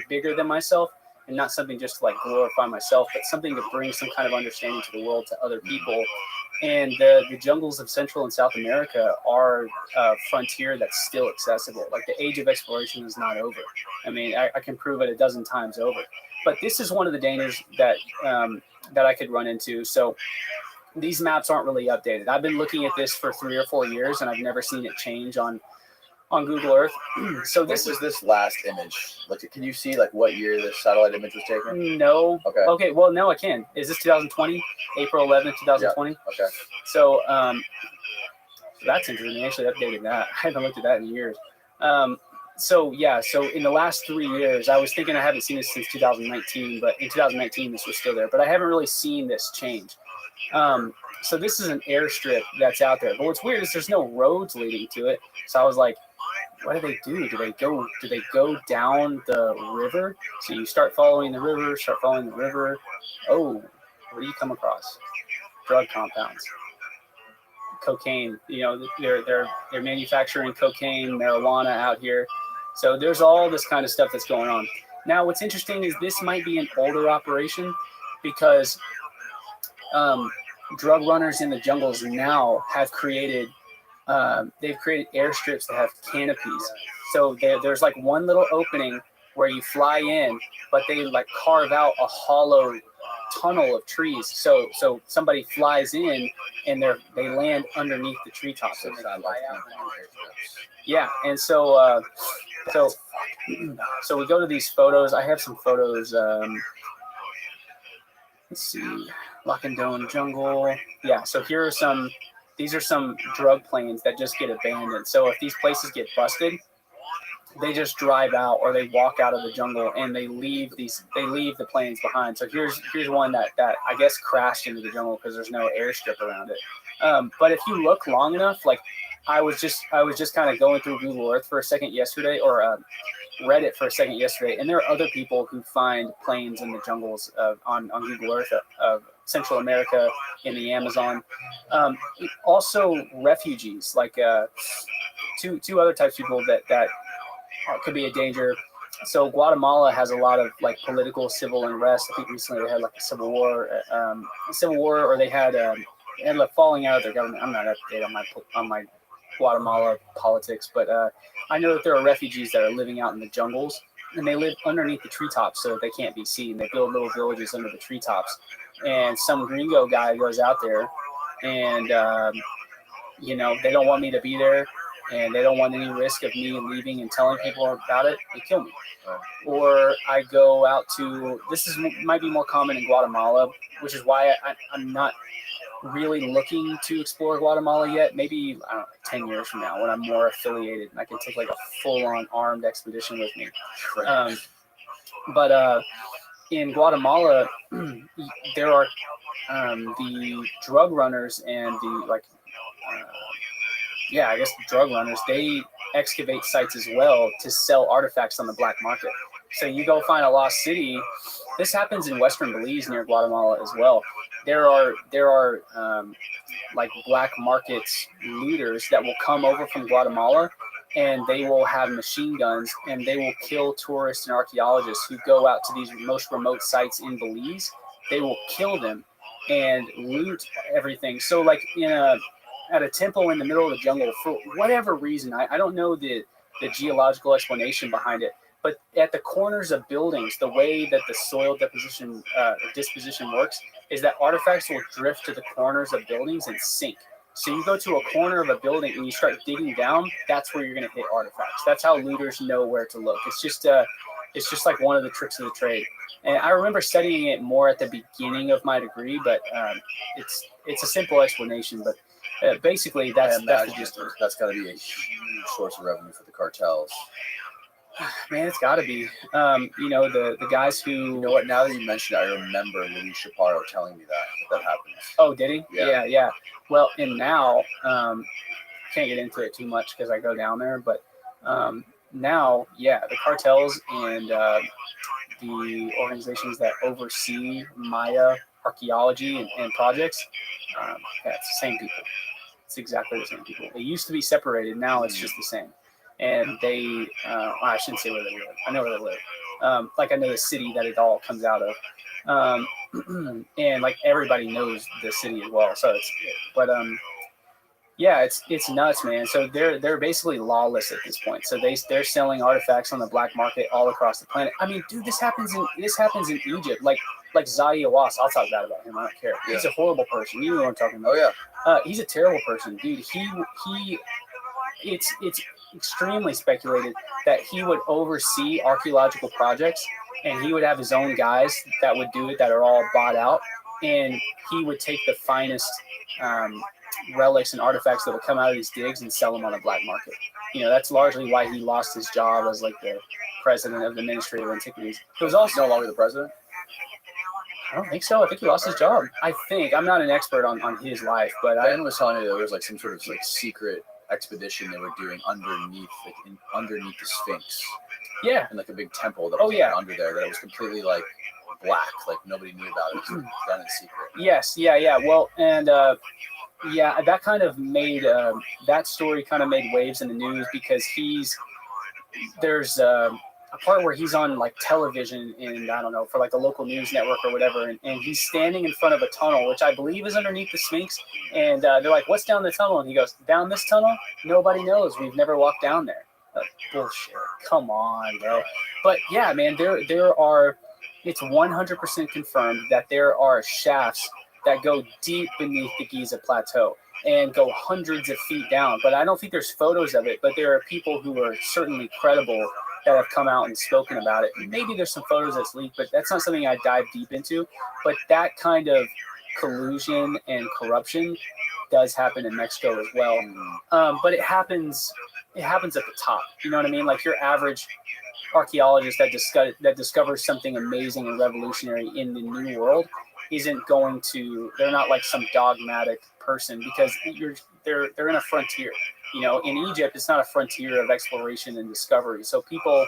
bigger than myself. and not something just to like glorify myself, but something to bring some kind of understanding to the world, to other people. And the jungles of Central and South America are a frontier that's still accessible. Like the age of exploration is not over. I mean, I can prove it a dozen times over. But this is one of the dangers that that I could run into. So these maps aren't really updated. I've been looking at this for 3 or 4 years, and I've never seen it change on Google Earth. So This is this last image. Like, can you see like what year this satellite image was taken? No. Okay. Okay. Well, now I can. Is this 2020? April 11th, 2020? Yeah. Okay. So that's interesting. They actually updated that. I haven't looked at that in years. So yeah. So in the last 3 years, I was thinking I haven't seen this since 2019, but in 2019 this was still there. But I haven't really seen this change. So this is an airstrip that's out there. But what's weird is there's no roads leading to it. So I was like, what do they do? Do they go down the river? So you start following the river, Oh, what do you come across? Drug compounds. Cocaine. You know, they're manufacturing cocaine, marijuana out here. So there's all this kind of stuff that's going on. Now what's interesting is this might be an older operation because drug runners in the jungles now have created they've created airstrips that have canopies. So there's like one little opening where you fly in, but they like carve out a hollow tunnel of trees. So somebody flies in and they land underneath the treetops. And they fly out. Yeah, and so we go to these photos. I have some photos. Let's see, Lacandone Jungle. Yeah, so here are some. These are some drug planes that just get abandoned. So if these places get busted, they just drive out or they walk out of the jungle and they leave the planes behind. So here's one that I guess crashed into the jungle because there's no airstrip around it. But if you look long enough, like I was just kind of going through Google Earth for a second yesterday, or Reddit for a second yesterday, and there are other people who find planes in the jungles on Google Earth of Central America, in the Amazon. Also refugees, like two other types of people that could be a danger. So Guatemala has a lot of like political civil unrest. I think recently they had like a civil war, or they had a falling out of their government. I'm not up to date on my Guatemala politics, but I know that there are refugees that are living out in the jungles, and they live underneath the treetops so that they can't be seen. They build little villages under the treetops, and some gringo guy goes out there, and they don't want me to be there, and they don't want any risk of me leaving and telling people about it. They kill me. Or I go out to, might be more common in Guatemala, which is why I'm not really looking to explore Guatemala yet. Maybe, I don't know, 10 years from now when I'm more affiliated and I can take like a full-on armed expedition with me. But in Guatemala, there are the drug runners and the I guess the drug runners, they excavate sites as well to sell artifacts on the black market. So you go find a lost city. This happens in western Belize near Guatemala as well. There are like black markets looters that will come over from Guatemala, and they will have machine guns, and they will kill tourists and archaeologists who go out to these most remote sites in Belize. They will kill them and loot everything. So like at a temple in the middle of the jungle, for whatever reason, I don't know the geological explanation behind it, but at the corners of buildings, the way that the soil disposition works is that artifacts will drift to the corners of buildings and sink. So you go to a corner of a building and you start digging down, that's where you're going to hit artifacts. That's how looters know where to look. It's just like one of the tricks of the trade. And I remember studying it more at the beginning of my degree, but it's a simple explanation. But basically, that's got to be a huge source of revenue for the cartels. Man, it's got to be. The guys who... You know what? Now that you mentioned it, I remember Luis Chaparro telling me that happens. Oh, did he? Yeah. Well, and now, I can't get into it too much because I go down there, but now, the cartels and the organizations that oversee Maya archaeology and projects, it's the same people. It's exactly the same people. They used to be separated. Now it's just the same. And they, I shouldn't say where they live. I know where they live. Like I know the city that it all comes out of. And like everybody knows the city as well. So yeah, it's nuts, man. So they're basically lawless at this point. So they're selling artifacts on the black market all across the planet. I mean, dude, this happens in Egypt. Like Zahi Hawass, I'll talk bad about him. I don't care. Yeah. He's a horrible person. You know what I'm talking about? Oh yeah. He's a terrible person, dude. It's extremely speculated that he would oversee archaeological projects, and he would have his own guys that would do it, that are all bought out, and he would take the finest relics and artifacts that would come out of these digs and sell them on the black market. You know, that's largely why he lost his job as like the president of the Ministry of Antiquities. He was also no longer the president. I don't think so. I think he lost his job. I think. I'm not an expert on his life, but Ben was telling me there was like some sort of like secret expedition they were doing underneath the Sphinx. Yeah. In like a big temple that was under there, that it was completely like black, like nobody knew about it. It was done in secret. Yes, yeah. Well, and yeah, that kind of made that story kind of made waves in the news because there's a part where he's on like television in, I don't know, for like a local news network or whatever, and he's standing in front of a tunnel, which I believe is underneath the Sphinx, and they're like, "What's down the tunnel?" And he goes, "Down this tunnel? Nobody knows. We've never walked down there." Like, bullshit. Come on, bro. But yeah, man, there are. It's 100% confirmed that there are shafts that go deep beneath the Giza Plateau and go hundreds of feet down. But I don't think there's photos of it, but there are people who are certainly credible that have come out and spoken about it. Maybe there's some photos that's leaked, but that's not something I dive deep into. But that kind of collusion and corruption does happen in Mexico as well. But it happens at the top. You know what I mean? Like your average archaeologist that discovers something amazing and revolutionary in the New World they're not like some dogmatic person, because they're in a frontier. You know, in Egypt, it's not a frontier of exploration and discovery. So people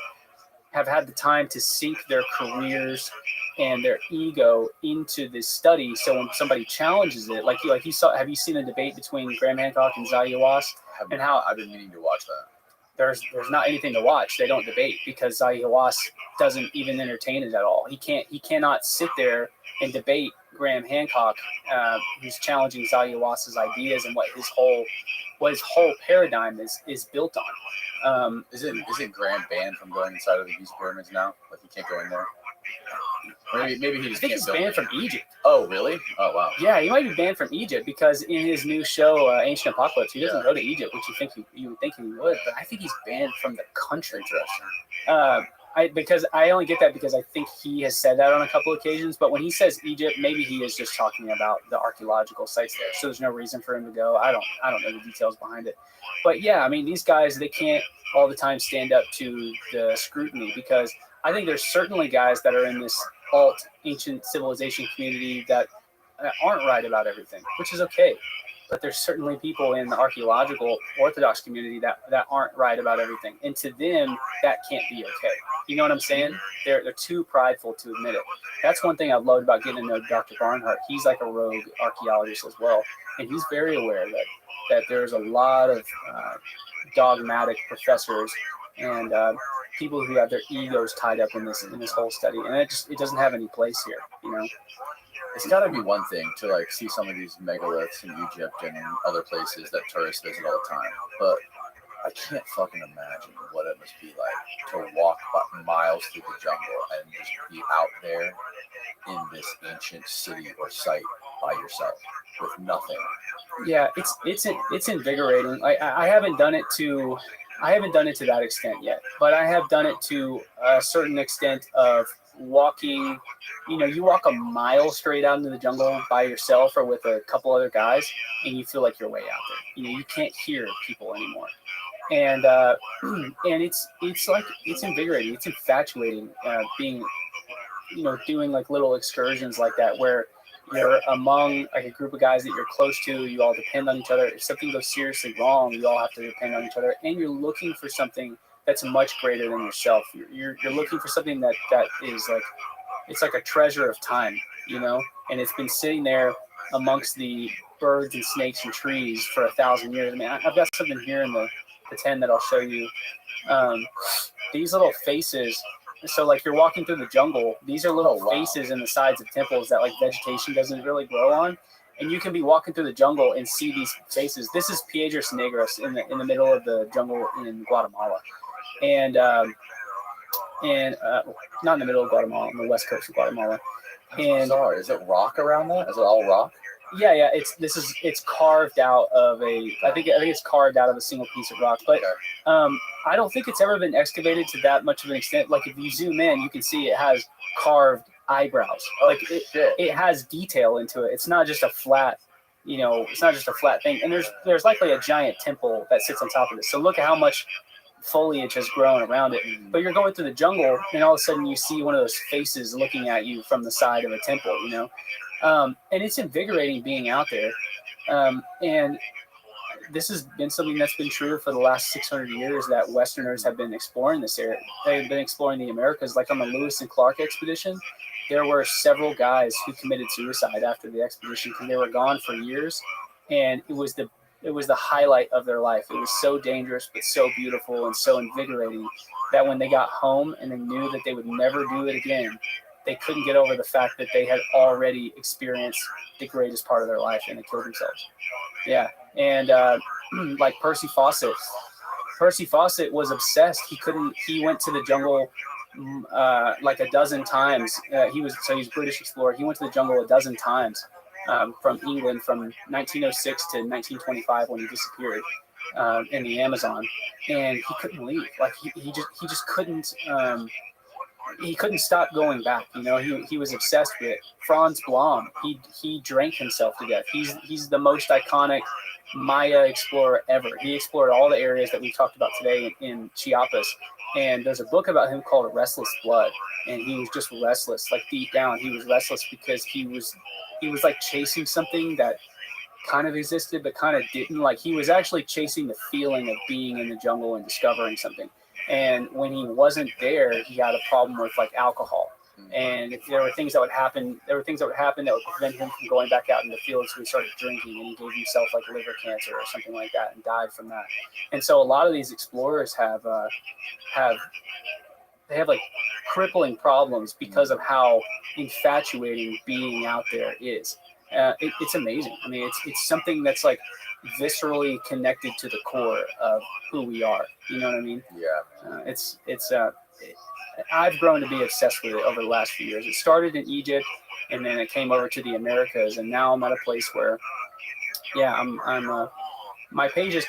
have had the time to sink their careers and their ego into this study. So when somebody challenges it, like you saw, have you seen a debate between Graham Hancock and Zahi Hawass? And how I've been meaning to watch that. There's not anything to watch. They don't debate because Zahi Hawass doesn't even entertain it at all. He cannot sit there and debate Graham Hancock, who's challenging Zahi Hawass's ideas and what his whole paradigm is built on. Isn't Graham banned from going inside of the Giza pyramids now? Like he can't go in there. Maybe he just I think he's banned from Egypt. Oh, really? Oh, wow. Yeah, he might be banned from Egypt because in his new show, Ancient Apocalypse, he doesn't go to Egypt, which you would think he would. But I think he's banned from the country. Because I only get that because I think he has said that on a couple of occasions. But when he says Egypt, maybe he is just talking about the archaeological sites there. So there's no reason for him to go. I don't know the details behind it. But yeah, I mean, these guys, they can't all the time stand up to the scrutiny, because I think there's certainly guys that are in this alt ancient civilization community that aren't right about everything, which is okay. But there's certainly people in the archaeological Orthodox community that aren't right about everything. And to them, that can't be okay. You know what I'm saying? They're too prideful to admit it. That's one thing I've loved about getting to know Dr. Barnhart. He's like a rogue archaeologist as well. And he's very aware that there's a lot of dogmatic professors and people who have their egos tied up in this whole study. And it doesn't have any place here, you know? It's got to be one thing to like see some of these megaliths in Egypt and in other places that tourists visit all the time, but I can't fucking imagine what it must be like to walk miles through the jungle and just be out there in this ancient city or site by yourself with nothing. Yeah, it's invigorating. I haven't done it to that extent yet, but I have done it to a certain extent of walking. You walk a mile straight out into the jungle by yourself or with a couple other guys, and you feel like you're way out there. You can't hear people anymore, and it's invigorating. It's infatuating being, doing like little excursions like that where you're among like a group of guys that you're close to. You all depend on each other. If something goes seriously wrong, you all have to depend on each other, and you're looking for something that's much greater than yourself. You're looking for something that is like, it's like a treasure of time, and it's been sitting there amongst the birds and snakes and trees for 1,000 years. I mean, I've got something here in the tent that I'll show you. These little faces so like you're walking through the jungle. These are little Oh, wow. faces in the sides of temples that like vegetation doesn't really grow on. And you can be walking through the jungle and see these faces. This is Piedras Negras in the middle of the jungle in Guatemala. And not in the middle of Guatemala, on the west coast of Guatemala. And Sorry, is it rock around that? Is it all rock? yeah, it's carved out of I think it's carved out of a single piece of rock. But I don't think it's ever been excavated to that much of an extent. Like if you zoom in, you can see it has carved eyebrows. Like it has detail into it. It's not just a flat, it's not just a flat thing. And there's likely a giant temple that sits on top of it. So look at how much foliage has grown around it. But you're going through the jungle, and all of a sudden you see one of those faces looking at you from the side of a temple, and it's invigorating being out there. And this has been something that's been true for the last 600 years, that Westerners have been exploring this area. They've been exploring the Americas. Like on the Lewis and Clark expedition, there were several guys who committed suicide after the expedition because they were gone for years, and it was the highlight of their life. It was so dangerous, but so beautiful and so invigorating that when they got home and they knew that they would never do it again, they couldn't get over the fact that they had already experienced the greatest part of their life and they killed themselves. Yeah. And like Percy Fawcett was obsessed. He went to the jungle like a dozen times. He's a British explorer. He went to the jungle a dozen times. From England from 1906 to 1925 when he disappeared in the Amazon, and he couldn't leave. Like he just couldn't. He couldn't stop going back. He was obsessed with it. Franz Blom, he drank himself to death. He's the most iconic Maya explorer ever. He explored all the areas that we talked about today in Chiapas. And there's a book about him called Restless Blood, and he was just restless. Like deep down, he was restless because he was like chasing something that kind of existed but kind of didn't. Like he was actually chasing the feeling of being in the jungle and discovering something. And when he wasn't there, he had a problem with like alcohol. And there were things that would happen. That would prevent him from going back out in the field. So he started drinking, and he gave himself like liver cancer or something like that, and died from that. And so a lot of these explorers have like crippling problems because of how infatuating being out there is. It's amazing. I mean, it's something that's like viscerally connected to the core of who we are. You know what I mean? Yeah. I've grown to be obsessed with it over the last few years. It started in Egypt, and then it came over to the Americas, and now I'm at a place where, my page is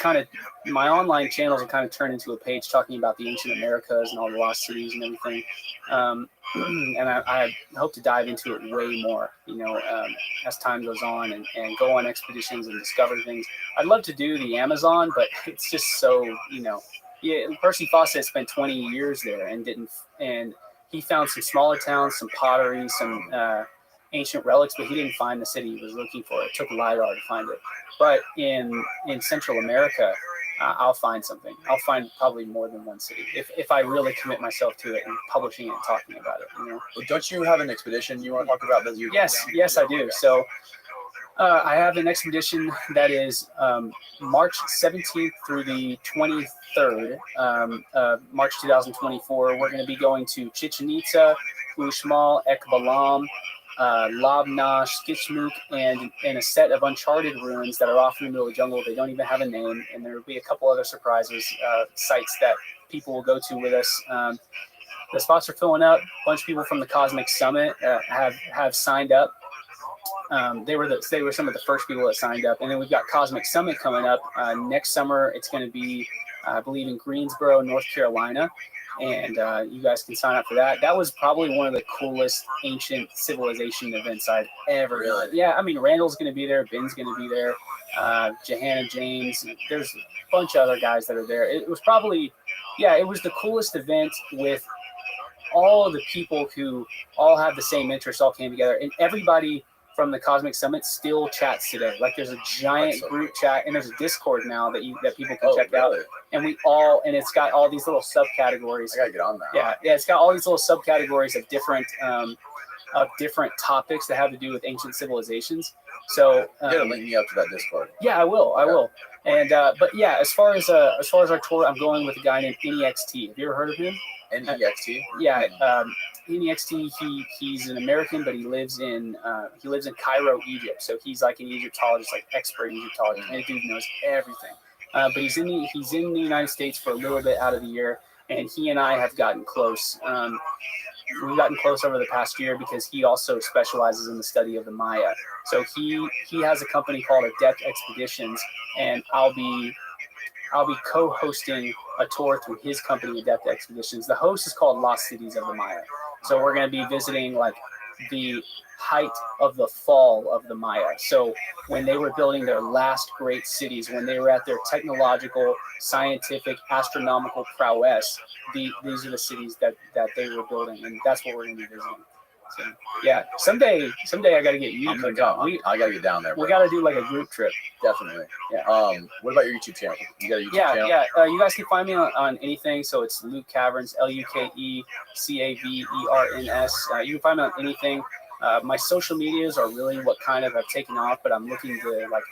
my online channels have kind of turned into a page talking about the ancient Americas and all the lost cities and everything. And I hope to dive into it way more, as time goes on and go on expeditions and discover things. I'd love to do the Amazon, but it's just so, Percy Fawcett spent 20 years there and he found some smaller towns, some pottery, some ancient relics, but he didn't find the city he was looking for. It took LiDAR to find it. But in Central America, I'll find something. I'll find probably more than one city if I really commit myself to it and publishing it and talking about it. Well, don't you have an expedition you want to talk about that you? Yes, I do. So I have an expedition that is March 17th through the 23rd of March 2024. We're going to be going to Chichen Itza, Uxmal, Ekbalam, Labna, Skitchmuk, and a set of uncharted ruins that are off in the middle of the jungle. They don't even have a name, and there will be a couple other surprises, sites that people will go to with us. The spots are filling up. A bunch of people from the Cosmic Summit have signed up. They were some of the first people that signed up, and then we've got Cosmic Summit coming up next summer. It's going to be, I believe, in Greensboro, North Carolina. And you guys can sign up for that. That was probably one of the coolest ancient civilization events I've ever done. Yeah, I mean, Randall's going to be there. Ben's going to be there. Johanna James. There's a bunch of other guys that are there. It was probably, it was the coolest event with all of the people who all have the same interests all came together. And everybody from the Cosmic Summit still chats today. Like there's a giant group chat, and there's a Discord now that people can check out. And it's got all these little subcategories. I gotta get on that. Yeah, it's got all these little subcategories of different topics that have to do with ancient civilizations. So you gotta link me up to that Discord. Yeah, I will. And but yeah, as far as our tour, I'm going with a guy named NEXT. Have you ever heard of him? NEXT. Yeah, NEXT. He's an American, but he lives in Cairo, Egypt. So he's like an Egyptologist, like expert Egyptologist. And the dude knows everything. But he's in the United States for a little bit out of the year, and he and I have gotten close. We've gotten close over the past year because he also specializes in the study of the Maya. So he has a company called Adept Expeditions, and I'll be co-hosting a tour through his company, Adept Expeditions. The host is called Lost Cities of the Maya. So we're going to be visiting like the height of the fall of the Maya. So when they were building their last great cities, when they were at their technological, scientific, astronomical prowess, these are the cities that they were building, and that's what we're going to be visiting. So, yeah, someday I got to get you I'm to gonna come go. down. I gotta get down there. We Bro. got to do like a group trip. Definitely. Yeah. What about your YouTube channel? You got a YouTube channel? Yeah. You guys can find me on anything. So it's Luke Caverns, LukeCaverns. You can find me on anything. My social medias are really what kind of have taken off, but I'm looking to like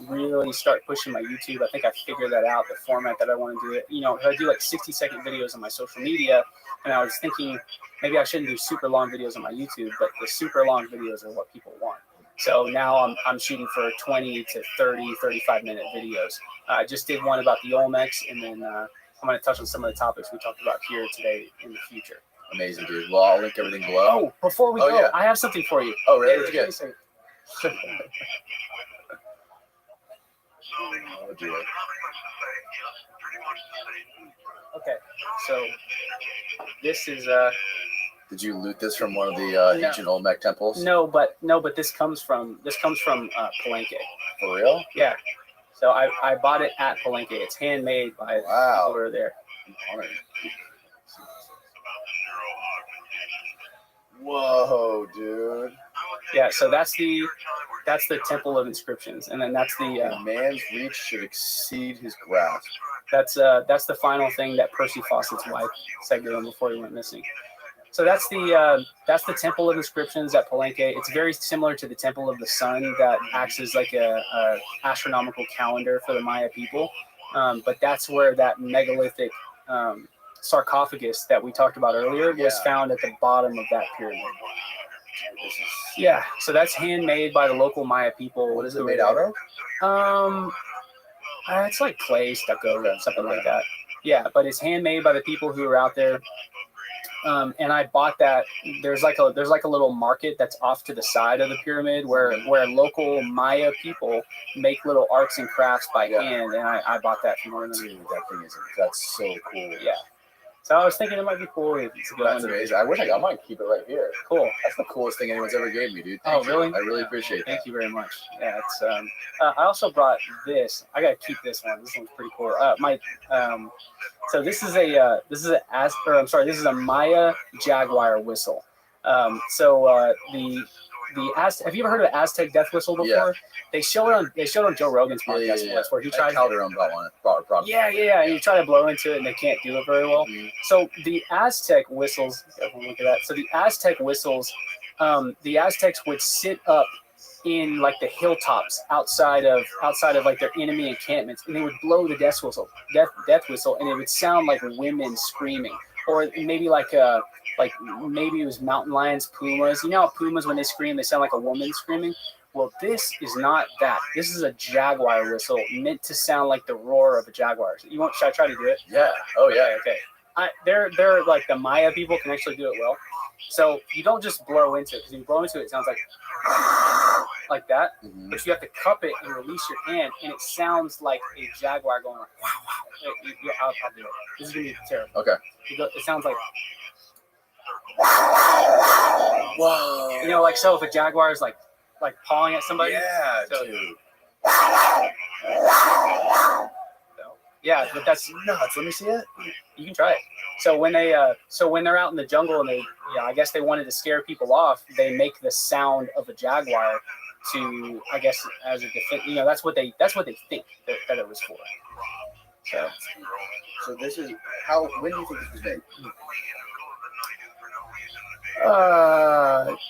really start pushing my YouTube. I think I figured that out, the format that I want to do it. You know, I do like 60-second videos on my social media, and I was thinking maybe I shouldn't do super long videos on my YouTube, but the super long videos are what people want. So now I'm shooting for 20 to 30, 35-minute videos. I just did one about the Olmecs, and then I'm going to touch on some of the topics we talked about here today in the future. Amazing, dude. Well, I'll link everything below. Oh, before we go, yeah. I have something for you. Oh, really? What'd you get? Oh, dear. Okay, so this is Did you loot this from one of the ancient Olmec temples? no, but this comes from Palenque. For real? Yeah. So I bought it at Palenque. It's handmade by people who are there. Whoa, dude. Yeah, so that's the Temple of Inscriptions, and then that's the A man's reach should exceed his grasp. that's the final thing that Percy Fawcett's wife said to him before he went missing. So that's the Temple of Inscriptions at Palenque. It's very similar to the Temple of the Sun that acts as like a astronomical calendar for the Maya people. But that's where that megalithic sarcophagus that we talked about earlier was found at the bottom of that pyramid. Yeah, so that's handmade by the local Maya people. What is it made out of? It's like clay, stucco, something like that. Yeah, but it's handmade by the people who are out there. And I bought that. There's like a little market that's off to the side of the pyramid where local Maya people make little arts and crafts by hand, and I bought that from one of them. Dude, that thing that's so cool. Yeah. So I was thinking it might be cool to go. That's amazing. I wish I might keep it right here. Cool. That's the coolest thing anyone's ever gave me, dude. Oh, really? I really appreciate that. Thank you very much. Yeah, it's. I also brought this. I gotta keep this one. This one's pretty cool. So this is a Maya jaguar whistle. Have you ever heard of the Aztec death whistle before? Yeah. They showed it on Joe Rogan's podcast once where he tried. Calderon brought a product. Yeah. And you try to blow into it and they can't do it very well. Mm-hmm. So the Aztec whistles. Look at that. So the Aztec whistles. The Aztecs would sit up in like the hilltops outside of like their enemy encampments, and they would blow the death whistle, and it would sound like women screaming, or maybe maybe it was mountain lions, pumas. You know how pumas, when they scream, they sound like a woman screaming. Well, this is not that. This is a jaguar whistle meant to sound like the roar of a jaguar. Should I try to do it? Yeah. Oh yeah. Okay. They're like the Maya people can actually do it well. So you don't just blow into it, because if you blow into it, it sounds like that. Mm-hmm. But you have to cup it and release your hand, and it sounds like a jaguar going like, wow, wow. I'll do it. This is going to be terrible. Okay. It sounds like, whoa. You know, like, so if a jaguar is like pawing at somebody. Yeah, so, dude. Yeah, but that's nuts. Let me see it. You can try it. So when they're out in the jungle and I guess they wanted to scare people off, they make the sound of a jaguar to, I guess, as a defense. You know, that's what they think that it was for. So this is when do you think this was made?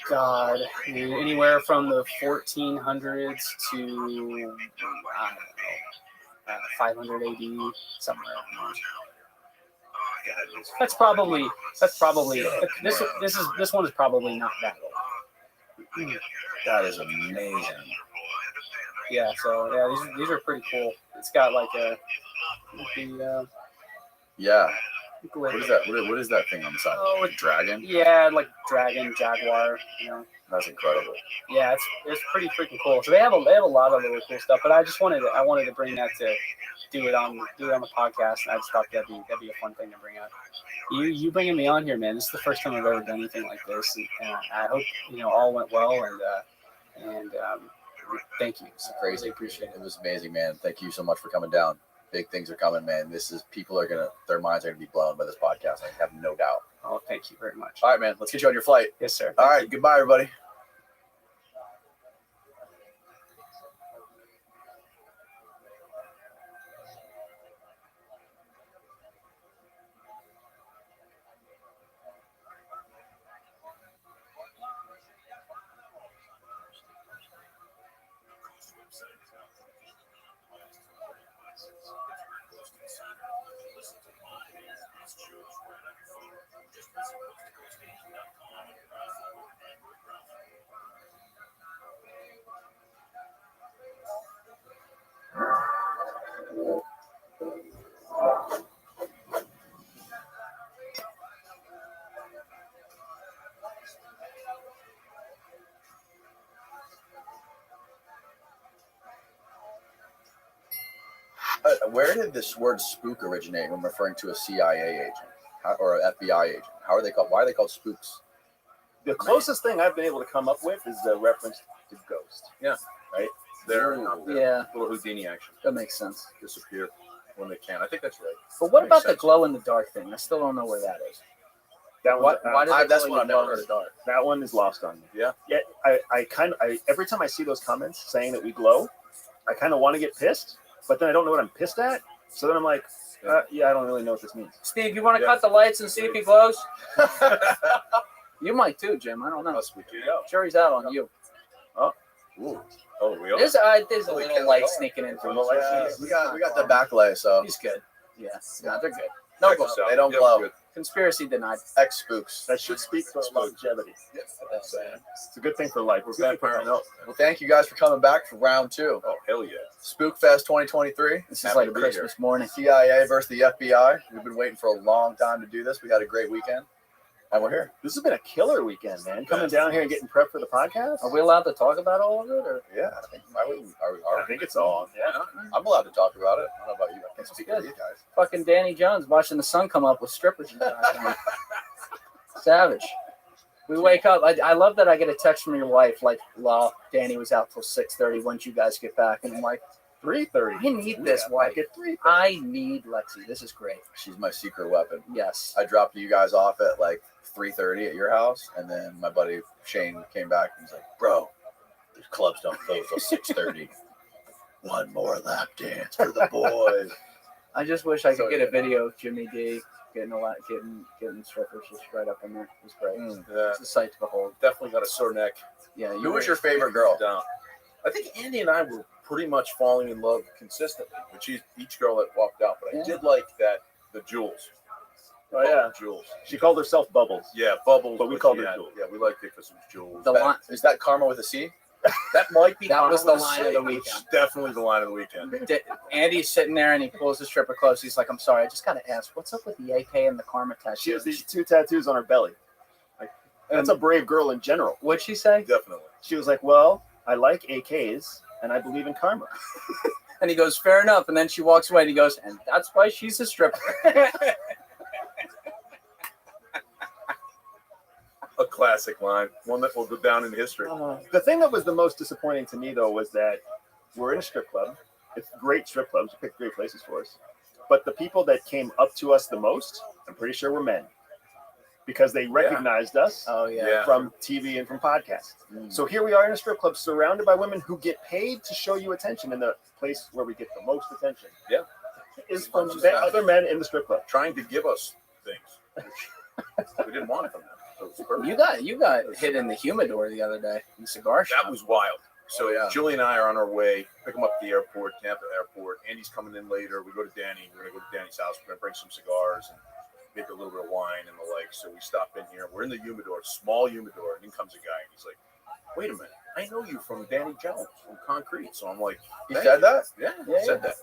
God, anywhere from the 1400s to, I don't know, 500 AD, somewhere. That's probably this one is probably not that old. That is amazing. Yeah, so yeah, these are pretty cool. It's got like Yeah. What is that? What is that thing on the side? Oh, A dragon? Yeah, like dragon, jaguar, That's incredible. Yeah, it's pretty freaking cool. So they have a lot of really cool stuff. But I wanted to bring that to do it on the podcast. And I just thought that'd be a fun thing to bring up. You bringing me on here, man. This is the first time I've ever done anything like this, and I hope all went well. And thank you. It's crazy. Appreciate it. It was amazing, man. Thank you so much for coming down. Big things are coming, man. Their minds are gonna be blown by this podcast. I have no doubt. Oh, thank you very much. All right, man. Let's get you on your flight. Yes, sir. All right. Goodbye, everybody. Where did this word spook originate when referring to a CIA agent or an FBI agent? How are they called? Why are they called spooks? The closest thing I've been able to come up with is the reference to ghost. Yeah. Right? They're not there. Yeah, Little Houdini action. that makes sense. Disappear when they can. I think that's right. But what Makes about the sense. glow in the dark thing? I still don't know where that is. That one, Why did they that's call what it I've never glow in heard the of. dark? that one is lost on me. Yeah. Yeah. I every time I see those comments saying that we glow, I kind of want to get pissed, but then I don't know what I'm pissed at. So then I'm like, yeah, I don't really know what this means. Steve, you want to Yeah. cut the lights and see if he glows? You might too, Jim. I don't know. Must be good. Jury's out on you. Ooh. Oh, we are. There's a little light sneaking in from the light. Yeah, we got the backlay, so He's good. Yeah, no, they're good. no Check glow. us out. They don't Yeah, glow. good. Conspiracy denied. Ex spooks. That should speak to longevity. It's a good thing for life. We're Good back. for No, Well, thank you guys for coming back for round 2. Oh, hell yeah. Spookfest 2023. This is Happy like to be Christmas morning. CIA versus the FBI. We've been waiting for a long time to do this. We had a great weekend, and we're here. this has been a killer weekend, man. Coming down here and getting prepped for the podcast. Are we allowed to talk about all of it? Or Yeah, I think I think it's all. Yeah. I'm allowed to talk about it. I don't know about you. I can't speak for good. you guys. fucking Danny Jones watching the sun come up with strippers? Savage. We wake up. I love that I get a text from your wife like, "Law, Danny was out till 6:30. Once you guys get back," and I'm like, 3:30. "I need this, wife. At 3:30. I need Lexi. This is great." She's my secret weapon. Yes. I dropped you guys off at like 3:30 at your house, and then my buddy Shane came back and was like, "Bro, the clubs don't close till 6:30. One more lap dance for the boys." I just wish I could So, get a yeah. video of Jimmy D getting strippers just right up in there. It was great. Yeah. It's a sight to behold. Definitely got a sore neck. Yeah. Who was your favorite girl? Down. I think Andy and I were pretty much falling in love consistently with each girl that walked out. But I Yeah. did like the Jules. Oh, yeah. Jules. She called herself Bubbles. Yeah, Bubbles. But we she called her had- Jules. Yeah, we liked it because it was Jules. The line. Is that Karma with a C? That might be. That was the Karma's line of the sake. weekend. It's definitely the line of the weekend. Andy's sitting there and he pulls the stripper close. He's like, "I'm sorry, I just got to ask, what's up with the AK and the Karma tattoo?" She has these 2 tattoos on her belly. Like, that's a brave girl in general. What'd she say? Definitely. She was like, "Well, I like AKs and I believe in karma." And he goes, "Fair enough." And then she walks away and he goes, "And that's why she's a stripper." A classic line, one that will go down in history. The thing that was the most disappointing to me, though, was that we're in a strip club. It's great strip clubs. We picked great places for us. But the people that came up to us the most, I'm pretty sure were men. Because they recognized us Oh yeah. Yeah. from TV and from podcasts. So here we are in a strip club surrounded by women who get paid to show you attention. And the place where we get the most attention is from other men in the strip club. Trying to give us things. which we didn't want it from them. So it was perfect. You got hit in the humidor the other day in the cigar shop. That was wild. So Oh, yeah. Julie and I are on our way, pick him up at the airport, Tampa airport. Andy's coming in later. We go to Danny. We're gonna go to Danny's house. We're gonna bring some cigars. And make a little bit of wine and the like. So we stop in here. We're in the humidor, small humidor, and in comes a guy, and he's like, "Wait a minute, I know you from Danny Jones from Concrete." So I'm like, He "Thank said you." that? Yeah, Yeah, he said that.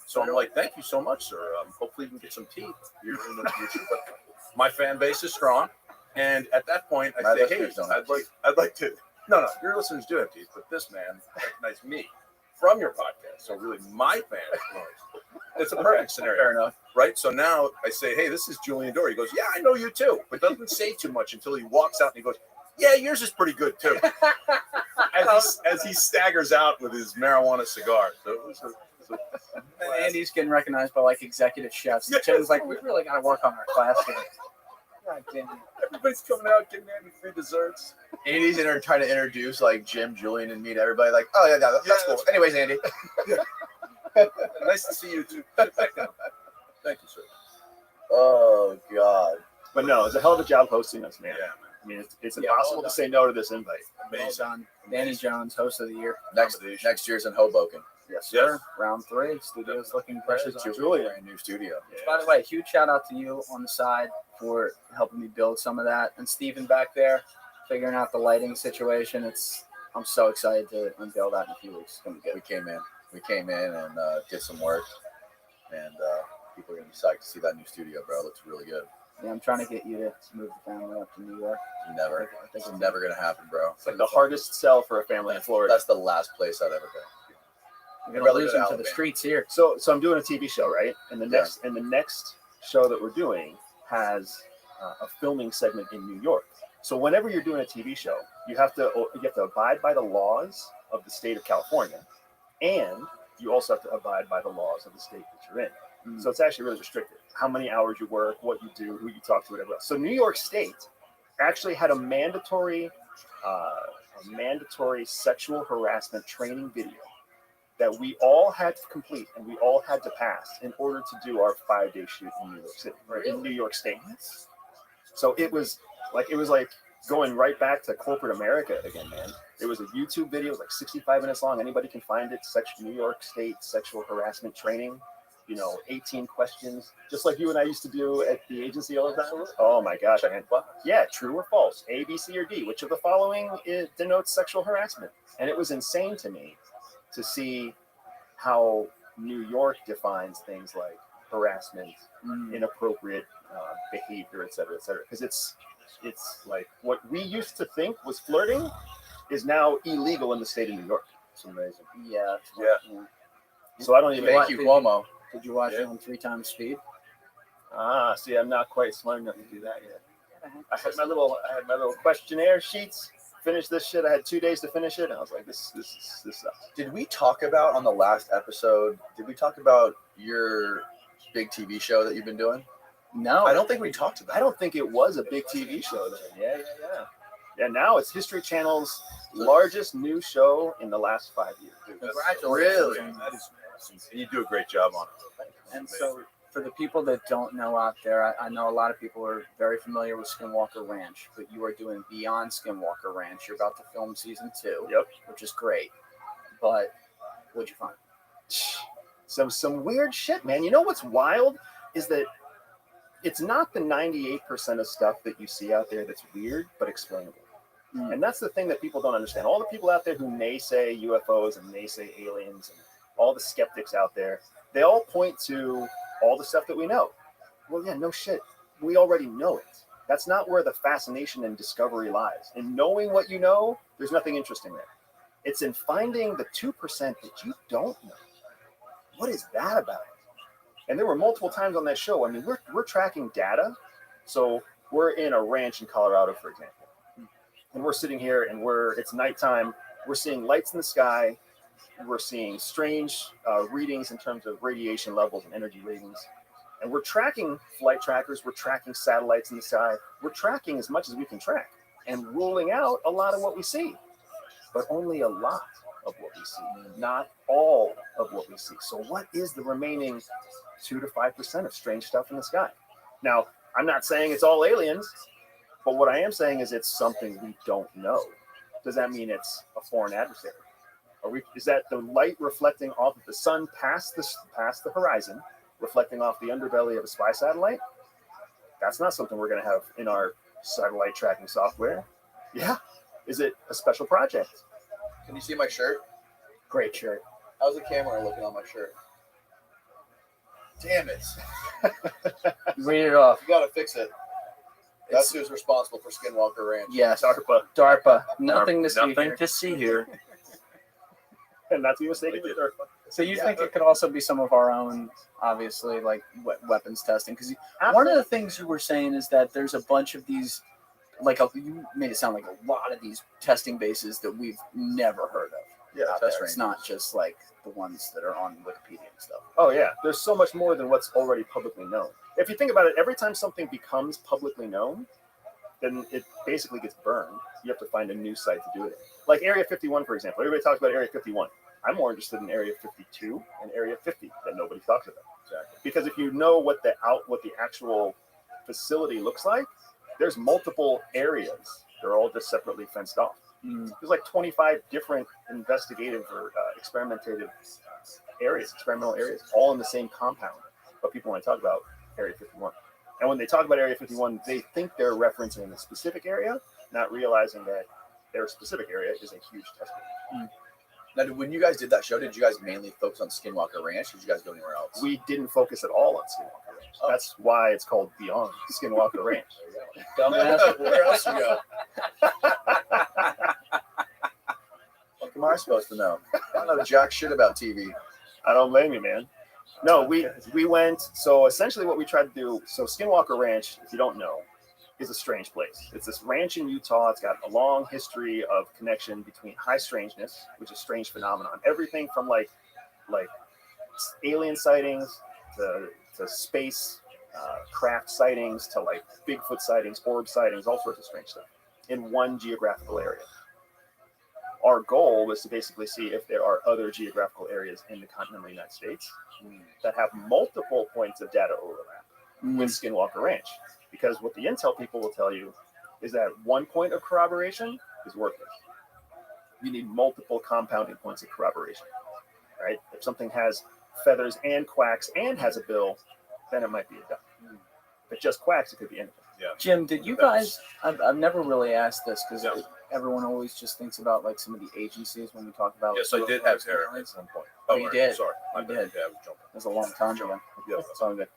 So I'm like, "Thank you so much, sir. Hopefully we can get some tea here in the future." But my fan base is strong, and at that point, I My say, "Hey, listeners don't have I'd like to." No, your listeners do have teeth, but this man recognized me from your podcast. So really, my fans. It's a perfect scenario. Fair enough. Right? So now I say, "Hey, this is Julian Dore." He goes, "Yeah, I know you too," but doesn't say too much until he walks out and he goes, "Yeah, yours is pretty good too." as he staggers out with his marijuana cigar. So it was And Andy's getting recognized by like executive chefs. And Tim's like, we really got to work on our class here. God damn it. everybody's coming out getting Andy free desserts. Andy's trying to introduce like Jim, Julian, and me to everybody. Like, oh yeah, that's cool. Anyways, Andy. Nice to see you too. Thank you, sir. Oh God. But no, it's a hell of a job hosting us, man. Yeah, man. I mean, it's Yeah, impossible well to say no to this invite. Well Amazing. done. Danny Jones, host of the year. Next year's in Hoboken. Yes, Yes. sir. Round 3. Studio's looking precious. Julian. Brand new studio. By the way, huge shout out to you on the side for helping me build some of that. And Steven back there, figuring out the lighting situation. I'm so excited to unveil that in a few weeks. It's gonna be good. We came in and did some work, and people are gonna be psyched to see that new studio, bro. It looks really good. Yeah, I'm trying to get you to move the family up to New York. Never. It's never gonna happen, bro. It's like the hardest sell for a family in Florida. That's the last place I'd ever go. You're I'd rather gonna lose go to them to the Alabama. streets here. So I'm doing a TV show, right? And the next show that we're doing has a filming segment in New York. So whenever you're doing a TV show, you have to abide by the laws of the state of California, and you also have to abide by the laws of the state that you're in. So it's actually really restricted. How many hours you work, what you do, who you talk to, whatever else. So New York State actually had a mandatory sexual harassment training video that we all had to complete and we all had to pass in order to do our 5-day shoot in New York City, or in New York State. So it was like going right back to corporate America again, man. It was a YouTube video, it was like 65 minutes long. Anybody can find it. New York State sexual harassment training. 18 questions, just like you and I used to do at the agency all the time. Oh my gosh, man. Yeah, true or false, A, B, C, or D. Which of the following denotes sexual harassment? And it was insane to me to see how New York defines things like harassment, inappropriate behavior, et cetera, because it's like what we used to think was flirting is now illegal in the state of New York. It's amazing. Yeah. So I don't even. Thank you, Cuomo. Did you watch it on 3 times speed? See, I'm not quite smart enough to do that yet. I had my little questionnaire sheets. Finish this shit. I had 2 days to finish it. And I was like, this sucks. Did we talk about on the last episode? Did we talk about your big TV show that you've been doing? No, I don't think we talked about. I don't think it was a big TV show then. Yeah. Now it's History Channel's largest new show in the last 5 years. Congratulations. Really? That is awesome. You do a great job on it. And so, for the people that don't know out there, I know a lot of people are very familiar with Skinwalker Ranch, but you are doing Beyond Skinwalker Ranch. You're about to film season 2, Yep. which is great. But what'd you find? Some weird shit, man. You know what's wild is that it's not the 98% of stuff that you see out there that's weird, but explainable. And that's the thing that people don't understand. All the people out there who naysay UFOs and naysay aliens and all the skeptics out there, they all point to all the stuff that we know. Well, yeah, no shit. We already know it. That's not where the fascination and discovery lies. In knowing what you know, there's nothing interesting there. It's in finding the 2% that you don't know. What is that about? And there were multiple times on that show. I mean, we're tracking data. So we're in a ranch in Colorado, for example. And we're sitting here and it's nighttime. We're seeing lights in the sky. We're seeing strange readings in terms of radiation levels and energy readings. And we're tracking flight trackers. We're tracking satellites in the sky. We're tracking as much as we can track and ruling out a lot of what we see, but only a lot of what we see, not all of what we see. So what is the remaining 2 to 5% of strange stuff in the sky? Now, I'm not saying it's all aliens, but what I am saying is it's something we don't know. Does that mean it's a foreign adversary? Is that the light reflecting off of the sun past the horizon, reflecting off the underbelly of a spy satellite? That's not something we're going to have in our satellite tracking software. Yeah. Is it a special project? Can you see my shirt? Great shirt. How's the camera looking on my shirt? Damn it. Read it off. You gotta fix it. That's who's responsible for Skinwalker Ranch. Yes. DARPA. Nothing to see Nothing here. to see here. And not to be mistaken with DARPA. So you think it could also be some of our own, obviously, like weapons testing? Because one of the things you were saying is that there's a bunch of these, like you made it sound like a lot of these testing bases that we've never heard of. Yeah, out test there. It's not just like the ones that are on Wikipedia and stuff. Oh yeah, there's so much more than what's already publicly known. If you think about it, every time something becomes publicly known, then it basically gets burned. You have to find a new site to do it in. Like Area 51, for example. Everybody talks about Area 51. I'm more interested in Area 52 and Area 50 that nobody talks about. Exactly. Because if you know what the actual facility looks like, there's multiple areas. They're all just separately fenced off. There's like 25 different investigative or experimental areas, all in the same compound. But people want to talk about Area 51. And when they talk about Area 51, they think they're referencing a specific area, not realizing that their specific area is a huge test range. Now, when you guys did that show, did you guys mainly focus on Skinwalker Ranch, or did you guys go anywhere else? We didn't focus at all on Skinwalker Ranch. Oh. That's why it's called Beyond Skinwalker Ranch. Dumbass. Where else you go? What am I supposed to know? I don't know jack shit about TV. I don't blame you, man. No, we went. So essentially, what we tried to do. So Skinwalker Ranch, if you don't know, is a strange place. It's this ranch in Utah. It's got a long history of connection between high strangeness, which is strange phenomenon. Everything from like alien sightings to space craft sightings to like Bigfoot sightings, orb sightings, all sorts of strange stuff in one geographical area. Our goal was to basically see if there are other geographical areas in the continental United States that have multiple points of data overlap with Skinwalker Ranch. Because what the intel people will tell you is that one point of corroboration is worthless. You need multiple compounding points of corroboration, right? If something has feathers and quacks and has a bill, then it might be a duck. If it just quacks, it could be anything. Yeah. Jim, did you guys? I've never really asked this because everyone always just thinks about like some of the agencies when we talk about. Yes, I did have Eric at some point. Oh, you did? Sorry, You I did. Yeah, I was jumping. It was a long time ago. Yeah. It's all good.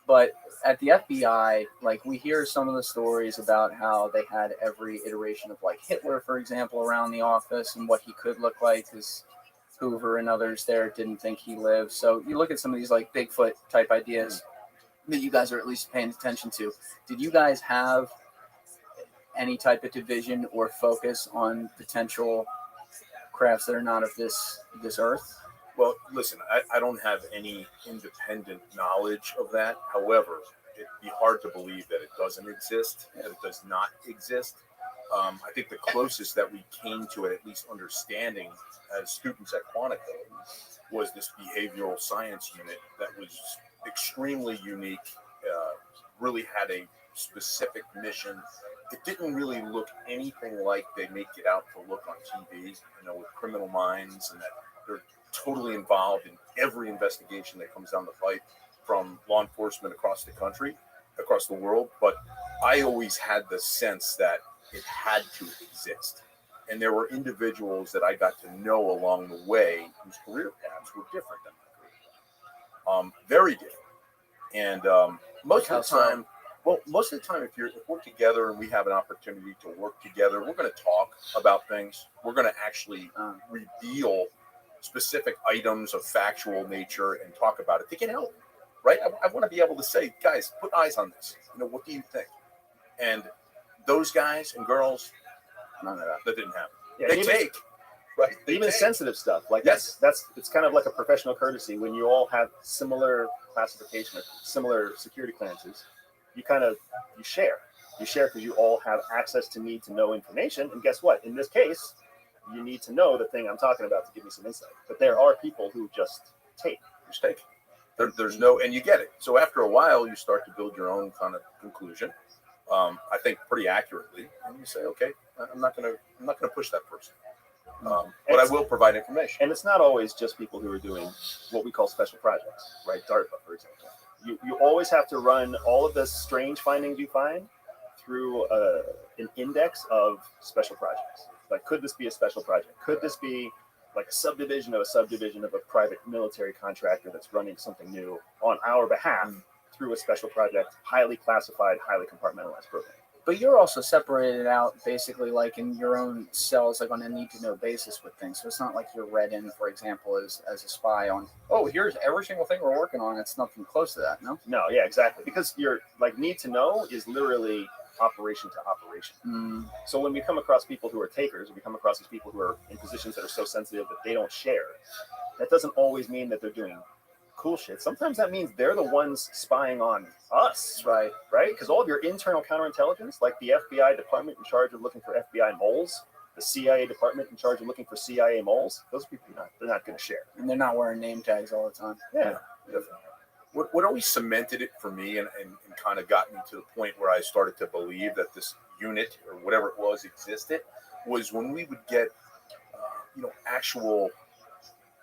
But at the FBI, like we hear some of the stories about how they had every iteration of like Hitler, for example, around the office and what he could look like, because Hoover and others there didn't think he lived. So you look at some of these like Bigfoot type ideas that you guys are at least paying attention to. Did you guys have any type of division or focus on potential crafts that are not of this earth? Well, listen, I don't have any independent knowledge of that. However, it'd be hard to believe that it doesn't exist, that it does not exist. I think the closest that we came to it, at least understanding as students at Quantico, was this behavioral science unit that was extremely unique, really had a specific mission. It didn't really look anything like they make it out to look on TV, with Criminal Minds, and that they're totally involved in every investigation that comes down the pipe from law enforcement across the country, across the world. But I always had the sense that it had to exist. And there were individuals that I got to know along the way whose career paths were different than my career. Very different. And most of the time, if we're together and we have an opportunity to work together, we're going to talk about things. We're going to actually reveal specific items of factual nature and talk about it. They can help, right? I want to be able to say, guys, put eyes on this. What do you think? And those guys and girls, none of that didn't happen. Yeah, They take, right? They Even take. sensitive stuff like Yes. that's it's kind of like a professional courtesy when you all have similar classification or similar security clearances. You share because you all have access to need to know information. And guess what? In this case, you need to know the thing I'm talking about to give me some insight. But there are people who just take. There's no, and you get it. So after a while, you start to build your own kind of conclusion. I think pretty accurately, and you say, okay, I'm not gonna push that person, but I will provide information. And it's not always just people who are doing what we call special projects, right? DARPA, for example. You always have to run all of the strange findings you find through an index of special projects. Like, could this be a special project? Could this be like a subdivision of a private military contractor that's running something new on our behalf through a special project, highly classified, highly compartmentalized program? But you're also separated out basically like in your own cells, like on a need to know basis with things. So it's not like you're read in, for example, as a spy on, oh, here's every single thing we're working on. It's nothing close to that, no? No, yeah, exactly. Because your like need to know is literally operation to operation. So when we come across people who are takers, we come across these people who are in positions that are so sensitive that they don't share, that doesn't always mean that they're doing cool shit. Sometimes that means they're the ones spying on us, right? Because all of your internal counterintelligence, like the FBI department in charge of looking for FBI moles, the CIA department in charge of looking for CIA moles, those people they're not going to share, and they're not wearing name tags all the time. Yeah. What always cemented it for me and kind of got me to the point where I started to believe that this unit or whatever it was existed was when we would get actual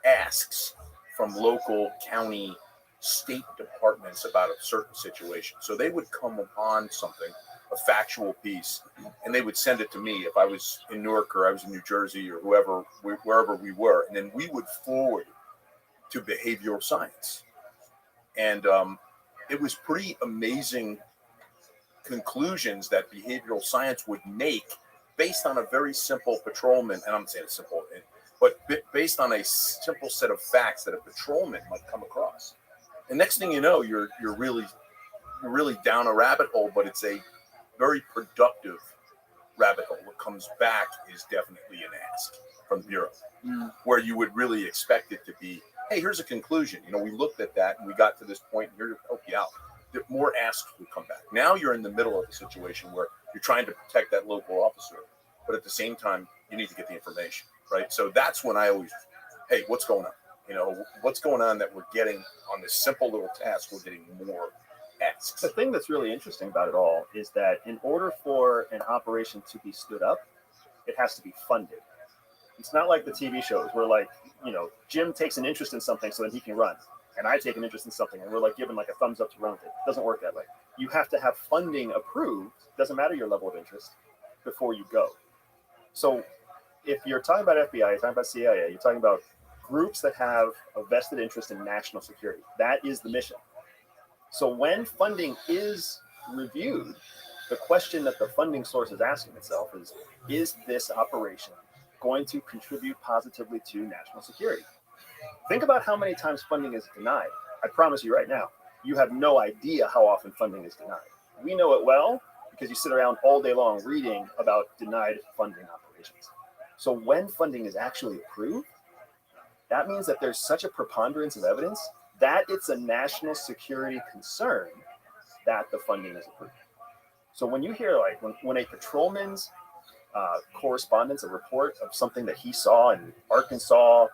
asks from local, county, state departments about a certain situation. So they would come upon something, a factual piece, and they would send it to me if I was in Newark or I was in New Jersey or wherever we were. And then we would forward it to behavioral science. And it was pretty amazing conclusions that behavioral science would make based on a very simple patrolman, and I'm saying it's simple, but based on a simple set of facts that a patrolman might come across. And next thing you know, you're really down a rabbit hole, but it's a very productive rabbit hole. What comes back is definitely an ask from the Bureau, where you would really expect it to be, hey, here's a conclusion. We looked at that and we got to this point, and here to help you out. More asks will come back. Now you're in the middle of a situation where you're trying to protect that local officer, but at the same time, you need to get the information, right? So that's when I always, hey, what's going on? What's going on that we're getting on this simple little task, we're getting more asks. The thing that's really interesting about it all is that in order for an operation to be stood up, it has to be funded. It's not like the TV shows where, like, Jim takes an interest in something so that he can run, and I take an interest in something and we're like given like a thumbs up to run with it. It doesn't work that way. You have to have funding approved, doesn't matter your level of interest, before you go. So if you're talking about FBI, you're talking about CIA, you're talking about groups that have a vested interest in national security. That is the mission. So when funding is reviewed, the question that the funding source is asking itself is this operation going to contribute positively to national security? Think about how many times funding is denied. I promise you right now, you have no idea how often funding is denied. We know it well because you sit around all day long reading about denied funding operations. So when funding is actually approved, that means that there's such a preponderance of evidence that it's a national security concern that the funding is approved. So when you hear, like, when a patrolman's correspondence, a report of something that he saw in Arkansas,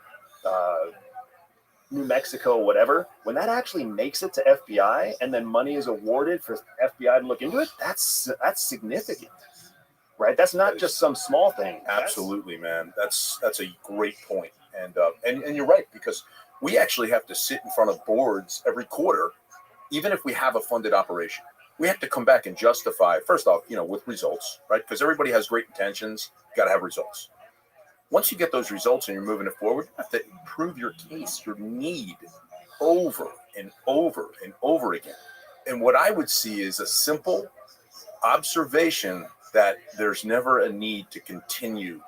New Mexico, whatever, when that actually makes it to FBI and then money is awarded for FBI to look into it, that's significant, right? That's not just some small thing. Absolutely, man. That's a great point. And you're right, because we actually have to sit in front of boards every quarter, even if we have a funded operation. We have to come back and justify, first off, with results, right? Because everybody has great intentions. You got to have results. Once you get those results and you're moving it forward, you have to prove your case, your need, over and over and over again. And what I would see is a simple observation that there's never a need to continue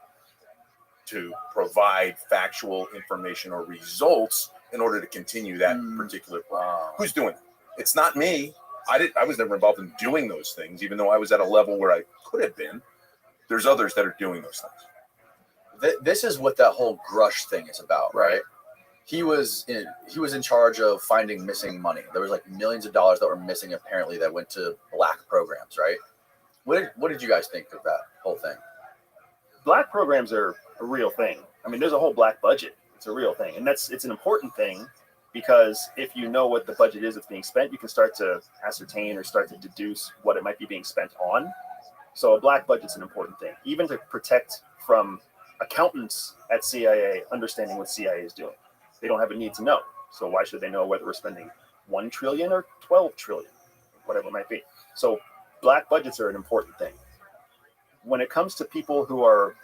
to provide factual information or results in order to continue that particular plan. Who's doing it? It's not me. I was never involved in doing those things, even though I was at a level where I could have been. There's others that are doing those things. This is what that whole Grush thing is about, right? He was in charge of finding missing money. There was like millions of dollars that were missing, apparently, that went to black programs, right? What did you guys think of that whole thing? Black programs are a real thing. I mean, there's a whole black budget. It's a real thing, and it's an important thing, because if you know what the budget is that's being spent, you can start to ascertain or start to deduce what it might be being spent on. So a black budget's an important thing, even to protect from accountants at CIA understanding what CIA is doing. They don't have a need to know. So why should they know whether we're spending 1 trillion or 12 trillion, whatever it might be. So black budgets are an important thing. When it comes to people who are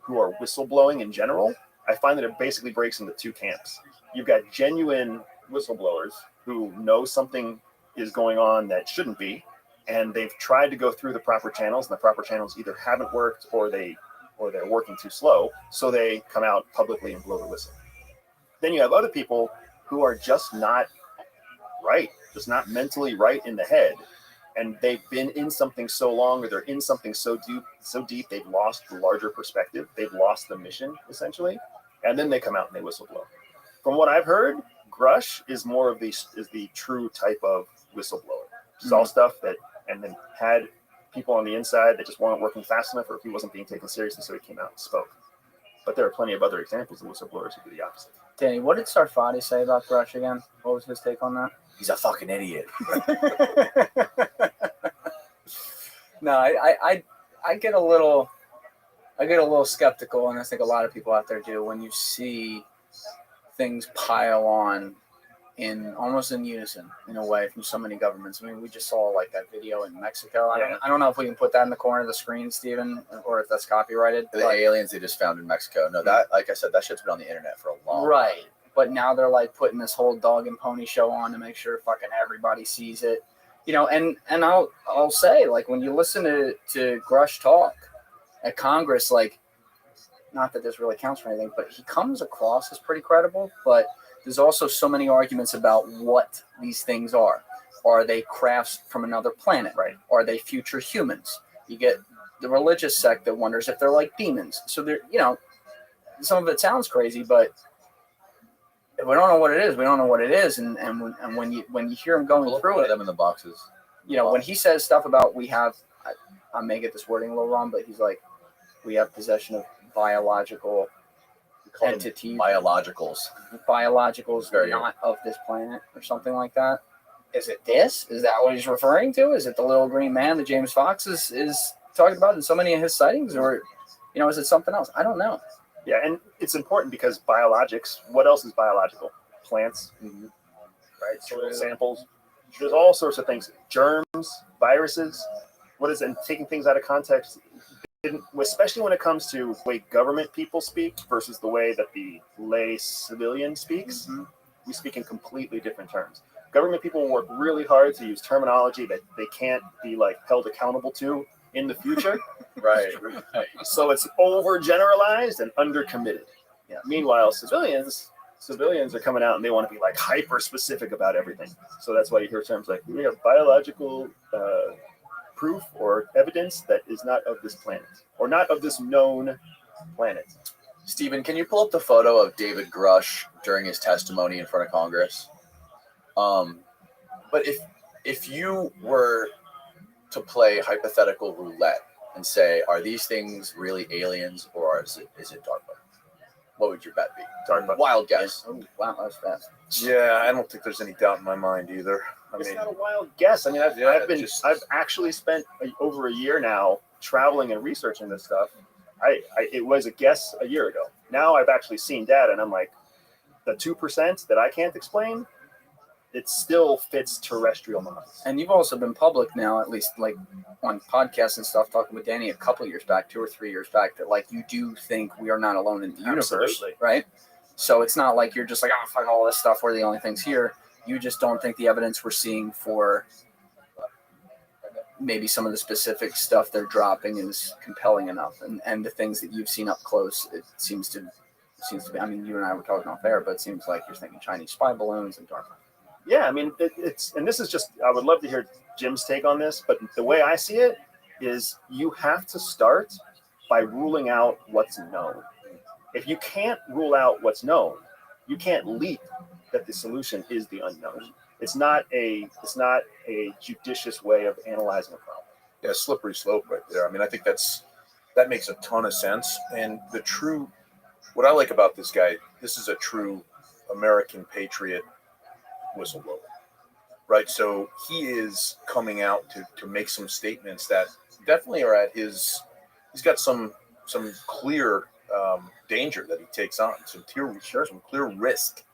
whistleblowing in general, I find that it basically breaks into two camps. You've got genuine whistleblowers who know something is going on that shouldn't be, and they've tried to go through the proper channels, and the proper channels either haven't worked or they're working too slow, so they come out publicly and blow the whistle. Then you have other people who are just not right, just not mentally right in the head, and they've been in something so long, or they're in something so deep they've lost the larger perspective, they've lost the mission essentially, and then they come out and they whistleblow. From what I've heard, Grush is more of the true type of whistleblower. Saw stuff that, and then had people on the inside that just weren't working fast enough, or he wasn't being taken seriously, so he came out and spoke. But there are plenty of other examples of whistleblowers who do the opposite. Danny, what did Sarfati say about Grush again? What was his take on that? He's a fucking idiot. No, I get a little skeptical, and I think a lot of people out there do, when you see things pile on in almost in unison in a way from so many governments. I mean, we just saw like that video in Mexico. I don't know if we can put that in the corner of the screen, Steven, or if that's copyrighted. The aliens they just found in Mexico. No, that, like I said, that shit's been on the internet for a long time. Right. But now they're like putting this whole dog and pony show on to make sure fucking everybody sees it. You know, and I'll say, like, when you listen to Grush talk at Congress, like, not that this really counts for anything, but he comes across as pretty credible. But there's also so many arguments about what these things are. Are they crafts from another planet? Right. Are they future humans? You get the religious sect that wonders if they're like demons. So they're, you know, some of it sounds crazy, but if we don't know what it is, we don't know what it is. And when you hear him going through it, them in the boxes. You know, when he says stuff about I may get this wording a little wrong, but he's like, we have possession of biological entities. Biologicals Very not of this planet or something like that. Is it this? Is that what he's referring to? Is it the little green man that James Fox is talking about in so many of his sightings? Or, you know, is it something else? I don't know. Yeah, and it's important because biologics, what else is biological? Plants, right? Soil samples. There's all sorts of things. Germs, viruses. What is it? And taking things out of context, especially when it comes to the way government people speak versus the way that the lay civilian speaks, we speak in completely different terms. Government people work really hard to use terminology that they can't be like held accountable to in the future. Right. So it's overgeneralized and undercommitted. Yeah. Meanwhile, civilians are coming out and they want to be like hyper specific about everything. So that's why you hear terms like, we have biological proof or evidence that is not of this planet or not of this known planet. Stephen, can you pull up the photo of David Grush during his testimony in front of Congress? But if you were to play hypothetical roulette and say, are these things really aliens or is it DARPA? What would your bet be? DARPA. Wild guess. Oh, wow, that was fast. Yeah, I don't think there's any doubt in my mind either. It's not a wild guess. I mean, I've actually spent over a year now traveling and researching this stuff. It was a guess a year ago. Now I've actually seen data, and I'm like, the 2% that I can't explain, it still fits terrestrial models. And you've also been public now, at least like on podcasts and stuff, talking with Danny a couple of years back, 2 or 3 years back, that like you do think we are not alone in the universe, Absolutely. Right? So it's not like you're just like, oh, fuck all this stuff, we're the only things here. You just don't think the evidence we're seeing for maybe some of the specific stuff they're dropping is compelling enough. And the things that you've seen up close, it seems to be, I mean, you and I were talking off air, but it seems like you're thinking Chinese spy balloons and DARPA. Yeah, I mean, it's, and this is just, I would love to hear Jim's take on this, but the way I see it is you have to start by ruling out what's known. If you can't rule out what's known, you can't leap that the solution is the unknown. It's not a judicious way of analyzing a problem. Yeah, slippery slope right there. I mean, I think that makes a ton of sense. And what I like about this guy, this is a true American patriot whistleblower, right? So he is coming out to make some statements that definitely are he's got some clear danger that he takes on, some clear risk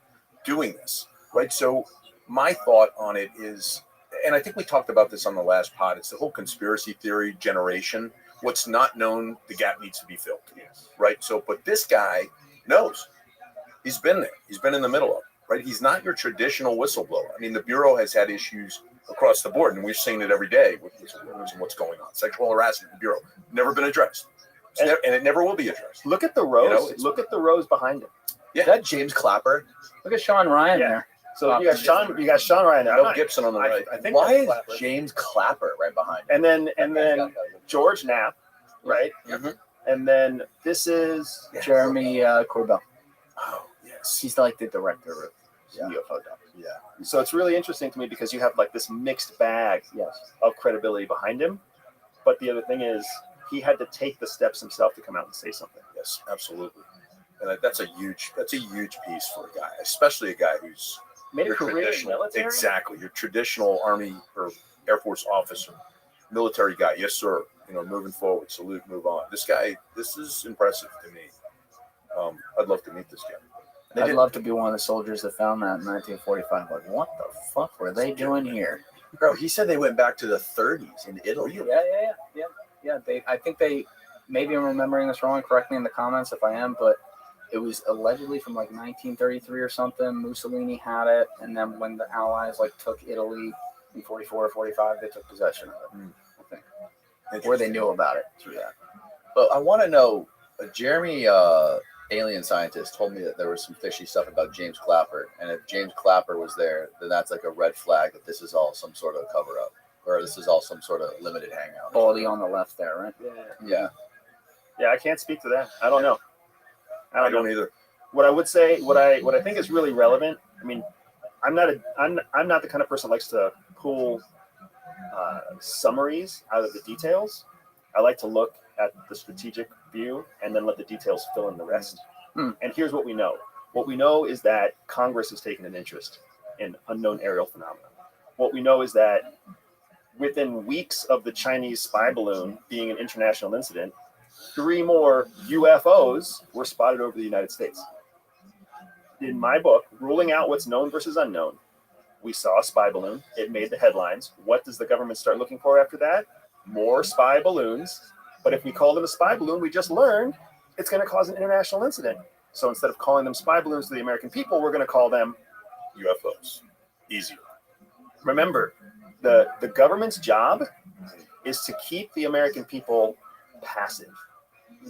doing this, right? So my thought on it is, and I think we talked about this on the last pod, it's the whole conspiracy theory generation. What's not known, the gap needs to be filled. Yes. Right? So, but this guy knows. He's been there. He's been in the middle of it, right? He's not your traditional whistleblower. I mean, the Bureau has had issues across the board, and we've seen it every day with whistleblowers and what's going on. Sexual harassment in the Bureau, never been addressed. And it never will be addressed. Look at the rows. You know, Look at the rows behind him. Is that James Clapper? Look at Sean Ryan Yeah. there. So you got Sean Ryan there. Mel Gibson on the right. I think Why that's is Clapper. James Clapper right behind him? And then George Knapp, right? Mhm. And then this is Jeremy Corbell. Oh, yes. He's like the director of Yeah. UFO doc. Yeah. So it's really interesting to me because you have like this mixed bag of credibility behind him. But the other thing is he had to take the steps himself to come out and say something. Yes, absolutely. And that's a huge piece for a guy, especially a guy who's Made a your career in traditional, military. exactly, your traditional Army or Air Force officer, military guy. Yes, sir. You know, moving forward, salute, move on. This guy, this is impressive to me. I'd love to meet this guy. I'd love to be one of the soldiers that found that in 1945. Like, what the fuck were they doing here? Bro, he said they went back to the 30s in Italy. Yeah. I think they. Maybe I'm remembering this wrong. Correct me in the comments if I am, but it was allegedly from like 1933 or something. Mussolini had it, and then when the Allies like took Italy in 44 or 45, they took possession of it. I think, or they knew about it through that. But I want to know, Jeremy, alien scientist, told me that there was some fishy stuff about James Clapper, and if James Clapper was there, then that's like a red flag that this is all some sort of cover up, or this is all some sort of limited hangout. Baldy on the left there, right? Yeah. Yeah, I can't speak to that. I don't know. I don't either. What I would say, what I think is really relevant. I mean, I'm not the kind of person that likes to pull summaries out of the details. I like to look at the strategic view and then let the details fill in the rest. And here's what we know. What we know is that Congress has taken an interest in unknown aerial phenomena. What we know is that within weeks of the Chinese spy balloon being an international incident, 3 more UFOs were spotted over the United States. In my book, Ruling Out What's Known versus Unknown, we saw a spy balloon. It made the headlines. What does the government start looking for after that? More spy balloons. But if we call them a spy balloon, we just learned it's going to cause an international incident. So instead of calling them spy balloons to the American people, we're going to call them UFOs. Easier. Remember, the government's job is to keep the American people passive,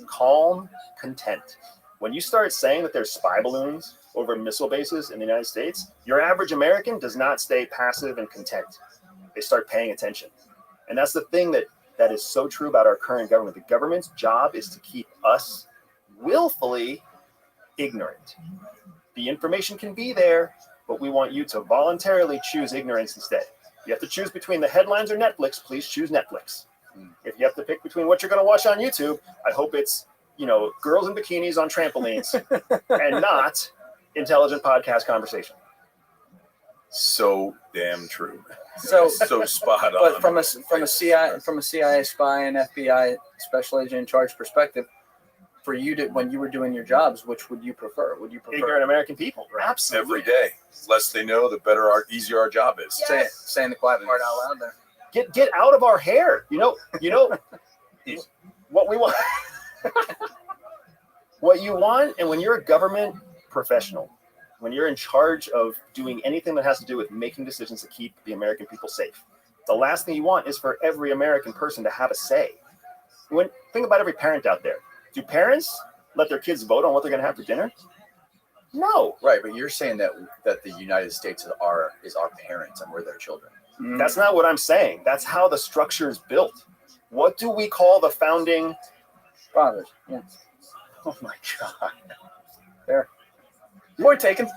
calm, content. When you start saying that there's spy balloons over missile bases in the United States, your average American does not stay passive and content. They start paying attention. And that's the thing that is so true about our current government. The government's job is to keep us willfully ignorant. The information can be there, but we want you to voluntarily choose ignorance instead. You have to choose between the headlines or Netflix, please choose Netflix. If you have to pick between what you're going to watch on YouTube, I hope it's, girls in bikinis on trampolines and not intelligent podcast conversation. So damn true. So spot on. But from a CIA spy and FBI special agent in charge perspective, for you to when you were doing your jobs, which would you prefer? Would you prefer ignorant American people? Absolutely. Every day. Less they know, the better easier our job is. saying the quiet part out loud there? Get out of our hair. You know what we want. What you want, and when you're a government professional, when you're in charge of doing anything that has to do with making decisions to keep the American people safe, the last thing you want is for every American person to have a say. Think about every parent out there. Do parents let their kids vote on what they're going to have for dinner? No. Right, but you're saying that the United States is our parents and we're their children. That's not what I'm saying. That's how the structure is built. What do we call the founding fathers? Yeah. Oh my God. There. Point taken.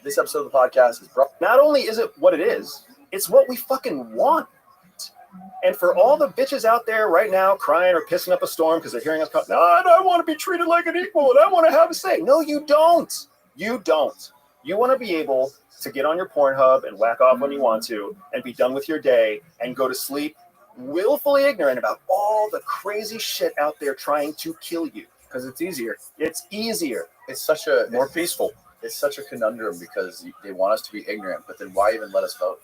This episode of the podcast is brought. Not only is it what it is, it's what we fucking want. And for all the bitches out there right now crying or pissing up a storm because they're hearing us, no, I want to be treated like an equal and I want to have a say. No, you don't. You don't. You want to be able to get on your Pornhub and whack off when you want to and be done with your day and go to sleep willfully ignorant about all the crazy shit out there trying to kill you. Because it's easier. It's easier. It's such a More peaceful. It's such a conundrum because they want us to be ignorant, but then why even let us vote?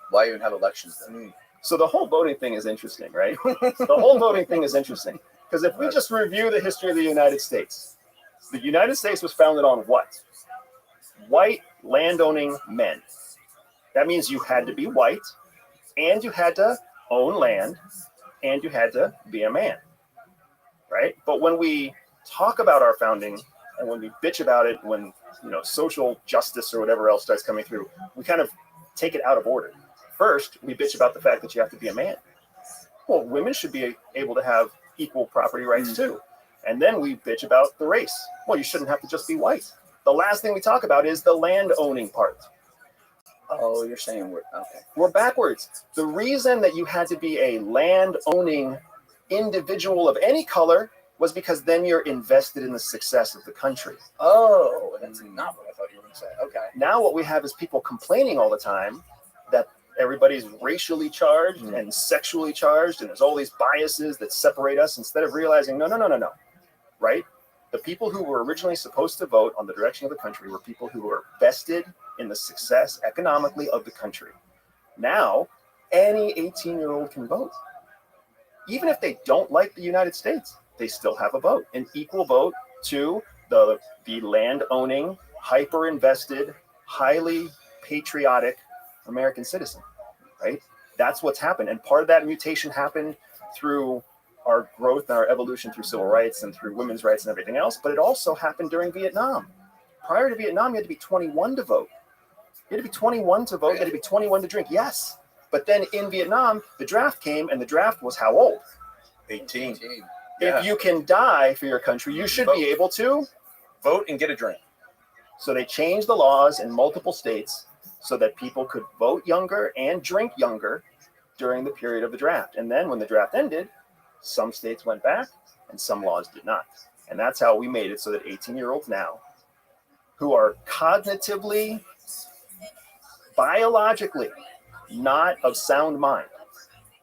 Why even have elections then? So the whole voting thing is interesting, right? The whole voting thing is interesting because if we just review the history of the United States was founded on what? White landowning men. That means you had to be white, and you had to own land, and you had to be a man, right? But when we talk about our founding and when we bitch about it, when social justice or whatever else starts coming through, we kind of take it out of order. First, we bitch about the fact that you have to be a man. Well, women should be able to have equal property rights too. And then we bitch about the race. Well, you shouldn't have to just be white. The last thing we talk about is the land owning part. Oh, you're saying We're backwards. The reason that you had to be a land owning individual of any color was because then you're invested in the success of the country. Oh, that's not what I thought you were going to say. Okay. Now what we have is people complaining all the time that everybody's racially charged and sexually charged, and there's all these biases that separate us, instead of realizing, no, right? The people who were originally supposed to vote on the direction of the country were people who were vested in the success economically of the country. Now, any 18-year-old can vote. Even if they don't like the United States, they still have a vote, an equal vote to the land-owning, hyper-invested, highly patriotic American citizen, right? That's what's happened. And part of that mutation happened through our growth and our evolution through civil rights and through women's rights and everything else, but it also happened during Vietnam. Prior to Vietnam, you had to be 21 to vote. You had to be 21 to vote, you had to be 21 to drink, yes. But then in Vietnam, the draft came, and the draft was how old? 18. If you can die for your country, you should be able to vote and get a drink. So they changed the laws in multiple states so that people could vote younger and drink younger during the period of the draft. And then when the draft ended, some states went back and some laws did not. And that's how we made it so that 18-year-olds now, who are cognitively, biologically not of sound mind,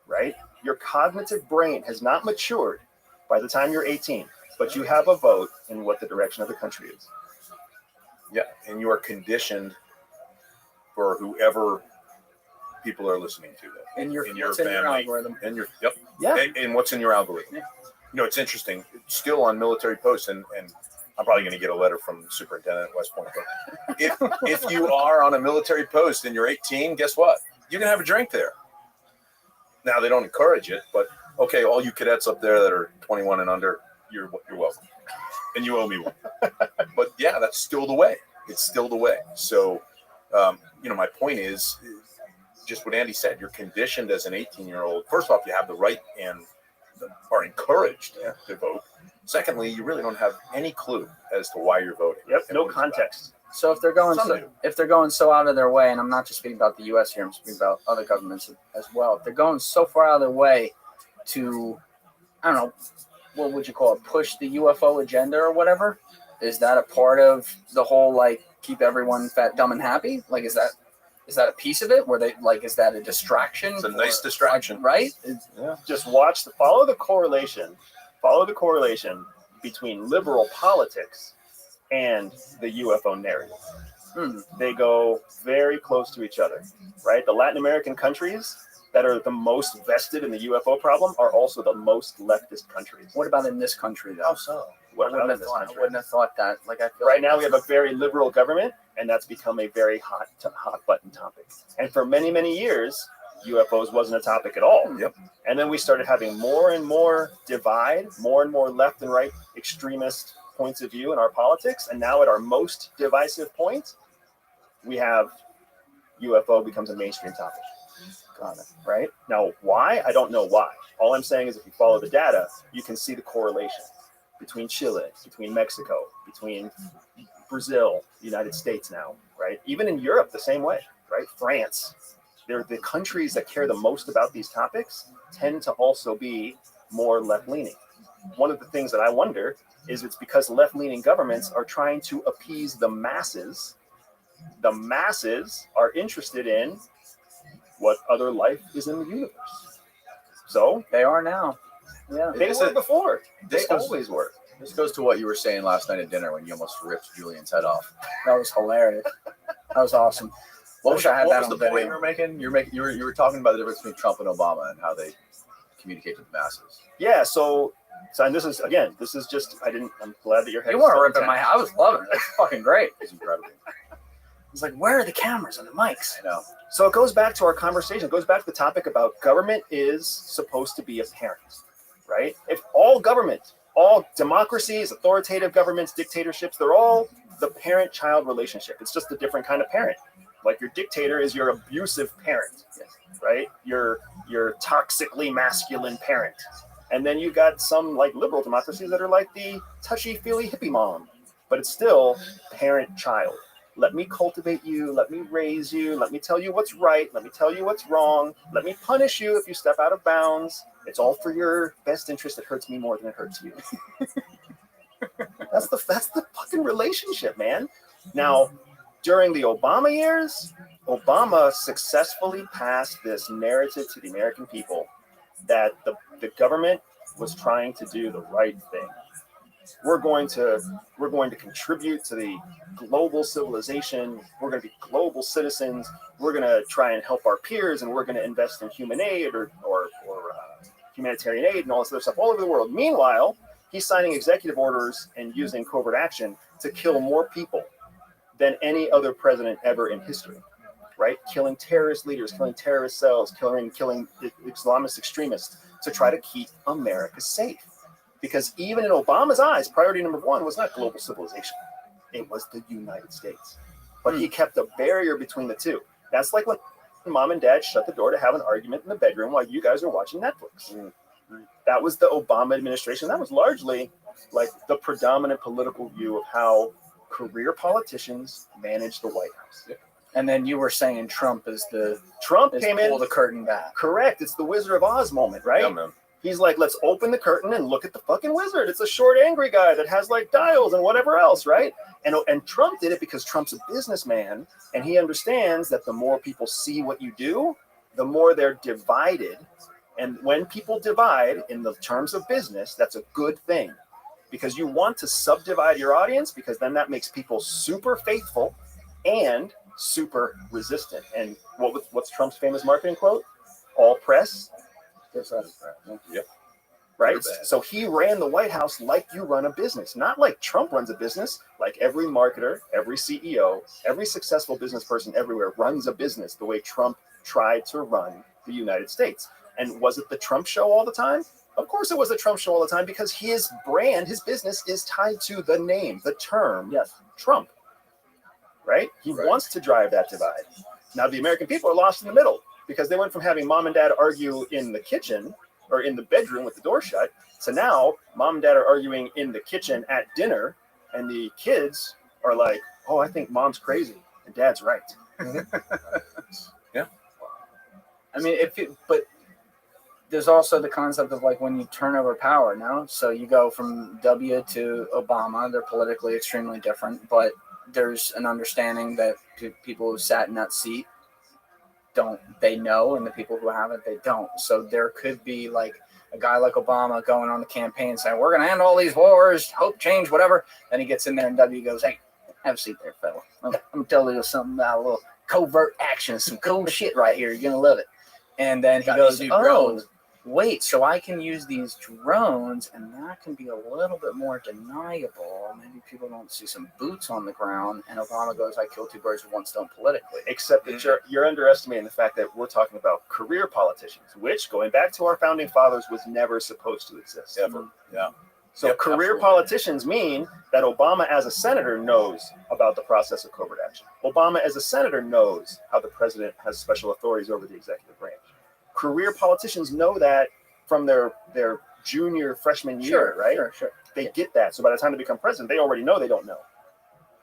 right? Your cognitive brain has not matured by the time you're 18, but you have a vote in what the direction of the country is. Yeah, and you are conditioned for whoever people are listening to that. In your family, algorithm. And what's in your algorithm. Yeah. It's interesting. It's still on military posts, and I'm probably going to get a letter from the superintendent at West Point. But if you are on a military post and you're 18, guess what? You can have a drink there. Now, they don't encourage it, but okay, all you cadets up there that are 21 and under, you're welcome. And you owe me one. But yeah, that's still the way. It's still the way. So, my point is just what Andy said. You're conditioned as an 18-year-old. First off, you have the right and are encouraged to vote. Secondly, you really don't have any clue as to why you're voting. Yep, no context. So if they're going so out of their way, and I'm not just speaking about the U.S. here, I'm speaking about other governments as well. If they're going so far out of their way to, I don't know, what would you call it, push the UFO agenda or whatever? Is that a part of the whole, keep everyone fat, dumb, and happy? Is that a piece of it? Where they, is that a distraction? It's a nice distraction. Right? Just follow the correlation between liberal politics and the UFO narrative. They go very close to each other, right? The Latin American countries that are the most vested in the UFO problem are also the most leftist countries. What about in this country, though? How so? I wouldn't have thought that. I feel right now we have a very liberal government, and that's become a very hot button topic. And for many, many years, UFOs wasn't a topic at all. Yep. And then we started having more and more divide, more and more left and right extremist points of view in our politics. And now at our most divisive point, we have UFO becomes a mainstream topic. Got it. Right? Now, why? I don't know why. All I'm saying is if you follow the data, you can see the correlation between Chile, between Mexico, between Brazil, the United States now, right? Even in Europe, the same way, right? France. They're the countries that care the most about these topics tend to also be more left-leaning. One of the things that I wonder is it's because left-leaning governments are trying to appease the masses. The masses are interested in what other life is in the universe. So they are now. Yeah, they were before. They always were. This goes to what you were saying last night at dinner when you almost ripped Julian's head off. That was hilarious. That was awesome. What Wish I had what that was on the point video. you were making? You were talking about the difference between Trump and Obama and how they communicate to the masses. Yeah, so and this is just I'm glad that your head You is weren't still ripping my. intact. I was loving it. It's fucking great. It's incredible. It's like, where are the cameras and the mics? I know. So it goes back to our conversation. It goes back to the topic about government is supposed to be a parent, right? If all government, all democracies, authoritative governments, dictatorships, they're all the parent-child relationship. It's just a different kind of parent. Like your dictator is your abusive parent, right? Your toxically masculine parent. And then you got some like liberal democracies that are like the touchy-feely hippie mom, but it's still parent-child. Let me cultivate you. Let me raise you. Let me tell you what's right. Let me tell you what's wrong. Let me punish you if you step out of bounds. It's all for your best interest. It hurts me more than it hurts you. That's the fucking relationship, man. Now, during the Obama years, Obama successfully passed this narrative to the American people that the government was trying to do the right thing. We're going to contribute to the global civilization. We're going to be global citizens. We're going to try and help our peers, and we're going to invest in human aid or humanitarian aid and all this other stuff all over the world. Meanwhile, he's signing executive orders and using covert action to kill more people than any other president ever in history, right? Killing terrorist leaders, killing terrorist cells, killing Islamist extremists to try to keep America safe. Because even in Obama's eyes, priority number one was not global civilization. It was the United States. But he kept a barrier between the two. That's like when mom and dad shut the door to have an argument in the bedroom while you guys are watching Netflix. That was the Obama administration. That was largely like the predominant political view of how career politicians manage the White House. And then you were saying Trump came in, pull the curtain back. Correct. It's the Wizard of Oz moment, right? Yeah, man. He's like, let's open the curtain and look at the fucking wizard. It's a short, angry guy that has like dials and whatever else, right? And Trump did it because Trump's a businessman, and he understands that the more people see what you do, the more they're divided. And when people divide in the terms of business, that's a good thing, because you want to subdivide your audience, because then that makes people super faithful and super resistant. And what's Trump's famous marketing quote? All press. Yep. Right? So he ran the White House like you run a business, not like Trump runs a business. Like every marketer, every CEO, every successful business person everywhere runs a business the way Trump tried to run the United States. And was it the Trump show all the time? Of course it was the Trump show all the time, because his brand, his business is tied to the name, the term, Trump. Right? He wants to drive that divide. Now the American people are lost in the middle, because they went from having mom and dad argue in the kitchen or in the bedroom with the door shut to now mom and dad are arguing in the kitchen at dinner, and the kids are like, oh, I think mom's crazy and dad's right. Yeah. I mean, but there's also the concept of like when you turn over power now. So you go from W to Obama. They're politically extremely different, but there's an understanding that people who sat in that seat they know, and the people who haven't, they don't. So there could be like a guy like Obama going on the campaign saying, we're going to end all these wars, hope, change, whatever. Then he gets in there and W goes, hey, have a seat there, fella. I'm going to tell you something about a little covert action, some cool shit right here. You're going to love it. And then he goes, oh, wait, so I can use these drones, and that can be a little bit more deniable. Maybe people don't see some boots on the ground. And Obama goes, I killed two birds with one stone politically. Except that you're underestimating the fact that we're talking about career politicians, which, going back to our founding fathers, was never supposed to exist. Ever. Yeah. So career politicians mean that Obama as a senator knows about the process of covert action. Obama as a senator knows how the president has special authorities over the executive branch. Career politicians know that from their junior freshman year, right? Sure. They get that. So by the time they become president, they already know they don't know.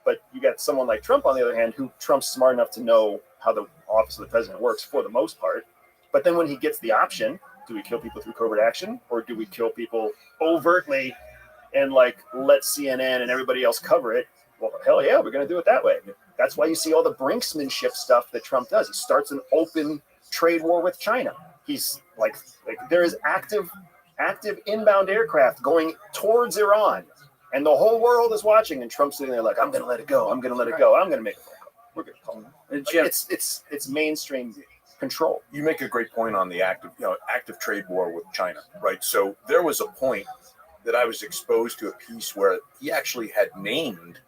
But you got someone like Trump, on the other hand, who Trump's smart enough to know how the office of the president works for the most part. But then when he gets the option, do we kill people through covert action, or do we kill people overtly and like let CNN and everybody else cover it? Well, hell yeah, we're going to do it that way. That's why you see all the brinksmanship stuff that Trump does. He starts an open trade war with China. He's like there is active inbound aircraft going towards Iran And the whole world is watching, and Trump's sitting there like, I'm going to let it go. I'm going to let it go. I'm going to make a phone call. We're going to call him. Like, it's mainstream control. You make a great point on the active trade war with China, right? So there was a point that I was exposed to a piece where he actually had named,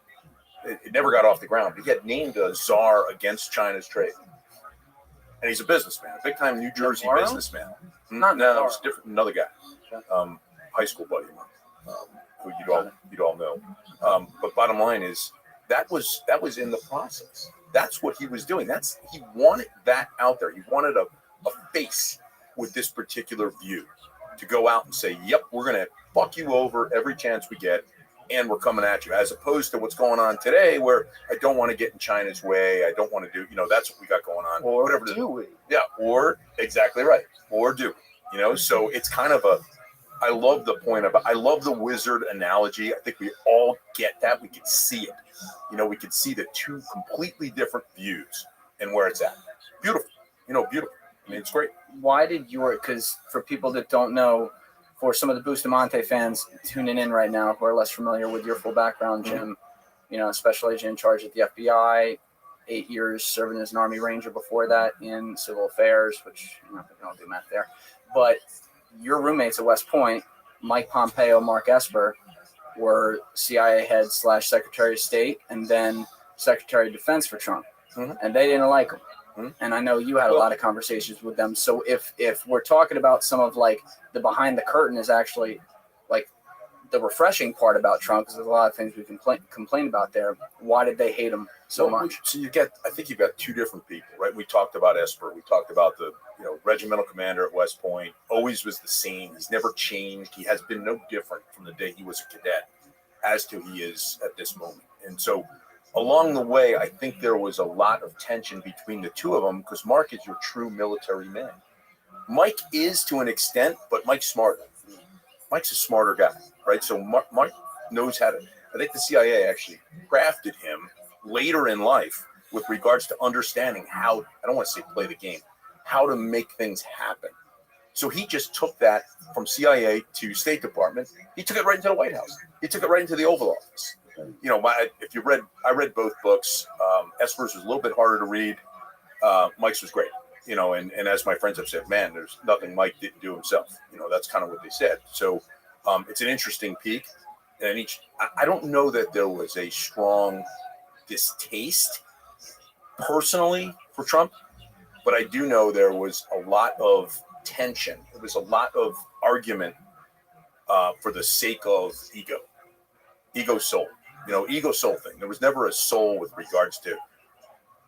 it never got off the ground, but he had named a czar against China's trade. And he's a businessman, a big time New Jersey businessman. No, it was different. Another guy, high school buddy of mine, who you'd all know. But bottom line is that was in the process. That's what he was doing. He wanted that out there. He wanted a face with this particular view to go out and say, yep, we're going to fuck you over every chance we get, and we're coming at you, as opposed to what's going on today where I don't want to get in China's way. I don't want to do, that's what we got going on. Or whatever do we? Yeah, or exactly right. Or do we? So it's kind of I love the point of, I love the wizard analogy. I think we all get that. We can see it. We can see the two completely different views and where it's at. Beautiful. Beautiful. I mean, it's great. Why did because for people that don't know, for some of the Bustamante fans tuning in right now who are less familiar with your full background, Jim, special agent in charge at the FBI, 8 years serving as an Army Ranger before that in civil affairs, which I don't do math there. But your roommates at West Point, Mike Pompeo, Mark Esper, were CIA head / Secretary of State and then Secretary of Defense for Trump. Mm-hmm. And they didn't like him. Mm-hmm. And I know you had a lot of conversations with them. So if we're talking about some of like the behind the curtain is actually like the refreshing part about Trump, because there's a lot of things we can complain about there. Why did they hate him so much? So I think you've got two different people, right? We talked about Esper. We talked about the regimental commander at West Point. Always was the same. He's never changed. He has been no different from the day he was a cadet as to he is at this moment. And so along the way, I think there was a lot of tension between the two of them because Mark is your true military man. Mike is to an extent, but Mike's smarter. Mike's a smarter guy, right? So Mike knows how to. I think the CIA actually crafted him later in life with regards to understanding how, I don't want to say play the game, how to make things happen. So he just took that from CIA to State Department. He took it right into the White House. He took it right into the Oval Office. I read both books. Esper's was a little bit harder to read. Mike's was great. And as my friends have said, man, there's nothing Mike didn't do himself. That's kind of what they said. So it's an interesting peek. And I don't know that there was a strong distaste personally for Trump, but I do know there was a lot of tension. There was a lot of argument for the sake of ego soul, ego soul thing. There was never a soul with regards to,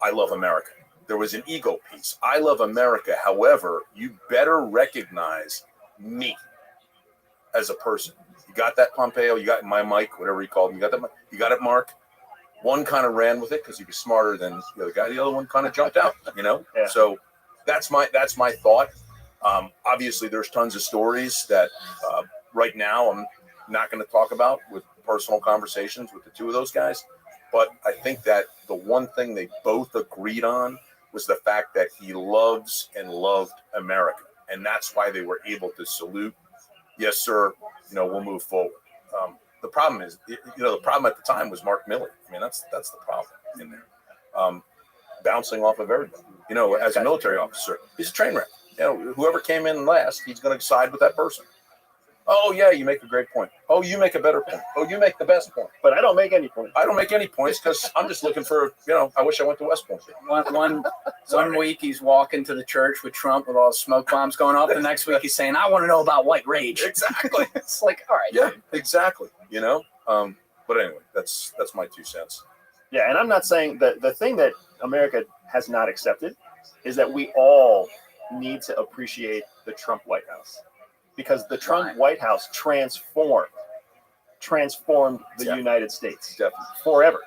I love America. There was an ego piece. I love America. However, you better recognize me as a person. You got that, Pompeo? You got my Mike, whatever he called him. You got that? You got it, Mark? One kind of ran with it because he was smarter than the other guy. The other one kind of jumped out, Yeah. So that's my thought. Obviously, there's tons of stories that right now I'm not going to talk about with personal conversations with the two of those guys. But I think that the one thing they both agreed on was the fact that he loves and loved America. And that's why they were able to salute, yes, sir, we'll move forward. The problem is, the problem at the time was Mark Milley. I mean, that's the problem in there. Bouncing off of everybody. As a military officer, he's a train wreck. Whoever came in last, he's going to side with that person. Oh, yeah, you make a great point. Oh, you make a better point. Oh, you make the best point. But I don't make any points. I don't make any points because I'm just looking for, I wish I went to West Point. One week he's walking to the church with Trump with all the smoke bombs going off. The next week he's saying, I want to know about white rage. Exactly. It's like, all right. Yeah, exactly. But anyway, that's my 2 cents. Yeah, and I'm not saying that the thing that America has not accepted is that we all need to appreciate the Trump White House. Because the Trump White House transformed the United States. Definitely. Forever.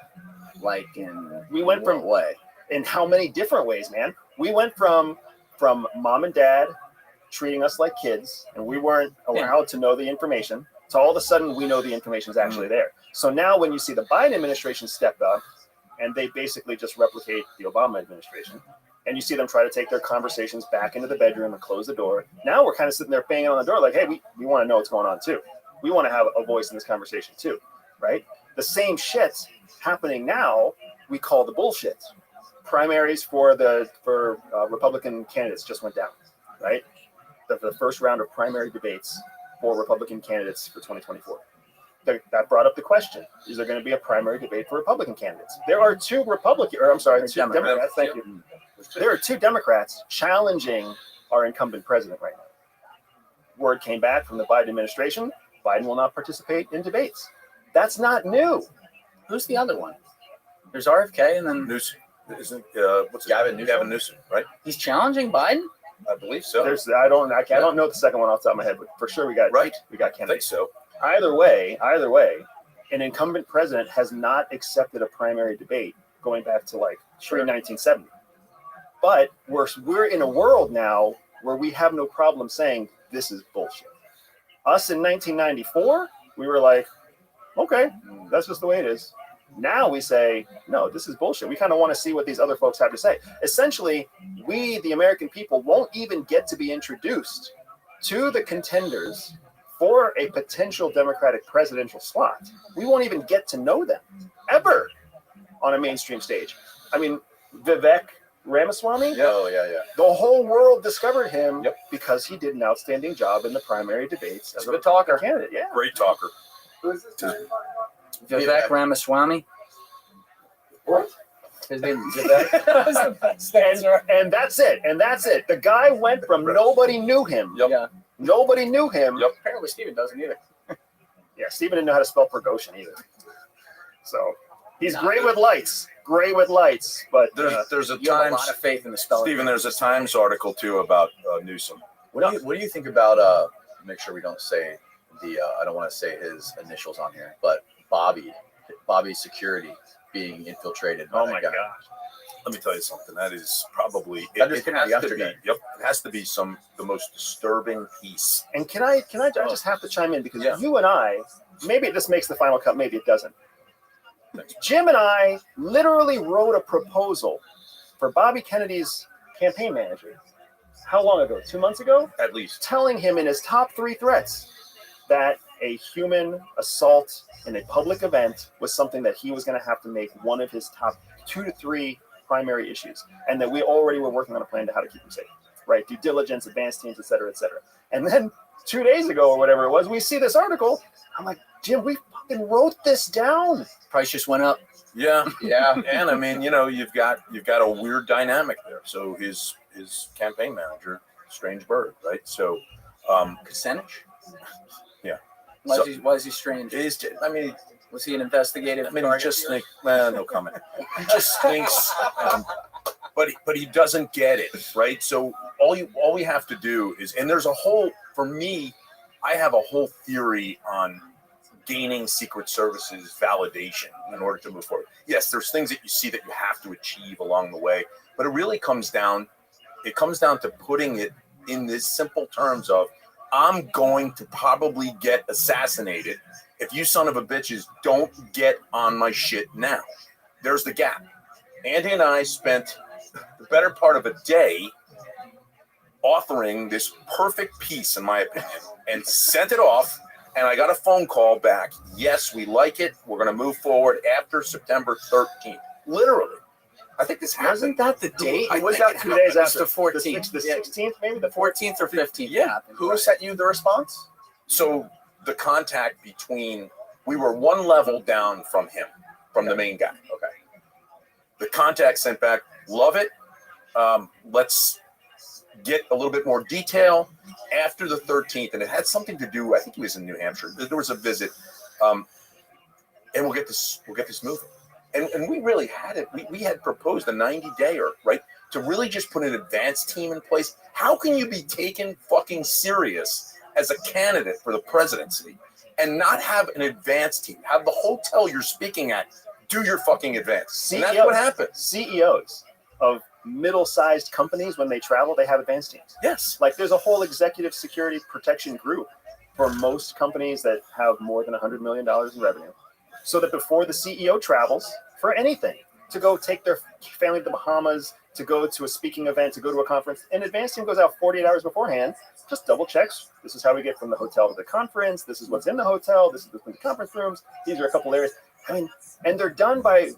Like we went from way? In how many different ways, man? We went from mom and dad treating us like kids, and we weren't allowed to know the information. So all of a sudden, we know the information is actually there. So now, when you see the Biden administration step up, and they basically just replicate the Obama administration, and you see them try to take their conversations back into the bedroom and close the door. Now we're kind of sitting there banging on the door like, hey, we want to know what's going on too. We want to have a voice in this conversation too. right? The same shit happening now, we call the bullshit. Primaries for Republican candidates just went down, right? The first round of primary debates for Republican candidates for 2024. That brought up the question: is there going to be a primary debate for Republican candidates? There are two Democrats. Thank you. There are two Democrats challenging our incumbent president right now. Word came back from the Biden administration: Biden will not participate in debates. That's not new. Who's the other one? There's RFK and then Newsom. Isn't what's his Gavin name? Newsom? Gavin Newsom, right? He's challenging Biden? I believe so. I don't know the second one off the top of my head, but for sure we got Right. We got I think candidates. so. Either way, an incumbent president has not accepted a primary debate going back to like pre-1970. But we're in a world now where we have no problem saying this is bullshit. Us in 1994, we were like, okay, that's just the way it is. Now we say, no, this is bullshit. We kind of want to see what these other folks have to say. Essentially, we, the American people, won't even get to be introduced to the contenders for a potential Democratic presidential slot. We won't even get to know them ever on a mainstream stage. I mean, Vivek Ramaswamy, Yeah. the whole world discovered him because he did an outstanding job in the primary debates as a good talker. candidate. Yeah. Great talker. Who's this guy? Vivek Ramaswamy. What? His name is Vivek. And that's it. The guy went from nobody knew him. Yep. Yeah. Nobody knew him. Yep. Apparently Steven doesn't either. Yeah, Steven didn't know how to spell Prigozhin either. So he's great with lights. But There's a You have a Times. lot of faith in the spelling. Stephen, there's a Times article too about Newsom. What do you think about make sure we don't say the I don't want to say his initials on here, but Bobby's security being infiltrated by oh that my guy. gosh. Let me tell you something. That is probably That just came out has to be. yesterday. Yep, it has to be the most disturbing piece. And can I just have to chime in because Yeah. you and I, maybe this makes the final cut, maybe it doesn't. Jim and I literally wrote a proposal for Bobby Kennedy's campaign manager. How long ago? 2 months ago? At least. Telling him in his top 3 threats that a human assault in a public event was something that he was going to have to make one of his top 2 to 3 primary issues, and that we already were working on a plan to how to keep him safe, right? Due diligence, advanced teams, et cetera, et cetera. And then 2 days ago or whatever it was, we see this article. I'm like, Jim, we fucking wrote this down. Price just went up. Yeah, and I mean, you've got a weird dynamic there. So his campaign manager, strange bird, right? So, Kucinich? Yeah. Why is he strange? I mean, Was he an investigative? he target? just think, no comment. He just thinks, but he doesn't get it, right? So all we have to do is, and there's a whole, for me, I have a whole theory on gaining Secret Service's validation in order to move forward. Yes, there's things that you see that you have to achieve along the way, but it really comes down to putting it in this simple terms of, I'm going to probably get assassinated if you son of a bitches don't get on my shit now. There's the gap. Andy and I spent the better part of a day authoring this perfect piece, in my opinion, and sent it off. And I got a phone call back. Yes, we like it. We're going to move forward after September 13th. Literally. I think this happened. Wasn't that the date? It was that 2 days It's after. the 14th. The 16th, maybe? The 14th or 15th. Yeah. Who sent you the response? So the contact between, we were one level down from him, from the main guy. Okay. The contact sent back, love it. Let's get a little bit more detail after the 13th. And it had something to do, I think he was in New Hampshire. There was a visit. And we'll get this moving. And we really had it. We had proposed a 90-dayer, right? To really just put an advanced team in place. How can you be taken fucking serious as a candidate for the presidency and not have an advanced team? Have the hotel you're speaking at do your fucking advance. And that's what happened. CEOs of middle-sized companies, when they travel, they have advanced teams. Yes. Like there's a whole executive security protection group for most companies that have more than $100 million in revenue. So that before the CEO travels for anything, to go take their family to the Bahamas, to go to a speaking event, to go to a conference. An advance team goes out 48 hours beforehand, just double checks. This is how we get from the hotel to the conference. This is what's in the hotel. This is what's in the conference rooms. These are a couple areas. I mean, and they're done by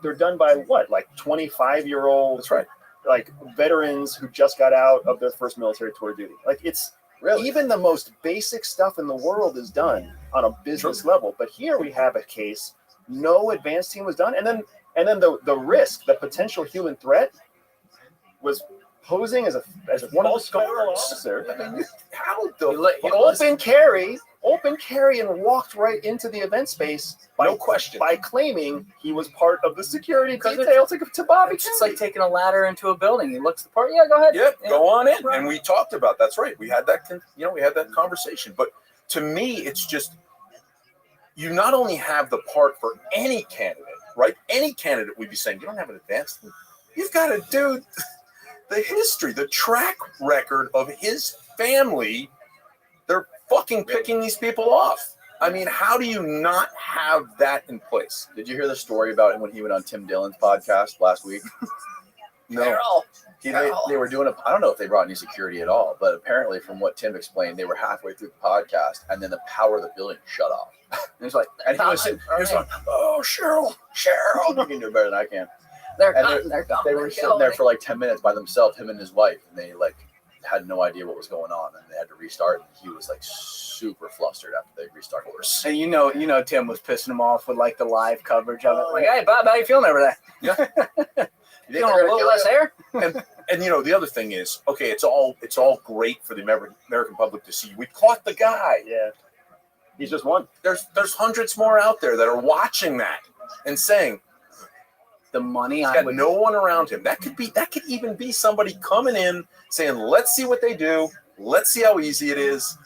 what, like 25-year-old, That's right. like veterans who just got out of their first military tour of duty. Like it's Really? even the most basic stuff in the world is done on a business level. But here we have a case, no advance team was done, and then the risk, the potential human threat, was posing as one of the federal officers. I mean, how the Open carry and walked right into the event space no question by claiming he was part of the security detail to Bobby. It's just like taking a ladder into a building. He looks the part. Yeah, go ahead. Yeah, go on in. And we talked about that's right. We had that we had that conversation. But to me, it's just you not only have the part for any candidate, right? Any candidate we'd be saying you don't have an advanced. You've got to do the history, the track record of his family. They're fucking picking these people off. I mean, how do you not have that in place? Did you hear the story about him when he went on Tim Dillon's podcast last week? No. They were doing I don't know if they brought any security at all, but apparently from what Tim explained, they were halfway through the podcast and then the power of the building shut off. And he's like, and he was like, oh, Cheryl, you can do it better than I can. They were sitting there for like 10 minutes by themselves, him and his wife, and they like had no idea what was going on, and they had to restart. And he was like super flustered after they restarted. And you know, Tim was pissing him off with like the live coverage of it. Like, hey, Bob, how you feeling over there? Yeah. You want a little less air? And the other thing is, okay, it's all great for the American public to see. We caught the guy. Yeah, he's just one. There's hundreds more out there that are watching that and saying the money. He's got no one around him. That could even be somebody coming in saying, "Let's see what they do. Let's see how easy it is."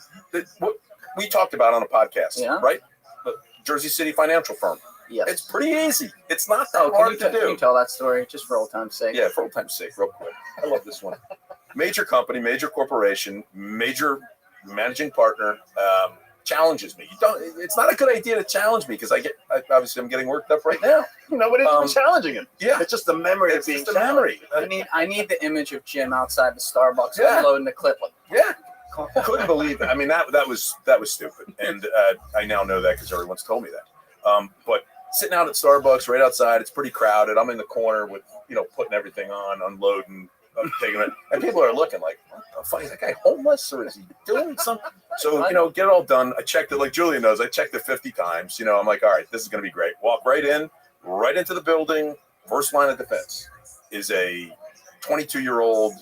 What we talked about on a podcast, right? The Jersey City financial firm. Yes. It's pretty easy. It's not that hard to do. Can you tell that story just for old time's sake? Yeah, for old time's sake, real quick. I love this one. Major company, major corporation, major managing partner challenges me. It's not a good idea to challenge me because obviously I'm getting worked up right now. Nobody's even challenging him. Yeah, it's just the memory of being the memory. I need the image of Jim outside the Starbucks unloading the clip. Yeah. Couldn't believe it. I mean, that was stupid, and I now know that because everyone's told me that. But sitting out at Starbucks, right outside, it's pretty crowded. I'm in the corner with putting everything on, unloading, taking it, and people are looking like, "What the fuck is that guy homeless or is he doing something?" So get it all done. I checked it like Julia knows. I checked it 50 times. I'm like, all right, this is going to be great. Walk right into the building. First line of defense is a 22-year-old,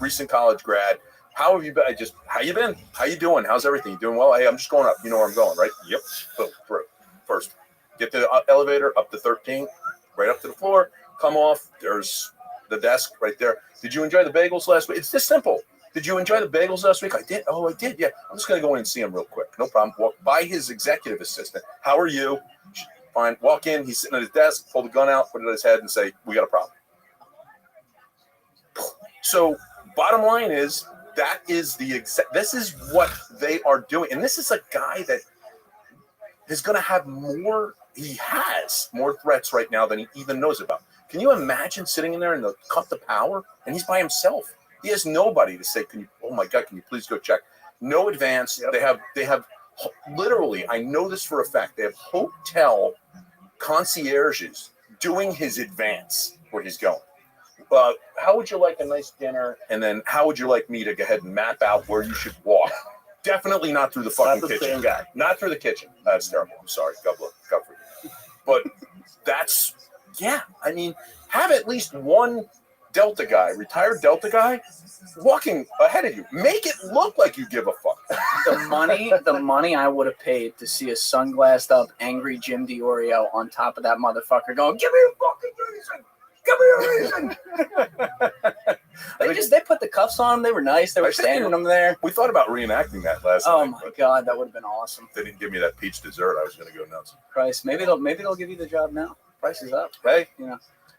recent college grad. How have you been? How you been? How you doing? How's everything? You doing well? Hey, I'm just going up. You know where I'm going, right? Yep. Boom, through. First, get the elevator up to 13, right up to the floor. Come off. There's the desk right there. Did you enjoy the bagels last week? It's this simple. Did you enjoy the bagels last week? I did. Oh, I did. Yeah. I'm just going to go in and see him real quick. No problem. Walk by his executive assistant. How are you? Fine. Walk in. He's sitting at his desk. Pull the gun out. Put it at his head and say, "We got a problem." So, bottom line is, that is this is what they are doing. And this is a guy that is going to have he has more threats right now than he even knows about. Can you imagine sitting in there in the cup to power? And he's by himself. He has nobody to say, oh my God, can you please go check? No advance. Yep. They have literally, I know this for a fact, they have hotel concierges doing his advance where he's going. How would you like a nice dinner? And then how would you like me to go ahead and map out where you should walk? Definitely not through the fucking kitchen. Same guy. Not through the kitchen. That's terrible. I'm sorry. God for you. But that's, I mean, have at least one Delta guy, retired Delta guy, walking ahead of you. Make it look like you give a fuck. The money I would have paid to see a sunglassed up, angry Jim DiOrio on top of that motherfucker going, "Give me a fucking reason. Give me a reason." They put the cuffs on him. They were nice. They were standing them there. We thought about reenacting that last night. Oh my God, that would have been awesome. They didn't give me that peach dessert. I was going to go nuts. Christ, maybe they'll give you the job now. Price is up. Hey,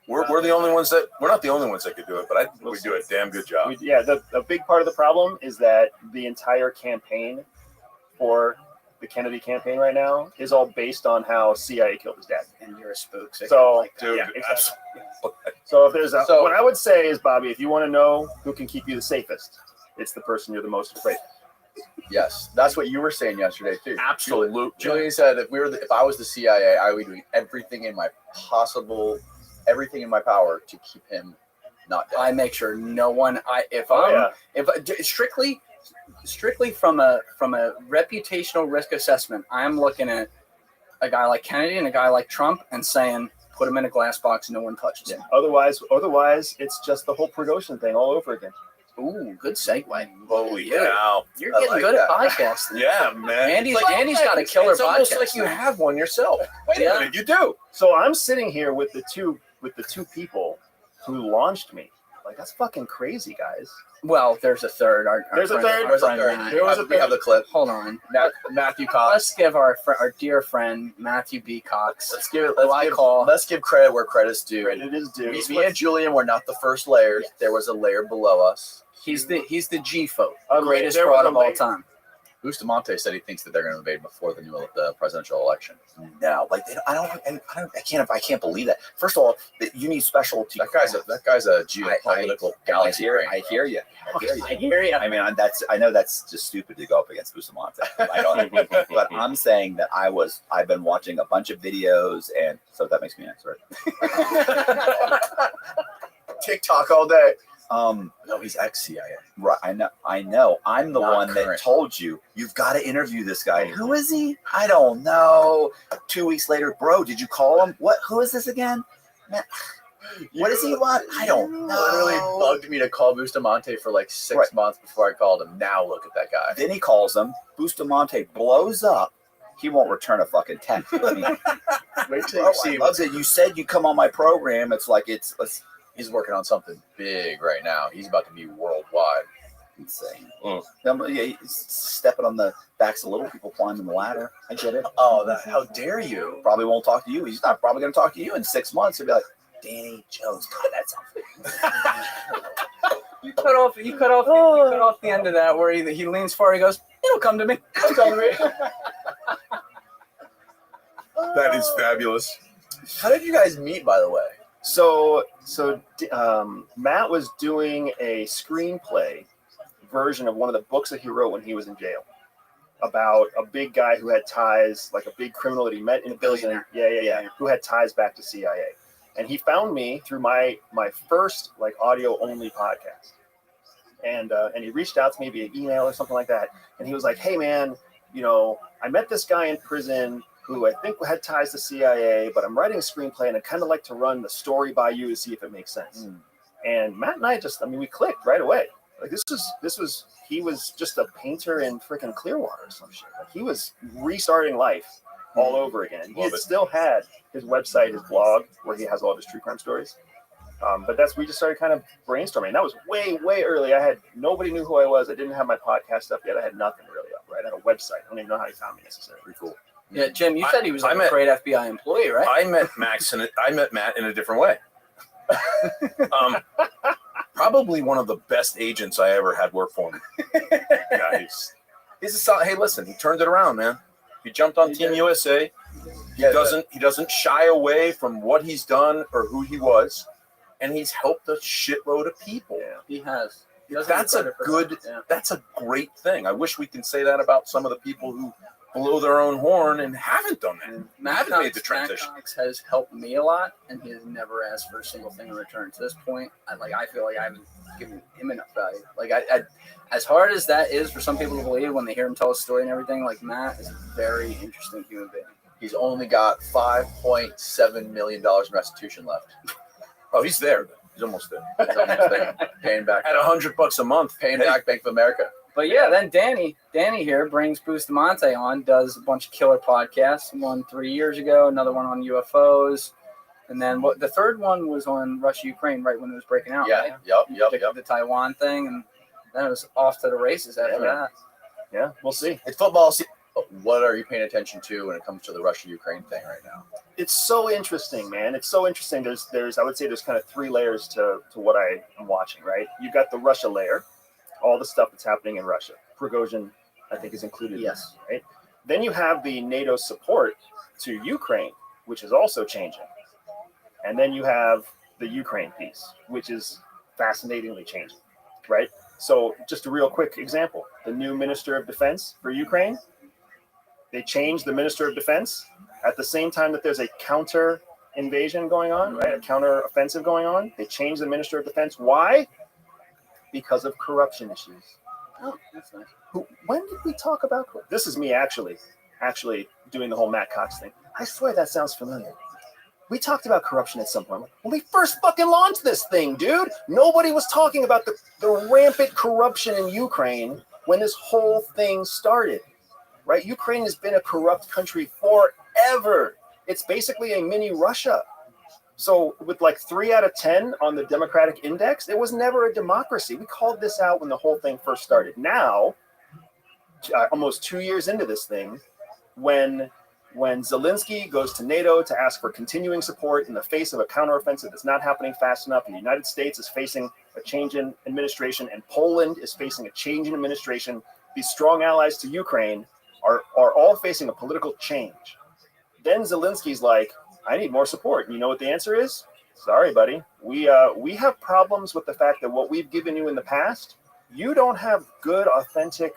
we're the only ones we're not the only ones that could do it, but I think we do a damn good job. The big part of the problem is that the entire campaign for the Kennedy campaign right now is all based on how CIA killed his dad. And you're a spook. So, like that. Dude, yeah, exactly. absolutely. So if there's So- what I would say is, Bobby, if you want to know who can keep you the safest, it's the person you're the most afraid of. Yes, that's what you were saying yesterday too. Absolutely. Julian said if I was the CIA, I would do everything in my power to keep him not dead. I make sure no one. Yeah. Strictly from a reputational risk assessment, I'm looking at a guy like Kennedy and a guy like Trump and saying, put him in a glass box, no one touches him. Otherwise, it's just the whole Prigozhin thing all over again. Ooh, good segue. Holy Yeah. cow. You're I getting like good that. at podcasting. Yeah, man. Andy's got a killer It's almost podcast like you now. have one yourself. Wait Yeah. a minute, you do. So I'm sitting here with the two people who launched me. Like, that's fucking crazy, guys. Well, there's a third. There's a third? There's a friend third. Matt. There was a We have the clip. Hold on. Matthew Cox. Let's give our dear friend Matthew B. Cox. Let's give credit where credit's due. It is due. Me and Julian were not the first layers. Yes. There was a layer below us. He's the G-Folk, A greatest there was fraud a of all layer. time. Bustamante said he thinks that they're going to invade before the presidential election. No, like I can't believe that. First of all, you need specialty. That guy's a geopolitical galaxy brain. I hear you. I hear you. I mean, I know that's just stupid to go up against Bustamante. I don't, but I'm saying that I've been watching a bunch of videos, and so that makes me an expert. TikTok all day. No, he's ex-CIA. Right, I know. I'm the Not one that current. told you've got to interview this guy. Who is he? I don't know. 2 weeks later, bro, did you call him? Who is this again? Man, what does he want? I don't know. Literally bugged me to call Bustamante for like 6 months before I called him. Now look at that guy. Then he calls him. Bustamante blows up. He won't return a fucking text. I mean, Wait till bro, you see. I love that you said you come on my program. It's like it's He's working on something big right now. He's about to be worldwide. insane. Mm. Yeah, he's stepping on the backs of little people climbing the ladder. I get it. Oh, how dare you? Probably won't talk to you. He's not probably going to talk to you in 6 months. He'll be like, Danny Jones. God, that's You cut off the end of that where he leans forward. He goes, "It'll come to me. It'll come to me." That is fabulous. How did you guys meet, by the way? So Matt was doing a screenplay version of one of the books that he wrote when he was in jail about a big guy who had ties, like a big criminal that he met in prison. Yeah, who had ties back to CIA. And he found me through my first like audio only podcast. And he reached out to me via email or something like that. And he was like, "Hey man, I met this guy in prison who I think had ties to CIA, but I'm writing a screenplay and I'd kind of like to run the story by you to see if it makes sense." And Matt and I we clicked right away. Like he was just a painter in freaking Clearwater or some shit. Like he was restarting life all over again. He still had his website, his blog, where he has all of his true crime stories. But we just started kind of brainstorming. That was way, way early. Nobody knew who I was. I didn't have my podcast up yet. I had nothing really up, right? I had a website. I don't even know how he found me necessarily. Pretty cool. Yeah, Jim, you said he was a great FBI employee, right? I met Matt in a different way. Probably one of the best agents I ever had work for me. Yeah, he's a solid. Hey, listen, he turned it around, man. He jumped on Team USA. He doesn't shy away from what he's done or who he was, and he's helped a shitload of people. Yeah. He has. That's a great thing. I wish we can say that about some of the people who blow their own horn and haven't done that. Matt Haven't made the transition. Cox has helped me a lot, and he has never asked for a single thing in return. To this point, I feel like I haven't given him enough value. Like I as hard as that is for some people to believe when they hear him tell a story and everything, like Matt is a very interesting human being. He's only got $5.7 million in restitution left. Oh, he's there. He's almost there. He's almost there. Paying back. At $100 a month, Paying back Bank of America. But yeah, then Danny here brings Bustamante on, does a bunch of killer podcasts. One 3 years ago, another one on UFOs, and then the third one was on Russia Ukraine right when it was breaking out. Yeah, right? yep. The Taiwan thing, and then it was off to the races after that. Yeah, we'll see. It's football season. What are you paying attention to when it comes to the Russia-Ukraine thing right now? It's so interesting, man. It's so interesting. I would say there's kind of three layers to what I am watching, right? You've got the Russia layer, all the stuff that's happening in Russia. Prigozhin, I think, is included. Yes. Right. Then you have the NATO support to Ukraine, which is also changing. And then you have the Ukraine piece, which is fascinatingly changing, right? So just a real quick example, the new Minister of Defense for Ukraine, they changed the Minister of Defense at the same time that there's a counter invasion going on, right? A counter offensive going on. They changed the Minister of Defense. Why? Because of corruption issues. Oh, that's nice. When did we talk about corruption? This is me actually doing the whole Matt Cox thing. I swear that sounds familiar. We talked about corruption at some point. When we first fucking launched this thing, dude, nobody was talking about the rampant corruption in Ukraine when this whole thing started, right? Ukraine has been a corrupt country forever. It's basically a mini Russia. So with like 3 out of 10 on the Democratic Index, it was never a democracy. We called this out when the whole thing first started. Now, almost 2 years into this thing, when Zelensky goes to NATO to ask for continuing support in the face of a counteroffensive that's not happening fast enough, and the United States is facing a change in administration, and Poland is facing a change in administration, these strong allies to Ukraine are all facing a political change. Then Zelensky's like, I need more support. And you know what the answer is? Sorry, buddy. We have problems with the fact that what we've given you in the past, you don't have good, authentic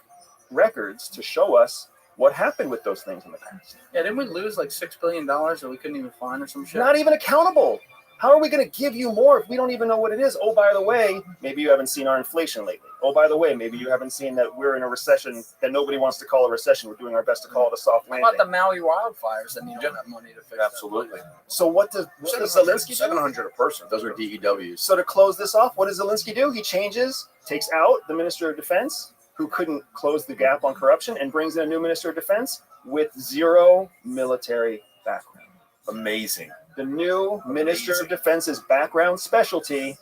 records to show us what happened with those things in the past. Yeah, didn't we lose like $6 billion that we couldn't even find or some shit? Not even accountable. How are we going to give you more if we don't even know what it is? Oh, by the way, maybe you haven't seen our inflation lately. Oh, by the way, maybe you haven't seen that we're in a recession that nobody wants to call a recession. We're doing our best to call it a soft landing. How about the Maui wildfires that need all that money to fix? Absolutely. So what does Zelensky do? 700 a person. Those are DEWs. So to close this off, what does Zelensky do? He takes out the Minister of Defense, who couldn't close the gap on corruption, and brings in a new Minister of Defense with zero military background. Amazing. The new Minister of Defense's background specialty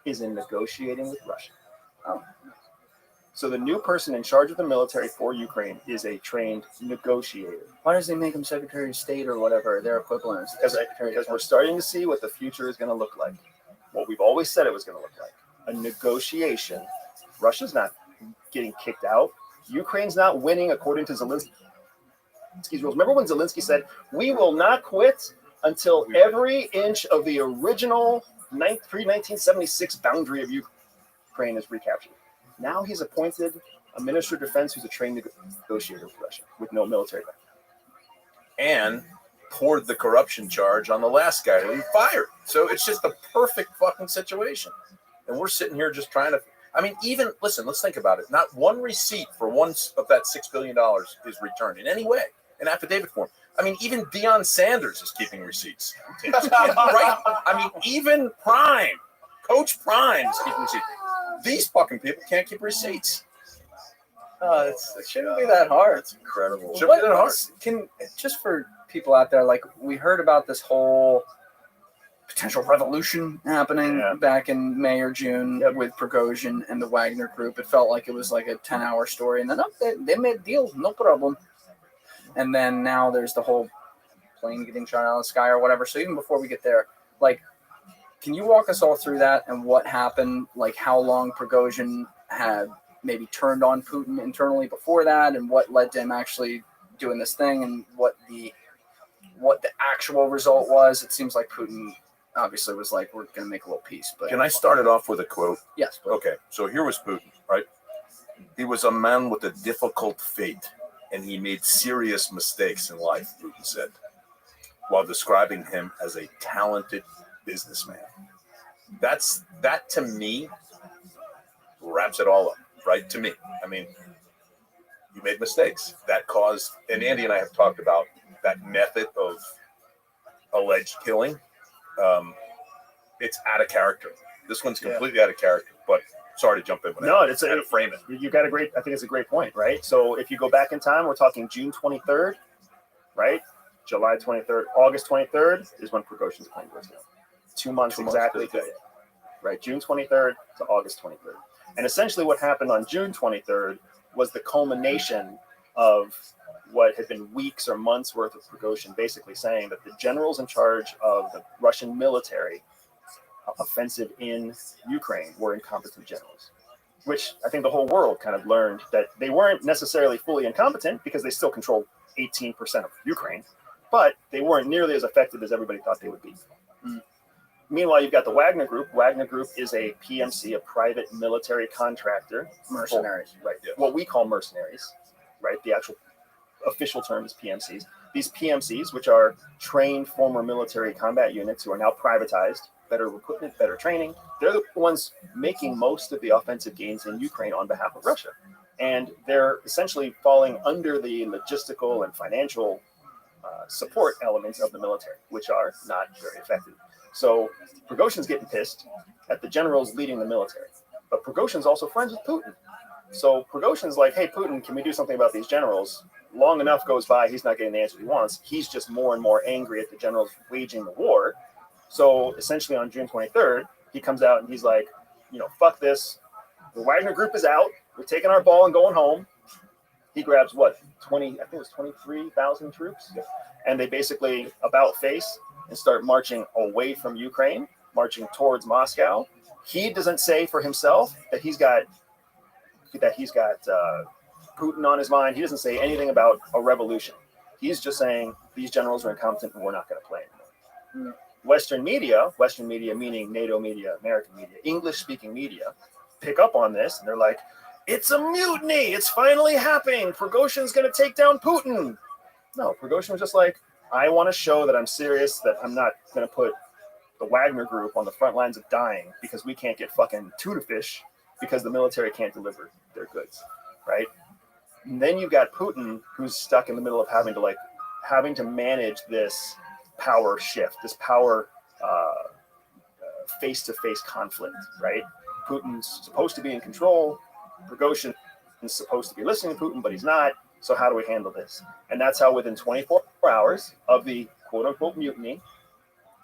is in negotiating with Russia. Oh. So the new person in charge of the military for Ukraine is a trained negotiator. Why does they make him Secretary of State or whatever, their equivalent? Because we're starting to see what the future is going to look like. What we've always said it was going to look like. A negotiation. Russia's not getting kicked out. Ukraine's not winning according to Zelensky's rules. Remember when Zelensky said, we will not quit until every inch of the original pre-1976 boundary of Ukraine is recaptured. Now he's appointed a Minister of Defense who's a trained negotiator with Russia with no military background. And poured the corruption charge on the last guy who he fired. So it's just the perfect fucking situation. And we're sitting here just trying to, I mean, even, listen, let's think about it. Not one receipt for one of that $6 billion is returned in any way, in affidavit form. I mean, even Deion Sanders is keeping receipts. Right? I mean, even Prime, Coach Prime is keeping receipts. These fucking people can't keep receipts. It shouldn't be that hard. It's incredible. Shouldn't be that hard. Just for people out there, like, we heard about this whole potential revolution happening back in May or June with Prigozhin and the Wagner Group. It felt like it was like a 10-hour story, and then they made deals, no problem. And then now there's the whole plane getting shot out of the sky or whatever. So even before we get there, like, can you walk us all through that and what happened? Like, how long Prigozhin had maybe turned on Putin internally before that, and what led to him actually doing this thing, and what the actual result was? It seems like Putin obviously was like, we're going to make a little peace. But can I start it off with a quote? Yes. Please. Okay, so here was Putin, right? He was a man with a difficult fate, and he made serious mistakes in life, Putin said, while describing him as a talented businessman. That to me wraps it all up, right? To me. I mean, you made mistakes. That caused, and Andy and I have talked about that method of alleged killing. It's out of character. This one's completely out of character, but sorry to jump in with that. It's to frame it. You got I think it's a great point, right? So if you go back in time, we're talking June 23rd, right? July 23rd, August 23rd is when Prigozhin's plane goes down. 2 months exactly, right? June 23rd to August 23rd. And essentially what happened on June 23rd was the culmination of what had been weeks or months worth of Prigozhin basically saying that the generals in charge of the Russian military offensive in Ukraine were incompetent generals. which I think the whole world kind of learned that they weren't necessarily fully incompetent because they still controlled 18% of Ukraine, but they weren't nearly as effective as everybody thought they would be. Meanwhile, you've got the Wagner Group. Wagner Group is a PMC, a private military contractor. Mercenaries. Right. What we call mercenaries, right? The actual official term is PMCs. These PMCs, which are trained former military combat units who are now privatized, better equipment, better training, they're the ones making most of the offensive gains in Ukraine on behalf of Russia. And they're essentially falling under the logistical and financial support elements of the military, which are not very effective. So Prigozhin's getting pissed at the generals leading the military. But Prigozhin's also friends with Putin. So Prigozhin's like, hey, Putin, can we do something about these generals? Long enough goes by, he's not getting the answer he wants. He's just more and more angry at the generals waging the war. So essentially on June 23rd, he comes out and he's like, fuck this. The Wagner Group is out. We're taking our ball and going home. He grabs 23,000 troops. And they basically about face and start marching away from Ukraine, marching towards Moscow. He doesn't say for himself that he's got Putin on his mind. He doesn't say anything about a revolution. He's just saying these generals are incompetent and we're not going to play anymore. Western media meaning NATO media, American media, English-speaking media, pick up on this and they're like, it's a mutiny. It's finally happening. Prigozhin's going to take down Putin. No, Prigozhin was just like, I want to show that I'm serious, that I'm not going to put the Wagner Group on the front lines of dying because we can't get fucking tuna fish because the military can't deliver their goods, right? And then you've got Putin, who's stuck in the middle of having to manage this power shift, this power face-to-face conflict, right? Putin's supposed to be in control. Prigozhin is supposed to be listening to Putin, but he's not. So how do we handle this? And that's how within 24 hours of the quote-unquote mutiny,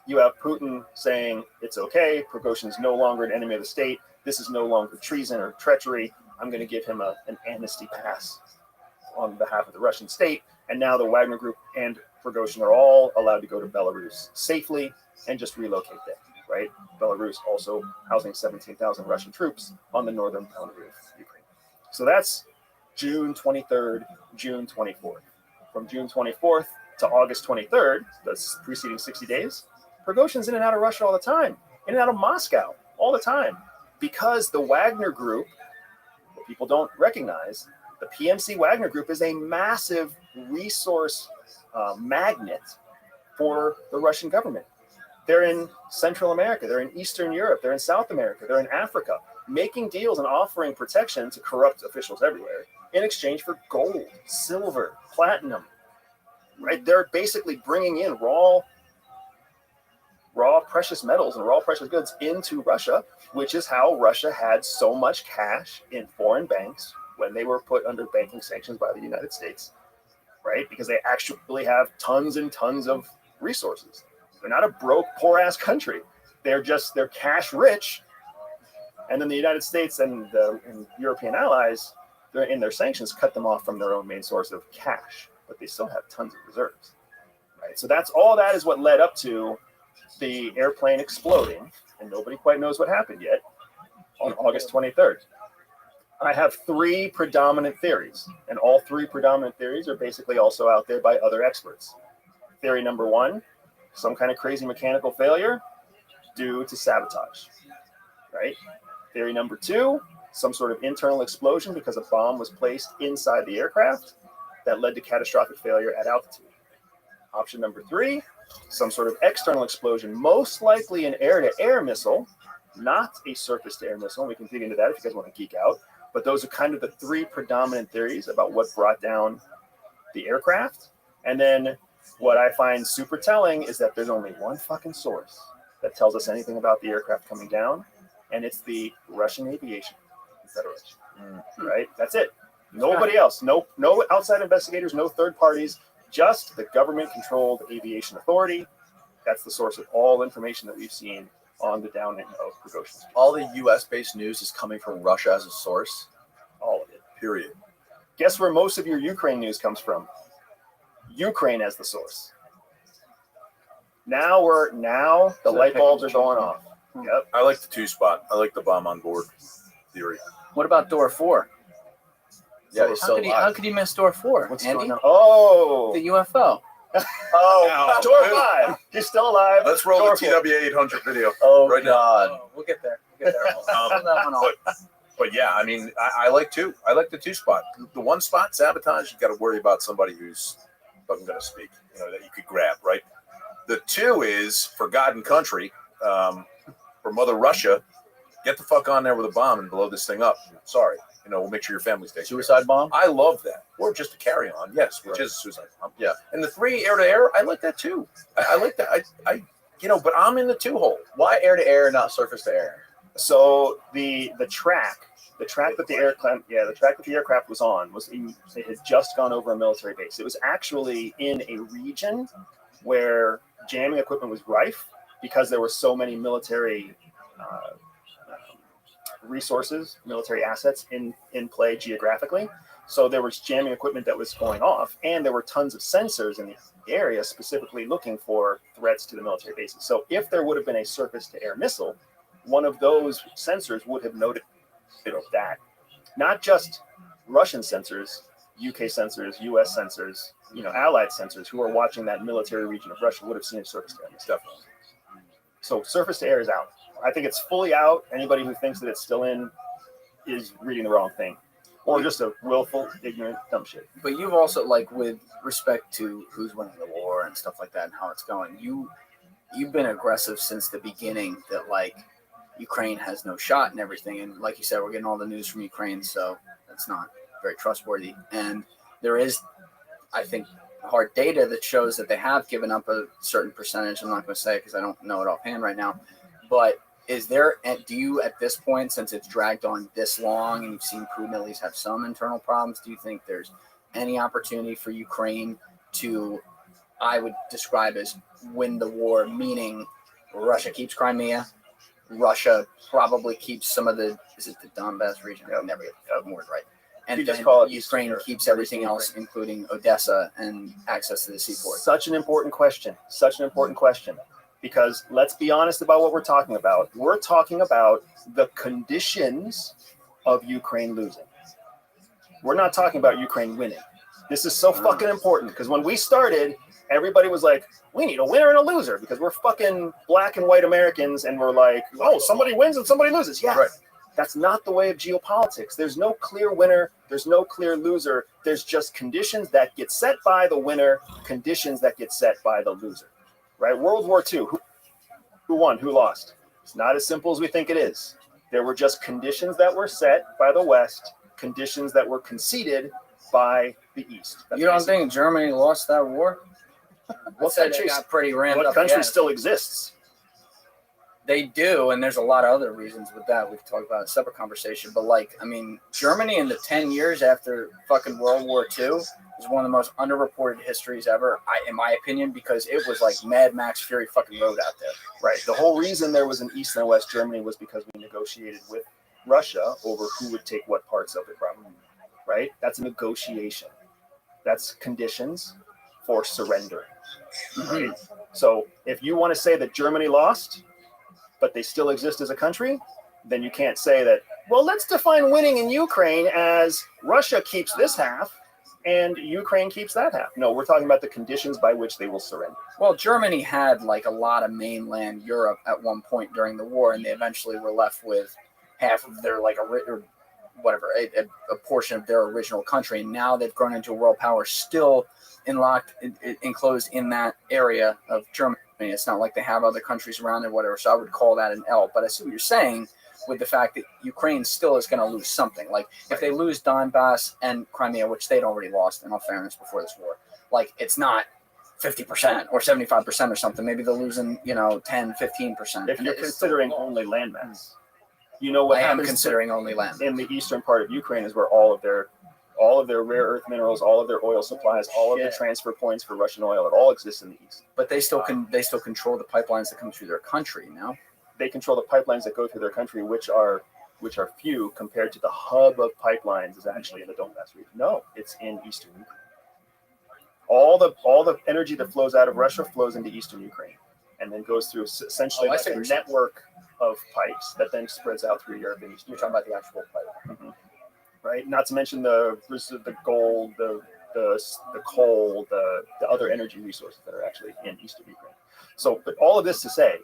you have Putin saying it's okay, Prigozhin's no longer an enemy of the state, this is no longer treason or treachery, I'm going to give him an amnesty pass on behalf of the Russian state. And now the Wagner Group and Prigozhin are all allowed to go to Belarus safely and just relocate there, right? Belarus also housing 17,000 Russian troops on the northern boundary of Ukraine. So that's June 23rd, June 24th. From June 24th to August 23rd, the preceding 60 days, Prigozhin's in and out of Russia all the time, in and out of Moscow all the time, because the Wagner Group, what people don't recognize, the PMC Wagner Group is a massive resource magnet for the Russian government. They're in Central America, they're in Eastern Europe, they're in South America, they're in Africa, making deals and offering protection to corrupt officials everywhere in exchange for gold, silver, platinum, right? They're basically bringing in raw precious metals and raw precious goods into Russia, which is how Russia had so much cash in foreign banks when they were put under banking sanctions by the United States, right? Because they actually have tons and tons of resources. They're not a broke, poor-ass country. They're cash rich. And then the United States and European allies, they're in their sanctions, cut them off from their own main source of cash, but they still have tons of reserves, right? So that's all that is what led up to the airplane exploding, and nobody quite knows what happened yet on August 23rd. I have three predominant theories, and all three predominant theories are basically also out there by other experts. Theory number one, some kind of crazy mechanical failure due to sabotage, right? Theory number two, some sort of internal explosion because a bomb was placed inside the aircraft that led to catastrophic failure at altitude. Option number three, some sort of external explosion, most likely an air-to-air missile, not a surface-to-air missile. We can dig into that if you guys want to geek out. But those are kind of the three predominant theories about what brought down the aircraft. And then what I find super telling is that there's only one fucking source that tells us anything about the aircraft coming down, and it's the Russian Aviation Federation. Right? That's it. Nobody else. No outside investigators, no third parties, just the government-controlled aviation authority. That's the source of all information that we've seen on the downing of Prigozhin. All the U.S.-based news is coming from Russia as a source. All of it. Period. Guess where most of your Ukraine news comes from? Ukraine as the source. Now the light bulbs are going off. Yep. I like the two spot. I like the bomb on board. theory. What about door 4? Yeah, he's still How alive. could you miss door 4, What's Andy? going on? Oh, The UFO. oh, door 5. He's still alive. Let's roll Door the 4. TWA 800 video. Oh Right now. God. Oh, we'll get there. We'll get there. Hold that one off. But yeah, I mean, I like 2. I like the 2 spot. The 1 spot, sabotage, you got to worry about somebody who's fucking going to speak, that you could grab, right? The 2 is for God and country, for Mother Russia, get the fuck on there with a bomb and blow this thing up. Sorry. We'll make sure your family stays. Suicide bomb? I love that. Or just a carry on, yes, which is a suicide bomb. Yeah. And the 3 air to air, I like that too. I like that. I but I'm in the 2 hole. Why air to air, not surface to air? So the track that the aircraft was on it had just gone over a military base. It was actually in a region where jamming equipment was rife because there were so many military resources, military assets in play geographically. So there was jamming equipment that was going off, and there were tons of sensors in the area specifically looking for threats to the military bases. So if there would have been a surface-to-air missile, one of those sensors would have noted that. Not just Russian sensors, UK sensors, US sensors, allied sensors who are watching that military region of Russia would have seen a surface-to-air missile. Definitely. So surface-to-air is out. I think it's fully out. Anybody who thinks that it's still in is reading the wrong thing, or just a willful, ignorant, dumb shit. But you've also, like, with respect to who's winning the war and stuff like that and how it's going, you've been aggressive since the beginning that, like, Ukraine has no shot and everything. And like you said, we're getting all the news from Ukraine, so that's not very trustworthy. And there is, I think, hard data that shows that they have given up a certain percentage. I'm not going to say because I don't know it offhand right now. But do you at this point, since it's dragged on this long and you've seen Putin at least have some internal problems, do you think there's any opportunity for Ukraine to, I would describe as win the war, meaning Russia keeps Crimea, Russia probably keeps some of the Donbass region? I never get the word right. And then Ukraine keeps everything else, including Odessa and access to the seaport. Such an important question. Because let's be honest about what we're talking about. We're talking about the conditions of Ukraine losing. We're not talking about Ukraine winning. This is so fucking important because when we started, everybody was like, we need a winner and a loser because we're fucking black and white Americans and we're like, oh, somebody wins and somebody loses. Yeah, right. That's not the way of geopolitics. There's no clear winner. There's no clear loser. There's just conditions that get set by the winner, conditions that get set by the loser. Right? World War II, who won, who lost? It's not as simple as we think it is. There were just conditions that were set by the West, conditions that were conceded by the East. You don't think Germany lost that war? What country got pretty ramped up? What country still exists? They do, and there's a lot of other reasons with that. We've talked about a separate conversation, but Germany in the 10 years after fucking World War II is one of the most underreported histories ever, in my opinion, because it was like Mad Max Fury fucking road out there. Right. The whole reason there was an East and West Germany was because we negotiated with Russia over who would take what parts of it, probably. Right? That's a negotiation. That's conditions for surrendering. Right? So if you want to say that Germany lost, but they still exist as a country, then you can't say that, well, let's define winning in Ukraine as Russia keeps this half and Ukraine keeps that half. No, we're talking about the conditions by which they will surrender. Well, Germany had like a lot of mainland Europe at one point during the war, and they eventually were left with half of their a portion of their original country. And now they've grown into a world power, still enclosed in that area of Germany. It's not like they have other countries around it, whatever. So I would call that an L. But I see what you're saying with the fact that Ukraine still is going to lose something. Like if they lose Donbass and Crimea, which they'd already lost in all fairness before this war, like it's not 50% or 75% or something. Maybe they're losing, 10, 15%. If you're considering only landmass, you know what I happens am considering only land. In the eastern part of Ukraine is where all of their rare earth minerals, all of their oil supplies, all of the transfer points for Russian oil, it all exists in the east. But they still control the pipelines that come through their country now. They control the pipelines that go through their country, which are few compared to the hub of pipelines is actually in the Donbass region. No, it's in eastern Ukraine. All the energy that flows out of Russia flows into eastern Ukraine and then goes through essentially like a network of pipes that then spreads out through Europe and Eastern. You're talking about the actual pipe. Right? Not to mention the gold, the coal, the other energy resources that are actually in eastern Ukraine. So, but all of this to say,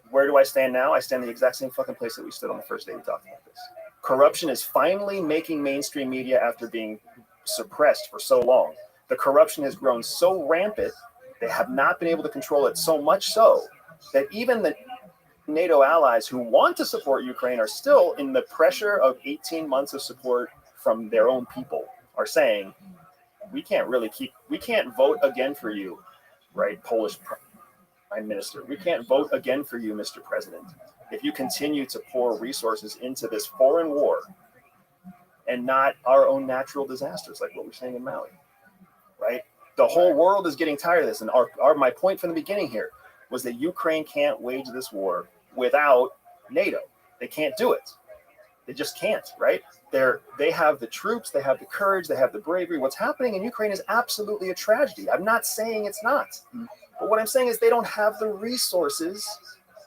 where do I stand now? I stand in the exact same fucking place that we stood on the first day we talked about this. Corruption is finally making mainstream media after being suppressed for so long. The corruption has grown so rampant, they have not been able to control it, so much so that even the NATO allies who want to support Ukraine are still in the pressure of 18 months of support from their own people, are saying, we can't vote again for you, right, Polish Prime Minister. We can't vote again for you, Mr. President, if you continue to pour resources into this foreign war and not our own natural disasters like what we're seeing in Maui, right? The whole world is getting tired of this. And my point from the beginning here was that Ukraine can't wage this war without NATO. They can't do it. They just can't, right? They have the troops, they have the courage, they have the bravery. What's happening in Ukraine is absolutely a tragedy. I'm not saying it's not. But what I'm saying is they don't have the resources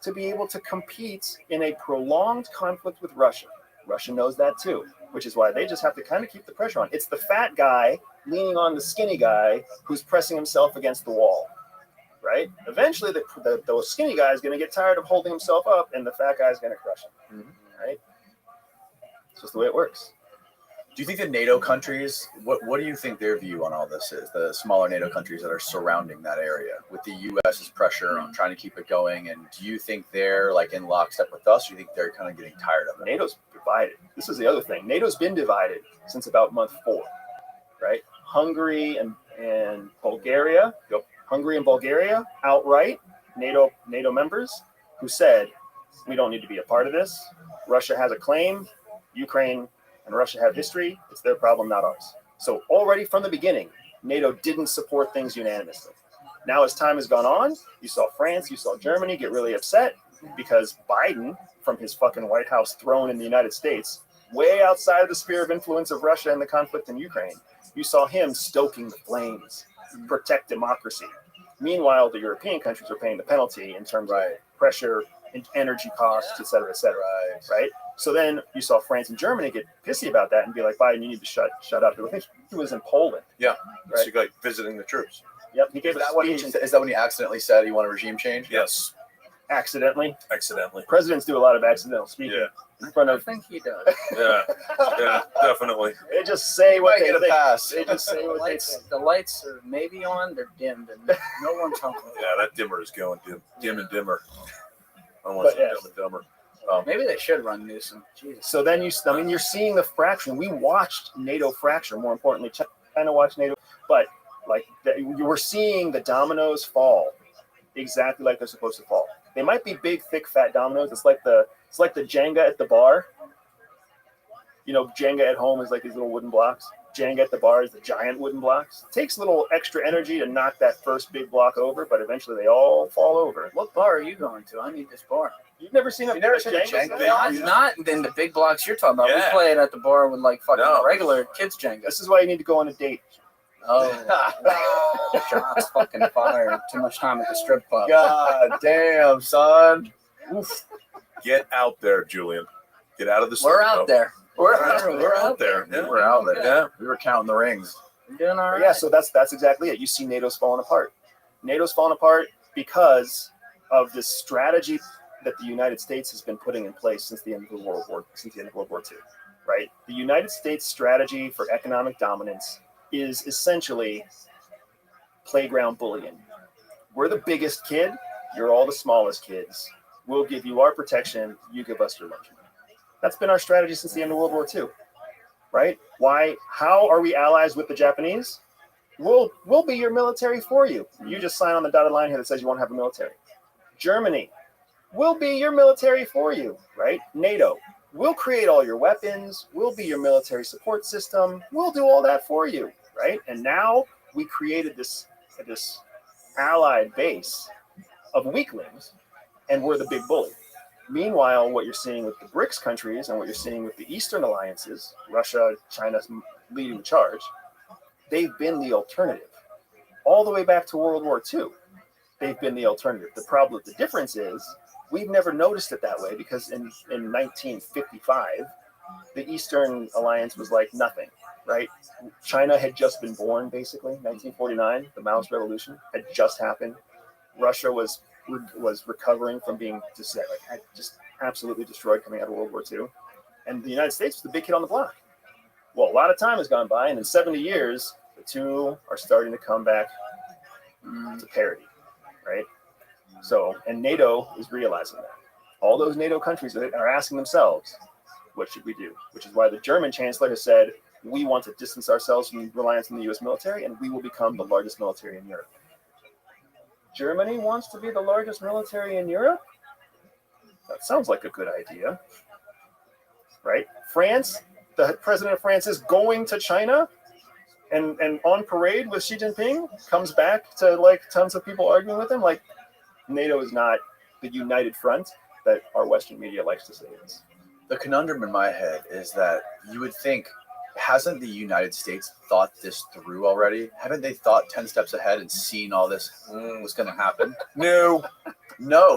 to be able to compete in a prolonged conflict with Russia. Russia knows that too, which is why they just have to kind of keep the pressure on. It's the fat guy leaning on the skinny guy who's pressing himself against the wall, right? Eventually, the skinny guy is going to get tired of holding himself up, and the fat guy is going to crush him, right? It's just the way it works. Do you think the NATO countries, what do you think their view on all this is? The smaller NATO countries that are surrounding that area with the U.S.'s pressure on trying to keep it going. And do you think they're like in lockstep with us? Or do you think they're kind of getting tired of it? NATO's divided. This is the other thing. NATO's been divided since about month 4, right? Hungary and Bulgaria. Yep. Hungary and Bulgaria outright, NATO members who said, we don't need to be a part of this. Russia has a claim. Ukraine and Russia have history. It's their problem, not ours. So already from the beginning, NATO didn't support things unanimously. Now, as time has gone on, you saw France, you saw Germany get really upset because Biden, from his fucking White House throne in the United States, way outside of the sphere of influence of Russia and the conflict in Ukraine, you saw him stoking the flames, protect democracy. Meanwhile, the European countries are paying the penalty in terms of pressure, energy costs, et cetera, right? So then you saw France and Germany get pissy about that and be like, Biden, you need to shut up. I think he was in Poland. Yeah, right? it's like visiting the troops. Yep, he gave a speech. Is that when he accidentally said he wanted regime change? Yes. Accidentally. Presidents do a lot of accidental speaking in front of. I think he does. Yeah, definitely. They just say what they get a think. pass. They just say what they The lights are maybe on, they're dimmed, and no one's home. Yeah, that dimmer is going dim and dimmer. I want some dumb and dumber. Maybe they should run Newsom. Jesus. So then you're seeing the fraction. We watched NATO fracture. More importantly, China watched NATO, but you were seeing the dominoes fall exactly like they're supposed to fall. They might be big, thick, fat dominoes. It's like the Jenga at the bar. You know, Jenga at home is like these little wooden blocks. Jenga at the bar is the giant wooden blocks. It takes a little extra energy to knock that first big block over, but eventually they all fall over. What bar are you going to? I need this bar. You've never seen a Jenga? Not in the big blocks you're talking about. Yeah. We play it at the bar with like fucking regular kids Jenga. This is why you need to go on a date. Oh, shots fucking fired. Too much time at the strip club. God damn, son. Oof. Get out there, Julian. Get out of the We're out there. We're out there. Yeah. We're out there. Yeah. We were counting the rings. We're doing all right. Yeah, so that's exactly it. You see NATO's falling apart. NATO's falling apart because of this strategy that the United States has been putting in place since the end of World War II, right? The United States strategy for economic dominance is essentially playground bullying. We're the biggest kid, you're all the smallest kids. We'll give you our protection, you give us your lunch money. That's been our strategy since the end of World War II, right? Why? How are we allies with the Japanese? We'll be your military for you. You just sign on the dotted line here that says you want to have a military. Germany, we'll be your military for you, right? NATO, we'll create all your weapons. We'll be your military support system. We'll do all that for you, right? And now we created this allied base of weaklings, and we're the big bully. Meanwhile, what you're seeing with the BRICS countries and what you're seeing with the Eastern alliances, Russia, China leading the charge, they've been the alternative all the way back to World War II. they've been the alternative. The difference is we've never noticed it that way because in 1955, the Eastern Alliance was like nothing, right? China had just been born, basically. 1949, the Maoist Revolution had just happened. Russia was recovering from being just absolutely destroyed coming out of World War II. And the United States was the big kid on the block. Well, a lot of time has gone by, and in 70 years, the two are starting to come back to parity, right? So, and NATO is realizing that. All those NATO countries are asking themselves, what should we do? Which is why the German chancellor has said, we want to distance ourselves from reliance on the US military, and we will become the largest military in Europe. Germany wants to be the largest military in Europe? That sounds like a good idea, right? France, the president of France is going to China and on parade with Xi Jinping, comes back to like tons of people arguing with him. Like, NATO is not the united front that our Western media likes to say it is. The conundrum in my head is that you would think, hasn't the United States thought this through already? Haven't they thought 10 steps ahead and seen all this was going to happen? No,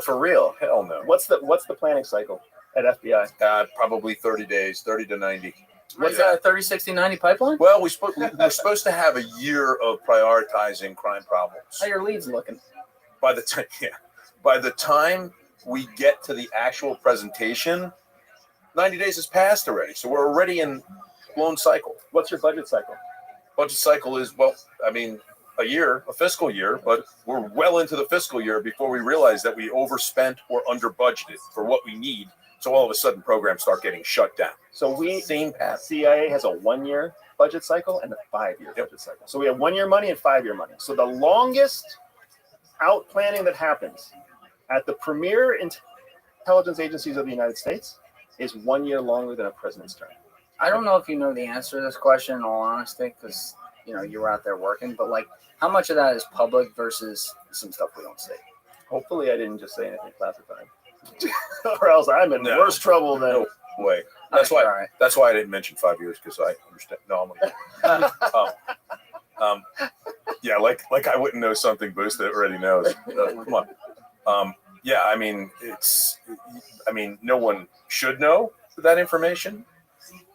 For real. hell no. What's the planning cycle at FBI? Probably 30 days, 30 to 90. What's that, 30, 60, 90 pipeline? Well, we're supposed to have a year of prioritizing crime problems. How your leads looking? By the time we get to the actual presentation, 90 days has passed already. So we're already in blown cycle. What's your budget cycle? Budget cycle is, a year, a fiscal year, but we're well into the fiscal year before we realize that we overspent or under budgeted for what we need. So all of a sudden programs start getting shut down. So Same path. CIA has a 1-year budget cycle and a 5-year budget cycle. So we have 1-year money and 5-year money. So the longest out planning that happens at the premier intelligence agencies of the United States is 1 year longer than a president's term. I don't know if you know the answer to this question, in all honesty, because you were out there working. But like, how much of that is public versus some stuff we don't see? Hopefully, I didn't just say anything classified, or else I'm in worse trouble than. No way. That's why. That's why I didn't mention 5 years, because I understand. No, I'm. Yeah, like I wouldn't know something Boost that already knows. Come on. Yeah, I mean, no one should know that information.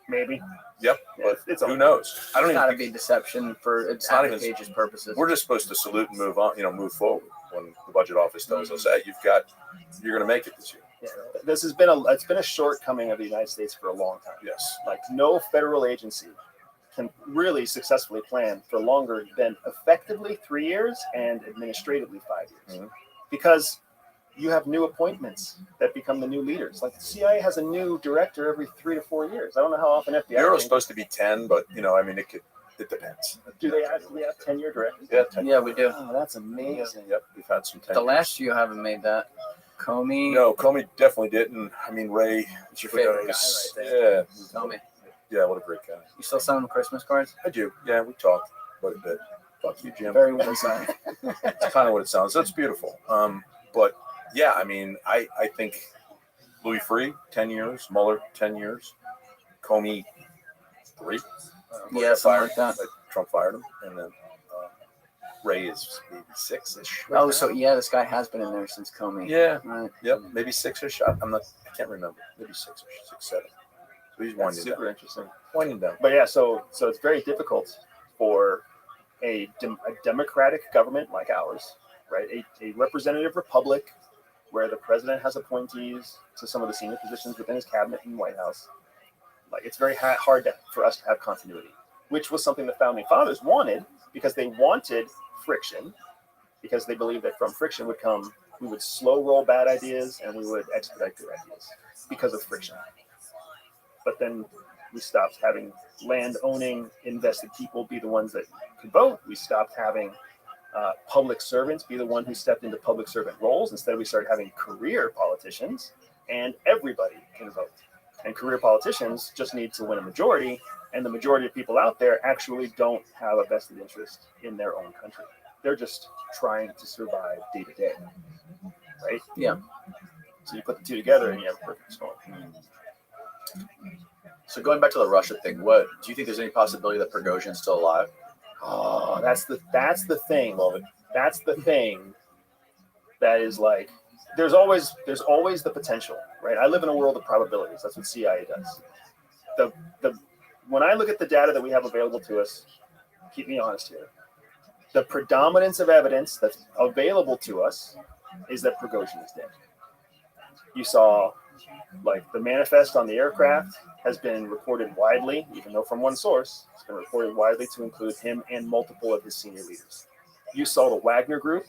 Maybe. Yep. But It's who knows? I don't It's even got to be deception for It's not even- advantageous purposes. We're just supposed to salute and move on, move forward when the budget office tells us, hey, you're going to make it this year. Yeah, this has been a shortcoming of the United States for a long time. Yes. Like, no federal agency can really successfully plan for longer than effectively 3 years and administratively 5 years. Mhm. Because you have new appointments that become the new leaders. Like, the CIA has a new director every 3 to 4 years. I don't know how often FBI. Bureau's supposed to be 10, but it depends. Do they actually have 10-year directors? Yeah, 10. Yeah, we do. Oh, that's amazing. Yep, we've had some 10. The last few haven't made that. Comey. No, Comey definitely didn't. Ray. It's your favorite guy right there. Yeah. Comey. Yeah, what a great guy. You still send him Christmas cards? I do. Yeah, we talked quite a bit. Fuck you, Jim. Very well designed. It's kind of what it sounds. That's beautiful. But yeah, I think Louis Freeh, 10 years, Mueller, 10 years, Comey, 3. Yeah, something like that. Trump fired him, and then Ray is maybe 6-ish. Oh, so yeah, this guy has been in there since Comey. Yeah. Right. Yep. Maybe 6-ish. I can't remember. Maybe 6-ish, 6, 7. So he's That's winding super down. interesting. Winding down. But yeah, so it's very difficult for a democratic government like ours, right? A representative republic where the president has appointees to some of the senior positions within his cabinet and White House. Like, it's very hard for us to have continuity, which was something the founding fathers wanted, because they wanted friction, because they believed that from friction we would slow roll bad ideas and we would expedite good ideas because of friction. But then we stopped having land-owning, invested people be the ones that could vote. We stopped having public servants be the one who stepped into public servant roles. Instead, we started having career politicians, and everybody can vote. And career politicians just need to win a majority, and the majority of people out there actually don't have a vested interest in their own country. They're just trying to survive day to day, right? Yeah. So you put the two together, and you have a perfect storm. So going back to the Russia thing, what do you think? There's any possibility that Prigozhin's still alive? Oh, that's the thing. Love it. That's the thing that is like there's always the potential, right? I live in a world of probabilities. That's what CIA does. The when I look at the data that we have available to us, keep me honest here, the predominance of evidence that's available to us is that Prigozhin is dead. You saw, like, the manifest on the aircraft has been reported widely, even though from one source, it's been reported widely to include him and multiple of his senior leaders. You saw the Wagner Group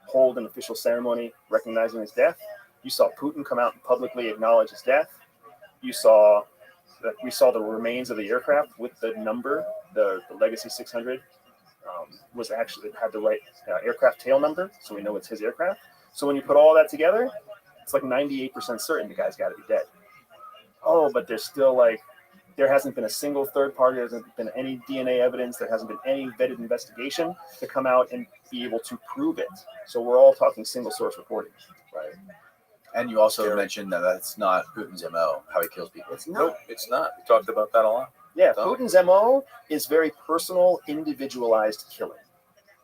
hold an official ceremony recognizing his death. You saw Putin come out and publicly acknowledge his death. We saw the remains of the aircraft with the number, the Legacy 600 was actually had the right aircraft tail number, so we know it's his aircraft. So when you put all that together, it's like 98% certain the guy's got to be dead. Oh, but there's still like, there hasn't been a single third party, there hasn't been any DNA evidence, there hasn't been any vetted investigation to come out and be able to prove it. So we're all talking single source reporting. Right. And you also mentioned that that's not Putin's MO, how he kills people. It's not. Nope, it's not. We talked about that a lot. Yeah, Putin's MO is very personal, individualized killing.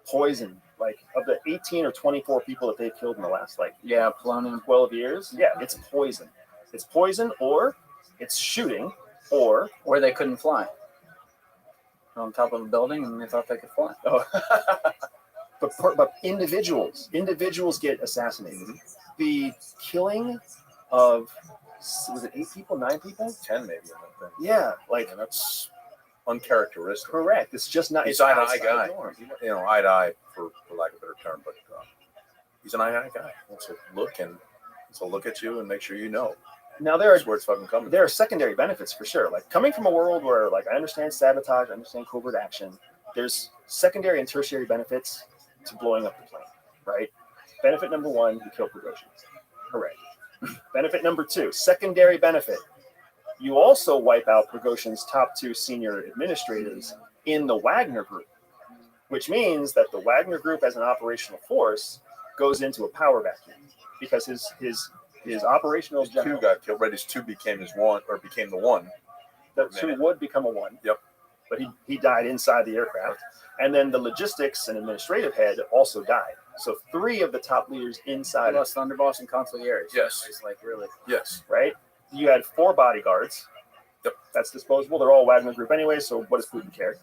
Poison. Like, of the 18 or 24 people that they've killed in the last, like, Polonium. 12 years, it's poison. It's poison, or it's shooting, or they couldn't fly. On top of a building, and they thought they could fly. Oh. but individuals get assassinated. Mm-hmm. The killing of, was it 8 people, 9 people? 10 maybe. Yeah, like, and that's uncharacteristic. Correct. It's just not. He's an eye guy. You know, eye to eye, for lack of a better term, but he's an eye to eye guy. Wants to look at you and make sure you know. Now there are secondary benefits for sure. Like, coming from a world where, like, I understand sabotage, I understand covert action. There's secondary and tertiary benefits to blowing up the plane, right? Benefit number 1, you kill Prigozhin. Hooray. Benefit number 2, secondary benefit. You also wipe out Prigozhin's top 2 senior administrators in the Wagner Group, which means that the Wagner Group as an operational force goes into a power vacuum because his operational general, 2 got killed. Right, his 2 became his 1, or became the 1. The 2 would become a 1. Yep. But he died inside the aircraft. And then the logistics and administrative head also died. So 3 of the top leaders inside. Plus Thunderboss and Consiglieres. Yes. It's like, really. Yes. Right? You had 4 bodyguards. Yep. That's disposable. They're all Wagner Group anyway, so what does Putin care?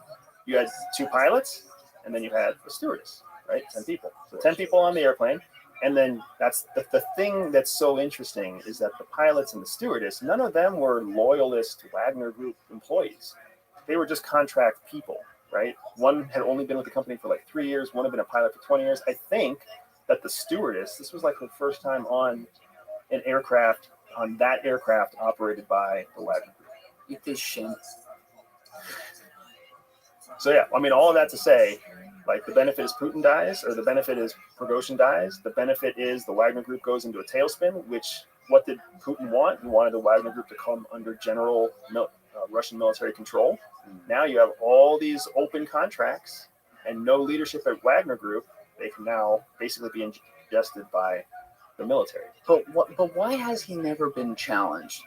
You had 2 pilots, and then you had a stewardess, right? 10 people. So 10 people on the airplane. And then that's the thing that's so interesting is that the pilots and the stewardess, none of them were loyalist Wagner Group employees. They were just contract people, right? One had only been with the company for like 3 years. One had been a pilot for 20 years. I think that the stewardess, this was like her first time on an aircraft, on that aircraft operated by the Wagner Group. Eat this shit. So yeah, I mean, all of that to say, like, the benefit is Putin dies, or the benefit is Prigozhin dies. The benefit is the Wagner Group goes into a tailspin, which, what did Putin want? He wanted the Wagner Group to come under general Russian military control. Now you have all these open contracts and no leadership at Wagner Group. They can now basically be ingested by the military. But why has he never been challenged?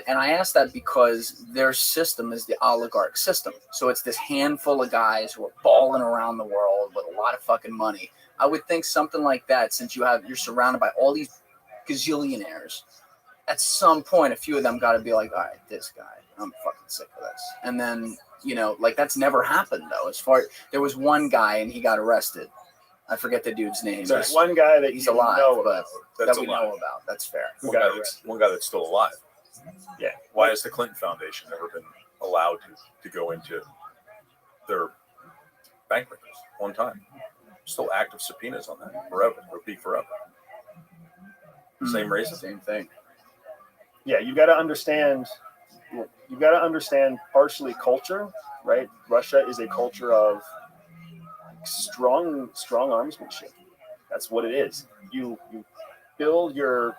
And I ask that because their system is the oligarch system. So it's this handful of guys who are balling around the world with a lot of fucking money. I would think something like that, since you're surrounded by all these gazillionaires, at some point a few of them got to be like, all right, this guy, I'm fucking sick of this. And then, like, that's never happened though. There was one guy and he got arrested. I forget the dude's name. There's one guy that he's alive, but that we know about. That's fair. One guy that's still alive. Yeah. Why has the Clinton Foundation never been allowed to go into their bank records one time? Still active subpoenas on that forever. It'll be forever. Same reason. Same thing. Yeah, you got to understand. You got to understand partially culture, right? Russia is a culture of strong armsmanship. That's what it is. You build your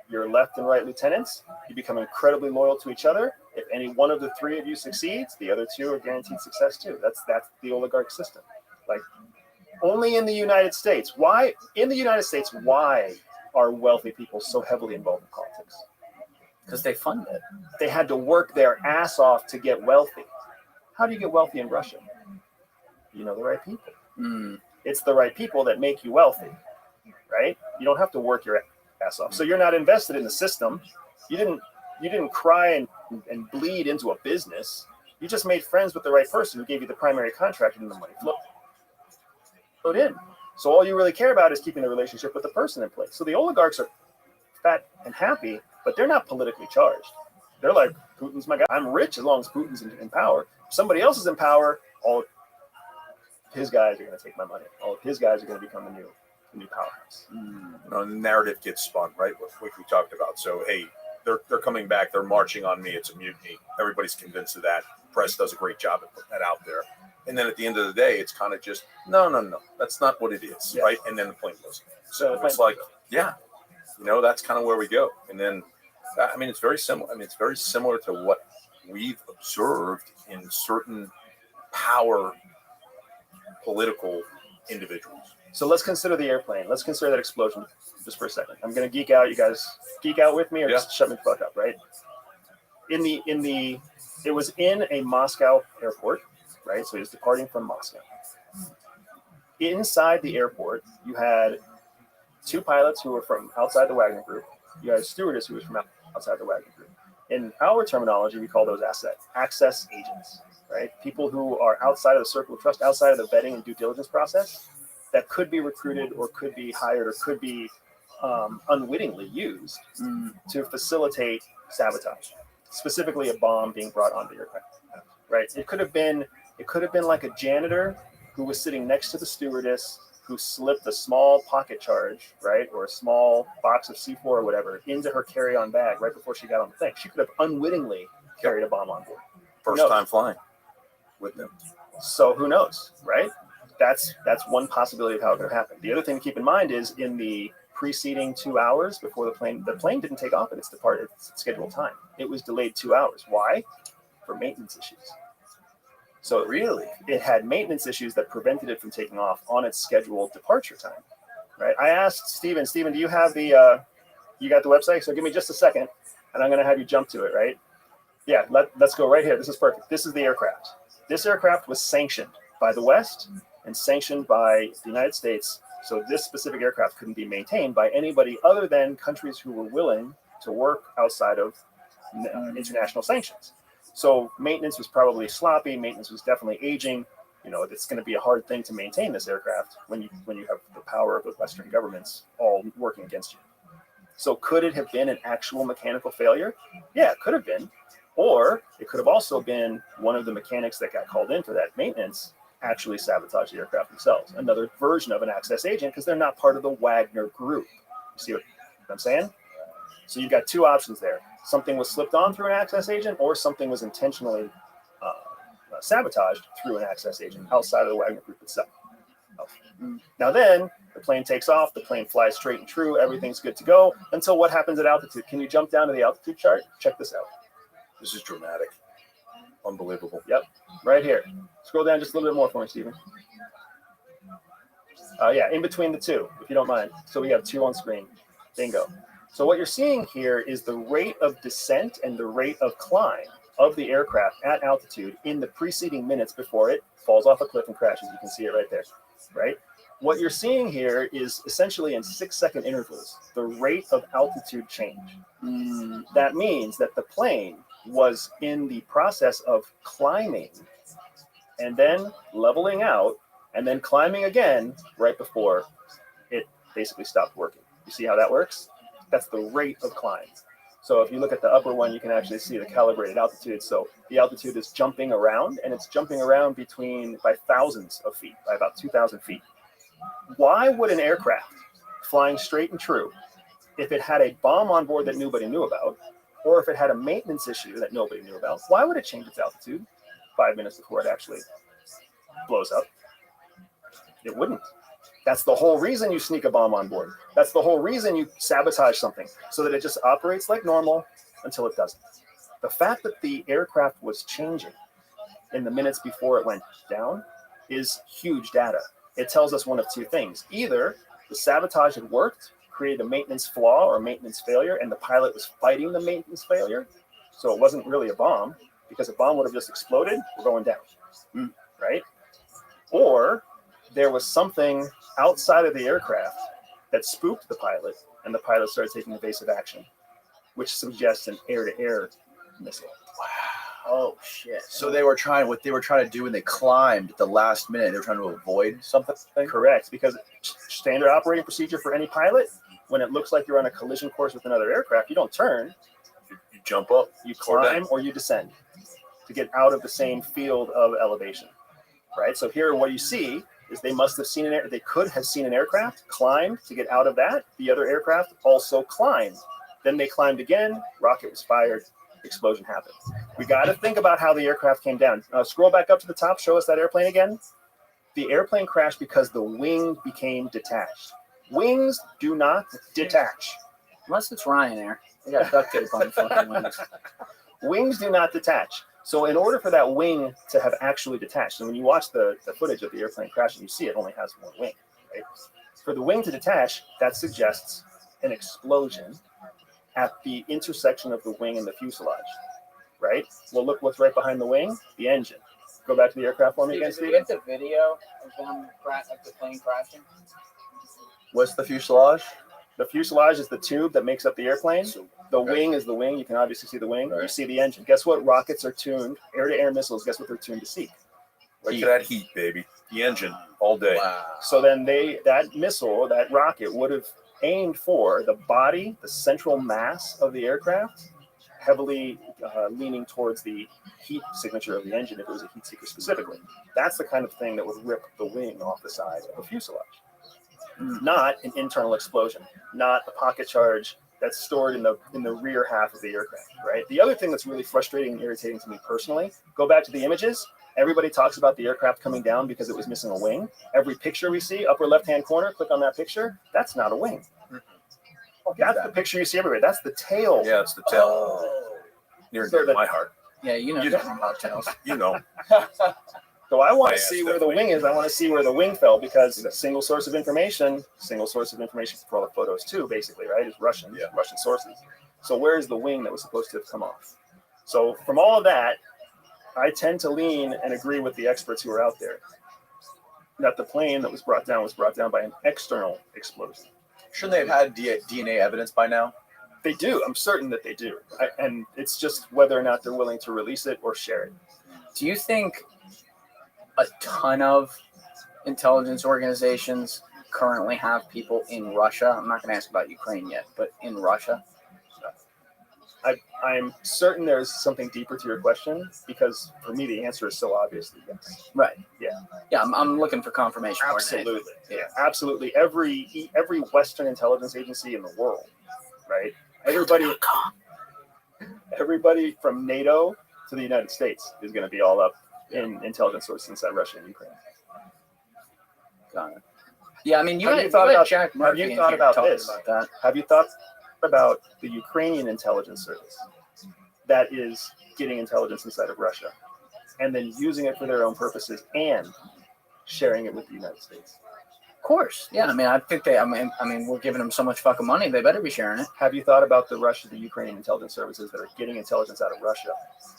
left and right lieutenants. You become incredibly loyal to each other. If any one of the 3 of you succeeds, the other 2 are guaranteed success too. That's the oligarch system. Like, only in the United States. Why are wealthy people so heavily involved in politics? Because they fund it. They had to work their ass off to get wealthy. How do you get wealthy in Russia? You know the right people. It's the right people that make you wealthy. right? You don't have to work your ass off. So you're not invested in the system. You didn't cry and bleed into a business. You just made friends with the right person who gave you the primary contract and the money flowed in. So all you really care about is keeping the relationship with the person in place. So the oligarchs are fat and happy, but they're not politically charged. They're like, Putin's my guy. I'm rich as long as Putin's in power. If somebody else is in power, all of his guys are going to take my money. All of his guys are going to become the new powerhouse. You know, the narrative gets spun, right? Like we talked about. So, hey, they're coming back. They're marching on me. It's a mutiny. Everybody's convinced of that. Press does a great job at putting that out there. And then at the end of the day, it's kind of just, no. That's not what it is, right? And then the plane goes. So it's like, yeah, you know, that's kind of where we go. And then, I mean, it's very similar. I mean, it's very similar to what we've observed in certain power political individuals. So let's consider the airplane. Let's consider that explosion just for a second. I'm going to geek out. You guys geek out with me or just shut me the fuck up, right? It was in a Moscow airport, right? So he was departing from Moscow. Inside the airport, you had two pilots who were from outside the Wagner Group. You had a stewardess who was from outside the Wagner Group. In our terminology, we call those access agents, right? People who are outside of the circle of trust, outside of the vetting and due diligence process, that could be recruited or could be hired or could be unwittingly used to facilitate sabotage, specifically a bomb being brought onto your aircraft, right? It could have been like a janitor who was sitting next to the stewardess who slipped a small pocket charge, right, or a small box of C4 or whatever into her carry-on bag right before she got on the thing. She could have unwittingly carried a bomb on board. First time flying with them. So who knows, right? That's one possibility of how it could happen. The other thing to keep in mind is in the preceding 2 hours before the plane didn't take off at its scheduled time. It was delayed 2 hours. Why? For maintenance issues. So really, it had maintenance issues that prevented it from taking off on its scheduled departure time, right? I asked Steven, do you have you got the website? So give me just a second, and I'm going to have you jump to it, right? Yeah, let's go right here. This is perfect. This is the aircraft. This aircraft was sanctioned by the West and sanctioned by the United States. So this specific aircraft couldn't be maintained by anybody other than countries who were willing to work outside of international sanctions. So maintenance was probably sloppy. Maintenance was definitely aging. You know, it's going to be a hard thing to maintain this aircraft when you have the power of the Western governments all working against you. So could it have been an actual mechanical failure? Yeah, it could have been. Or it could have also been one of the mechanics that got called in for that maintenance actually sabotaged the aircraft themselves. Another version of an access agent because they're not part of the Wagner Group. You see what I'm saying? So you've got two options there. Something was slipped on through an access agent or something was intentionally sabotaged through an access agent outside of the Wagner Group itself. Now then, the plane takes off, the plane flies straight and true, everything's good to go until what happens at altitude. Can you jump down to the altitude chart? Check this out. This is dramatic. Unbelievable. Yep, right here. Scroll down just a little bit more for me, Stephen. Yeah, in between the two, if you don't mind. So we have two on screen. Bingo. So what you're seeing here is the rate of descent and the rate of climb of the aircraft at altitude in the preceding minutes before it falls off a cliff and crashes. You can see it right there, right? What you're seeing here is essentially in 6-second intervals, the rate of altitude change. That means that the plane was in the process of climbing and then leveling out and then climbing again right before it basically stopped working. You see how that works? That's the rate of climb. So if you look at the upper one, you can actually see the calibrated altitude. So the altitude is jumping around, and it's jumping around by thousands of feet, by about 2,000 feet. Why would an aircraft flying straight and true, if it had a bomb on board that nobody knew about, or if it had a maintenance issue that nobody knew about, why would it change its altitude 5 minutes before it actually blows up? It wouldn't. That's the whole reason you sneak a bomb on board. That's the whole reason you sabotage something, so that it just operates like normal until it doesn't. The fact that the aircraft was changing in the minutes before it went down is huge data. It tells us one of two things. Either the sabotage had worked, created a maintenance flaw or a maintenance failure, and the pilot was fighting the maintenance failure, so it wasn't really a bomb, because a bomb would have just exploded, we're going down, right? Or there was something outside of the aircraft that spooked the pilot, and the pilot started taking evasive action, which suggests an air-to-air missile. Oh shit. So they were trying what they were trying to do when they climbed at the last minute. They were trying to avoid something. Correct, because standard operating procedure for any pilot, when it looks like you're on a collision course with another aircraft, you don't turn. You jump up, you climb, or you descend to get out of the same field of elevation. Right. So here, what you see is they must have seen they could have seen an aircraft, climbed to get out of that. The other aircraft also climbed. Then they climbed again. Rocket was fired. Explosion happened. We got to think about how the aircraft came down. Scroll back up to the top. Show us that airplane again. The airplane crashed because the wing became detached. Wings do not detach. Unless it's Ryanair. They got duct tape on the fucking wings. Wings do not detach. So in order for that wing to have actually detached, and when you watch the footage of the airplane crashing, you see it only has one wing. Right? For the wing to detach, that suggests an explosion at the intersection of the wing and the fuselage. Right? Well, look what's right behind the wing? The engine. Go back to the aircraft for me again, Did you Steve. get the video of them of the plane crashing? What's the fuselage? The fuselage is the tube that makes up the airplane. The wing is the wing. You can obviously see the wing. Right. You see the engine. Guess what rockets are tuned? Air-to-air missiles, guess what they're tuned to seek? Right to that heat, baby. The engine all day. Wow. So then that missile, that rocket would have aimed for the body, the central mass of the aircraft, heavily leaning towards the heat signature of the engine if it was a heat seeker specifically. That's the kind of thing that would rip the wing off the side of a fuselage. Not an internal explosion, not a pocket charge that's stored in the rear half of the aircraft, right? The other thing that's really frustrating and irritating to me personally, go back to the images. Everybody talks about the aircraft coming down because it was missing a wing. Every picture we see, upper left-hand corner, click on that picture. That's not a wing. That's the picture you see everywhere. That's the tail. Yeah, it's the tail. Near and dear to my heart. Yeah, you know about tails. You know. So I want to see where the wing is. I want to see where the wing fell because single source of information for all the photos too, basically, right? Is Russian sources. So where is the wing that was supposed to have come off? So from all of that, I tend to lean and agree with the experts who are out there that the plane that was brought down by an external explosion. Shouldn't they have had DNA evidence by now? They do. I'm certain that they do. And it's just whether or not they're willing to release it or share it. Do you think a ton of intelligence organizations currently have people in Russia? I'm not going to ask about Ukraine yet, but in Russia? I'm certain there's something deeper to your question because for me the answer is so obviously yes. Right. Yeah. Yeah, I'm looking for confirmation. Absolutely. Yeah, absolutely. Every Western intelligence agency in the world, right? Everybody from NATO to the United States is going to be all up in intelligence sources inside Russia and Ukraine. Got it. Yeah, I mean, Have you thought about this? Have you thought about the Ukrainian intelligence service that is getting intelligence inside of Russia and then using it for their own purposes and sharing it with the United States? Of course. Yeah, I mean, I think we're giving them so much fucking money, they better be sharing it. Have you thought about the Ukrainian intelligence services that are getting intelligence out of Russia,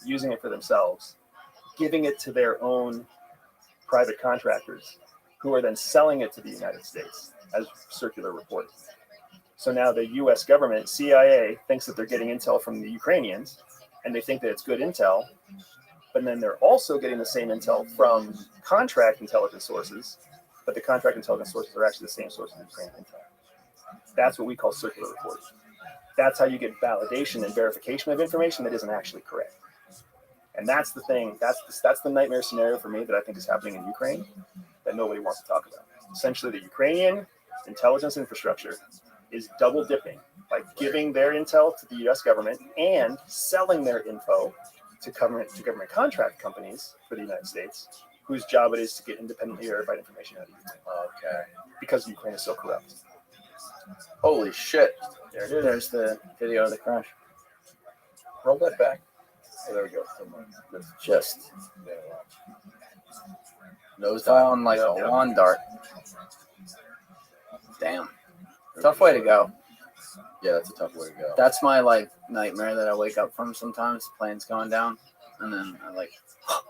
using it for themselves, giving it to their own private contractors who are then selling it to the United States as circular reporting? So now the U.S. government, CIA, thinks that they're getting intel from the Ukrainians, and they think that it's good intel, but then they're also getting the same intel from contract intelligence sources, but the contract intelligence sources are actually the same source of Ukrainian intel. That's what we call circular reporting. That's how you get validation and verification of information that isn't actually correct. And that's the thing, that's the nightmare scenario for me that I think is happening in Ukraine that nobody wants to talk about. Essentially, the Ukrainian intelligence infrastructure is double dipping by giving their intel to the U.S. government and selling their info to government contract companies for the United States, whose job it is to get independently verified information out of Ukraine. Okay. Because Ukraine is so corrupt. Holy shit. There it is. There's the video of the crash. Roll that back. Oh, there we go. Just nose falling like a lawn dart. Damn. Tough way to go. Yeah, that's a tough way to go. That's my nightmare that I wake up from sometimes. The plane's going down, and then I oh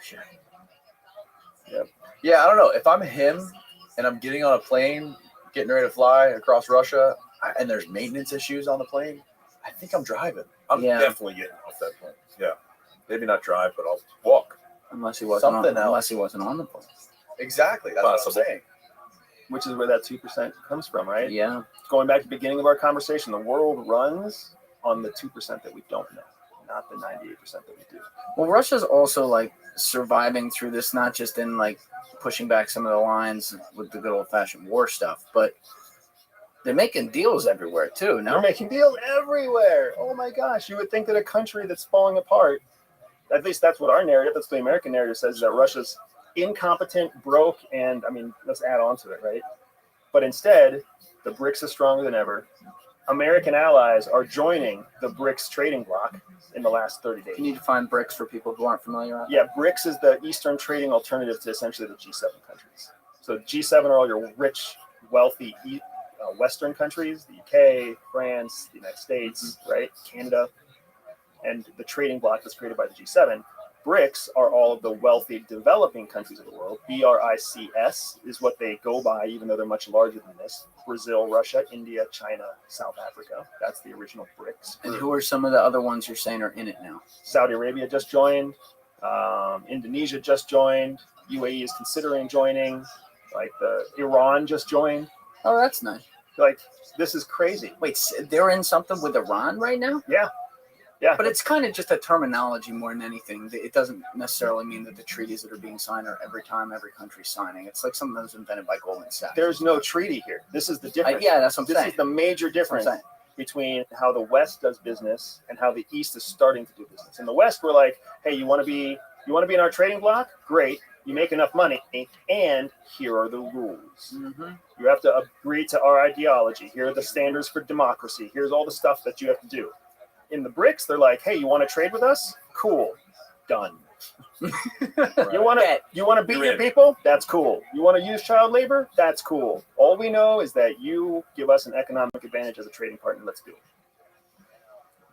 shit. Yep. Yeah, I don't know. If I'm him and I'm getting on a plane getting ready to fly across Russia, and there's maintenance issues on the plane, I think I'm driving. I'm definitely getting off that plane. Yeah, maybe not drive, but I'll walk. Unless he wasn't Something else. unless he wasn't on the plane. Exactly. That's what I'm saying. Which is where that 2% comes from, right? Yeah. Going back to the beginning of our conversation, the world runs on the 2% that we don't know, not the 98% that we do. Well, Russia's also like surviving through this, not just in like pushing back some of the lines with the good old fashioned war stuff, but they're making deals everywhere too. They're making deals everywhere. Oh my gosh. You would think that a country that's falling apart, at least that's what our narrative, that's the American narrative says, that Russia's incompetent, broke, and I mean, let's add on to it, right? But instead, the BRICS is stronger than ever. American allies are joining the BRICS trading bloc in the last 30 days. Can you define BRICS for people who aren't familiar? Yeah, BRICS is the Eastern trading alternative to essentially the G7 countries. So G7 are all your rich, wealthy Western countries, the UK, France, the United States, right? Canada, and the trading bloc that's created by the G7. BRICS are all of the wealthy developing countries of the world. BRICS is what they go by, even though they're much larger than this. Brazil, Russia, India, China, South Africa. That's the original BRICS. And who are some of the other ones you're saying are in it now? Saudi Arabia just joined. Indonesia just joined. UAE is considering joining. Like Iran just joined. Oh, that's nice. Like, this is crazy. Wait, they're in something with Iran right now? Yeah. Yeah. But it's kind of just a terminology more than anything. It doesn't necessarily mean that the treaties that are being signed are every time every country's signing. It's like something that was invented by Goldman Sachs. There's no treaty here. This is the difference. Yeah, that's what I'm saying. This is the major difference between how the West does business and how the East is starting to do business. In the West, we're like, hey, you want to be in our trading bloc? Great. You make enough money, and here are the rules. Mm-hmm. You have to agree to our ideology. Here are the standards for democracy. Here's all the stuff that you have to do. In the BRICS, they're like, hey, you want to trade with us? Cool. Done. You want to beat your people? That's cool. You want to use child labor? That's cool. All we know is that you give us an economic advantage as a trading partner. Let's do it.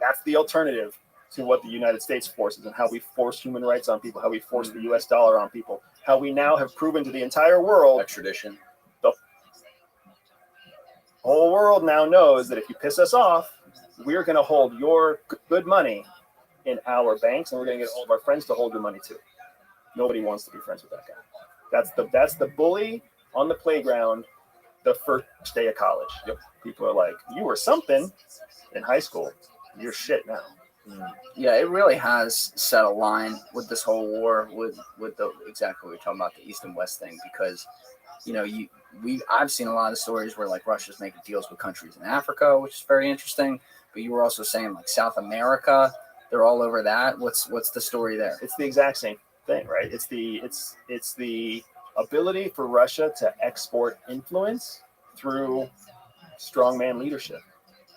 That's the alternative to what the United States forces and how we force human rights on people, how we force the US dollar on people, how we now have proven to the entire world. Extradition. The whole world now knows that if you piss us off, we're going to hold your good money in our banks, and we're going to get all of our friends to hold your money too. Nobody wants to be friends with that guy. That's the bully on the playground the first day of college. Yep. People are like, you were something in high school. You're shit now. Yeah, it really has set a line with this whole war with the exactly what we're talking about, the East and West thing, because I've seen a lot of stories where like Russia's making deals with countries in Africa, which is very interesting. But you were also saying like South America, they're all over that. What's the story there? It's the exact same thing, right? It's the ability for Russia to export influence through strongman leadership,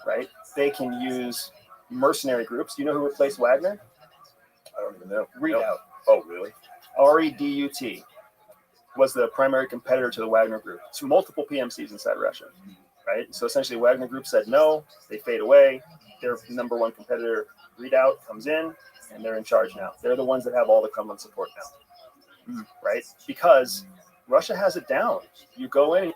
right? They can use mercenary groups. Do you know who replaced Wagner? I don't even know. Readout. Oh, really? REDUT was the primary competitor to the Wagner Group. It's multiple PMCs inside Russia, right? So essentially, Wagner Group said no. They fade away. Their number one competitor, Readout, comes in, and they're in charge now. They're the ones that have all the Kremlin support now, right? Because Russia has it down. You go in,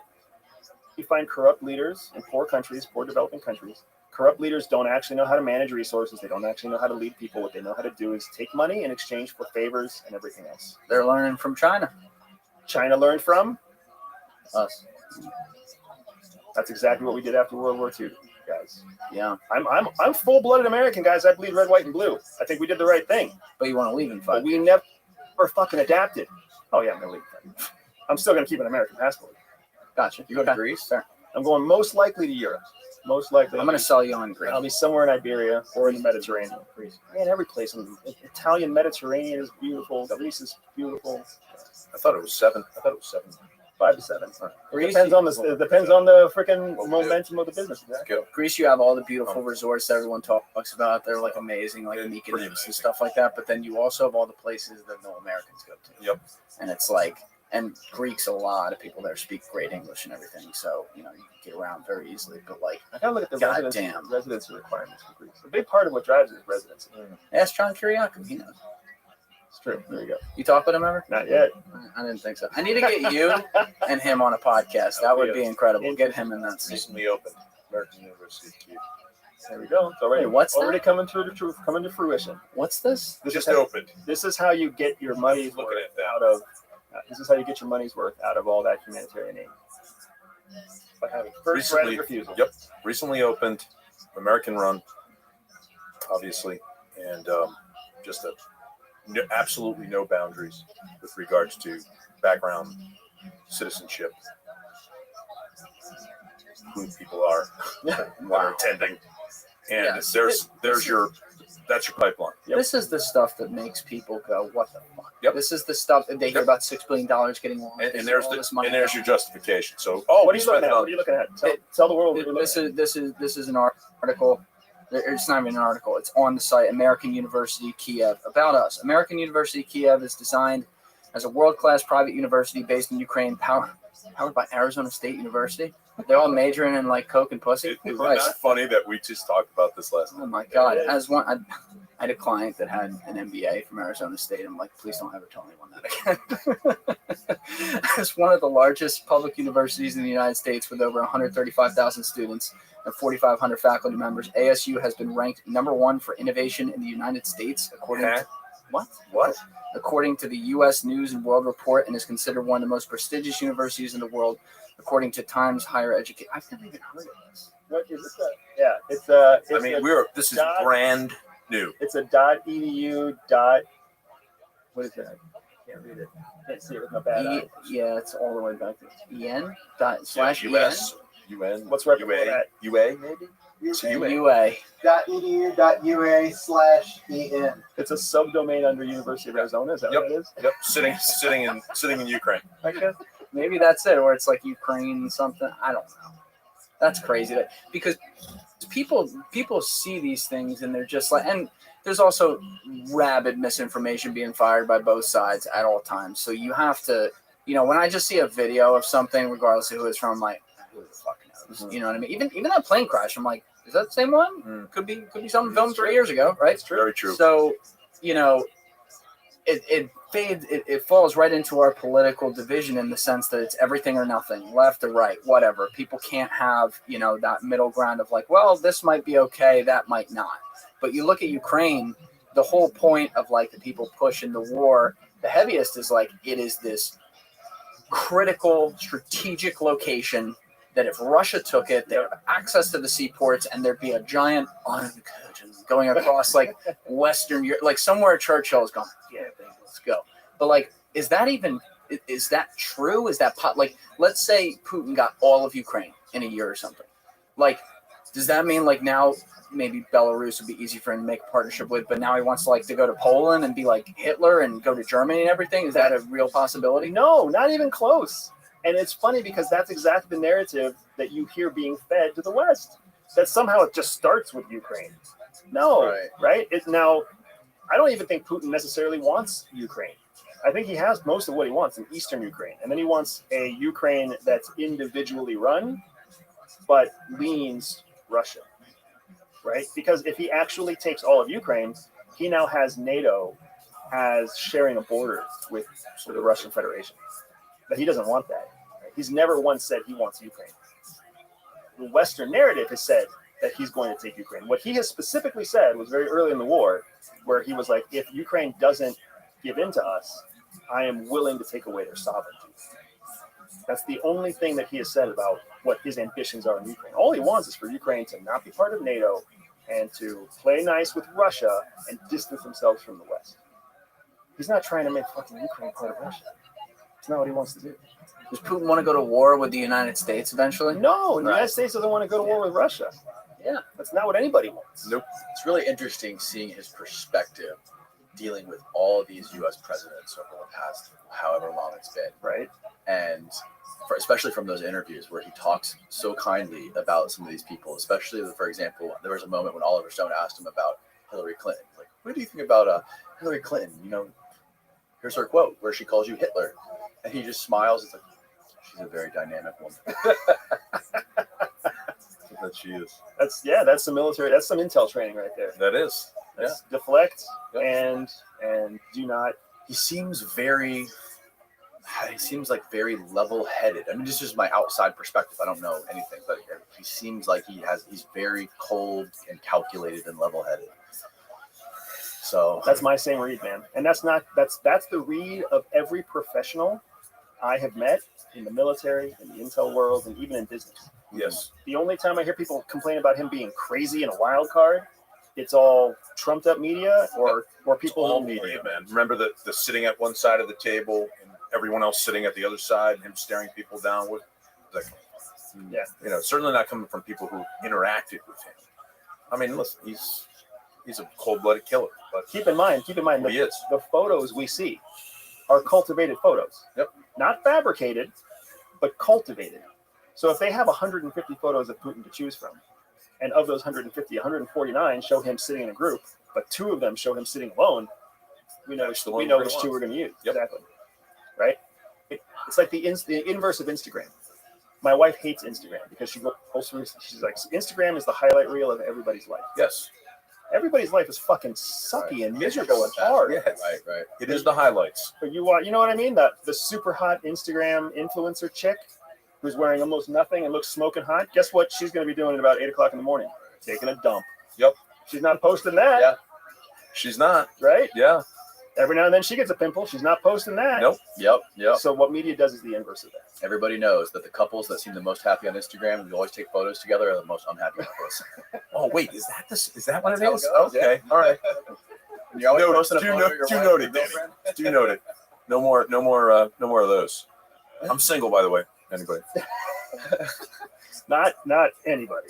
you find corrupt leaders in poor countries, poor developing countries. Corrupt leaders don't actually know how to manage resources. They don't actually know how to lead people. What they know how to do is take money in exchange for favors and everything else. They're learning from China. China learned from us. That's exactly what we did after World War II, guys. Yeah. I'm full-blooded American, guys. I bleed red, white, and blue. I think we did the right thing. But you want to leave in 5 But we never fucking adapted. Oh, yeah, I'm going to leave. I'm still going to keep an American passport. Gotcha. You go to Greece? Sure. I'm going most likely to Europe. Most likely. I'm going to sell you on Greece. I'll be somewhere in Iberia or in the Mediterranean. Man, every place. Italian Mediterranean is beautiful. Greece is beautiful. I thought it was 7. 5 to 7. Greece, Depends on the freaking momentum of the business. Exactly. Greece, you have all the beautiful resorts that everyone talks about. They're like amazing, like Mykonos and stuff like that. But then you also have all the places that no Americans go to. Yep. And it's like, and Greeks, a lot of people there speak great English and everything. So, you can get around very easily. But like, I gotta look at the residency requirements for Greece. A big part of what drives it is residency. Ask John Kiriakou, he knows. true. There you go. You talk with him ever? Not yet. I didn't think so. I need to get you and him on a podcast. That would be incredible. Get him in that seat. Recently opened American University of Kiev. There we go. It's already, Wait, what's already that? coming to fruition. What's this? This Just is how, opened. this is how you get your money's Looking worth at that. out of. This is how you get your money's worth out of all that humanitarian aid. By having first right of refusal. Yep. Recently opened, American run, obviously, and just absolutely no boundaries with regards to background, citizenship, who people are that are attending, and Yes. that's your pipeline. Yep. This is the stuff that makes people go, "What the fuck?" Yep. This is the stuff that they hear about $6 billion getting lost. And there's all this money there's going. your justification. So, What are you looking at? What are you looking at? Tell the world what you're This looking is this is an article. It's not even an article. It's on the site American University Kiev about us. American University Kiev is designed as a world-class private university based in Ukraine, powered by Arizona State University. They're all majoring in like coke and pussy. Isn't Christ. that funny that we just talked about this last night? Oh my God! I had a client that had an MBA from Arizona State. I'm like, please don't ever tell anyone that again. It's one of the largest public universities in the United States with over 135,000 students and 4,500 faculty members. ASU has been ranked #1 for innovation in the United States, according to What? according to the U.S. News and World Report, and is considered one of the most prestigious universities in the world, according to Times Higher Education. I've never even heard of this. What is this? Yeah, it's This is brand new. It's a .edu. What is that? Can't read it. Can't see it with my bad eye. Yeah, it's all the way back to en dot slash US, UN. What's right before that? UA maybe. It's en. UA. UA. .edu.ua/en. It's a subdomain under University of Arizona. Is that Yep. what it is? Yep. Sitting in Ukraine. I guess. Maybe that's it, or it's like Ukraine something. I don't know. That's crazy because people see these things and they're just like, and there's also rabid misinformation being fired by both sides at all times. So you have to, when I just see a video of something, regardless of who it's from, I'm like, who the fuck knows? Mhm. You know what I mean? Even that plane crash, I'm like, is that the same one? Mm. Could be something filmed 3 years ago, right? It's very true. So, it falls right into our political division in the sense that it's everything or nothing, left or right, whatever. People can't have, that middle ground of like, well, this might be okay, that might not. But you look at Ukraine, the whole point of like the people pushing the war, the heaviest is like, it is this critical strategic location that if Russia took it, they would have access to the seaports and there'd be a giant iron curtain going across like Western Europe, like somewhere Churchill is going, yeah, baby, let's go. But like, is that true? Is that like, let's say Putin got all of Ukraine in a year or something. Like, does that mean like now maybe Belarus would be easy for him to make a partnership with, but now he wants to go to Poland and be like Hitler and go to Germany and everything? Is that a real possibility? No, not even close. And it's funny because that's exactly the narrative that you hear being fed to the West. That somehow it just starts with Ukraine. No, right? Now, I don't even think Putin necessarily wants Ukraine. I think he has most of what he wants in Eastern Ukraine. And then he wants a Ukraine that's individually run, but leans Russia, right? Because if he actually takes all of Ukraine, he now has NATO as sharing a border with the Russian Federation. But he doesn't want that. Right? He's never once said he wants Ukraine. The Western narrative has said that he's going to take Ukraine. What he has specifically said was very early in the war, where he was like, if Ukraine doesn't give in to us, I am willing to take away their sovereignty. That's the only thing that he has said about what his ambitions are in Ukraine. All he wants is for Ukraine to not be part of NATO and to play nice with Russia and distance themselves from the West. He's not trying to make fucking Ukraine part of Russia. It's not what he wants to do. Does Putin want to go to war with the United States eventually? No, the United States doesn't want to go to war with Russia. Yeah. That's not what anybody wants. Nope. It's really interesting seeing his perspective dealing with all these U.S. presidents over the past however long it's been. Right. And especially from those interviews where he talks so kindly about some of these people, especially, for example, there was a moment when Oliver Stone asked him about Hillary Clinton. Like, what do you think about Hillary Clinton? Here's her quote where she calls you Hitler. And he just smiles. It's like, she's a very dynamic woman. That she is. That's some military. That's some intel training right there. That is. Deflect and do not he seems like very level-headed. I mean, this is my outside perspective. I don't know anything, but he seems like he's very cold and calculated and level-headed. So that's my same read, man. And that's the read of every professional I have met in the military, in the intel world, and even in business. Yes. The only time I hear people complain about him being crazy and a wild card, it's all trumped up media or people all who media, man. Remember the sitting at one side of the table and everyone else sitting at the other side, and him staring people down with, like, yeah, you know, certainly not coming from people who interacted with him. I mean, listen, he's a cold-blooded killer. But keep in mind, the photos we see are cultivated photos. Yep. Not fabricated, but cultivated. So if they have 150 photos of Putin to choose from, and of those 150, 149 show him sitting in a group, but 2 of them show him sitting alone, we know which 2 we're going to use. Yep. Exactly. Right? It's like the inverse of Instagram. My wife hates Instagram because she's like, Instagram is the highlight reel of everybody's life. Yes. Everybody's life is fucking sucky and miserable and hard. Yes. Right. It is the highlights. But you know what I mean? The super hot Instagram influencer chick who's wearing almost nothing and looks smoking hot. Guess what she's going to be doing at about 8 o'clock in the morning? Taking a dump. Yep. She's not posting that. Yeah. She's not. Right? Yeah. Every now and then she gets a pimple. She's not posting that. Nope. Yep. So what media does is the inverse of that. everybody knows that the couples that seem the most happy on Instagram and who always take photos together are the most unhappy couples. Oh wait, is that what it That's is? how it goes, Okay, all right. And you're always Noted. posting a Do photo note- of your do wife noted, or Danny. girlfriend. Do note it. No more of those. I'm single, by the way. Anybody? Not anybody.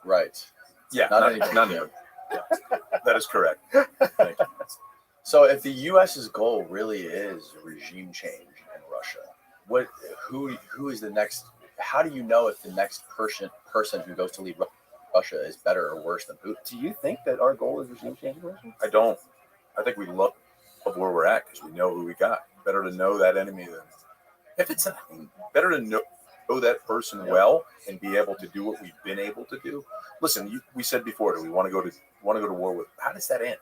Right. Yeah, Not not anybody. none of you. Yeah, that is correct. Thank you. So if the U.S.'s goal really is regime change in Russia, who is the next? How do you know if the next person who goes to lead Russia is better or worse than Putin? Do you think that our goal is regime change? I don't. I think we love where we're at because we know who we got. Better to know that enemy than if it's better to know that person well and be able to do what we've been able to do. Listen, we said before, do we want to go to war with? How does that end?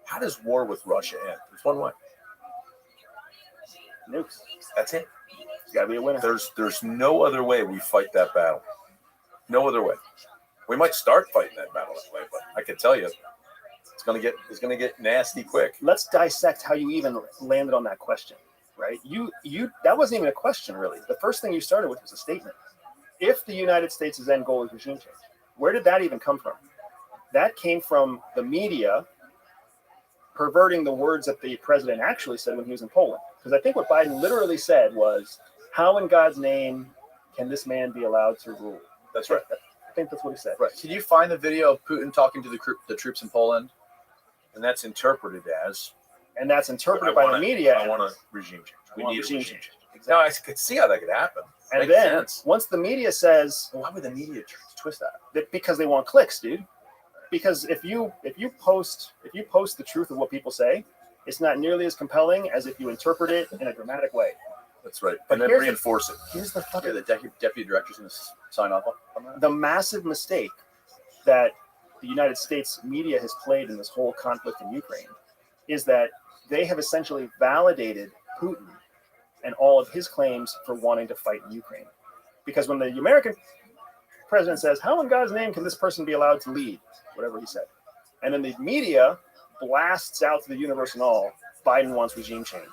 How does war with Russia end? There's one way. Nukes. That's it. It's got to be a winner. There's no other way we fight that battle. No other way. We might start fighting that battle that way, but I can tell you, it's gonna get nasty quick. Let's dissect how you even landed on that question. Right? You that wasn't even a question, really. The first thing you started with was a statement. If the United States' end goal is regime change, where did that even come from? That came from the media perverting the words that the president actually said when he was in Poland. Because I think what Biden literally said was, how in God's name can this man be allowed to rule? That's right. I think that's what he said. Right. Can you find the video of Putin talking to the troops in Poland? And that's interpreted as. And that's interpreted by the media. I want a regime change. We need regime a regime change. change. Now I could see how that could happen. And Makes then sense. once the media says, Why would the media twist that? because they want clicks, dude. Because if you post the truth of what people say, it's not nearly as compelling as if you interpret it in a dramatic way. That's right. But And then here's reinforce it. Here's the fucking The deputy director's going to sign off on that? the massive mistake that the United States media has played in this whole conflict in Ukraine is that they have essentially validated Putin and all of his claims for wanting to fight in Ukraine. Because when the American president says, how in God's name can this person be allowed to lead? Whatever he said. And then the media blasts out to the universe and all, Biden wants regime change.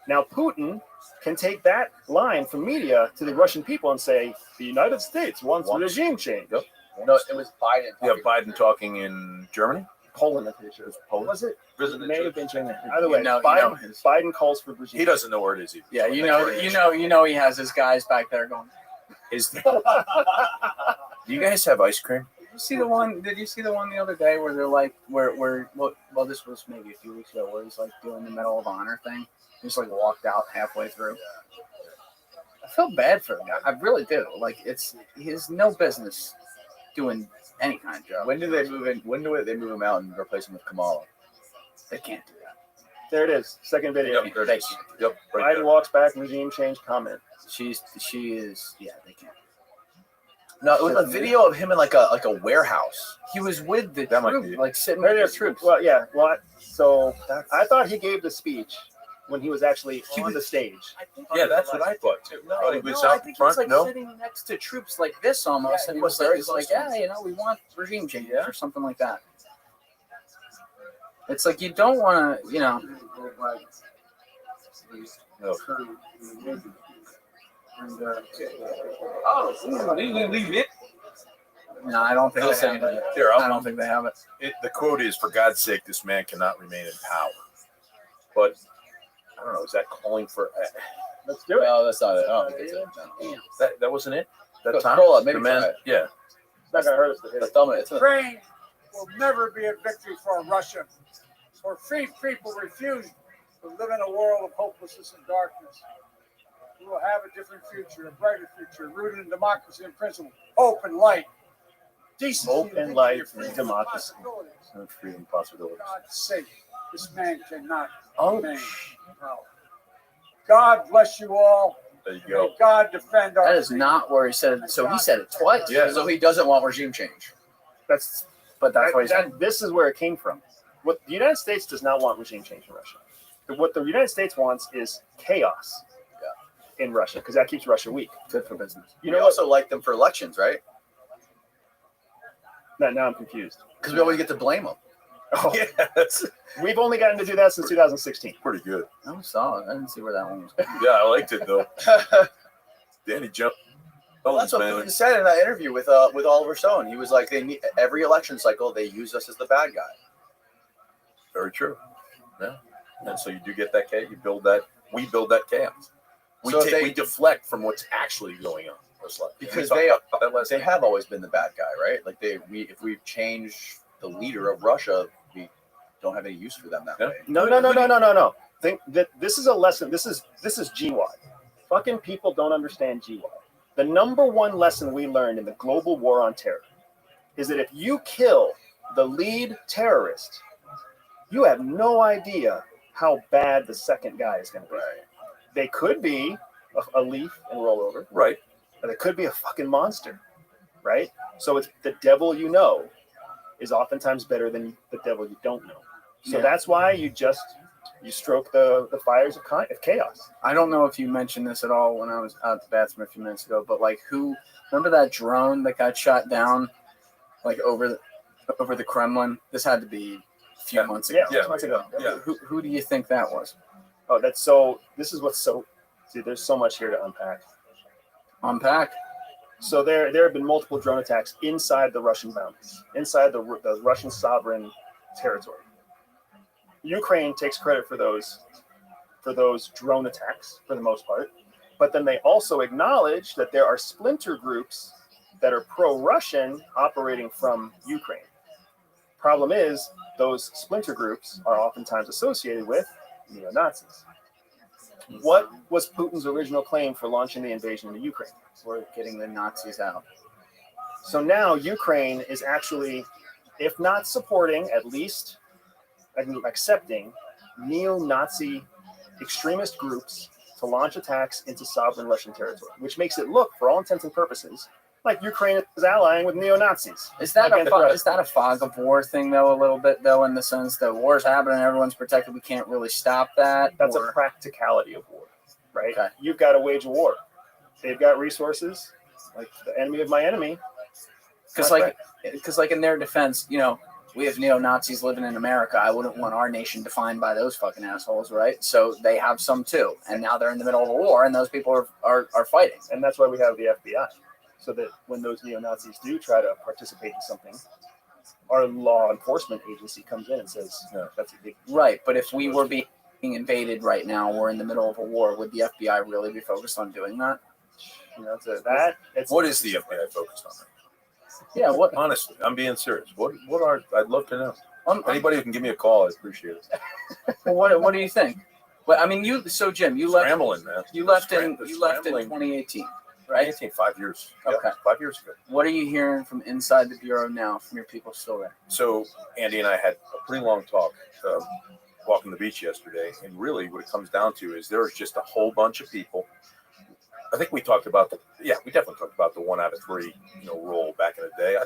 Now Putin can take that line from media to the Russian people and say, the United States wants regime change. Yep. No, it was Biden. Yeah, Biden talking in Germany. Poland, I'm pretty sure. Poland. Was it? President May Trump. have been Germany. Either way, You know Biden calls for regime. He doesn't know where it is either. Yeah, you know, he has his guys back there going. Is there, do you guys have ice cream? Did you see the one the other day where they're like, well, this was maybe a few weeks ago, where he's like doing the Medal of Honor thing. He just like walked out halfway through. I feel bad for the guy. I really do. Like he has no business doing any kind of job. When do they move in? When do they move him out and replace him with Kamala? They can't do that. There it is. Second video. Yep, there it is. Yep, right Biden walks back, regime change comment. She is. Yeah, they can't. No, it was a video of him in like a warehouse. He was with the That might troops, be it. like sitting with the troops. Well, yeah. Well, so I thought he gave the speech when he was actually on the stage. Yeah, that's what I thought too. I thought he was I out think front. he was like No, sitting next to troops like this almost, and he was like, yeah, you know, we want regime change or something like that. It's like you don't want to, you know. no. No, I don't think they have it. Here, I don't think they have it. The quote is, "For God's sake, this man cannot remain in power." But I don't know. Is that calling for? Let's do it. No, that's not it. I don't think that's it. That wasn't it. That Go, time. scroll up, maybe the man. try it. Yeah. It's not gonna hurt us to hit The it. thumb. It's Ukraine will never be a victory for Russia, for free people refuse to live in a world of hopelessness and darkness. We will have a different future, a brighter future, rooted in democracy and principle, hope and light, decency Hope and dignity, light and freedom democracy. possibilities. No freedom possibilities. For God's sake, this man cannot Oh. remain in power. God bless you all. There you go. May God defend our That is freedom. not where he said it. So he said it twice. Yeah. So he doesn't want regime change. That's But that's what he said. this is where it came from. What the United States does not want regime change in Russia. What the United States wants is chaos in Russia because that keeps Russia weak. Good for business. You know, also like them for elections, right? Now I'm confused. Because we always get to blame them. Oh, Yeah, that's we've only gotten to do that since 2016. pretty good. I saw it. I didn't see where that one was. Yeah, I liked it though. Danny jumped. Well, that's what man. Putin said in that interview with Oliver Stone. He was like, they need every election cycle they use us as the bad guy. Very true. Yeah. And so you do get that chaos. You build that. We build that chaos. We So if we deflect from what's actually going on. It's like- Because we they talked about that last they night. have always been the bad guy, right? Like if we change the leader of Russia, we don't have any use for them that Yeah. way. No. Think that this is a lesson. This is GWAD. Fucking people don't understand GWAD. The number one lesson we learned in the global war on terror is that if you kill the lead terrorist, you have no idea how bad the second guy is going to be. Right. They could be a leaf and roll over, Right. or they could be a fucking monster, right? So it's the devil you know is oftentimes better than the devil you don't know. So Yeah. that's why you stroke the fires of chaos. I don't know if you mentioned this at all when I was out at the bathroom a few minutes ago, but like remember that drone that got shot down like over the Kremlin? This had to be a few months ago. Yeah, 6 months ago. Yeah. Who do you think that was? Oh, this is what's so, see, there's so much here to unpack. Unpack. So there have been multiple drone attacks inside the Russian boundaries, inside the Russian sovereign territory. Ukraine takes credit for those drone attacks for the most part, but then they also acknowledge that there are splinter groups that are pro-Russian operating from Ukraine. Problem is, those splinter groups are oftentimes associated with neo-Nazis. What was Putin's original claim for launching the invasion into Ukraine? We're getting the Nazis out. So now Ukraine is actually, if not supporting, at least accepting neo-Nazi extremist groups to launch attacks into sovereign Russian territory, which makes it look, for all intents and purposes, like Ukraine is allying with neo-Nazis. Is that against Russia. is that a fog of war thing though? A little bit though, in the sense that war's happening, everyone's protected. We can't really stop that. That's or- a practicality of war, right? Okay. You've got to wage a war. They've got resources, like the enemy of my enemy. Because like in their defense, we have neo-Nazis living in America. I wouldn't want our nation defined by those fucking assholes, right? So they have some too, and now they're in the middle of a war, and those people are fighting. And that's why we have the FBI, so that when those neo-Nazis do try to participate in something, our law enforcement agency comes in and says, no, that's a big. Right, but if we were being invaded right now, we're in the middle of a war, would the FBI really be focused on doing that? What is the FBI focused on? Yeah, what? Honestly, I'm being serious. What are? I'd love to know. Anybody who can give me a call, I appreciate it. Well, what do you think? Well, I mean, Jim, you left. Scrambling, man. You left in Scrambling. 2018, right? 2018, 5 years. Okay. Yeah, 5 years ago. What are you hearing from inside the bureau now, from your people still there? So Andy and I had a pretty long talk walking the beach yesterday, and really what it comes down to is there's just a whole bunch of people I think we talked about we definitely talked about the 1 out of 3, rule back in the day.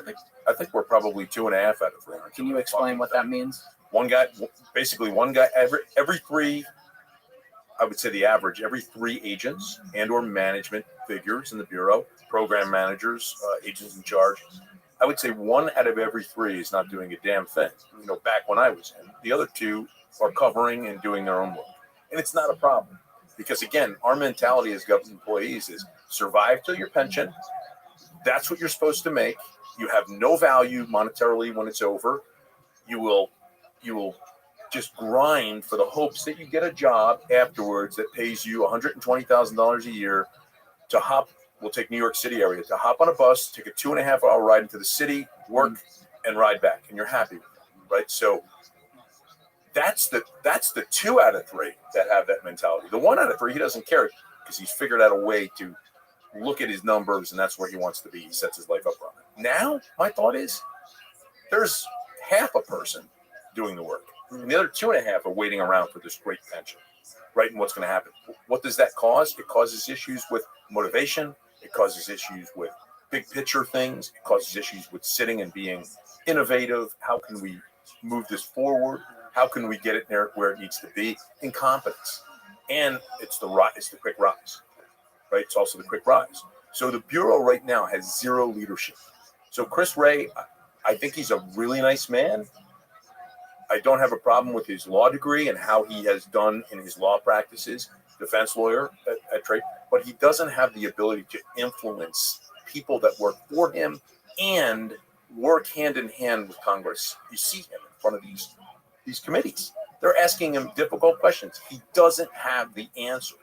I think we're probably 2.5 out of 3. Can you explain what that means? One guy every 3. I would say the average every 3 agents and or management figures in the bureau, program managers, agents in charge. I would say 1 out of every 3 is not doing a damn thing. Back when I was in, the other 2 are covering and doing their own work, and it's not a problem. Because again, our mentality as government employees is survive till your pension. That's what you're supposed to make. You have no value monetarily when it's over. You will just grind for the hopes that you get a job afterwards that pays you $120,000 a year to hop. We'll take New York City area to hop on a bus, take a 2.5-hour ride into the city, work, and ride back, and you're happy with it, right? So that's the 2 out of 3 that have that mentality. The 1 out of 3, he doesn't care because he's figured out a way to look at his numbers, and that's where he wants to be. He sets his life up on it. Now, my thought is there's half a person doing the work, and the other 2.5 are waiting around for this great pension, right? And what's going to happen? What does that cause? It causes issues with motivation. It causes issues with big picture things. It causes issues with sitting and being innovative. How can we move this forward? How can we get it there where it needs to be? Incompetence. And it's the quick rise, right? It's also the quick rise. So the Bureau right now has 0 leadership. So Chris Wray, I think he's a really nice man. I don't have a problem with his law degree and how he has done in his law practices, defense lawyer at Trade, but he doesn't have the ability to influence people that work for him and work hand in hand with Congress. You see him in front of these committees. They're asking him difficult questions. He doesn't have the answers.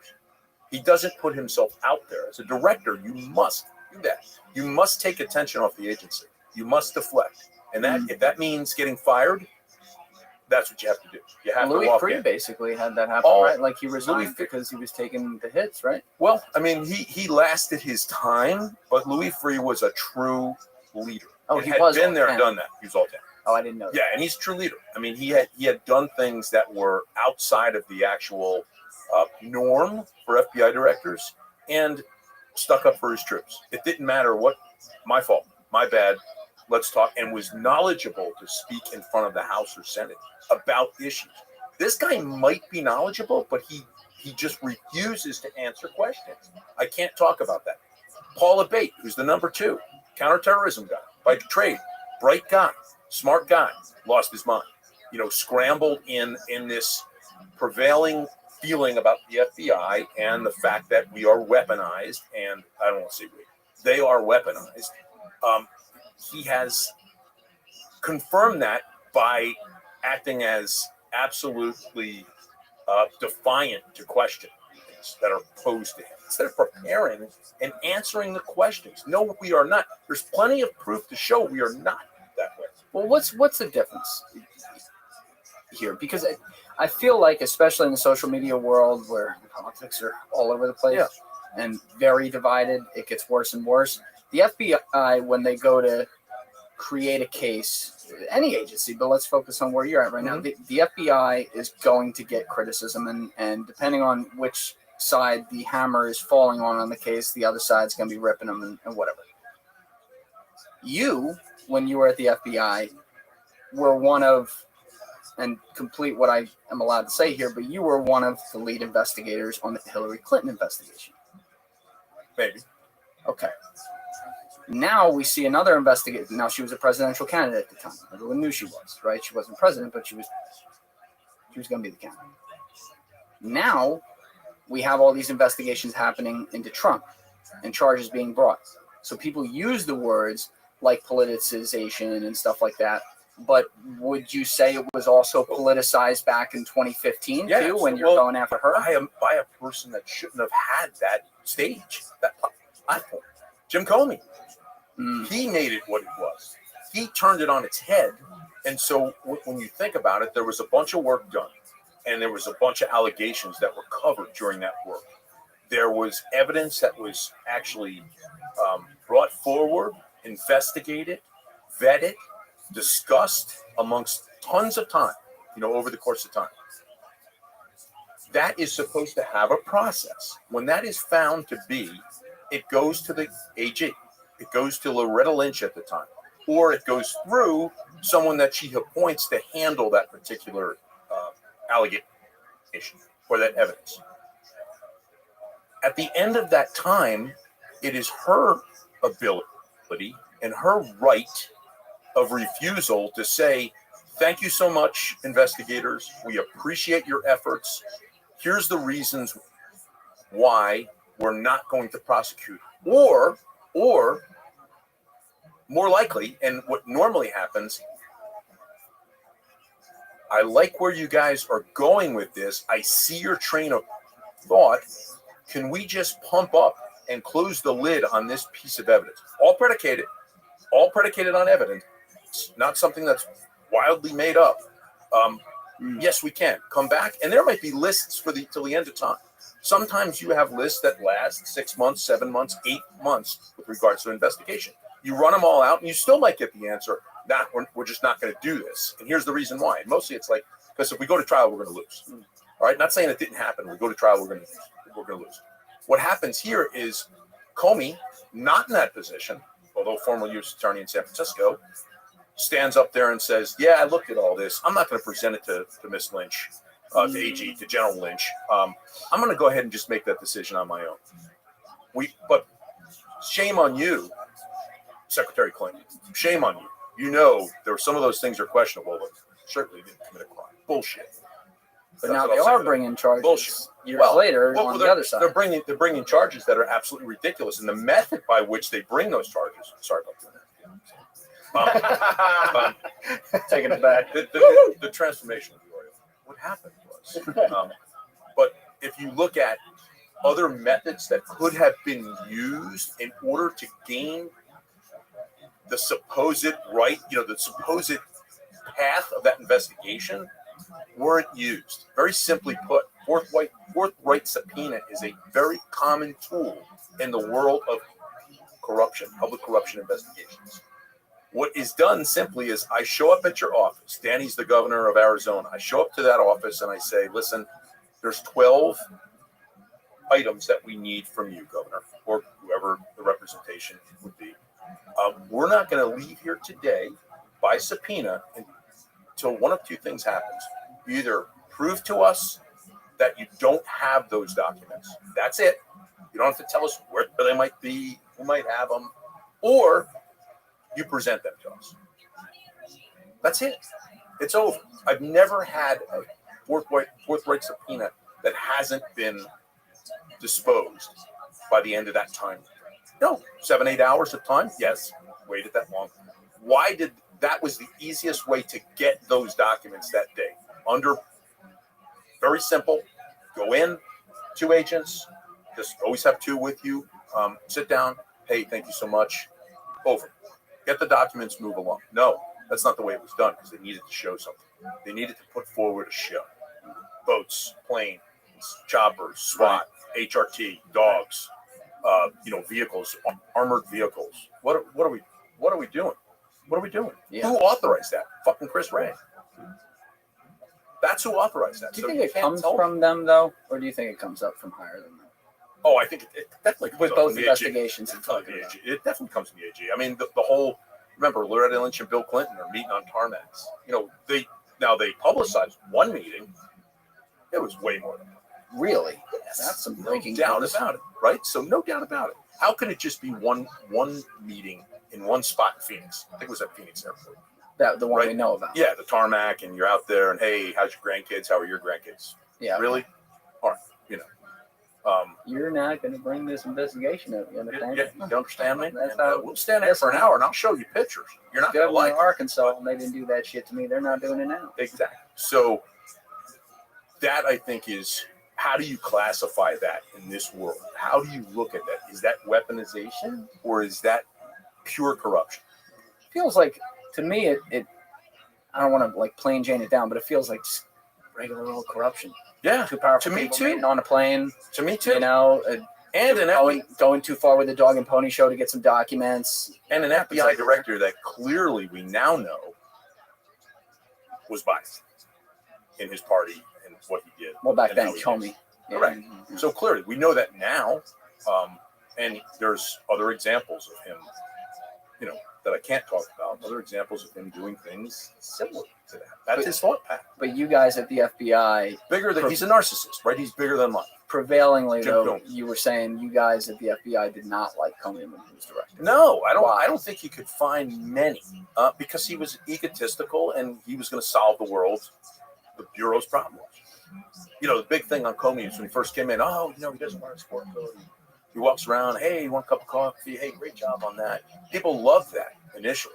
He doesn't put himself out there. As a director, you must do that. You must take attention off the agency. You must deflect. And that if that means getting fired, that's what you have to do. You have Louis to walk Freeh in. basically had that happen, right? Like he resigned because he was taking the hits, right? Well, I mean, he lasted his time, but Louis Freeh was a true leader. Oh, and he had was been all there 10. and done that. He was all 10. Oh, I didn't know that. Yeah, and he's a true leader. I mean, he had done things that were outside of the actual norm for FBI directors and stuck up for his troops. It didn't matter what, my fault, my bad, let's talk, and was knowledgeable to speak in front of the House or Senate about issues. This guy might be knowledgeable, but he just refuses to answer questions. I can't talk about that. Paul Abate, who's the number 2, counterterrorism guy, by trade, bright guy, smart guy, lost his mind. Scrambled in this prevailing feeling about the FBI and the fact that we are weaponized, and I don't want to say we, they are weaponized. He has confirmed that by acting as absolutely defiant to questions that are posed to him. Instead of preparing and answering the questions. No, we are not. There's plenty of proof to show we are not that way. Well, what's the difference here? Because I feel like, especially in the social media world where politics are all over the place and very divided, it gets worse and worse. The FBI, when they go to create a case, any agency, but let's focus on where you're at right now. The FBI is going to get criticism, and depending on which side the hammer is falling on the case, the other side's going to be ripping them and whatever. You, when you were at the FBI, were one of, and complete what I am allowed to say here, but you were one of the lead investigators on the Hillary Clinton investigation. Maybe. Okay. Now we see another investigator. Now she was a presidential candidate at the time. Everyone knew she was, right? She wasn't president, but she was going to be the candidate. Now we have all these investigations happening into Trump and charges being brought. So people use the words like politicization and stuff like that. But would you say it was also politicized back in 2015 too, when you're going after her? By a person that shouldn't have had that stage, that platform. Jim Comey. He made it what it was. He turned it on its head. And so when you think about it, there was a bunch of work done. And there was a bunch of allegations that were covered during that work. There was evidence that was actually brought forward, investigated, vetted, discussed amongst tons of time, over the course of time. that is supposed to have a process. When that is found to be, it goes to the AG. It goes to Loretta Lynch at the time, or it goes through someone that she appoints to handle that particular allegation or that evidence. At the end of that time, it is her ability and her right of refusal to say, thank you so much, investigators. We appreciate your efforts. Here's the reasons why we're not going to prosecute. Or more likely, and what normally happens, I like where you guys are going with this. I see your train of thought. Can we just pump up and close the lid on this piece of evidence? All predicated on evidence, not something that's wildly made up. Yes, we can come back, and there might be lists for till the end of time. Sometimes you have lists that last 6 months, 7 months, 8 months with regards to investigation. You run them all out, and you still might get the answer. Nah, we're just not going to do this. And here's the reason why. And mostly it's like, because if we go to trial, we're going to lose. All right, not saying it didn't happen. We go to trial, we're going to lose. What happens here is Comey, not in that position, although former U.S. attorney in San Francisco, stands up there and says, yeah, I looked at all this. I'm not going to present it to Miss Lynch, to AG, to General Lynch. I'm going to go ahead and just make that decision on my own. But shame on you, Secretary Clinton. Shame on you. You know, some of those things are questionable, but certainly didn't commit a crime. Bullshit. But now they are bringing charges. Bullshit. Years later on the other side. They're bringing charges that are absolutely ridiculous, and the method by which they bring those charges. Sorry about that. Taking it back. The transformation of the oil. What happened was, but if you look at other methods that could have been used in order to gain the supposed right, the supposed path of that investigation, weren't used. Very simply put, forthright subpoena is a very common tool in the world of corruption, public corruption investigations. What is done simply is I show up at your office. Danny's the governor of Arizona. I show up to that office and I say, listen, there's 12 items that we need from you, governor, or whoever the representation would be. We're not going to leave here today by subpoena until one of two things happens. You either prove to us that you don't have those documents. That's it. You don't have to tell us where they might be, who might have them, or you present them to us. That's it. It's over. I've never had a forthright subpoena that hasn't been disposed by the end of that time. No, 7-8 hours of time. Yes, waited that long. Why did that was the easiest way to get those documents that day. Very simple. Go in, 2 agents. Just always have 2 with you. Sit down. Hey, thank you so much. Over. Get the documents, move along. No, that's not the way it was done because they needed to show something. They needed to put forward a show. Boats, planes, choppers, SWAT, HRT, dogs, vehicles, armored vehicles. What are we doing? What are we doing? Yeah. Who authorized that? Fucking Chris Wray. That's who authorized that. Do you think it comes from them though, or do you think it comes up from higher than them? Oh, I think it definitely comes with both investigations. It definitely comes from the AG. I mean, the whole. Remember, Loretta Lynch and Bill Clinton are meeting on tarmacs. They publicized one meeting. It was way more than that. Really? Yes. That's some breaking doubt about it, right? So no doubt about it. How could it just be one meeting in one spot in Phoenix? I think it was at Phoenix Airport. That the one we know about. Yeah, the tarmac, and you're out there, and hey, how's your grandkids? How are your grandkids? Yeah. Really? All right. You're not going to bring this investigation up. You understand? Yeah, you understand me? We'll stand there for an hour, and I'll show you pictures. You're not going to like it. Arkansas, and they didn't do that shit to me. They're not doing it now. Exactly. So that, I think, is how do you classify that in this world? How do you look at that? Is that weaponization, or is that pure corruption? It feels like, to me, it I don't want to plain Jane it down, but it feels like just regular old corruption. Yeah, too powerful. To me people too. On a plane. To me too. And going too far with the dog and pony show to get some documents. And an FBI director that clearly we now know was biased. in his party and what he did. Well, back and then, how he Comey. did. Yeah. Correct. So clearly, we know that now, and there's other examples of him, that I can't talk about. Other examples of him doing things similar to that. That's his thought pattern. But you guys at the FBI, He's a narcissist, right? He's bigger than life. Prevailingly, Jim though, Jones. you were saying you guys at the FBI did not like Comey when he was director. No, I don't. Why? I don't think he could find many because he was egotistical and he was going to solve the bureau's problems. The big thing on Comey is when he first came in. Oh, he doesn't want a sport code. He walks around. Hey, you want a cup of coffee? Hey, great job on that. People loved that initially,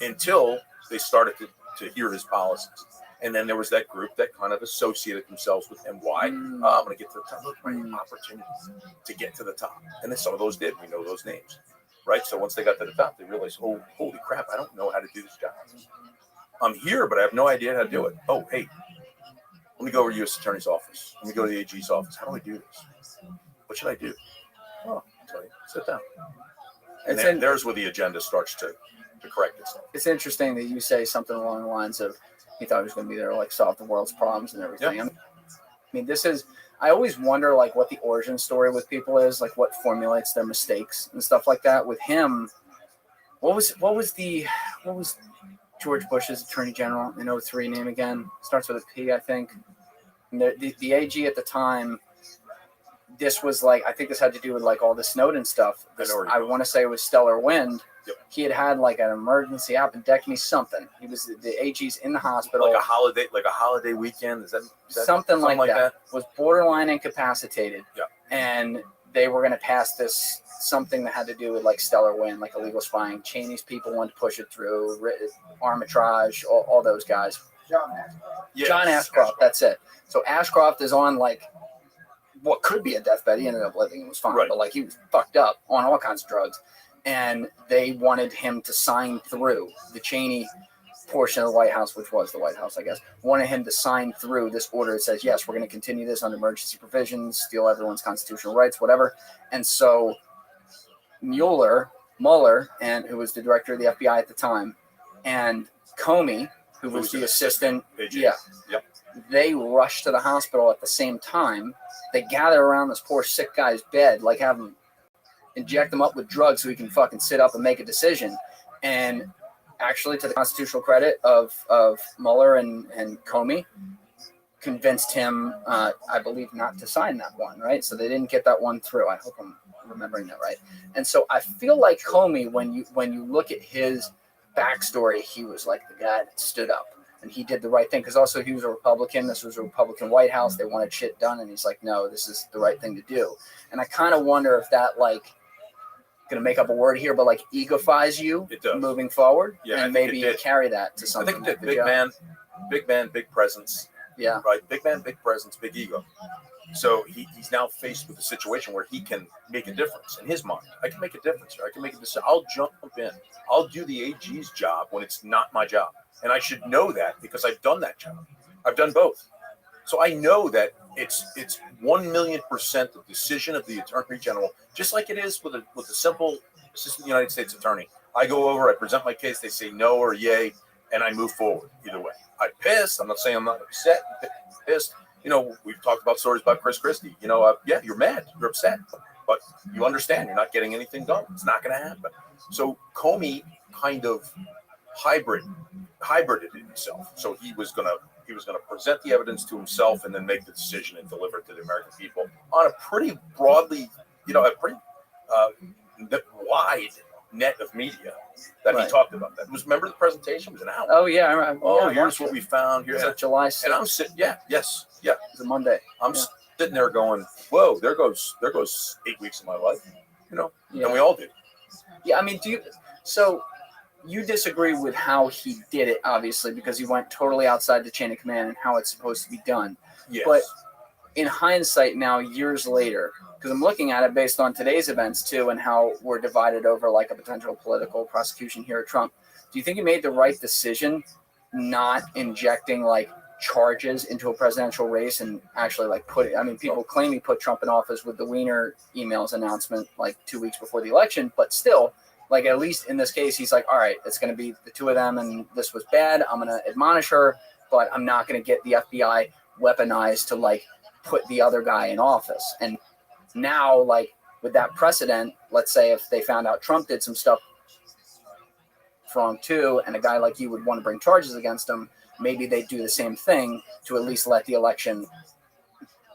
until they started to hear his policies. And then there was that group that kind of associated themselves with him. Why? I'm going to get to the top. Look, my opportunity to get to the top. And then some of those did. We know those names, right? So once they got to the top, they realized, oh, holy crap, I don't know how to do this job. I'm here, but I have no idea how to do it. Oh, hey, let me go over to U.S. Attorney's office. Let me go to the AG's office. How do I do this? What should I do? Oh, I'll tell you. Sit down. And there's where the agenda starts to correct itself. It's interesting that you say something along the lines of he thought he was going to be there to like solve the world's problems and everything. Yeah. I mean, I always wonder like what the origin story with people is, like what formulates their mistakes and stuff like that. With him, what was George Bush's Attorney General in 2003 name again? Starts with a P, I think. And the AG at the time, this was like, I think this had to do with like all the Snowden stuff. I want to say it was Stellar Wind. Yep. He had like an emergency appendectomy, something. He was the AG's in the hospital. Like a holiday weekend. Is that something like that? Was borderline incapacitated. Yeah. And they were going to pass this something that had to do with like Stellar Wind, like illegal spying. Cheney's people wanted to push it through. Armitage, all those guys. John Ashcroft. That's it. So Ashcroft is on like what could be a deathbed. He ended up living and was fine, right. But like he was fucked up on all kinds of drugs. And they wanted him to sign through the Cheney portion of the White House, which was the White House, I guess, wanted him to sign through this order that says, yes, we're going to continue this under emergency provisions, steal everyone's constitutional rights, whatever. And so Mueller, and who was the director of the FBI at the time, and Comey, who was the assistant, they rushed to the hospital at the same time. They gather around this poor sick guy's bed, like have him inject him up with drugs so he can fucking sit up and make a decision. And actually, to the constitutional credit of Mueller and Comey, convinced him, I believe, not to sign that one, right? So they didn't get that one through. I hope I'm remembering that right. And so I feel like Comey, when you look at his backstory, he was like the guy that stood up. And he did the right thing because also he was a Republican. This was a Republican White House. They wanted shit done. And he's like, no, this is the right thing to do. And I kind of wonder if that, like, going to make up a word here, but like egofies you moving forward. Yeah, and maybe you carry that to something. I think big man, big presence. Yeah. Right. Big man, big presence, big ego. So he's now faced with a situation where he can make a difference in his mind. I can make a difference here. I can make a decision. I'll jump in. I'll do the AG's job when it's not my job. And I should know that because I've done that job. I've done both. So I know that it's 1,000,000% the decision of the Attorney General, just like it is with a simple Assistant United States Attorney. I go over, I present my case, they say no or yay, and I move forward either way. I'm pissed. I'm not saying I'm not upset. I'm pissed. We've talked about stories about Chris Christie. Yeah, you're mad. You're upset. But you understand you're not getting anything done. It's not going to happen. So Comey kind of hybrided himself. So he was going to present the evidence to himself and then make the decision and deliver it to the American people on a pretty broadly, a pretty wide net of media that he talked about. That was, remember the presentation was an hour. Oh yeah. Here's what we found. Here's July 6th. And I'm sitting. Yeah. It's a Monday. I'm sitting there going, whoa, there goes 8 weeks of my life. And we all did. Yeah. I mean, so you disagree with how he did it, obviously, because he went totally outside the chain of command and how it's supposed to be done. Yes. But in hindsight now, years later, because I'm looking at it based on today's events too and how we're divided over like a potential political prosecution here at Trump, do you think he made the right decision not injecting like charges into a presidential race and actually like people claim he put Trump in office with the Wiener emails announcement like 2 weeks before the election, but still, like at least in this case, he's like, all right, it's going to be the two of them and this was bad. I'm going to admonish her but I'm not going to get the FBI weaponized to like put the other guy in office. And now, like with that precedent, let's say if they found out Trump did some stuff wrong too, and a guy like you would want to bring charges against him, maybe they'd do the same thing to at least let the election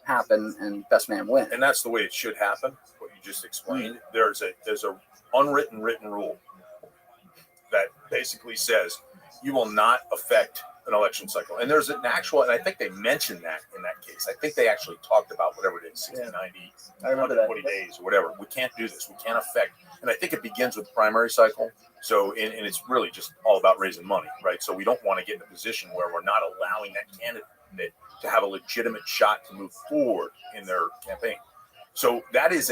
happen and best man win. And that's the way it should happen. What you just explained. There's a unwritten rule that basically says you will not affect an election cycle. And there's an actual, and I think they mentioned that in that case. I think they actually talked about whatever it is, 60, 90, 120 days or whatever. We can't do this. We can't affect. And I think it begins with the primary cycle. So, and it's really just all about raising money, right? So we don't want to get in a position where we're not allowing that candidate to have a legitimate shot to move forward in their campaign. So that is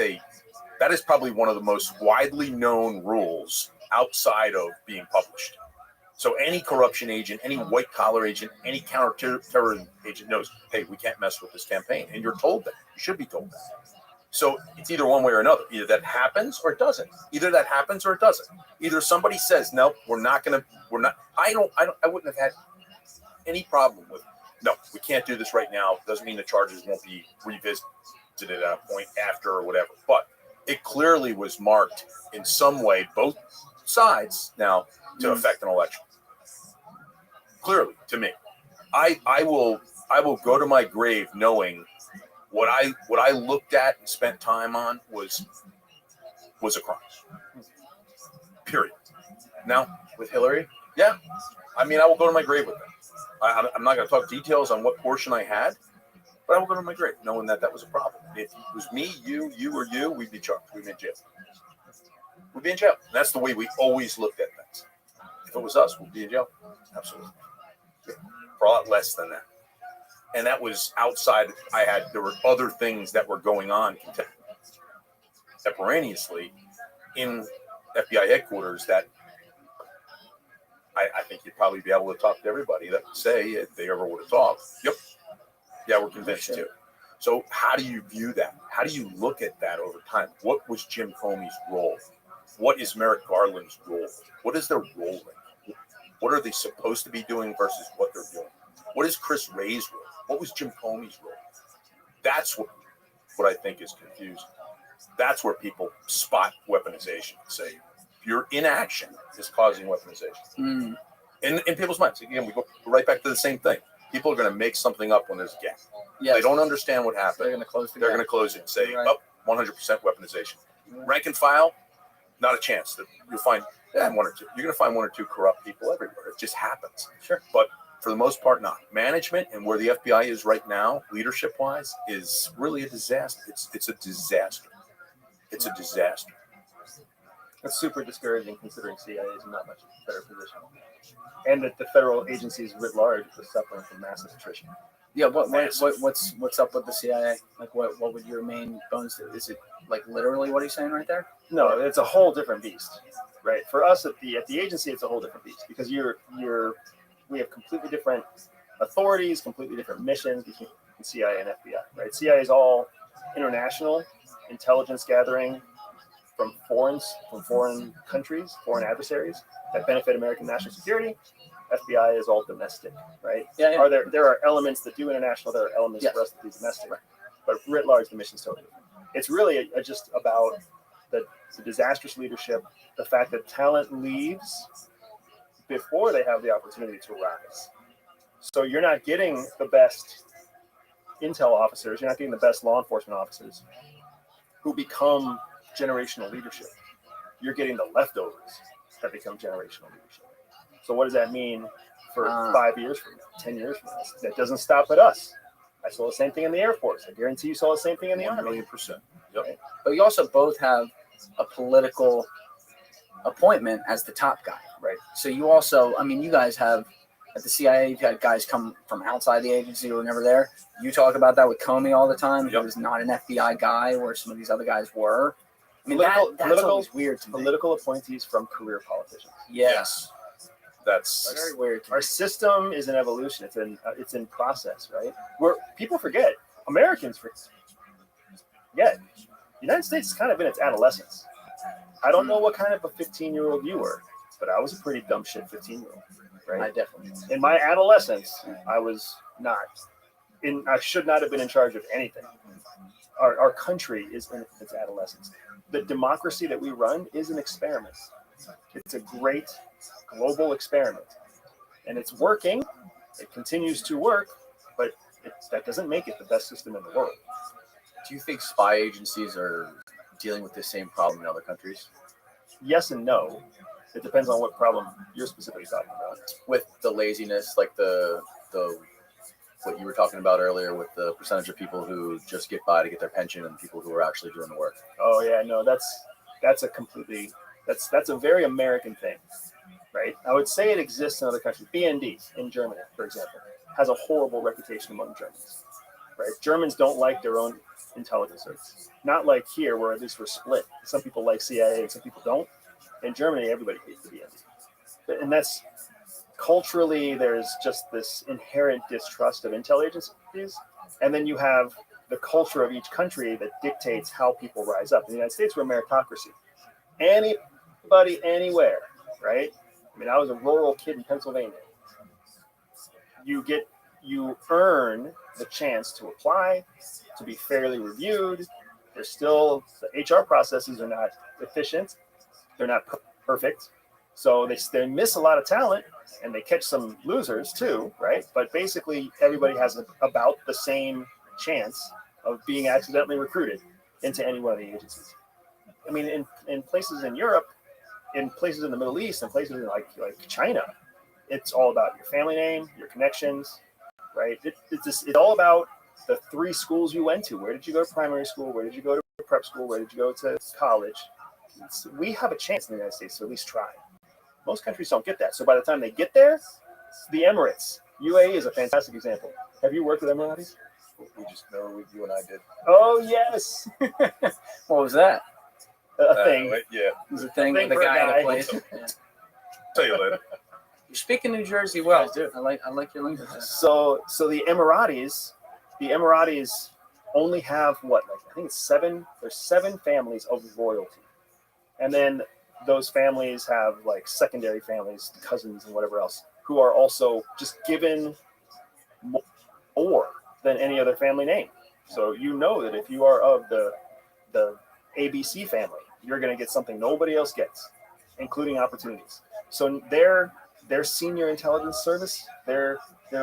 probably one of the most widely known rules outside of being published. So any corruption agent, any white collar agent, any counterterrorism agent knows, hey, we can't mess with this campaign. And you're told that. You should be told that. So it's either one way or another. Either that happens or it doesn't. Either that happens or it doesn't. Either somebody says, no, we're not. I wouldn't have had any problem with, no, we can't do this right now. Doesn't mean the charges won't be revisited at a point after or whatever. But it clearly was marked in some way, both sides now, to affect an election. Clearly, to me, I will go to my grave knowing what I looked at and spent time on was a crime. Period. Now with Hillary, yeah, I mean, I will go to my grave with that. I'm not going to talk details on what portion I had, but I will go to my grave knowing that was a problem. If it was me, you, or you, we'd be charged. We'd be in jail. We'd be in jail. And that's the way we always looked at things. If it was us, we'd be in jail. Absolutely. For a lot less than that. And that was outside. There were other things that were going on contemporaneously in FBI headquarters that I think you'd probably be able to talk to everybody that would say, if they ever would have talked, yep, yeah, we're convinced too. So how do you view that? How do you look at that over time? What was Jim Comey's role? What is Merrick Garland's role? What is their role? What are they supposed to be doing versus what they're doing? What is Chris Wray's role? What was Jim Comey's role? That's what I think is confusing. That's where people spot weaponization. Say, your inaction is causing weaponization. In people's minds. Again, we go right back to the same thing. People are going to make something up when there's a gap. Yes. They don't understand what happened. They're going to close the gap. They're going to close it and say, 100% weaponization. Rank and file, not a chance. You'll find one or two. You're going to find one or two corrupt people everywhere. It just happens. Sure. But for the most part, not. Management and where the FBI is right now, leadership-wise, is really a disaster. It's a disaster. It's a disaster. That's super discouraging considering CIA is in not much better position. And that the federal agencies writ large are suffering from massive attrition. Yeah, what's up with the CIA? Like, what would your main bones do? Is it like literally what he's saying right there? No, it's a whole different beast, right? For us at the agency, it's a whole different beast because we have completely different authorities, completely different missions between CIA and FBI, right? CIA is all international intelligence gathering from foreign countries, foreign adversaries that benefit American national security. FBI is all domestic, right? Yeah. There are elements that do international, there are elements for us that do domestic, right? But writ large, the mission's totally different. It's really just about the disastrous leadership, the fact that talent leaves before they have the opportunity to rise. So you're not getting the best intel officers, you're not getting the best law enforcement officers who become generational leadership. You're getting the leftovers that become generational leadership. So what does that mean for 5 years from now, 10 years from now? That doesn't stop at us. I saw the same thing in the Air Force. I guarantee you saw the same thing in the Army. 1,000,000%. Yep. Right? But you also both have a political appointment as the top guy. Right. So you also, I mean, you guys have, at the CIA, you've had guys come from outside the agency who were never there. You talk about that with Comey all the time. He was not an FBI guy where some of these other guys were. I mean, that's always weird to me. Political appointees from career politicians. Yes. That's very weird. Our system is an evolution. It's in process, right? Where people forget, Americans forget. The United States is kind of in its adolescence. I don't know what kind of a 15-year-old you were, but I was a pretty dumb shit 15-year-old, right? I definitely. In my adolescence, I was not I should not have been in charge of anything. Our country is in its adolescence. The democracy that we run is an experiment. It's a great global experiment, and it's working. It continues to work, but that doesn't make it the best system in the world. Do you think spy agencies are dealing with the same problem in other countries? Yes and no. It depends on what problem you're specifically talking about. With the laziness, like the what you were talking about earlier, with the percentage of people who just get by to get their pension and people who are actually doing the work. Oh yeah, no, that's a very American thing, right? I would say it exists in other countries. BND in Germany, for example, has a horrible reputation among Germans, right? Germans don't like their own intelligence service. Not like here, where at least we're split. Some people like CIA and some people don't. In Germany, everybody hates the BND, and that's culturally. There's just this inherent distrust of intel agencies, and then you have the culture of each country that dictates how people rise up. In the United States, we're a meritocracy. Anybody, anywhere, right? I mean, I was a rural kid in Pennsylvania. You earn the chance to apply, to be fairly reviewed. There's still, the HR processes are not efficient. They're not perfect. So they miss a lot of talent, and they catch some losers too, right? But basically, everybody has about the same chance of being accidentally recruited into any one of the agencies. I mean, in places in Europe, in places in the Middle East, and places in like China, it's all about your family name, your connections, right? It's all about the 3 schools you went to. Where did you go to primary school? Where did you go to prep school? Where did you go to college? We have a chance in the United States to at least try. Most countries don't get that. So by the time they get there, the Emirates, UAE is a fantastic example. Have you worked with Emiratis? We just know you and I did. Oh, yes. What was that? A thing. Yeah. It was a thing with for a a guy in guy. a place. Yeah. Tell you later. You speak in New Jersey well. I do. I like your language. So the Emiratis only have what? Like, I think it's 7. There's 7 families of royalty, and then those families have like secondary families, cousins, and whatever else, who are also just given more than any other family name. So you know that if you are of the ABC family, you're going to get something nobody else gets, including opportunities. So their senior intelligence service, their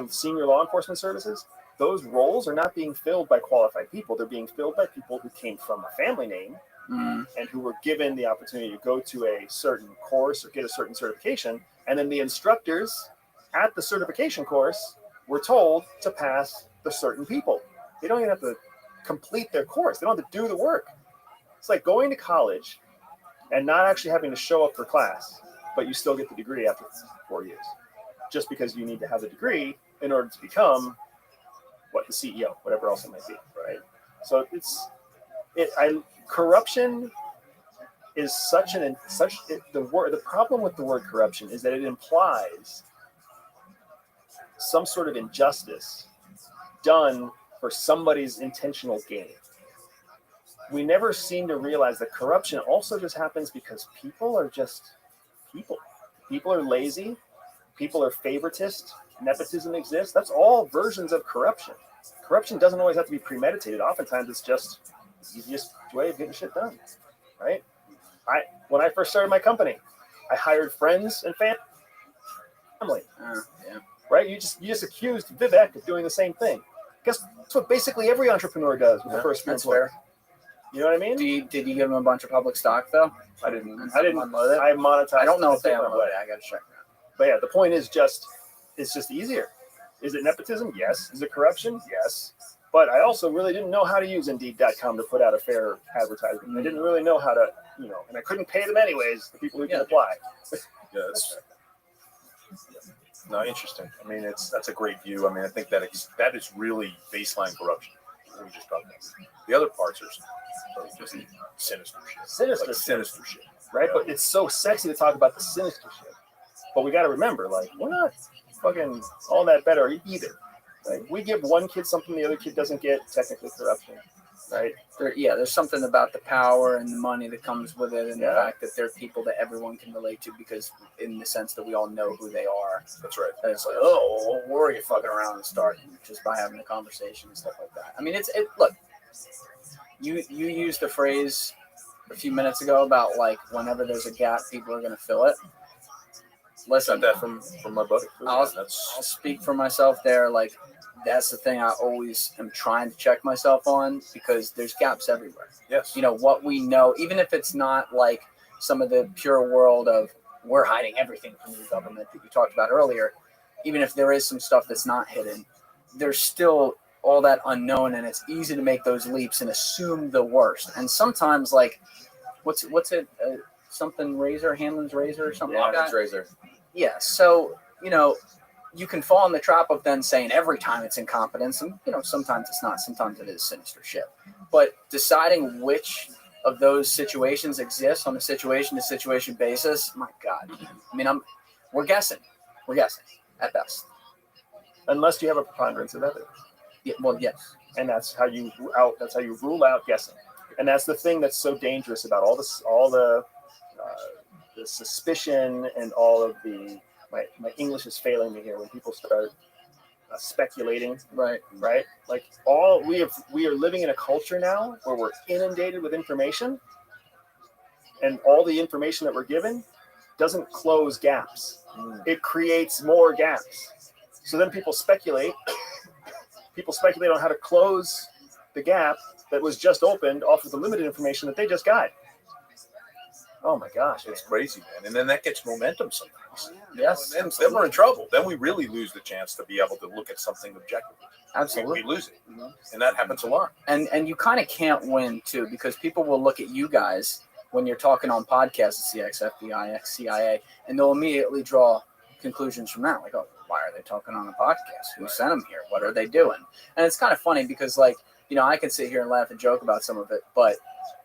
senior law enforcement services, those roles are not being filled by qualified people. They're being filled by people who came from a family name and who were given the opportunity to go to a certain course or get a certain certification. And then the instructors at the certification course were told to pass the certain people. They don't even have to complete their course. They don't have to do the work. It's like going to college and not actually having to show up for class, but you still get the degree after 4 years, just because you need to have the degree in order to become the CEO, whatever else it might be, right? So corruption is the problem with the word corruption is that it implies some sort of injustice done for somebody's intentional gain. We never seem to realize that corruption also just happens because people are just people. People are lazy. People are favoritist. Nepotism exists. That's all versions of corruption. Corruption doesn't always have to be premeditated. Oftentimes, it's just the easiest way of getting shit done, right? When I first started my company, I hired friends and family. Right? You just accused Vivek of doing the same thing. Guess that's what basically every entrepreneur does with the first few employees. You know what I mean? Did you give them a bunch of public stock though? I didn't. I monetized. I don't know if they unloaded it. I got to check that. But yeah, the point is it's just easier. Is it nepotism? Yes. Is it corruption? Yes. But I also really didn't know how to use Indeed.com to put out a fair advertisement. I didn't really know how to, and I couldn't pay them anyways, the people who can apply. Yeah, no, interesting. I mean, that's a great view. I mean, I think that is really baseline corruption. We just talked about. The other parts are just sinister shit. Sinister shit. Right? But it's so sexy to talk about the sinister shit. But we got to remember, like, we're not fucking all that better either. Like, we give one kid something the other kid doesn't get, technically corruption. right? There's something about the power and the money that comes with it, and the Yeah. fact that they're people that everyone can relate to because, in the sense that we all know who they are. That's right. And it's like, oh, where are you fucking around and start just by having a conversation and stuff like that. I mean, look. You used the phrase a few minutes ago about like whenever there's a gap, people are going to fill it. Listen, Got that from my buddy. I'll speak for myself there. Like, that's the thing I always am trying to check myself on, because there's gaps everywhere. Yes. You know, what we know, even if it's not like some of the pure world of we're hiding everything from the government that you talked about earlier, even if there is some stuff that's not hidden, there's still all that unknown, and it's easy to make those leaps and assume the worst. And sometimes, like, what's it? Something razor, Hanlon's razor, or something like that. Hanlon's razor. Yeah. So, you know, you can fall in the trap of then saying every time it's incompetence, and you know, sometimes it's not. Sometimes it is sinister shit. But deciding which of those situations exist on a situation-to-situation basis, my God. I mean, we're guessing at best, Unless you have a preponderance of evidence. Yeah, well, yes. And that's how you rule out guessing. And that's the thing that's so dangerous about all the suspicion and all of the my English is failing me here when people start speculating. Right. Like we are living in a culture now where we're inundated with information, and all the information that we're given doesn't close gaps. It creates more gaps. So then people speculate on how to close the gap that was just opened off of the limited information that they just got. Oh my gosh, It's crazy, man. And then that gets momentum sometimes. Yes. And then we're in trouble. Then we really lose the chance to be able to look at something objectively. Absolutely. We lose it. And that happens a lot. And you kind of can't win, too, because people will look at you guys when you're talking on podcasts, the ex-FBI, ex-CIA, and they'll immediately draw conclusions from that. Like, oh, why are they talking on a podcast? Who sent them here? What are they doing? And it's kind of funny because, like, you know, I can sit here and laugh and joke about some of it, but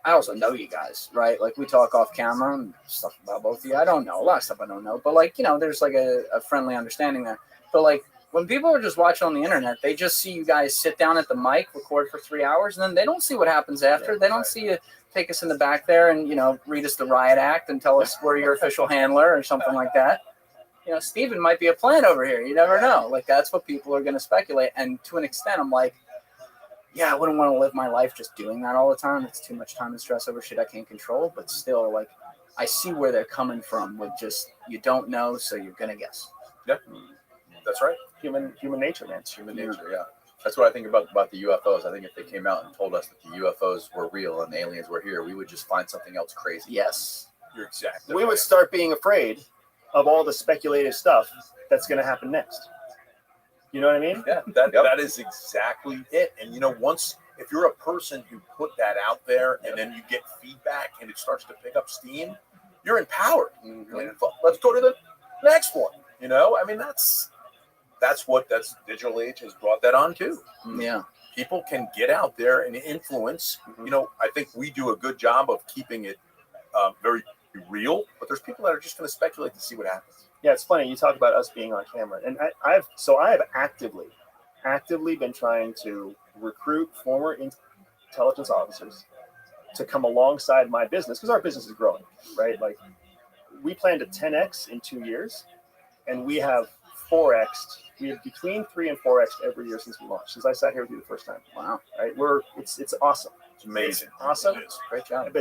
I also know you guys, right? Like, we talk off camera and stuff about both of you. I don't know. A lot of stuff I don't know. But, like, you know, there's, like, a friendly understanding there. But, like, when people are just watching on the internet, they just see you guys sit down at the mic, record for 3 hours, and then they don't see what happens after. They don't see you take us in the back there and, you know, read us the riot act and tell us we're your official handler or something like that. You know, Steven might be a plant over here. You never know. Like, that's what people are going to speculate. And to an extent, I'm like, yeah, I wouldn't want to live my life just doing that all the time. It's too much time and stress over shit I can't control. But still, like, I see where they're coming from with just, you don't know, so you're going to guess. Yep. That's right. Human nature, man. It's human nature, yeah. That's what I think about the UFOs. I think if they came out and told us that the UFOs were real and the aliens were here, we would just find something else crazy. Yes. You're exactly We right. would start being afraid of all the speculative stuff that's going to happen next. You know what I mean? Yeah, that is exactly it. And, you know, if you're a person who put that out there and then you get feedback and it starts to pick up steam, you're empowered. Mm-hmm. You're like, let's go to the next one. You know, I mean, that's digital age has brought that on too. Yeah. People can get out there and influence. Mm-hmm. You know, I think we do a good job of keeping it very real, but there's people that are just going to speculate to see what happens. Yeah, it's funny. You talk about us being on camera, and I have actively been trying to recruit former intelligence officers to come alongside my business, because our business is growing, right? Like, we plan to 10x in 2 years, and we have 4x. We have between 3 and 4x every year since we launched. Since I sat here with you the first time. Wow. Right? It's awesome. It's amazing. It's awesome. It is. Great job.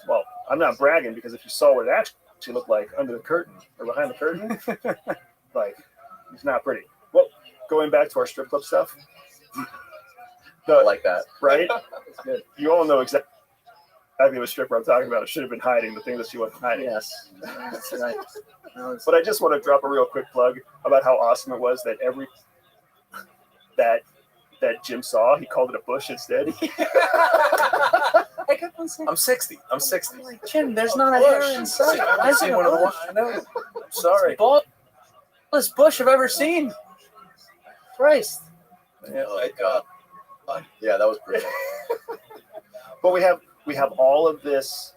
Well, I'm not bragging, because if you saw what it actually looked like under the curtain or behind the curtain, like, it's not pretty. Well, going back to our strip club stuff, I like that. right? You all know exactly what stripper I'm talking about. It should have been hiding the thing that she wasn't hiding. Yes. That's right. But I just want to drop a real quick plug about how awesome it was that that Jim saw, he called it a bush instead. I'm 60. I'm 60. Like, Jim, there's not a hair in sight. I see one of the ones. I know. Sorry. Baldest bush I've ever seen. Christ. Yeah, like, yeah, that was brutal. But we have all of this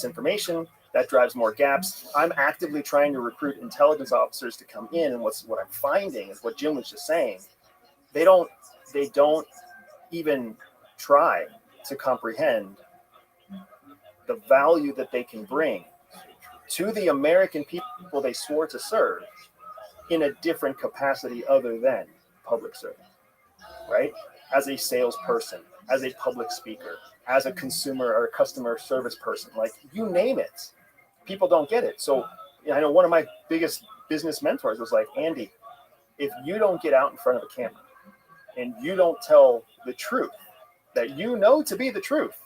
information that drives more gaps. I'm actively trying to recruit intelligence officers to come in, and what I'm finding is what Jim was just saying. They don't even try to comprehend the value that they can bring to the American people they swore to serve in a different capacity other than public service, right? As a salesperson, as a public speaker, as a consumer or customer service person, like you name it, people don't get it. So I know one of my biggest business mentors was like, Andy, if you don't get out in front of a camera and you don't tell the truth that you know to be the truth,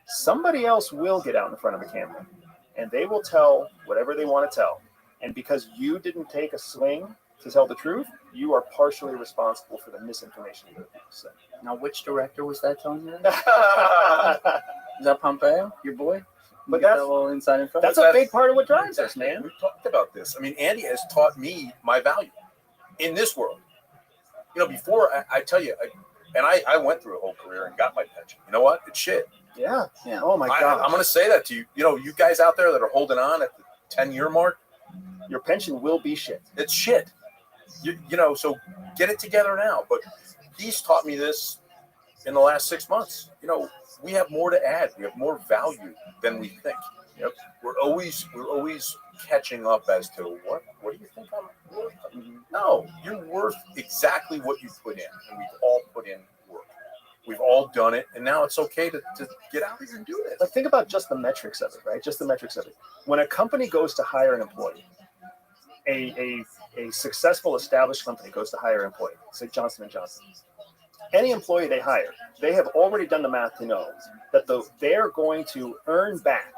somebody else will get out in front of a camera and they will tell whatever they want to tell. And because you didn't take a swing to tell the truth, you are partially responsible for the misinformation that people say. Now, which director was that telling you that? Is that Pompeo, your boy? But Get that's that little inside info? that's a big part of what drives us, man. We've talked about this. I mean, Andy has taught me my value in this world. You know, before I tell you, I went through a whole career and got my pension. You know what? It's shit. Yeah. Oh my God. I'm going to say that to you. You know, you guys out there that are holding on at the 10-year mark, your pension will be shit. It's shit. You know, so get it together now. But he's taught me this in the last 6 months. You know, we have more to add. We have more value than we think. Yep. We're always catching up as to what do you think I'm worth? No, you're worth exactly what you put in, and we've all put in work. We've all done it, and now it's okay to get out here and do this. Like, think about just the metrics of it, right? Just the metrics of it. When a company goes to hire an employee, a successful established company goes to hire an employee, say Johnson & Johnson. Any employee they hire, they have already done the math to know that they're going to earn back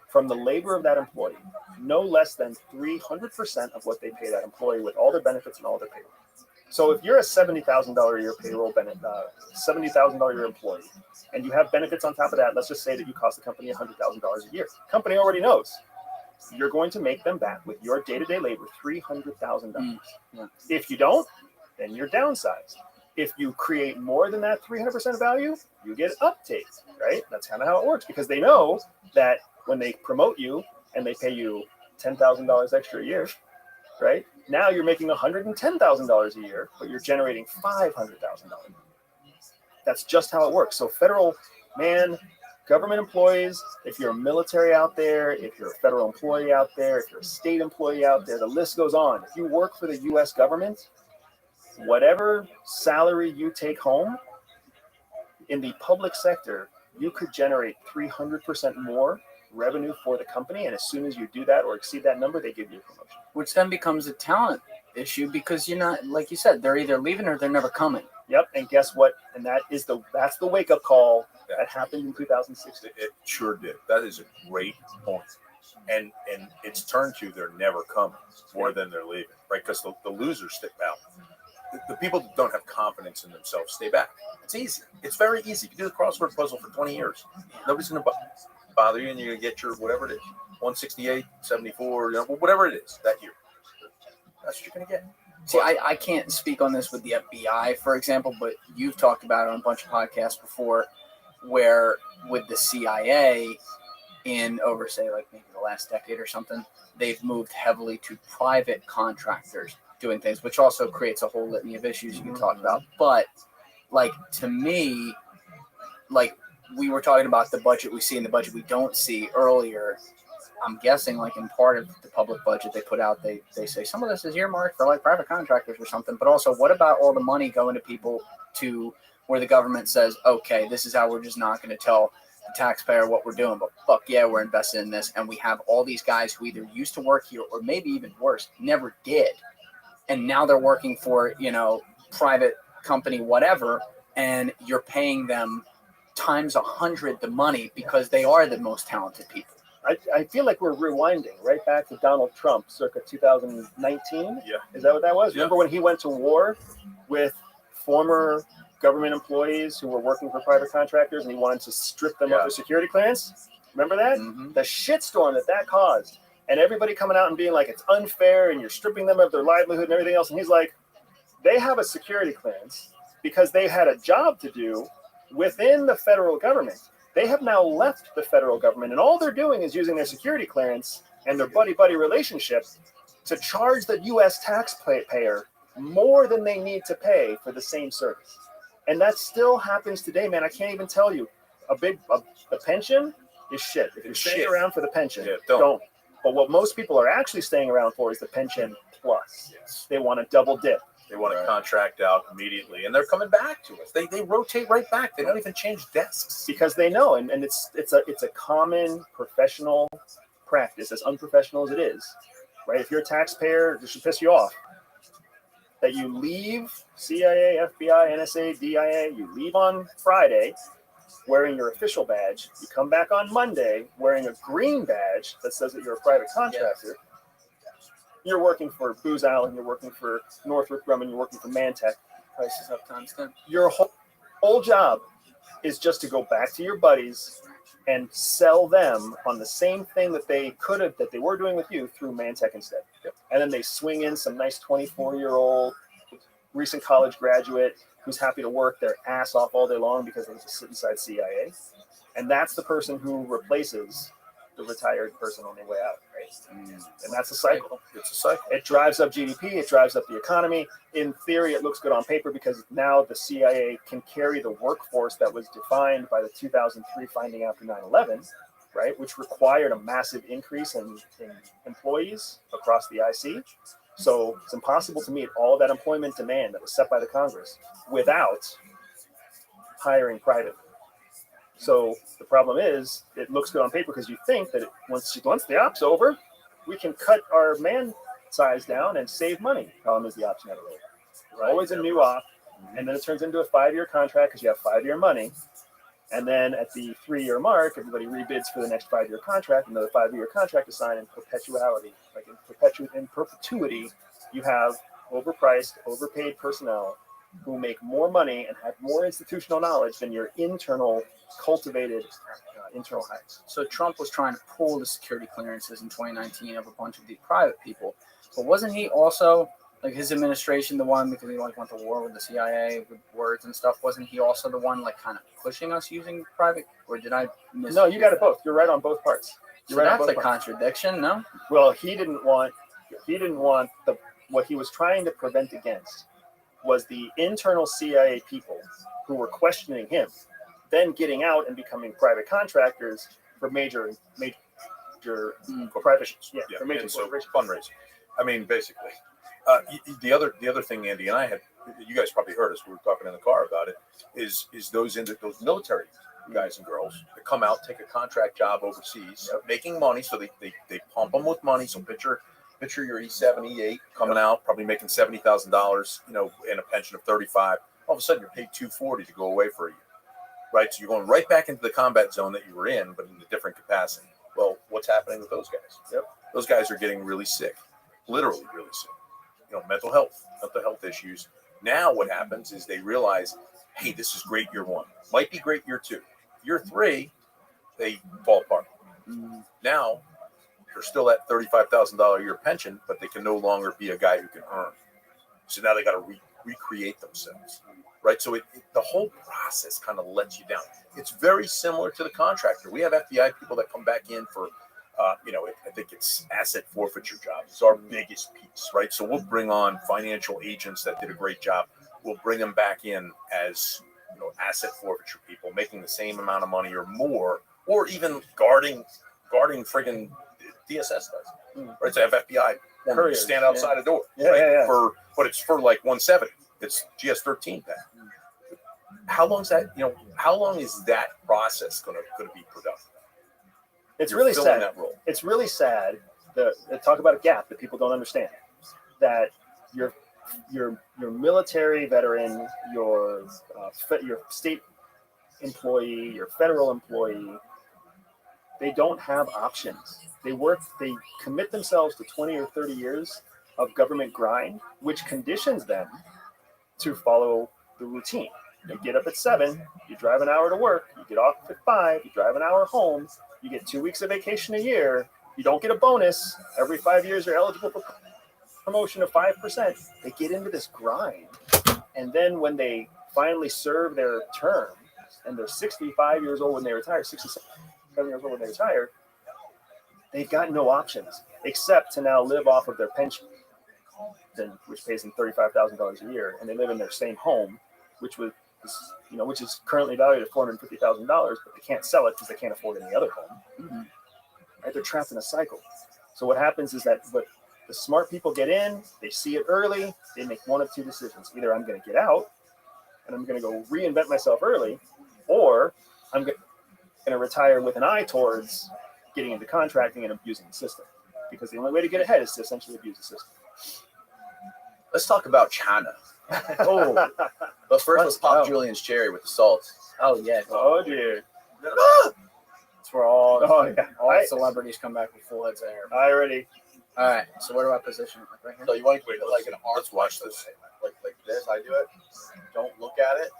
from the labor of that employee no less than 300% of what they pay that employee with all their benefits and all their payroll. So if you're a $70,000 a year payroll benefit, $70,000 a year employee, and you have benefits on top of that, let's just say that you cost the company $100,000 a year. The company already knows you're going to make them back with your day-to-day labor $300,000. If you don't, then you're downsized. If you create more than that 300% value, you get uptake, right? That's kind of how it works, because they know that when they promote you and they pay you $10,000 extra a year, right? Now you're making $110,000 a year, but you're generating $500,000. That's just how it works. So federal, government employees, if you're a military out there, if you're a federal employee out there, if you're a state employee out there, the list goes on. If you work for the U.S. government, whatever salary you take home in the public sector, you could generate 300% more revenue for the company. And as soon as you do that or exceed that number, they give you a promotion. Which then becomes a talent issue, because you're not, like you said, they're either leaving or they're never coming. Yep. And guess what? And that's the wake up call that happened in 2016. It sure did. That is a great point. And it's turned to they're never coming more than they're leaving, right? Because the losers stick out. The people that don't have confidence in themselves stay back. It's easy. It's very easy. You can do the crossword puzzle for 20 years. Nobody's going to bother you, and you're going to get your whatever it is, 168, 74, whatever it is that year. That's what you're going to get. See, I can't speak on this with the FBI, for example, but you've talked about it on a bunch of podcasts before, where with the CIA in over, say, like maybe the last decade or something, they've moved heavily to private contractors doing things, which also creates a whole litany of issues you can talk about. But, like, to me, like, we were talking about the budget we see and the budget we don't see earlier. I'm guessing, like, in part of the public budget they put out, they say some of this is earmarked for, like, private contractors or something. But also, what about all the money going to people to where the government says, okay, this is how we're just not going to tell the taxpayer what we're doing, but fuck yeah, we're invested in this. And we have all these guys who either used to work here or maybe even worse, never did. And now they're working for, private company, whatever, and you're paying them times 100 the money because they are the most talented people. I feel like we're rewinding right back to Donald Trump circa 2019. Yeah. Is that what that was? Yeah. Remember when he went to war with former government employees who were working for private contractors and he wanted to strip them of their security clearance? Remember that? Mm-hmm. The shitstorm that caused. And everybody coming out and being like, it's unfair and you're stripping them of their livelihood and everything else. And he's like, they have a security clearance because they had a job to do within the federal government. They have now left the federal government, and all they're doing is using their security clearance and their buddy-buddy relationship to charge the U.S. taxpayer more than they need to pay for the same service. And that still happens today, man. I can't even tell you. A pension is shit. If you're staying around for the pension, don't. But what most people are actually staying around for is the pension plus. Yes. They want to double dip. They want to contract out immediately, and they're coming back to us. They rotate right back. They don't even change desks because they know, and it's a common professional practice, as unprofessional as it is, right? If you're a taxpayer, this should piss you off that you leave CIA, FBI, NSA, DIA. You leave on Friday wearing your official badge. You come back on Monday wearing a green badge that says that you're a private contractor. You're working for Booz Allen, you're working for Northrop Grumman, you're working for Mantech. Prices up times 10. Your whole job is just to go back to your buddies and sell them on the same thing that they were doing with you through Mantech instead. Yep. And then they swing in some nice 24-year-old recent college graduate who's happy to work their ass off all day long because they just sit inside CIA. And that's the person who replaces the retired person on their way out, right? And that's a cycle. It's a cycle. It drives up GDP. It drives up the economy. In theory, it looks good on paper because now the CIA can carry the workforce that was defined by the 2003 finding after 9/11, right? Which required a massive increase in employees across the IC. So it's impossible to meet all of that employment demand that was set by the Congress without hiring privately. So the problem is, it looks good on paper because you think that once the op's over, we can cut our man size down and save money. Problem is, the op's never over. There's always a new op, and then it turns into a 5-year contract because you have 5-year money. And then at the 3-year mark, everybody rebids for the next 5-year contract. Another 5-year contract is signed in perpetuality. Like in perpetuity, you have overpriced, overpaid personnel who make more money and have more institutional knowledge than your internal cultivated internal hires. So Trump was trying to pull the security clearances in 2019 of a bunch of these private people, but wasn't he also, like his administration, the one, because he went to war with the CIA with words and stuff, wasn't he also the one kind of pushing us using private, or did I miss? No, you got it both. You're right on both parts. You're right. That's a contradiction, no? Well, he didn't want what he was trying to prevent against was the internal CIA people who were questioning him, then getting out and becoming private contractors for major private, for major fundraising. I mean, basically, the other thing, Andy and I had, you guys probably heard us. We were talking in the car about it. Is those military guys and girls that come out, take a contract job overseas, making money, so they pump them with money. So picture your E7, E8 coming out, probably making $70,000, in a pension of 35. All of a sudden, you're paid $240 to go away for a year, right? So you're going right back into the combat zone that you were in, but in a different capacity. Well, what's happening with those guys? Those guys are getting really sick, literally really sick. Mental health issues. Now what happens is they realize, hey, this is great year 1, might be great year 2, year 3, they fall apart. Now they're still at $35,000 a year pension, but they can no longer be a guy who can earn. So now they got to recreate themselves, right? So the whole process kind of lets you down. It's very similar to the contractor. We have FBI people that come back in for, I think it's asset forfeiture jobs. It's our biggest piece, right? So we'll bring on financial agents that did a great job. We'll bring them back in as, asset forfeiture people, making the same amount of money or more, or even guarding friggin' DSS does, right? So have FBI couriers stand outside a door, but it's for like 170. It's GS-13 back. How long is that? How long is that process going to be productive? It's really sad. It's really sad. Talk about a gap that people don't understand. That your military veteran, your state employee, your federal employee, they don't have options. They commit themselves to 20 or 30 years of government grind, which conditions them to follow the routine. You get up at 7, you drive an hour to work, you get off at 5, you drive an hour home, you get 2 weeks of vacation a year, you don't get a bonus. Every 5 years you're eligible for promotion of 5%. They get into this grind. And then when they finally serve their term and they're 65 years old when they retire, 67 years old when they retire, they've got no options except to now live off of their pension, which pays them $35,000 a year, and they live in their same home, which was which is currently valued at $450,000, but they can't sell it because they can't afford any other home. Mhm. Right? They're trapped in a cycle. So what happens is that the smart people get in, they see it early, they make one of two decisions. Either I'm going to get out and I'm going to go reinvent myself early, or I'm going to retire with an eye towards getting into contracting and abusing the system. Because the only way to get ahead is to essentially abuse the system. Let's talk about China. Oh, But first, let's pop Oh. Julian's cherry with the salt. Oh yeah. oh dear. That's where all Yeah. celebrities come back with full heads of hair. I already. All right. So where do I position it? Like right here. So you want to Wait, keep it like an arm? let's watch this. Like this. I do it. Don't look at it.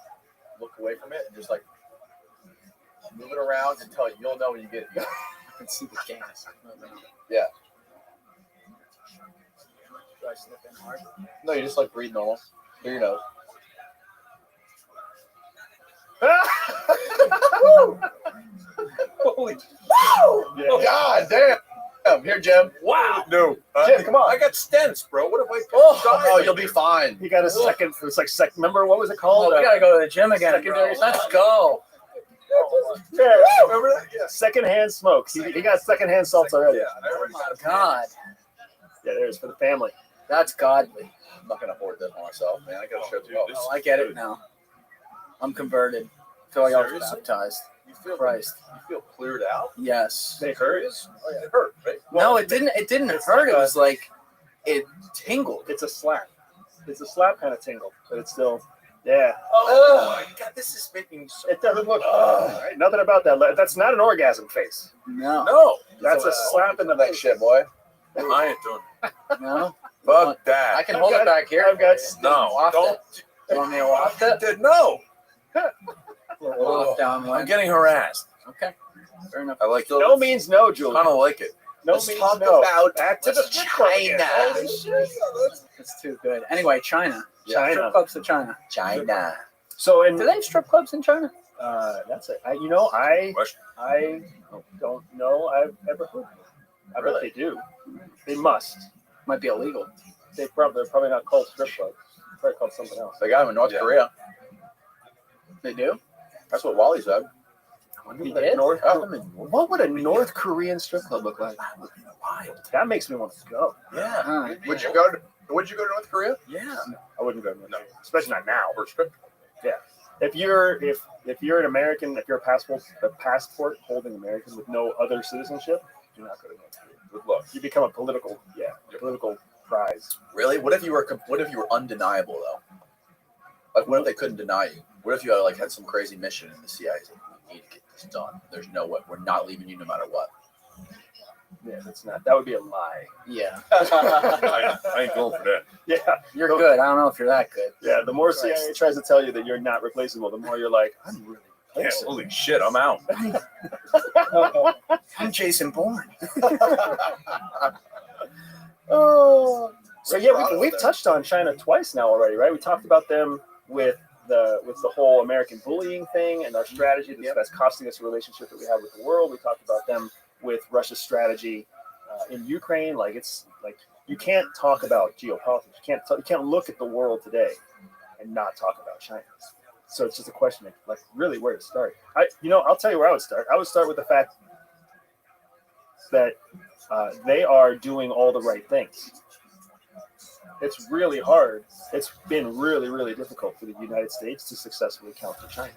Look away from it, and just like move it around until you'll know when you get it. You can see the gas. Yeah. Do I slip in hard? No, you just like breathe normal through your nose. Holy Oh, God damn! Here, Jim. wow! No, Jim, come on. I got stents, bro. What if I? Oh, you'll be fine. He got a second. It was like remember what was it called? Oh, we gotta go to the gym again. Secondary Bro. Let's go. Yeah, Remember that? Yeah. secondhand smoke. He got secondhand salts already. Yeah. Oh my God. Yeah, there it is for the family. That's godly. I'm not gonna afford this for myself, man. I gotta show Dude, you. this- Oh, I get it now. I'm converted. I feel like I was Seriously? baptized. You feel Christ. You feel cleared out. Yes. They hurt. Oh, yeah. It hurt, right? No, it didn't. It didn't hurt. It was like it tingled. It's a slap. It's a slap kind of tingle, but it's still. Yeah, Oh my God! This is making so. it doesn't look. Right? Nothing about that. That's not an orgasm face. No. No, That's a slap in the That face. shit, boy. I ain't doing it. No. Fuck that. I can hold it back here. I've got. No, Waft don't. it. You want me to waft it? No, Waft down I'm one. getting harassed. Okay. Fair enough. I like No means no, Julie. Kind of like it. No Let's means talk no. about Back to the strip club again. China. It's too good. Anyway, China. China. Strip clubs to China. China. So Do they have strip clubs in China? that's it. I Question. don't know. I've ever heard. I bet they do. They must. Might be illegal. They're probably not called strip clubs. They're probably called something else. They got him in North Yeah. Korea. They do? That's what Wally said. He did? North, Oh. what would a North Korean strip club look like? That makes me want to go. Yeah. All right. Would you go to North Korea? Yeah, I wouldn't go. No. Especially not now. Or strip. If you're an American, if you're a passport holding American with no other citizenship, do not go to North Korea. Good luck. You become a political prize. Really? What if you were undeniable though? Like, what if they couldn't deny you? What if you had some crazy mission in the CIA? We need to get this done. There's no way. We're not leaving you no matter what. Yeah, that's not. That would be a lie. Yeah. I ain't going for that. Yeah, You're good. I don't know if you're that good. yeah. The more CIA tries to tell you that you're not replaceable, the more you're like, I'm really Yeah, replaceable. holy shit! I'm out. I'm Jason Bourne. Oh. So yeah, Proud of we've them. touched on China twice now already, right? We talked about them with the whole American bullying thing and our strategy that's costing us a relationship that we have with the world. We talked about them with Russia's strategy in Ukraine. Like it's like you can't talk about geopolitics. You can't look at the world today and not talk about China. So it's just a question of like really where to start. I'll tell you where I would start. I would start with the fact that they are doing all the right things. It's really hard. It's been really, really difficult for the United States to successfully counter China.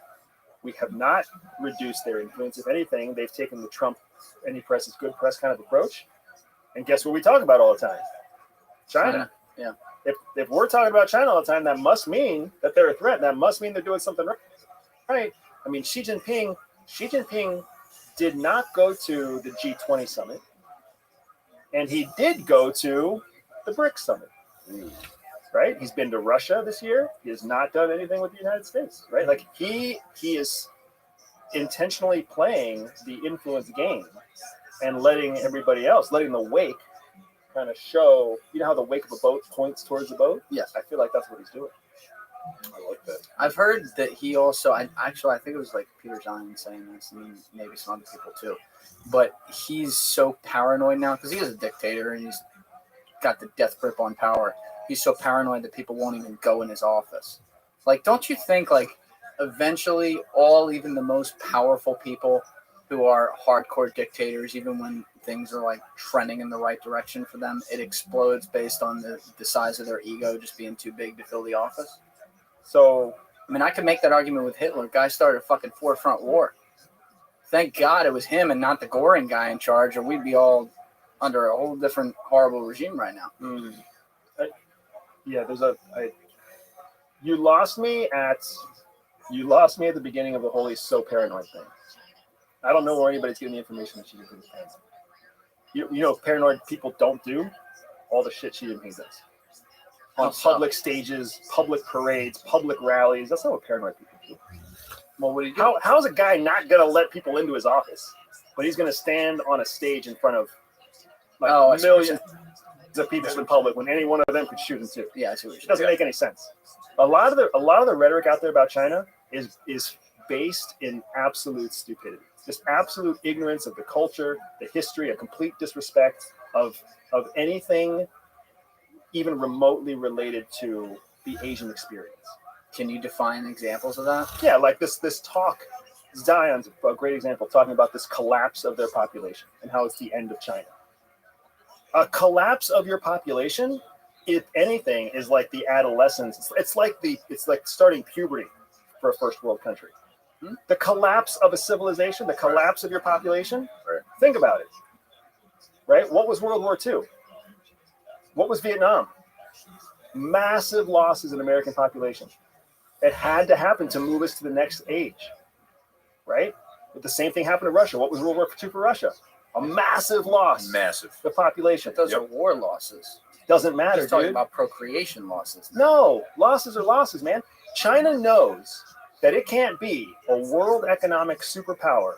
We have not reduced their influence. If anything, they've taken the Trump any press is good press kind of approach. And guess what we talk about all the time? China. Yeah. If we're talking about China all the time, that must mean that they're a threat. That must mean they're doing something right. I mean, Xi Jinping did not go to the G20 summit, and he did go to the BRICS summit. Right? He's been to Russia this year. He has not done anything with the United States. Right? Like he is intentionally playing the influence game and letting everybody else, letting the wake kind of show. You know how the wake of a boat points towards the boat? Yes. I feel like that's what he's doing. I like that. I've heard that he also, I think it was like Peter Zion saying this, and maybe some other people too, but he's so paranoid now because he is a dictator and he's got the death grip on power. He's so paranoid that people won't even go in his office. Like, don't you think like eventually all, even the most powerful people who are hardcore dictators, even when things are like trending in the right direction for them, it explodes based on the size of their ego just being too big to fill the office. So, I mean, I could make that argument with Hitler. Guy started a fucking forefront war. Thank God it was him and not the Goring guy in charge, or we'd be all under a whole different horrible regime right now. Yeah, you lost me at the beginning of the whole he's so paranoid thing. I don't know where anybody's getting the information that Xi Jinping's paranoid. You know, paranoid people don't do all the shit Xi Jinping does. On public stages, public parades, public rallies. That's not what paranoid people do. Well, what do you do? How's a guy not going to let people into his office, but he's going to stand on a stage in front of millions of people in public when any one of them could shoot him too? Yeah, I see what you're saying. It doesn't make any sense. A lot of the rhetoric out there about China is based in absolute stupidity, just absolute ignorance of the culture, the history, a complete disrespect of anything even remotely related to the Asian experience. Can you define examples of that? Yeah, like this talk. Zion's a great example, talking about this collapse of their population and how it's the end of China. A collapse of your population, if anything, is like the adolescence. It's like starting puberty for a first world country. The collapse of a civilization, the collapse of your population. Right. Think about it. Right? What was World War II? What was Vietnam? Massive losses in American population. It had to happen to move us to the next age. Right? But the same thing happened to Russia. What was World War II for Russia? A massive loss. Massive. The population. Those are war losses. Doesn't matter, He's talking dude. about procreation losses. No, losses are losses, man. China knows that it can't be a world economic superpower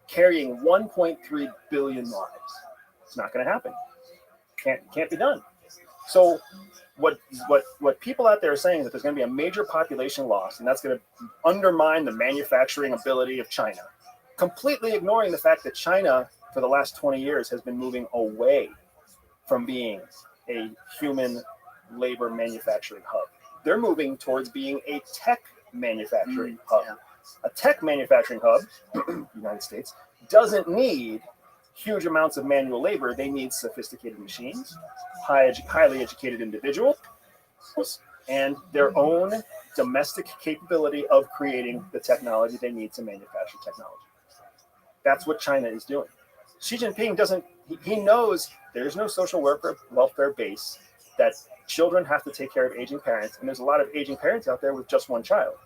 carrying 1.3 billion lives. It's not going to happen. Can't be done. So what people out there are saying is that there's going to be a major population loss, and that's going to undermine the manufacturing ability of China, completely ignoring the fact that China, for the last 20 years, has been moving away from being a human labor manufacturing hub. They're moving towards being a tech manufacturing hub. Yeah. A tech manufacturing hub, United States, doesn't need huge amounts of manual labor. They need sophisticated machines, highly educated individuals, and their own domestic capability of creating the technology they need to manufacture technology. That's what China is doing. Xi Jinping he knows there's no social welfare base, that children have to take care of aging parents, and there's a lot of aging parents out there with just one child.